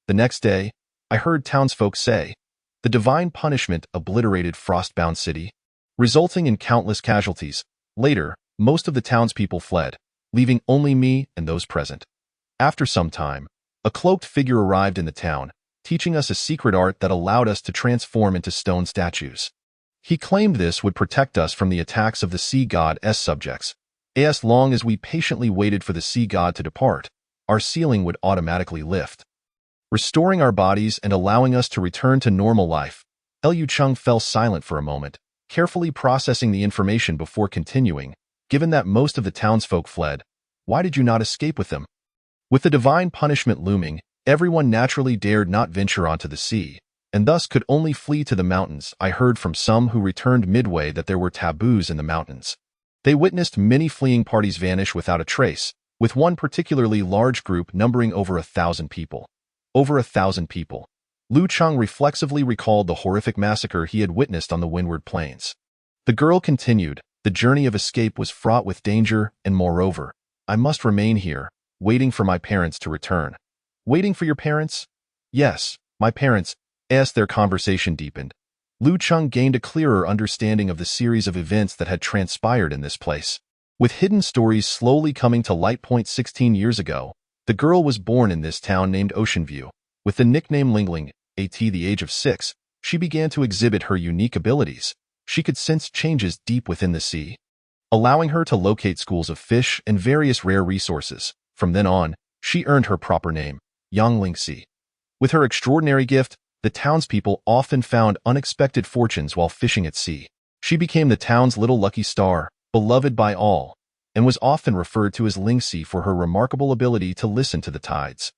The next day, I heard townsfolk say, the divine punishment obliterated Frostbound City, resulting in countless casualties. Later, most of the townspeople fled, leaving only me and those present. After some time, a cloaked figure arrived in the town, teaching us a secret art that allowed us to transform into stone statues. He claimed this would protect us from the attacks of the sea god's subjects. As long as we patiently waited for the sea god to depart, our ceiling would automatically lift, restoring our bodies and allowing us to return to normal life." Liu Cheng fell silent for a moment, carefully processing the information before continuing. "Given that most of the townsfolk fled, why did you not escape with them?" With the divine punishment looming, everyone naturally dared not venture onto the sea, and thus could only flee to the mountains. I heard from some who returned midway that there were taboos in the mountains. They witnessed many fleeing parties vanish without a trace, with one particularly large group numbering over 1,000 people. Over 1,000 people. Lu Cheng reflexively recalled the horrific massacre he had witnessed on the Windward Plains. The girl continued, "The journey of escape was fraught with danger, and moreover, I must remain here, waiting for my parents to return." "Waiting for your parents?" "Yes, my parents." As their conversation deepened, Lu Cheng gained a clearer understanding of the series of events that had transpired in this place. With hidden stories slowly coming to light. 16 years ago, the girl was born in this town named Oceanview. With the nickname Lingling, at the age of 6, she began to exhibit her unique abilities. She could sense changes deep within the sea, allowing her to locate schools of fish and various rare resources. From then on, she earned her proper name, Yang Lingxi. With her extraordinary gift, the townspeople often found unexpected fortunes while fishing at sea. She became the town's little lucky star, beloved by all, and was often referred to as Lingxi for her remarkable ability to listen to the tides.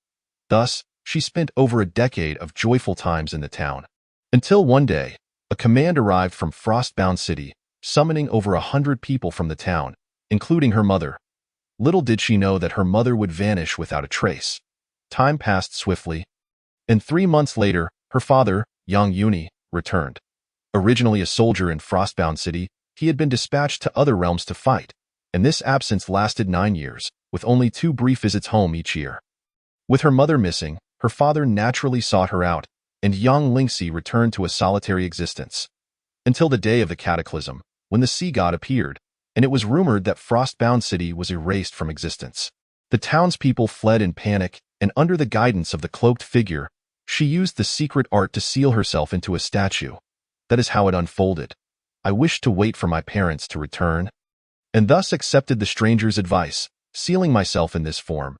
Thus, she spent over a decade of joyful times in the town. Until one day, a command arrived from Frostbound City, summoning over 100 people from the town, including her mother. Little did she know that her mother would vanish without a trace. Time passed swiftly, and 3 months later, her father, Yang Yuni, returned. Originally a soldier in Frostbound City, he had been dispatched to other realms to fight, and this absence lasted 9 years, with only 2 brief visits home each year. With her mother missing, her father naturally sought her out, and Yang Lingxi returned to a solitary existence. Until the day of the cataclysm, when the sea god appeared, and it was rumored that Frostbound City was erased from existence. The townspeople fled in panic, and under the guidance of the cloaked figure, she used the secret art to seal herself into a statue. That is how it unfolded. I wished to wait for my parents to return, and thus accepted the stranger's advice, sealing myself in this form.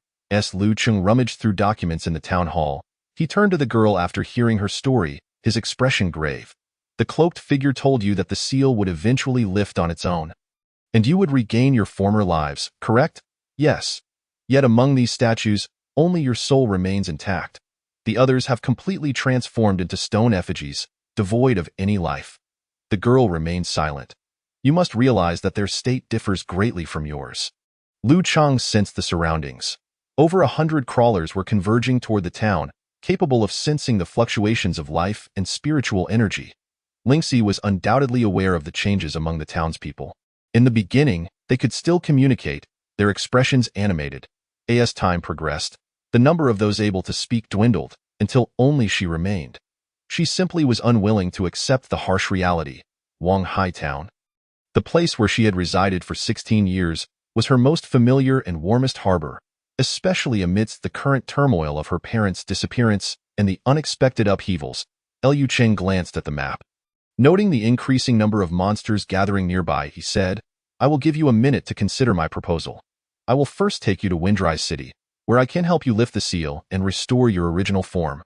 Lu Cheng rummaged through documents in the town hall. He turned to the girl after hearing her story, his expression grave. "The cloaked figure told you that the seal would eventually lift on its own, and you would regain your former lives, correct?" "Yes. Yet among these statues, only your soul remains intact. The others have completely transformed into stone effigies, devoid of any life." The girl remained silent. "You must realize that their state differs greatly from yours." Lu Cheng sensed the surroundings. Over 100 crawlers were converging toward the town, capable of sensing the fluctuations of life and spiritual energy. Lingxi was undoubtedly aware of the changes among the townspeople. In the beginning, they could still communicate, their expressions animated. As time progressed, the number of those able to speak dwindled, until only she remained. She simply was unwilling to accept the harsh reality. Wanghai Town, the place where she had resided for 16 years, was her most familiar and warmest harbor, especially amidst the current turmoil of her parents' disappearance and the unexpected upheavals. Liu Cheng glanced at the map. Noting the increasing number of monsters gathering nearby, he said, "I will give you a minute to consider my proposal. I will first take you to Windrise City, where I can help you lift the seal and restore your original form.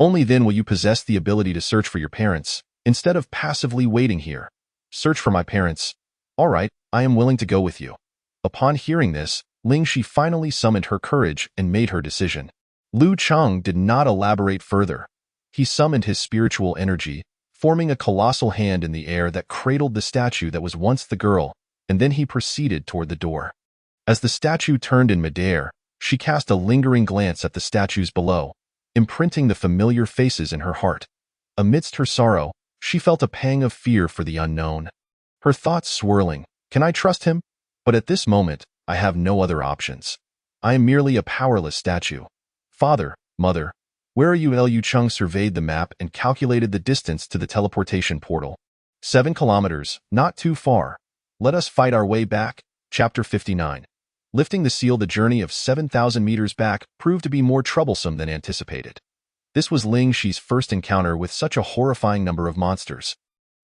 Only then will you possess the ability to search for your parents, instead of passively waiting here." "Search for my parents. All right, I am willing to go with you." Upon hearing this, Lingxi finally summoned her courage and made her decision. Liu Cheng did not elaborate further. He summoned his spiritual energy, forming a colossal hand in the air that cradled the statue that was once the girl, and then he proceeded toward the door. As the statue turned in midair, she cast a lingering glance at the statues below, imprinting the familiar faces in her heart. Amidst her sorrow, she felt a pang of fear for the unknown. Her thoughts swirling, "Can I trust him? But at this moment, I have no other options. I am merely a powerless statue. Father, mother, where are you?" Liu Cheng surveyed the map and calculated the distance to the teleportation portal. 7 kilometers, not too far. Let us fight our way back. Chapter 59. Lifting the seal. The journey of 7,000 meters back proved to be more troublesome than anticipated. This was Lingxi's first encounter with such a horrifying number of monsters.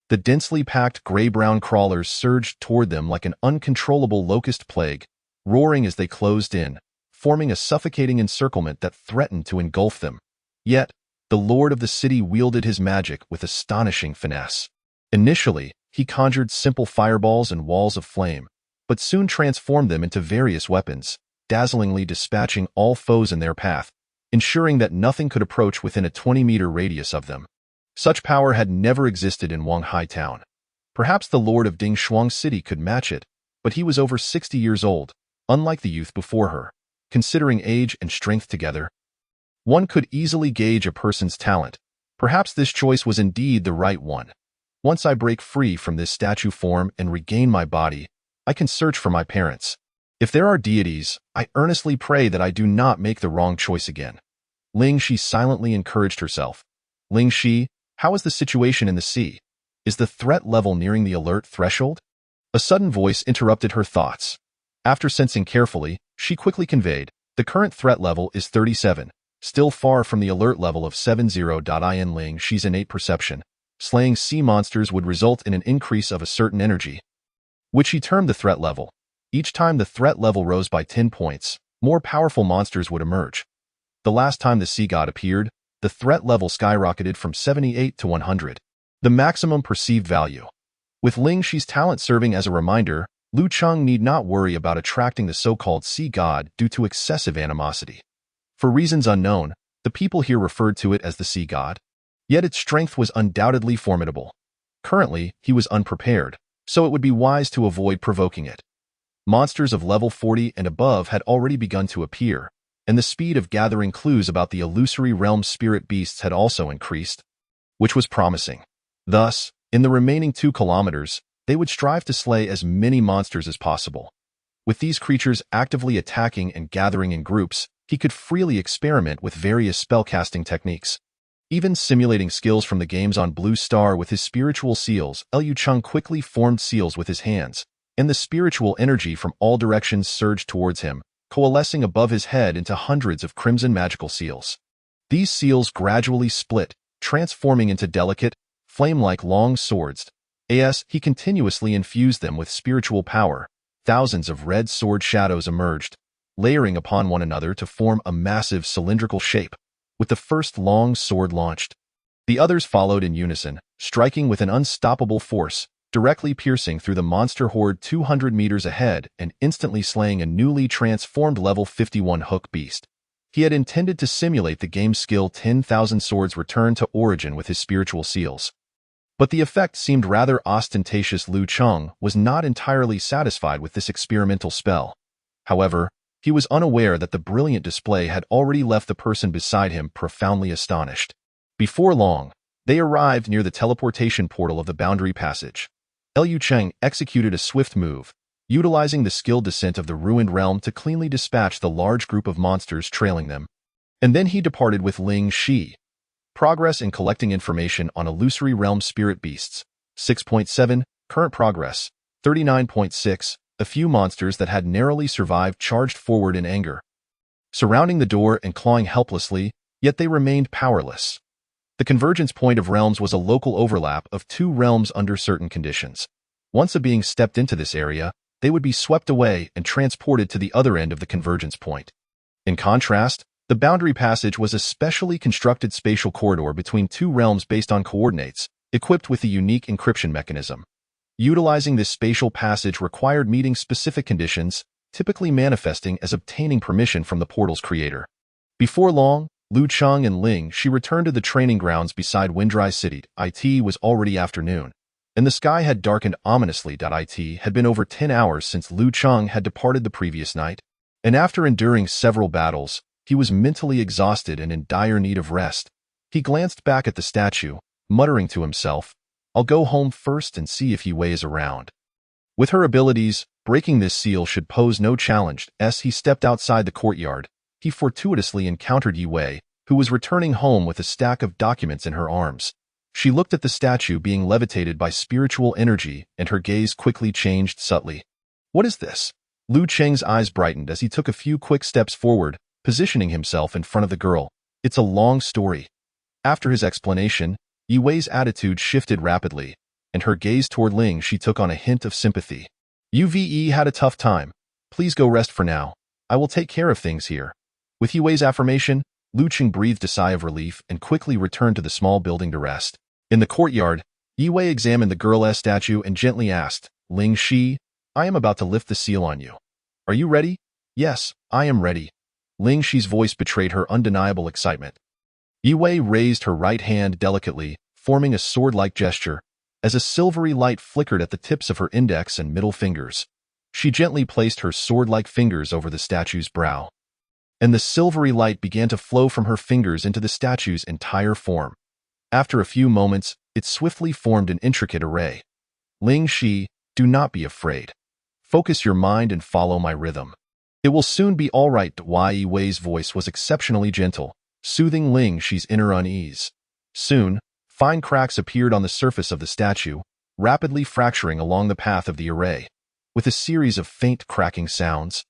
The densely packed gray-brown crawlers surged toward them like an uncontrollable locust plague, roaring as they closed in, forming a suffocating encirclement that threatened to engulf them. Yet, the lord of the city wielded his magic with astonishing finesse. Initially, he conjured simple fireballs and walls of flame, but soon transformed them into various weapons, dazzlingly dispatching all foes in their path, ensuring that nothing could approach within a 20-meter radius of them. Such power had never existed in Wanghai Town. Perhaps the lord of Dingshuang City could match it, but he was over 60 years old, unlike the youth before her. Considering age and strength together, one could easily gauge a person's talent. Perhaps this choice was indeed the right one. Once I break free from this statue form and regain my body, I can search for my parents. If there are deities, I earnestly pray that I do not make the wrong choice again. Lingxi silently encouraged herself. Lingxi, how is the situation in the sea? Is the threat level nearing the alert threshold? A sudden voice interrupted her thoughts. After sensing carefully, she quickly conveyed, the current threat level is 37, still far from the alert level of 70. In Lingxi's innate perception, slaying sea monsters would result in an increase of a certain energy, which he termed the threat level. Each time the threat level rose by 10 points, more powerful monsters would emerge. The last time the sea god appeared, the threat level skyrocketed from 78 to 100, the maximum perceived value. With Lingxi's talent serving as a reminder, Liu Cheng need not worry about attracting the so-called sea god due to excessive animosity. For reasons unknown, the people here referred to it as the sea god. Yet its strength was undoubtedly formidable. Currently, he was unprepared, so it would be wise to avoid provoking it. Monsters of level 40 and above had already begun to appear, and the speed of gathering clues about the illusory realm spirit beasts had also increased, which was promising. Thus, in the remaining 2 kilometers, they would strive to slay as many monsters as possible. With these creatures actively attacking and gathering in groups, he could freely experiment with various spellcasting techniques. Even simulating skills from the games on Blue Star with his spiritual seals, Liu Cheng quickly formed seals with his hands, and the spiritual energy from all directions surged towards him, coalescing above his head into hundreds of crimson magical seals. These seals gradually split, transforming into delicate, flame-like long swords. As he continuously infused them with spiritual power, thousands of red sword shadows emerged, layering upon one another to form a massive cylindrical shape. With the first long sword launched, the others followed in unison, striking with an unstoppable force, directly piercing through the monster horde 200 meters ahead and instantly slaying a newly transformed level 51 hook beast. He had intended to simulate the game's skill 10,000 swords return to origin with his spiritual seals. But the effect seemed rather ostentatious. Liu Cheng was not entirely satisfied with this experimental spell. However, He was unaware that the brilliant display had already left the person beside him profoundly astonished. Before long, they arrived near the teleportation portal of the boundary passage. Liu Cheng executed a swift move, utilizing the skilled descent of the ruined realm to cleanly dispatch the large group of monsters trailing them. And then he departed with Ling Shi. Progress in collecting information on illusory realm spirit beasts. 6.7. Current progress. 39.6. A few monsters that had narrowly survived charged forward in anger, surrounding the door and clawing helplessly, yet they remained powerless. The convergence point of realms was a local overlap of two realms under certain conditions. Once a being stepped into this area, they would be swept away and transported to the other end of the convergence point. In contrast, the boundary passage was a specially constructed spatial corridor between two realms based on coordinates, equipped with a unique encryption mechanism. Utilizing this spatial passage required meeting specific conditions, typically manifesting as obtaining permission from the portal's creator. Before long, Liu Cheng and Ling Shi returned to the training grounds beside Windrise City. It was already afternoon, and the sky had darkened ominously. It had been over 10 hours since Liu Cheng had departed the previous night, and after enduring several battles, he was mentally exhausted and in dire need of rest. He glanced back at the statue, muttering to himself, "I'll go home first and see if Yue Wei is around." With her abilities, breaking this seal should pose no challenge. As he stepped outside the courtyard, he fortuitously encountered Yue Wei, who was returning home with a stack of documents in her arms. She looked at the statue being levitated by spiritual energy, and her gaze quickly changed subtly. "What is this?" Liu Cheng's eyes brightened as he took a few quick steps forward, positioning himself in front of the girl. "It's a long story." After his explanation, Yue Wei's attitude shifted rapidly, and her gaze toward Ling Shi took on a hint of sympathy. "You've had a tough time. Please go rest for now. I will take care of things here." With Yue Wei's affirmation, Liu Cheng breathed a sigh of relief and quickly returned to the small building to rest. In the courtyard, Yue Wei examined the girl's statue and gently asked, "Ling Shi, I am about to lift the seal on you. Are you ready?" "Yes, I am ready." Ling Shi's voice betrayed her undeniable excitement. Yue Wei raised her right hand delicately, forming a sword-like gesture, as a silvery light flickered at the tips of her index and middle fingers. She gently placed her sword-like fingers over the statue's brow, and the silvery light began to flow from her fingers into the statue's entire form. After a few moments, it swiftly formed an intricate array. "Ling Shi, do not be afraid. Focus your mind and follow my rhythm. It will soon be all right." Yue Wei's voice was exceptionally gentle, soothing Ling Shi's inner unease. Soon, fine cracks appeared on the surface of the statue, rapidly fracturing along the path of the array. With a series of faint cracking sounds,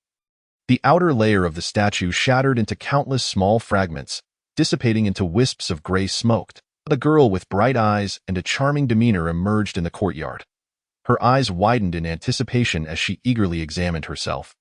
the outer layer of the statue shattered into countless small fragments, dissipating into wisps of gray smoke. A girl with bright eyes and a charming demeanor emerged in the courtyard. Her eyes widened in anticipation as she eagerly examined herself,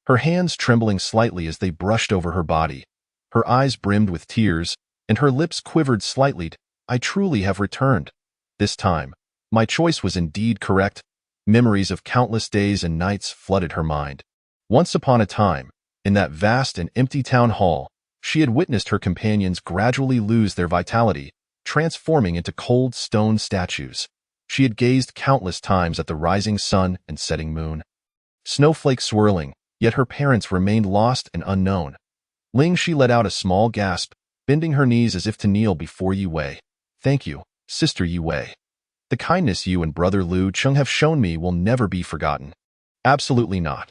her hands trembling slightly as they brushed over her body. Her eyes brimmed with tears, and her lips quivered slightly. "I truly have returned. This time, my choice was indeed correct." Memories of countless days and nights flooded her mind. Once upon a time, in that vast and empty town hall, she had witnessed her companions gradually lose their vitality, transforming into cold stone statues. She had gazed countless times at the rising sun and setting moon, snowflakes swirling, yet her parents remained lost and unknown. Ling Shi let out a small gasp, bending her knees as if to kneel before Yue Wei. "Thank you, Sister Yue Wei. The kindness you and Brother Liu Cheng have shown me will never be forgotten." "Absolutely not."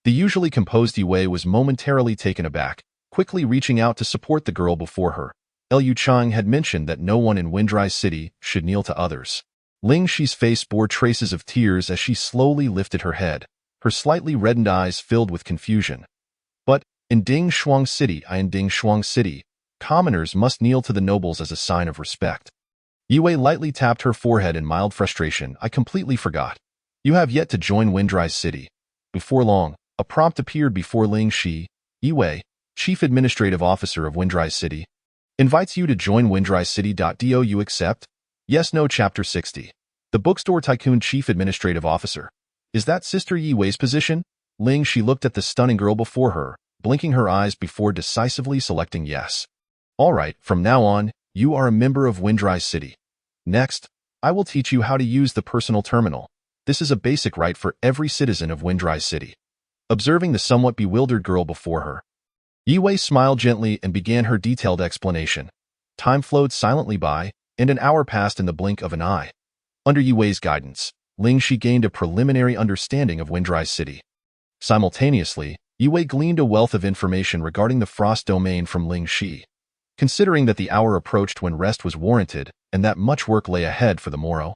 The usually composed Yue Wei was momentarily taken aback, quickly reaching out to support the girl before her. Liu Cheng had mentioned that no one in Windrise City should kneel to others. Ling Shi's face bore traces of tears as she slowly lifted her head, her slightly reddened eyes filled with confusion. "But in Ding Shuang City, commoners must kneel to the nobles as a sign of respect." Yue Wei lightly tapped her forehead in mild frustration. "I completely forgot. You have yet to join Windrise City." Before long, a prompt appeared before Ling Shi. "Yue Wei, Chief Administrative Officer of Windrise City, invites you to join Windrise City. Do you accept?" "Yes, no." Chapter 60. The Bookstore Tycoon Chief Administrative Officer. Is that Sister Yue Wei's position? Ling Shi looked at the stunning girl before her, blinking her eyes before decisively selecting yes. "All right, from now on, you are a member of Windrise City. Next, I will teach you how to use the personal terminal. This is a basic right for every citizen of Windrise City." observing the somewhat bewildered girl before her. Yue smiled gently and began her detailed explanation. Time flowed silently by, and an hour passed in the blink of an eye. Under Yue's guidance, Ling Shi gained a preliminary understanding of Windrise City. Simultaneously, Yue gleaned a wealth of information regarding the Frost Domain from Ling Shi. Considering that the hour approached when rest was warranted and that much work lay ahead for the morrow,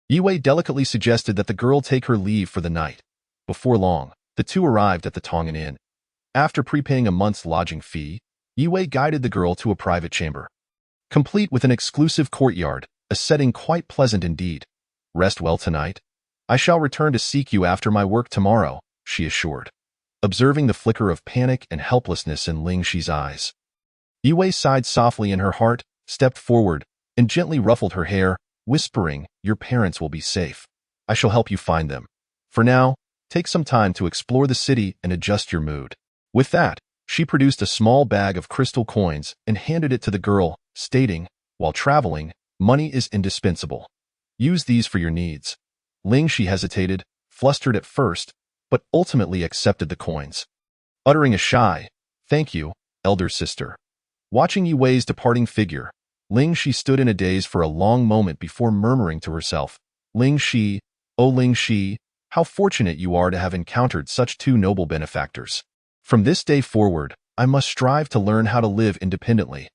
Yue delicately suggested that the girl take her leave for the night. Before long, the two arrived at the Tongan Inn. After prepaying a month's lodging fee, Yue guided the girl to a private chamber, complete with an exclusive courtyard, a setting quite pleasant indeed. Rest well tonight. I shall return to seek you after my work tomorrow, she assured, observing the flicker of panic and helplessness in Ling Shi's eyes. Yue sighed softly in her heart, stepped forward, and gently ruffled her hair, whispering, "Your parents will be safe. I shall help you find them. For now, take some time to explore the city and adjust your mood." With that, she produced a small bag of crystal coins and handed it to the girl, stating, "While traveling, money is indispensable. Use these for your needs." Ling Shi hesitated, flustered at first, but ultimately accepted the coins. Uttering a shy, "Thank you, elder sister." Watching Yue's departing figure, Ling Shi stood in a daze for a long moment before murmuring to herself, "Ling Shi, oh Ling Shi, how fortunate you are to have encountered such two noble benefactors. From this day forward, I must strive to learn how to live independently.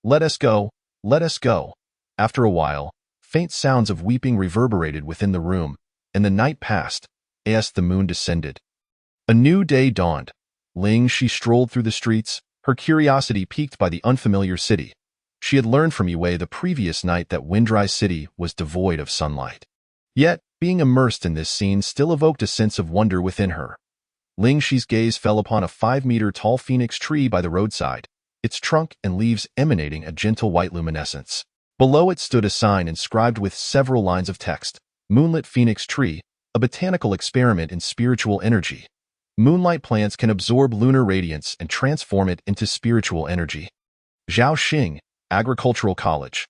Let us go, let us go." After a while, faint sounds of weeping reverberated within the room, and the night passed, as the moon descended. A new day dawned. Ling Shi strolled through the streets, her curiosity piqued by the unfamiliar city. She had learned from Yue the previous night that Windrise City was devoid of sunlight. Yet, being immersed in this scene still evoked a sense of wonder within her. Ling Shi's gaze fell upon a 5-meter-tall phoenix tree by the roadside, its trunk and leaves emanating a gentle white luminescence. Below it stood a sign inscribed with several lines of text, "Moonlit Phoenix Tree, a botanical experiment in spiritual energy. Moonlight plants can absorb lunar radiance and transform it into spiritual energy. Zhao Xing, Agricultural College.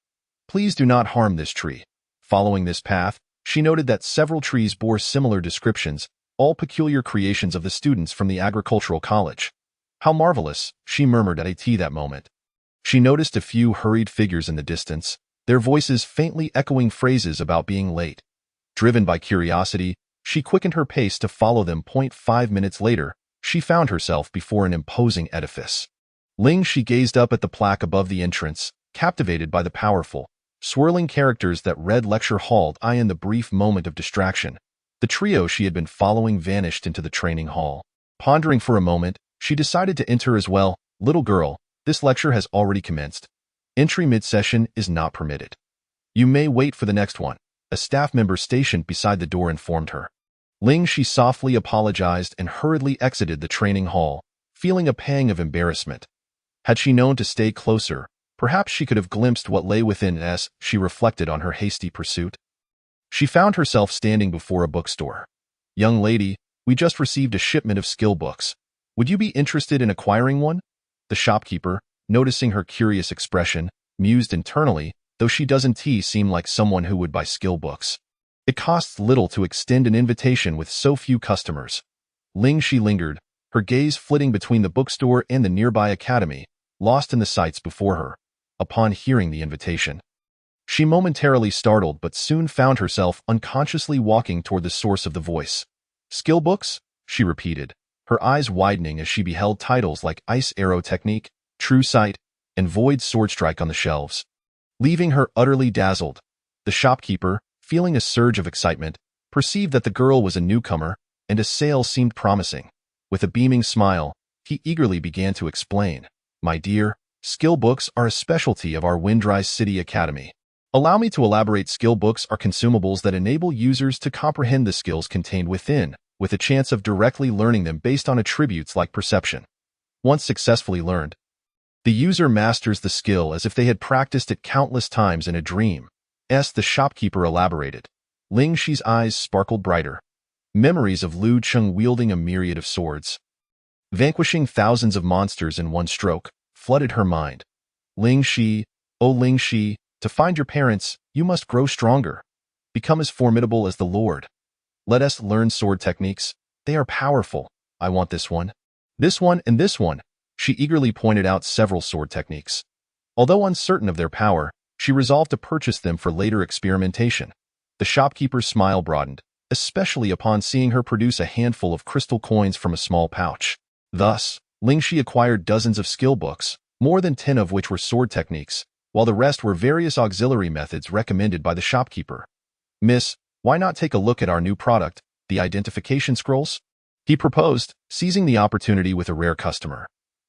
Please do not harm this tree." Following this path, she noted that several trees bore similar descriptions, all peculiar creations of the students from the Agricultural College. "How marvelous," she murmured at that moment. She noticed a few hurried figures in the distance, their voices faintly echoing phrases about being late. Driven by curiosity, she quickened her pace to follow them. 5 minutes later, she found herself before an imposing edifice. Ling Shi gazed up at the plaque above the entrance, captivated by the powerful, swirling characters that read Lecture Hall I. In the brief moment of distraction, the trio she had been following vanished into the training hall. Pondering for a moment, she decided to enter as well. "Little girl, this lecture has already commenced. Entry mid-session is not permitted. You may wait for the next one," a staff member stationed beside the door informed her. Ling Shi softly apologized and hurriedly exited the training hall, feeling a pang of embarrassment. Had she known to stay closer, perhaps she could have glimpsed what lay within as she reflected on her hasty pursuit. She found herself standing before a bookstore. "Young lady, we just received a shipment of skill books. Would you be interested in acquiring one?" The shopkeeper, noticing her curious expression, mused internally, though she doesn't seem like someone who would buy skill books. It costs little to extend an invitation with so few customers. Ling Shi lingered, her gaze flitting between the bookstore and the nearby academy, lost in the sights before her. Upon hearing the invitation, she momentarily startled but soon found herself unconsciously walking toward the source of the voice. "Skill books?" she repeated, her eyes widening as she beheld titles like Ice Arrow Technique, True Sight, and Void Sword Strike on the shelves. Leaving her utterly dazzled, the shopkeeper, feeling a surge of excitement, perceived that the girl was a newcomer and a sale seemed promising. With a beaming smile, he eagerly began to explain, "My dear, skill books are a specialty of our Windrise City Academy. Allow me to elaborate. Skill books are consumables that enable users to comprehend the skills contained within, with a chance of directly learning them based on attributes like perception. Once successfully learned, the user masters the skill as if they had practiced it countless times in a dream." The shopkeeper elaborated. Ling Shi's eyes sparkled brighter. Memories of Lu Cheng wielding a myriad of swords, vanquishing thousands of monsters in one stroke, flooded her mind. "Ling Shi, oh Ling Shi, to find your parents, you must grow stronger. Become as formidable as the Lord. Let us learn sword techniques. They are powerful. I want this one, and this one. She eagerly pointed out several sword techniques. Although uncertain of their power, she resolved to purchase them for later experimentation. The shopkeeper's smile broadened, especially upon seeing her produce a handful of crystal coins from a small pouch. Thus, Lingxi acquired dozens of skill books, more than 10 of which were sword techniques, while the rest were various auxiliary methods recommended by the shopkeeper. "Miss, why not take a look at our new product, the identification scrolls?" he proposed, seizing the opportunity with a rare customer.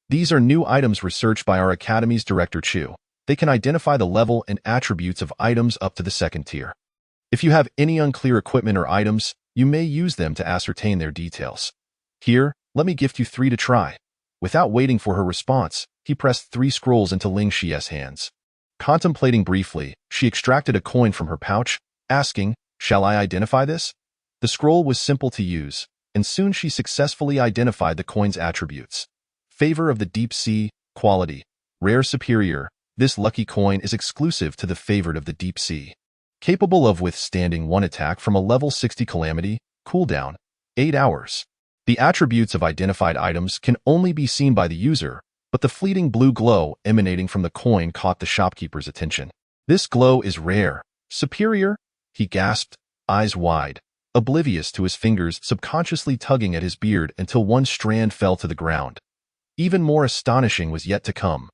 "These are new items researched by our academy's director Chu. They can identify the level and attributes of items up to the second tier. If you have any unclear equipment or items, you may use them to ascertain their details. Here, let me gift you 3 to try." Without waiting for her response, he pressed 3 scrolls into Ling Xi's hands. Contemplating briefly, she extracted a coin from her pouch, asking, "Shall I identify this?" The scroll was simple to use, and soon she successfully identified the coin's attributes. Favor of the Deep Sea, quality, rare superior. This lucky coin is exclusive to the favored of the Deep Sea. Capable of withstanding one attack from a level 60 calamity, cooldown, 8 hours. The attributes of identified items can only be seen by the user, but the fleeting blue glow emanating from the coin caught the shopkeeper's attention. "This glow is rare, superior," he gasped, eyes wide, oblivious to his fingers subconsciously tugging at his beard until one strand fell to the ground. Even more astonishing was yet to come.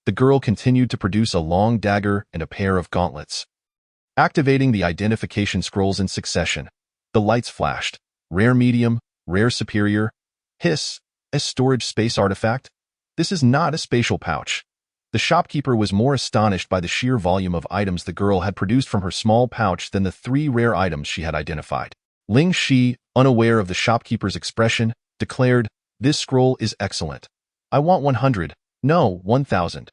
The girl continued to produce a long dagger and a pair of gauntlets. Activating the identification scrolls in succession, the lights flashed. Rare medium, rare superior. Hiss, a storage space artifact? This is not a spatial pouch. The shopkeeper was more astonished by the sheer volume of items the girl had produced from her small pouch than the 3 rare items she had identified. Ling Xi, unaware of the shopkeeper's expression, declared, "This scroll is excellent. I want 100, no, 1,000.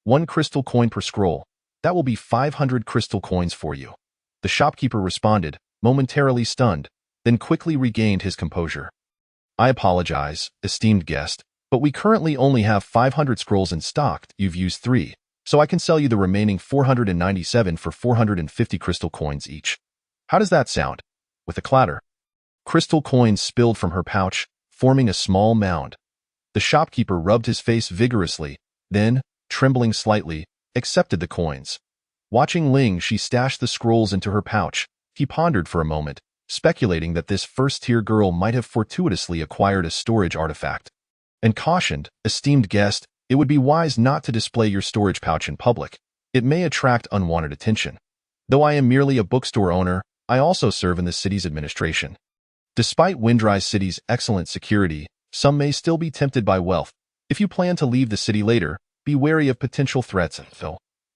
1 crystal coin per scroll. That will be 500 crystal coins for you." The shopkeeper responded, momentarily stunned, then quickly regained his composure. "I apologize, esteemed guest, but we currently only have 500 scrolls in stock. You've used 3, so I can sell you the remaining 497 for 450 crystal coins each. How does that sound?" With a clatter, crystal coins spilled from her pouch, forming a small mound. The shopkeeper rubbed his face vigorously, then, trembling slightly, accepted the coins. Watching Ling, she stashed the scrolls into her pouch. He pondered for a moment, speculating that this first-tier girl might have fortuitously acquired a storage artifact, and cautioned, "Esteemed guest, it would be wise not to display your storage pouch in public. It may attract unwanted attention. Though I am merely a bookstore owner, I also serve in the city's administration. Despite Windrise City's excellent security, some may still be tempted by wealth. If you plan to leave the city later, be wary of potential threats."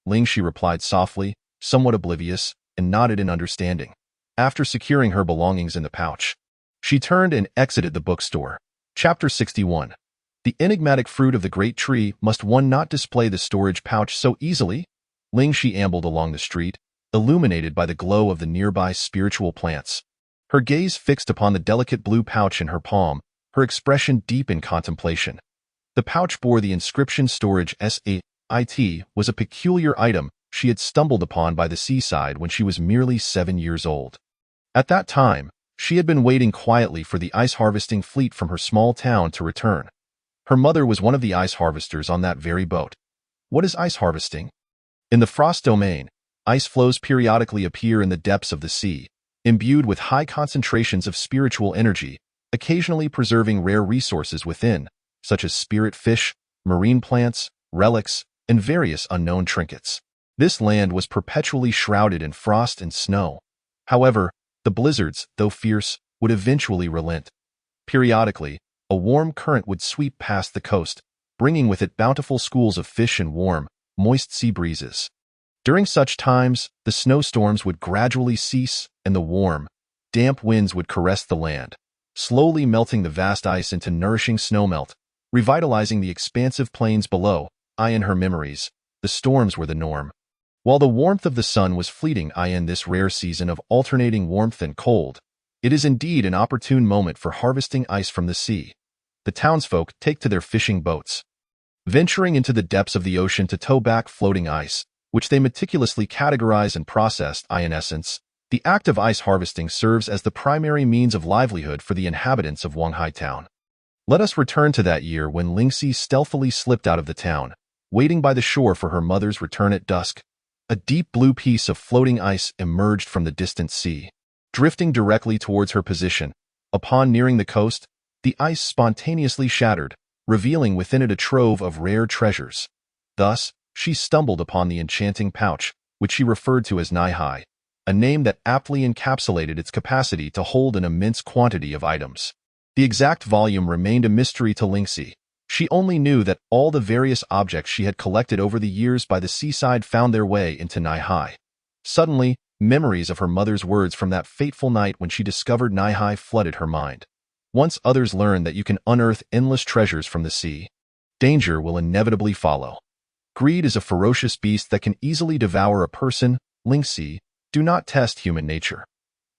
Ling Xi replied softly, somewhat oblivious, and nodded in understanding. After securing her belongings in the pouch, she turned and exited the bookstore. Chapter 61. The enigmatic fruit of the great tree. Must one not display the storage pouch so easily? Ling Xi ambled along the street, illuminated by the glow of the nearby spiritual plants. Her gaze fixed upon the delicate blue pouch in her palm, her expression deep in contemplation. The pouch bore the inscription "Storage SAIT" was a peculiar item she had stumbled upon by the seaside when she was merely 7 years old. At that time, she had been waiting quietly for the ice harvesting fleet from her small town to return. Her mother was one of the ice harvesters on that very boat. What is ice harvesting? In the frost domain, ice flows periodically appear in the depths of the sea, imbued with high concentrations of spiritual energy, occasionally preserving rare resources within, such as spirit fish, marine plants, relics, and various unknown trinkets. This land was perpetually shrouded in frost and snow. However, the blizzards, though fierce, would eventually relent. Periodically, a warm current would sweep past the coast, bringing with it bountiful schools of fish and warm, moist sea breezes. During such times, the snowstorms would gradually cease, and the warm, damp winds would caress the land, slowly melting the vast ice into nourishing snowmelt, revitalizing the expansive plains below. In her memories, the storms were the norm. While the warmth of the sun was fleeting in this rare season of alternating warmth and cold, it is indeed an opportune moment for harvesting ice from the sea. The townsfolk take to their fishing boats, venturing into the depths of the ocean to tow back floating ice, which they meticulously categorize and process. In essence, the act of ice harvesting serves as the primary means of livelihood for the inhabitants of Wanghai Town. Let us return to that year when Lingxi stealthily slipped out of the town, waiting by the shore for her mother's return at dusk. A deep blue piece of floating ice emerged from the distant sea, drifting directly towards her position. Upon nearing the coast, the ice spontaneously shattered, revealing within it a trove of rare treasures. Thus, she stumbled upon the enchanting pouch, which she referred to as Naihai, a name that aptly encapsulated its capacity to hold an immense quantity of items. The exact volume remained a mystery to Lingxi. She only knew that all the various objects she had collected over the years by the seaside found their way into Naihai. Suddenly, memories of her mother's words from that fateful night when she discovered Naihai flooded her mind. Once others learn that you can unearth endless treasures from the sea, danger will inevitably follow. Greed is a ferocious beast that can easily devour a person. Lingxi, do not test human nature.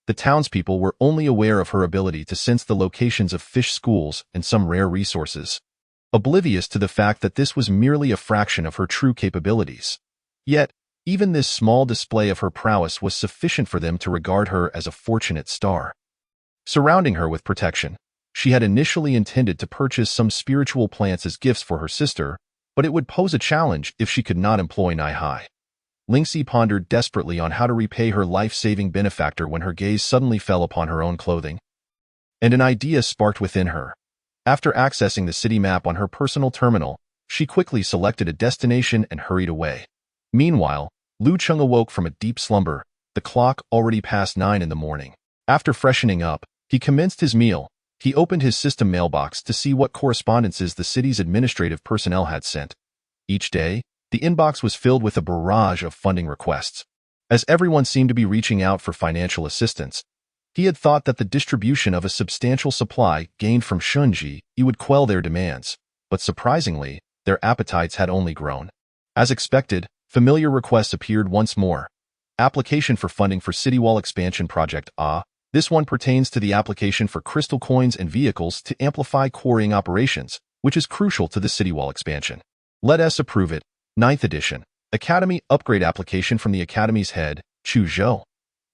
The townspeople were only aware of her ability to sense the locations of fish schools and some rare resources, oblivious to the fact that this was merely a fraction of her true capabilities. Yet, even this small display of her prowess was sufficient for them to regard her as a fortunate star. Surrounding her with protection, she had initially intended to purchase some spiritual plants as gifts for her sister, but it would pose a challenge if she could not employ Naihai. Lingxi pondered desperately on how to repay her life-saving benefactor when her gaze suddenly fell upon her own clothing. And an idea sparked within her. After accessing the city map on her personal terminal, she quickly selected a destination and hurried away. Meanwhile, Lu Cheng awoke from a deep slumber, the clock already past 9 in the morning. After freshening up, he commenced his meal. He opened his system mailbox to see what correspondences the city's administrative personnel had sent. Each day, the inbox was filled with a barrage of funding requests. As everyone seemed to be reaching out for financial assistance, he had thought that the distribution of a substantial supply gained from Shunji would quell their demands, but surprisingly, their appetites had only grown. As expected, familiar requests appeared once more. Application for funding for City Wall Expansion Project This one pertains to the application for crystal coins and vehicles to amplify quarrying operations, which is crucial to the City Wall expansion. Let us approve it. 9th edition. Academy upgrade application from the Academy's head, Chu Zhou.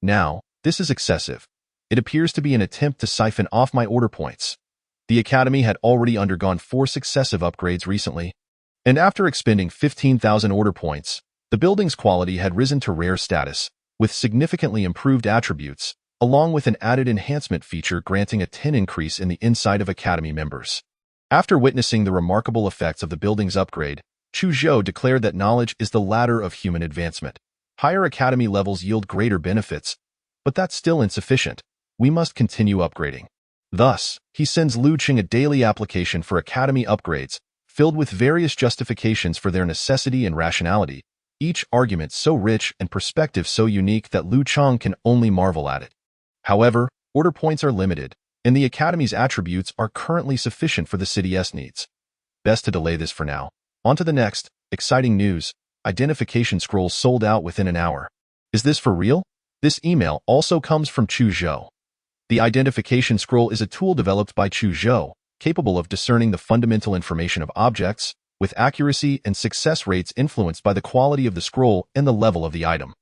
Now, this is excessive. It appears to be an attempt to siphon off my order points. The Academy had already undergone 4 successive upgrades recently, and after expending 15,000 order points, the building's quality had risen to rare status, with significantly improved attributes, along with an added enhancement feature granting a 10 increase in the inside of Academy members. After witnessing the remarkable effects of the building's upgrade, Chu Zhou declared that knowledge is the ladder of human advancement. Higher Academy levels yield greater benefits, but that's still insufficient. We must continue upgrading. Thus, he sends Lu Cheng a daily application for Academy upgrades, filled with various justifications for their necessity and rationality, each argument so rich and perspective so unique that Lu Cheng can only marvel at it. However, order points are limited, and the Academy's attributes are currently sufficient for the city's needs. Best to delay this for now. On to the next. Exciting news. Identification scrolls sold out within an hour. Is this for real? This email also comes from Chu Zhou. The identification scroll is a tool developed by Chu Zhou, capable of discerning the fundamental information of objects, with accuracy and success rates influenced by the quality of the scroll and the level of the item.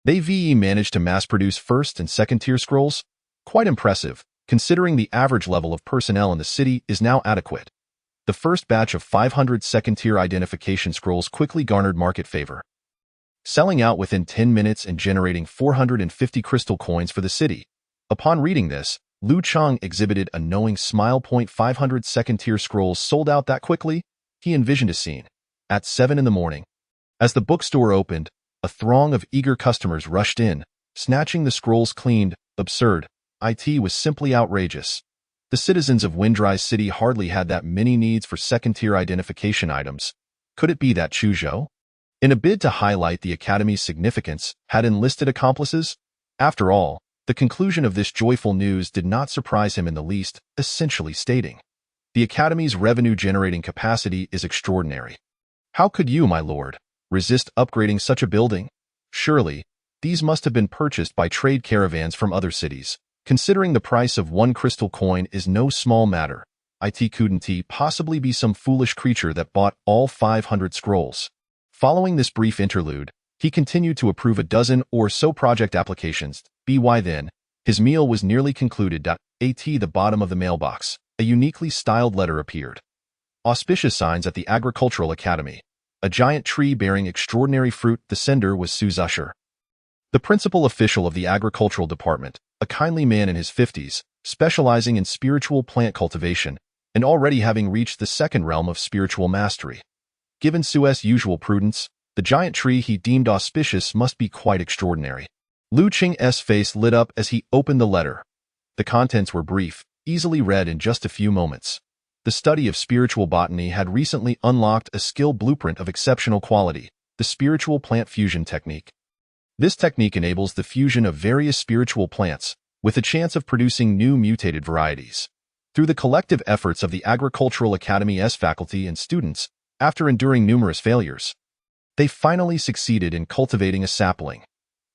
They managed to mass-produce first and second-tier scrolls? Quite impressive, considering the average level of personnel in the city is now adequate. The first batch of 500 second-tier identification scrolls quickly garnered market favor, selling out within 10 minutes and generating 450 crystal coins for the city. Upon reading this, Lu Cheng exhibited a knowing smile. 500 second-tier scrolls sold out that quickly? He envisioned a scene. At 7 in the morning, as the bookstore opened, a throng of eager customers rushed in, snatching the scrolls cleaned. Absurd. It was simply outrageous. The citizens of Windrise City hardly had that many needs for second-tier identification items. Could it be that Chu Zhou, in a bid to highlight the Academy's significance, had enlisted accomplices? After all, the conclusion of this joyful news did not surprise him in the least, essentially stating, the Academy's revenue-generating capacity is extraordinary. How could you, my lord, resist upgrading such a building? Surely, these must have been purchased by trade caravans from other cities. Considering the price of 1 crystal coin is no small matter, it couldn't possibly be some foolish creature that bought all 500 scrolls. Following this brief interlude, he continued to approve a dozen or so project applications. By then, his meal was nearly concluded. At the bottom of the mailbox, a uniquely styled letter appeared. Auspicious signs at the Agricultural Academy. A giant tree bearing extraordinary fruit. The sender was Su Zusher, the principal official of the Agricultural Department, a kindly man in his 50s, specializing in spiritual plant cultivation, and already having reached the second realm of spiritual mastery. Given Su's usual prudence, the giant tree he deemed auspicious must be quite extraordinary. Lu Qing's face lit up as he opened the letter. The contents were brief, easily read in just a few moments. The study of spiritual botany had recently unlocked a skill blueprint of exceptional quality, the spiritual plant fusion technique. This technique enables the fusion of various spiritual plants, with a chance of producing new mutated varieties. Through the collective efforts of the Agricultural Academy's faculty and students, after enduring numerous failures, they finally succeeded in cultivating a sapling.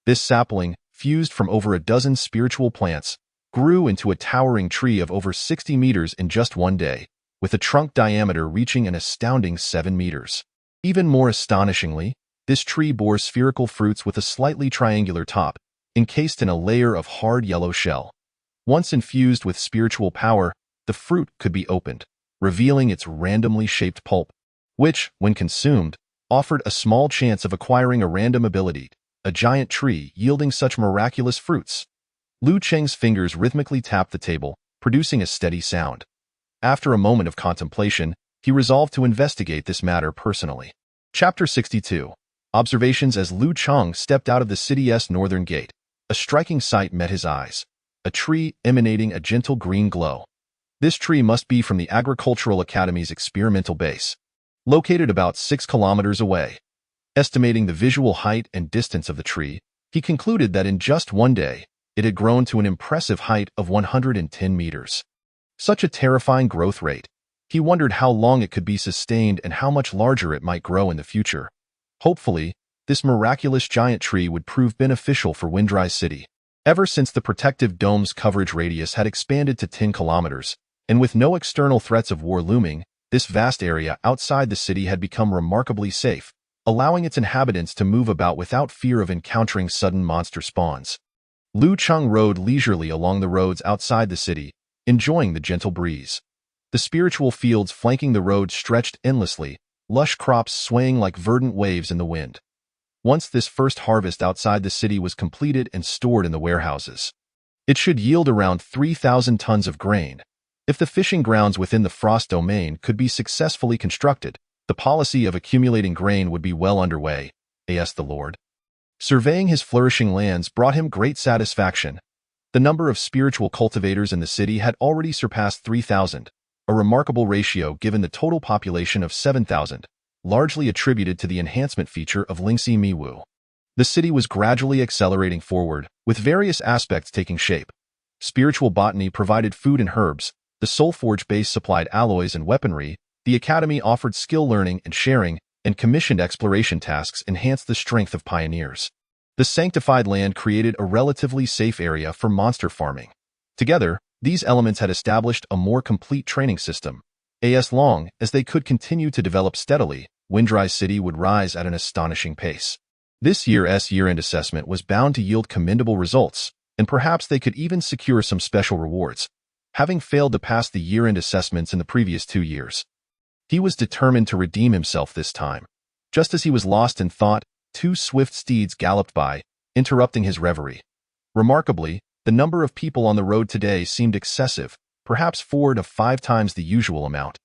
This sapling, fused from over a dozen spiritual plants, grew into a towering tree of over 60 meters in just one day, with a trunk diameter reaching an astounding 7 meters. Even more astonishingly, this tree bore spherical fruits with a slightly triangular top, encased in a layer of hard yellow shell. Once infused with spiritual power, the fruit could be opened, revealing its randomly shaped pulp, which, when consumed, offered a small chance of acquiring a random ability, a giant tree yielding such miraculous fruits. Lu Qing's fingers rhythmically tapped the table, producing a steady sound. After a moment of contemplation, he resolved to investigate this matter personally. Chapter 62. Observations. As Lu Qing stepped out of the city's northern gate, a striking sight met his eyes. A tree emanating a gentle green glow. This tree must be from the Agricultural Academy's experimental base, located about 6 kilometers away. Estimating the visual height and distance of the tree, he concluded that in just one day, it had grown to an impressive height of 110 meters. Such a terrifying growth rate. He wondered how long it could be sustained and how much larger it might grow in the future. Hopefully, this miraculous giant tree would prove beneficial for Windrise City. Ever since the protective dome's coverage radius had expanded to 10 kilometers, and with no external threats of war looming, this vast area outside the city had become remarkably safe, allowing its inhabitants to move about without fear of encountering sudden monster spawns. Lu Qing rode leisurely along the roads outside the city, enjoying the gentle breeze. The spiritual fields flanking the road stretched endlessly, lush crops swaying like verdant waves in the wind. Once this first harvest outside the city was completed and stored in the warehouses, it should yield around 3,000 tons of grain. If the fishing grounds within the Frost domain could be successfully constructed, the policy of accumulating grain would be well underway, as the Lord. Surveying his flourishing lands brought him great satisfaction. The number of spiritual cultivators in the city had already surpassed 3,000, a remarkable ratio given the total population of 7,000, largely attributed to the enhancement feature of Lingxi Miwu. The city was gradually accelerating forward, with various aspects taking shape. Spiritual botany provided food and herbs, the Soulforge base supplied alloys and weaponry, the academy offered skill learning and sharing, and commissioned exploration tasks enhanced the strength of pioneers. The sanctified land created a relatively safe area for monster farming. Together, these elements had established a more complete training system. As long as they could continue to develop steadily, Windrise City would rise at an astonishing pace. This year's year-end assessment was bound to yield commendable results, and perhaps they could even secure some special rewards. Having failed to pass the year-end assessments in the previous 2 years, he was determined to redeem himself this time. Just as he was lost in thought, 2 swift steeds galloped by, interrupting his reverie. Remarkably, the number of people on the road today seemed excessive, perhaps 4 to 5 times the usual amount.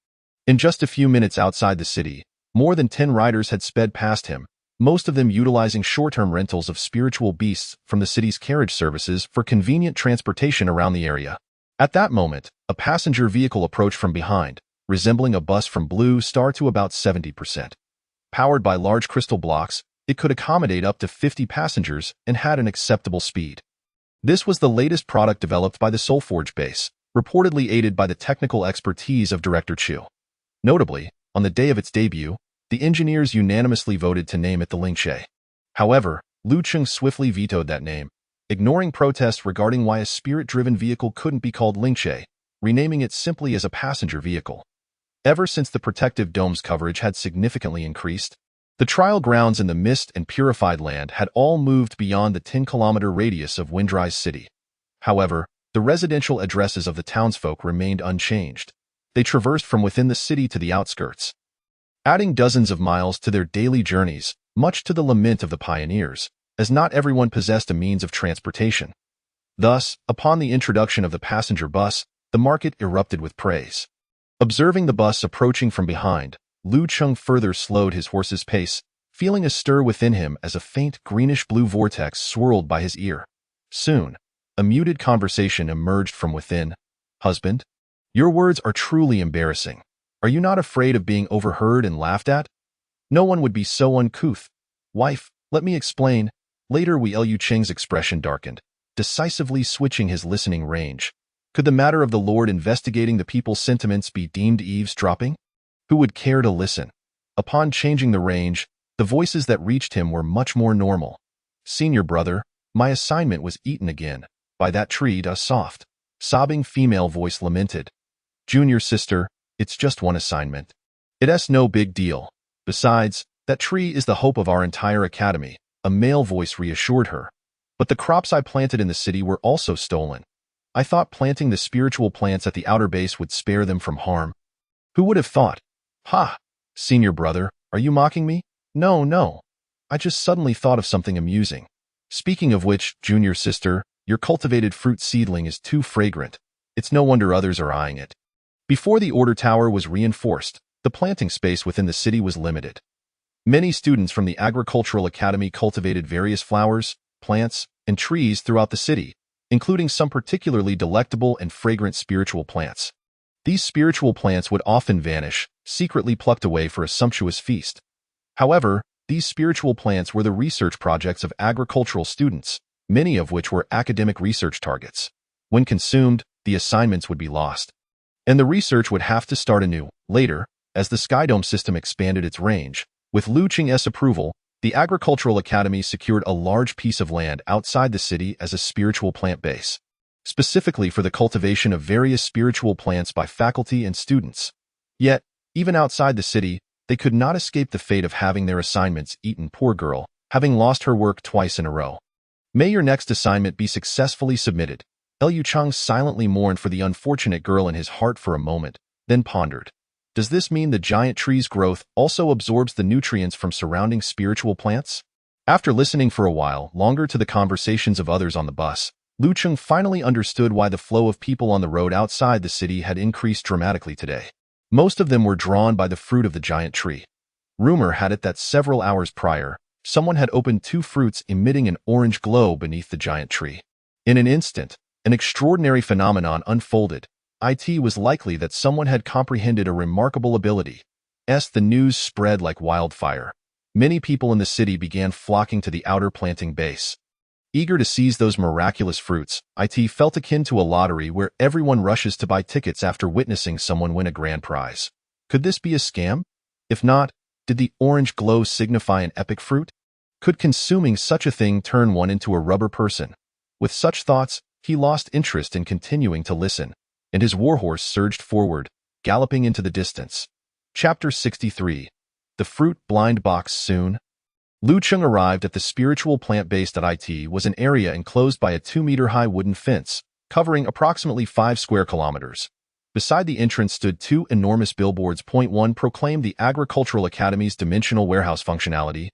In just a few minutes outside the city, more than 10 riders had sped past him, most of them utilizing short-term rentals of spiritual beasts from the city's carriage services for convenient transportation around the area. At that moment, a passenger vehicle approached from behind, resembling a bus from Blue Star to about 70%. Powered by large crystal blocks, it could accommodate up to 50 passengers and had an acceptable speed. This was the latest product developed by the Soulforge base, reportedly aided by the technical expertise of Director Chu. Notably, on the day of its debut, the engineers unanimously voted to name it the Lingxi. However, Lu Qing swiftly vetoed that name, ignoring protests regarding why a spirit-driven vehicle couldn't be called Lingxi, renaming it simply as a passenger vehicle. Ever since the protective dome's coverage had significantly increased, the trial grounds in the mist and purified land had all moved beyond the 10-kilometer radius of Windrise City. However, The residential addresses of the townsfolk remained unchanged. They traversed from within the city to the outskirts, adding dozens of miles to their daily journeys, much to the lament of the pioneers, as not everyone possessed a means of transportation. Thus, upon the introduction of the passenger bus, the market erupted with praise. Observing the bus approaching from behind, Lu Cheng further slowed his horse's pace, feeling a stir within him as a faint greenish-blue vortex swirled by his ear. Soon, a muted conversation emerged from within. "Husband, your words are truly embarrassing. Are you not afraid of being overheard and laughed at? No one would be so uncouth. Wife, let me explain." Later, Liu Cheng's expression darkened, decisively switching his listening range. Could the matter of the Lord investigating the people's sentiments be deemed eavesdropping? Who would care to listen? Upon changing the range, the voices that reached him were much more normal. "Senior brother, my assignment was eaten again by that tree." A soft, sobbing female voice lamented. "Junior sister, it's just one assignment. It's no big deal. Besides, that tree is the hope of our entire academy," a male voice reassured her. "But the crops I planted in the city were also stolen. I thought planting the spiritual plants at the outer base would spare them from harm." "Who would have thought?" "Ha! Senior brother, are you mocking me?" "No, no. I just suddenly thought of something amusing. Speaking of which, junior sister, your cultivated fruit seedling is too fragrant. It's no wonder others are eyeing it." Before the order tower was reinforced, the planting space within the city was limited. Many students from the Agricultural Academy cultivated various flowers, plants, and trees throughout the city, including some particularly delectable and fragrant spiritual plants. These spiritual plants would often vanish, secretly plucked away for a sumptuous feast. However, these spiritual plants were the research projects of agricultural students, many of which were academic research targets. When consumed, the assignments would be lost, and the research would have to start anew. Later, as the Skydome system expanded its range, with Lu Cheng's approval, the Agricultural Academy secured a large piece of land outside the city as a spiritual plant base, specifically for the cultivation of various spiritual plants by faculty and students. Yet, even outside the city, they could not escape the fate of having their assignments eaten. Poor girl, having lost her work twice in a row. "May your next assignment be successfully submitted." Liu Cheng silently mourned for the unfortunate girl in his heart for a moment, then pondered. Does this mean the giant tree's growth also absorbs the nutrients from surrounding spiritual plants? After listening for a while longer to the conversations of others on the bus, Lu Cheng finally understood why the flow of people on the road outside the city had increased dramatically today. Most of them were drawn by the fruit of the giant tree. Rumor had it that several hours prior, someone had opened two fruits emitting an orange glow beneath the giant tree. In an instant, an extraordinary phenomenon unfolded. It was likely that someone had comprehended a remarkable ability. The news spread like wildfire. Many people in the city began flocking to the outer planting base. Eager to seize those miraculous fruits, it felt akin to a lottery where everyone rushes to buy tickets after witnessing someone win a grand prize. Could this be a scam? If not, did the orange glow signify an epic fruit? Could consuming such a thing turn one into a rubber person? With such thoughts, he lost interest in continuing to listen, and his warhorse surged forward, galloping into the distance. Chapter 63. The Fruit Blind Box. Soon, Lu Cheng arrived at the spiritual plant base. It was an area enclosed by a 2-meter-high wooden fence, covering approximately 5 square kilometers. Beside the entrance stood 2 enormous billboards. One proclaimed the Agricultural Academy's dimensional warehouse functionality,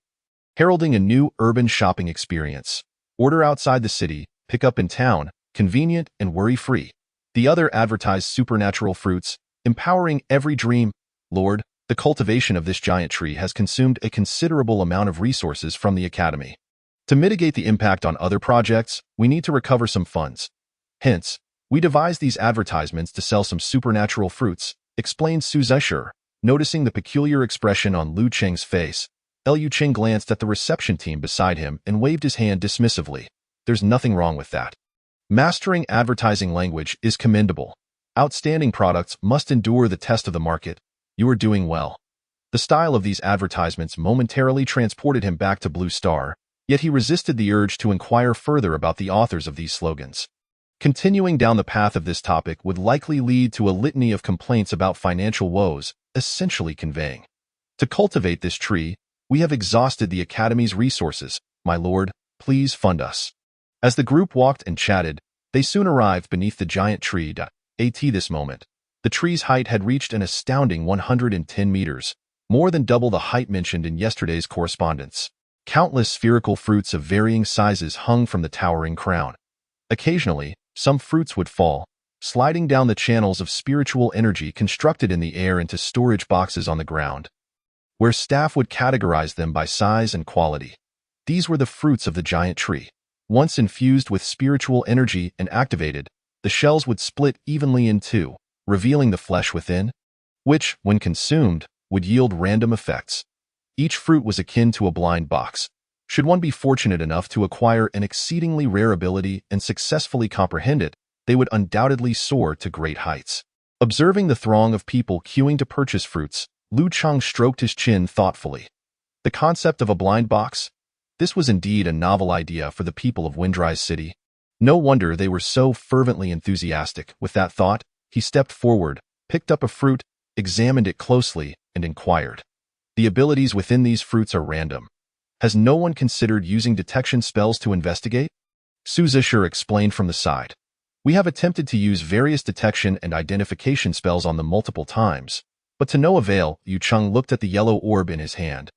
heralding a new urban shopping experience. Order outside the city, pick up in town, convenient and worry-free. The other advertised supernatural fruits, empowering every dream. Lord, the cultivation of this giant tree has consumed a considerable amount of resources from the Academy. To mitigate the impact on other projects, we need to recover some funds. Hence, we devised these advertisements to sell some supernatural fruits, explained Su Zeshur. Noticing the peculiar expression on Lu Cheng's face, Liu Cheng glanced at the reception team beside him and waved his hand dismissively. There's nothing wrong with that. Mastering advertising language is commendable. Outstanding products must endure the test of the market. You are doing well. The style of these advertisements momentarily transported him back to Blue Star, yet he resisted the urge to inquire further about the authors of these slogans. Continuing down the path of this topic would likely lead to a litany of complaints about financial woes, essentially conveying, to cultivate this tree, we have exhausted the Academy's resources. My lord, please fund us. As the group walked and chatted, They soon arrived beneath the giant tree. At this moment, the tree's height had reached an astounding 110 meters, more than double the height mentioned in yesterday's correspondence. Countless spherical fruits of varying sizes hung from the towering crown. Occasionally, some fruits would fall, sliding down the channels of spiritual energy constructed in the air into storage boxes on the ground, where staff would categorize them by size and quality. These were the fruits of the giant tree. Once infused with spiritual energy and activated, the shells would split evenly in two, revealing the flesh within, which, when consumed, would yield random effects. Each fruit was akin to a blind box. Should one be fortunate enough to acquire an exceedingly rare ability and successfully comprehend it, they would undoubtedly soar to great heights. Observing the throng of people queuing to purchase fruits, Lu Cheng stroked his chin thoughtfully. The concept of a blind box? This was indeed a novel idea for the people of Windrise City. No wonder they were so fervently enthusiastic. With that thought, he stepped forward, picked up a fruit, examined it closely, and inquired. The abilities within these fruits are random. Has no one considered using detection spells to investigate? Su Zisher explained from the side. We have attempted to use various detection and identification spells on them multiple times, but to no avail. Yu Cheng looked at the yellow orb in his hand,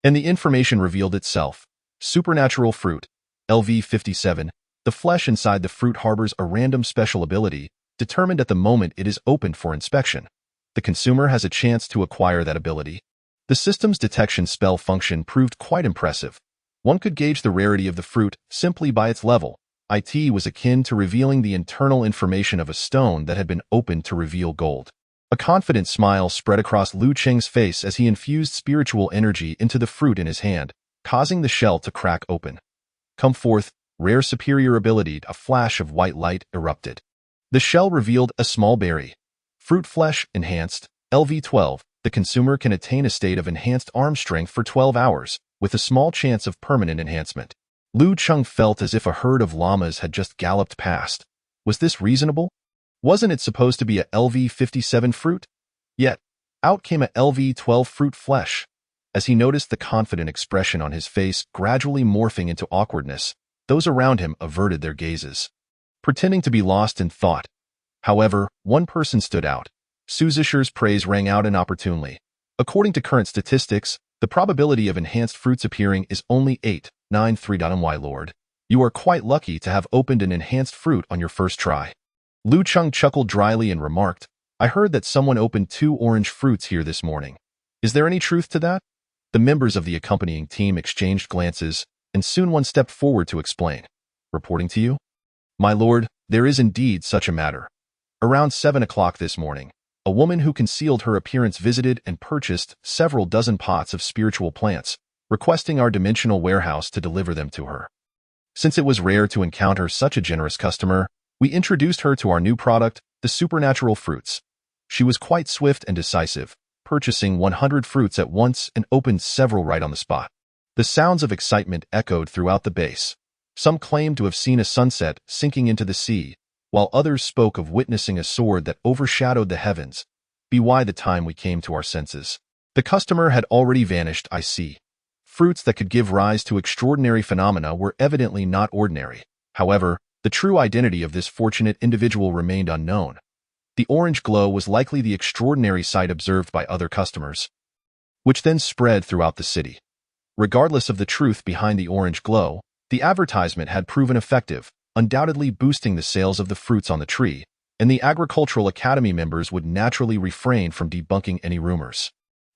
and the information revealed itself. Supernatural fruit, LV57. The flesh inside the fruit harbors a random special ability, determined at the moment it is opened for inspection. The consumer has a chance to acquire that ability. The system's detection spell function proved quite impressive. One could gauge the rarity of the fruit simply by its level. It was akin to revealing the internal information of a stone that had been opened to reveal gold. A confident smile spread across Lu Cheng's face as he infused spiritual energy into the fruit in his hand, causing the shell to crack open. Come forth, rare superior ability. A flash of white light erupted. The shell revealed a small berry. Fruit flesh enhanced, LV12. The consumer can attain a state of enhanced arm strength for 12 hours, with a small chance of permanent enhancement. Lu Cheng felt as if a herd of llamas had just galloped past. Was this reasonable? Wasn't it supposed to be a LV57 fruit? Yet, out came a LV12 fruit flesh. As he noticed the confident expression on his face gradually morphing into awkwardness, those around him averted their gazes, pretending to be lost in thought. However, one person stood out. Su Zisher's praise rang out inopportunely. According to current statistics, the probability of enhanced fruits appearing is only 8.93. My lord, you are quite lucky to have opened an enhanced fruit on your first try. Lu Cheng chuckled dryly and remarked, I heard that someone opened 2 orange fruits here this morning. Is there any truth to that? The members of the accompanying team exchanged glances, and soon one stepped forward to explain. Reporting to you? My lord, there is indeed such a matter. Around 7 o'clock this morning, a woman who concealed her appearance visited and purchased several dozen pots of spiritual plants, requesting our dimensional warehouse to deliver them to her. Since it was rare to encounter such a generous customer, we introduced her to our new product, the supernatural fruits. She was quite swift and decisive, purchasing 100 fruits at once and opened several right on the spot. The sounds of excitement echoed throughout the base. Some claimed to have seen a sunset sinking into the sea, while others spoke of witnessing a sword that overshadowed the heavens. By the time we came to our senses, the customer had already vanished. I see. Fruits that could give rise to extraordinary phenomena were evidently not ordinary. However, the true identity of this fortunate individual remained unknown. The orange glow was likely the extraordinary sight observed by other customers, which then spread throughout the city. Regardless of the truth behind the orange glow, the advertisement had proven effective, undoubtedly boosting the sales of the fruits on the tree, and the Agricultural Academy members would naturally refrain from debunking any rumors.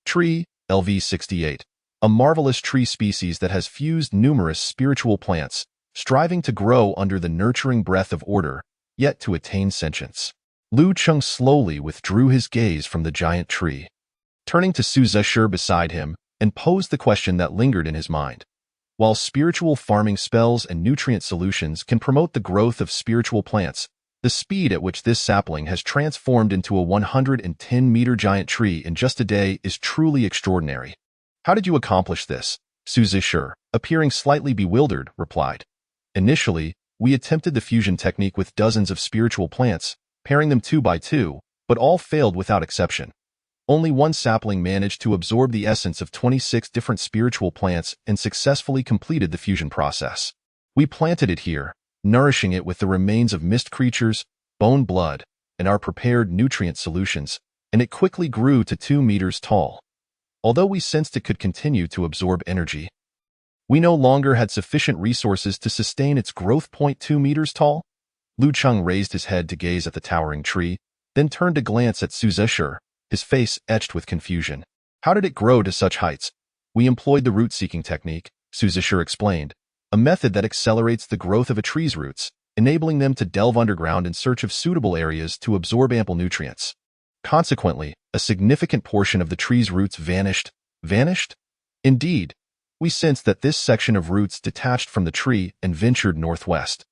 Tree, LV68. A marvelous tree species that has fused numerous spiritual plants, striving to grow under the nurturing breath of order, yet to attain sentience. Lu Cheng slowly withdrew his gaze from the giant tree, turning to Su Zisher beside him, and posed the question that lingered in his mind. While spiritual farming spells and nutrient solutions can promote the growth of spiritual plants, the speed at which this sapling has transformed into a 110-meter giant tree in just a day is truly extraordinary. How did you accomplish this? Su Zisher, appearing slightly bewildered, replied. Initially, we attempted the fusion technique with dozens of spiritual plants, pairing them 2 by 2, but all failed without exception. Only one sapling managed to absorb the essence of 26 different spiritual plants and successfully completed the fusion process. We planted it here, nourishing it with the remains of mist creatures, bone blood, and our prepared nutrient solutions, and it quickly grew to 2 meters tall. Although we sensed it could continue to absorb energy, we no longer had sufficient resources to sustain its growth. 2 meters tall? Lu Cheng raised his head to gaze at the towering tree, then turned to glance at Su Zeshur, his face etched with confusion. How did it grow to such heights? We employed the root-seeking technique, Su Zeshur explained, a method that accelerates the growth of a tree's roots, enabling them to delve underground in search of suitable areas to absorb ample nutrients. Consequently, a significant portion of the tree's roots vanished. Vanished? Indeed, we sensed that this section of roots detached from the tree and ventured northwest.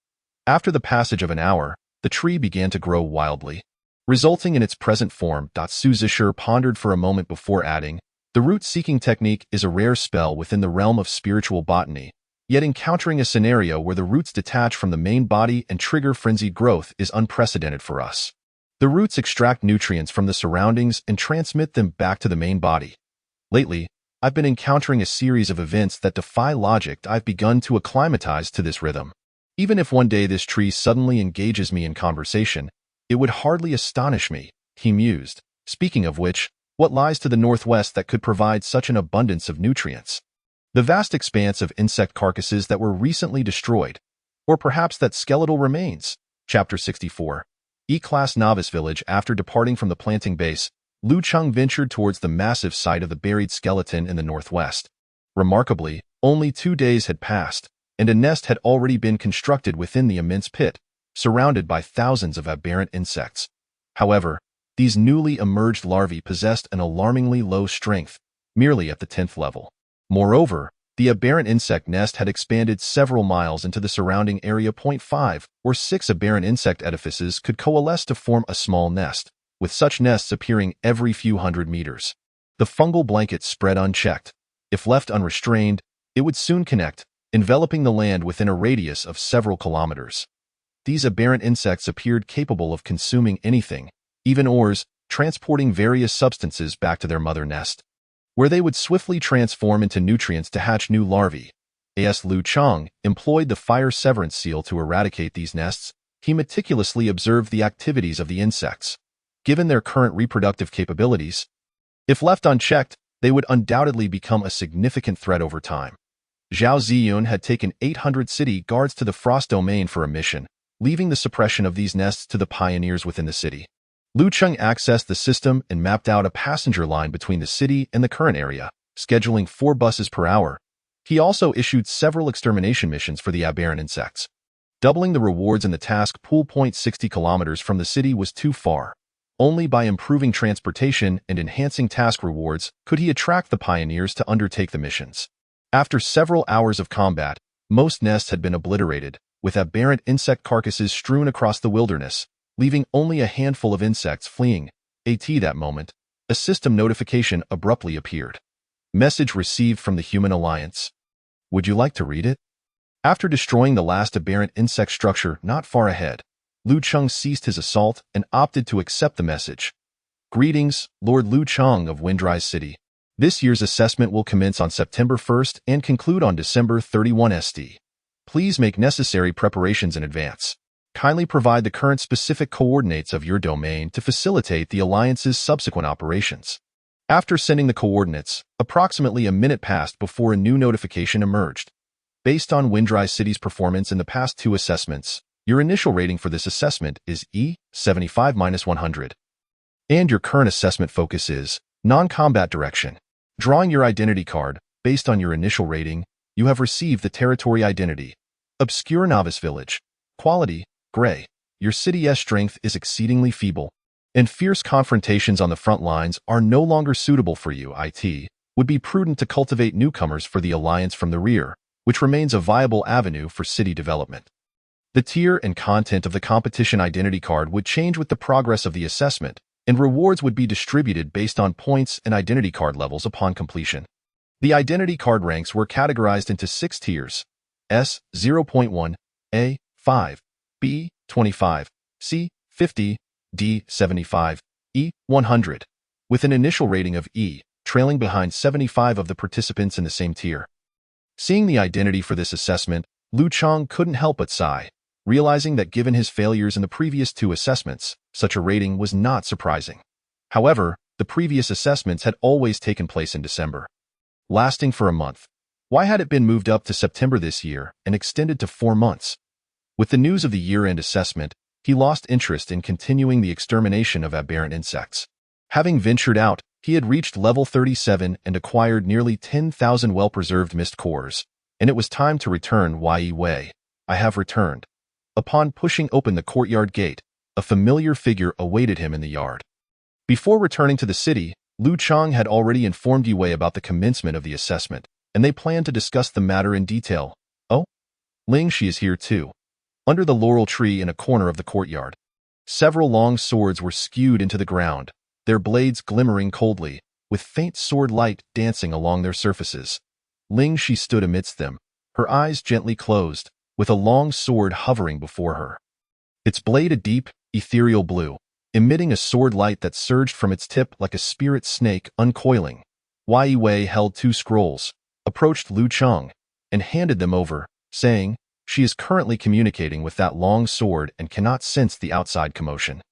After the passage of an hour, the tree began to grow wildly, resulting in its present form. Su Zeshur pondered for a moment before adding, the root-seeking technique is a rare spell within the realm of spiritual botany, yet encountering a scenario where the roots detach from the main body and trigger frenzied growth is unprecedented for us. The roots extract nutrients from the surroundings and transmit them back to the main body. Lately, I've been encountering a series of events that defy logic. I've begun to acclimatize to this rhythm. Even if one day this tree suddenly engages me in conversation, it would hardly astonish me, he mused. Speaking of which, what lies to the northwest that could provide such an abundance of nutrients? The vast expanse of insect carcasses that were recently destroyed, or perhaps that skeletal remains. Chapter 64. E-Class Novice Village. After departing from the planting base, Lu Cheng ventured towards the massive site of the buried skeleton in the northwest. Remarkably, only 2 days had passed, and a nest had already been constructed within the immense pit, surrounded by thousands of aberrant insects. However, these newly emerged larvae possessed an alarmingly low strength, merely at the 10th level. Moreover, the aberrant insect nest had expanded several miles into the surrounding area. 5 or 6 aberrant insect edifices could coalesce to form a small nest, with such nests appearing every few hundred meters. The fungal blanket spread unchecked. If left unrestrained, it would soon connect, enveloping the land within a radius of several kilometers. These aberrant insects appeared capable of consuming anything, even ores, transporting various substances back to their mother nest, where they would swiftly transform into nutrients to hatch new larvae. As Lu Cheng employed the fire severance seal to eradicate these nests, he meticulously observed the activities of the insects. Given their current reproductive capabilities, if left unchecked, they would undoubtedly become a significant threat over time. Zhao Ziyun had taken 800 city guards to the Frost Domain for a mission, leaving the suppression of these nests to the pioneers within the city. Lu Cheng accessed the system and mapped out a passenger line between the city and the current area, scheduling 4 buses per hour. He also issued several extermination missions for the aberrant insects. Doubling the rewards in the task pool. 60 kilometers from the city was too far. Only by improving transportation and enhancing task rewards could he attract the pioneers to undertake the missions. After several hours of combat, most nests had been obliterated, with aberrant insect carcasses strewn across the wilderness, leaving only a handful of insects fleeing. At that moment, a system notification abruptly appeared. Message received from the Human Alliance. Would you like to read it? After destroying the last aberrant insect structure not far ahead, Lu Cheng ceased his assault and opted to accept the message. Greetings, Lord Lu Cheng of Windrise City. This year's assessment will commence on September 1st and conclude on December 31 ST. Please make necessary preparations in advance. Kindly provide the current specific coordinates of your domain to facilitate the Alliance's subsequent operations. After sending the coordinates, approximately a minute passed before a new notification emerged. Based on Windrise City's performance in the past 2 assessments, your initial rating for this assessment is E75-100. And your current assessment focus is non-combat direction. Drawing your identity card, based on your initial rating, you have received the territory identity. Obscure Novice Village. Quality, Gray. Your city's strength is exceedingly feeble, and fierce confrontations on the front lines are no longer suitable for you. It would be prudent to cultivate newcomers for the Alliance from the rear, which remains a viable avenue for city development. The tier and content of the competition identity card would change with the progress of the assessment, and rewards would be distributed based on points and identity card levels upon completion. The identity card ranks were categorized into 6 tiers: S 0.1, A 5, B 25, C 50, D 75, E 100, with an initial rating of E, trailing behind 75 of the participants in the same tier. Seeing the identity for this assessment, Lu Cheng couldn't help but sigh. realizing that given his failures in the previous two assessments, such a rating was not surprising. However, the previous assessments had always taken place in December, lasting for a month. Why had it been moved up to September this year and extended to 4 months? With the news of the year-end assessment, he lost interest in continuing the extermination of aberrant insects. Having ventured out, he had reached level 37 and acquired nearly 10,000 well-preserved mist cores, and it was time to return Yi Wei. I have returned. Upon pushing open the courtyard gate, a familiar figure awaited him in the yard. Before returning to the city, Lu Chang had already informed Yi Wei about the commencement of the assessment, and they planned to discuss the matter in detail. Oh? Ling Shi is here too. Under the laurel tree in a corner of the courtyard, several long swords were skewed into the ground, their blades glimmering coldly, with faint sword light dancing along their surfaces. Ling Shi stood amidst them, her eyes gently closed, with a long sword hovering before her. Its blade a deep, ethereal blue, emitting a sword light that surged from its tip like a spirit snake uncoiling. Yi Wei held 2 scrolls, approached Lu Chang, and handed them over, saying, "She is currently communicating with that long sword and cannot sense the outside commotion."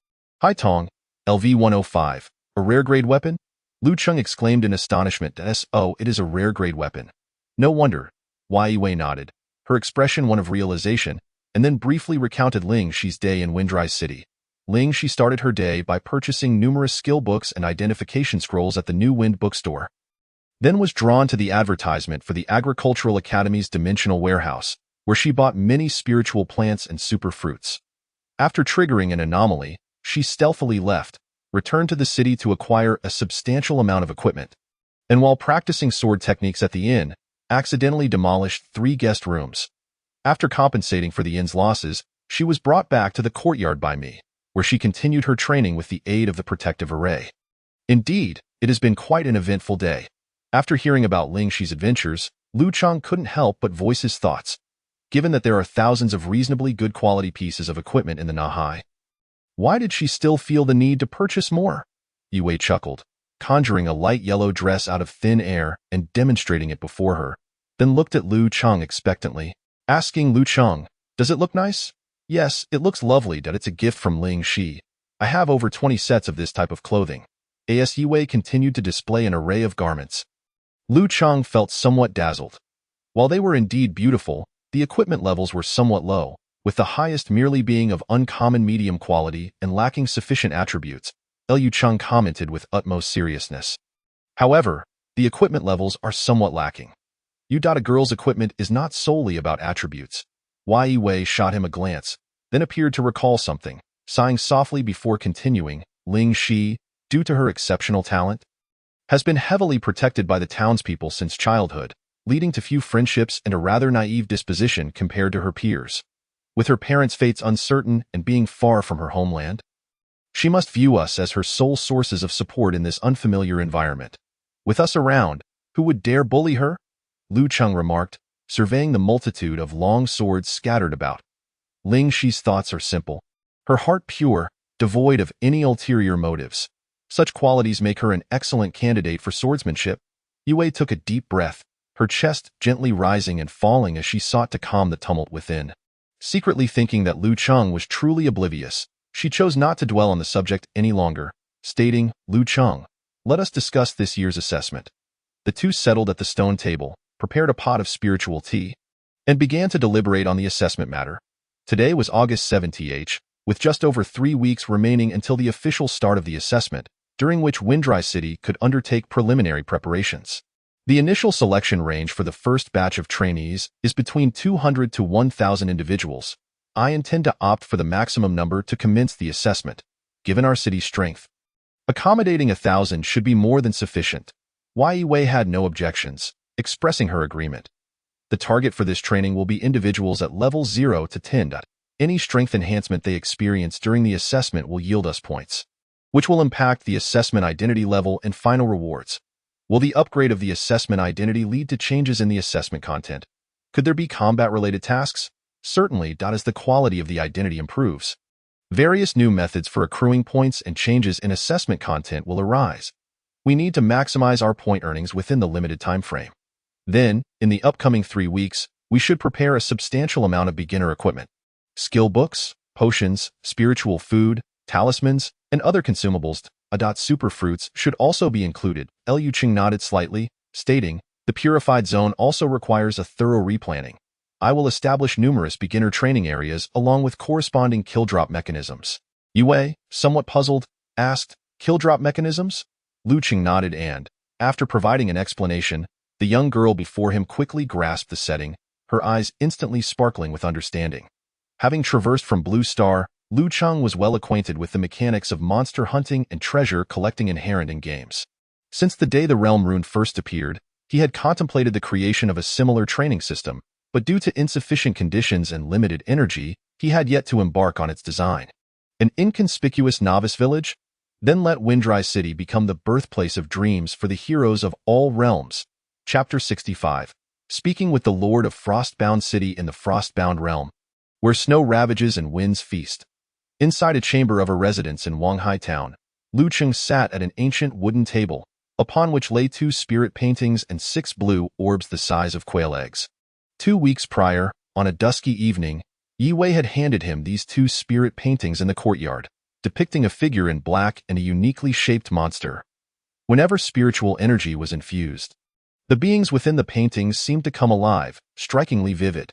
"Hai Tong, LV-105, a rare-grade weapon?" Lu Chang exclaimed in astonishment. "Oh, it is a rare-grade weapon." "No wonder." Yi Wei nodded, her expression one of realization, and then briefly recounted Ling Shi's day in Windrise City. Ling Shi started her day by purchasing numerous skill books and identification scrolls at the New Wind bookstore, then was drawn to the advertisement for the Agricultural Academy's Dimensional Warehouse, where she bought many spiritual plants and super fruits. After triggering an anomaly, she stealthily left, returned to the city to acquire a substantial amount of equipment, and while practicing sword techniques at the inn, accidentally demolished 3 guest rooms. After compensating for the inn's losses, she was brought back to the courtyard by me, where she continued her training with the aid of the protective array. Indeed, it has been quite an eventful day. After hearing about Ling Shi's adventures, Lu Chang couldn't help but voice his thoughts. Given that there are thousands of reasonably good quality pieces of equipment in the Nahai, why did she still feel the need to purchase more? Yi Wei chuckled, conjuring a light yellow dress out of thin air and demonstrating it before her, then looked at Lu Chang expectantly, asking Lu Chang, "Does it look nice?" "Yes, it looks lovely. That it's a gift from Ling Shi. I have over 20 sets of this type of clothing." As Yi Wei continued to display an array of garments, Lu Chang felt somewhat dazzled. While they were indeed beautiful, the equipment levels were somewhat low, with the highest merely being of uncommon medium quality and lacking sufficient attributes, Lu Chang commented with utmost seriousness. However, the equipment levels are somewhat lacking. A girl's equipment is not solely about attributes. Yi Wei shot him a glance, then appeared to recall something, sighing softly before continuing. Ling Shi, due to her exceptional talent, has been heavily protected by the townspeople since childhood, leading to few friendships and a rather naive disposition compared to her peers. With her parents' fates uncertain and being far from her homeland, she must view us as her sole sources of support in this unfamiliar environment. With us around, who would dare bully her? Lu Chang remarked, surveying the multitude of long swords scattered about. Ling Shi's thoughts are simple, her heart pure, devoid of any ulterior motives. Such qualities make her an excellent candidate for swordsmanship. Yi Wei took a deep breath, her chest gently rising and falling as she sought to calm the tumult within. Secretly thinking that Lu Chang was truly oblivious, she chose not to dwell on the subject any longer, stating, "Lu Chang, let us discuss this year's assessment." The two settled at the stone table, prepared a pot of spiritual tea, and began to deliberate on the assessment matter. Today was August 7th, with just over 3 weeks remaining until the official start of the assessment, during which Windrise City could undertake preliminary preparations. The initial selection range for the first batch of trainees is between 200 to 1,000 individuals. I intend to opt for the maximum number to commence the assessment, given our city's strength. Accommodating 1,000 should be more than sufficient. Yi Wei had no objections, expressing her agreement. The target for this training will be individuals at level 0 to 10. Any strength enhancement they experience during the assessment will yield us points, which will impact the assessment identity level and final rewards. Will the upgrade of the assessment identity lead to changes in the assessment content? Could there be combat-related tasks? Certainly, as the quality of the identity improves, various new methods for accruing points and changes in assessment content will arise. We need to maximize our point earnings within the limited time frame. Then, in the upcoming 3 weeks, we should prepare a substantial amount of beginner equipment. skill books, potions, spiritual food, talismans, and other consumables. Super fruits should also be included. Liu Qing nodded slightly, stating, the purified zone also requires a thorough replanning. I will establish numerous beginner training areas along with corresponding kill drop mechanisms. Yue, somewhat puzzled, asked, kill drop mechanisms? Liu Qing nodded and, after providing an explanation, the young girl before him quickly grasped the setting, her eyes instantly sparkling with understanding. Having traversed from Blue Star, Liu Qing was well acquainted with the mechanics of monster hunting and treasure collecting inherent in games. Since the day the Realm Rune first appeared, he had contemplated the creation of a similar training system, but due to insufficient conditions and limited energy, he had yet to embark on its design. An inconspicuous novice village? Then let Windry City become the birthplace of dreams for the heroes of all realms. Chapter 65. Speaking with the Lord of Frostbound City in the Frostbound Realm, where snow ravages and winds feast. Inside a chamber of a residence in Wanghai Town, Liu Qing sat at an ancient wooden table, upon which lay 2 spirit paintings and 6 blue orbs the size of quail eggs. 2 weeks prior, on a dusky evening, Yue had handed him these 2 spirit paintings in the courtyard, depicting a figure in black and a uniquely shaped monster. Whenever spiritual energy was infused, the beings within the paintings seemed to come alive, strikingly vivid.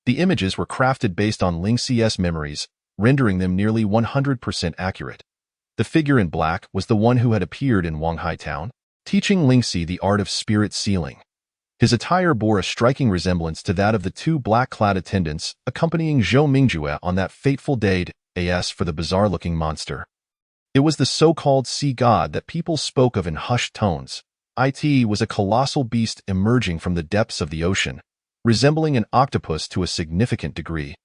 The images were crafted based on Lingxi's memories, rendering them nearly 100% accurate. The figure in black was the one who had appeared in Wanghai Town, teaching Lingxi the art of spirit sealing. His attire bore a striking resemblance to that of the 2 black-clad attendants accompanying Zhou Mingjue on that fateful day for the bizarre-looking monster. It was the so-called sea god that people spoke of in hushed tones. It was a colossal beast emerging from the depths of the ocean, resembling an octopus to a significant degree,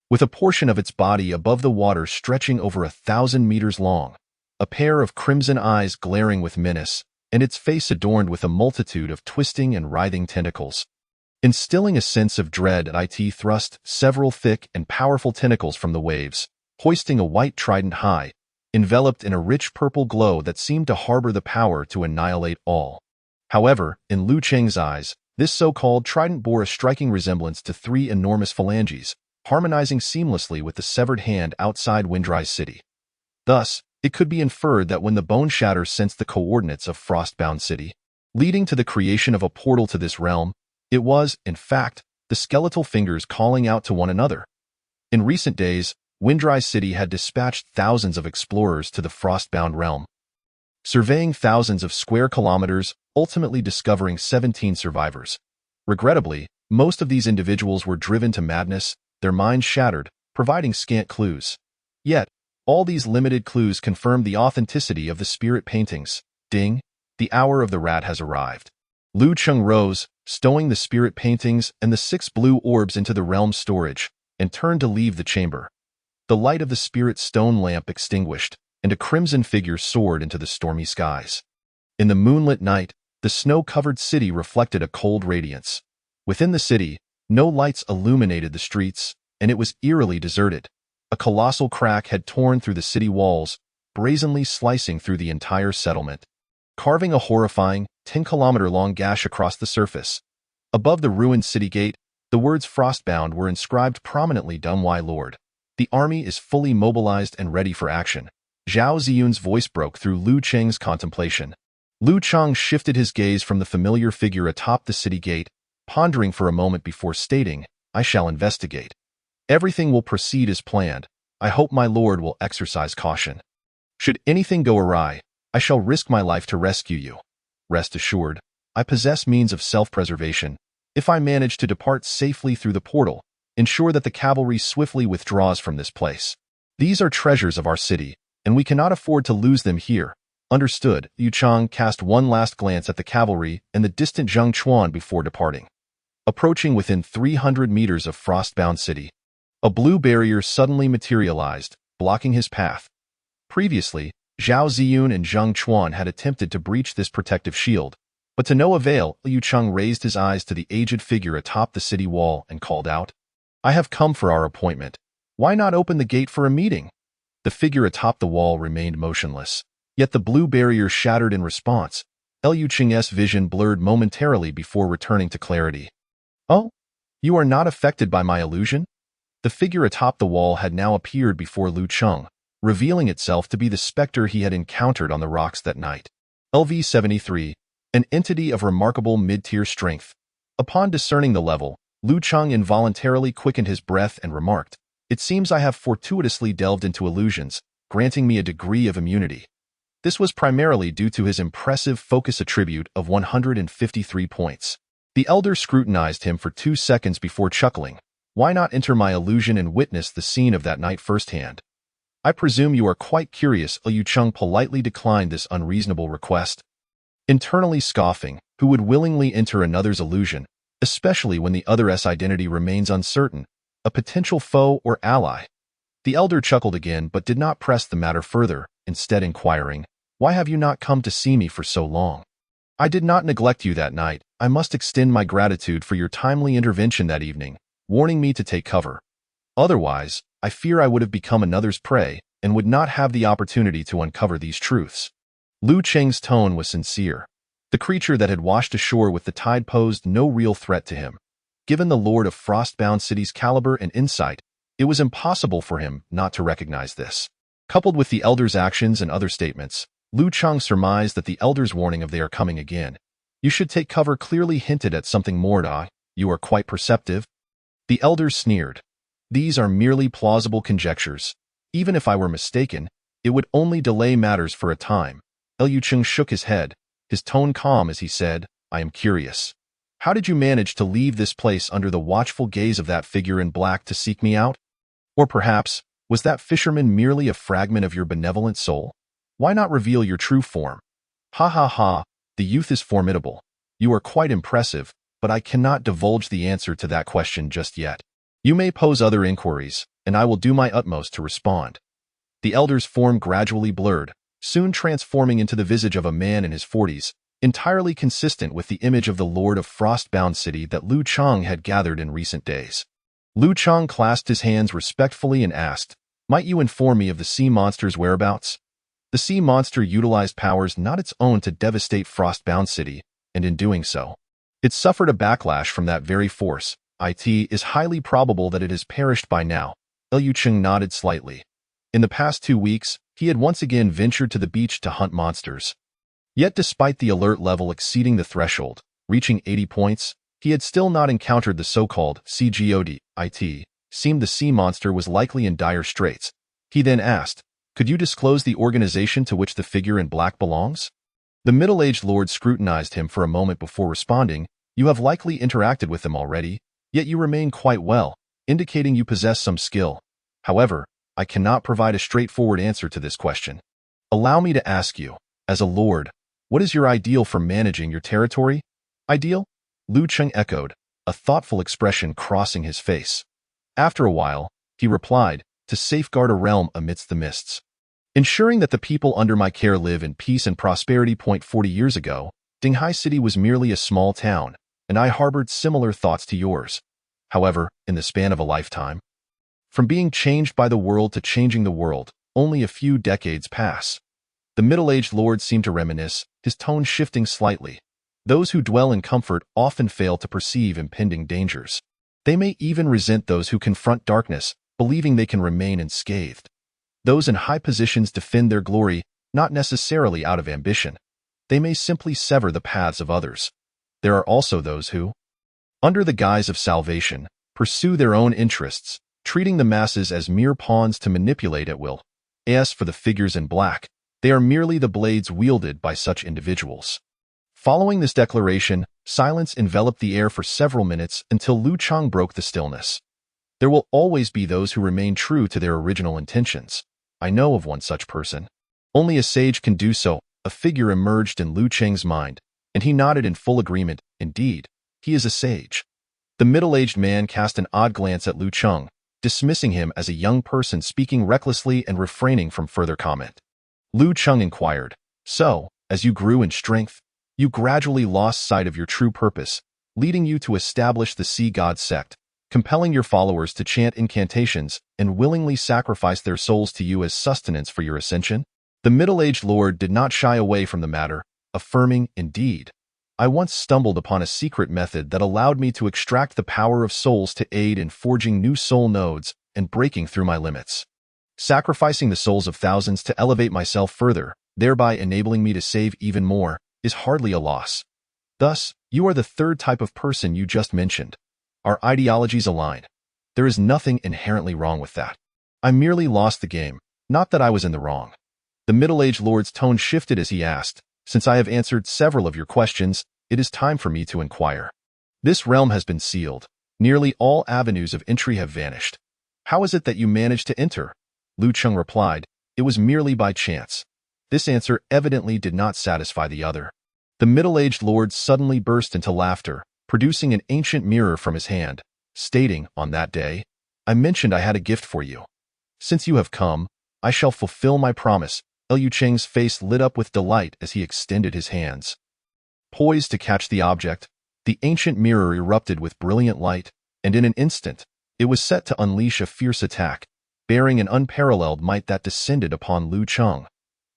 with a portion of its body above the water stretching over 1,000 meters long, a pair of crimson eyes glaring with menace, and its face adorned with a multitude of twisting and writhing tentacles. Instilling a sense of dread, it thrust several thick and powerful tentacles from the waves, hoisting a white trident high, enveloped in a rich purple glow that seemed to harbor the power to annihilate all. However, in Liu Qing's eyes, this so-called trident bore a striking resemblance to 3 enormous phalanges, harmonizing seamlessly with the severed hand outside Windry City. Thus, it could be inferred that when the Bone Shatter sensed the coordinates of Frostbound City, leading to the creation of a portal to this realm, it was, in fact, the skeletal fingers calling out to one another. In recent days, Windry City had dispatched thousands of explorers to the Frostbound Realm, surveying thousands of square kilometers, ultimately discovering 17 survivors. Regrettably, most of these individuals were driven to madness, their minds shattered, providing scant clues. Yet, all these limited clues confirmed the authenticity of the spirit paintings. Ding! The hour of the rat has arrived. Liu Qing rose, stowing the spirit paintings and the 6 blue orbs into the realm's storage, and turned to leave the chamber. The light of the spirit stone lamp extinguished, and a crimson figure soared into the stormy skies. In the moonlit night, the snow-covered city reflected a cold radiance. Within the city, no lights illuminated the streets, and it was eerily deserted. A colossal crack had torn through the city walls, brazenly slicing through the entire settlement, carving a horrifying, 10-kilometer-long gash across the surface. Above the ruined city gate, the words Frostbound were inscribed prominently. Why Lord. The army is fully mobilized and ready for action. Zhao Ziyun's voice broke through Liu Qing's contemplation. Liu Qing shifted his gaze from the familiar figure atop the city gate, pondering for a moment before stating, I shall investigate. Everything will proceed as planned. I hope my lord will exercise caution. Should anything go awry, I shall risk my life to rescue you. Rest assured, I possess means of self-preservation. If I manage to depart safely through the portal, ensure that the cavalry swiftly withdraws from this place. These are treasures of our city, and we cannot afford to lose them here. Understood. Liu Qing cast one last glance at the cavalry and the distant Zheng Chuan before departing. Approaching within 300 meters of Frostbound City, a blue barrier suddenly materialized, blocking his path. Previously, Zhao Ziyun and Zheng Chuan had attempted to breach this protective shield, but to no avail. Liu Qing raised his eyes to the aged figure atop the city wall and called out, I have come for our appointment. Why not open the gate for a meeting? The figure atop the wall remained motionless, yet the blue barrier shattered in response. Liu Qing's vision blurred momentarily before returning to clarity. Oh? You are not affected by my illusion? The figure atop the wall had now appeared before Lu Cheng, revealing itself to be the specter he had encountered on the rocks that night. LV-73, an entity of remarkable mid-tier strength. Upon discerning the level, Lu Cheng involuntarily quickened his breath and remarked, "It seems I have fortuitously delved into illusions, granting me a degree of immunity." This was primarily due to his impressive focus attribute of 153 points. The elder scrutinized him for 2 seconds before chuckling. "Why not enter my illusion and witness the scene of that night firsthand? I presume you are quite curious." Liu Cheng politely declined this unreasonable request. Internally scoffing, who would willingly enter another's illusion, especially when the other's identity remains uncertain, a potential foe or ally? The elder chuckled again but did not press the matter further, instead inquiring, "Why have you not come to see me for so long?" "I did not neglect you that night. I must extend my gratitude for your timely intervention that evening, warning me to take cover. Otherwise, I fear I would have become another's prey and would not have the opportunity to uncover these truths." Lu Cheng's tone was sincere. The creature that had washed ashore with the tide posed no real threat to him. Given the Lord of Frostbound City's caliber and insight, it was impossible for him not to recognize this. Coupled with the elder's actions and other statements, Lu Cheng surmised that the elder's warning of "they are coming again, you should take cover" clearly hinted at something more. "You are quite perceptive." The elder sneered. "These are merely plausible conjectures. Even if I were mistaken, it would only delay matters for a time." Liu Cheng shook his head, his tone calm as he said, "I am curious. How did you manage to leave this place under the watchful gaze of that figure in black to seek me out? Or perhaps, was that fisherman merely a fragment of your benevolent soul? Why not reveal your true form?" "Ha ha ha, the youth is formidable. You are quite impressive, but I cannot divulge the answer to that question just yet. You may pose other inquiries, and I will do my utmost to respond." The elder's form gradually blurred, soon transforming into the visage of a man in his 40s, entirely consistent with the image of the Lord of Frostbound City that Lu Cheng had gathered in recent days. Lu Cheng clasped his hands respectfully and asked, "Might you inform me of the sea monster's whereabouts?" The sea monster utilized powers not its own to devastate Frostbound City, and in doing so, it suffered a backlash from that very force. It is highly probable that it has perished by now. Liu Cheng nodded slightly. In the past 2 weeks, he had once again ventured to the beach to hunt monsters. Yet despite the alert level exceeding the threshold, reaching 80 points, he had still not encountered the so-called CGOD. It seemed the sea monster was likely in dire straits. He then asked, "Could you disclose the organization to which the figure in black belongs?" The middle-aged lord scrutinized him for a moment before responding, "You have likely interacted with them already, yet you remain quite well, indicating you possess some skill. However, I cannot provide a straightforward answer to this question. Allow me to ask you, as a lord, what is your ideal for managing your territory?" "Ideal?" Lu Cheng echoed, a thoughtful expression crossing his face. After a while, he replied, "To safeguard a realm amidst the mists. Ensuring that the people under my care live in peace and prosperity." 40 years ago, Dinghai City was merely a small town, and I harbored similar thoughts to yours. However, in the span of a lifetime, from being changed by the world to changing the world, only a few decades pass. The middle-aged lord seemed to reminisce, his tone shifting slightly. Those who dwell in comfort often fail to perceive impending dangers. They may even resent those who confront darkness, believing they can remain unscathed. Those in high positions defend their glory, not necessarily out of ambition. They may simply sever the paths of others. There are also those who, under the guise of salvation, pursue their own interests, treating the masses as mere pawns to manipulate at will. As for the figures in black, they are merely the blades wielded by such individuals. Following this declaration, silence enveloped the air for several minutes until Lu Cheng broke the stillness. There will always be those who remain true to their original intentions. I know of one such person. Only a sage can do so. A figure emerged in Lu Cheng's mind, and he nodded in full agreement. Indeed, he is a sage. The middle-aged man cast an odd glance at Lu Cheng, dismissing him as a young person speaking recklessly and refraining from further comment. Lu Cheng inquired, "So, as you grew in strength, you gradually lost sight of your true purpose, leading you to establish the Sea God sect, compelling your followers to chant incantations and willingly sacrifice their souls to you as sustenance for your ascension?" The middle-aged lord did not shy away from the matter, affirming, "Indeed, I once stumbled upon a secret method that allowed me to extract the power of souls to aid in forging new soul nodes and breaking through my limits. Sacrificing the souls of thousands to elevate myself further, thereby enabling me to save even more, is hardly a loss. Thus, you are the third type of person you just mentioned. Our ideologies align. There is nothing inherently wrong with that. I merely lost the game, not that I was in the wrong. The middle-aged lord's tone shifted as he asked, "Since I have answered several of your questions, it is time for me to inquire. This realm has been sealed. Nearly all avenues of entry have vanished. How is it that you managed to enter?" Lu Cheng replied, "It was merely by chance." This answer evidently did not satisfy the other. The middle-aged lord suddenly burst into laughter, producing an ancient mirror from his hand, stating, "On that day, I mentioned I had a gift for you. Since you have come, I shall fulfill my promise." Liu Cheng's face lit up with delight as he extended his hands. Poised to catch the object, the ancient mirror erupted with brilliant light, and in an instant, it was set to unleash a fierce attack, bearing an unparalleled might that descended upon Lu Cheng.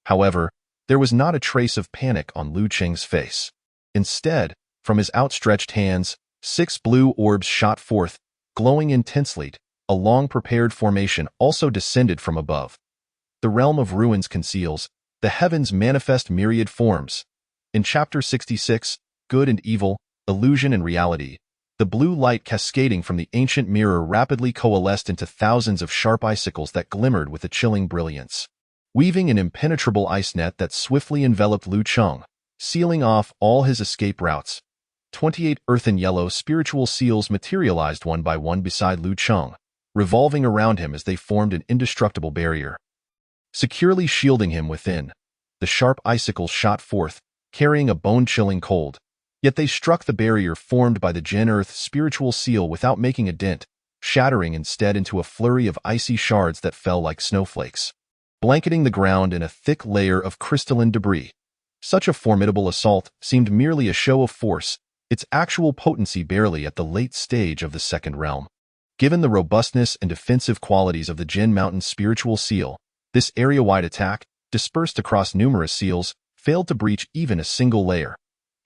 However, there was not a trace of panic on Lu Cheng's face. Instead, from his outstretched hands, 6 blue orbs shot forth, glowing intensely. A long-prepared formation also descended from above. The realm of ruins conceals, the heavens manifest myriad forms. In Chapter 66, Good and Evil, Illusion and Reality, the blue light cascading from the ancient mirror rapidly coalesced into thousands of sharp icicles that glimmered with a chilling brilliance, weaving an impenetrable ice net that swiftly enveloped Lu Cheng, sealing off all his escape routes. 28 earthen yellow spiritual seals materialized one by one beside Lu Cheng, revolving around him as they formed an indestructible barrier, securely shielding him within. The sharp icicles shot forth, carrying a bone-chilling cold, yet they struck the barrier formed by the Jin Earth spiritual seal without making a dent, shattering instead into a flurry of icy shards that fell like snowflakes, blanketing the ground in a thick layer of crystalline debris. Such a formidable assault seemed merely a show of force, its actual potency barely at the late stage of the second realm. Given the robustness and defensive qualities of the Jin Mountain spiritual seal, this area-wide attack, dispersed across numerous seals, failed to breach even a single layer.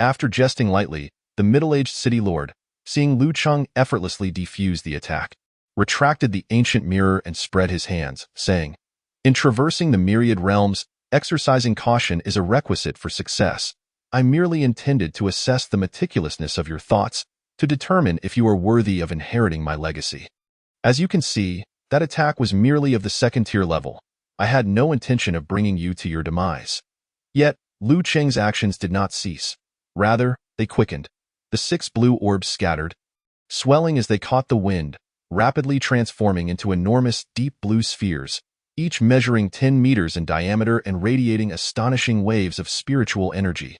After jesting lightly, the middle-aged city lord, seeing Lu Cheng effortlessly defuse the attack, retracted the ancient mirror and spread his hands, saying, "In traversing the myriad realms, exercising caution is a requisite for success. I merely intended to assess the meticulousness of your thoughts, to determine if you are worthy of inheriting my legacy. As you can see, that attack was merely of the second-tier level. I had no intention of bringing you to your demise." Yet, Lu Cheng's actions did not cease. Rather, they quickened. The 6 blue orbs scattered, swelling as they caught the wind, rapidly transforming into enormous deep blue spheres, each measuring 10 meters in diameter and radiating astonishing waves of spiritual energy.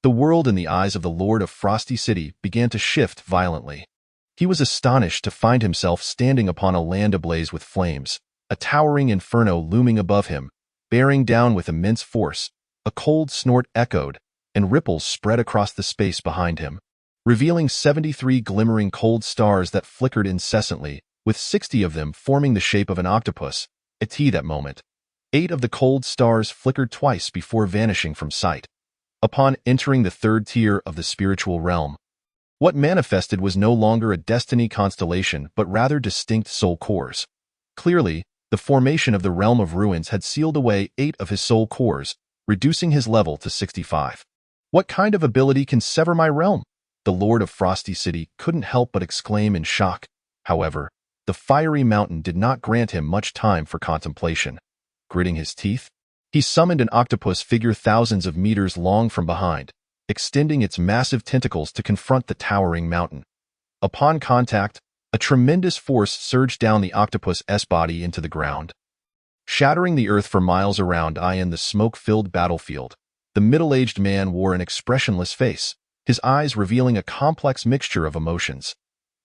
The world in the eyes of the Lord of Frosty City began to shift violently. He was astonished to find himself standing upon a land ablaze with flames, a towering inferno looming above him, bearing down with immense force. A cold snort echoed, and ripples spread across the space behind him, revealing 73 glimmering cold stars that flickered incessantly, with 60 of them forming the shape of an octopus. At that moment, 8 of the cold stars flickered twice before vanishing from sight. Upon entering the third tier of the spiritual realm, what manifested was no longer a destiny constellation but rather distinct soul cores. Clearly, the formation of the realm of ruins had sealed away 8 of his soul cores, reducing his level to 65. What kind of ability can sever my realm? The Lord of Frosty City couldn't help but exclaim in shock. However, the fiery mountain did not grant him much time for contemplation. Gritting his teeth, he summoned an octopus figure thousands of meters long from behind, extending its massive tentacles to confront the towering mountain. Upon contact, a tremendous force surged down the octopus's body into the ground, shattering the earth for miles around. In the smoke-filled battlefield, the middle-aged man wore an expressionless face, his eyes revealing a complex mixture of emotions.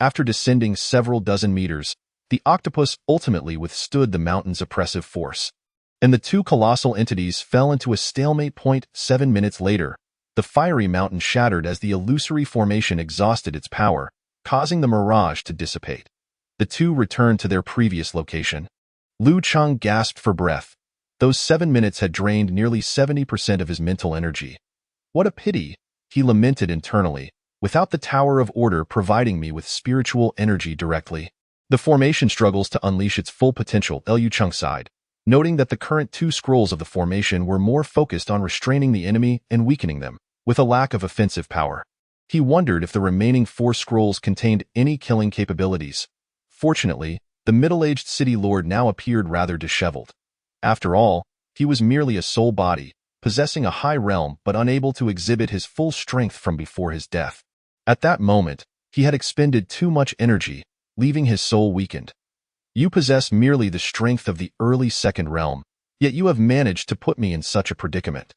After descending several dozen meters, the octopus ultimately withstood the mountain's oppressive force, and the 2 colossal entities fell into a stalemate. 7 minutes later, the fiery mountain shattered as the illusory formation exhausted its power, causing the mirage to dissipate. The 2 returned to their previous location. Lu Cheng gasped for breath. Those 7 minutes had drained nearly 70% of his mental energy. What a pity, he lamented internally, without the Tower of Order providing me with spiritual energy directly. The formation struggles to unleash its full potential, Liu Cheng sighed, noting that the current 2 scrolls of the formation were more focused on restraining the enemy and weakening them, with a lack of offensive power. He wondered if the remaining 4 scrolls contained any killing capabilities. Fortunately, the middle-aged city lord now appeared rather disheveled. After all, he was merely a soul body, possessing a high realm but unable to exhibit his full strength from before his death. At that moment, he had expended too much energy, leaving his soul weakened. You possess merely the strength of the early second realm, yet you have managed to put me in such a predicament.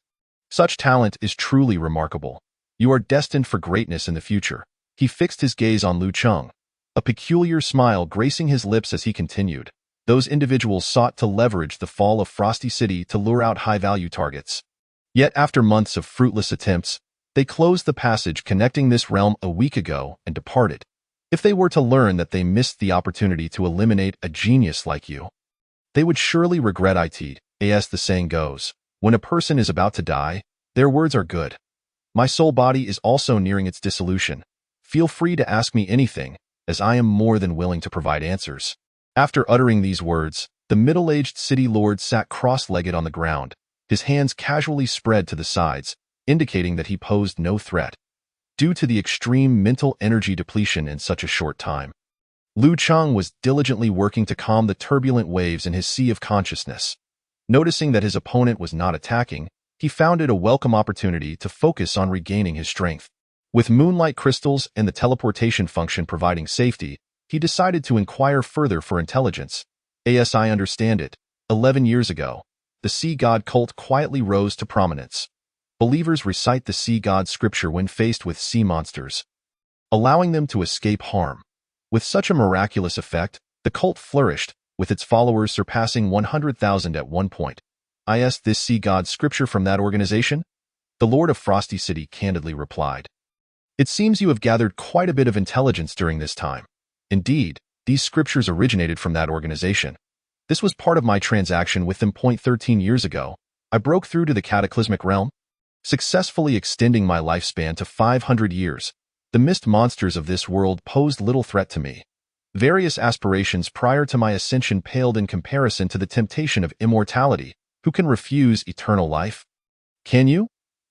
Such talent is truly remarkable. You are destined for greatness in the future. He fixed his gaze on Liu Cheng, a peculiar smile gracing his lips as he continued. Those individuals sought to leverage the fall of Frosty City to lure out high-value targets. Yet after months of fruitless attempts, they closed the passage connecting this realm a week ago and departed. If they were to learn that they missed the opportunity to eliminate a genius like you, they would surely regret it. As the saying goes, when a person is about to die, their words are good. My soul body is also nearing its dissolution. Feel free to ask me anything, as I am more than willing to provide answers. After uttering these words, the middle-aged city lord sat cross-legged on the ground, his hands casually spread to the sides, indicating that he posed no threat. Due to the extreme mental energy depletion in such a short time, Liu Cheng was diligently working to calm the turbulent waves in his sea of consciousness. Noticing that his opponent was not attacking, he found it a welcome opportunity to focus on regaining his strength. With moonlight crystals and the teleportation function providing safety, he decided to inquire further for intelligence. As I understand it, 11 years ago, the Sea God cult quietly rose to prominence. Believers recite the Sea God scripture when faced with sea monsters, allowing them to escape harm. With such a miraculous effect, the cult flourished, with its followers surpassing 100,000 at one point. Is this Sea God scripture from that organization? The Lord of Frosty City candidly replied. It seems you have gathered quite a bit of intelligence during this time. Indeed, these scriptures originated from that organization. This was part of my transaction with them. 13 years ago, I broke through to the cataclysmic realm, successfully extending my lifespan to 500 years. The mist monsters of this world posed little threat to me. Various aspirations prior to my ascension paled in comparison to the temptation of immortality. Who can refuse eternal life? Can you?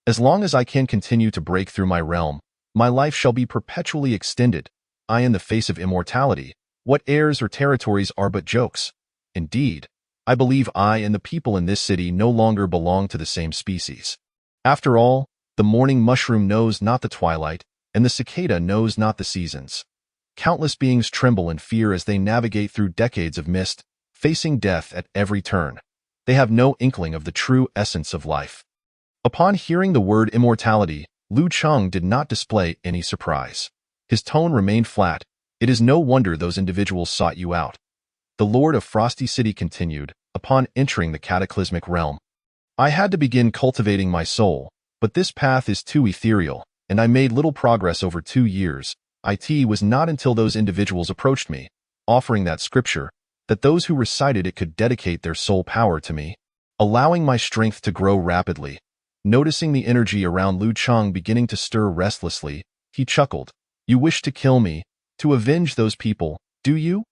As long as I can continue to break through my realm, my life shall be perpetually extended. In the face of immortality, what heirs or territories are but jokes? Indeed, I believe I and the people in this city no longer belong to the same species. After all, the morning mushroom knows not the twilight, and the cicada knows not the seasons. Countless beings tremble in fear as they navigate through decades of mist, facing death at every turn. They have no inkling of the true essence of life. Upon hearing the word immortality, Liu Cheng did not display any surprise. His tone remained flat. It is no wonder those individuals sought you out. The Lord of Frosty City continued, upon entering the cataclysmic realm. I had to begin cultivating my soul, but this path is too ethereal, and I made little progress over 2 years. It was not until those individuals approached me, offering that scripture, that those who recited it could dedicate their soul power to me, allowing my strength to grow rapidly. Noticing the energy around Liu Cheng beginning to stir restlessly, he chuckled. You wish to kill me, to avenge those people, do you?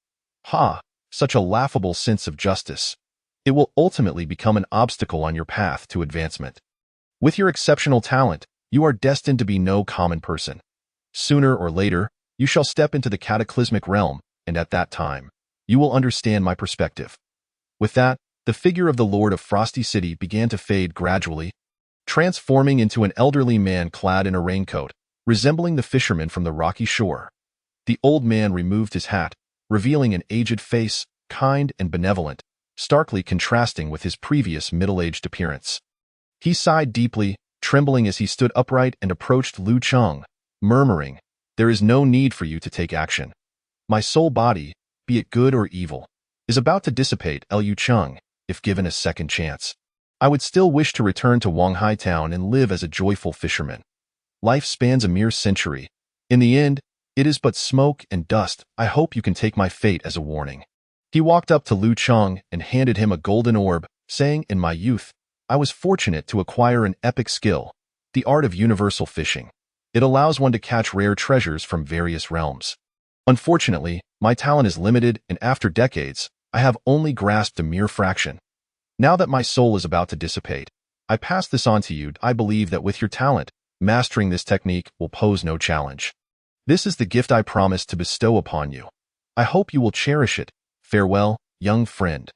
Ha! Such a laughable sense of justice. It will ultimately become an obstacle on your path to advancement. With your exceptional talent, you are destined to be no common person. Sooner or later, you shall step into the cataclysmic realm, and at that time, you will understand my perspective. With that, the figure of the Lord of Frosty City began to fade gradually, transforming into an elderly man clad in a raincoat, resembling the fisherman from the rocky shore. The old man removed his hat, revealing an aged face, kind and benevolent, starkly contrasting with his previous middle-aged appearance. He sighed deeply, trembling as he stood upright and approached Liu Cheng, murmuring, "There is no need for you to take action. My soul body, be it good or evil, is about to dissipate. Liu Cheng, if given a second chance, I would still wish to return to Wanghai Town and live as a joyful fisherman. Life spans a mere century. In the end, it is but smoke and dust. I hope you can take my fate as a warning." He walked up to Liu Cheng and handed him a golden orb, saying, "In my youth, I was fortunate to acquire an epic skill, the art of universal fishing. It allows one to catch rare treasures from various realms. Unfortunately, my talent is limited, and after decades, I have only grasped a mere fraction. Now that my soul is about to dissipate, I pass this on to you. I believe that with your talent, mastering this technique will pose no challenge. This is the gift I promise to bestow upon you. I hope you will cherish it. Farewell, young friend.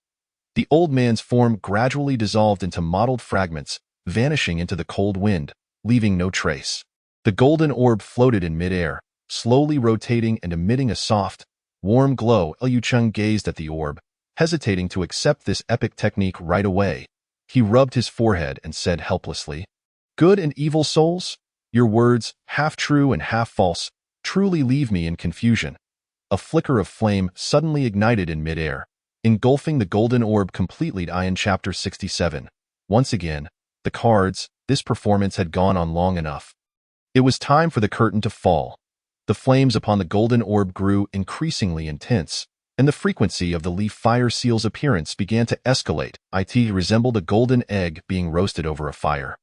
The old man's form gradually dissolved into mottled fragments, vanishing into the cold wind, leaving no trace. The golden orb floated in midair, slowly rotating and emitting a soft, warm glow. Liu Cheng gazed at the orb, hesitating to accept this epic technique right away. He rubbed his forehead and said helplessly, "Good and evil souls? Your words, half true and half false, truly leave me in confusion." A flicker of flame suddenly ignited in midair, engulfing the golden orb completely. In Chapter 67. Once again, the cards, this performance had gone on long enough. It was time for the curtain to fall. The flames upon the golden orb grew increasingly intense, and the frequency of the leaf fire seal's appearance began to escalate. It resembled a golden egg being roasted over a fire.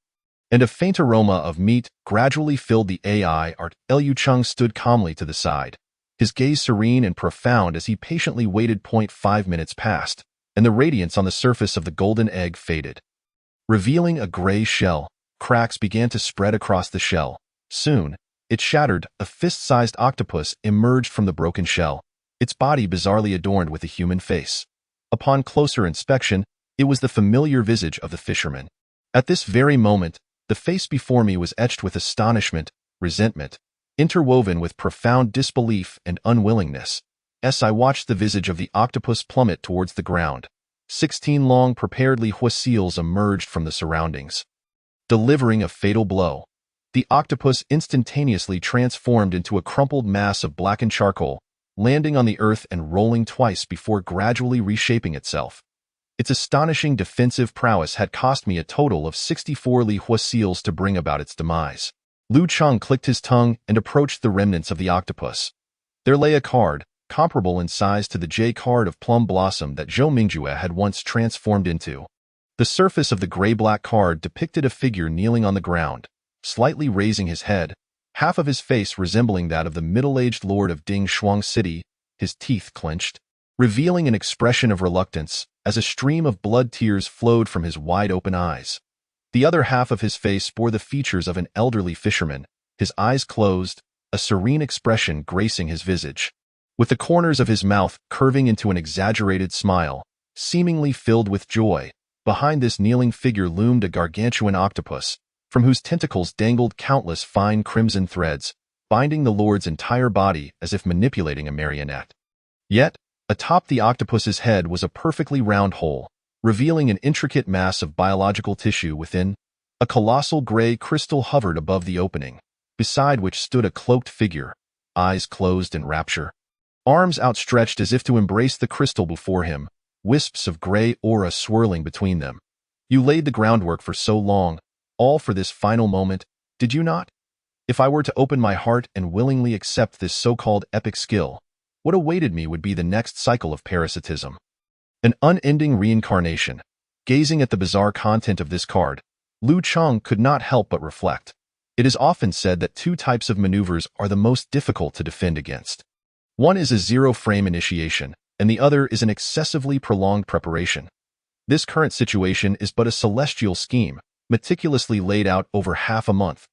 And a faint aroma of meat gradually filled the AI art. Liu Cheng stood calmly to the side, his gaze serene and profound as he patiently waited. 5 minutes passed, and the radiance on the surface of the golden egg faded, revealing a gray shell. Cracks began to spread across the shell. Soon, it shattered. A fist-sized octopus emerged from the broken shell, its body bizarrely adorned with a human face. Upon closer inspection, it was the familiar visage of the fisherman. At this very moment, the face before me was etched with astonishment, resentment, interwoven with profound disbelief and unwillingness. As I watched the visage of the octopus plummet towards the ground, 16 long prepared Li Hua seals emerged from the surroundings, delivering a fatal blow. The octopus instantaneously transformed into a crumpled mass of blackened charcoal, landing on the earth and rolling twice before gradually reshaping itself. Its astonishing defensive prowess had cost me a total of 64 Li Hua seals to bring about its demise. Liu Cheng clicked his tongue and approached the remnants of the octopus. There lay a card, comparable in size to the J card of Plum Blossom that Zhou Mingjue had once transformed into. The surface of the gray-black card depicted a figure kneeling on the ground, slightly raising his head, half of his face resembling that of the middle-aged lord of Ding Shuang City, his teeth clenched, revealing an expression of reluctance as a stream of blood tears flowed from his wide-open eyes. The other half of his face bore the features of an elderly fisherman, his eyes closed, a serene expression gracing his visage, with the corners of his mouth curving into an exaggerated smile, seemingly filled with joy. Behind this kneeling figure loomed a gargantuan octopus, from whose tentacles dangled countless fine crimson threads, binding the lord's entire body as if manipulating a marionette. Yet, atop the octopus's head was a perfectly round hole, revealing an intricate mass of biological tissue within. A colossal gray crystal hovered above the opening, beside which stood a cloaked figure, eyes closed in rapture, arms outstretched as if to embrace the crystal before him, wisps of gray aura swirling between them. You laid the groundwork for so long, all for this final moment, did you not? If I were to open my heart and willingly accept this so-called epic skill, what awaited me would be the next cycle of parasitism. An unending reincarnation. Gazing at the bizarre content of this card, Liu Cheng could not help but reflect. It is often said that 2 types of maneuvers are the most difficult to defend against. One is a zero-frame initiation, and the other is an excessively prolonged preparation. This current situation is but a celestial scheme, meticulously laid out over half a month.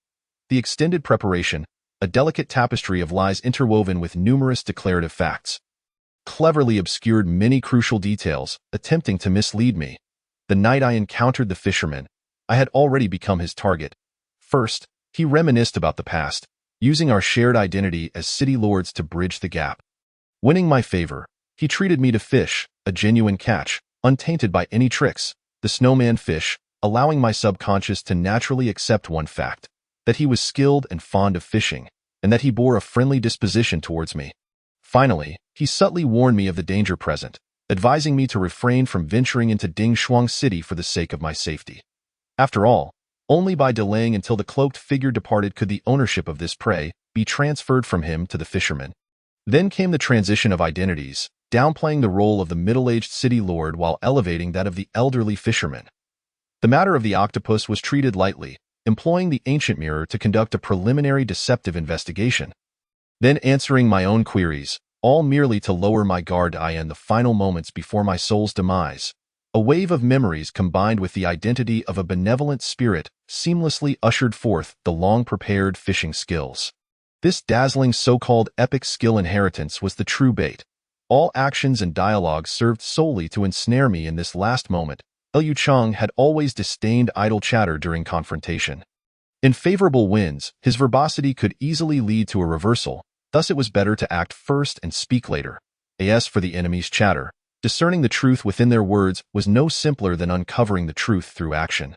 The extended preparation, a delicate tapestry of lies interwoven with numerous declarative facts, cleverly obscured many crucial details, attempting to mislead me. The night I encountered the fisherman, I had already become his target. First, he reminisced about the past, using our shared identity as city lords to bridge the gap. Winning my favor, he treated me to fish, a genuine catch, untainted by any tricks, the snowman fish, allowing my subconscious to naturally accept one fact, that he was skilled and fond of fishing, and that he bore a friendly disposition towards me. Finally, he subtly warned me of the danger present, advising me to refrain from venturing into Ding Shuang City for the sake of my safety. After all, only by delaying until the cloaked figure departed could the ownership of this prey be transferred from him to the fisherman. Then came the transition of identities, downplaying the role of the middle-aged city lord while elevating that of the elderly fisherman. The matter of the octopus was treated lightly, employing the ancient mirror to conduct a preliminary deceptive investigation, then answering my own queries, all merely to lower my guard in the final moments before my soul's demise. A wave of memories combined with the identity of a benevolent spirit seamlessly ushered forth the long-prepared fishing skills. This dazzling so-called epic skill inheritance was the true bait. All actions and dialogues served solely to ensnare me in this last moment. Liu Cheng had always disdained idle chatter during confrontation. In favorable winds, his verbosity could easily lead to a reversal, thus it was better to act first and speak later. As for the enemy's chatter, discerning the truth within their words was no simpler than uncovering the truth through action.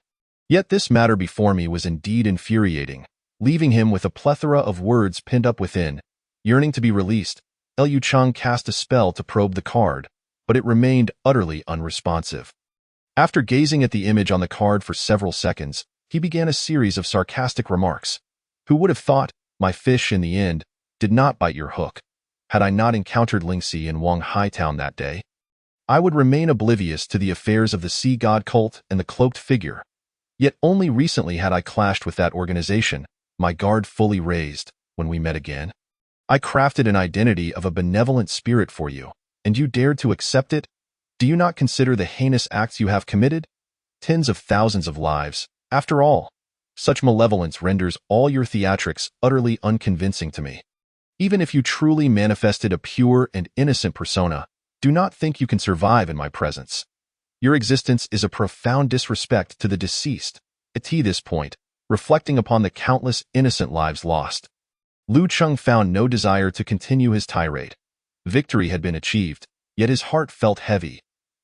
Yet this matter before me was indeed infuriating, leaving him with a plethora of words pinned up within. Yearning to be released, Liu Cheng cast a spell to probe the card, but it remained utterly unresponsive. After gazing at the image on the card for several seconds, he began a series of sarcastic remarks. Who would have thought, my fish in the end, did not bite your hook? Had I not encountered Lingxi in Wang Hai Town that day, I would remain oblivious to the affairs of the sea god cult and the cloaked figure. Yet only recently had I clashed with that organization, my guard fully raised, when we met again. I crafted an identity of a benevolent spirit for you, and you dared to accept it? Do you not consider the heinous acts you have committed? Tens of thousands of lives, after all. Such malevolence renders all your theatrics utterly unconvincing to me. Even if you truly manifested a pure and innocent persona, do not think you can survive in my presence. Your existence is a profound disrespect to the deceased. At this point, reflecting upon the countless innocent lives lost, Liu Cheng found no desire to continue his tirade. Victory had been achieved, yet his heart felt heavy.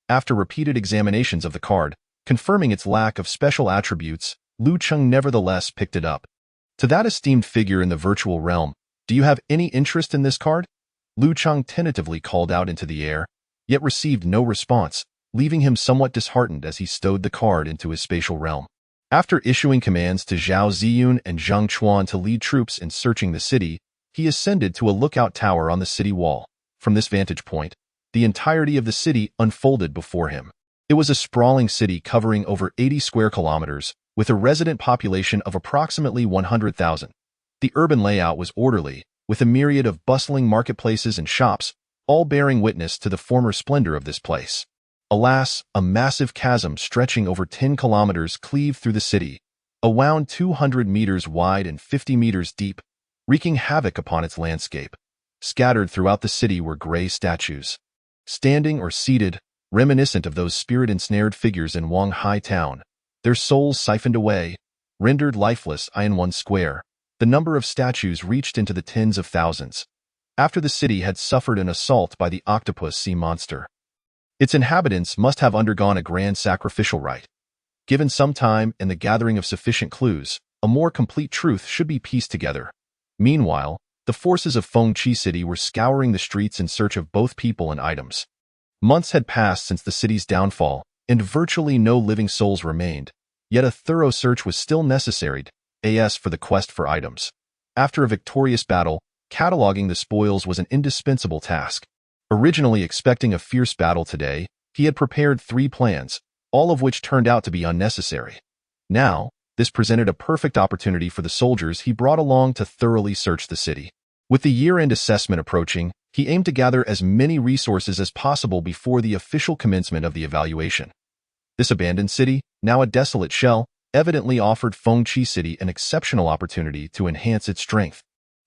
After repeated examinations of the card, confirming its lack of special attributes, Liu Cheng nevertheless picked it up. To that esteemed figure in the virtual realm, do you have any interest in this card? Liu Cheng tentatively called out into the air, yet received no response, leaving him somewhat disheartened as he stowed the card into his spatial realm. After issuing commands to Zhao Ziyun and Zhang Chuan to lead troops in searching the city, he ascended to a lookout tower on the city wall. From this vantage point, the entirety of the city unfolded before him. It was a sprawling city covering over 80 square kilometers, with a resident population of approximately 100,000. The urban layout was orderly, with a myriad of bustling marketplaces and shops, all bearing witness to the former splendor of this place. Alas, a massive chasm stretching over 10 kilometers cleaved through the city, a wound 200 meters wide and 50 meters deep, wreaking havoc upon its landscape. Scattered throughout the city were gray statues, standing or seated, reminiscent of those spirit-ensnared figures in Wang Hai Town, their souls siphoned away, rendered lifeless in one square. The number of statues reached into the tens of thousands. After the city had suffered an assault by the octopus sea monster, its inhabitants must have undergone a grand sacrificial rite. Given some time and the gathering of sufficient clues, a more complete truth should be pieced together. Meanwhile, the forces of Fengqi City were scouring the streets in search of both people and items. Months had passed since the city's downfall, and virtually no living souls remained, yet a thorough search was still necessary, for the quest for items. After a victorious battle, cataloging the spoils was an indispensable task. Originally expecting a fierce battle today, he had prepared 3 plans, all of which turned out to be unnecessary. Now, this presented a perfect opportunity for the soldiers he brought along to thoroughly search the city. With the year-end assessment approaching, he aimed to gather as many resources as possible before the official commencement of the evaluation. This abandoned city, now a desolate shell, evidently offered Fengqi City an exceptional opportunity to enhance its strength.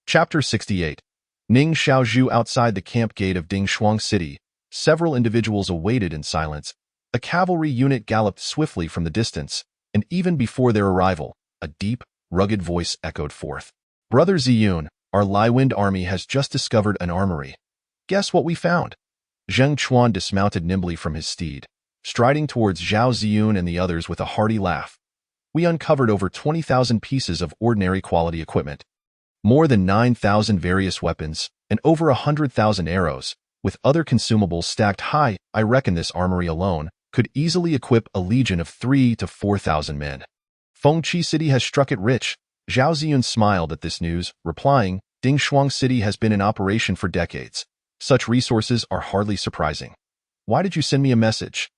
Chapter 68. Ning Xiaozhu. Outside the camp gate of Dingshuang City, several individuals awaited in silence. A cavalry unit galloped swiftly from the distance, and even before their arrival, a deep, rugged voice echoed forth. Brother Ziyun, our Liwind army has just discovered an armory. Guess what we found? Zheng Chuan dismounted nimbly from his steed, striding towards Zhao Ziyun and the others with a hearty laugh. We uncovered over 20,000 pieces of ordinary quality equipment, more than 9,000 various weapons, and over 100,000 arrows, with other consumables stacked high. I reckon this armory alone could easily equip a legion of 3,000 to 4,000 men. Fengqi City has struck it rich. Zhao Ziyun smiled at this news, replying, Dingshuang City has been in operation for decades. Such resources are hardly surprising. Why did you send me a message?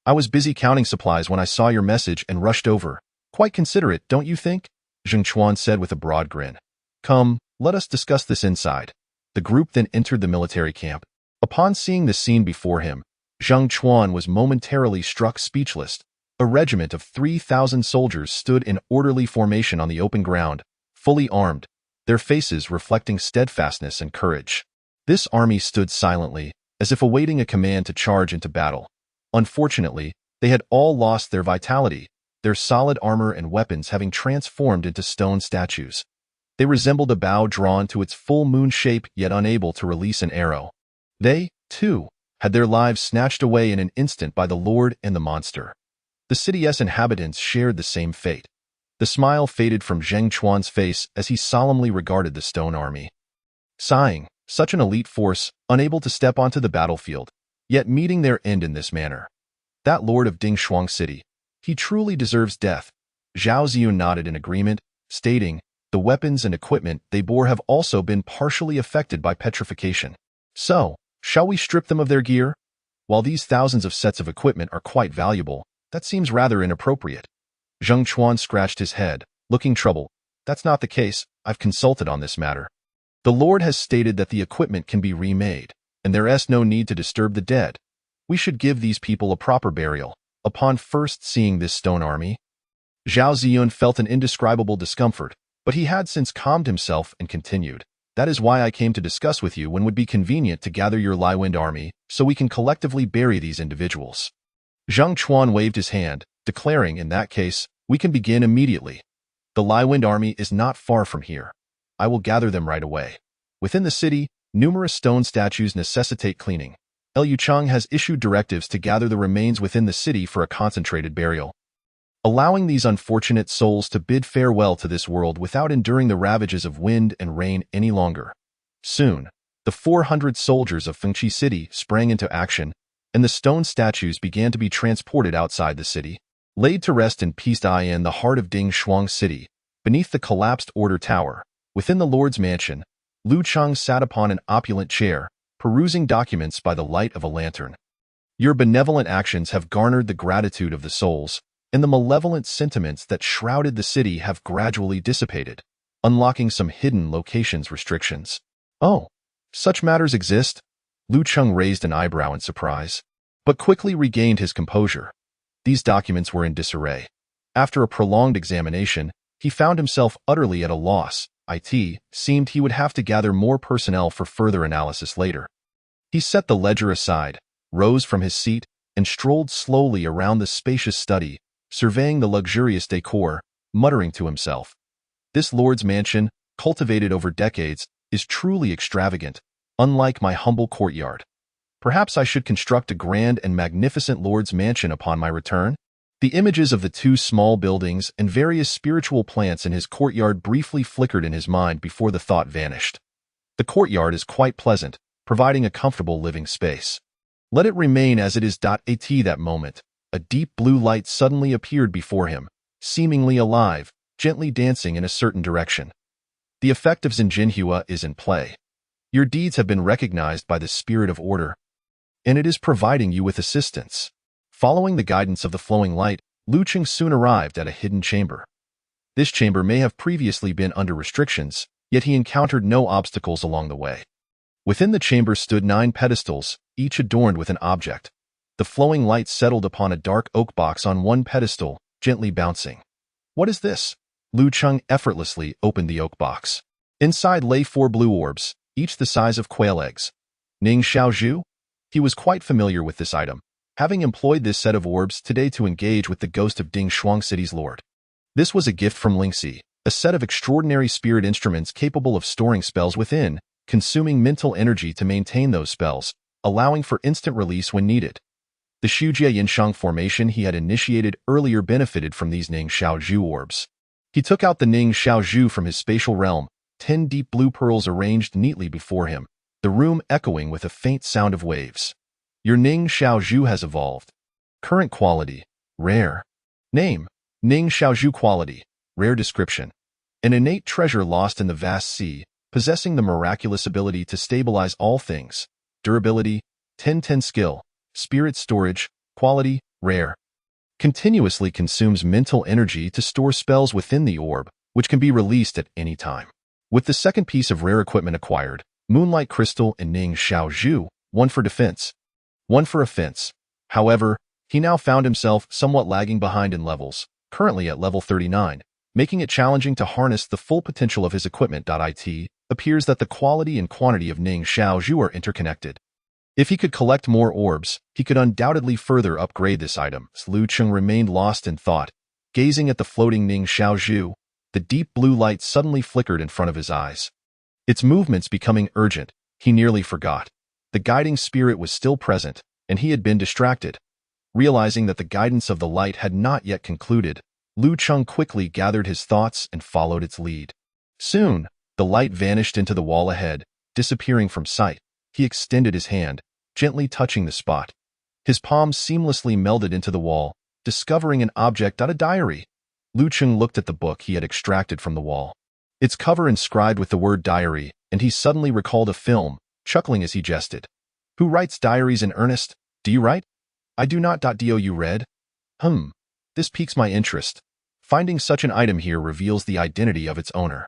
I was busy counting supplies when I saw your message and rushed over. Quite considerate, don't you think? Zheng Chuan said with a broad grin. Come, let us discuss this inside. The group then entered the military camp. Upon seeing the scene before him, Zheng Chuan was momentarily struck speechless. A regiment of 3,000 soldiers stood in orderly formation on the open ground, fully armed, their faces reflecting steadfastness and courage. This army stood silently, as if awaiting a command to charge into battle. Unfortunately, they had all lost their vitality, their solid armor and weapons having transformed into stone statues. They resembled a bow drawn to its full moon shape yet unable to release an arrow. They, too, had their lives snatched away in an instant by the Lord and the monster. The city's inhabitants shared the same fate. The smile faded from Zheng Chuan's face as he solemnly regarded the stone army. Sighing, such an elite force, unable to step onto the battlefield, yet meeting their end in this manner. That lord of Dingshuang City, he truly deserves death. Zhao Ziyun nodded in agreement, stating, the weapons and equipment they bore have also been partially affected by petrification. So, shall we strip them of their gear? While these thousands of sets of equipment are quite valuable, that seems rather inappropriate. Zheng Chuan scratched his head, looking troubled. That's not the case. I've consulted on this matter. The Lord has stated that the equipment can be remade, and there is no need to disturb the dead. We should give these people a proper burial. Upon first seeing this stone army, Zhao Ziyun felt an indescribable discomfort, but he had since calmed himself and continued. That is why I came to discuss with you when would be convenient to gather your Liwind army so we can collectively bury these individuals. Zheng Chuan waved his hand, declaring, in that case, we can begin immediately. The Liwind army is not far from here. I will gather them right away. Within the city, numerous stone statues necessitate cleaning. Liu Cheng has issued directives to gather the remains within the city for a concentrated burial, allowing these unfortunate souls to bid farewell to this world without enduring the ravages of wind and rain any longer. Soon, the 400 soldiers of Fengqi City sprang into action, and the stone statues began to be transported outside the city, laid to rest in peace in the heart of Dingshuang City, beneath the collapsed Order Tower. Within the Lord's mansion, Liu Cheng sat upon an opulent chair, perusing documents by the light of a lantern. Your benevolent actions have garnered the gratitude of the souls, and the malevolent sentiments that shrouded the city have gradually dissipated, unlocking some hidden locations restrictions. Oh, such matters exist? Liu Cheng raised an eyebrow in surprise, but quickly regained his composure. These documents were in disarray. After a prolonged examination, he found himself utterly at a loss. It seemed he would have to gather more personnel for further analysis later. He set the ledger aside, rose from his seat, and strolled slowly around the spacious study, surveying the luxurious decor, muttering to himself. This lord's mansion, cultivated over decades, is truly extravagant, unlike my humble courtyard. Perhaps I should construct a grand and magnificent lord's mansion upon my return? The images of the two small buildings and various spiritual plants in his courtyard briefly flickered in his mind before the thought vanished. The courtyard is quite pleasant, providing a comfortable living space. Let it remain as it is. At that moment, a deep blue light suddenly appeared before him, seemingly alive, gently dancing in a certain direction. The effect of Zinjinhua is in play. Your deeds have been recognized by the spirit of order, and it is providing you with assistance. Following the guidance of the flowing light, Liu Cheng soon arrived at a hidden chamber. This chamber may have previously been under restrictions, yet he encountered no obstacles along the way. Within the chamber stood 9 pedestals, each adorned with an object. The flowing light settled upon a dark oak box on one pedestal, gently bouncing. What is this? Liu Cheng effortlessly opened the oak box. Inside lay 4 blue orbs, each the size of quail eggs. Ning Xiaozhu? He was quite familiar with this item, having employed this set of orbs today to engage with the ghost of Dingshuang City's lord. This was a gift from Lingxi, a set of extraordinary spirit instruments capable of storing spells within, consuming mental energy to maintain those spells, allowing for instant release when needed. The Shujie Yinshang formation he had initiated earlier benefited from these Ning Xiaozhu orbs. He took out the Ning Xiaozhu from his spatial realm, 10 deep blue pearls arranged neatly before him, the room echoing with a faint sound of waves. Your Ning Xiaozhu has evolved. Current quality, rare. Name, Ning Xiaozhu quality, rare description. An innate treasure lost in the vast sea, possessing the miraculous ability to stabilize all things. Durability, 10-10 skill, spirit storage, quality, rare. continuously consumes mental energy to store spells within the orb, which can be released at any time. With the second piece of rare equipment acquired, Moonlight Crystal and Ning Xiaozhu, one for defense, one for offense. However, he now found himself somewhat lagging behind in levels, currently at level 39, making it challenging to harness the full potential of his equipment. It appears that the quality and quantity of Ning Xiaozhu are interconnected. If he could collect more orbs, he could undoubtedly further upgrade this item. Lu Cheng remained lost in thought, gazing at the floating Ning Xiaozhu. The deep blue light suddenly flickered in front of his eyes. Its movements becoming urgent, he nearly forgot. The guiding spirit was still present, and he had been distracted. Realizing that the guidance of the light had not yet concluded, Lu Cheng quickly gathered his thoughts and followed its lead. Soon, the light vanished into the wall ahead, disappearing from sight. He extended his hand, gently touching the spot. His palm seamlessly melded into the wall, discovering an object. A diary. Lu Cheng looked at the book he had extracted from the wall. Its cover inscribed with the word diary, and he suddenly recalled a film, chuckling as he jested. Who writes diaries in earnest? Do you write? I do not. Do you read? This piques my interest. Finding such an item here reveals the identity of its owner.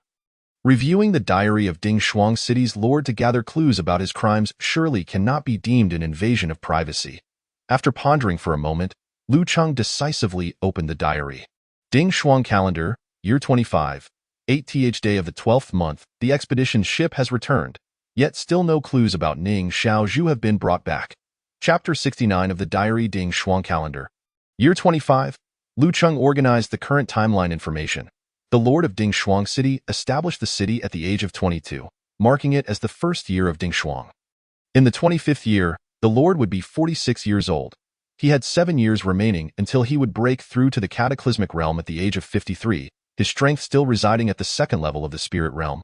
Reviewing the diary of Ding Shuang City's lord to gather clues about his crimes surely cannot be deemed an invasion of privacy. After pondering for a moment, Lu Cheng decisively opened the diary. Ding Shuang Calendar, Year 25, 8th day of the 12th month, the expedition ship has returned, yet still no clues about Ning Xiaozhu have been brought back. Chapter 69 of the Diary. Ding Shuang Calendar. Year 25. Lu Cheng organized the current timeline information. The Lord of Ding Shuang City established the city at the age of 22, marking it as the first year of Ding Shuang. In the 25th year, the Lord would be 46 years old. He had 7 years remaining until he would break through to the cataclysmic realm at the age of 53, his strength still residing at the second level of the spirit realm.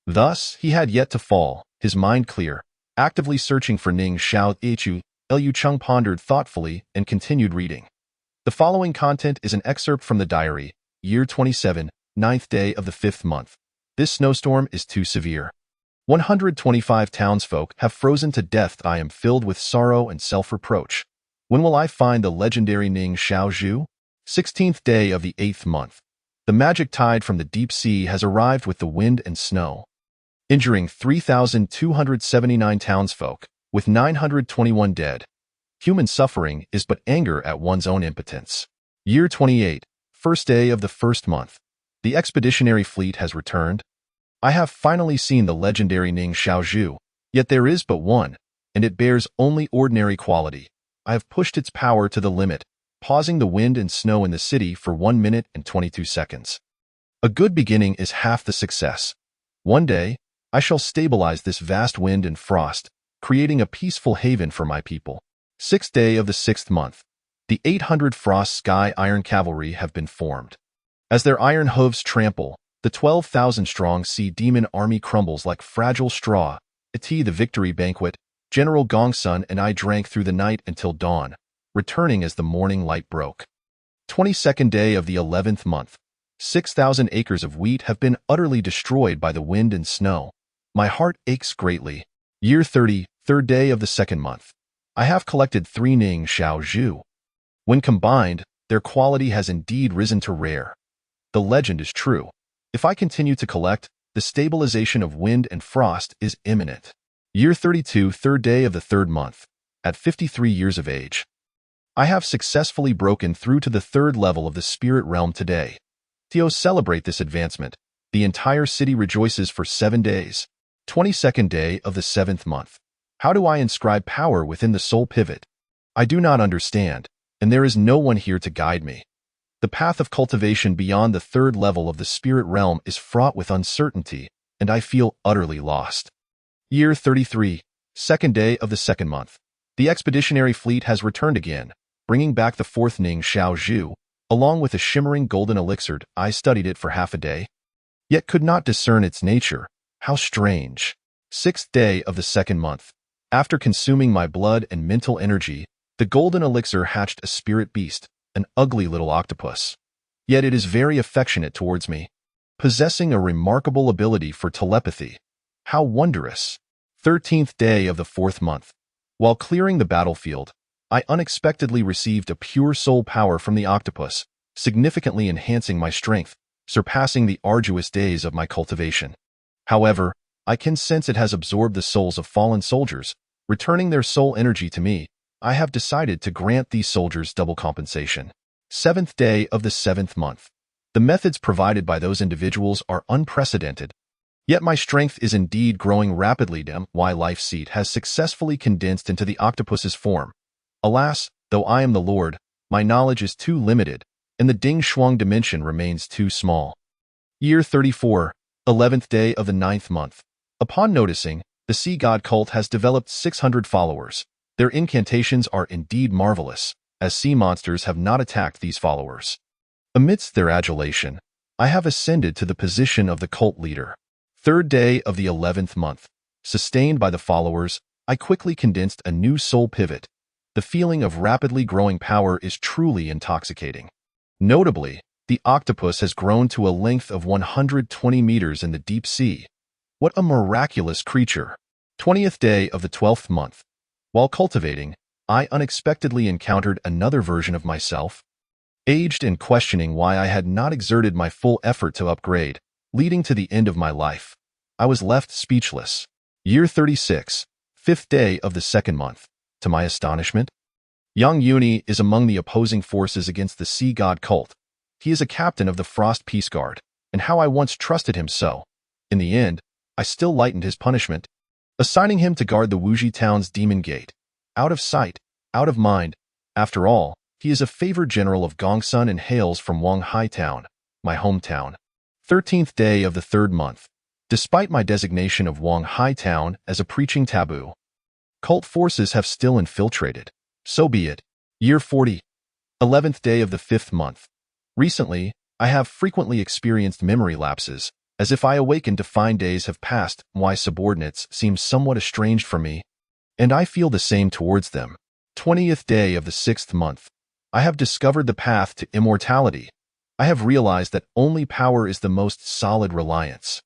Thus, he had yet to fall, his mind clear, actively searching for Ning Xiaozhu. Lu Cheng pondered thoughtfully and continued reading. The following content is an excerpt from the diary, Year 27, 9th day of the 5th month. This snowstorm is too severe. 125 townsfolk have frozen to death. I am filled with sorrow and self-reproach. When will I find the legendary Ning Xiaozhu? 16th day of the 8th month. The magic tide from the deep sea has arrived with the wind and snow, injuring 3,279 townsfolk, with 921 dead. Human suffering is but anger at one's own impotence. Year 28, 1st day of the 1st month. The expeditionary fleet has returned. I have finally seen the legendary Ning Xiaozhu, yet there is but one, and it bears only ordinary quality. I have pushed its power to the limit, pausing the wind and snow in the city for 1 minute and 22 seconds. A good beginning is half the success. One day, I shall stabilize this vast wind and frost, creating a peaceful haven for my people. 6th day of the 6th month. The 800 Frost Sky Iron Cavalry have been formed. As their iron hooves trample, the 12,000-strong Sea Demon army crumbles like fragile straw. The victory banquet, General Gongsun and I drank through the night until dawn, returning as the morning light broke. 22nd day of the 11th month. 6,000 acres of wheat have been utterly destroyed by the wind and snow. My heart aches greatly. Year 30, 3rd day of the 2nd month. I have collected 3 Ning Xiaozhu. When combined, their quality has indeed risen to rare. The legend is true. If I continue to collect, the stabilization of wind and frost is imminent. Year 32, 3rd day of the 3rd month. At 53 years of age, I have successfully broken through to the 3rd level of the spirit realm today. To celebrate this advancement, the entire city rejoices for 7 days. 22nd day of the 7th month. How do I inscribe power within the soul pivot? I do not understand, and there is no one here to guide me. The path of cultivation beyond the 3rd level of the spirit realm is fraught with uncertainty, and I feel utterly lost. Year 33, 2nd day of the 2nd month. The expeditionary fleet has returned again, bringing back the 4th Ning Xiaozhu, along with a shimmering golden elixir. I studied it for half a day, yet could not discern its nature. How strange. 6th day of the 2nd month. After consuming my blood and mental energy, the golden elixir hatched a spirit beast, an ugly little octopus. Yet it is very affectionate towards me, possessing a remarkable ability for telepathy. How wondrous. 13th day of the 4th month. While clearing the battlefield, I unexpectedly received a pure soul power from the octopus, significantly enhancing my strength, surpassing the arduous days of my cultivation. However, I can sense it has absorbed the souls of fallen soldiers, returning their soul energy to me. I have decided to grant these soldiers double compensation. 7th day of the 7th month. The methods provided by those individuals are unprecedented. Yet my strength is indeed growing rapidly. My life seed has successfully condensed into the octopus's form. Alas, though I am the Lord, my knowledge is too limited, and the Ding Shuang dimension remains too small. Year 34, 11th day of the 9th month. Upon noticing, the Sea God cult has developed 600 followers. Their incantations are indeed marvelous, as sea monsters have not attacked these followers. Amidst their adulation, I have ascended to the position of the cult leader. 3rd day of the 11th month. Sustained by the followers, I quickly condensed a new soul pivot. The feeling of rapidly growing power is truly intoxicating. Notably, the octopus has grown to a length of 120 meters in the deep sea. What a miraculous creature! 20th day of the 12th month. While cultivating, I unexpectedly encountered another version of myself. Aged and questioning why I had not exerted my full effort to upgrade, leading to the end of my life. I was left speechless. Year 36, 5th day of the 2nd month. To my astonishment, Yang Yuni is among the opposing forces against the Sea God cult. He is a captain of the Frost Peace Guard, and how I once trusted him so. In the end, I still lightened his punishment, assigning him to guard the Wuji town's Demon Gate. Out of sight, out of mind. After all, he is a favored general of Gongsun and hails from Wanghai Town, my hometown. 13th day of the 3rd month. Despite my designation of Wanghai Town as a preaching taboo, cult forces have still infiltrated. So be it. Year 40. 11th day of the 5th month. Recently, I have frequently experienced memory lapses, as if I awakened to find days have passed. My subordinates seem somewhat estranged from me, and I feel the same towards them. 20th day of the 6th month. I have discovered the path to immortality. I have realized that only power is the most solid reliance.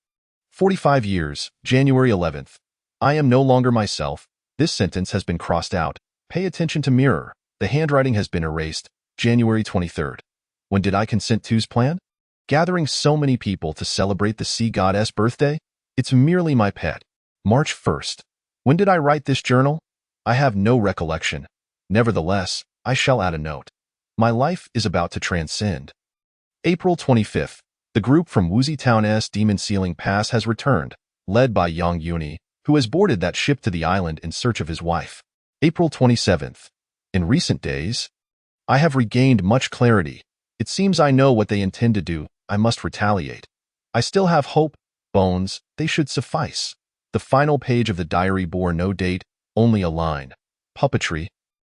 45 years, January 11th. I am no longer myself. This sentence has been crossed out. Pay attention to mirror. The handwriting has been erased. January 23rd. When did I consent to's plan? Gathering so many people to celebrate the sea goddess' birthday? It's merely my pet. March 1st. When did I write this journal? I have no recollection. Nevertheless, I shall add a note. My life is about to transcend. April 25th. The group from Wuji Town's Demon Sealing Pass has returned, led by Yang Yuni, who has boarded that ship to the island in search of his wife. April 27th. In recent days, I have regained much clarity. It seems I know what they intend to do. I must retaliate. I still have hope. Bones, they should suffice. The final page of the diary bore no date, only a line. Puppetry,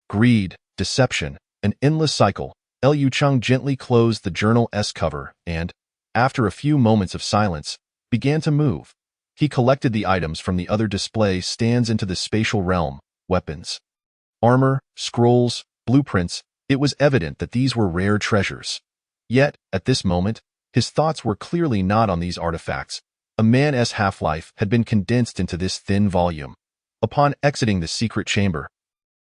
greed, deception, an endless cycle. Liu Cheng gently closed the journal's cover and, after a few moments of silence, began to move. He collected the items from the other display stands into the spatial realm, weapons, armor, scrolls, blueprints. It was evident that these were rare treasures. Yet, at this moment, his thoughts were clearly not on these artifacts. A man's half-life had been condensed into this thin volume. Upon exiting the secret chamber,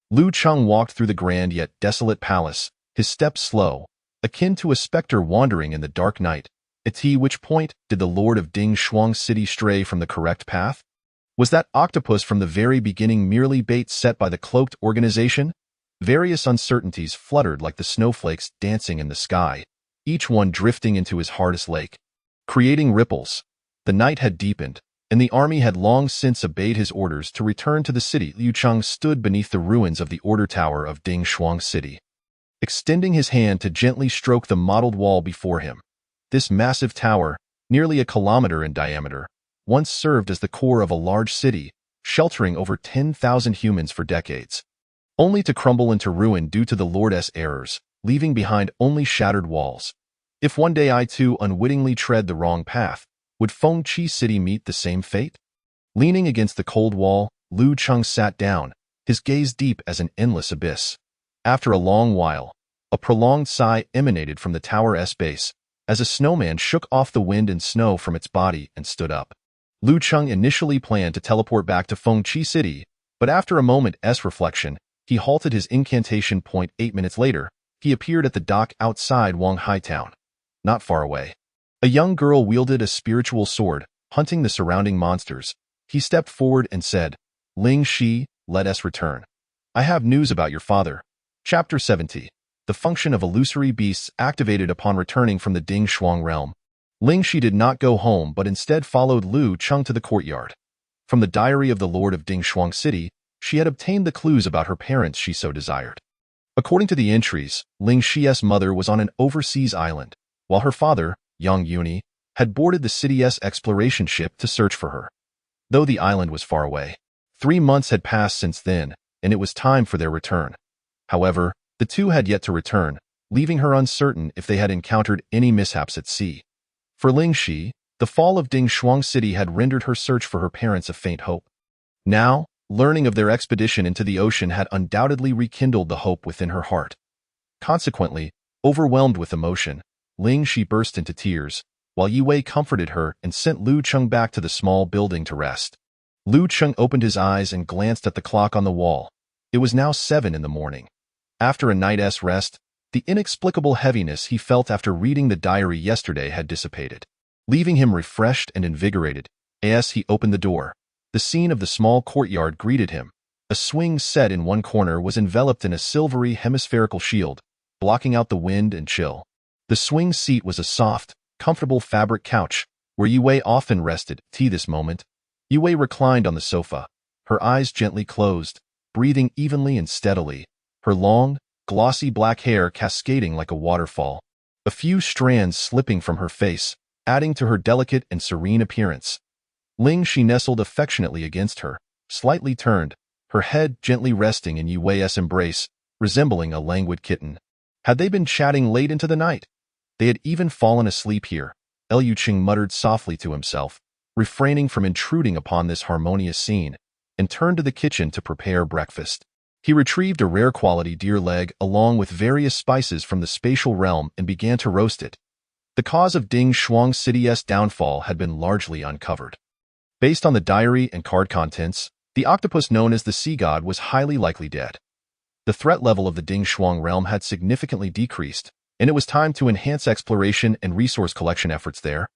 Liu Cheng walked through the grand yet desolate palace, his steps slow, akin to a specter wandering in the dark night. At which point did the Lord of Ding Shuang City stray from the correct path? Was that octopus from the very beginning merely bait set by the cloaked organization? Various uncertainties fluttered like the snowflakes dancing in the sky, each one drifting into his hardest lake, creating ripples. The night had deepened, and the army had long since obeyed his orders to return to the city. Liu Cheng stood beneath the ruins of the order tower of Ding Shuang City, extending his hand to gently stroke the mottled wall before him. This massive tower, nearly a kilometer in diameter, once served as the core of a large city, sheltering over 10,000 humans for decades, only to crumble into ruin due to the Lord's errors, leaving behind only shattered walls. If one day I too unwittingly tread the wrong path, would Fengqi City meet the same fate? Leaning against the cold wall, Liu Cheng sat down, his gaze deep as an endless abyss. After a long while, a prolonged sigh emanated from the tower's base, as a snowman shook off the wind and snow from its body and stood up. Liu Cheng initially planned to teleport back to Fengqi City, but after a moment's reflection, He halted his incantation. 8 minutes later, he appeared at the dock outside Wanghai Town. Not far away, a young girl wielded a spiritual sword, hunting the surrounding monsters. He stepped forward and said, "Ling Shi, let us return. I have news about your father." Chapter 70. The function of illusory beasts activated upon returning from the Ding Shuang realm. Ling Shi did not go home but instead followed Lu Cheng to the courtyard. From the diary of the Lord of Ding Shuang City, she had obtained the clues about her parents she so desired. According to the entries, Ling Shi's mother was on an overseas island, while her father, Yang Yuni, had boarded the city's exploration ship to search for her. Though the island was far away, 3 months had passed since then, and it was time for their return. However, the two had yet to return, leaving her uncertain if they had encountered any mishaps at sea. For Ling Shi, the fall of Ding Shuang City had rendered her search for her parents a faint hope. Now, learning of their expedition into the ocean had undoubtedly rekindled the hope within her heart. Consequently, overwhelmed with emotion, Ling Shi burst into tears, while Yi Wei comforted her and sent Lu Cheng back to the small building to rest. Lu Cheng opened his eyes and glanced at the clock on the wall. It was now 7 in the morning. After a night's rest, the inexplicable heaviness he felt after reading the diary yesterday had dissipated, leaving him refreshed and invigorated. As he opened the door, the scene of the small courtyard greeted him. A swing set in one corner was enveloped in a silvery hemispherical shield, blocking out the wind and chill. The swing seat was a soft, comfortable fabric couch, where Yi Wei often rested. This moment, Yi Wei reclined on the sofa, her eyes gently closed, breathing evenly and steadily, her long, glossy black hair cascading like a waterfall, a few strands slipping from her face, adding to her delicate and serene appearance. Ling Shi nestled affectionately against her, slightly turned, her head gently resting in Yi Wei's embrace, resembling a languid kitten. Had they been chatting late into the night? They had even fallen asleep here, Liu Qing muttered softly to himself, refraining from intruding upon this harmonious scene, and turned to the kitchen to prepare breakfast. He retrieved a rare quality deer leg along with various spices from the spatial realm and began to roast it. The cause of Ding Shuang City's downfall had been largely uncovered. Based on the diary and card contents, the octopus known as the Sea God was highly likely dead. The threat level of the Ding Shuang realm had significantly decreased, and it was time to enhance exploration and resource collection efforts there,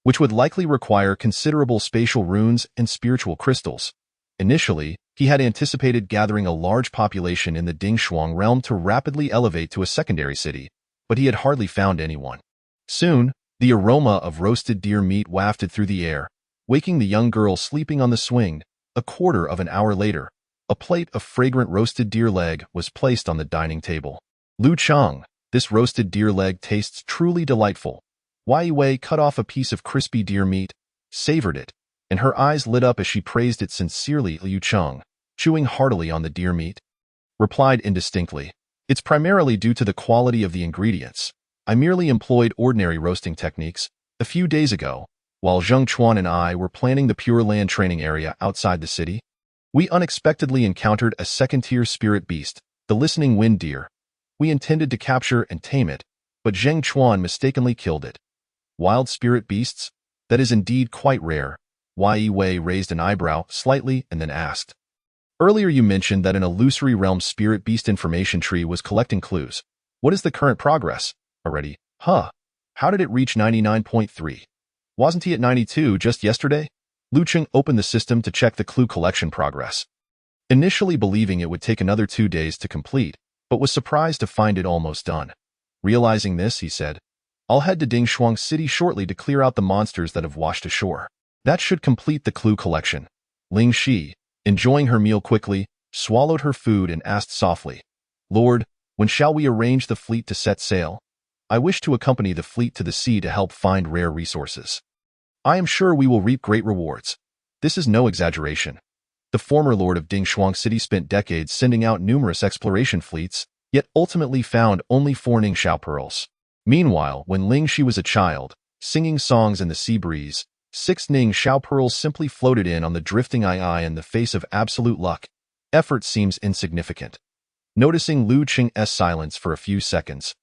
which would likely require considerable spatial runes and spiritual crystals. Initially, he had anticipated gathering a large population in the Ding Shuang realm to rapidly elevate to a secondary city, but he had hardly found anyone. Soon, the aroma of roasted deer meat wafted through the air, waking the young girl sleeping on the swing. A quarter of an hour later, a plate of fragrant roasted deer leg was placed on the dining table. Lu Cheng, this roasted deer leg tastes truly delightful. Yi Wei cut off a piece of crispy deer meat, savored it, and her eyes lit up as she praised it sincerely. Liu Cheng, chewing heartily on the deer meat, replied indistinctly, "It's primarily due to the quality of the ingredients. I merely employed ordinary roasting techniques. A few days ago, while Zheng Chuan and I were planning the Pure Land training area outside the city, we unexpectedly encountered a second-tier spirit beast, the listening wind deer. We intended to capture and tame it, but Zheng Chuan mistakenly killed it. Wild spirit beasts? That is indeed quite rare." Yi Wei raised an eyebrow slightly and then asked, "Earlier you mentioned that an illusory realm spirit beast information tree was collecting clues. What is the current progress? Already? How did it reach 99.3? Wasn't he at 92 just yesterday?" Lu Cheng opened the system to check the clue collection progress, initially believing it would take another 2 days to complete, but was surprised to find it almost done. Realizing this, he said, "I'll head to Ding Shuang City shortly to clear out the monsters that have washed ashore. That should complete the clue collection." Ling Shi, enjoying her meal quickly, swallowed her food and asked softly, "Lord, when shall we arrange the fleet to set sail? I wish to accompany the fleet to the sea to help find rare resources. I am sure we will reap great rewards." This is no exaggeration. The former lord of Ding Shuang City spent decades sending out numerous exploration fleets, yet ultimately found only 4 Ningxiao pearls. Meanwhile, when Ling Shi was a child, singing songs in the sea breeze, 6 Ningxiao pearls simply floated in on the drifting eye in the face of absolute luck. Effort seems insignificant. Noticing Lu Cheng's silence for a few seconds,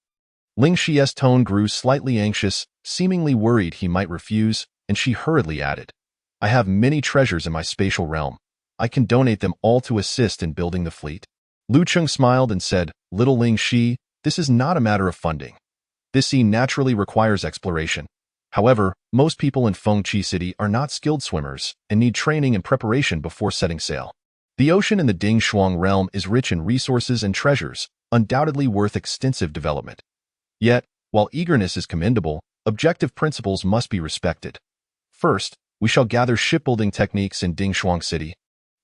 Ling Shi's tone grew slightly anxious, seemingly worried he might refuse, and she hurriedly added, "I have many treasures in my spatial realm. I can donate them all to assist in building the fleet." Lu Cheng smiled and said, "Little Ling Shi, this is not a matter of funding. This sea naturally requires exploration. However, most people in Fengqi City are not skilled swimmers and need training and preparation before setting sail. The ocean in the Ding Shuang realm is rich in resources and treasures, undoubtedly worth extensive development. Yet, while eagerness is commendable, objective principles must be respected. First, we shall gather shipbuilding techniques in Ding Shuang City,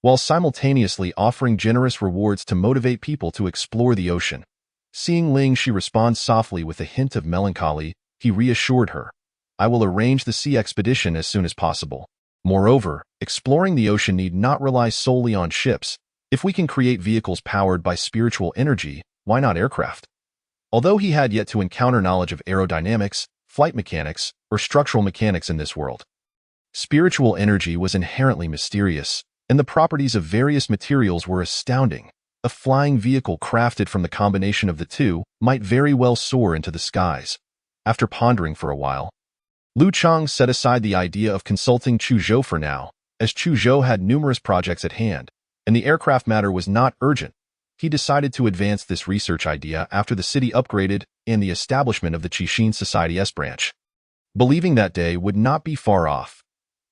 while simultaneously offering generous rewards to motivate people to explore the ocean." Seeing Ling Shi respond softly with a hint of melancholy, he reassured her, "I will arrange the sea expedition as soon as possible. Moreover, exploring the ocean need not rely solely on ships. If we can create vehicles powered by spiritual energy, why not aircraft?" Although he had yet to encounter knowledge of aerodynamics, flight mechanics, or structural mechanics in this world, spiritual energy was inherently mysterious, and the properties of various materials were astounding. A flying vehicle crafted from the combination of the two might very well soar into the skies. After pondering for a while, Lu Cheng set aside the idea of consulting Chu Zhou for now, as Chu Zhou had numerous projects at hand, and the aircraft matter was not urgent. He decided to advance this research idea after the city upgraded and the establishment of the Qixin Society branch. Believing that day would not be far off.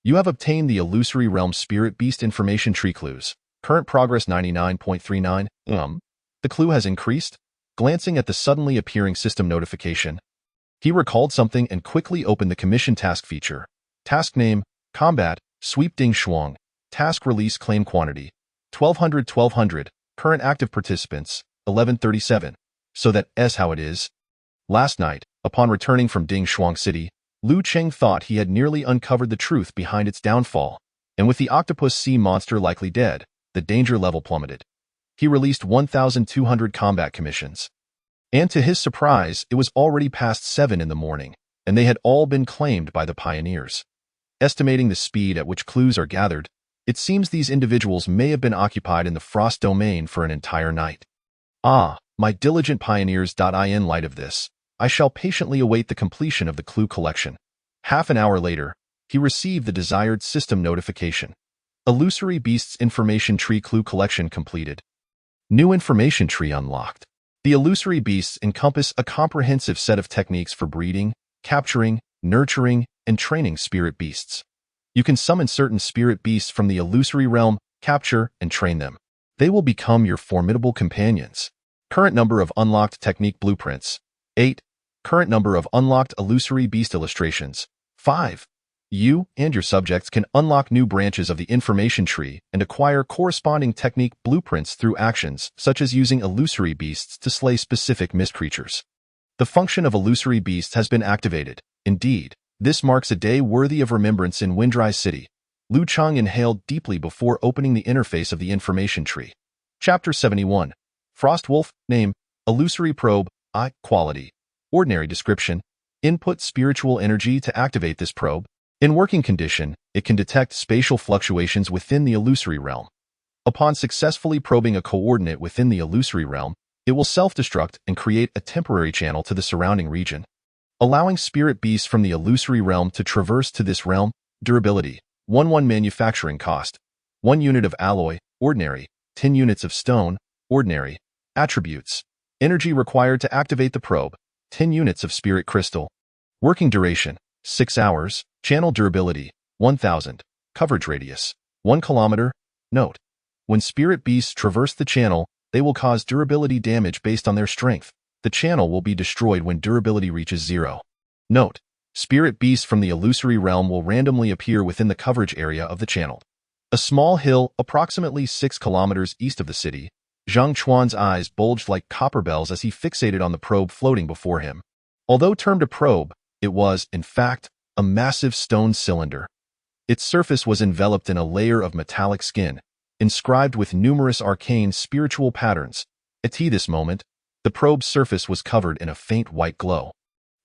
You have obtained the Illusory Realm Spirit Beast Information Tree Clues. Current progress 99.39. The clue has increased. Glancing at the suddenly appearing system notification, he recalled something and quickly opened the Commission Task feature. Task name, Combat, Sweep Ding Shuang. Task release claim quantity, 1200. Current active participants, 1137. So that's how it is. Last night, upon returning from Ding Shuang City, Lu Cheng thought he had nearly uncovered the truth behind its downfall, and with the octopus sea monster likely dead, the danger level plummeted. He released 1,200 combat commissions. And to his surprise, it was already past 7 in the morning, and they had all been claimed by the pioneers. Estimating the speed at which clues are gathered, it seems these individuals may have been occupied in the Frost Domain for an entire night. Ah, my diligent pioneers. In light of this, I shall patiently await the completion of the clue collection. Half an hour later, he received the desired system notification. Illusory Beasts Information Tree Clue Collection completed. New Information Tree unlocked. The illusory beasts encompass a comprehensive set of techniques for breeding, capturing, nurturing, and training spirit beasts. You can summon certain spirit beasts from the illusory realm, capture, and train them. They will become your formidable companions. Current number of unlocked technique blueprints, 8. Current number of unlocked illusory beast illustrations, 5. You and your subjects can unlock new branches of the information tree and acquire corresponding technique blueprints through actions such as using illusory beasts to slay specific mist creatures. The function of illusory beasts has been activated. Indeed, this marks a day worthy of remembrance in Windry City. Lu Cheng inhaled deeply before opening the interface of the information tree. Chapter 71. Frostwolf. Name, Illusory Probe. I. Quality. Ordinary description. Input spiritual energy to activate this probe. In working condition, it can detect spatial fluctuations within the illusory realm. Upon successfully probing a coordinate within the illusory realm, it will self-destruct and create a temporary channel to the surrounding region, allowing spirit beasts from the illusory realm to traverse to this realm. Durability. 1 manufacturing cost. 1 unit of alloy, ordinary. 10 units of stone, ordinary. Attributes. Energy required to activate the probe, 10 units of spirit crystal. Working duration, 6 hours. Channel durability, 1,000. Coverage radius, 1 kilometer. Note: when spirit beasts traverse the channel, they will cause durability damage based on their strength. The channel will be destroyed when durability reaches 0. Note: spirit beasts from the illusory realm will randomly appear within the coverage area of the channel. A small hill approximately 6 kilometers east of the city. Zhang Chuan's eyes bulged like copper bells as he fixated on the probe floating before him. Although termed a probe, it was, in fact, a massive stone cylinder. Its surface was enveloped in a layer of metallic skin, inscribed with numerous arcane spiritual patterns. At this moment, the probe's surface was covered in a faint white glow,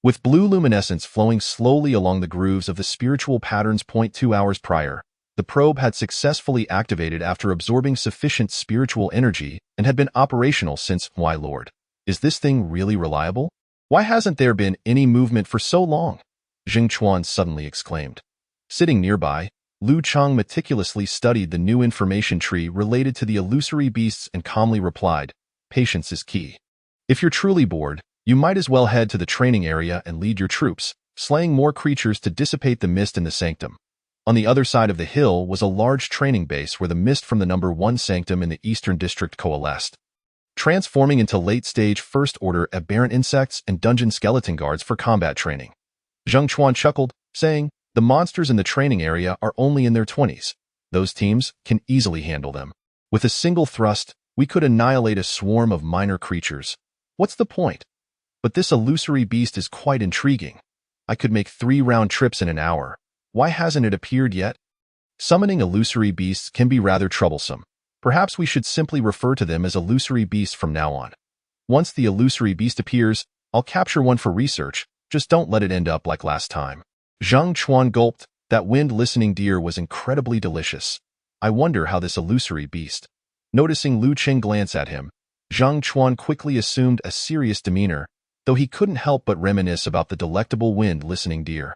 with blue luminescence flowing slowly along the grooves of the spiritual patterns. 2 hours prior, the probe had successfully activated after absorbing sufficient spiritual energy and had been operational since. Why, Lord, is this thing really reliable? Why hasn't there been any movement for so long? Zhang Chuan suddenly exclaimed. Sitting nearby, Lu Chang meticulously studied the new information tree related to the illusory beasts and calmly replied, "Patience is key. If you're truly bored, you might as well head to the training area and lead your troops, slaying more creatures to dissipate the mist in the sanctum." On the other side of the hill was a large training base where the mist from the number 1 sanctum in the eastern district coalesced, transforming into late-stage first-order aberrant insects and dungeon skeleton guards for combat training. Zheng Chuan chuckled, saying, "The monsters in the training area are only in their 20s. Those teams can easily handle them. With a single thrust, we could annihilate a swarm of minor creatures. What's the point? But this illusory beast is quite intriguing. I could make 3 round trips in an hour. Why hasn't it appeared yet?" Summoning illusory beasts can be rather troublesome. Perhaps we should simply refer to them as illusory beasts from now on. Once the illusory beast appears, I'll capture one for research, just don't let it end up like last time. Zhang Chuan gulped. That wind-listening deer was incredibly delicious. I wonder how this illusory beast. Noticing Lu Qing glance at him, Zhang Chuan quickly assumed a serious demeanor, though he couldn't help but reminisce about the delectable wind-listening deer.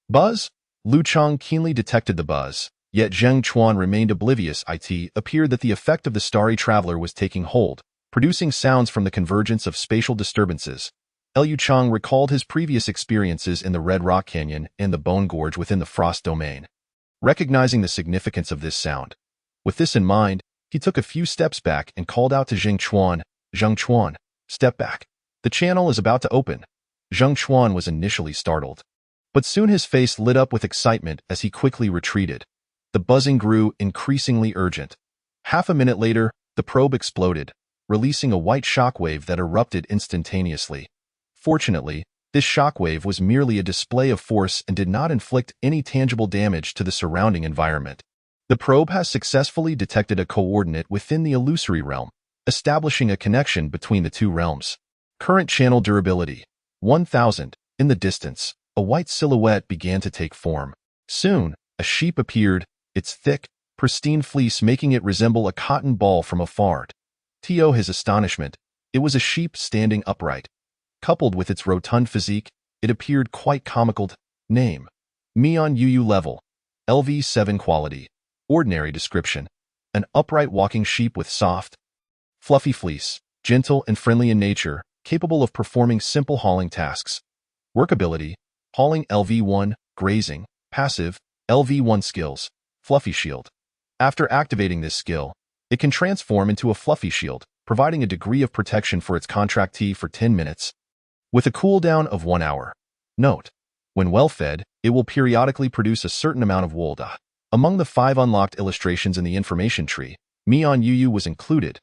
Buzz? Lu Chang keenly detected the buzz, yet Zhang Chuan remained oblivious. It appeared that the effect of the starry traveler was taking hold, producing sounds from the convergence of spatial disturbances. Liu Chang recalled his previous experiences in the Red Rock Canyon and the Bone Gorge within the Frost Domain. Recognizing the significance of this sound, with this in mind, he took a few steps back and called out to Zheng Chuan, step back. The channel is about to open. Zheng Chuan was initially startled, but soon his face lit up with excitement as he quickly retreated. The buzzing grew increasingly urgent. Half a minute later, the probe exploded, releasing a white shockwave that erupted instantaneously. Fortunately, this shockwave was merely a display of force and did not inflict any tangible damage to the surrounding environment. The probe has successfully detected a coordinate within the illusory realm, establishing a connection between the two realms. Current channel durability, 1000. In the distance, a white silhouette began to take form. Soon, a sheep appeared, its thick, pristine fleece making it resemble a cotton ball from afar. To his astonishment, it was a sheep standing upright. Coupled with its rotund physique, it appeared quite comical. Name: Mian Yu level, LV7 quality, ordinary description. An upright walking sheep with soft, fluffy fleece, gentle and friendly in nature, capable of performing simple hauling tasks. Workability: hauling LV1, grazing, passive, LV1 skills, fluffy shield. After activating this skill, it can transform into a fluffy shield, providing a degree of protection for its contractee for 10 minutes, with a cooldown of 1 hour. Note: when well fed, it will periodically produce a certain amount of wool. Among the 5 unlocked illustrations in the information tree, Mian Yu was included.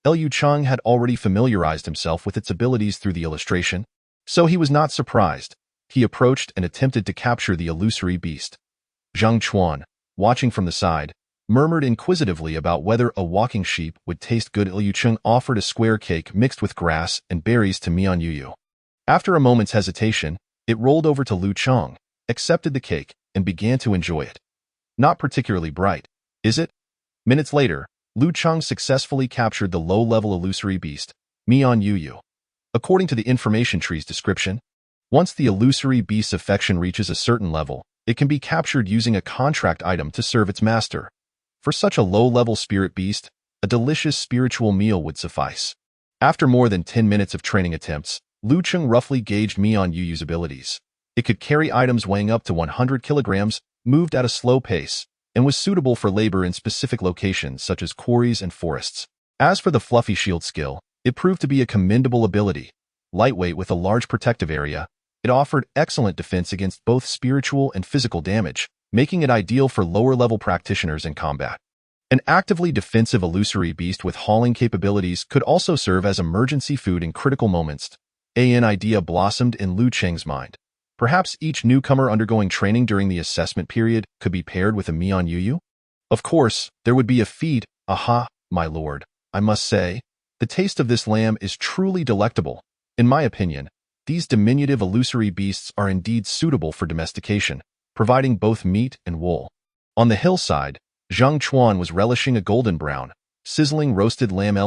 Liu Chang had already familiarized himself with its abilities through the illustration, so he was not surprised. He approached and attempted to capture the illusory beast. Zhang Chuan, watching from the side, murmured inquisitively about whether a walking sheep would taste good. Liu Chang offered a square cake mixed with grass and berries to Mian Yu. After a moment's hesitation, it rolled over to Lu Chang, accepted the cake, and began to enjoy it. Not particularly bright, is it? Minutes later, Lu Chang successfully captured the low-level illusory beast, Mian Yu. According to the information tree's description, once the illusory beast's affection reaches a certain level, it can be captured using a contract item to serve its master. For such a low-level spirit beast, a delicious spiritual meal would suffice. After more than 10 minutes of training attempts, Lu Chang roughly gauged Mian Yu's abilities. It could carry items weighing up to 100 kilograms, moved at a slow pace, and was suitable for labor in specific locations such as quarries and forests. As for the fluffy shield skill, it proved to be a commendable ability. Lightweight with a large protective area, it offered excellent defense against both spiritual and physical damage, making it ideal for lower-level practitioners in combat. An actively defensive illusory beast with hauling capabilities could also serve as emergency food in critical moments. An idea blossomed in Lu Chang's mind. Perhaps each newcomer undergoing training during the assessment period could be paired with a Mian Yu? Of course, there would be a feed. Aha, my lord, I must say, the taste of this lamb is truly delectable. In my opinion, these diminutive illusory beasts are indeed suitable for domestication, providing both meat and wool. On the hillside, Zhang Chuan was relishing a golden brown, sizzling roasted lamb.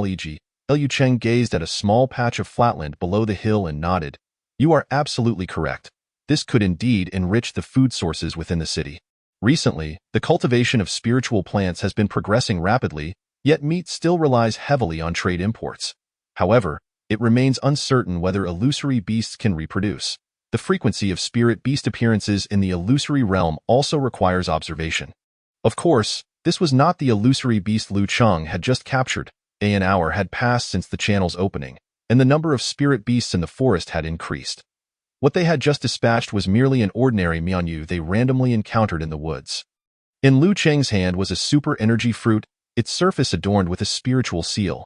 Liu Cheng gazed at a small patch of flatland below the hill and nodded. You are absolutely correct. This could indeed enrich the food sources within the city. Recently, the cultivation of spiritual plants has been progressing rapidly, yet meat still relies heavily on trade imports. However, it remains uncertain whether illusory beasts can reproduce. The frequency of spirit beast appearances in the illusory realm also requires observation. Of course, this was not the illusory beast Lu Cheng had just captured. An hour had passed since the channel's opening, and the number of spirit beasts in the forest had increased. What they had just dispatched was merely an ordinary Mianyu they randomly encountered in the woods. In Lu Cheng's hand was a super energy fruit, its surface adorned with a spiritual seal.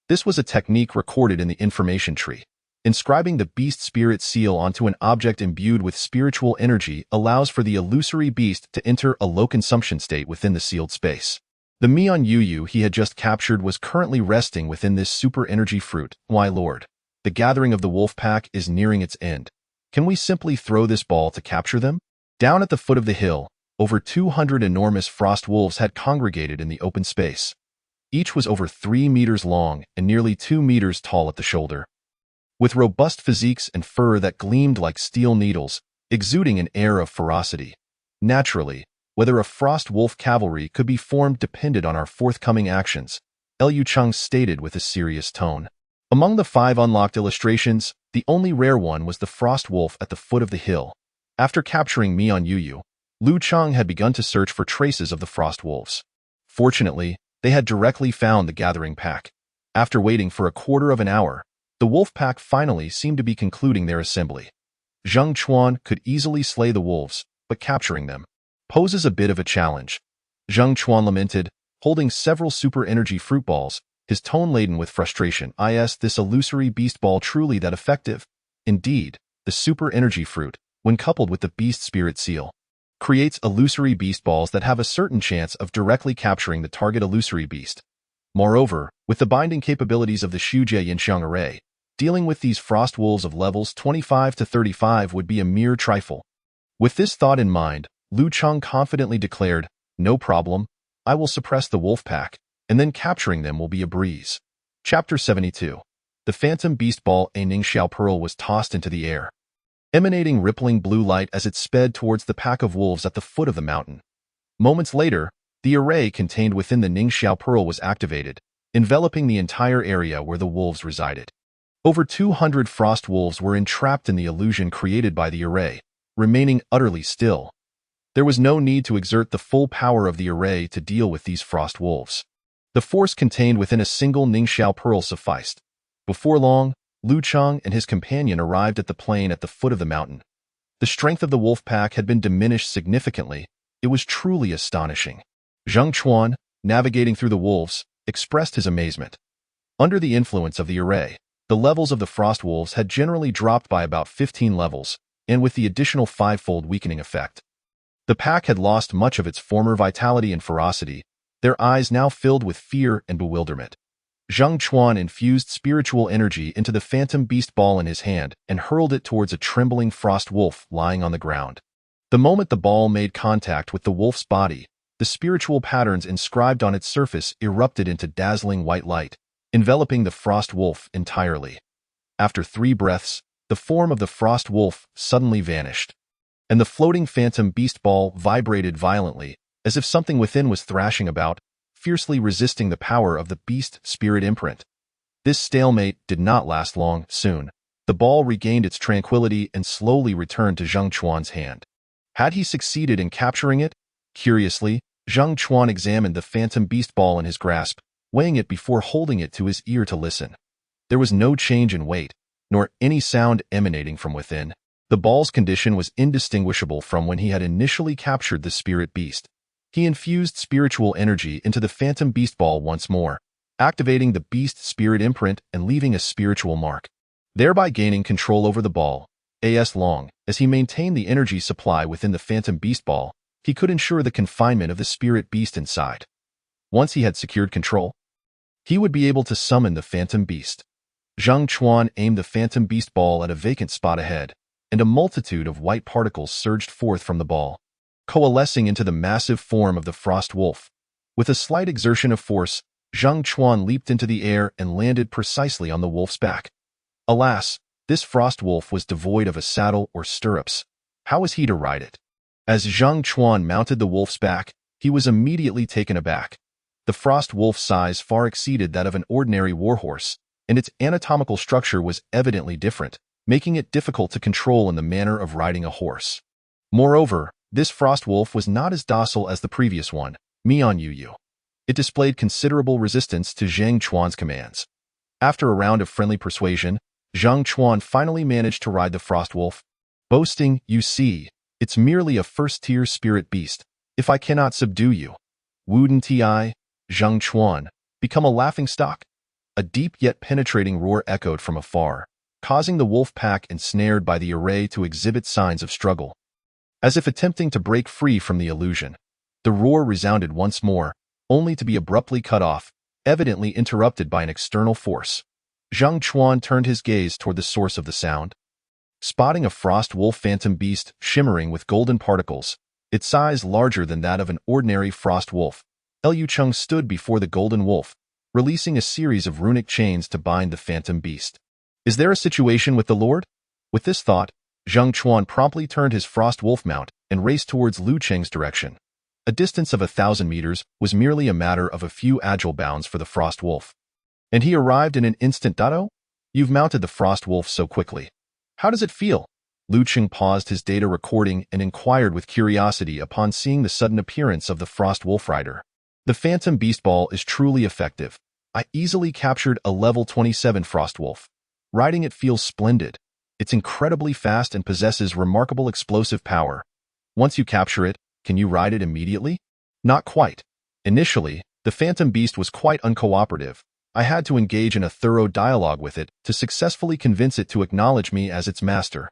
This was a technique recorded in the information tree. Inscribing the beast spirit seal onto an object imbued with spiritual energy allows for the illusory beast to enter a low consumption state within the sealed space. The Mianyu he had just captured was currently resting within this super energy fruit. Why, Lord, the gathering of the wolf pack is nearing its end. Can we simply throw this ball to capture them? Down at the foot of the hill, over 200 enormous frost wolves had congregated in the open space. Each was over 3 meters long and nearly 2 meters tall at the shoulder. With robust physiques and fur that gleamed like steel needles, exuding an air of ferocity. Naturally, whether a frost wolf cavalry could be formed depended on our forthcoming actions, Lu Cheng stated with a serious tone. Among the 5 unlocked illustrations, the only rare one was the frost wolf at the foot of the hill. After capturing Mianyu, Lu Cheng had begun to search for traces of the frost wolves. Fortunately, they had directly found the gathering pack. After waiting for a quarter of an hour, the wolf pack finally seemed to be concluding their assembly. Zheng Chuan could easily slay the wolves, but capturing them poses a bit of a challenge. Zheng Chuan lamented, holding several super energy fruit balls, his tone laden with frustration. Is this illusory beast ball truly that effective? Indeed, the super energy fruit, when coupled with the beast spirit seal, creates illusory beast balls that have a certain chance of directly capturing the target illusory beast. Moreover, with the binding capabilities of the Shujie Yinxiang array, dealing with these frost wolves of levels 25 to 35 would be a mere trifle. With this thought in mind, Lu Cheng confidently declared, "No problem, I will suppress the wolf pack, and then capturing them will be a breeze." Chapter 72. The phantom beast ball A Ningxiao Pearl was tossed into the air, emanating rippling blue light as it sped towards the pack of wolves at the foot of the mountain. Moments later, the array contained within the Ningxiao Pearl was activated, enveloping the entire area where the wolves resided. Over 200 frost wolves were entrapped in the illusion created by the array, remaining utterly still. There was no need to exert the full power of the array to deal with these frost wolves. The force contained within a single Ningxiao Pearl sufficed. Before long, Lu Cheng and his companion arrived at the plain at the foot of the mountain. The strength of the wolf pack had been diminished significantly. It was truly astonishing. Zheng Chuan, navigating through the wolves, expressed his amazement. Under the influence of the array, the levels of the frost wolves had generally dropped by about 15 levels, and with the additional 5-fold weakening effect, the pack had lost much of its former vitality and ferocity, their eyes now filled with fear and bewilderment. Zheng Chuan infused spiritual energy into the phantom beast ball in his hand and hurled it towards a trembling frost wolf lying on the ground. The moment the ball made contact with the wolf's body, the spiritual patterns inscribed on its surface erupted into dazzling white light, enveloping the frost wolf entirely. After 3 breaths, the form of the frost wolf suddenly vanished, and the floating phantom beast ball vibrated violently, as if something within was thrashing about, fiercely resisting the power of the beast spirit imprint. This stalemate did not last long. Soon, the ball regained its tranquility and slowly returned to Zheng Chuan's hand. Had he succeeded in capturing it? Curiously, Zheng Chuan examined the phantom beast ball in his grasp, weighing it before holding it to his ear to listen. There was no change in weight, nor any sound emanating from within. The ball's condition was indistinguishable from when he had initially captured the spirit beast. He infused spiritual energy into the phantom beast ball once more, activating the beast spirit imprint and leaving a spiritual mark, thereby gaining control over the ball. As long as he maintained the energy supply within the phantom beast ball, he could ensure the confinement of the spirit beast inside. Once he had secured control, he would be able to summon the phantom beast. Zheng Chuan aimed the phantom beast ball at a vacant spot ahead, and a multitude of white particles surged forth from the ball, coalescing into the massive form of the frost wolf. With a slight exertion of force, Zheng Chuan leaped into the air and landed precisely on the wolf's back. Alas, this frost wolf was devoid of a saddle or stirrups. How was he to ride it? As Zhang Chuan mounted the wolf's back, he was immediately taken aback. The frost wolf's size far exceeded that of an ordinary warhorse, and its anatomical structure was evidently different, making it difficult to control in the manner of riding a horse. Moreover, this frost wolf was not as docile as the previous one, Mian Yu. It displayed considerable resistance to Zhang Chuan's commands. After a round of friendly persuasion, Zhang Chuan finally managed to ride the frost wolf, boasting, "You see, it's merely a first-tier spirit beast. If I cannot subdue you, wouldn't Ti, Zhang Chuan, become a laughingstock?" A deep yet penetrating roar echoed from afar, causing the wolf pack ensnared by the array to exhibit signs of struggle. As if attempting to break free from the illusion, the roar resounded once more, only to be abruptly cut off, evidently interrupted by an external force. Zhang Chuan turned his gaze toward the source of the sound. Spotting a frost wolf phantom beast shimmering with golden particles, its size larger than that of an ordinary frost wolf, Liu Cheng stood before the golden wolf, releasing a series of runic chains to bind the phantom beast. Is there a situation with the Lord? With this thought, Zhang Chuan promptly turned his frost wolf mount and raced towards Liu Cheng's direction. A distance of 1,000 meters was merely a matter of a few agile bounds for the frost wolf. And he arrived in an instant. "Oh, you've mounted the frost wolf so quickly. How does it feel?" Liu Cheng paused his data recording and inquired with curiosity upon seeing the sudden appearance of the frost wolf rider. "The phantom beast ball is truly effective. I easily captured a level 27 frost wolf. Riding it feels splendid. It's incredibly fast and possesses remarkable explosive power. Once you capture it, can you ride it immediately?" "Not quite. Initially, the phantom beast was quite uncooperative. I had to engage in a thorough dialogue with it to successfully convince it to acknowledge me as its master."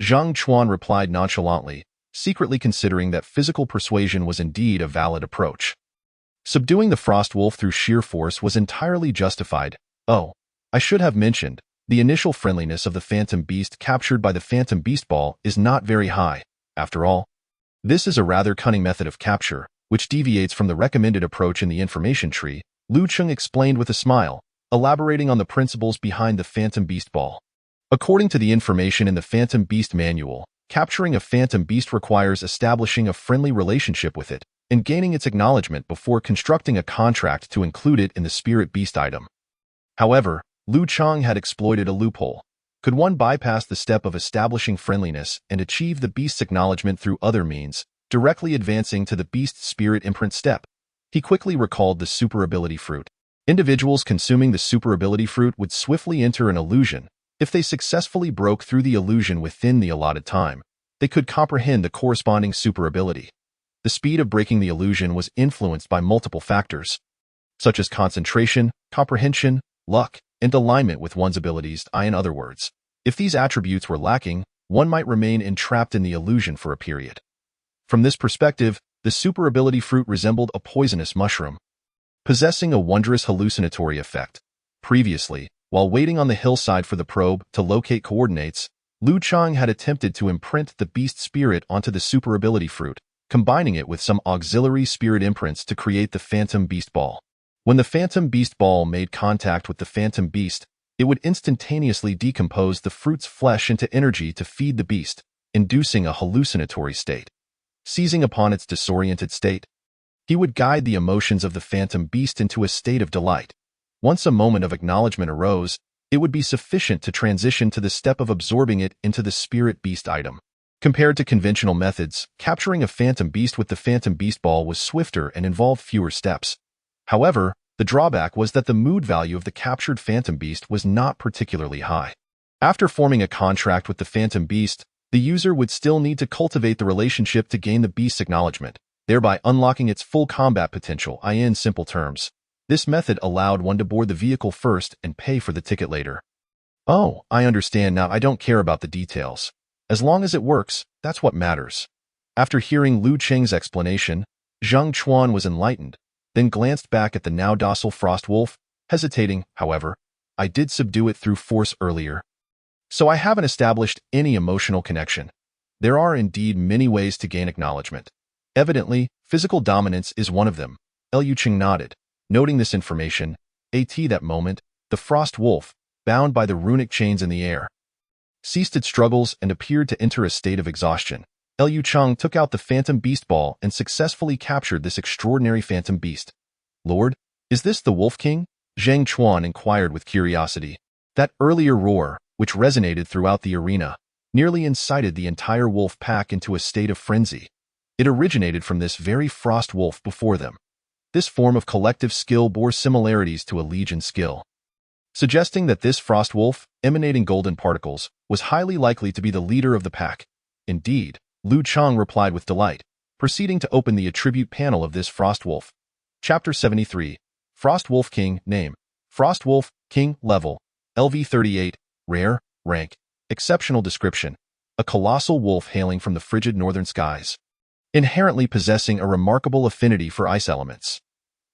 Zhang Chuan replied nonchalantly, secretly considering that physical persuasion was indeed a valid approach. Subduing the frost wolf through sheer force was entirely justified. Oh, I should have mentioned, the initial friendliness of the phantom beast captured by the phantom beast ball is not very high. After all, this is a rather cunning method of capture, which deviates from the recommended approach in the information tree, Liu Cheng explained with a smile, elaborating on the principles behind the phantom beast ball. According to the information in the Phantom Beast Manual, capturing a phantom beast requires establishing a friendly relationship with it and gaining its acknowledgement before constructing a contract to include it in the spirit beast item. However, Liu Cheng had exploited a loophole. Could one bypass the step of establishing friendliness and achieve the beast's acknowledgement through other means, directly advancing to the beast's spirit imprint step? He quickly recalled the super ability fruit. Individuals consuming the super ability fruit would swiftly enter an illusion. If they successfully broke through the illusion within the allotted time, they could comprehend the corresponding super ability. The speed of breaking the illusion was influenced by multiple factors, such as concentration, comprehension, luck, and alignment with one's abilities. In other words, if these attributes were lacking, one might remain entrapped in the illusion for a period. From this perspective, the super ability fruit resembled a poisonous mushroom, possessing a wondrous hallucinatory effect. Previously, while waiting on the hillside for the probe to locate coordinates, Liu Cheng had attempted to imprint the beast spirit onto the super ability fruit, combining it with some auxiliary spirit imprints to create the phantom beast ball. When the phantom beast ball made contact with the phantom beast, it would instantaneously decompose the fruit's flesh into energy to feed the beast, inducing a hallucinatory state. Seizing upon its disoriented state, he would guide the emotions of the phantom beast into a state of delight. Once a moment of acknowledgement arose, it would be sufficient to transition to the step of absorbing it into the spirit beast item. Compared to conventional methods, capturing a phantom beast with the phantom beast ball was swifter and involved fewer steps. However, the drawback was that the mood value of the captured phantom beast was not particularly high. After forming a contract with the phantom beast, the user would still need to cultivate the relationship to gain the beast's acknowledgement, thereby unlocking its full combat potential. In simple terms, this method allowed one to board the vehicle first and pay for the ticket later. "Oh, I understand now. I don't care about the details. As long as it works, that's what matters." After hearing Liu Cheng's explanation, Zhang Chuan was enlightened, then glanced back at the now docile frost wolf, hesitating. "However, I did subdue it through force earlier, so I haven't established any emotional connection. There are indeed many ways to gain acknowledgement. Evidently, physical dominance is one of them." Liu Cheng nodded, noting this information. At that moment, the frost wolf, bound by the runic chains in the air, ceased its struggles and appeared to enter a state of exhaustion. Liu Cheng took out the Phantom Beast Ball and successfully captured this extraordinary Phantom Beast. "Lord, is this the Wolf King?" Zhang Chuan inquired with curiosity. That earlier roar, which resonated throughout the arena, nearly incited the entire wolf pack into a state of frenzy. It originated from this very frost wolf before them. This form of collective skill bore similarities to a legion skill, suggesting that this frost wolf, emanating golden particles, was highly likely to be the leader of the pack. Indeed, Liu Cheng replied with delight, proceeding to open the attribute panel of this frost wolf. Chapter 73. Frost Wolf King. Name: Frost Wolf King. Level: LV38. Rare. Rank: Exceptional. Description: a colossal wolf hailing from the frigid northern skies, inherently possessing a remarkable affinity for ice elements.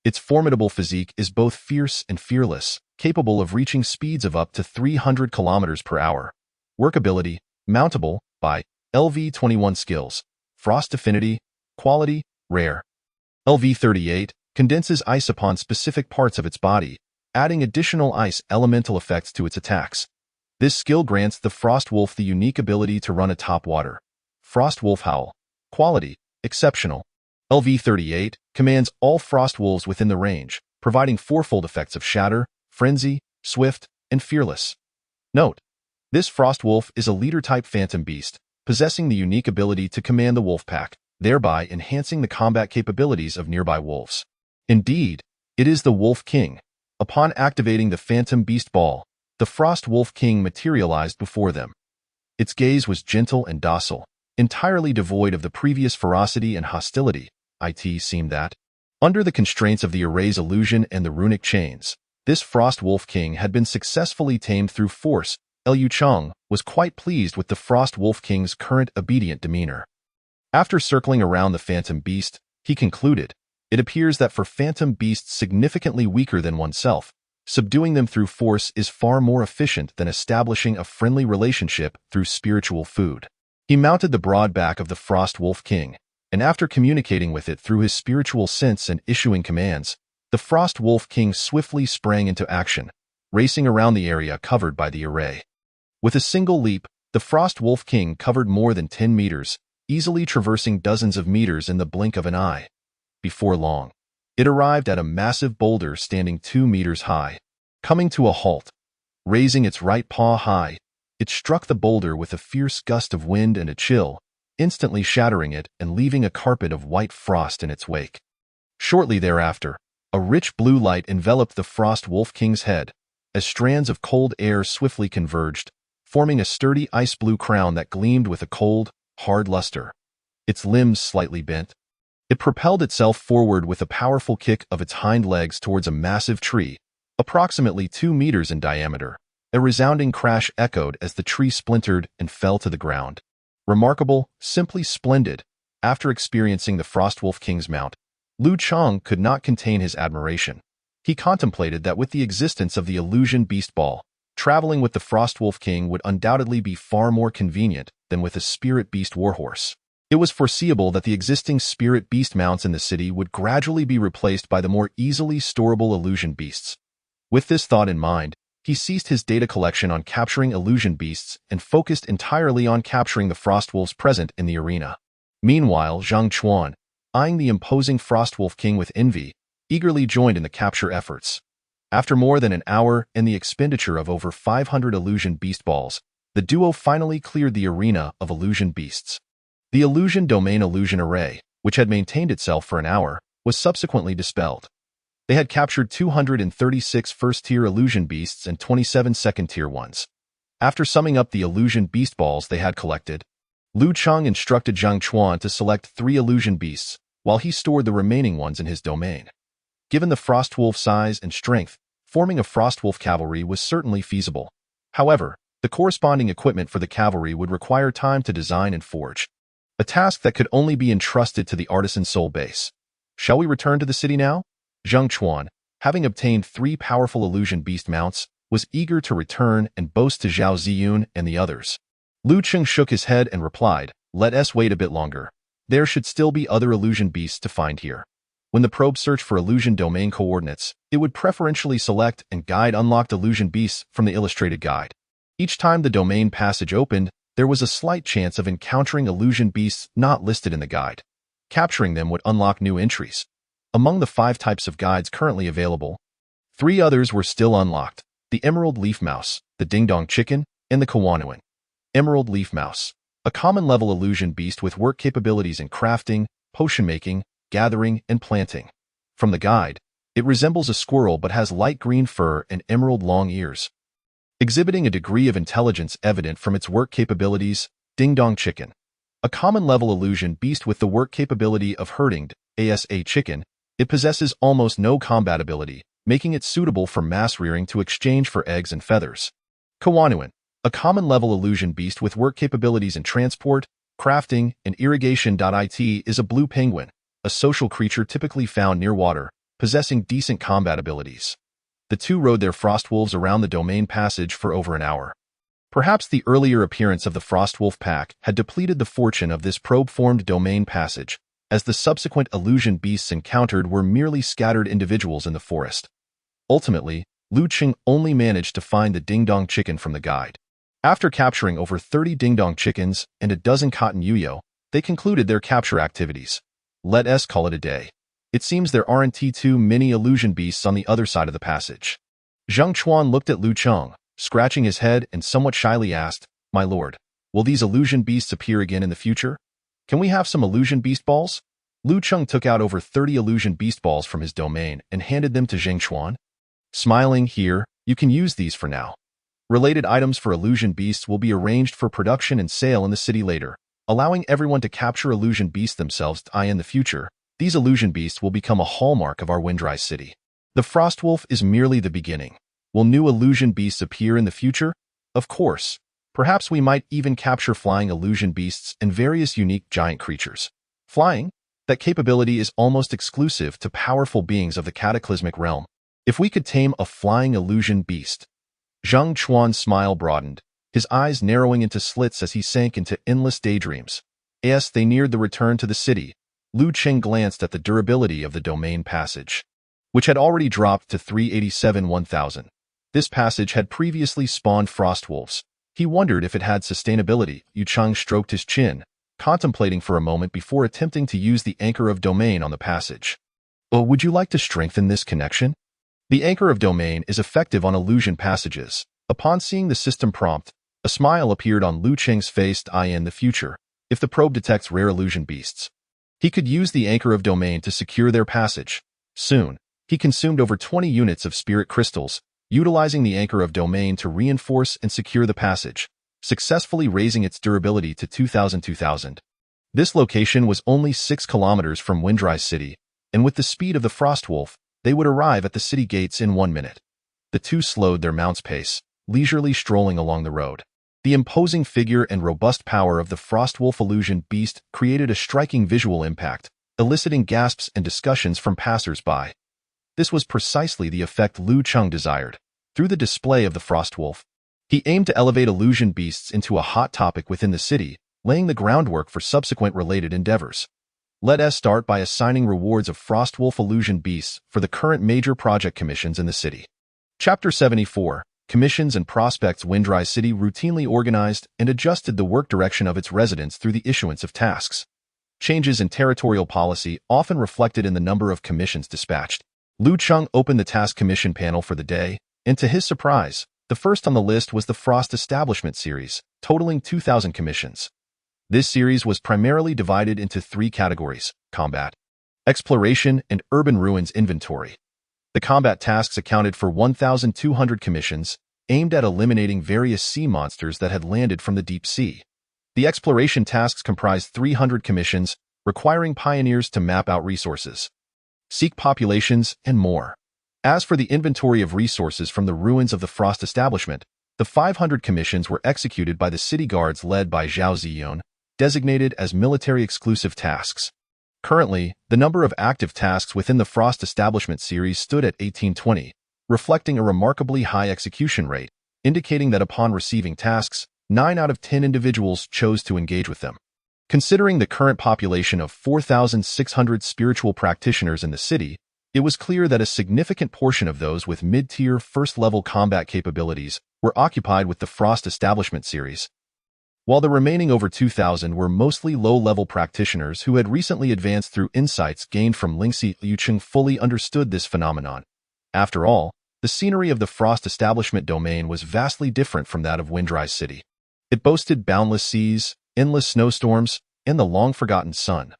Its formidable physique is both fierce and fearless, capable of reaching speeds of up to 300 kilometers per hour. Workability: mountable by LV21. Skills: Frost Affinity. Quality: Rare. LV38 condenses ice upon specific parts of its body, adding additional ice elemental effects to its attacks. This skill grants the Frost Wolf the unique ability to run atop water. Frost Wolf Howl. Quality: Exceptional. LV38 commands all frost wolves within the range, providing fourfold effects of Shatter, Frenzy, Swift, and Fearless. Note: this frost wolf is a leader-type Phantom Beast, possessing the unique ability to command the wolf pack, thereby enhancing the combat capabilities of nearby wolves. Indeed, it is the Wolf King. Upon activating the Phantom Beast Ball, the Frost Wolf King materialized before them. Its gaze was gentle and docile, entirely devoid of the previous ferocity and hostility. It seemed that, under the constraints of the Erase illusion and the runic chains, this Frost Wolf King had been successfully tamed through force. Liu Cheng was quite pleased with the Frost Wolf King's current obedient demeanor. After circling around the Phantom Beast, he concluded, "It appears that for Phantom Beasts significantly weaker than oneself, subduing them through force is far more efficient than establishing a friendly relationship through spiritual food." He mounted the broad back of the Frost Wolf King, and after communicating with it through his spiritual sense and issuing commands, the Frost Wolf King swiftly sprang into action, racing around the area covered by the array. With a single leap, the Frost Wolf King covered more than 10 meters, easily traversing dozens of meters in the blink of an eye. Before long, it arrived at a massive boulder standing 2 meters high. Coming to a halt, raising its right paw high, it struck the boulder with a fierce gust of wind and a chill, instantly shattering it and leaving a carpet of white frost in its wake. Shortly thereafter, a rich blue light enveloped the Frost Wolf King's head, as strands of cold air swiftly converged, forming a sturdy ice blue crown that gleamed with a cold, hard luster. Its limbs slightly bent. It propelled itself forward with a powerful kick of its hind legs towards a massive tree, approximately 2 meters in diameter. A resounding crash echoed as the tree splintered and fell to the ground. Remarkable, simply splendid. After experiencing the Frostwolf King's mount, Liu Cheng could not contain his admiration. He contemplated that with the existence of the Illusion Beast Ball, traveling with the Frostwolf King would undoubtedly be far more convenient than with a Spirit Beast Warhorse. It was foreseeable that the existing Spirit Beast mounts in the city would gradually be replaced by the more easily storable Illusion Beasts. With this thought in mind, he ceased his data collection on capturing Illusion Beasts and focused entirely on capturing the Frostwolves present in the arena. Meanwhile, Zhang Chuan, eyeing the imposing Frostwolf King with envy, eagerly joined in the capture efforts. After more than an hour and the expenditure of over 500 Illusion Beast Balls, the duo finally cleared the arena of Illusion Beasts. The Illusion Domain Illusion Array, which had maintained itself for an hour, was subsequently dispelled. They had captured 236 first-tier Illusion Beasts and 27 second-tier ones. After summing up the Illusion Beast Balls they had collected, Liu Cheng instructed Zhang Chuan to select 3 Illusion Beasts, while he stored the remaining ones in his domain. Given the Frostwolf size and strength, forming a Frostwolf cavalry was certainly feasible. However, the corresponding equipment for the cavalry would require time to design and forge, a task that could only be entrusted to the Artisan Soul Base. Shall we return to the city now? Zhang Chuan, having obtained 3 powerful Illusion Beast mounts, was eager to return and boast to Zhao Ziyun and the others. Liu Cheng shook his head and replied, "Let us wait a bit longer. There should still be other Illusion Beasts to find here." When the probe searched for Illusion Domain coordinates, it would preferentially select and guide unlocked Illusion Beasts from the illustrated guide. Each time the domain passage opened, there was a slight chance of encountering illusion beasts not listed in the guide. Capturing them would unlock new entries. Among the 5 types of guides currently available, 3 others were still unlocked: the Emerald Leaf Mouse, the Ding Dong Chicken, and the Kawanuan. Emerald Leaf Mouse, a common-level illusion beast with work capabilities in crafting, potion-making, gathering, and planting. From the guide, it resembles a squirrel but has light green fur and emerald long ears. Exhibiting a degree of intelligence evident from its work capabilities, Ding Dong Chicken, a common-level illusion beast with the work capability of herding, asa chicken. It possesses almost no combat ability, making it suitable for mass rearing to exchange for eggs and feathers. Kawanuan, a common-level illusion beast with work capabilities in transport, crafting, and irrigation. It is a blue penguin, a social creature typically found near water, possessing decent combat abilities. The 2 rode their Frostwolves around the domain passage for over an hour. Perhaps the earlier appearance of the Frostwolf pack had depleted the fortune of this probe-formed domain passage, as the subsequent illusion beasts encountered were merely scattered individuals in the forest. Ultimately, Lu Qing only managed to find the Ding Dong Chicken from the guide. After capturing over 30 Ding Dong Chickens and a dozen Cotton Yuyo, they concluded their capture activities. Let us call it a day. It seems there aren't too many illusion beasts on the other side of the passage. Zhang Chuan looked at Lu Cheng, scratching his head, and somewhat shyly asked, "My lord, will these illusion beasts appear again in the future? Can we have some illusion beast balls?" Lu Cheng took out over 30 illusion beast balls from his domain and handed them to Zhang Chuan. Smiling, "Here, you can use these for now. Related items for illusion beasts will be arranged for production and sale in the city later, allowing everyone to capture illusion beasts themselves. In the future, these illusion beasts will become a hallmark of our Windrise city. The Frostwolf is merely the beginning. Will new illusion beasts appear in the future? Of course. Perhaps we might even capture flying illusion beasts and various unique giant creatures. Flying? That capability is almost exclusive to powerful beings of the cataclysmic realm. If we could tame a flying illusion beast." Zhang Chuan's smile broadened, his eyes narrowing into slits as he sank into endless daydreams. As they neared the return to the city, Lu Qing glanced at the durability of the domain passage, which had already dropped to 387/1000. This passage had previously spawned Frostwolves. He wondered if it had sustainability. Yu Cheng stroked his chin, contemplating for a moment before attempting to use the anchor of domain on the passage. "Oh, would you like to strengthen this connection?" The anchor of domain is effective on illusion passages. Upon seeing the system prompt, a smile appeared on Lu Qing's face. In the future, if the probe detects rare illusion beasts, he could use the anchor of domain to secure their passage. Soon, he consumed over 20 units of spirit crystals, utilizing the anchor of domain to reinforce and secure the passage, successfully raising its durability to 2000. This location was only 6 kilometers from Windrise City, and with the speed of the Frostwolf, they would arrive at the city gates in 1 minute. The 2 slowed their mounts' pace, leisurely strolling along the road. The imposing figure and robust power of the Frostwolf illusion beast created a striking visual impact, eliciting gasps and discussions from passers-by. This was precisely the effect Lu Cheng desired. Through the display of the Frostwolf, he aimed to elevate illusion beasts into a hot topic within the city, laying the groundwork for subsequent related endeavors. Let us start by assigning rewards of Frostwolf illusion beasts for the current major project commissions in the city. Chapter 74. Commissions and Prospects. Windrise City routinely organized and adjusted the work direction of its residents through the issuance of tasks. Changes in territorial policy often reflected in the number of commissions dispatched. Lu Cheng opened the task commission panel for the day, and to his surprise, the first on the list was the Frost Establishment series, totaling 2,000 commissions. This series was primarily divided into 3 categories: combat, exploration, and urban ruins inventory. The combat tasks accounted for 1,200 commissions, aimed at eliminating various sea monsters that had landed from the deep sea. The exploration tasks comprised 300 commissions, requiring pioneers to map out resources, seek populations, and more. As for the inventory of resources from the ruins of the Frost Establishment, the 500 commissions were executed by the city guards led by Zhao Ziyon, designated as military-exclusive tasks. Currently, the number of active tasks within the Frost Establishment series stood at 1820, reflecting a remarkably high execution rate, indicating that upon receiving tasks, 9 out of 10 individuals chose to engage with them. Considering the current population of 4,600 spiritual practitioners in the city, it was clear that a significant portion of those with mid-tier first-level combat capabilities were occupied with the Frost Establishment series. while the remaining over 2,000 were mostly low-level practitioners who had recently advanced through insights gained from Lingxi. Liu Cheng fully understood this phenomenon. After all, the scenery of the Frost Establishment domain was vastly different from that of Windrise City. It boasted boundless seas, endless snowstorms, and the long-forgotten sun.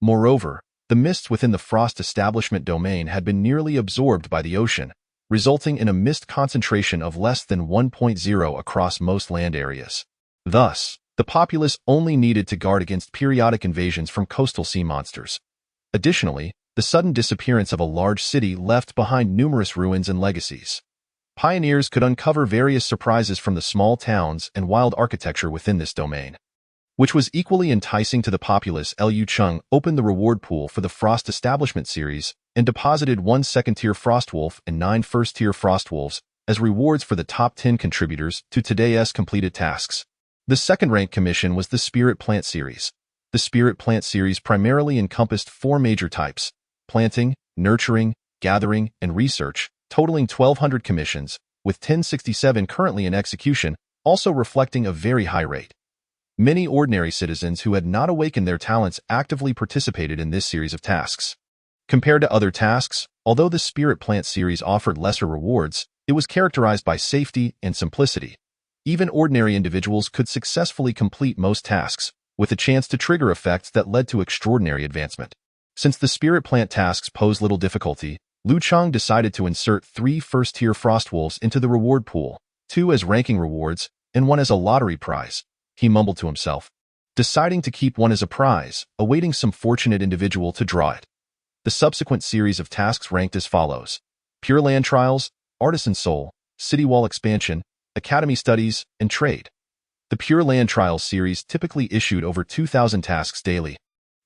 Moreover, the mists within the Frost Establishment domain had been nearly absorbed by the ocean, resulting in a mist concentration of less than 1.0 across most land areas. Thus, the populace only needed to guard against periodic invasions from coastal sea monsters. Additionally, the sudden disappearance of a large city left behind numerous ruins and legacies. Pioneers could uncover various surprises from the small towns and wild architecture within this domain, which was equally enticing to the populace. Liu Cheng opened the reward pool for the Frost Establishment series and deposited 1 second-tier Frostwolf and 9 first-tier Frostwolves as rewards for the top 10 contributors to today's completed tasks. The second-ranked commission was the Spirit Plant series. The Spirit Plant series primarily encompassed 4 major types: planting, nurturing, gathering, and research, totaling 1,200 commissions, with 1067 currently in execution, also reflecting a very high rate. Many ordinary citizens who had not awakened their talents actively participated in this series of tasks. Compared to other tasks, although the Spirit Plant series offered lesser rewards, it was characterized by safety and simplicity. Even ordinary individuals could successfully complete most tasks, with a chance to trigger effects that led to extraordinary advancement. Since the Spirit Plant tasks pose little difficulty, Liu Cheng decided to insert 3 first-tier Frostwolves into the reward pool, 2 as ranking rewards, and 1 as a lottery prize. He mumbled to himself, deciding to keep 1 as a prize, awaiting some fortunate individual to draw it. The subsequent series of tasks ranked as follows: Pure Land Trials, Artisan Soul, City Wall Expansion, Academy Studies, and Trade. The Pure Land Trials series typically issued over 2,000 tasks daily,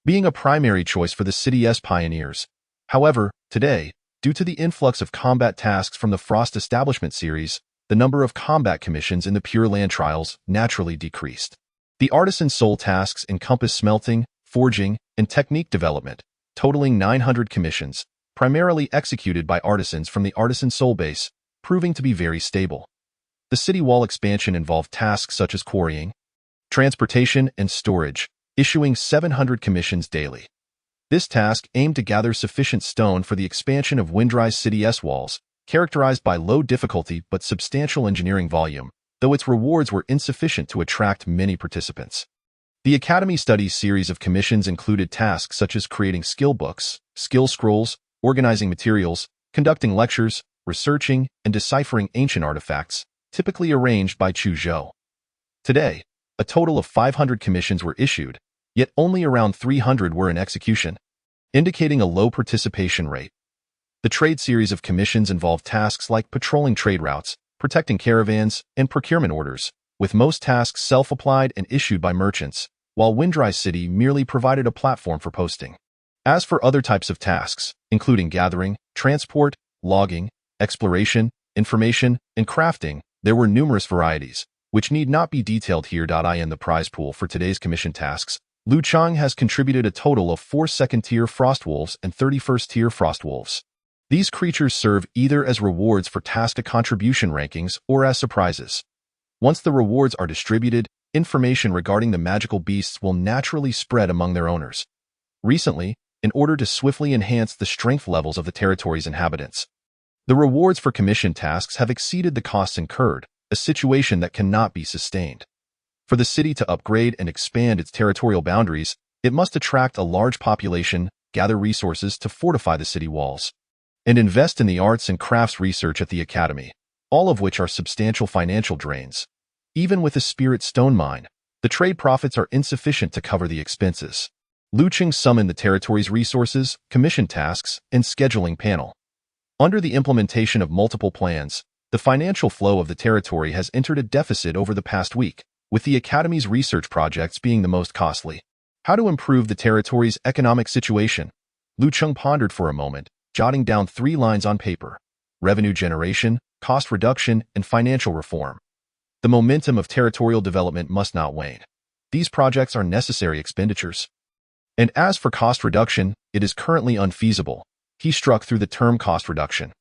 being a primary choice for the city's pioneers. However, today, due to the influx of combat tasks from the Frost Establishment series, the number of combat commissions in the Pure Land Trials naturally decreased. The Artisan Soul tasks encompass smelting, forging, and technique development, totaling 900 commissions, primarily executed by artisans from the Artisan Soul base, proving to be very stable. The City Wall expansion involved tasks such as quarrying, transportation, and storage, issuing 700 commissions daily. This task aimed to gather sufficient stone for the expansion of Windrise City's walls, characterized by low difficulty but substantial engineering volume, though its rewards were insufficient to attract many participants. The Academy Studies series of commissions included tasks such as creating skill books, skill scrolls, organizing materials, conducting lectures, researching, and deciphering ancient artifacts, typically arranged by Chu Zhou. Today, a total of 500 commissions were issued, yet only around 300 were in execution, indicating a low participation rate. The trade series of commissions involved tasks like patrolling trade routes, protecting caravans, and procurement orders, with most tasks self-applied and issued by merchants, while Windrise City merely provided a platform for posting. As for other types of tasks, including gathering, transport, logging, exploration, information, and crafting, there were numerous varieties, which need not be detailed here. In the prize pool for today's commission tasks, Liu Cheng has contributed a total of 4 second-tier Frostwolves and 30 first-tier Frostwolves. These creatures serve either as rewards for task contribution rankings or as surprises. Once the rewards are distributed, information regarding the magical beasts will naturally spread among their owners. Recently, in order to swiftly enhance the strength levels of the territory's inhabitants, the rewards for commission tasks have exceeded the costs incurred, a situation that cannot be sustained. For the city to upgrade and expand its territorial boundaries, it must attract a large population, gather resources to fortify the city walls, and invest in the arts and crafts research at the academy, all of which are substantial financial drains. Even with a spirit stone mine, the trade profits are insufficient to cover the expenses. Liu Cheng summoned the territory's resources, commission tasks, and scheduling panel. Under the implementation of multiple plans, the financial flow of the territory has entered a deficit over the past week, with the Academy's research projects being the most costly. How to improve the territory's economic situation? Liu Cheng pondered for a moment, jotting down 3 lines on paper: revenue generation, cost reduction, and financial reform. The momentum of territorial development must not wane. These projects are necessary expenditures. And as for cost reduction, it is currently unfeasible. He struck through the term cost reduction.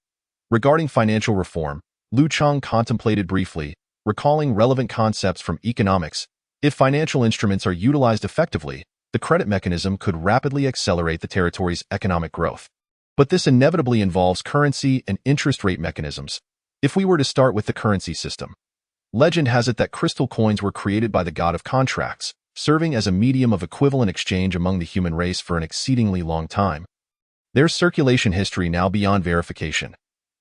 Regarding financial reform, Liu Cheng contemplated briefly, recalling relevant concepts from economics, If financial instruments are utilized effectively, the credit mechanism could rapidly accelerate the territory's economic growth. But this inevitably involves currency and interest rate mechanisms. If we were to start with the currency system, legend has it that crystal coins were created by the god of contracts, serving as a medium of equivalent exchange among the human race for an exceedingly long time. There's circulation history now beyond verification.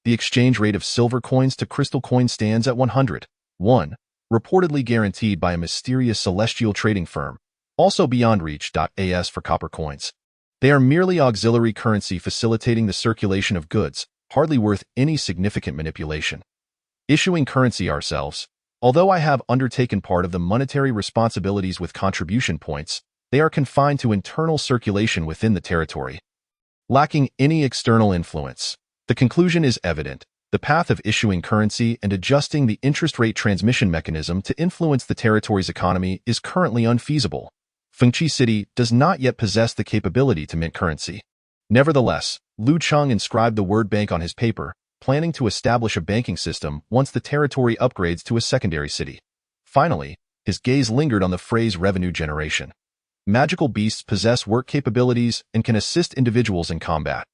The exchange rate of silver coins to crystal coins stands at 101, reportedly guaranteed by a mysterious celestial trading firm, also beyond reach.as for copper coins. They are merely auxiliary currency facilitating the circulation of goods, hardly worth any significant manipulation. Issuing currency ourselves, although I have undertaken part of the monetary responsibilities with contribution points, they are confined to internal circulation within the territory, lacking any external influence. The conclusion is evident. The path of issuing currency and adjusting the interest rate transmission mechanism to influence the territory's economy is currently unfeasible. Fengqi City does not yet possess the capability to mint currency. Nevertheless, Lu Cheng inscribed the word bank on his paper, planning to establish a banking system once the territory upgrades to a secondary city. Finally, his gaze lingered on the phrase revenue generation. Magical beasts possess work capabilities and can assist individuals in combat,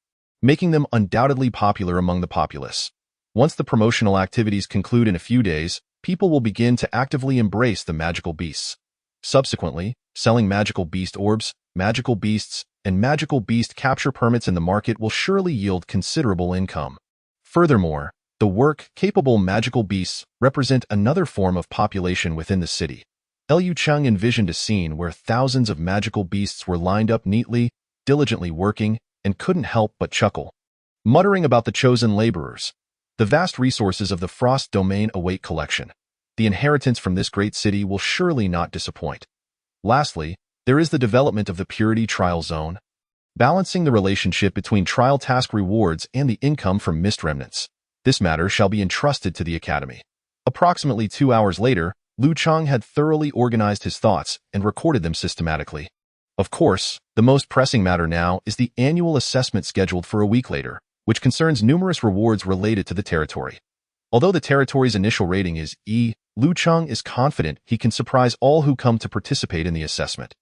making them undoubtedly popular among the populace. Once the promotional activities conclude in a few days, people will begin to actively embrace the magical beasts. Subsequently, selling magical beast orbs, magical beasts, and magical beast capture permits in the market will surely yield considerable income. Furthermore, the work-capable magical beasts represent another form of population within the city. Liu Cheng envisioned a scene where thousands of magical beasts were lined up neatly, diligently working, and couldn't help but chuckle, muttering about the chosen laborers. The vast resources of the Frost Domain await collection. The inheritance from this great city will surely not disappoint. Lastly, there is the development of the Purity Trial Zone, balancing the relationship between trial task rewards and the income from mist remnants. This matter shall be entrusted to the Academy. Approximately 2 hours later, Lu Cheng had thoroughly organized his thoughts and recorded them systematically. Of course, the most pressing matter now is the annual assessment scheduled for a week later, which concerns numerous rewards related to the territory. Although the territory's initial rating is E, Lu Cheng is confident he can surprise all who come to participate in the assessment.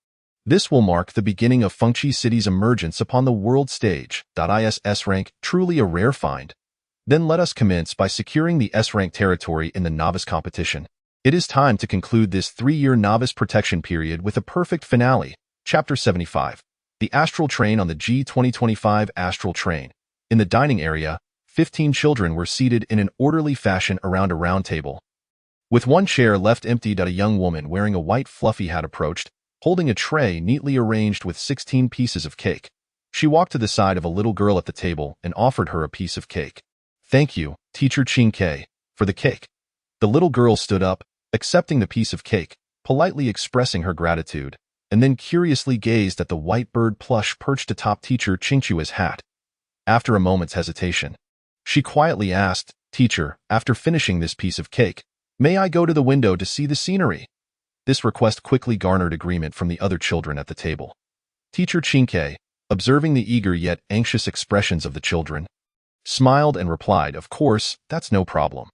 This will mark the beginning of Fengqi City's emergence upon the world stage. Is S-rank truly a rare find? Then let us commence by securing the S-rank territory in the novice competition. It is time to conclude this 3-year novice protection period with a perfect finale. Chapter 75. The Astral Train on the G2025 Astral Train. In the dining area, 15 children were seated in an orderly fashion around a round table. With one chair left empty, a young woman wearing a white fluffy hat approached, holding a tray neatly arranged with 16 pieces of cake. She walked to the side of a little girl at the table and offered her a piece of cake. "Thank you, Teacher Qing Ke, for the cake." The little girl stood up, accepting the piece of cake, politely expressing her gratitude, and then curiously gazed at the white bird plush perched atop Teacher Qingchua's hat. After a moment's hesitation, she quietly asked, "Teacher, after finishing this piece of cake, may I go to the window to see the scenery?" This request quickly garnered agreement from the other children at the table. Teacher Qing Ke, observing the eager yet anxious expressions of the children, smiled and replied, "Of course, that's no problem.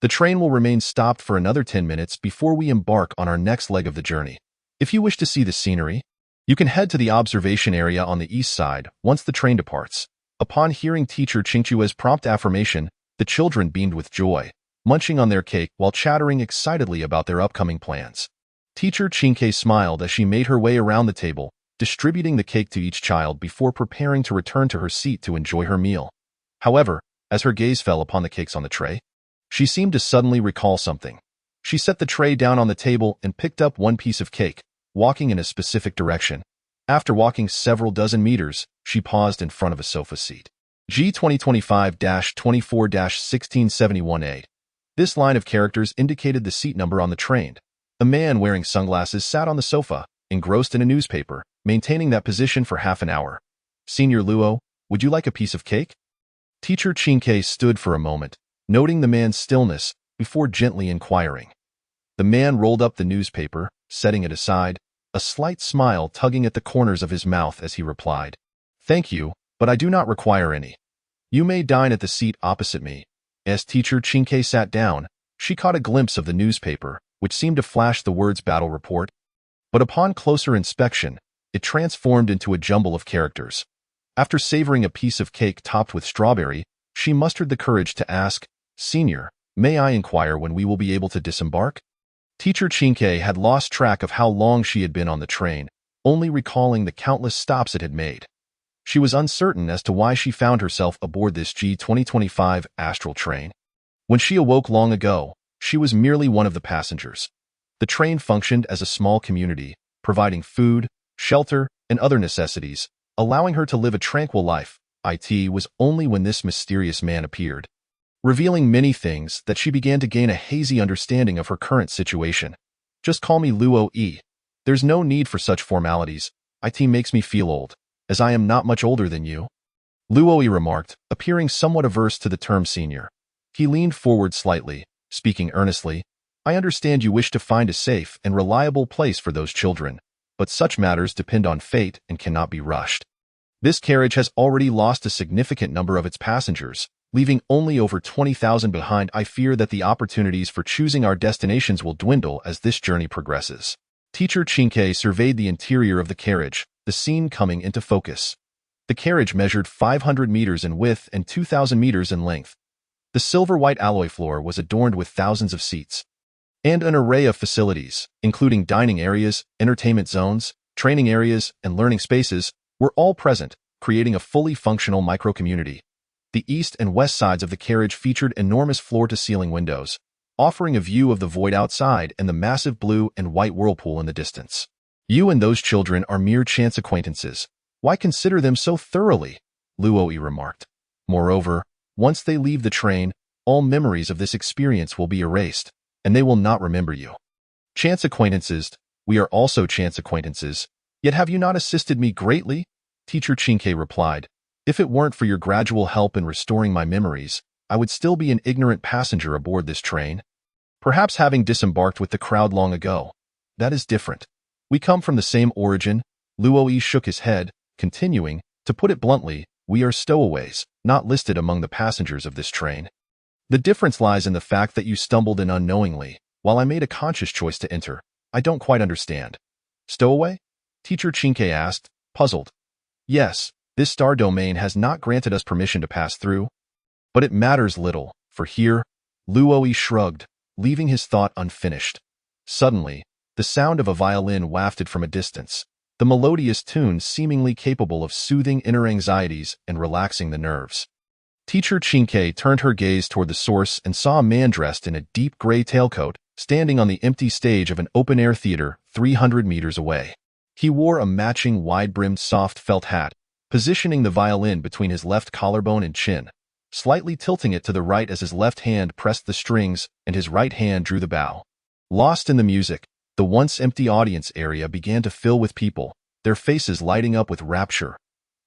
The train will remain stopped for another 10 minutes before we embark on our next leg of the journey. If you wish to see the scenery, you can head to the observation area on the east side once the train departs." Upon hearing Teacher Qingchua's prompt affirmation, the children beamed with joy, munching on their cake while chattering excitedly about their upcoming plans. Teacher Qing Ke smiled as she made her way around the table, distributing the cake to each child before preparing to return to her seat to enjoy her meal. However, as her gaze fell upon the cakes on the tray, she seemed to suddenly recall something. She set the tray down on the table and picked up one piece of cake, walking in a specific direction. After walking several dozen meters, she paused in front of a sofa seat. G2025-24-1671A. This line of characters indicated the seat number on the train. A man wearing sunglasses sat on the sofa, engrossed in a newspaper, maintaining that position for half an hour. "Senior Luo, would you like a piece of cake?" Teacher Qing Ke stood for a moment, noting the man's stillness, before gently inquiring. The man rolled up the newspaper, setting it aside, a slight smile tugging at the corners of his mouth as he replied, "Thank you, but I do not require any. You may dine at the seat opposite me." As Teacher Qing Ke sat down, she caught a glimpse of the newspaper, which seemed to flash the words battle report. But upon closer inspection, it transformed into a jumble of characters. After savoring a piece of cake topped with strawberry, she mustered the courage to ask, "Senior, may I inquire when we will be able to disembark?" Teacher Chinke had lost track of how long she had been on the train, only recalling the countless stops it had made. She was uncertain as to why she found herself aboard this G2025 astral train. When she awoke long ago, she was merely one of the passengers. The train functioned as a small community, providing food, shelter, and other necessities, allowing her to live a tranquil life. It was only when this mysterious man appeared, revealing many things, that she began to gain a hazy understanding of her current situation. "Just call me Luo Yi. There's no need for such formalities. It makes me feel old, as I am not much older than you," Luo Yi remarked, appearing somewhat averse to the term senior. He leaned forward slightly, speaking earnestly. "I understand you wish to find a safe and reliable place for those children, but such matters depend on fate and cannot be rushed. This carriage has already lost a significant number of its passengers, leaving only over 20,000 behind. I fear that the opportunities for choosing our destinations will dwindle as this journey progresses." Teacher Chinke surveyed the interior of the carriage, the scene coming into focus. The carriage measured 500 meters in width and 2,000 meters in length. The silver-white alloy floor was adorned with thousands of seats, and an array of facilities, including dining areas, entertainment zones, training areas, and learning spaces, were all present, creating a fully functional micro-community. The east and west sides of the carriage featured enormous floor-to-ceiling windows, offering a view of the void outside and the massive blue and white whirlpool in the distance. "You and those children are mere chance acquaintances. Why consider them so thoroughly?" Luo Yi remarked. "Moreover, once they leave the train, all memories of this experience will be erased, and they will not remember you. Chance acquaintances, we are also chance acquaintances. Yet have you not assisted me greatly?" Teacher Chinke replied. "If it weren't for your gradual help in restoring my memories, I would still be an ignorant passenger aboard this train. Perhaps having disembarked with the crowd long ago. That is different. We come from the same origin." Luo Yi shook his head, continuing, "To put it bluntly, we are stowaways, not listed among the passengers of this train. The difference lies in the fact that you stumbled in unknowingly, while I made a conscious choice to enter. I don't quite understand." "Stowaway?" Teacher Chinke asked, puzzled. "Yes, this star domain has not granted us permission to pass through. But it matters little, for here," Luo Yi shrugged, leaving his thought unfinished. Suddenly, the sound of a violin wafted from a distance, the melodious tune seemingly capable of soothing inner anxieties and relaxing the nerves. Teacher Chinke turned her gaze toward the source and saw a man dressed in a deep gray tailcoat standing on the empty stage of an open-air theater 300 meters away. He wore a matching wide-brimmed soft felt hat, positioning the violin between his left collarbone and chin, slightly tilting it to the right as his left hand pressed the strings and his right hand drew the bow. Lost in the music, the once empty audience area began to fill with people, their faces lighting up with rapture.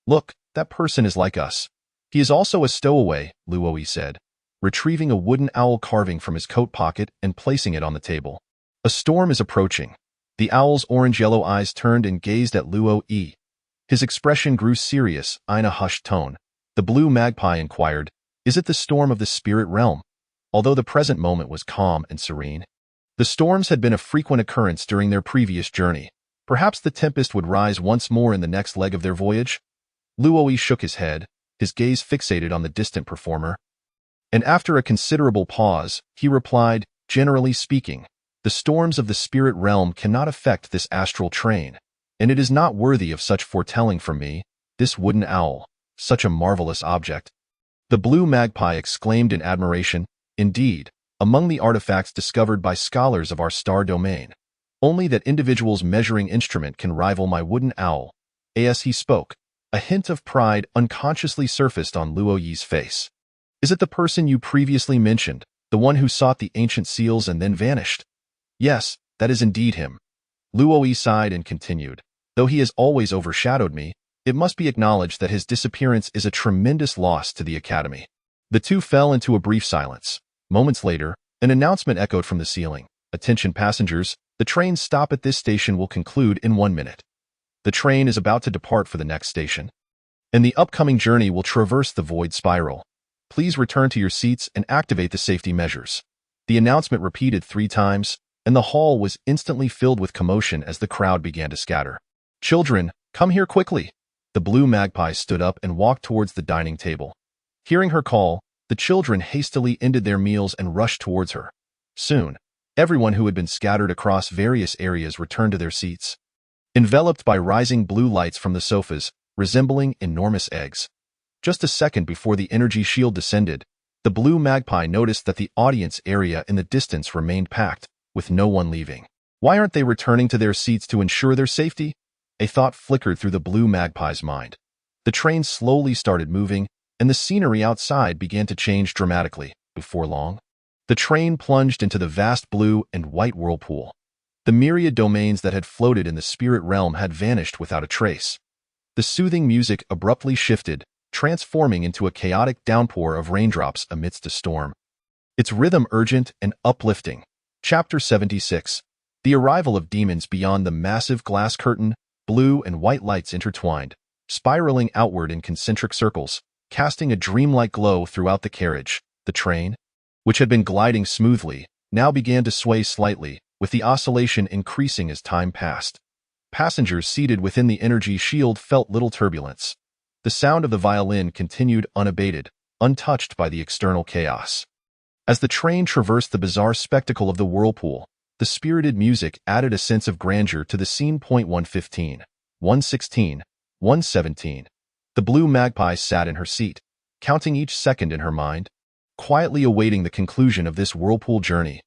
"Look, that person is like us. He is also a stowaway," Luo Yi said, retrieving a wooden owl carving from his coat pocket and placing it on the table. "A storm is approaching." The owl's orange-yellow eyes turned and gazed at Luo Yi. His expression grew serious, in a hushed tone. The blue magpie inquired, "Is it the storm of the spirit realm?" Although the present moment was calm and serene, the storms had been a frequent occurrence during their previous journey. Perhaps the tempest would rise once more in the next leg of their voyage? Luo Yi shook his head, his gaze fixated on the distant performer. And after a considerable pause, he replied, "Generally speaking, the storms of the spirit realm cannot affect this astral train, and it is not worthy of such foretelling from me, this wooden owl, such a marvelous object." The blue magpie exclaimed in admiration, "Indeed, among the artifacts discovered by scholars of our star domain, only that individual's measuring instrument can rival my wooden owl." As he spoke, a hint of pride unconsciously surfaced on Luo Yi's face. "Is it the person you previously mentioned, the one who sought the ancient seals and then vanished?" "Yes, that is indeed him." Luo Yi sighed and continued, "Though he has always overshadowed me, it must be acknowledged that his disappearance is a tremendous loss to the Academy." The two fell into a brief silence. Moments later, an announcement echoed from the ceiling. "Attention passengers, the train's stop at this station will conclude in 1 minute. The train is about to depart for the next station, and the upcoming journey will traverse the void spiral. Please return to your seats and activate the safety measures." The announcement repeated 3 times, and the hall was instantly filled with commotion as the crowd began to scatter. "Children, come here quickly!" The blue magpie stood up and walked towards the dining table. Hearing her call, the children hastily ended their meals and rushed towards her. Soon, everyone who had been scattered across various areas returned to their seats, enveloped by rising blue lights from the sofas, resembling enormous eggs. Just a second before the energy shield descended, the blue magpie noticed that the audience area in the distance remained packed, with no one leaving. Why aren't they returning to their seats to ensure their safety? A thought flickered through the blue magpie's mind. The train slowly started moving, and the scenery outside began to change dramatically. Before long, the train plunged into the vast blue and white whirlpool. The myriad domains that had floated in the spirit realm had vanished without a trace. The soothing music abruptly shifted, transforming into a chaotic downpour of raindrops amidst a storm. Its rhythm urgent and uplifting. Chapter 76. The arrival of demons beyond the massive glass curtain. Blue and white lights intertwined, spiraling outward in concentric circles, casting a dreamlike glow throughout the carriage. The train, which had been gliding smoothly, now began to sway slightly, with the oscillation increasing as time passed. Passengers seated within the energy shield felt little turbulence. The sound of the violin continued unabated, untouched by the external chaos. As the train traversed the bizarre spectacle of the whirlpool, the spirited music added a sense of grandeur to the scene. 115, 116, 117. The blue magpie sat in her seat, counting each second in her mind, quietly awaiting the conclusion of this whirlpool journey.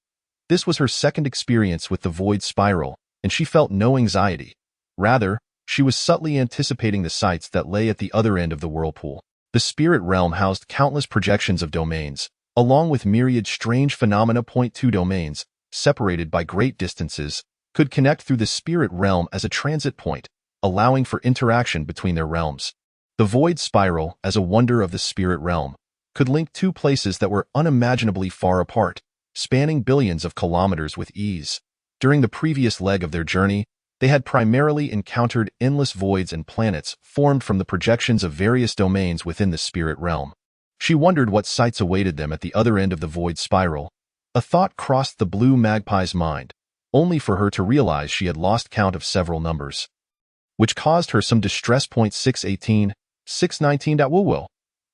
This was her second experience with the void spiral, and she felt no anxiety. Rather, she was subtly anticipating the sights that lay at the other end of the whirlpool. The spirit realm housed countless projections of domains, along with myriad strange phenomena. 2 domains, separated by great distances, could connect through the spirit realm as a transit point, allowing for interaction between their realms. The void spiral, as a wonder of the spirit realm, could link two places that were unimaginably far apart, spanning billions of kilometers with ease. During the previous leg of their journey, they had primarily encountered endless voids and planets formed from the projections of various domains within the spirit realm. She wondered what sights awaited them at the other end of the void spiral. A thought crossed the blue magpie's mind, only for her to realize she had lost count of several numbers, which caused her some distress. 618, 619. Woo-woo.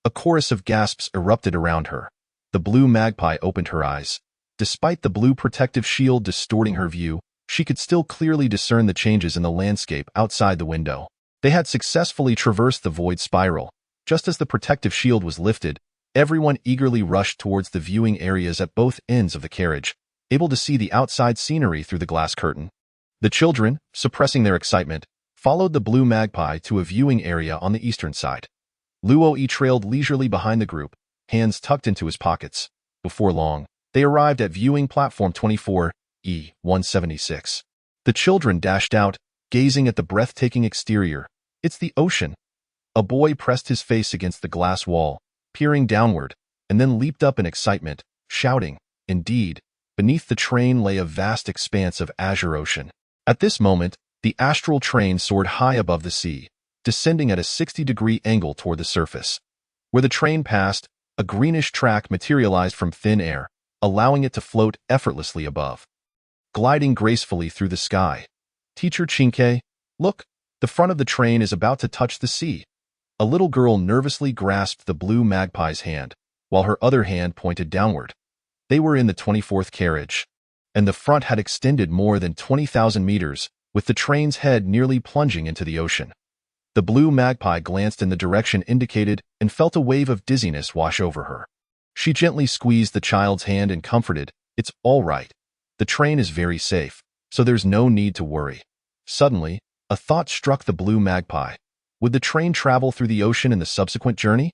A chorus of gasps erupted around her. The blue magpie opened her eyes. Despite the blue protective shield distorting her view, she could still clearly discern the changes in the landscape outside the window. They had successfully traversed the void spiral. Just as the protective shield was lifted, everyone eagerly rushed towards the viewing areas at both ends of the carriage, able to see the outside scenery through the glass curtain. The children, suppressing their excitement, followed the blue magpie to a viewing area on the eastern side. Luo trailed leisurely behind the group, hands tucked into his pockets. Before long, they arrived at viewing platform 24, E176. The children dashed out, gazing at the breathtaking exterior. "It's the ocean." A boy pressed his face against the glass wall, peering downward, and then leaped up in excitement, shouting. Indeed, beneath the train lay a vast expanse of azure ocean. At this moment, the astral train soared high above the sea, descending at a 60-degree angle toward the surface. Where the train passed, a greenish track materialized from thin air, allowing it to float effortlessly above, gliding gracefully through the sky. "Teacher Chinke, look, the front of the train is about to touch the sea." A little girl nervously grasped the blue magpie's hand, while her other hand pointed downward. They were in the 24th carriage, and the front had extended more than 20,000 meters, with the train's head nearly plunging into the ocean. The blue magpie glanced in the direction indicated and felt a wave of dizziness wash over her. She gently squeezed the child's hand and comforted, "It's all right. The train is very safe, so there's no need to worry." Suddenly, a thought struck the blue magpie. Would the train travel through the ocean in the subsequent journey?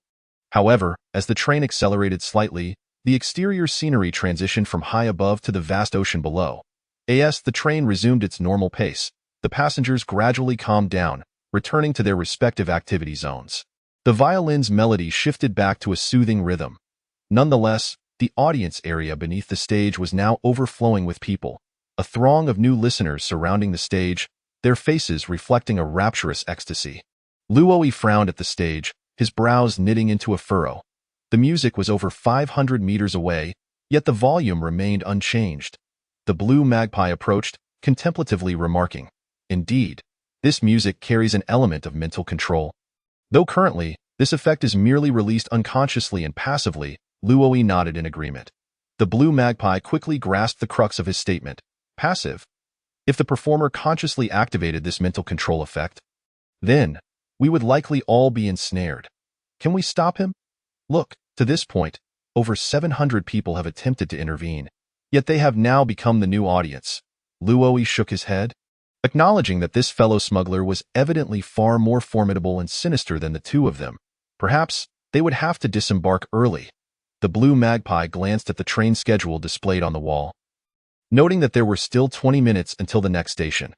However, as the train accelerated slightly, the exterior scenery transitioned from high above to the vast ocean below. As the train resumed its normal pace, the passengers gradually calmed down, returning to their respective activity zones. The violin's melody shifted back to a soothing rhythm. Nonetheless, the audience area beneath the stage was now overflowing with people, a throng of new listeners surrounding the stage, their faces reflecting a rapturous ecstasy. Luo frowned at the stage, his brows knitting into a furrow. The music was over 500 meters away, yet the volume remained unchanged. The blue magpie approached, contemplatively remarking, "Indeed, this music carries an element of mental control." Though currently, this effect is merely released unconsciously and passively, Luoi nodded in agreement. The blue magpie quickly grasped the crux of his statement. Passive. If the performer consciously activated this mental control effect, then we would likely all be ensnared. Can we stop him? Look, to this point, over 700 people have attempted to intervene, yet they have now become the new audience. Luoi shook his head, acknowledging that this fellow smuggler was evidently far more formidable and sinister than the two of them. Perhaps they would have to disembark early. The blue magpie glanced at the train schedule displayed on the wall, noting that there were still 20 minutes until the next station.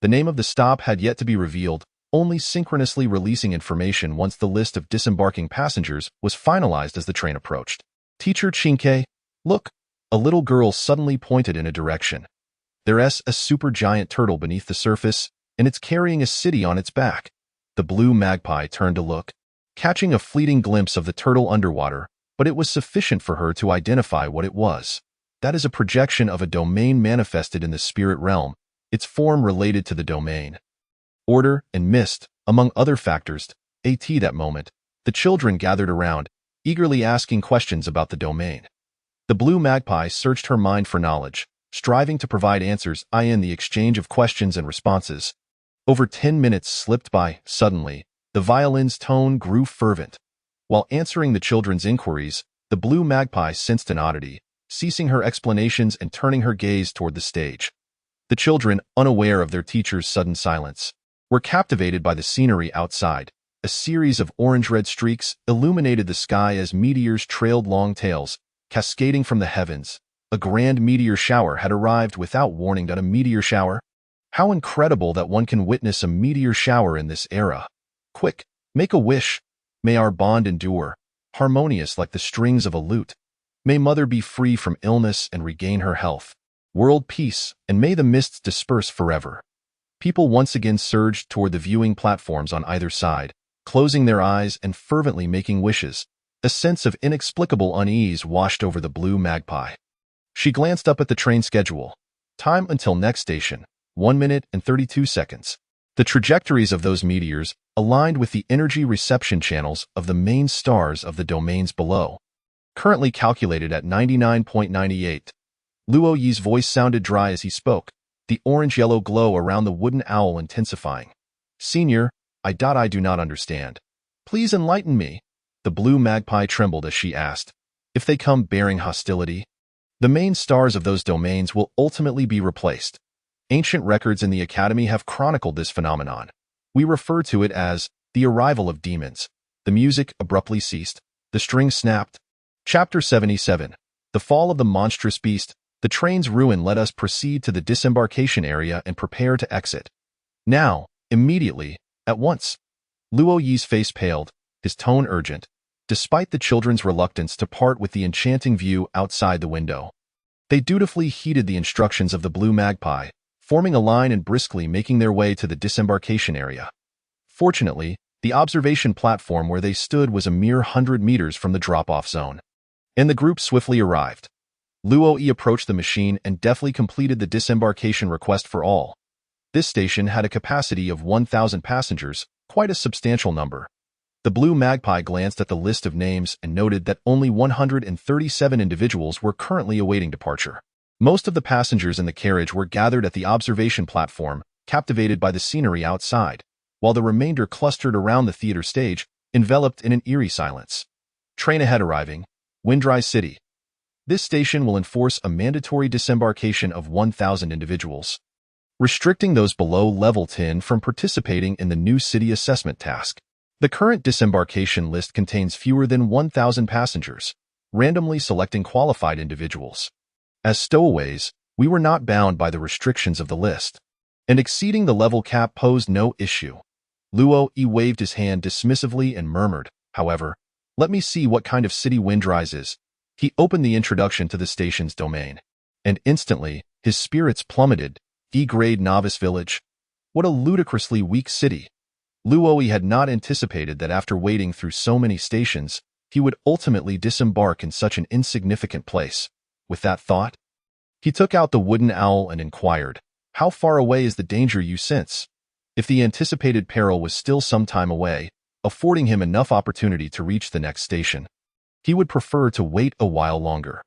The name of the stop had yet to be revealed, only synchronously releasing information once the list of disembarking passengers was finalized as the train approached. Teacher Chinke, look, a little girl suddenly pointed in a direction. There's a supergiant turtle beneath the surface, and it's carrying a city on its back. The blue magpie turned to look, catching a fleeting glimpse of the turtle underwater, but it was sufficient for her to identify what it was. That is a projection of a domain manifested in the spirit realm, its form related to the domain. Order and mist, among other factors, that moment, the children gathered around, eagerly asking questions about the domain. The blue magpie searched her mind for knowledge, striving to provide answers in the exchange of questions and responses. Over 10 minutes slipped by. Suddenly, the violin's tone grew fervent. While answering the children's inquiries, the blue magpie sensed an oddity, ceasing her explanations and turning her gaze toward the stage. The children, unaware of their teacher's sudden silence, were captivated by the scenery outside. A series of orange-red streaks illuminated the sky as meteors trailed long tails, cascading from the heavens. A grand meteor shower had arrived without warning. A meteor shower? How incredible that one can witness a meteor shower in this era. Quick, make a wish. May our bond endure, harmonious like the strings of a lute. May Mother be free from illness and regain her health. World peace, and may the mists disperse forever. People once again surged toward the viewing platforms on either side, closing their eyes and fervently making wishes. A sense of inexplicable unease washed over the blue magpie. She glanced up at the train schedule. Time until next station, 1 minute and 32 seconds. The trajectories of those meteors aligned with the energy reception channels of the main stars of the domains below. Currently calculated at 99.98. Luoyi's voice sounded dry as he spoke, the orange-yellow glow around the wooden owl intensifying. Senior, I do not understand. Please enlighten me. The blue magpie trembled as she asked, if they come bearing hostility? The main stars of those domains will ultimately be replaced. Ancient records in the Academy have chronicled this phenomenon. We refer to it as the arrival of demons. The music abruptly ceased. The string snapped. Chapter 77. The Fall of the Monstrous Beast. The train's ruin. Let us proceed to the disembarkation area and prepare to exit. Now, immediately, at once. Luoyi's face paled, his tone urgent, despite the children's reluctance to part with the enchanting view outside the window. They dutifully heeded the instructions of the blue magpie, forming a line and briskly making their way to the disembarkation area. Fortunately, the observation platform where they stood was a mere 100 meters from the drop-off zone, and the group swiftly arrived. Luoi approached the machine and deftly completed the disembarkation request for all. This station had a capacity of 1,000 passengers, quite a substantial number. The blue magpie glanced at the list of names and noted that only 137 individuals were currently awaiting departure. Most of the passengers in the carriage were gathered at the observation platform, captivated by the scenery outside, while the remainder clustered around the theater stage, enveloped in an eerie silence. Train ahead arriving, Windrise City. This station will enforce a mandatory disembarkation of 1,000 individuals, restricting those below level 10 from participating in the new city assessment task. The current disembarkation list contains fewer than 1,000 passengers, randomly selecting qualified individuals. As stowaways, we were not bound by the restrictions of the list, and exceeding the level cap posed no issue. Luoi waved his hand dismissively and murmured, however, let me see what kind of city Windrise is. He opened the introduction to the station's domain, and instantly, his spirits plummeted. E-grade novice village. What a ludicrously weak city. Luoi had not anticipated that after waiting through so many stations, he would ultimately disembark in such an insignificant place. With that thought, He took out the wooden owl and inquired, "How far away is the danger you sense?" If the anticipated peril was still some time away, affording him enough opportunity to reach the next station, he would prefer to wait a while longer.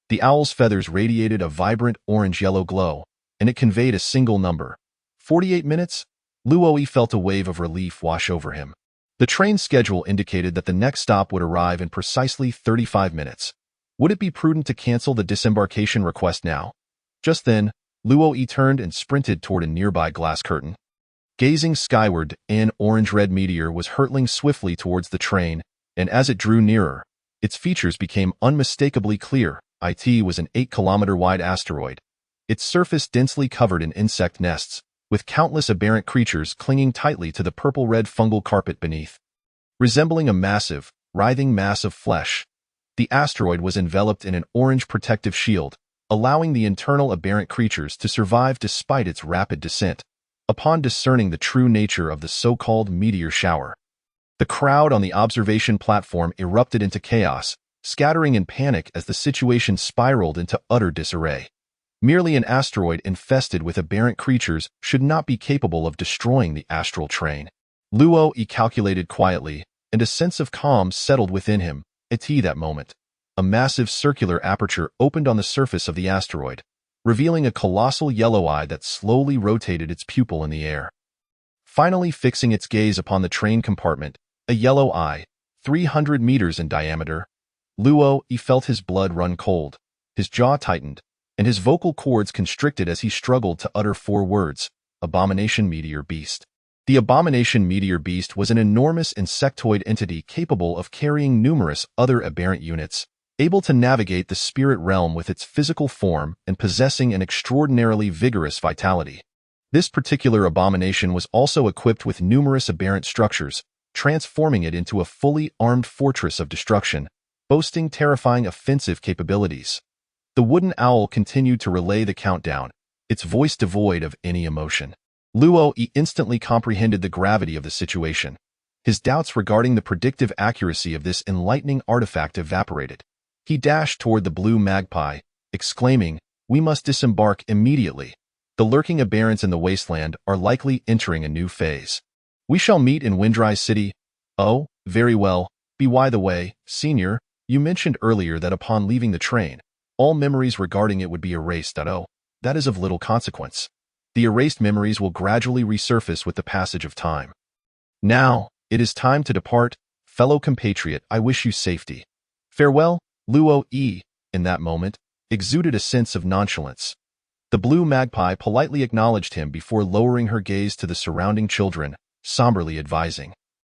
The owl's feathers radiated a vibrant orange-yellow glow, and it conveyed a single number. 48 minutes? Luo Yi felt a wave of relief wash over him. The train schedule indicated that the next stop would arrive in precisely 35 minutes. Would it be prudent to cancel the disembarkation request now? Just then, Luo Yi turned and sprinted toward a nearby glass curtain. Gazing skyward, an orange-red meteor was hurtling swiftly towards the train, and as it drew nearer, its features became unmistakably clear. It was an 8-kilometer-wide asteroid, its surface densely covered in insect nests, with countless aberrant creatures clinging tightly to the purple-red fungal carpet beneath. Resembling a massive, writhing mass of flesh, the asteroid was enveloped in an orange protective shield, allowing the internal aberrant creatures to survive despite its rapid descent. Upon discerning the true nature of the so-called meteor shower, the crowd on the observation platform erupted into chaos, scattering in panic as the situation spiraled into utter disarray. Merely an asteroid infested with aberrant creatures should not be capable of destroying the astral train. Luo Yi calculated quietly, and a sense of calm settled within him. At that moment, a massive circular aperture opened on the surface of the asteroid, revealing a colossal yellow eye that slowly rotated its pupil in the air. Finally fixing its gaze upon the train compartment, a yellow eye, 300 meters in diameter, Luo Yi felt his blood run cold, his jaw tightened, and his vocal cords constricted as he struggled to utter 4 words: Abomination Meteor Beast. The Abomination Meteor Beast was an enormous insectoid entity capable of carrying numerous other aberrant units, able to navigate the spirit realm with its physical form and possessing an extraordinarily vigorous vitality. This particular abomination was also equipped with numerous aberrant structures, transforming it into a fully armed fortress of destruction, boasting terrifying offensive capabilities. The wooden owl continued to relay the countdown, its voice devoid of any emotion. Luo Yi instantly comprehended the gravity of the situation. His doubts regarding the predictive accuracy of this enlightening artifact evaporated. He dashed toward the blue magpie, exclaiming, "We must disembark immediately. The lurking aberrants in the wasteland are likely entering a new phase. We shall meet in Windry City." "Oh, very well. By the way, Senior, you mentioned earlier that upon leaving the train, all memories regarding it would be erased. Oh, that is of little consequence. The erased memories will gradually resurface with the passage of time. Now, it is time to depart. Fellow compatriot, I wish you safety. Farewell." Luo Yi, in that moment, exuded a sense of nonchalance. The blue magpie politely acknowledged him before lowering her gaze to the surrounding children, somberly advising,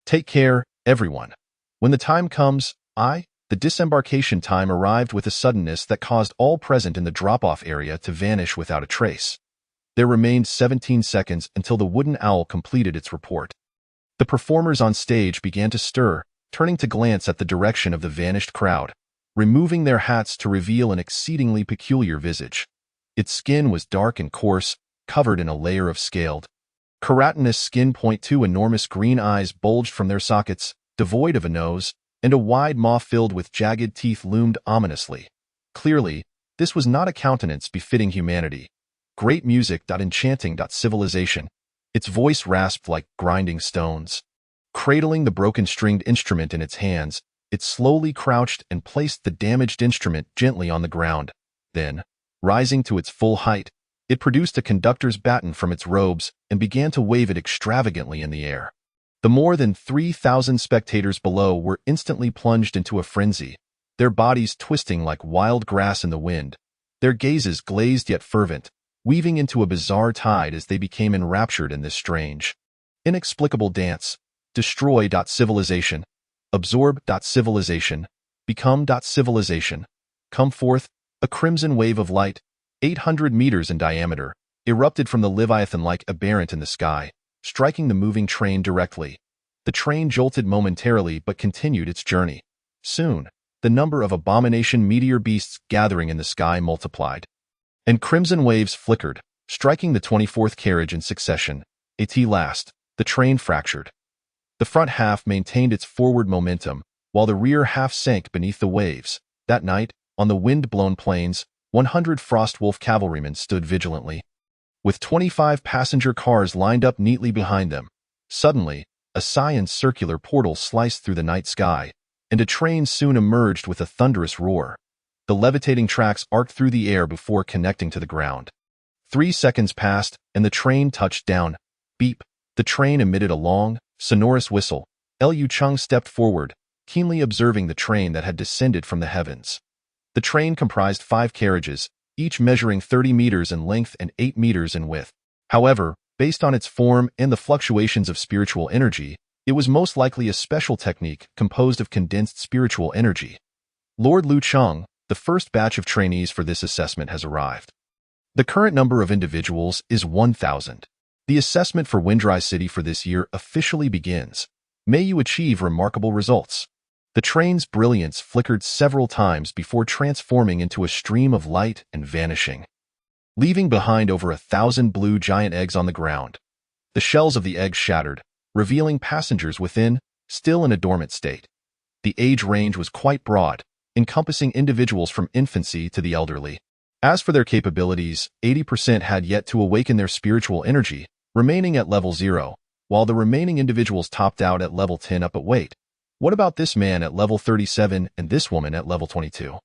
"Take care, everyone. When the time comes, The disembarkation time arrived with a suddenness that caused all present in the drop-off area to vanish without a trace. There remained 17 seconds until the wooden owl completed its report. The performers on stage began to stir, turning to glance at the direction of the vanished crowd, removing their hats to reveal an exceedingly peculiar visage. Its skin was dark and coarse, covered in a layer of scaled, keratinous skin. Two enormous green eyes bulged from their sockets, devoid of a nose, and a wide maw filled with jagged teeth loomed ominously. Clearly, this was not a countenance befitting humanity. Great music. Enchanting. Civilization. Its voice rasped like grinding stones. Cradling the broken stringed instrument in its hands, it slowly crouched and placed the damaged instrument gently on the ground. Then, rising to its full height, it produced a conductor's baton from its robes and began to wave it extravagantly in the air. The more than 3,000 spectators below were instantly plunged into a frenzy, their bodies twisting like wild grass in the wind, their gazes glazed yet fervent, weaving into a bizarre tide as they became enraptured in this strange, inexplicable dance. Destroy. Civilization. Absorb. Civilization. Become. Civilization. Come forth. A crimson wave of light, 800 meters in diameter, erupted from the Leviathan-like aberrant in the sky, striking the moving train directly. The train jolted momentarily but continued its journey. Soon, the number of abomination meteor beasts gathering in the sky multiplied, and crimson waves flickered, striking the 24th carriage in succession. At last, the train fractured. The front half maintained its forward momentum, while the rear half sank beneath the waves. That night, on the wind-blown plains, 100 Frostwolf cavalrymen stood vigilantly, with 25 passenger cars lined up neatly behind them. Suddenly, a cyan circular portal sliced through the night sky, and a train soon emerged with a thunderous roar. The levitating tracks arced through the air before connecting to the ground. 3 seconds passed, and the train touched down. Beep! The train emitted a long, sonorous whistle. Liu Cheng stepped forward, keenly observing the train that had descended from the heavens. The train comprised 5 carriages, each measuring 30 meters in length and 8 meters in width. However, based on its form and the fluctuations of spiritual energy, it was most likely a special technique composed of condensed spiritual energy. Lord Liu Cheng, the first batch of trainees for this assessment has arrived. The current number of individuals is 1,000. The assessment for Windrise City for this year officially begins. May you achieve remarkable results. The train's brilliance flickered several times before transforming into a stream of light and vanishing, leaving behind over 1,000 blue giant eggs on the ground. The shells of the eggs shattered, revealing passengers within, still in a dormant state. The age range was quite broad, encompassing individuals from infancy to the elderly. As for their capabilities, 80% had yet to awaken their spiritual energy, remaining at level 0, while the remaining individuals topped out at level 10 up at weight. What about this man at level 37 and this woman at level 22?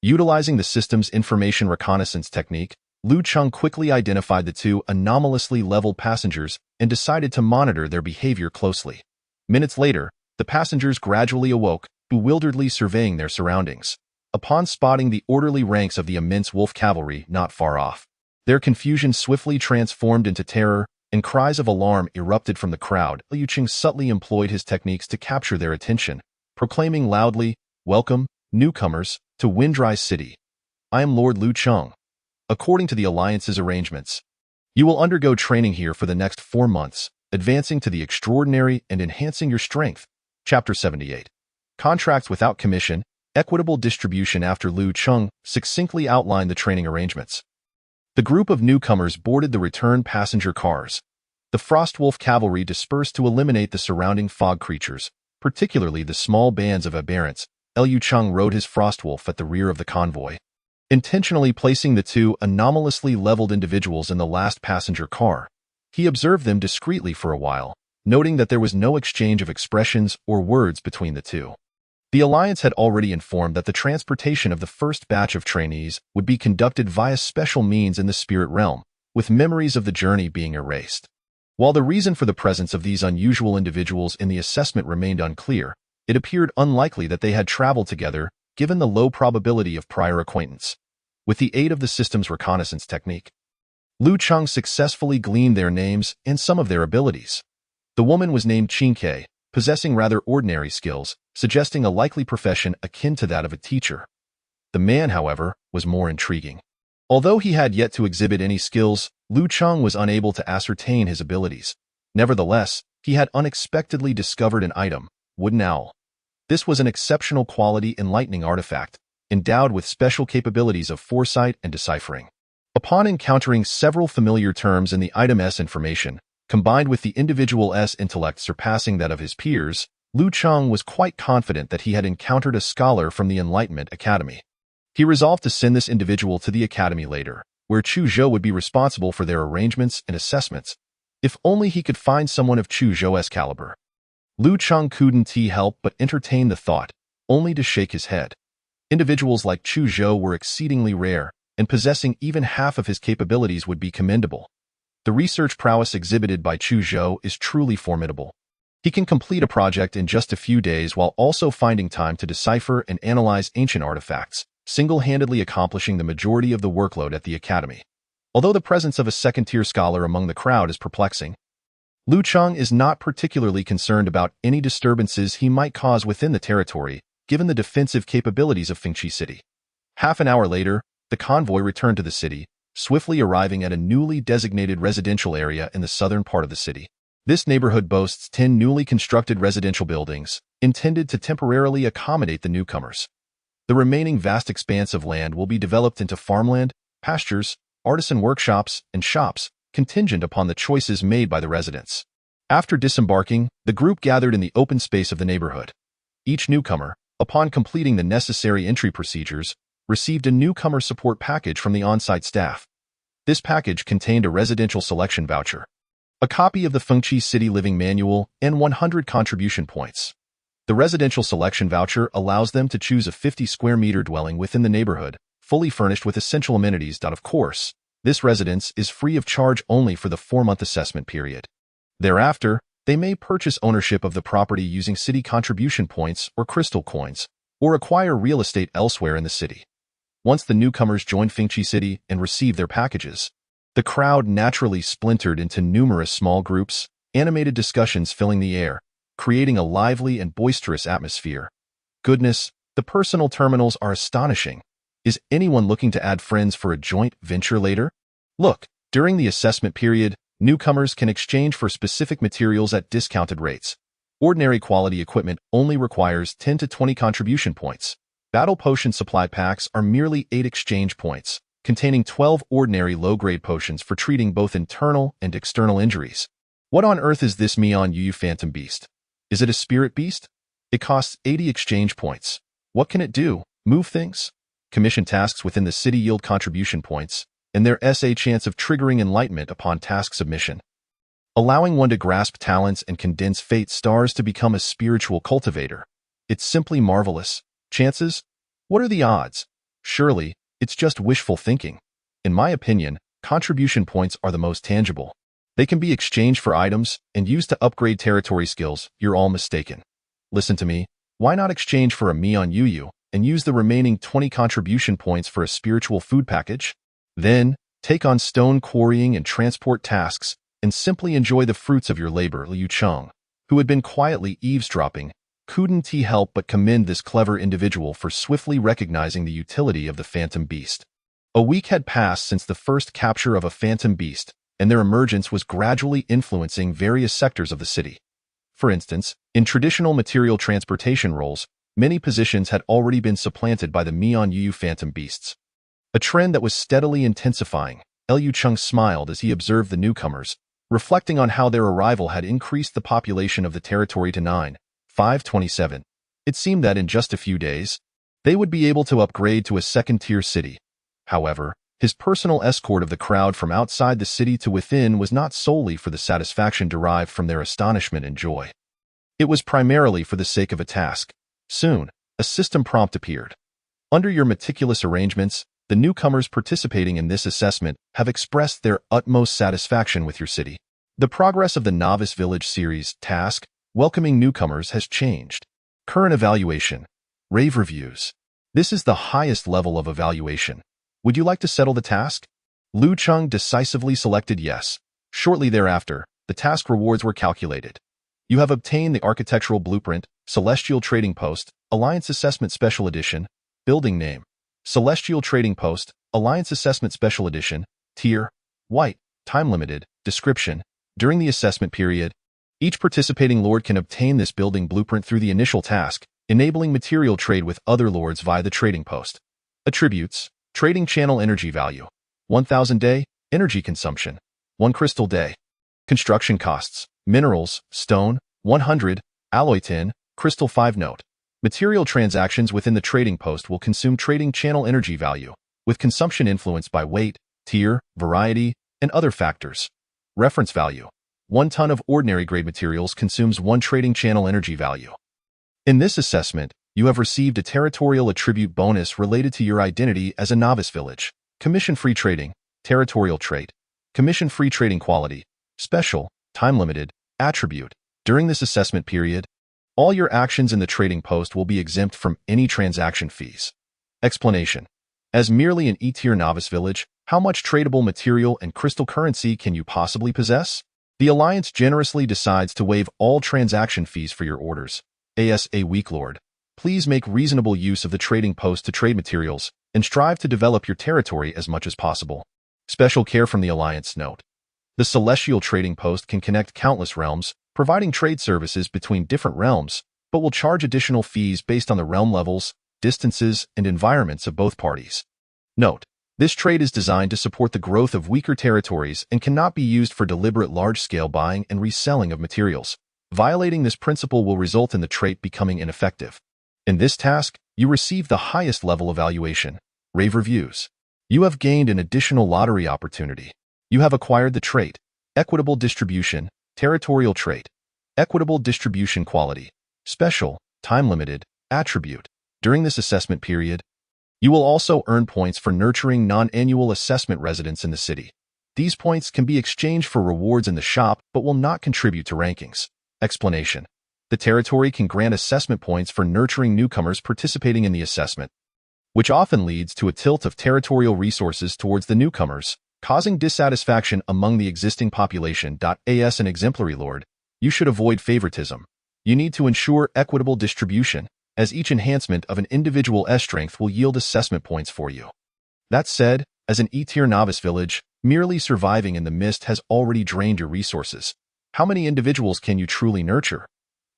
Utilizing the system's information reconnaissance technique, Liu Cheng quickly identified the 2 anomalously leveled passengers and decided to monitor their behavior closely. Minutes later, the passengers gradually awoke, bewilderedly surveying their surroundings. Upon spotting the orderly ranks of the immense wolf cavalry not far off, their confusion swiftly transformed into terror, and cries of alarm erupted from the crowd. Liu Cheng subtly employed his techniques to capture their attention, proclaiming loudly, "Welcome, newcomers, to Windrise City. I am Lord Liu Cheng. According to the Alliance's arrangements, you will undergo training here for the next 4 months, advancing to the extraordinary and enhancing your strength." Chapter 78. Contracts without commission, equitable distribution. After Liu Cheng succinctly outlined the training arrangements, the group of newcomers boarded the return passenger cars. The Frostwolf cavalry dispersed to eliminate the surrounding fog creatures, particularly the small bands of aberrants. Liu Cheng rode his Frostwolf at the rear of the convoy, intentionally placing the 2 anomalously leveled individuals in the last passenger car. He observed them discreetly for a while, noting that there was no exchange of expressions or words between the 2. The Alliance had already informed that the transportation of the first batch of trainees would be conducted via special means in the spirit realm, with memories of the journey being erased. While the reason for the presence of these unusual individuals in the assessment remained unclear, it appeared unlikely that they had traveled together, given the low probability of prior acquaintance. With the aid of the system's reconnaissance technique, Liu Cheng successfully gleaned their names and some of their abilities. The woman was named Qingke, possessing rather ordinary skills, suggesting a likely profession akin to that of a teacher. The man, however, was more intriguing. Although he had yet to exhibit any skills, Liu Cheng was unable to ascertain his abilities. Nevertheless, he had unexpectedly discovered an item, Wooden Owl. This was an exceptional quality enlightening artifact, endowed with special capabilities of foresight and deciphering. Upon encountering several familiar terms in the item's information, combined with the individual's intellect surpassing that of his peers, Liu Cheng was quite confident that he had encountered a scholar from the Enlightenment Academy. He resolved to send this individual to the academy later, where Chu Zhou would be responsible for their arrangements and assessments. If only he could find someone of Chu Zhou's caliber. Liu Cheng couldn't help but entertain the thought, only to shake his head. Individuals like Chu Zhou were exceedingly rare, and possessing even half of his capabilities would be commendable. The research prowess exhibited by Chu Zhou is truly formidable. He can complete a project in just a few days while also finding time to decipher and analyze ancient artifacts, single-handedly accomplishing the majority of the workload at the academy. Although the presence of a second-tier scholar among the crowd is perplexing, Liu Cheng is not particularly concerned about any disturbances he might cause within the territory, given the defensive capabilities of Fengqi City. Half an hour later, the convoy returned to the city, swiftly arriving at a newly designated residential area in the southern part of the city. This neighborhood boasts 10 newly constructed residential buildings, intended to temporarily accommodate the newcomers. The remaining vast expanse of land will be developed into farmland, pastures, artisan workshops, and shops, contingent upon the choices made by the residents. After disembarking, the group gathered in the open space of the neighborhood. Each newcomer, upon completing the necessary entry procedures, received a newcomer support package from the on-site staff. This package contained a residential selection voucher, a copy of the Fengqi City Living Manual, and 100 contribution points. The residential selection voucher allows them to choose a 50-square-meter dwelling within the neighborhood, fully furnished with essential amenities. Of course, this residence is free of charge only for the 4-month assessment period. Thereafter, they may purchase ownership of the property using city contribution points or crystal coins, or acquire real estate elsewhere in the city. Once the newcomers joined Fengqi City and received their packages, the crowd naturally splintered into numerous small groups, animated discussions filling the air, creating a lively and boisterous atmosphere. Goodness, the personal terminals are astonishing. Is anyone looking to add friends for a joint venture later? Look, during the assessment period, newcomers can exchange for specific materials at discounted rates. Ordinary quality equipment only requires 10 to 20 contribution points. Battle potion supply packs are merely 8 exchange points, containing 12 ordinary low-grade potions for treating both internal and external injuries. What on earth is this Mian Yu Phantom Beast? Is it a spirit beast? It costs 80 exchange points. What can it do? Move things? Commission tasks within the city yield contribution points, and there's a chance of triggering enlightenment upon task submission, allowing one to grasp talents and condense fate stars to become a spiritual cultivator. It's simply marvelous. Chances? What are the odds? Surely, it's just wishful thinking. In my opinion, contribution points are the most tangible. They can be exchanged for items and used to upgrade territory skills. You're all mistaken. Listen to me. Why not exchange for a Mian Yu and use the remaining 20 contribution points for a spiritual food package? Then, take on stone quarrying and transport tasks and simply enjoy the fruits of your labor. Liu Cheng, who had been quietly eavesdropping, couldn't he help but commend this clever individual for swiftly recognizing the utility of the Phantom Beast. A week had passed since the first capture of a Phantom Beast, and their emergence was gradually influencing various sectors of the city. For instance, in traditional material transportation roles, many positions had already been supplanted by the Mian Yu Phantom Beasts. A trend that was steadily intensifying. Liu Cheng smiled as he observed the newcomers, reflecting on how their arrival had increased the population of the territory to 9,527. It seemed that in just a few days, they would be able to upgrade to a second-tier city. However, his personal escort of the crowd from outside the city to within was not solely for the satisfaction derived from their astonishment and joy. It was primarily for the sake of a task. Soon, a system prompt appeared. Under your meticulous arrangements, the newcomers participating in this assessment have expressed their utmost satisfaction with your city. The progress of the Novice Village Series task, welcoming newcomers, has changed. Current evaluation. Rave reviews. This is the highest level of evaluation. Would you like to settle the task? Liu Cheng decisively selected yes. Shortly thereafter, the task rewards were calculated. You have obtained the Architectural Blueprint, Celestial Trading Post, Alliance Assessment Special Edition, Building Name, Celestial Trading Post, Alliance Assessment Special Edition, Tier, White, Time Limited, Description. During the assessment period, each participating lord can obtain this building blueprint through the initial task, enabling material trade with other lords via the trading post. Attributes. Trading channel energy value. 1,000 day, energy consumption. 1 crystal day. Construction costs. Minerals, stone, 100, alloy tin, crystal 5 note. Material transactions within the trading post will consume trading channel energy value, with consumption influenced by weight, tier, variety, and other factors. Reference value. 1 ton of ordinary grade materials consumes 1 trading channel energy value. In this assessment, you have received a territorial attribute bonus related to your identity as a novice village. Commission-free trading, territorial trait, commission-free trading quality, special, time-limited, attribute. During this assessment period, all your actions in the trading post will be exempt from any transaction fees. Explanation. As merely an E-tier novice village, how much tradable material and crystal currency can you possibly possess? The Alliance generously decides to waive all transaction fees for your orders. As a weak lord, please make reasonable use of the trading post to trade materials and strive to develop your territory as much as possible. Special care from the Alliance. Note. The Celestial Trading Post can connect countless realms, providing trade services between different realms, but will charge additional fees based on the realm levels, distances, and environments of both parties. Note. This trade is designed to support the growth of weaker territories and cannot be used for deliberate large-scale buying and reselling of materials. Violating this principle will result in the trait becoming ineffective. In this task, you receive the highest level evaluation. Rave reviews. You have gained an additional lottery opportunity. You have acquired the trait, Equitable Distribution, Territorial Trait, Equitable Distribution Quality, Special, Time-Limited, Attribute. During this assessment period, you will also earn points for nurturing non-annual assessment residents in the city. These points can be exchanged for rewards in the shop but will not contribute to rankings. Explanation. The territory can grant assessment points for nurturing newcomers participating in the assessment, which often leads to a tilt of territorial resources towards the newcomers, causing dissatisfaction among the existing population. As an exemplary lord, you should avoid favoritism. You need to ensure equitable distribution, as each enhancement of an individual S-strength will yield assessment points for you. That said, as an E-tier novice village, merely surviving in the mist has already drained your resources. How many individuals can you truly nurture?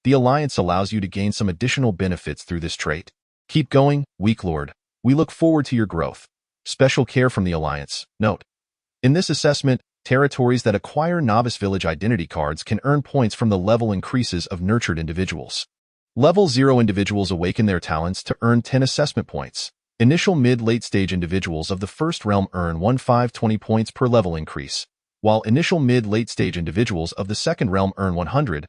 The Alliance allows you to gain some additional benefits through this trait. Keep going, weak lord. We look forward to your growth. Special care from the Alliance. Note: in this assessment, territories that acquire novice village identity cards can earn points from the level increases of nurtured individuals. Level 0 individuals awaken their talents to earn 10 assessment points. Initial mid-late stage individuals of the first realm earn 20 points per level increase, while initial mid-late stage individuals of the second realm earn 2,000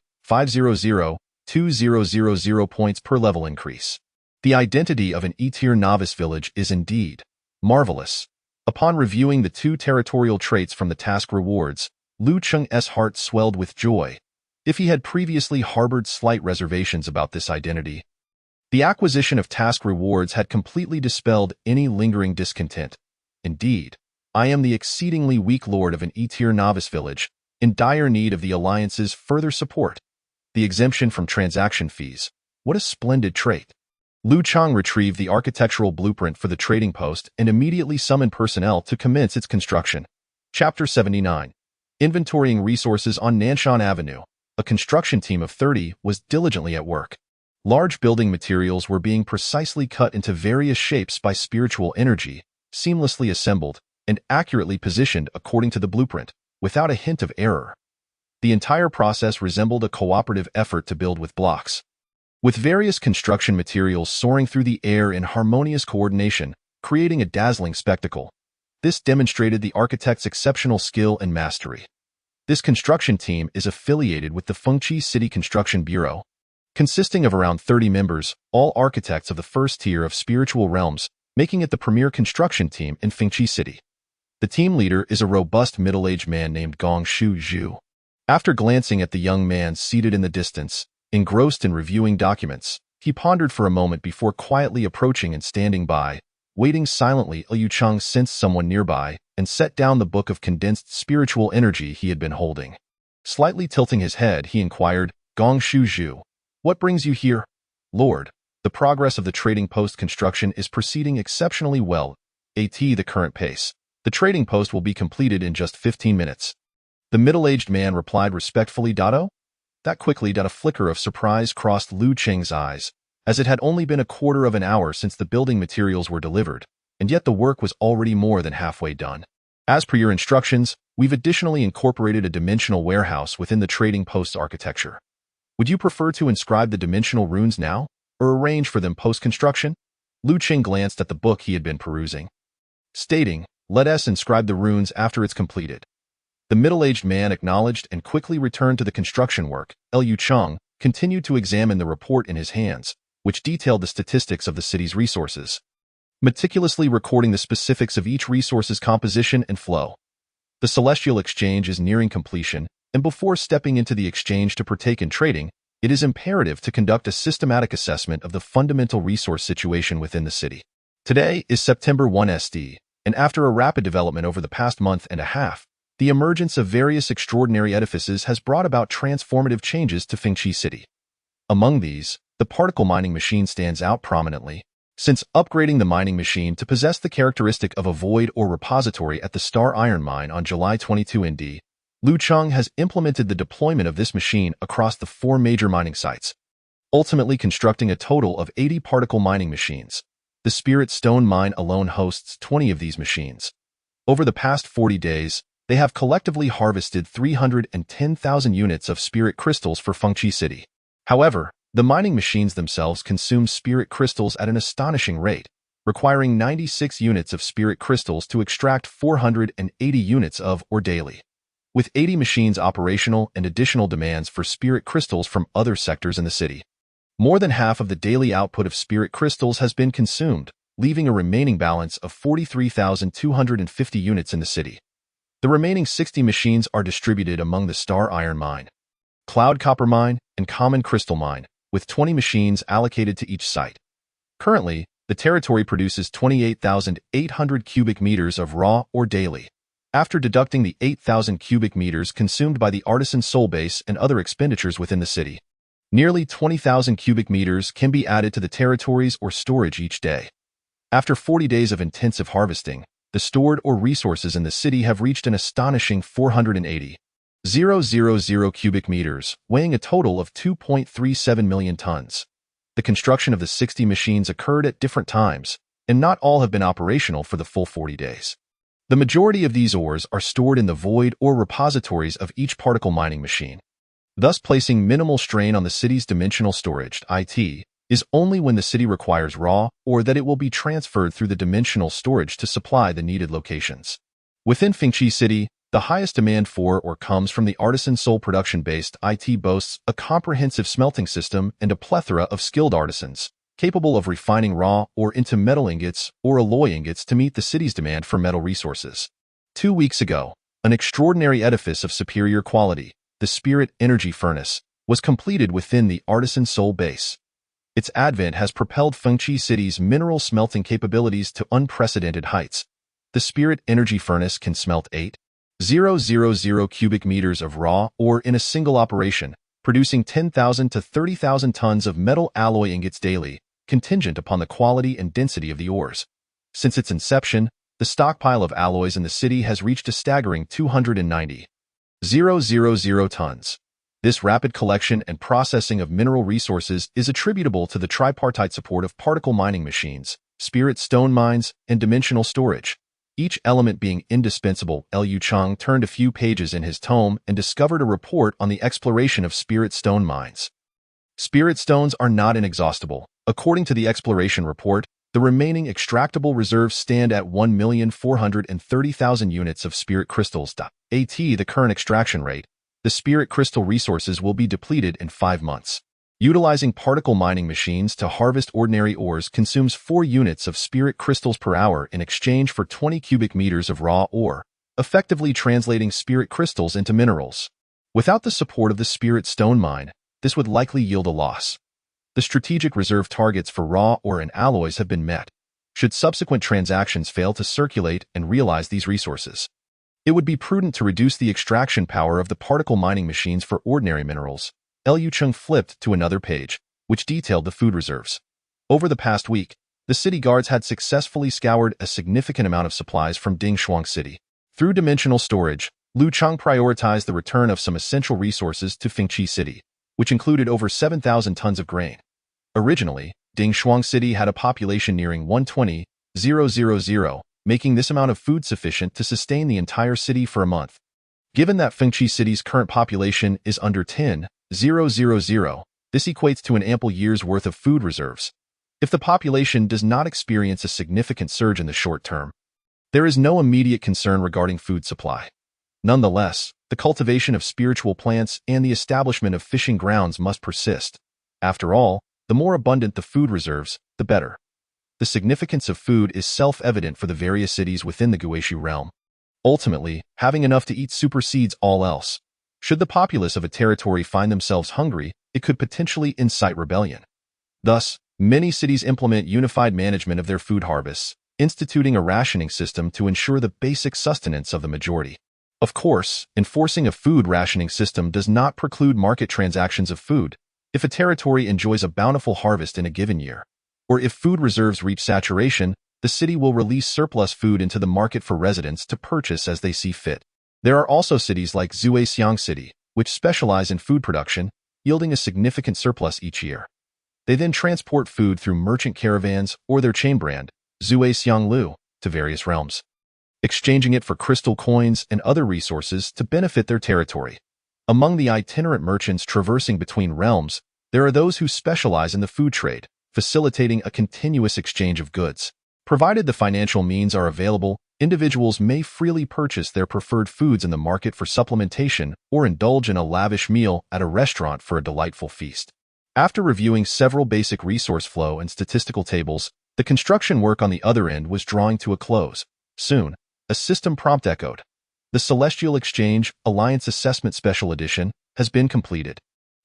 points per level increase. The identity of an E-tier novice village is indeed marvelous. Upon reviewing the 2 territorial traits from the task rewards, Lu Cheng's heart swelled with joy. If he had previously harbored slight reservations about this identity, the acquisition of task rewards had completely dispelled any lingering discontent. Indeed, I am the exceedingly weak lord of an E-tier novice village, in dire need of the Alliance's further support. The exemption from transaction fees. What a splendid trait. Lu Chang retrieved the architectural blueprint for the trading post and immediately summoned personnel to commence its construction. Chapter 79. Inventorying resources on Nanshan Avenue. A construction team of 30 was diligently at work. Large building materials were being precisely cut into various shapes by spiritual energy, seamlessly assembled, and accurately positioned according to the blueprint, without a hint of error. The entire process resembled a cooperative effort to build with blocks, with various construction materials soaring through the air in harmonious coordination, creating a dazzling spectacle. This demonstrated the architect's exceptional skill and mastery. This construction team is affiliated with the Fengqi City Construction Bureau, consisting of around 30 members, all architects of the first tier of spiritual realms, making it the premier construction team in Fengqi City. The team leader is a robust middle-aged man named Gong Shu Zhu. After glancing at the young man seated in the distance, engrossed in reviewing documents, he pondered for a moment before quietly approaching and standing by. Waiting silently, Liu Chang sensed someone nearby and set down the book of condensed spiritual energy he had been holding. Slightly tilting his head, he inquired, Gong Shu Zhu, what brings you here? Lord, the progress of the trading post construction is proceeding exceptionally well. At the current pace, the trading post will be completed in just 15 minutes. The middle-aged man replied respectfully. Dado? That quickly a flicker of surprise crossed Lu Cheng's eyes, as it had only been a quarter of an hour since the building materials were delivered, and yet the work was already more than halfway done. As per your instructions, we've additionally incorporated a dimensional warehouse within the trading post's architecture. Would you prefer to inscribe the dimensional runes now, or arrange for them post-construction? Lu Cheng glanced at the book he had been perusing, stating, let us inscribe the runes after it's completed. The middle-aged man acknowledged and quickly returned to the construction work. Liu Chang continued to examine the report in his hands, which detailed the statistics of the city's resources, meticulously recording the specifics of each resource's composition and flow. The Celestial Exchange is nearing completion, and before stepping into the exchange to partake in trading, it is imperative to conduct a systematic assessment of the fundamental resource situation within the city. Today is September 1 SD, and after a rapid development over the past month and a half, the emergence of various extraordinary edifices has brought about transformative changes to Fengqi City. Among these, the particle mining machine stands out prominently, since upgrading the mining machine to possess the characteristic of a void or repository at the Star Iron Mine on July 22 ND, Lu Chang has implemented the deployment of this machine across the 4 major mining sites, ultimately constructing a total of 80 particle mining machines. The Spirit Stone Mine alone hosts 20 of these machines. Over the past 40 days, they have collectively harvested 310,000 units of spirit crystals for Fengqi City. However, the mining machines themselves consume spirit crystals at an astonishing rate, requiring 96 units of spirit crystals to extract 480 units of ore daily. With 80 machines operational and additional demands for spirit crystals from other sectors in the city, more than half of the daily output of spirit crystals has been consumed, leaving a remaining balance of 43,250 units in the city. The remaining 60 machines are distributed among the Star Iron Mine, Cloud Copper Mine, and Common Crystal Mine, with 20 machines allocated to each site. Currently, the territory produces 28,800 cubic meters of raw ore daily. After deducting the 8,000 cubic meters consumed by the Artisan Soul Base and other expenditures within the city, nearly 20,000 cubic meters can be added to the territories or storage each day. After 40 days of intensive harvesting, the stored ore resources in the city have reached an astonishing 480,000 cubic meters, weighing a total of 2.37 million tons. The construction of the 60 machines occurred at different times, and not all have been operational for the full 40 days. The majority of these ores are stored in the void ore repositories of each particle mining machine, thus placing minimal strain on the city's dimensional storage. It is only when the city requires raw ore that it will be transferred through the dimensional storage to supply the needed locations. Within Fengchi City, the highest demand for ore comes from the Artisan Soul production-based. It boasts a comprehensive smelting system and a plethora of skilled artisans, capable of refining raw ore into metal ingots or alloy ingots to meet the city's demand for metal resources. 2 weeks ago, an extraordinary edifice of superior quality, the Spirit Energy Furnace, was completed within the Artisan Soul Base. Its advent has propelled Fengchi City's mineral smelting capabilities to unprecedented heights. The Spirit Energy Furnace can smelt 8,000 cubic meters of raw ore in a single operation, producing 10,000 to 30,000 tons of metal alloy ingots daily, contingent upon the quality and density of the ores. Since its inception, the stockpile of alloys in the city has reached a staggering 290,000 tons. This rapid collection and processing of mineral resources is attributable to the tripartite support of particle mining machines, spirit stone mines, and dimensional storage, each element being indispensable. Liu Chang turned a few pages in his tome and discovered a report on the exploration of spirit stone mines. Spirit stones are not inexhaustible. According to the exploration report, the remaining extractable reserves stand at 1,430,000 units of spirit crystals. At the current extraction rate, the spirit crystal resources will be depleted in 5 months. Utilizing particle mining machines to harvest ordinary ores consumes 4 units of spirit crystals per hour in exchange for 20 cubic meters of raw ore, effectively translating spirit crystals into minerals. Without the support of the spirit stone mine, this would likely yield a loss. The strategic reserve targets for raw ore and alloys have been met, should subsequent transactions fail to circulate and realize these resources. It would be prudent to reduce the extraction power of the particle mining machines for ordinary minerals. Liu Cheng flipped to another page, which detailed the food reserves. Over the past week, the city guards had successfully scoured a significant amount of supplies from Dingshuang City. Through dimensional storage, Liu Cheng prioritized the return of some essential resources to Fengchi City, which included over 7,000 tons of grain. Originally, Dingshuang City had a population nearing 120,000, making this amount of food sufficient to sustain the entire city for a month. Given that Fengchi City's current population is under 10,000, this equates to an ample year's worth of food reserves. If the population does not experience a significant surge in the short term, there is no immediate concern regarding food supply. Nonetheless, the cultivation of spiritual plants and the establishment of fishing grounds must persist. After all, the more abundant the food reserves, the better. The significance of food is self-evident for the various cities within the Guishu realm. Ultimately, having enough to eat supersedes all else. Should the populace of a territory find themselves hungry, it could potentially incite rebellion. Thus, many cities implement unified management of their food harvests, instituting a rationing system to ensure the basic sustenance of the majority. Of course, enforcing a food rationing system does not preclude market transactions of food. If a territory enjoys a bountiful harvest in a given year, or if food reserves reach saturation, the city will release surplus food into the market for residents to purchase as they see fit. There are also cities like Zhuixiang City, which specialize in food production, yielding a significant surplus each year. They then transport food through merchant caravans or their chain brand, Zhuixiang Lu, to various realms, exchanging it for crystal coins and other resources to benefit their territory. Among the itinerant merchants traversing between realms, there are those who specialize in the food trade, facilitating a continuous exchange of goods. Provided the financial means are available, individuals may freely purchase their preferred foods in the market for supplementation or indulge in a lavish meal at a restaurant for a delightful feast. After reviewing several basic resource flow and statistical tables, the construction work on the other end was drawing to a close. Soon, a system prompt echoed. The Celestial Exchange Alliance Assessment Special Edition has been completed.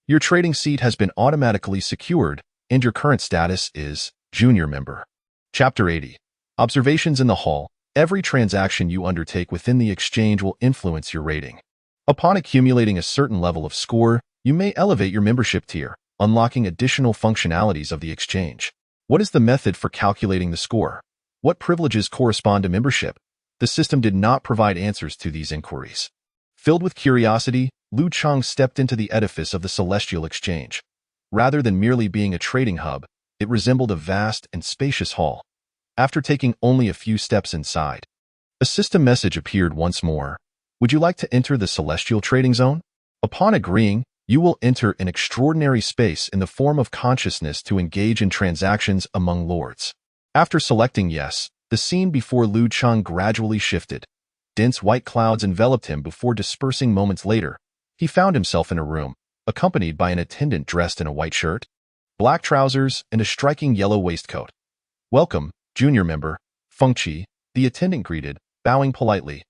Your trading seat has been automatically secured, and your current status is Junior Member. Chapter 80. Observations in the Hall. Every transaction you undertake within the exchange will influence your rating. Upon accumulating a certain level of score, you may elevate your membership tier, unlocking additional functionalities of the exchange. What is the method for calculating the score? What privileges correspond to membership? The system did not provide answers to these inquiries. Filled with curiosity, Lu Cheng stepped into the edifice of the Celestial Exchange. Rather than merely being a trading hub, it resembled a vast and spacious hall. After taking only a few steps inside, a system message appeared once more. Would you like to enter the Celestial Trading Zone? Upon agreeing, you will enter an extraordinary space in the form of consciousness to engage in transactions among lords. After selecting yes, the scene before Lu Cheng gradually shifted. Dense white clouds enveloped him before dispersing moments later. He found himself in a room, accompanied by an attendant dressed in a white shirt, black trousers, and a striking yellow waistcoat. Welcome, Junior Member, Feng Qi, the attendant greeted, bowing politely.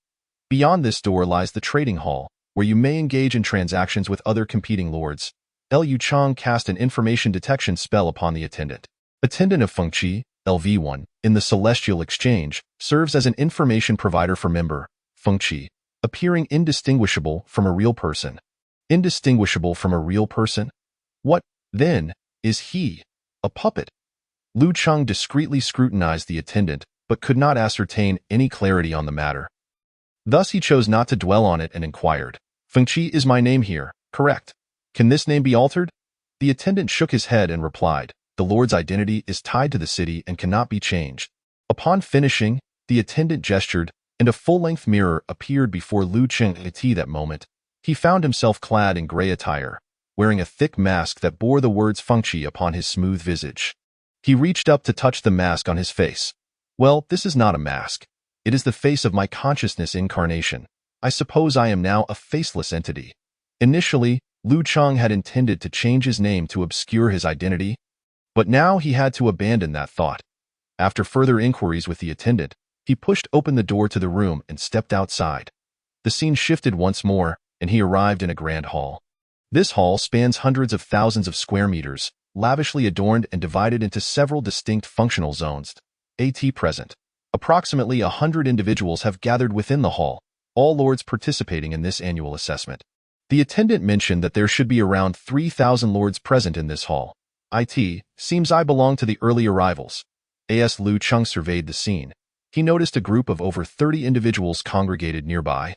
Beyond this door lies the trading hall, where you may engage in transactions with other competing lords. Lu Cheng cast an information detection spell upon the attendant. Attendant of Feng Qi, LV1, in the Celestial Exchange, serves as an information provider for member, Feng Qi, appearing indistinguishable from a real person. Indistinguishable from a real person? What, then, is he? A puppet? Lu Cheng discreetly scrutinized the attendant, but could not ascertain any clarity on the matter. Thus he chose not to dwell on it and inquired, Feng Qi is my name here, correct? Can this name be altered? The attendant shook his head and replied, the Lord's identity is tied to the city and cannot be changed. Upon finishing, the attendant gestured, and a full-length mirror appeared before Lu Cheng. At that moment, he found himself clad in gray attire, wearing a thick mask that bore the words Feng Qi upon his smooth visage. He reached up to touch the mask on his face. Well, this is not a mask. It is the face of my consciousness incarnation. I suppose I am now a faceless entity. Initially, Lu Cheng had intended to change his name to obscure his identity, but now he had to abandon that thought. After further inquiries with the attendant, he pushed open the door to the room and stepped outside. The scene shifted once more, and he arrived in a grand hall. This hall spans hundreds of thousands of square meters, lavishly adorned and divided into several distinct functional zones. At present, approximately 100 individuals have gathered within the hall, all lords participating in this annual assessment. The attendant mentioned that there should be around 3,000 lords present in this hall. It seems I belong to the early arrivals. As Lu Cheng surveyed the scene, he noticed a group of over 30 individuals congregated nearby.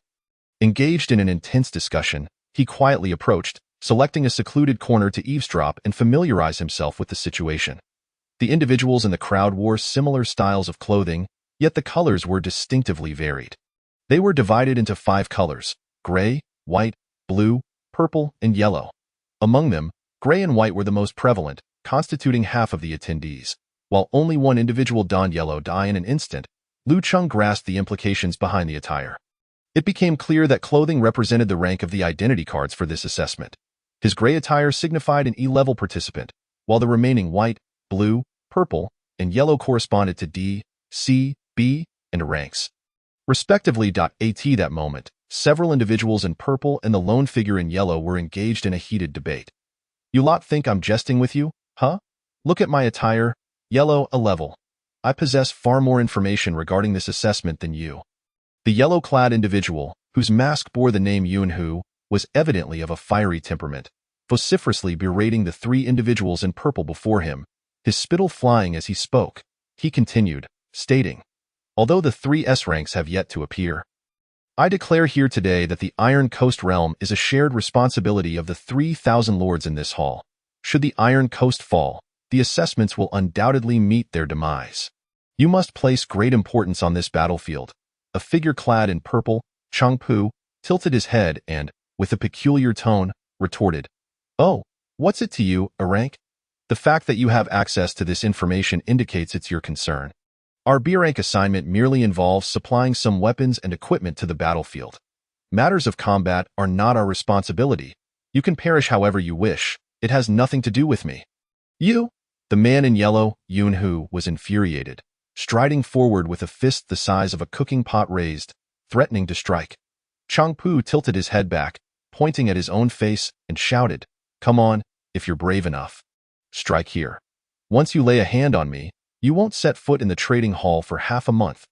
Engaged in an intense discussion, he quietly approached, selecting a secluded corner to eavesdrop and familiarize himself with the situation. The individuals in the crowd wore similar styles of clothing, yet the colors were distinctively varied. They were divided into 5 colors: gray, white, blue, purple, and yellow. Among them, gray and white were the most prevalent, constituting half of the attendees. While only one individual donned yellow dye in an instant, Lu Cheng grasped the implications behind the attire. It became clear that clothing represented the rank of the identity cards for this assessment. His gray attire signified an E-level participant, while the remaining white, blue, purple, and yellow corresponded to D, C, B, and ranks, respectively. At that moment, several individuals in purple and the lone figure in yellow were engaged in a heated debate. You lot think I'm jesting with you, huh? Look at my attire, yellow a level. I possess far more information regarding this assessment than you. The yellow-clad individual, whose mask bore the name Yunhu, was evidently of a fiery temperament, vociferously berating the 3 individuals in purple before him, his spittle flying as he spoke. He continued, stating, although the 3 S ranks have yet to appear, I declare here today that the Iron Coast realm is a shared responsibility of the 3,000 lords in this hall. Should the Iron Coast fall, the assessments will undoubtedly meet their demise. You must place great importance on this battlefield. A figure clad in purple, Chang Pu, tilted his head and, with a peculiar tone, retorted, oh, what's it to you, a rank? The fact that you have access to this information indicates it's your concern. Our B-rank assignment merely involves supplying some weapons and equipment to the battlefield. Matters of combat are not our responsibility. You can perish however you wish. It has nothing to do with me. You? The man in yellow, Yunhu, was infuriated, striding forward with a fist the size of a cooking pot raised, threatening to strike. Changpu tilted his head back, pointing at his own face, and shouted, "Come on, if you're brave enough. Strike here. Once you lay a hand on me, you won't set foot in the trading hall for half a month."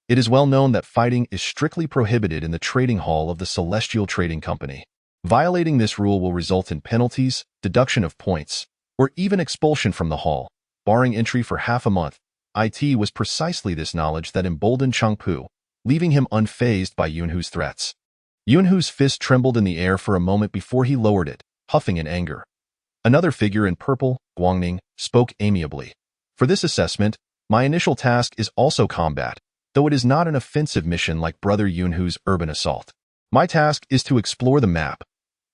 It is well known that fighting is strictly prohibited in the trading hall of the Celestial Trading Company. Violating this rule will result in penalties, deduction of points, or even expulsion from the hall, barring entry for half a month. It was precisely this knowledge that emboldened Changpu, leaving him unfazed by Yunhu's threats. Yunhu's fist trembled in the air for a moment before he lowered it, huffing in anger. Another figure in purple, Guangning, spoke amiably. "For this assessment, my initial task is also combat, though it is not an offensive mission like Brother Yunhu's urban assault. My task is to explore the map.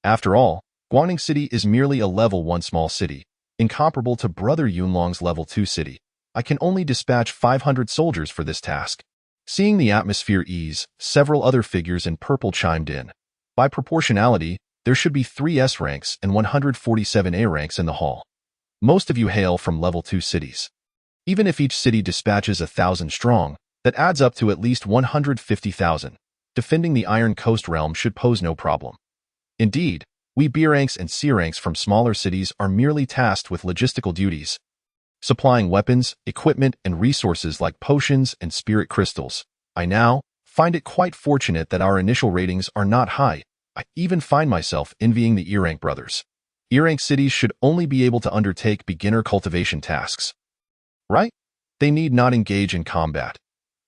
After all, Guangning City is merely a level 1 small city, incomparable to Brother Yunlong's level 2 city. I can only dispatch 500 soldiers for this task." Seeing the atmosphere ease, several other figures in purple chimed in. By proportionality, there should be 3 S ranks and 147 A ranks in the hall. Most of you hail from level 2 cities. Even if each city dispatches 1,000 strong, that adds up to at least 150,000. Defending the Iron Coast realm should pose no problem. Indeed, we B ranks and C ranks from smaller cities are merely tasked with logistical duties, supplying weapons, equipment, and resources like potions and spirit crystals. I now find it quite fortunate that our initial ratings are not high. I even find myself envying the E-rank brothers. E-rank cities should only be able to undertake beginner cultivation tasks. Right? They need not engage in combat.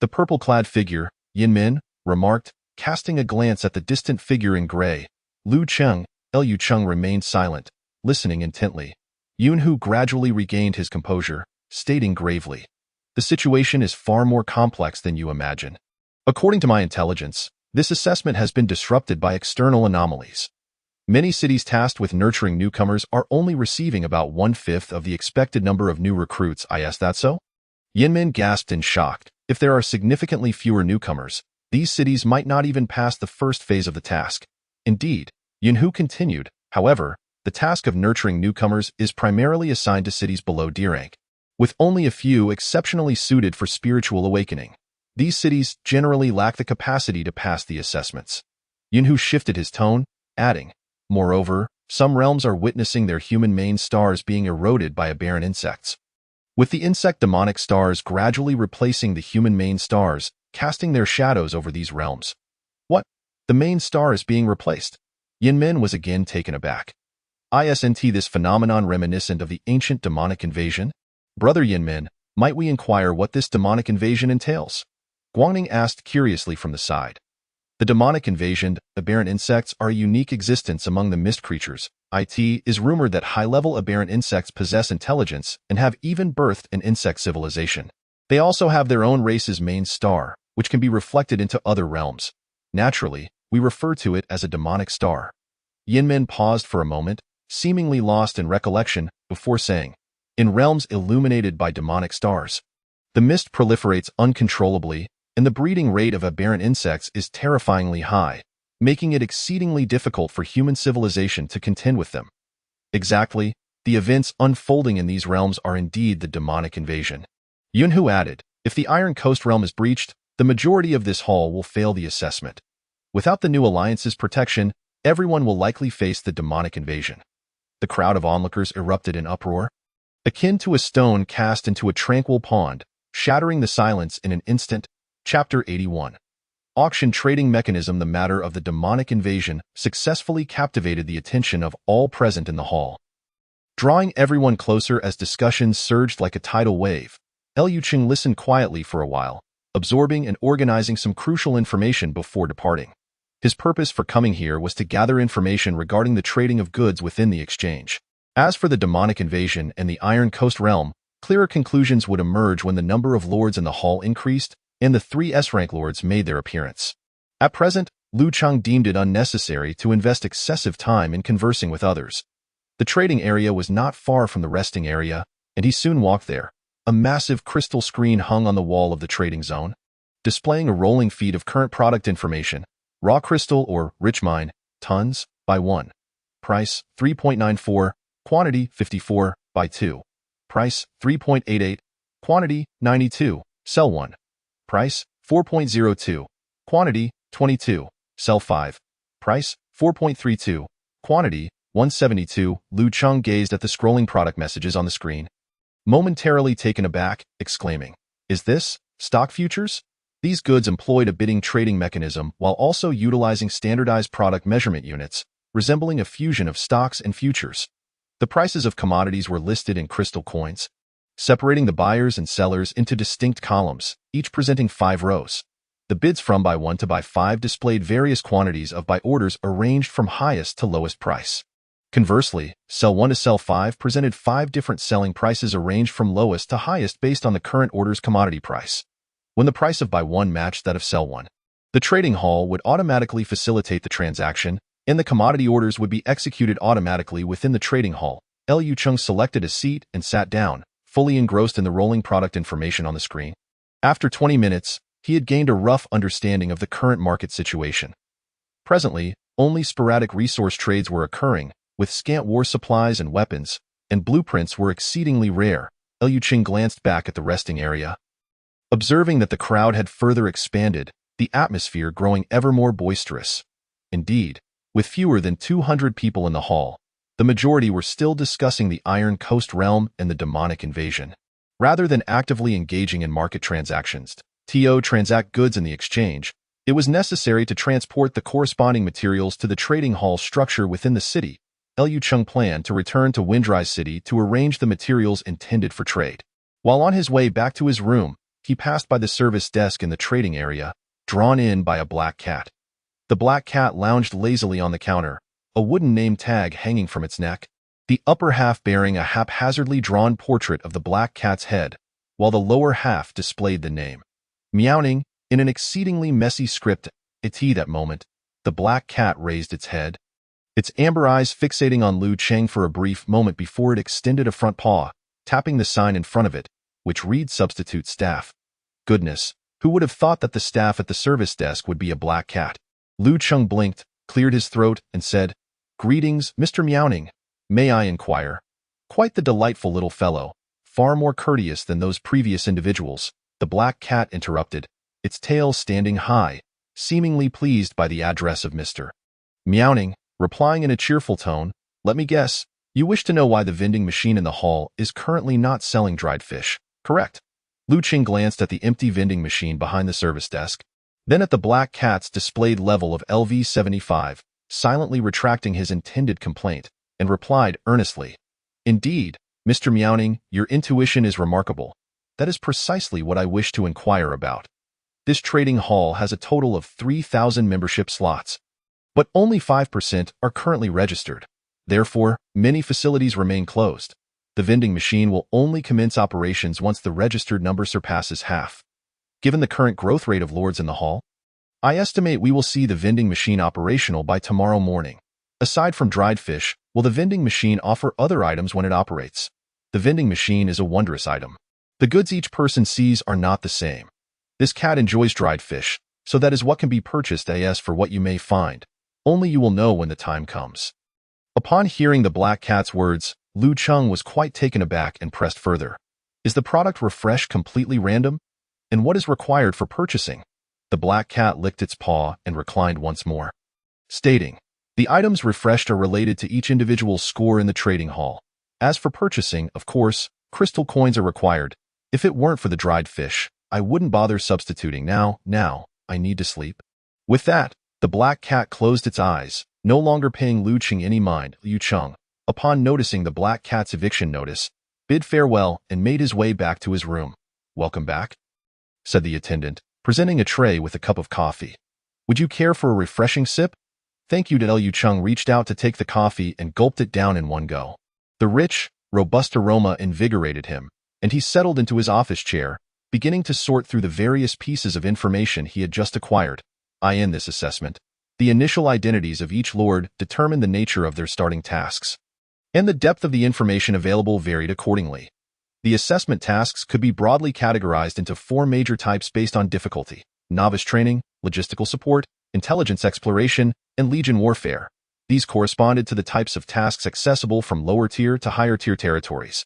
The purple-clad figure, Yinmin, remarked, casting a glance at the distant figure in gray. Lu Cheng remained silent, listening intently. Yunhu gradually regained his composure, stating gravely, "The situation is far more complex than you imagine. According to my intelligence, this assessment has been disrupted by external anomalies. Many cities tasked with nurturing newcomers are only receiving about 1/5 of the expected number of new recruits. Is that so?" Yinmin gasped in shock. If there are significantly fewer newcomers, these cities might not even pass the first phase of the task. Indeed, Yunhu continued, however, the task of nurturing newcomers is primarily assigned to cities below D rank, with only a few exceptionally suited for spiritual awakening. These cities generally lack the capacity to pass the assessments. Yunhu shifted his tone, adding, "Moreover, some realms are witnessing their human main stars being eroded by aberrant insects, with the insect demonic stars gradually replacing the human main stars, casting their shadows over these realms." "What? The main star is being replaced?" Yinmin was again taken aback. "Isn't this phenomenon reminiscent of the ancient demonic invasion?" "Brother Yinmin, might we inquire what this demonic invasion entails?" Guangning asked curiously from the side. The demonic invasion, aberrant insects are a unique existence among the mist creatures. It is rumored that high-level aberrant insects possess intelligence and have even birthed an insect civilization. They also have their own race's main star, which can be reflected into other realms. Naturally, we refer to it as a demonic star. Yinmin paused for a moment, seemingly lost in recollection, before saying, "In realms illuminated by demonic stars, the mist proliferates uncontrollably, and the breeding rate of aberrant insects is terrifyingly high, making it exceedingly difficult for human civilization to contend with them." Exactly, the events unfolding in these realms are indeed the demonic invasion. Yunhu added, "If the Iron Coast realm is breached, the majority of this hall will fail the assessment. Without the new alliance's protection, everyone will likely face the demonic invasion." The crowd of onlookers erupted in uproar, akin to a stone cast into a tranquil pond, shattering the silence in an instant. Chapter 81. Auction Trading Mechanism. The matter of the demonic invasion successfully captivated the attention of all present in the hall, drawing everyone closer as discussions surged like a tidal wave. Liu Qing listened quietly for a while, absorbing and organizing some crucial information before departing. His purpose for coming here was to gather information regarding the trading of goods within the exchange. As for the demonic invasion and the Iron Coast realm, clearer conclusions would emerge when the number of lords in the hall increased and the 3 S-rank lords made their appearance. At present, Lu Chang deemed it unnecessary to invest excessive time in conversing with others. The trading area was not far from the resting area, and he soon walked there, A massive crystal screen hung on the wall of the trading zone, displaying a rolling feed of current product information, raw crystal or rich mine, tons, by 1. Price, 3.94, quantity, 54, by 2. Price, 3.88, quantity, 92, sell 1. Price, 4.02, quantity, 22, sell 5. Price, 4.32, quantity, 172. Lu Cheng gazed at the scrolling product messages on the screen, momentarily taken aback, exclaiming, "Is this stock futures?" These goods employed a bidding trading mechanism while also utilizing standardized product measurement units, resembling a fusion of stocks and futures. The prices of commodities were listed in crystal coins, separating the buyers and sellers into distinct columns, each presenting 5 rows. The bids from buy 1 to buy 5 displayed various quantities of buy orders arranged from highest to lowest price. Conversely, sell 1 to sell 5 presented 5 different selling prices arranged from lowest to highest based on the current order's commodity price. When the price of buy 1 matched that of sell 1, the trading hall would automatically facilitate the transaction, and the commodity orders would be executed automatically within the trading hall. Liu Cheng selected a seat and sat down, fully engrossed in the rolling product information on the screen. After 20 minutes, he had gained a rough understanding of the current market situation. Presently, only sporadic resource trades were occurring, with scant war supplies and weapons, and blueprints were exceedingly rare. Liu Cheng glanced back at the resting area, observing that the crowd had further expanded, the atmosphere growing ever more boisterous. Indeed, with fewer than 200 people in the hall, the majority were still discussing the Iron Coast realm and the demonic invasion. Rather than actively engaging in market transactions, to transact goods in the exchange, it was necessary to transport the corresponding materials to the trading hall structure within the city. Liu Cheng planned to return to Windrise City to arrange the materials intended for trade. While on his way back to his room, he passed by the service desk in the trading area, drawn in by a black cat. The black cat lounged lazily on the counter, a wooden name tag hanging from its neck, the upper half bearing a haphazardly drawn portrait of the black cat's head, while the lower half displayed the name. Meowing, in an exceedingly messy script, at that moment, the black cat raised its head, its amber eyes fixating on Lu Cheng for a brief moment before it extended a front paw, tapping the sign in front of it, which read Substitute Staff. Goodness, who would have thought that the staff at the service desk would be a black cat? Lu Cheng blinked, cleared his throat, and said, "Greetings, Mr. Meowing. May I inquire?" Quite the delightful little fellow, far more courteous than those previous individuals, the black cat interrupted, its tail standing high, seemingly pleased by the address of Mr. Meowing, replying in a cheerful tone, "Let me guess, you wish to know why the vending machine in the hall is currently not selling dried fish, correct?" Lu Cheng glanced at the empty vending machine behind the service desk, then at the black cat's displayed level of LV75, silently retracting his intended complaint, and replied earnestly, "Indeed, Mr. Meowing, your intuition is remarkable. That is precisely what I wish to inquire about. This trading hall has a total of 3,000 membership slots, but only 5% are currently registered. Therefore, many facilities remain closed. The vending machine will only commence operations once the registered number surpasses half. Given the current growth rate of lords in the hall, I estimate we will see the vending machine operational by tomorrow morning. Aside from dried fish, will the vending machine offer other items when it operates? The vending machine is a wondrous item. The goods each person sees are not the same. This cat enjoys dried fish, so that is what can be purchased as for what you may find. Only you will know when the time comes." Upon hearing the black cat's words, Lu Cheng was quite taken aback and pressed further. "Is the product refreshed completely random? And what is required for purchasing?" The black cat licked its paw and reclined once more, stating, "The items refreshed are related to each individual's score in the trading hall. As for purchasing, of course, crystal coins are required. If it weren't for the dried fish, I wouldn't bother substituting. Now, I need to sleep." With that, the black cat closed its eyes, no longer paying Lu Cheng any mind. Liu Cheng, upon noticing the black cat's eviction notice, bid farewell and made his way back to his room. "Welcome back," said the attendant, presenting a tray with a cup of coffee. "Would you care for a refreshing sip?" "Thank you." Liu Cheng reached out to take the coffee and gulped it down in one go. The rich, robust aroma invigorated him, and he settled into his office chair, beginning to sort through the various pieces of information he had just acquired. In this assessment, the initial identities of each lord determined the nature of their starting tasks, and the depth of the information available varied accordingly. The assessment tasks could be broadly categorized into four major types based on difficulty: novice training, logistical support, intelligence exploration, and legion warfare. These corresponded to the types of tasks accessible from lower-tier to higher-tier territories.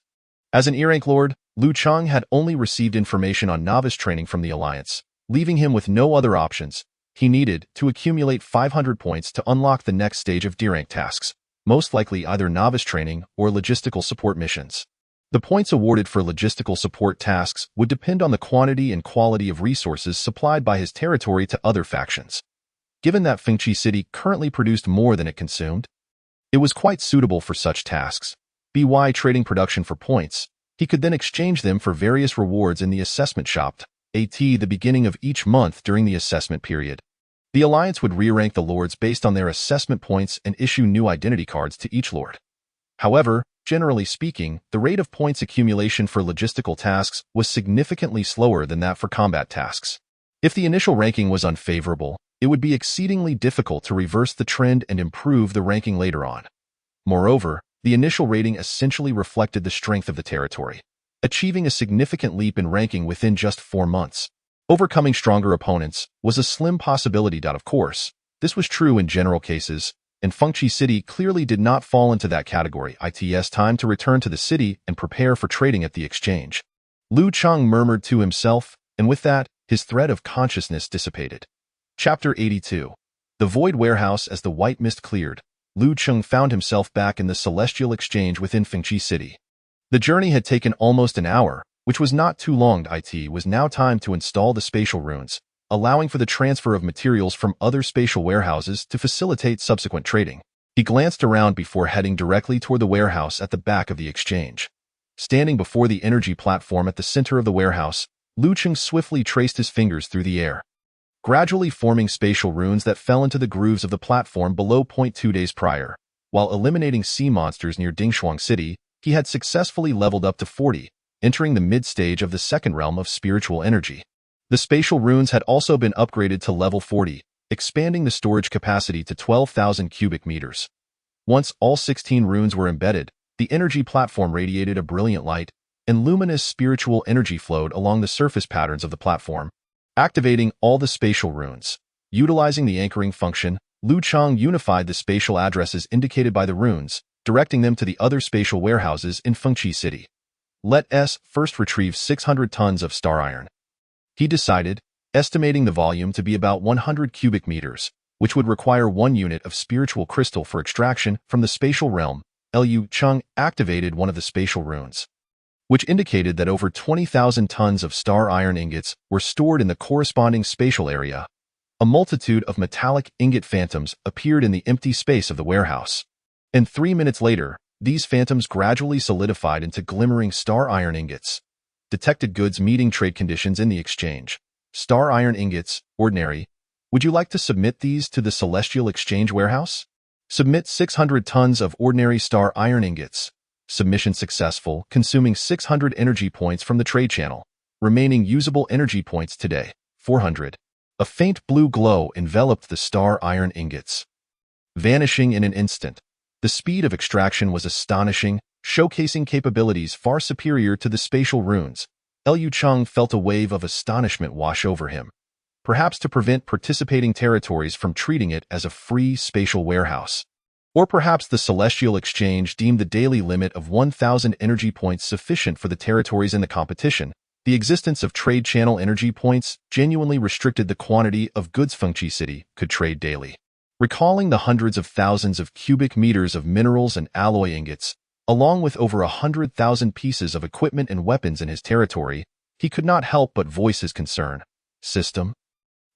As an E-rank lord, Liu Cheng had only received information on novice training from the Alliance, leaving him with no other options. He needed to accumulate 500 points to unlock the next stage of D-rank tasks, most likely either novice training or logistical support missions. The points awarded for logistical support tasks would depend on the quantity and quality of resources supplied by his territory to other factions. Given that Fengqi City currently produced more than it consumed, it was quite suitable for such tasks. By trading production for points, he could then exchange them for various rewards in the assessment shop at the beginning of each month during the assessment period. The Alliance would re-rank the lords based on their assessment points and issue new identity cards to each lord. However, generally speaking, the rate of points accumulation for logistical tasks was significantly slower than that for combat tasks. If the initial ranking was unfavorable, it would be exceedingly difficult to reverse the trend and improve the ranking later on. Moreover, the initial rating essentially reflected the strength of the territory, achieving a significant leap in ranking within just 4 months. Overcoming stronger opponents was a slim possibility. Of course, this was true in general cases, and Fengqi City clearly did not fall into that category. It's time to return to the city and prepare for trading at the exchange. Liu Cheng murmured to himself, and with that, his thread of consciousness dissipated. Chapter 82. The Void Warehouse. As the white mist cleared, Liu Cheng found himself back in the Celestial Exchange within Fengqi City. The journey had taken almost an hour, which was not too long. It was now time to install the spatial runes, allowing for the transfer of materials from other spatial warehouses to facilitate subsequent trading. He glanced around before heading directly toward the warehouse at the back of the exchange. Standing before the energy platform at the center of the warehouse, Liu Cheng swiftly traced his fingers through the air, gradually forming spatial runes that fell into the grooves of the platform below. 2 days prior, while eliminating sea monsters near Dingshuang City, he had successfully leveled up to 40, entering the mid-stage of the second realm of spiritual energy. The spatial runes had also been upgraded to level 40, expanding the storage capacity to 12,000 cubic meters. Once all 16 runes were embedded, the energy platform radiated a brilliant light, and luminous spiritual energy flowed along the surface patterns of the platform, activating all the spatial runes. Utilizing the anchoring function, Liu Cheng unified the spatial addresses indicated by the runes, directing them to the other spatial warehouses in Fengqi City. Let us first retrieve 600 tons of star iron, he decided, estimating the volume to be about 100 cubic meters, which would require 1 unit of spiritual crystal for extraction from the spatial realm. Liu Cheng activated one of the spatial runes, which indicated that over 20,000 tons of star iron ingots were stored in the corresponding spatial area. A multitude of metallic ingot phantoms appeared in the empty space of the warehouse, and 3 minutes later, these phantoms gradually solidified into glimmering star iron ingots. Detected goods meeting trade conditions in the exchange. Star iron ingots, ordinary. Would you like to submit these to the Celestial Exchange Warehouse? Submit 600 tons of ordinary star iron ingots. Submission successful, consuming 600 energy points from the trade channel. Remaining usable energy points today, 400. A faint blue glow enveloped the star iron ingots, vanishing in an instant. The speed of extraction was astonishing, showcasing capabilities far superior to the spatial runes. Liu Cheng felt a wave of astonishment wash over him, perhaps to prevent participating territories from treating it as a free spatial warehouse. Or perhaps the Celestial Exchange deemed the daily limit of 1,000 energy points sufficient for the territories in the competition. The existence of trade channel energy points genuinely restricted the quantity of goods Fengqi City could trade daily. Recalling the hundreds of thousands of cubic meters of minerals and alloy ingots, along with over 100,000 pieces of equipment and weapons in his territory, he could not help but voice his concern. System?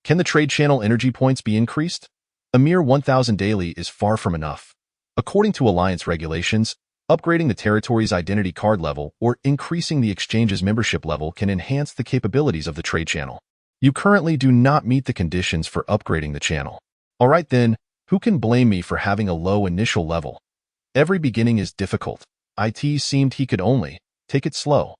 Can the trade channel energy points be increased? A mere 1,000 daily is far from enough. According to Alliance regulations, upgrading the territory's identity card level or increasing the exchange's membership level can enhance the capabilities of the trade channel. You currently do not meet the conditions for upgrading the channel. Alright then, who can blame me for having a low initial level? Every beginning is difficult. It seemed he could only take it slow.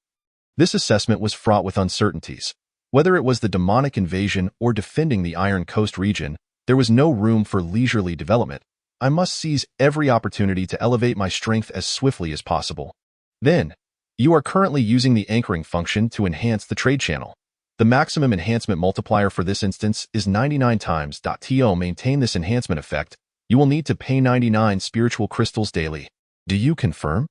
This assessment was fraught with uncertainties. Whether it was the demonic invasion or defending the Iron Coast region, there was no room for leisurely development. I must seize every opportunity to elevate my strength as swiftly as possible. Then, You are currently using the anchoring function to enhance the trade channel. The maximum enhancement multiplier for this instance is 99 times. To maintain this enhancement effect, you will need to pay 99 spiritual crystals daily. Do you confirm?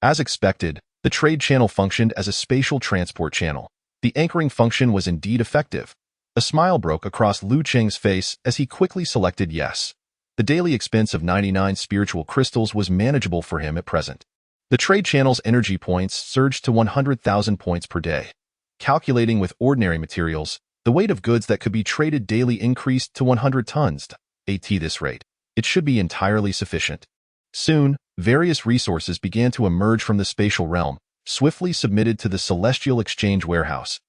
As expected, the trade channel functioned as a spatial transport channel. The anchoring function was indeed effective. A smile broke across Lu Cheng's face as he quickly selected yes. The daily expense of 99 spiritual crystals was manageable for him at present. The trade channel's energy points surged to 100,000 points per day. Calculating with ordinary materials, the weight of goods that could be traded daily increased to 100 tons. At this rate, it should be entirely sufficient. Soon, various resources began to emerge from the spatial realm, swiftly submitted to the Celestial Exchange Warehouse.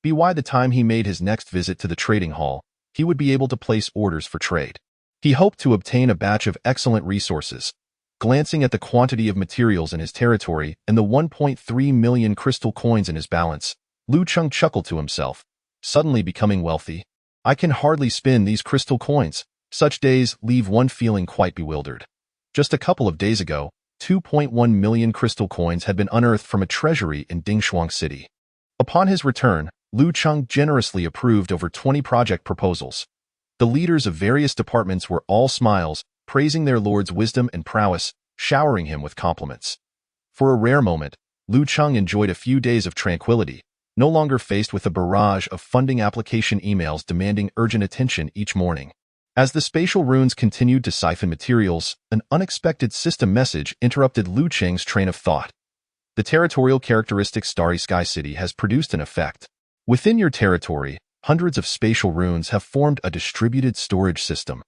By the time he made his next visit to the trading hall, he would be able to place orders for trade. He hoped to obtain a batch of excellent resources. Glancing at the quantity of materials in his territory and the 1.3 million crystal coins in his balance, Lu Cheng chuckled to himself, suddenly becoming wealthy. I can hardly spin these crystal coins. Such days leave one feeling quite bewildered. Just a couple of days ago, 2.1 million crystal coins had been unearthed from a treasury in Dingshuang City. Upon his return, Lu Cheng generously approved over 20 project proposals. The leaders of various departments were all smiles, praising their lord's wisdom and prowess, showering him with compliments. For a rare moment, Lu Cheng enjoyed a few days of tranquility, no longer faced with a barrage of funding application emails demanding urgent attention each morning. As the spatial runes continued to siphon materials, an unexpected system message interrupted Lu Cheng's train of thought. The territorial characteristic Starry Sky City has produced an effect. Within your territory, hundreds of spatial runes have formed a distributed storage system,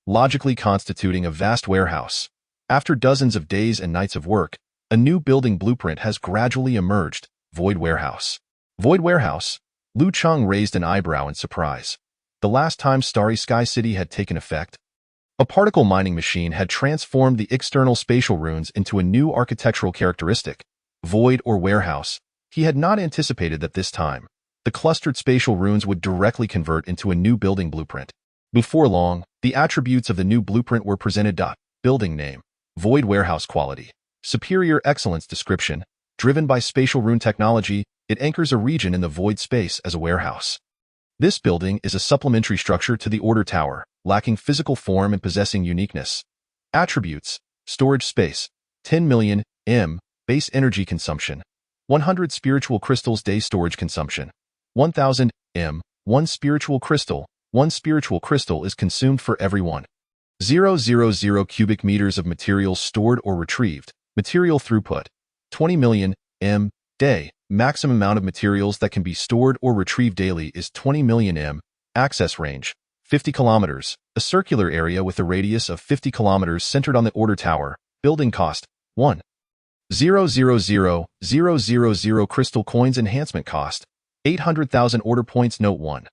logically constituting a vast warehouse. After dozens of days and nights of work, a new building blueprint has gradually emerged, Void Warehouse. Void Warehouse? Lu Cheng raised an eyebrow in surprise. The last time Starry Sky City had taken effect, a particle mining machine had transformed the external spatial runes into a new architectural characteristic, void or warehouse. He had not anticipated that this time, the clustered spatial runes would directly convert into a new building blueprint. Before long, the attributes of the new blueprint were presented. Building name, Void Warehouse quality, superior excellence description, driven by spatial rune technology, it anchors a region in the void space as a warehouse. This building is a supplementary structure to the Order Tower, lacking physical form and possessing uniqueness. Attributes, storage space, 10 million m, base energy consumption, 100 spiritual crystals day storage consumption, 1000 m, 1 spiritual crystal. 1 spiritual crystal is consumed for every 1,000 cubic meters of materials stored or retrieved. Material throughput, 20 million m, day. Maximum amount of materials that can be stored or retrieved daily is 20 million m. Access range, 50 kilometers. A circular area with a radius of 50 kilometers centered on the Order Tower. Building cost, 1,000,000 crystal coins. Enhancement cost, 800,000 order points. Note 1.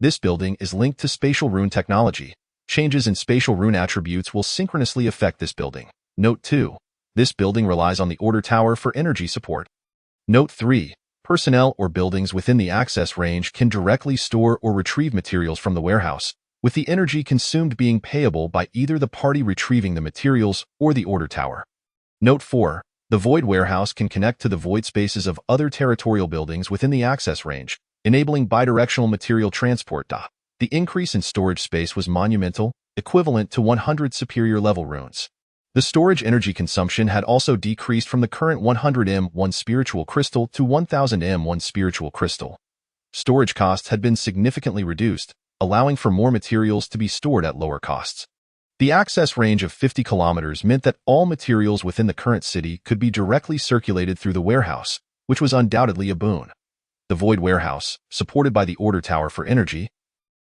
This building is linked to spatial rune technology. Changes in spatial rune attributes will synchronously affect this building. Note 2. This building relies on the Order Tower for energy support. Note 3. Personnel or buildings within the access range can directly store or retrieve materials from the warehouse, with the energy consumed being payable by either the party retrieving the materials or the Order Tower. Note 4. The Void Warehouse can connect to the void spaces of other territorial buildings within the access range, enabling bidirectional material transport. The increase in storage space was monumental, equivalent to 100 superior level runes. The storage energy consumption had also decreased from the current 100 m 1 spiritual crystal to 1000 m 1 spiritual crystal. Storage costs had been significantly reduced, allowing for more materials to be stored at lower costs. The access range of 50 kilometers meant that all materials within the current city could be directly circulated through the warehouse, which was undoubtedly a boon. The Void Warehouse, supported by the Order Tower for energy,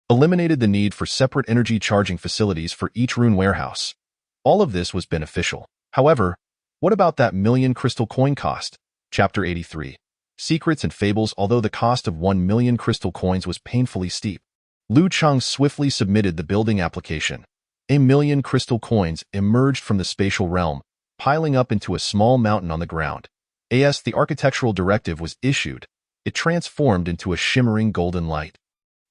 eliminated the need for separate energy charging facilities for each rune warehouse. All of this was beneficial. However, what about that million crystal coin cost? Chapter 83. Secrets and Fables. Although the cost of 1 million crystal coins was painfully steep, Lu Cheng swiftly submitted the building application. 1 million crystal coins emerged from the spatial realm, piling up into a small mountain on the ground. As the architectural directive was issued, it transformed into a shimmering golden light,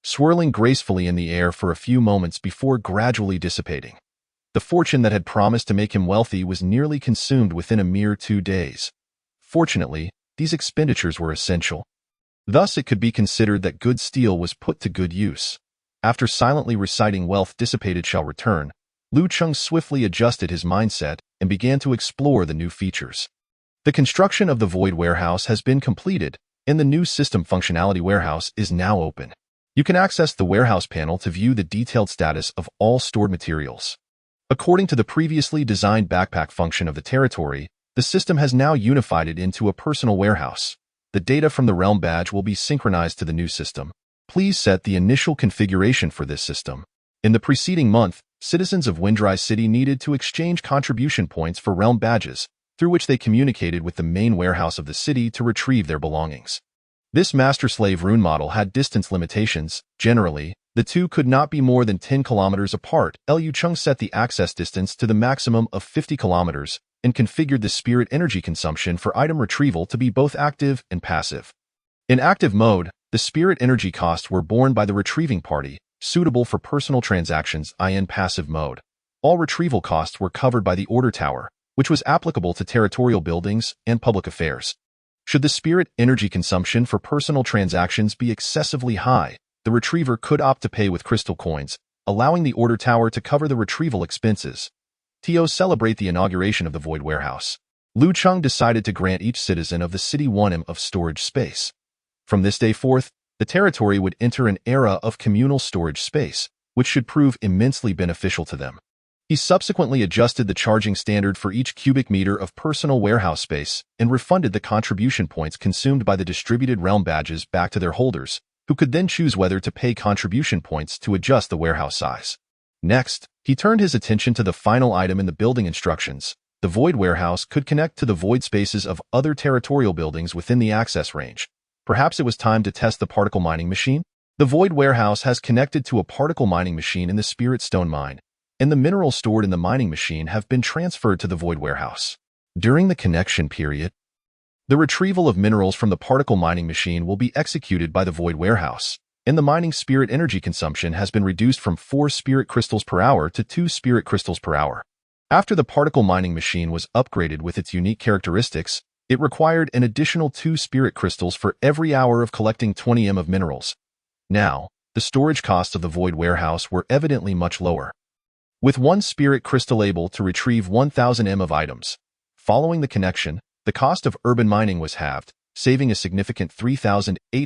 swirling gracefully in the air for a few moments before gradually dissipating. The fortune that had promised to make him wealthy was nearly consumed within a mere 2 days. Fortunately, these expenditures were essential. Thus, it could be considered that good steel was put to good use. After silently reciting "wealth dissipated shall return," Liu Cheng swiftly adjusted his mindset and began to explore the new features. The construction of the Void Warehouse has been completed, and the new System Functionality Warehouse is now open. You can access the warehouse panel to view the detailed status of all stored materials. According to the previously designed backpack function of the territory, the system has now unified it into a personal warehouse. The data from the Realm Badge will be synchronized to the new system. Please set the initial configuration for this system. In the preceding month, citizens of Windrise City needed to exchange contribution points for Realm Badges, through which they communicated with the main warehouse of the city to retrieve their belongings. This master-slave rune model had distance limitations. Generally, the two could not be more than 10 kilometers apart. Liu Cheng set the access distance to the maximum of 50 kilometers and configured the spirit energy consumption for item retrieval to be both active and passive. In active mode, the spirit energy costs were borne by the retrieving party, suitable for personal transactions. In passive mode, all retrieval costs were covered by the Order Tower, which was applicable to territorial buildings and public affairs. Should the spirit energy consumption for personal transactions be excessively high, the retriever could opt to pay with crystal coins, allowing the Order Tower to cover the retrieval expenses. To celebrate the inauguration of the Void Warehouse, Liu Cheng decided to grant each citizen of the city 1 m of storage space. From this day forth, the territory would enter an era of communal storage space, which should prove immensely beneficial to them. He subsequently adjusted the charging standard for each cubic meter of personal warehouse space and refunded the contribution points consumed by the distributed Realm Badges back to their holders, who could then choose whether to pay contribution points to adjust the warehouse size. Next, he turned his attention to the final item in the building instructions. The Void Warehouse could connect to the void spaces of other territorial buildings within the access range. Perhaps it was time to test the particle mining machine? The Void Warehouse has connected to a particle mining machine in the Spirit Stone Mine, and the minerals stored in the mining machine have been transferred to the Void Warehouse. During the connection period, the retrieval of minerals from the particle mining machine will be executed by the Void Warehouse, and the mining spirit energy consumption has been reduced from 4 spirit crystals per hour to 2 spirit crystals per hour. After the particle mining machine was upgraded with its unique characteristics, it required an additional 2 spirit crystals for every hour of collecting 20 m of minerals. Now, the storage costs of the Void Warehouse were evidently much lower. With 1 spirit crystal able to retrieve 1000 m of items. Following the connection, the cost of urban mining was halved, saving a significant 3,800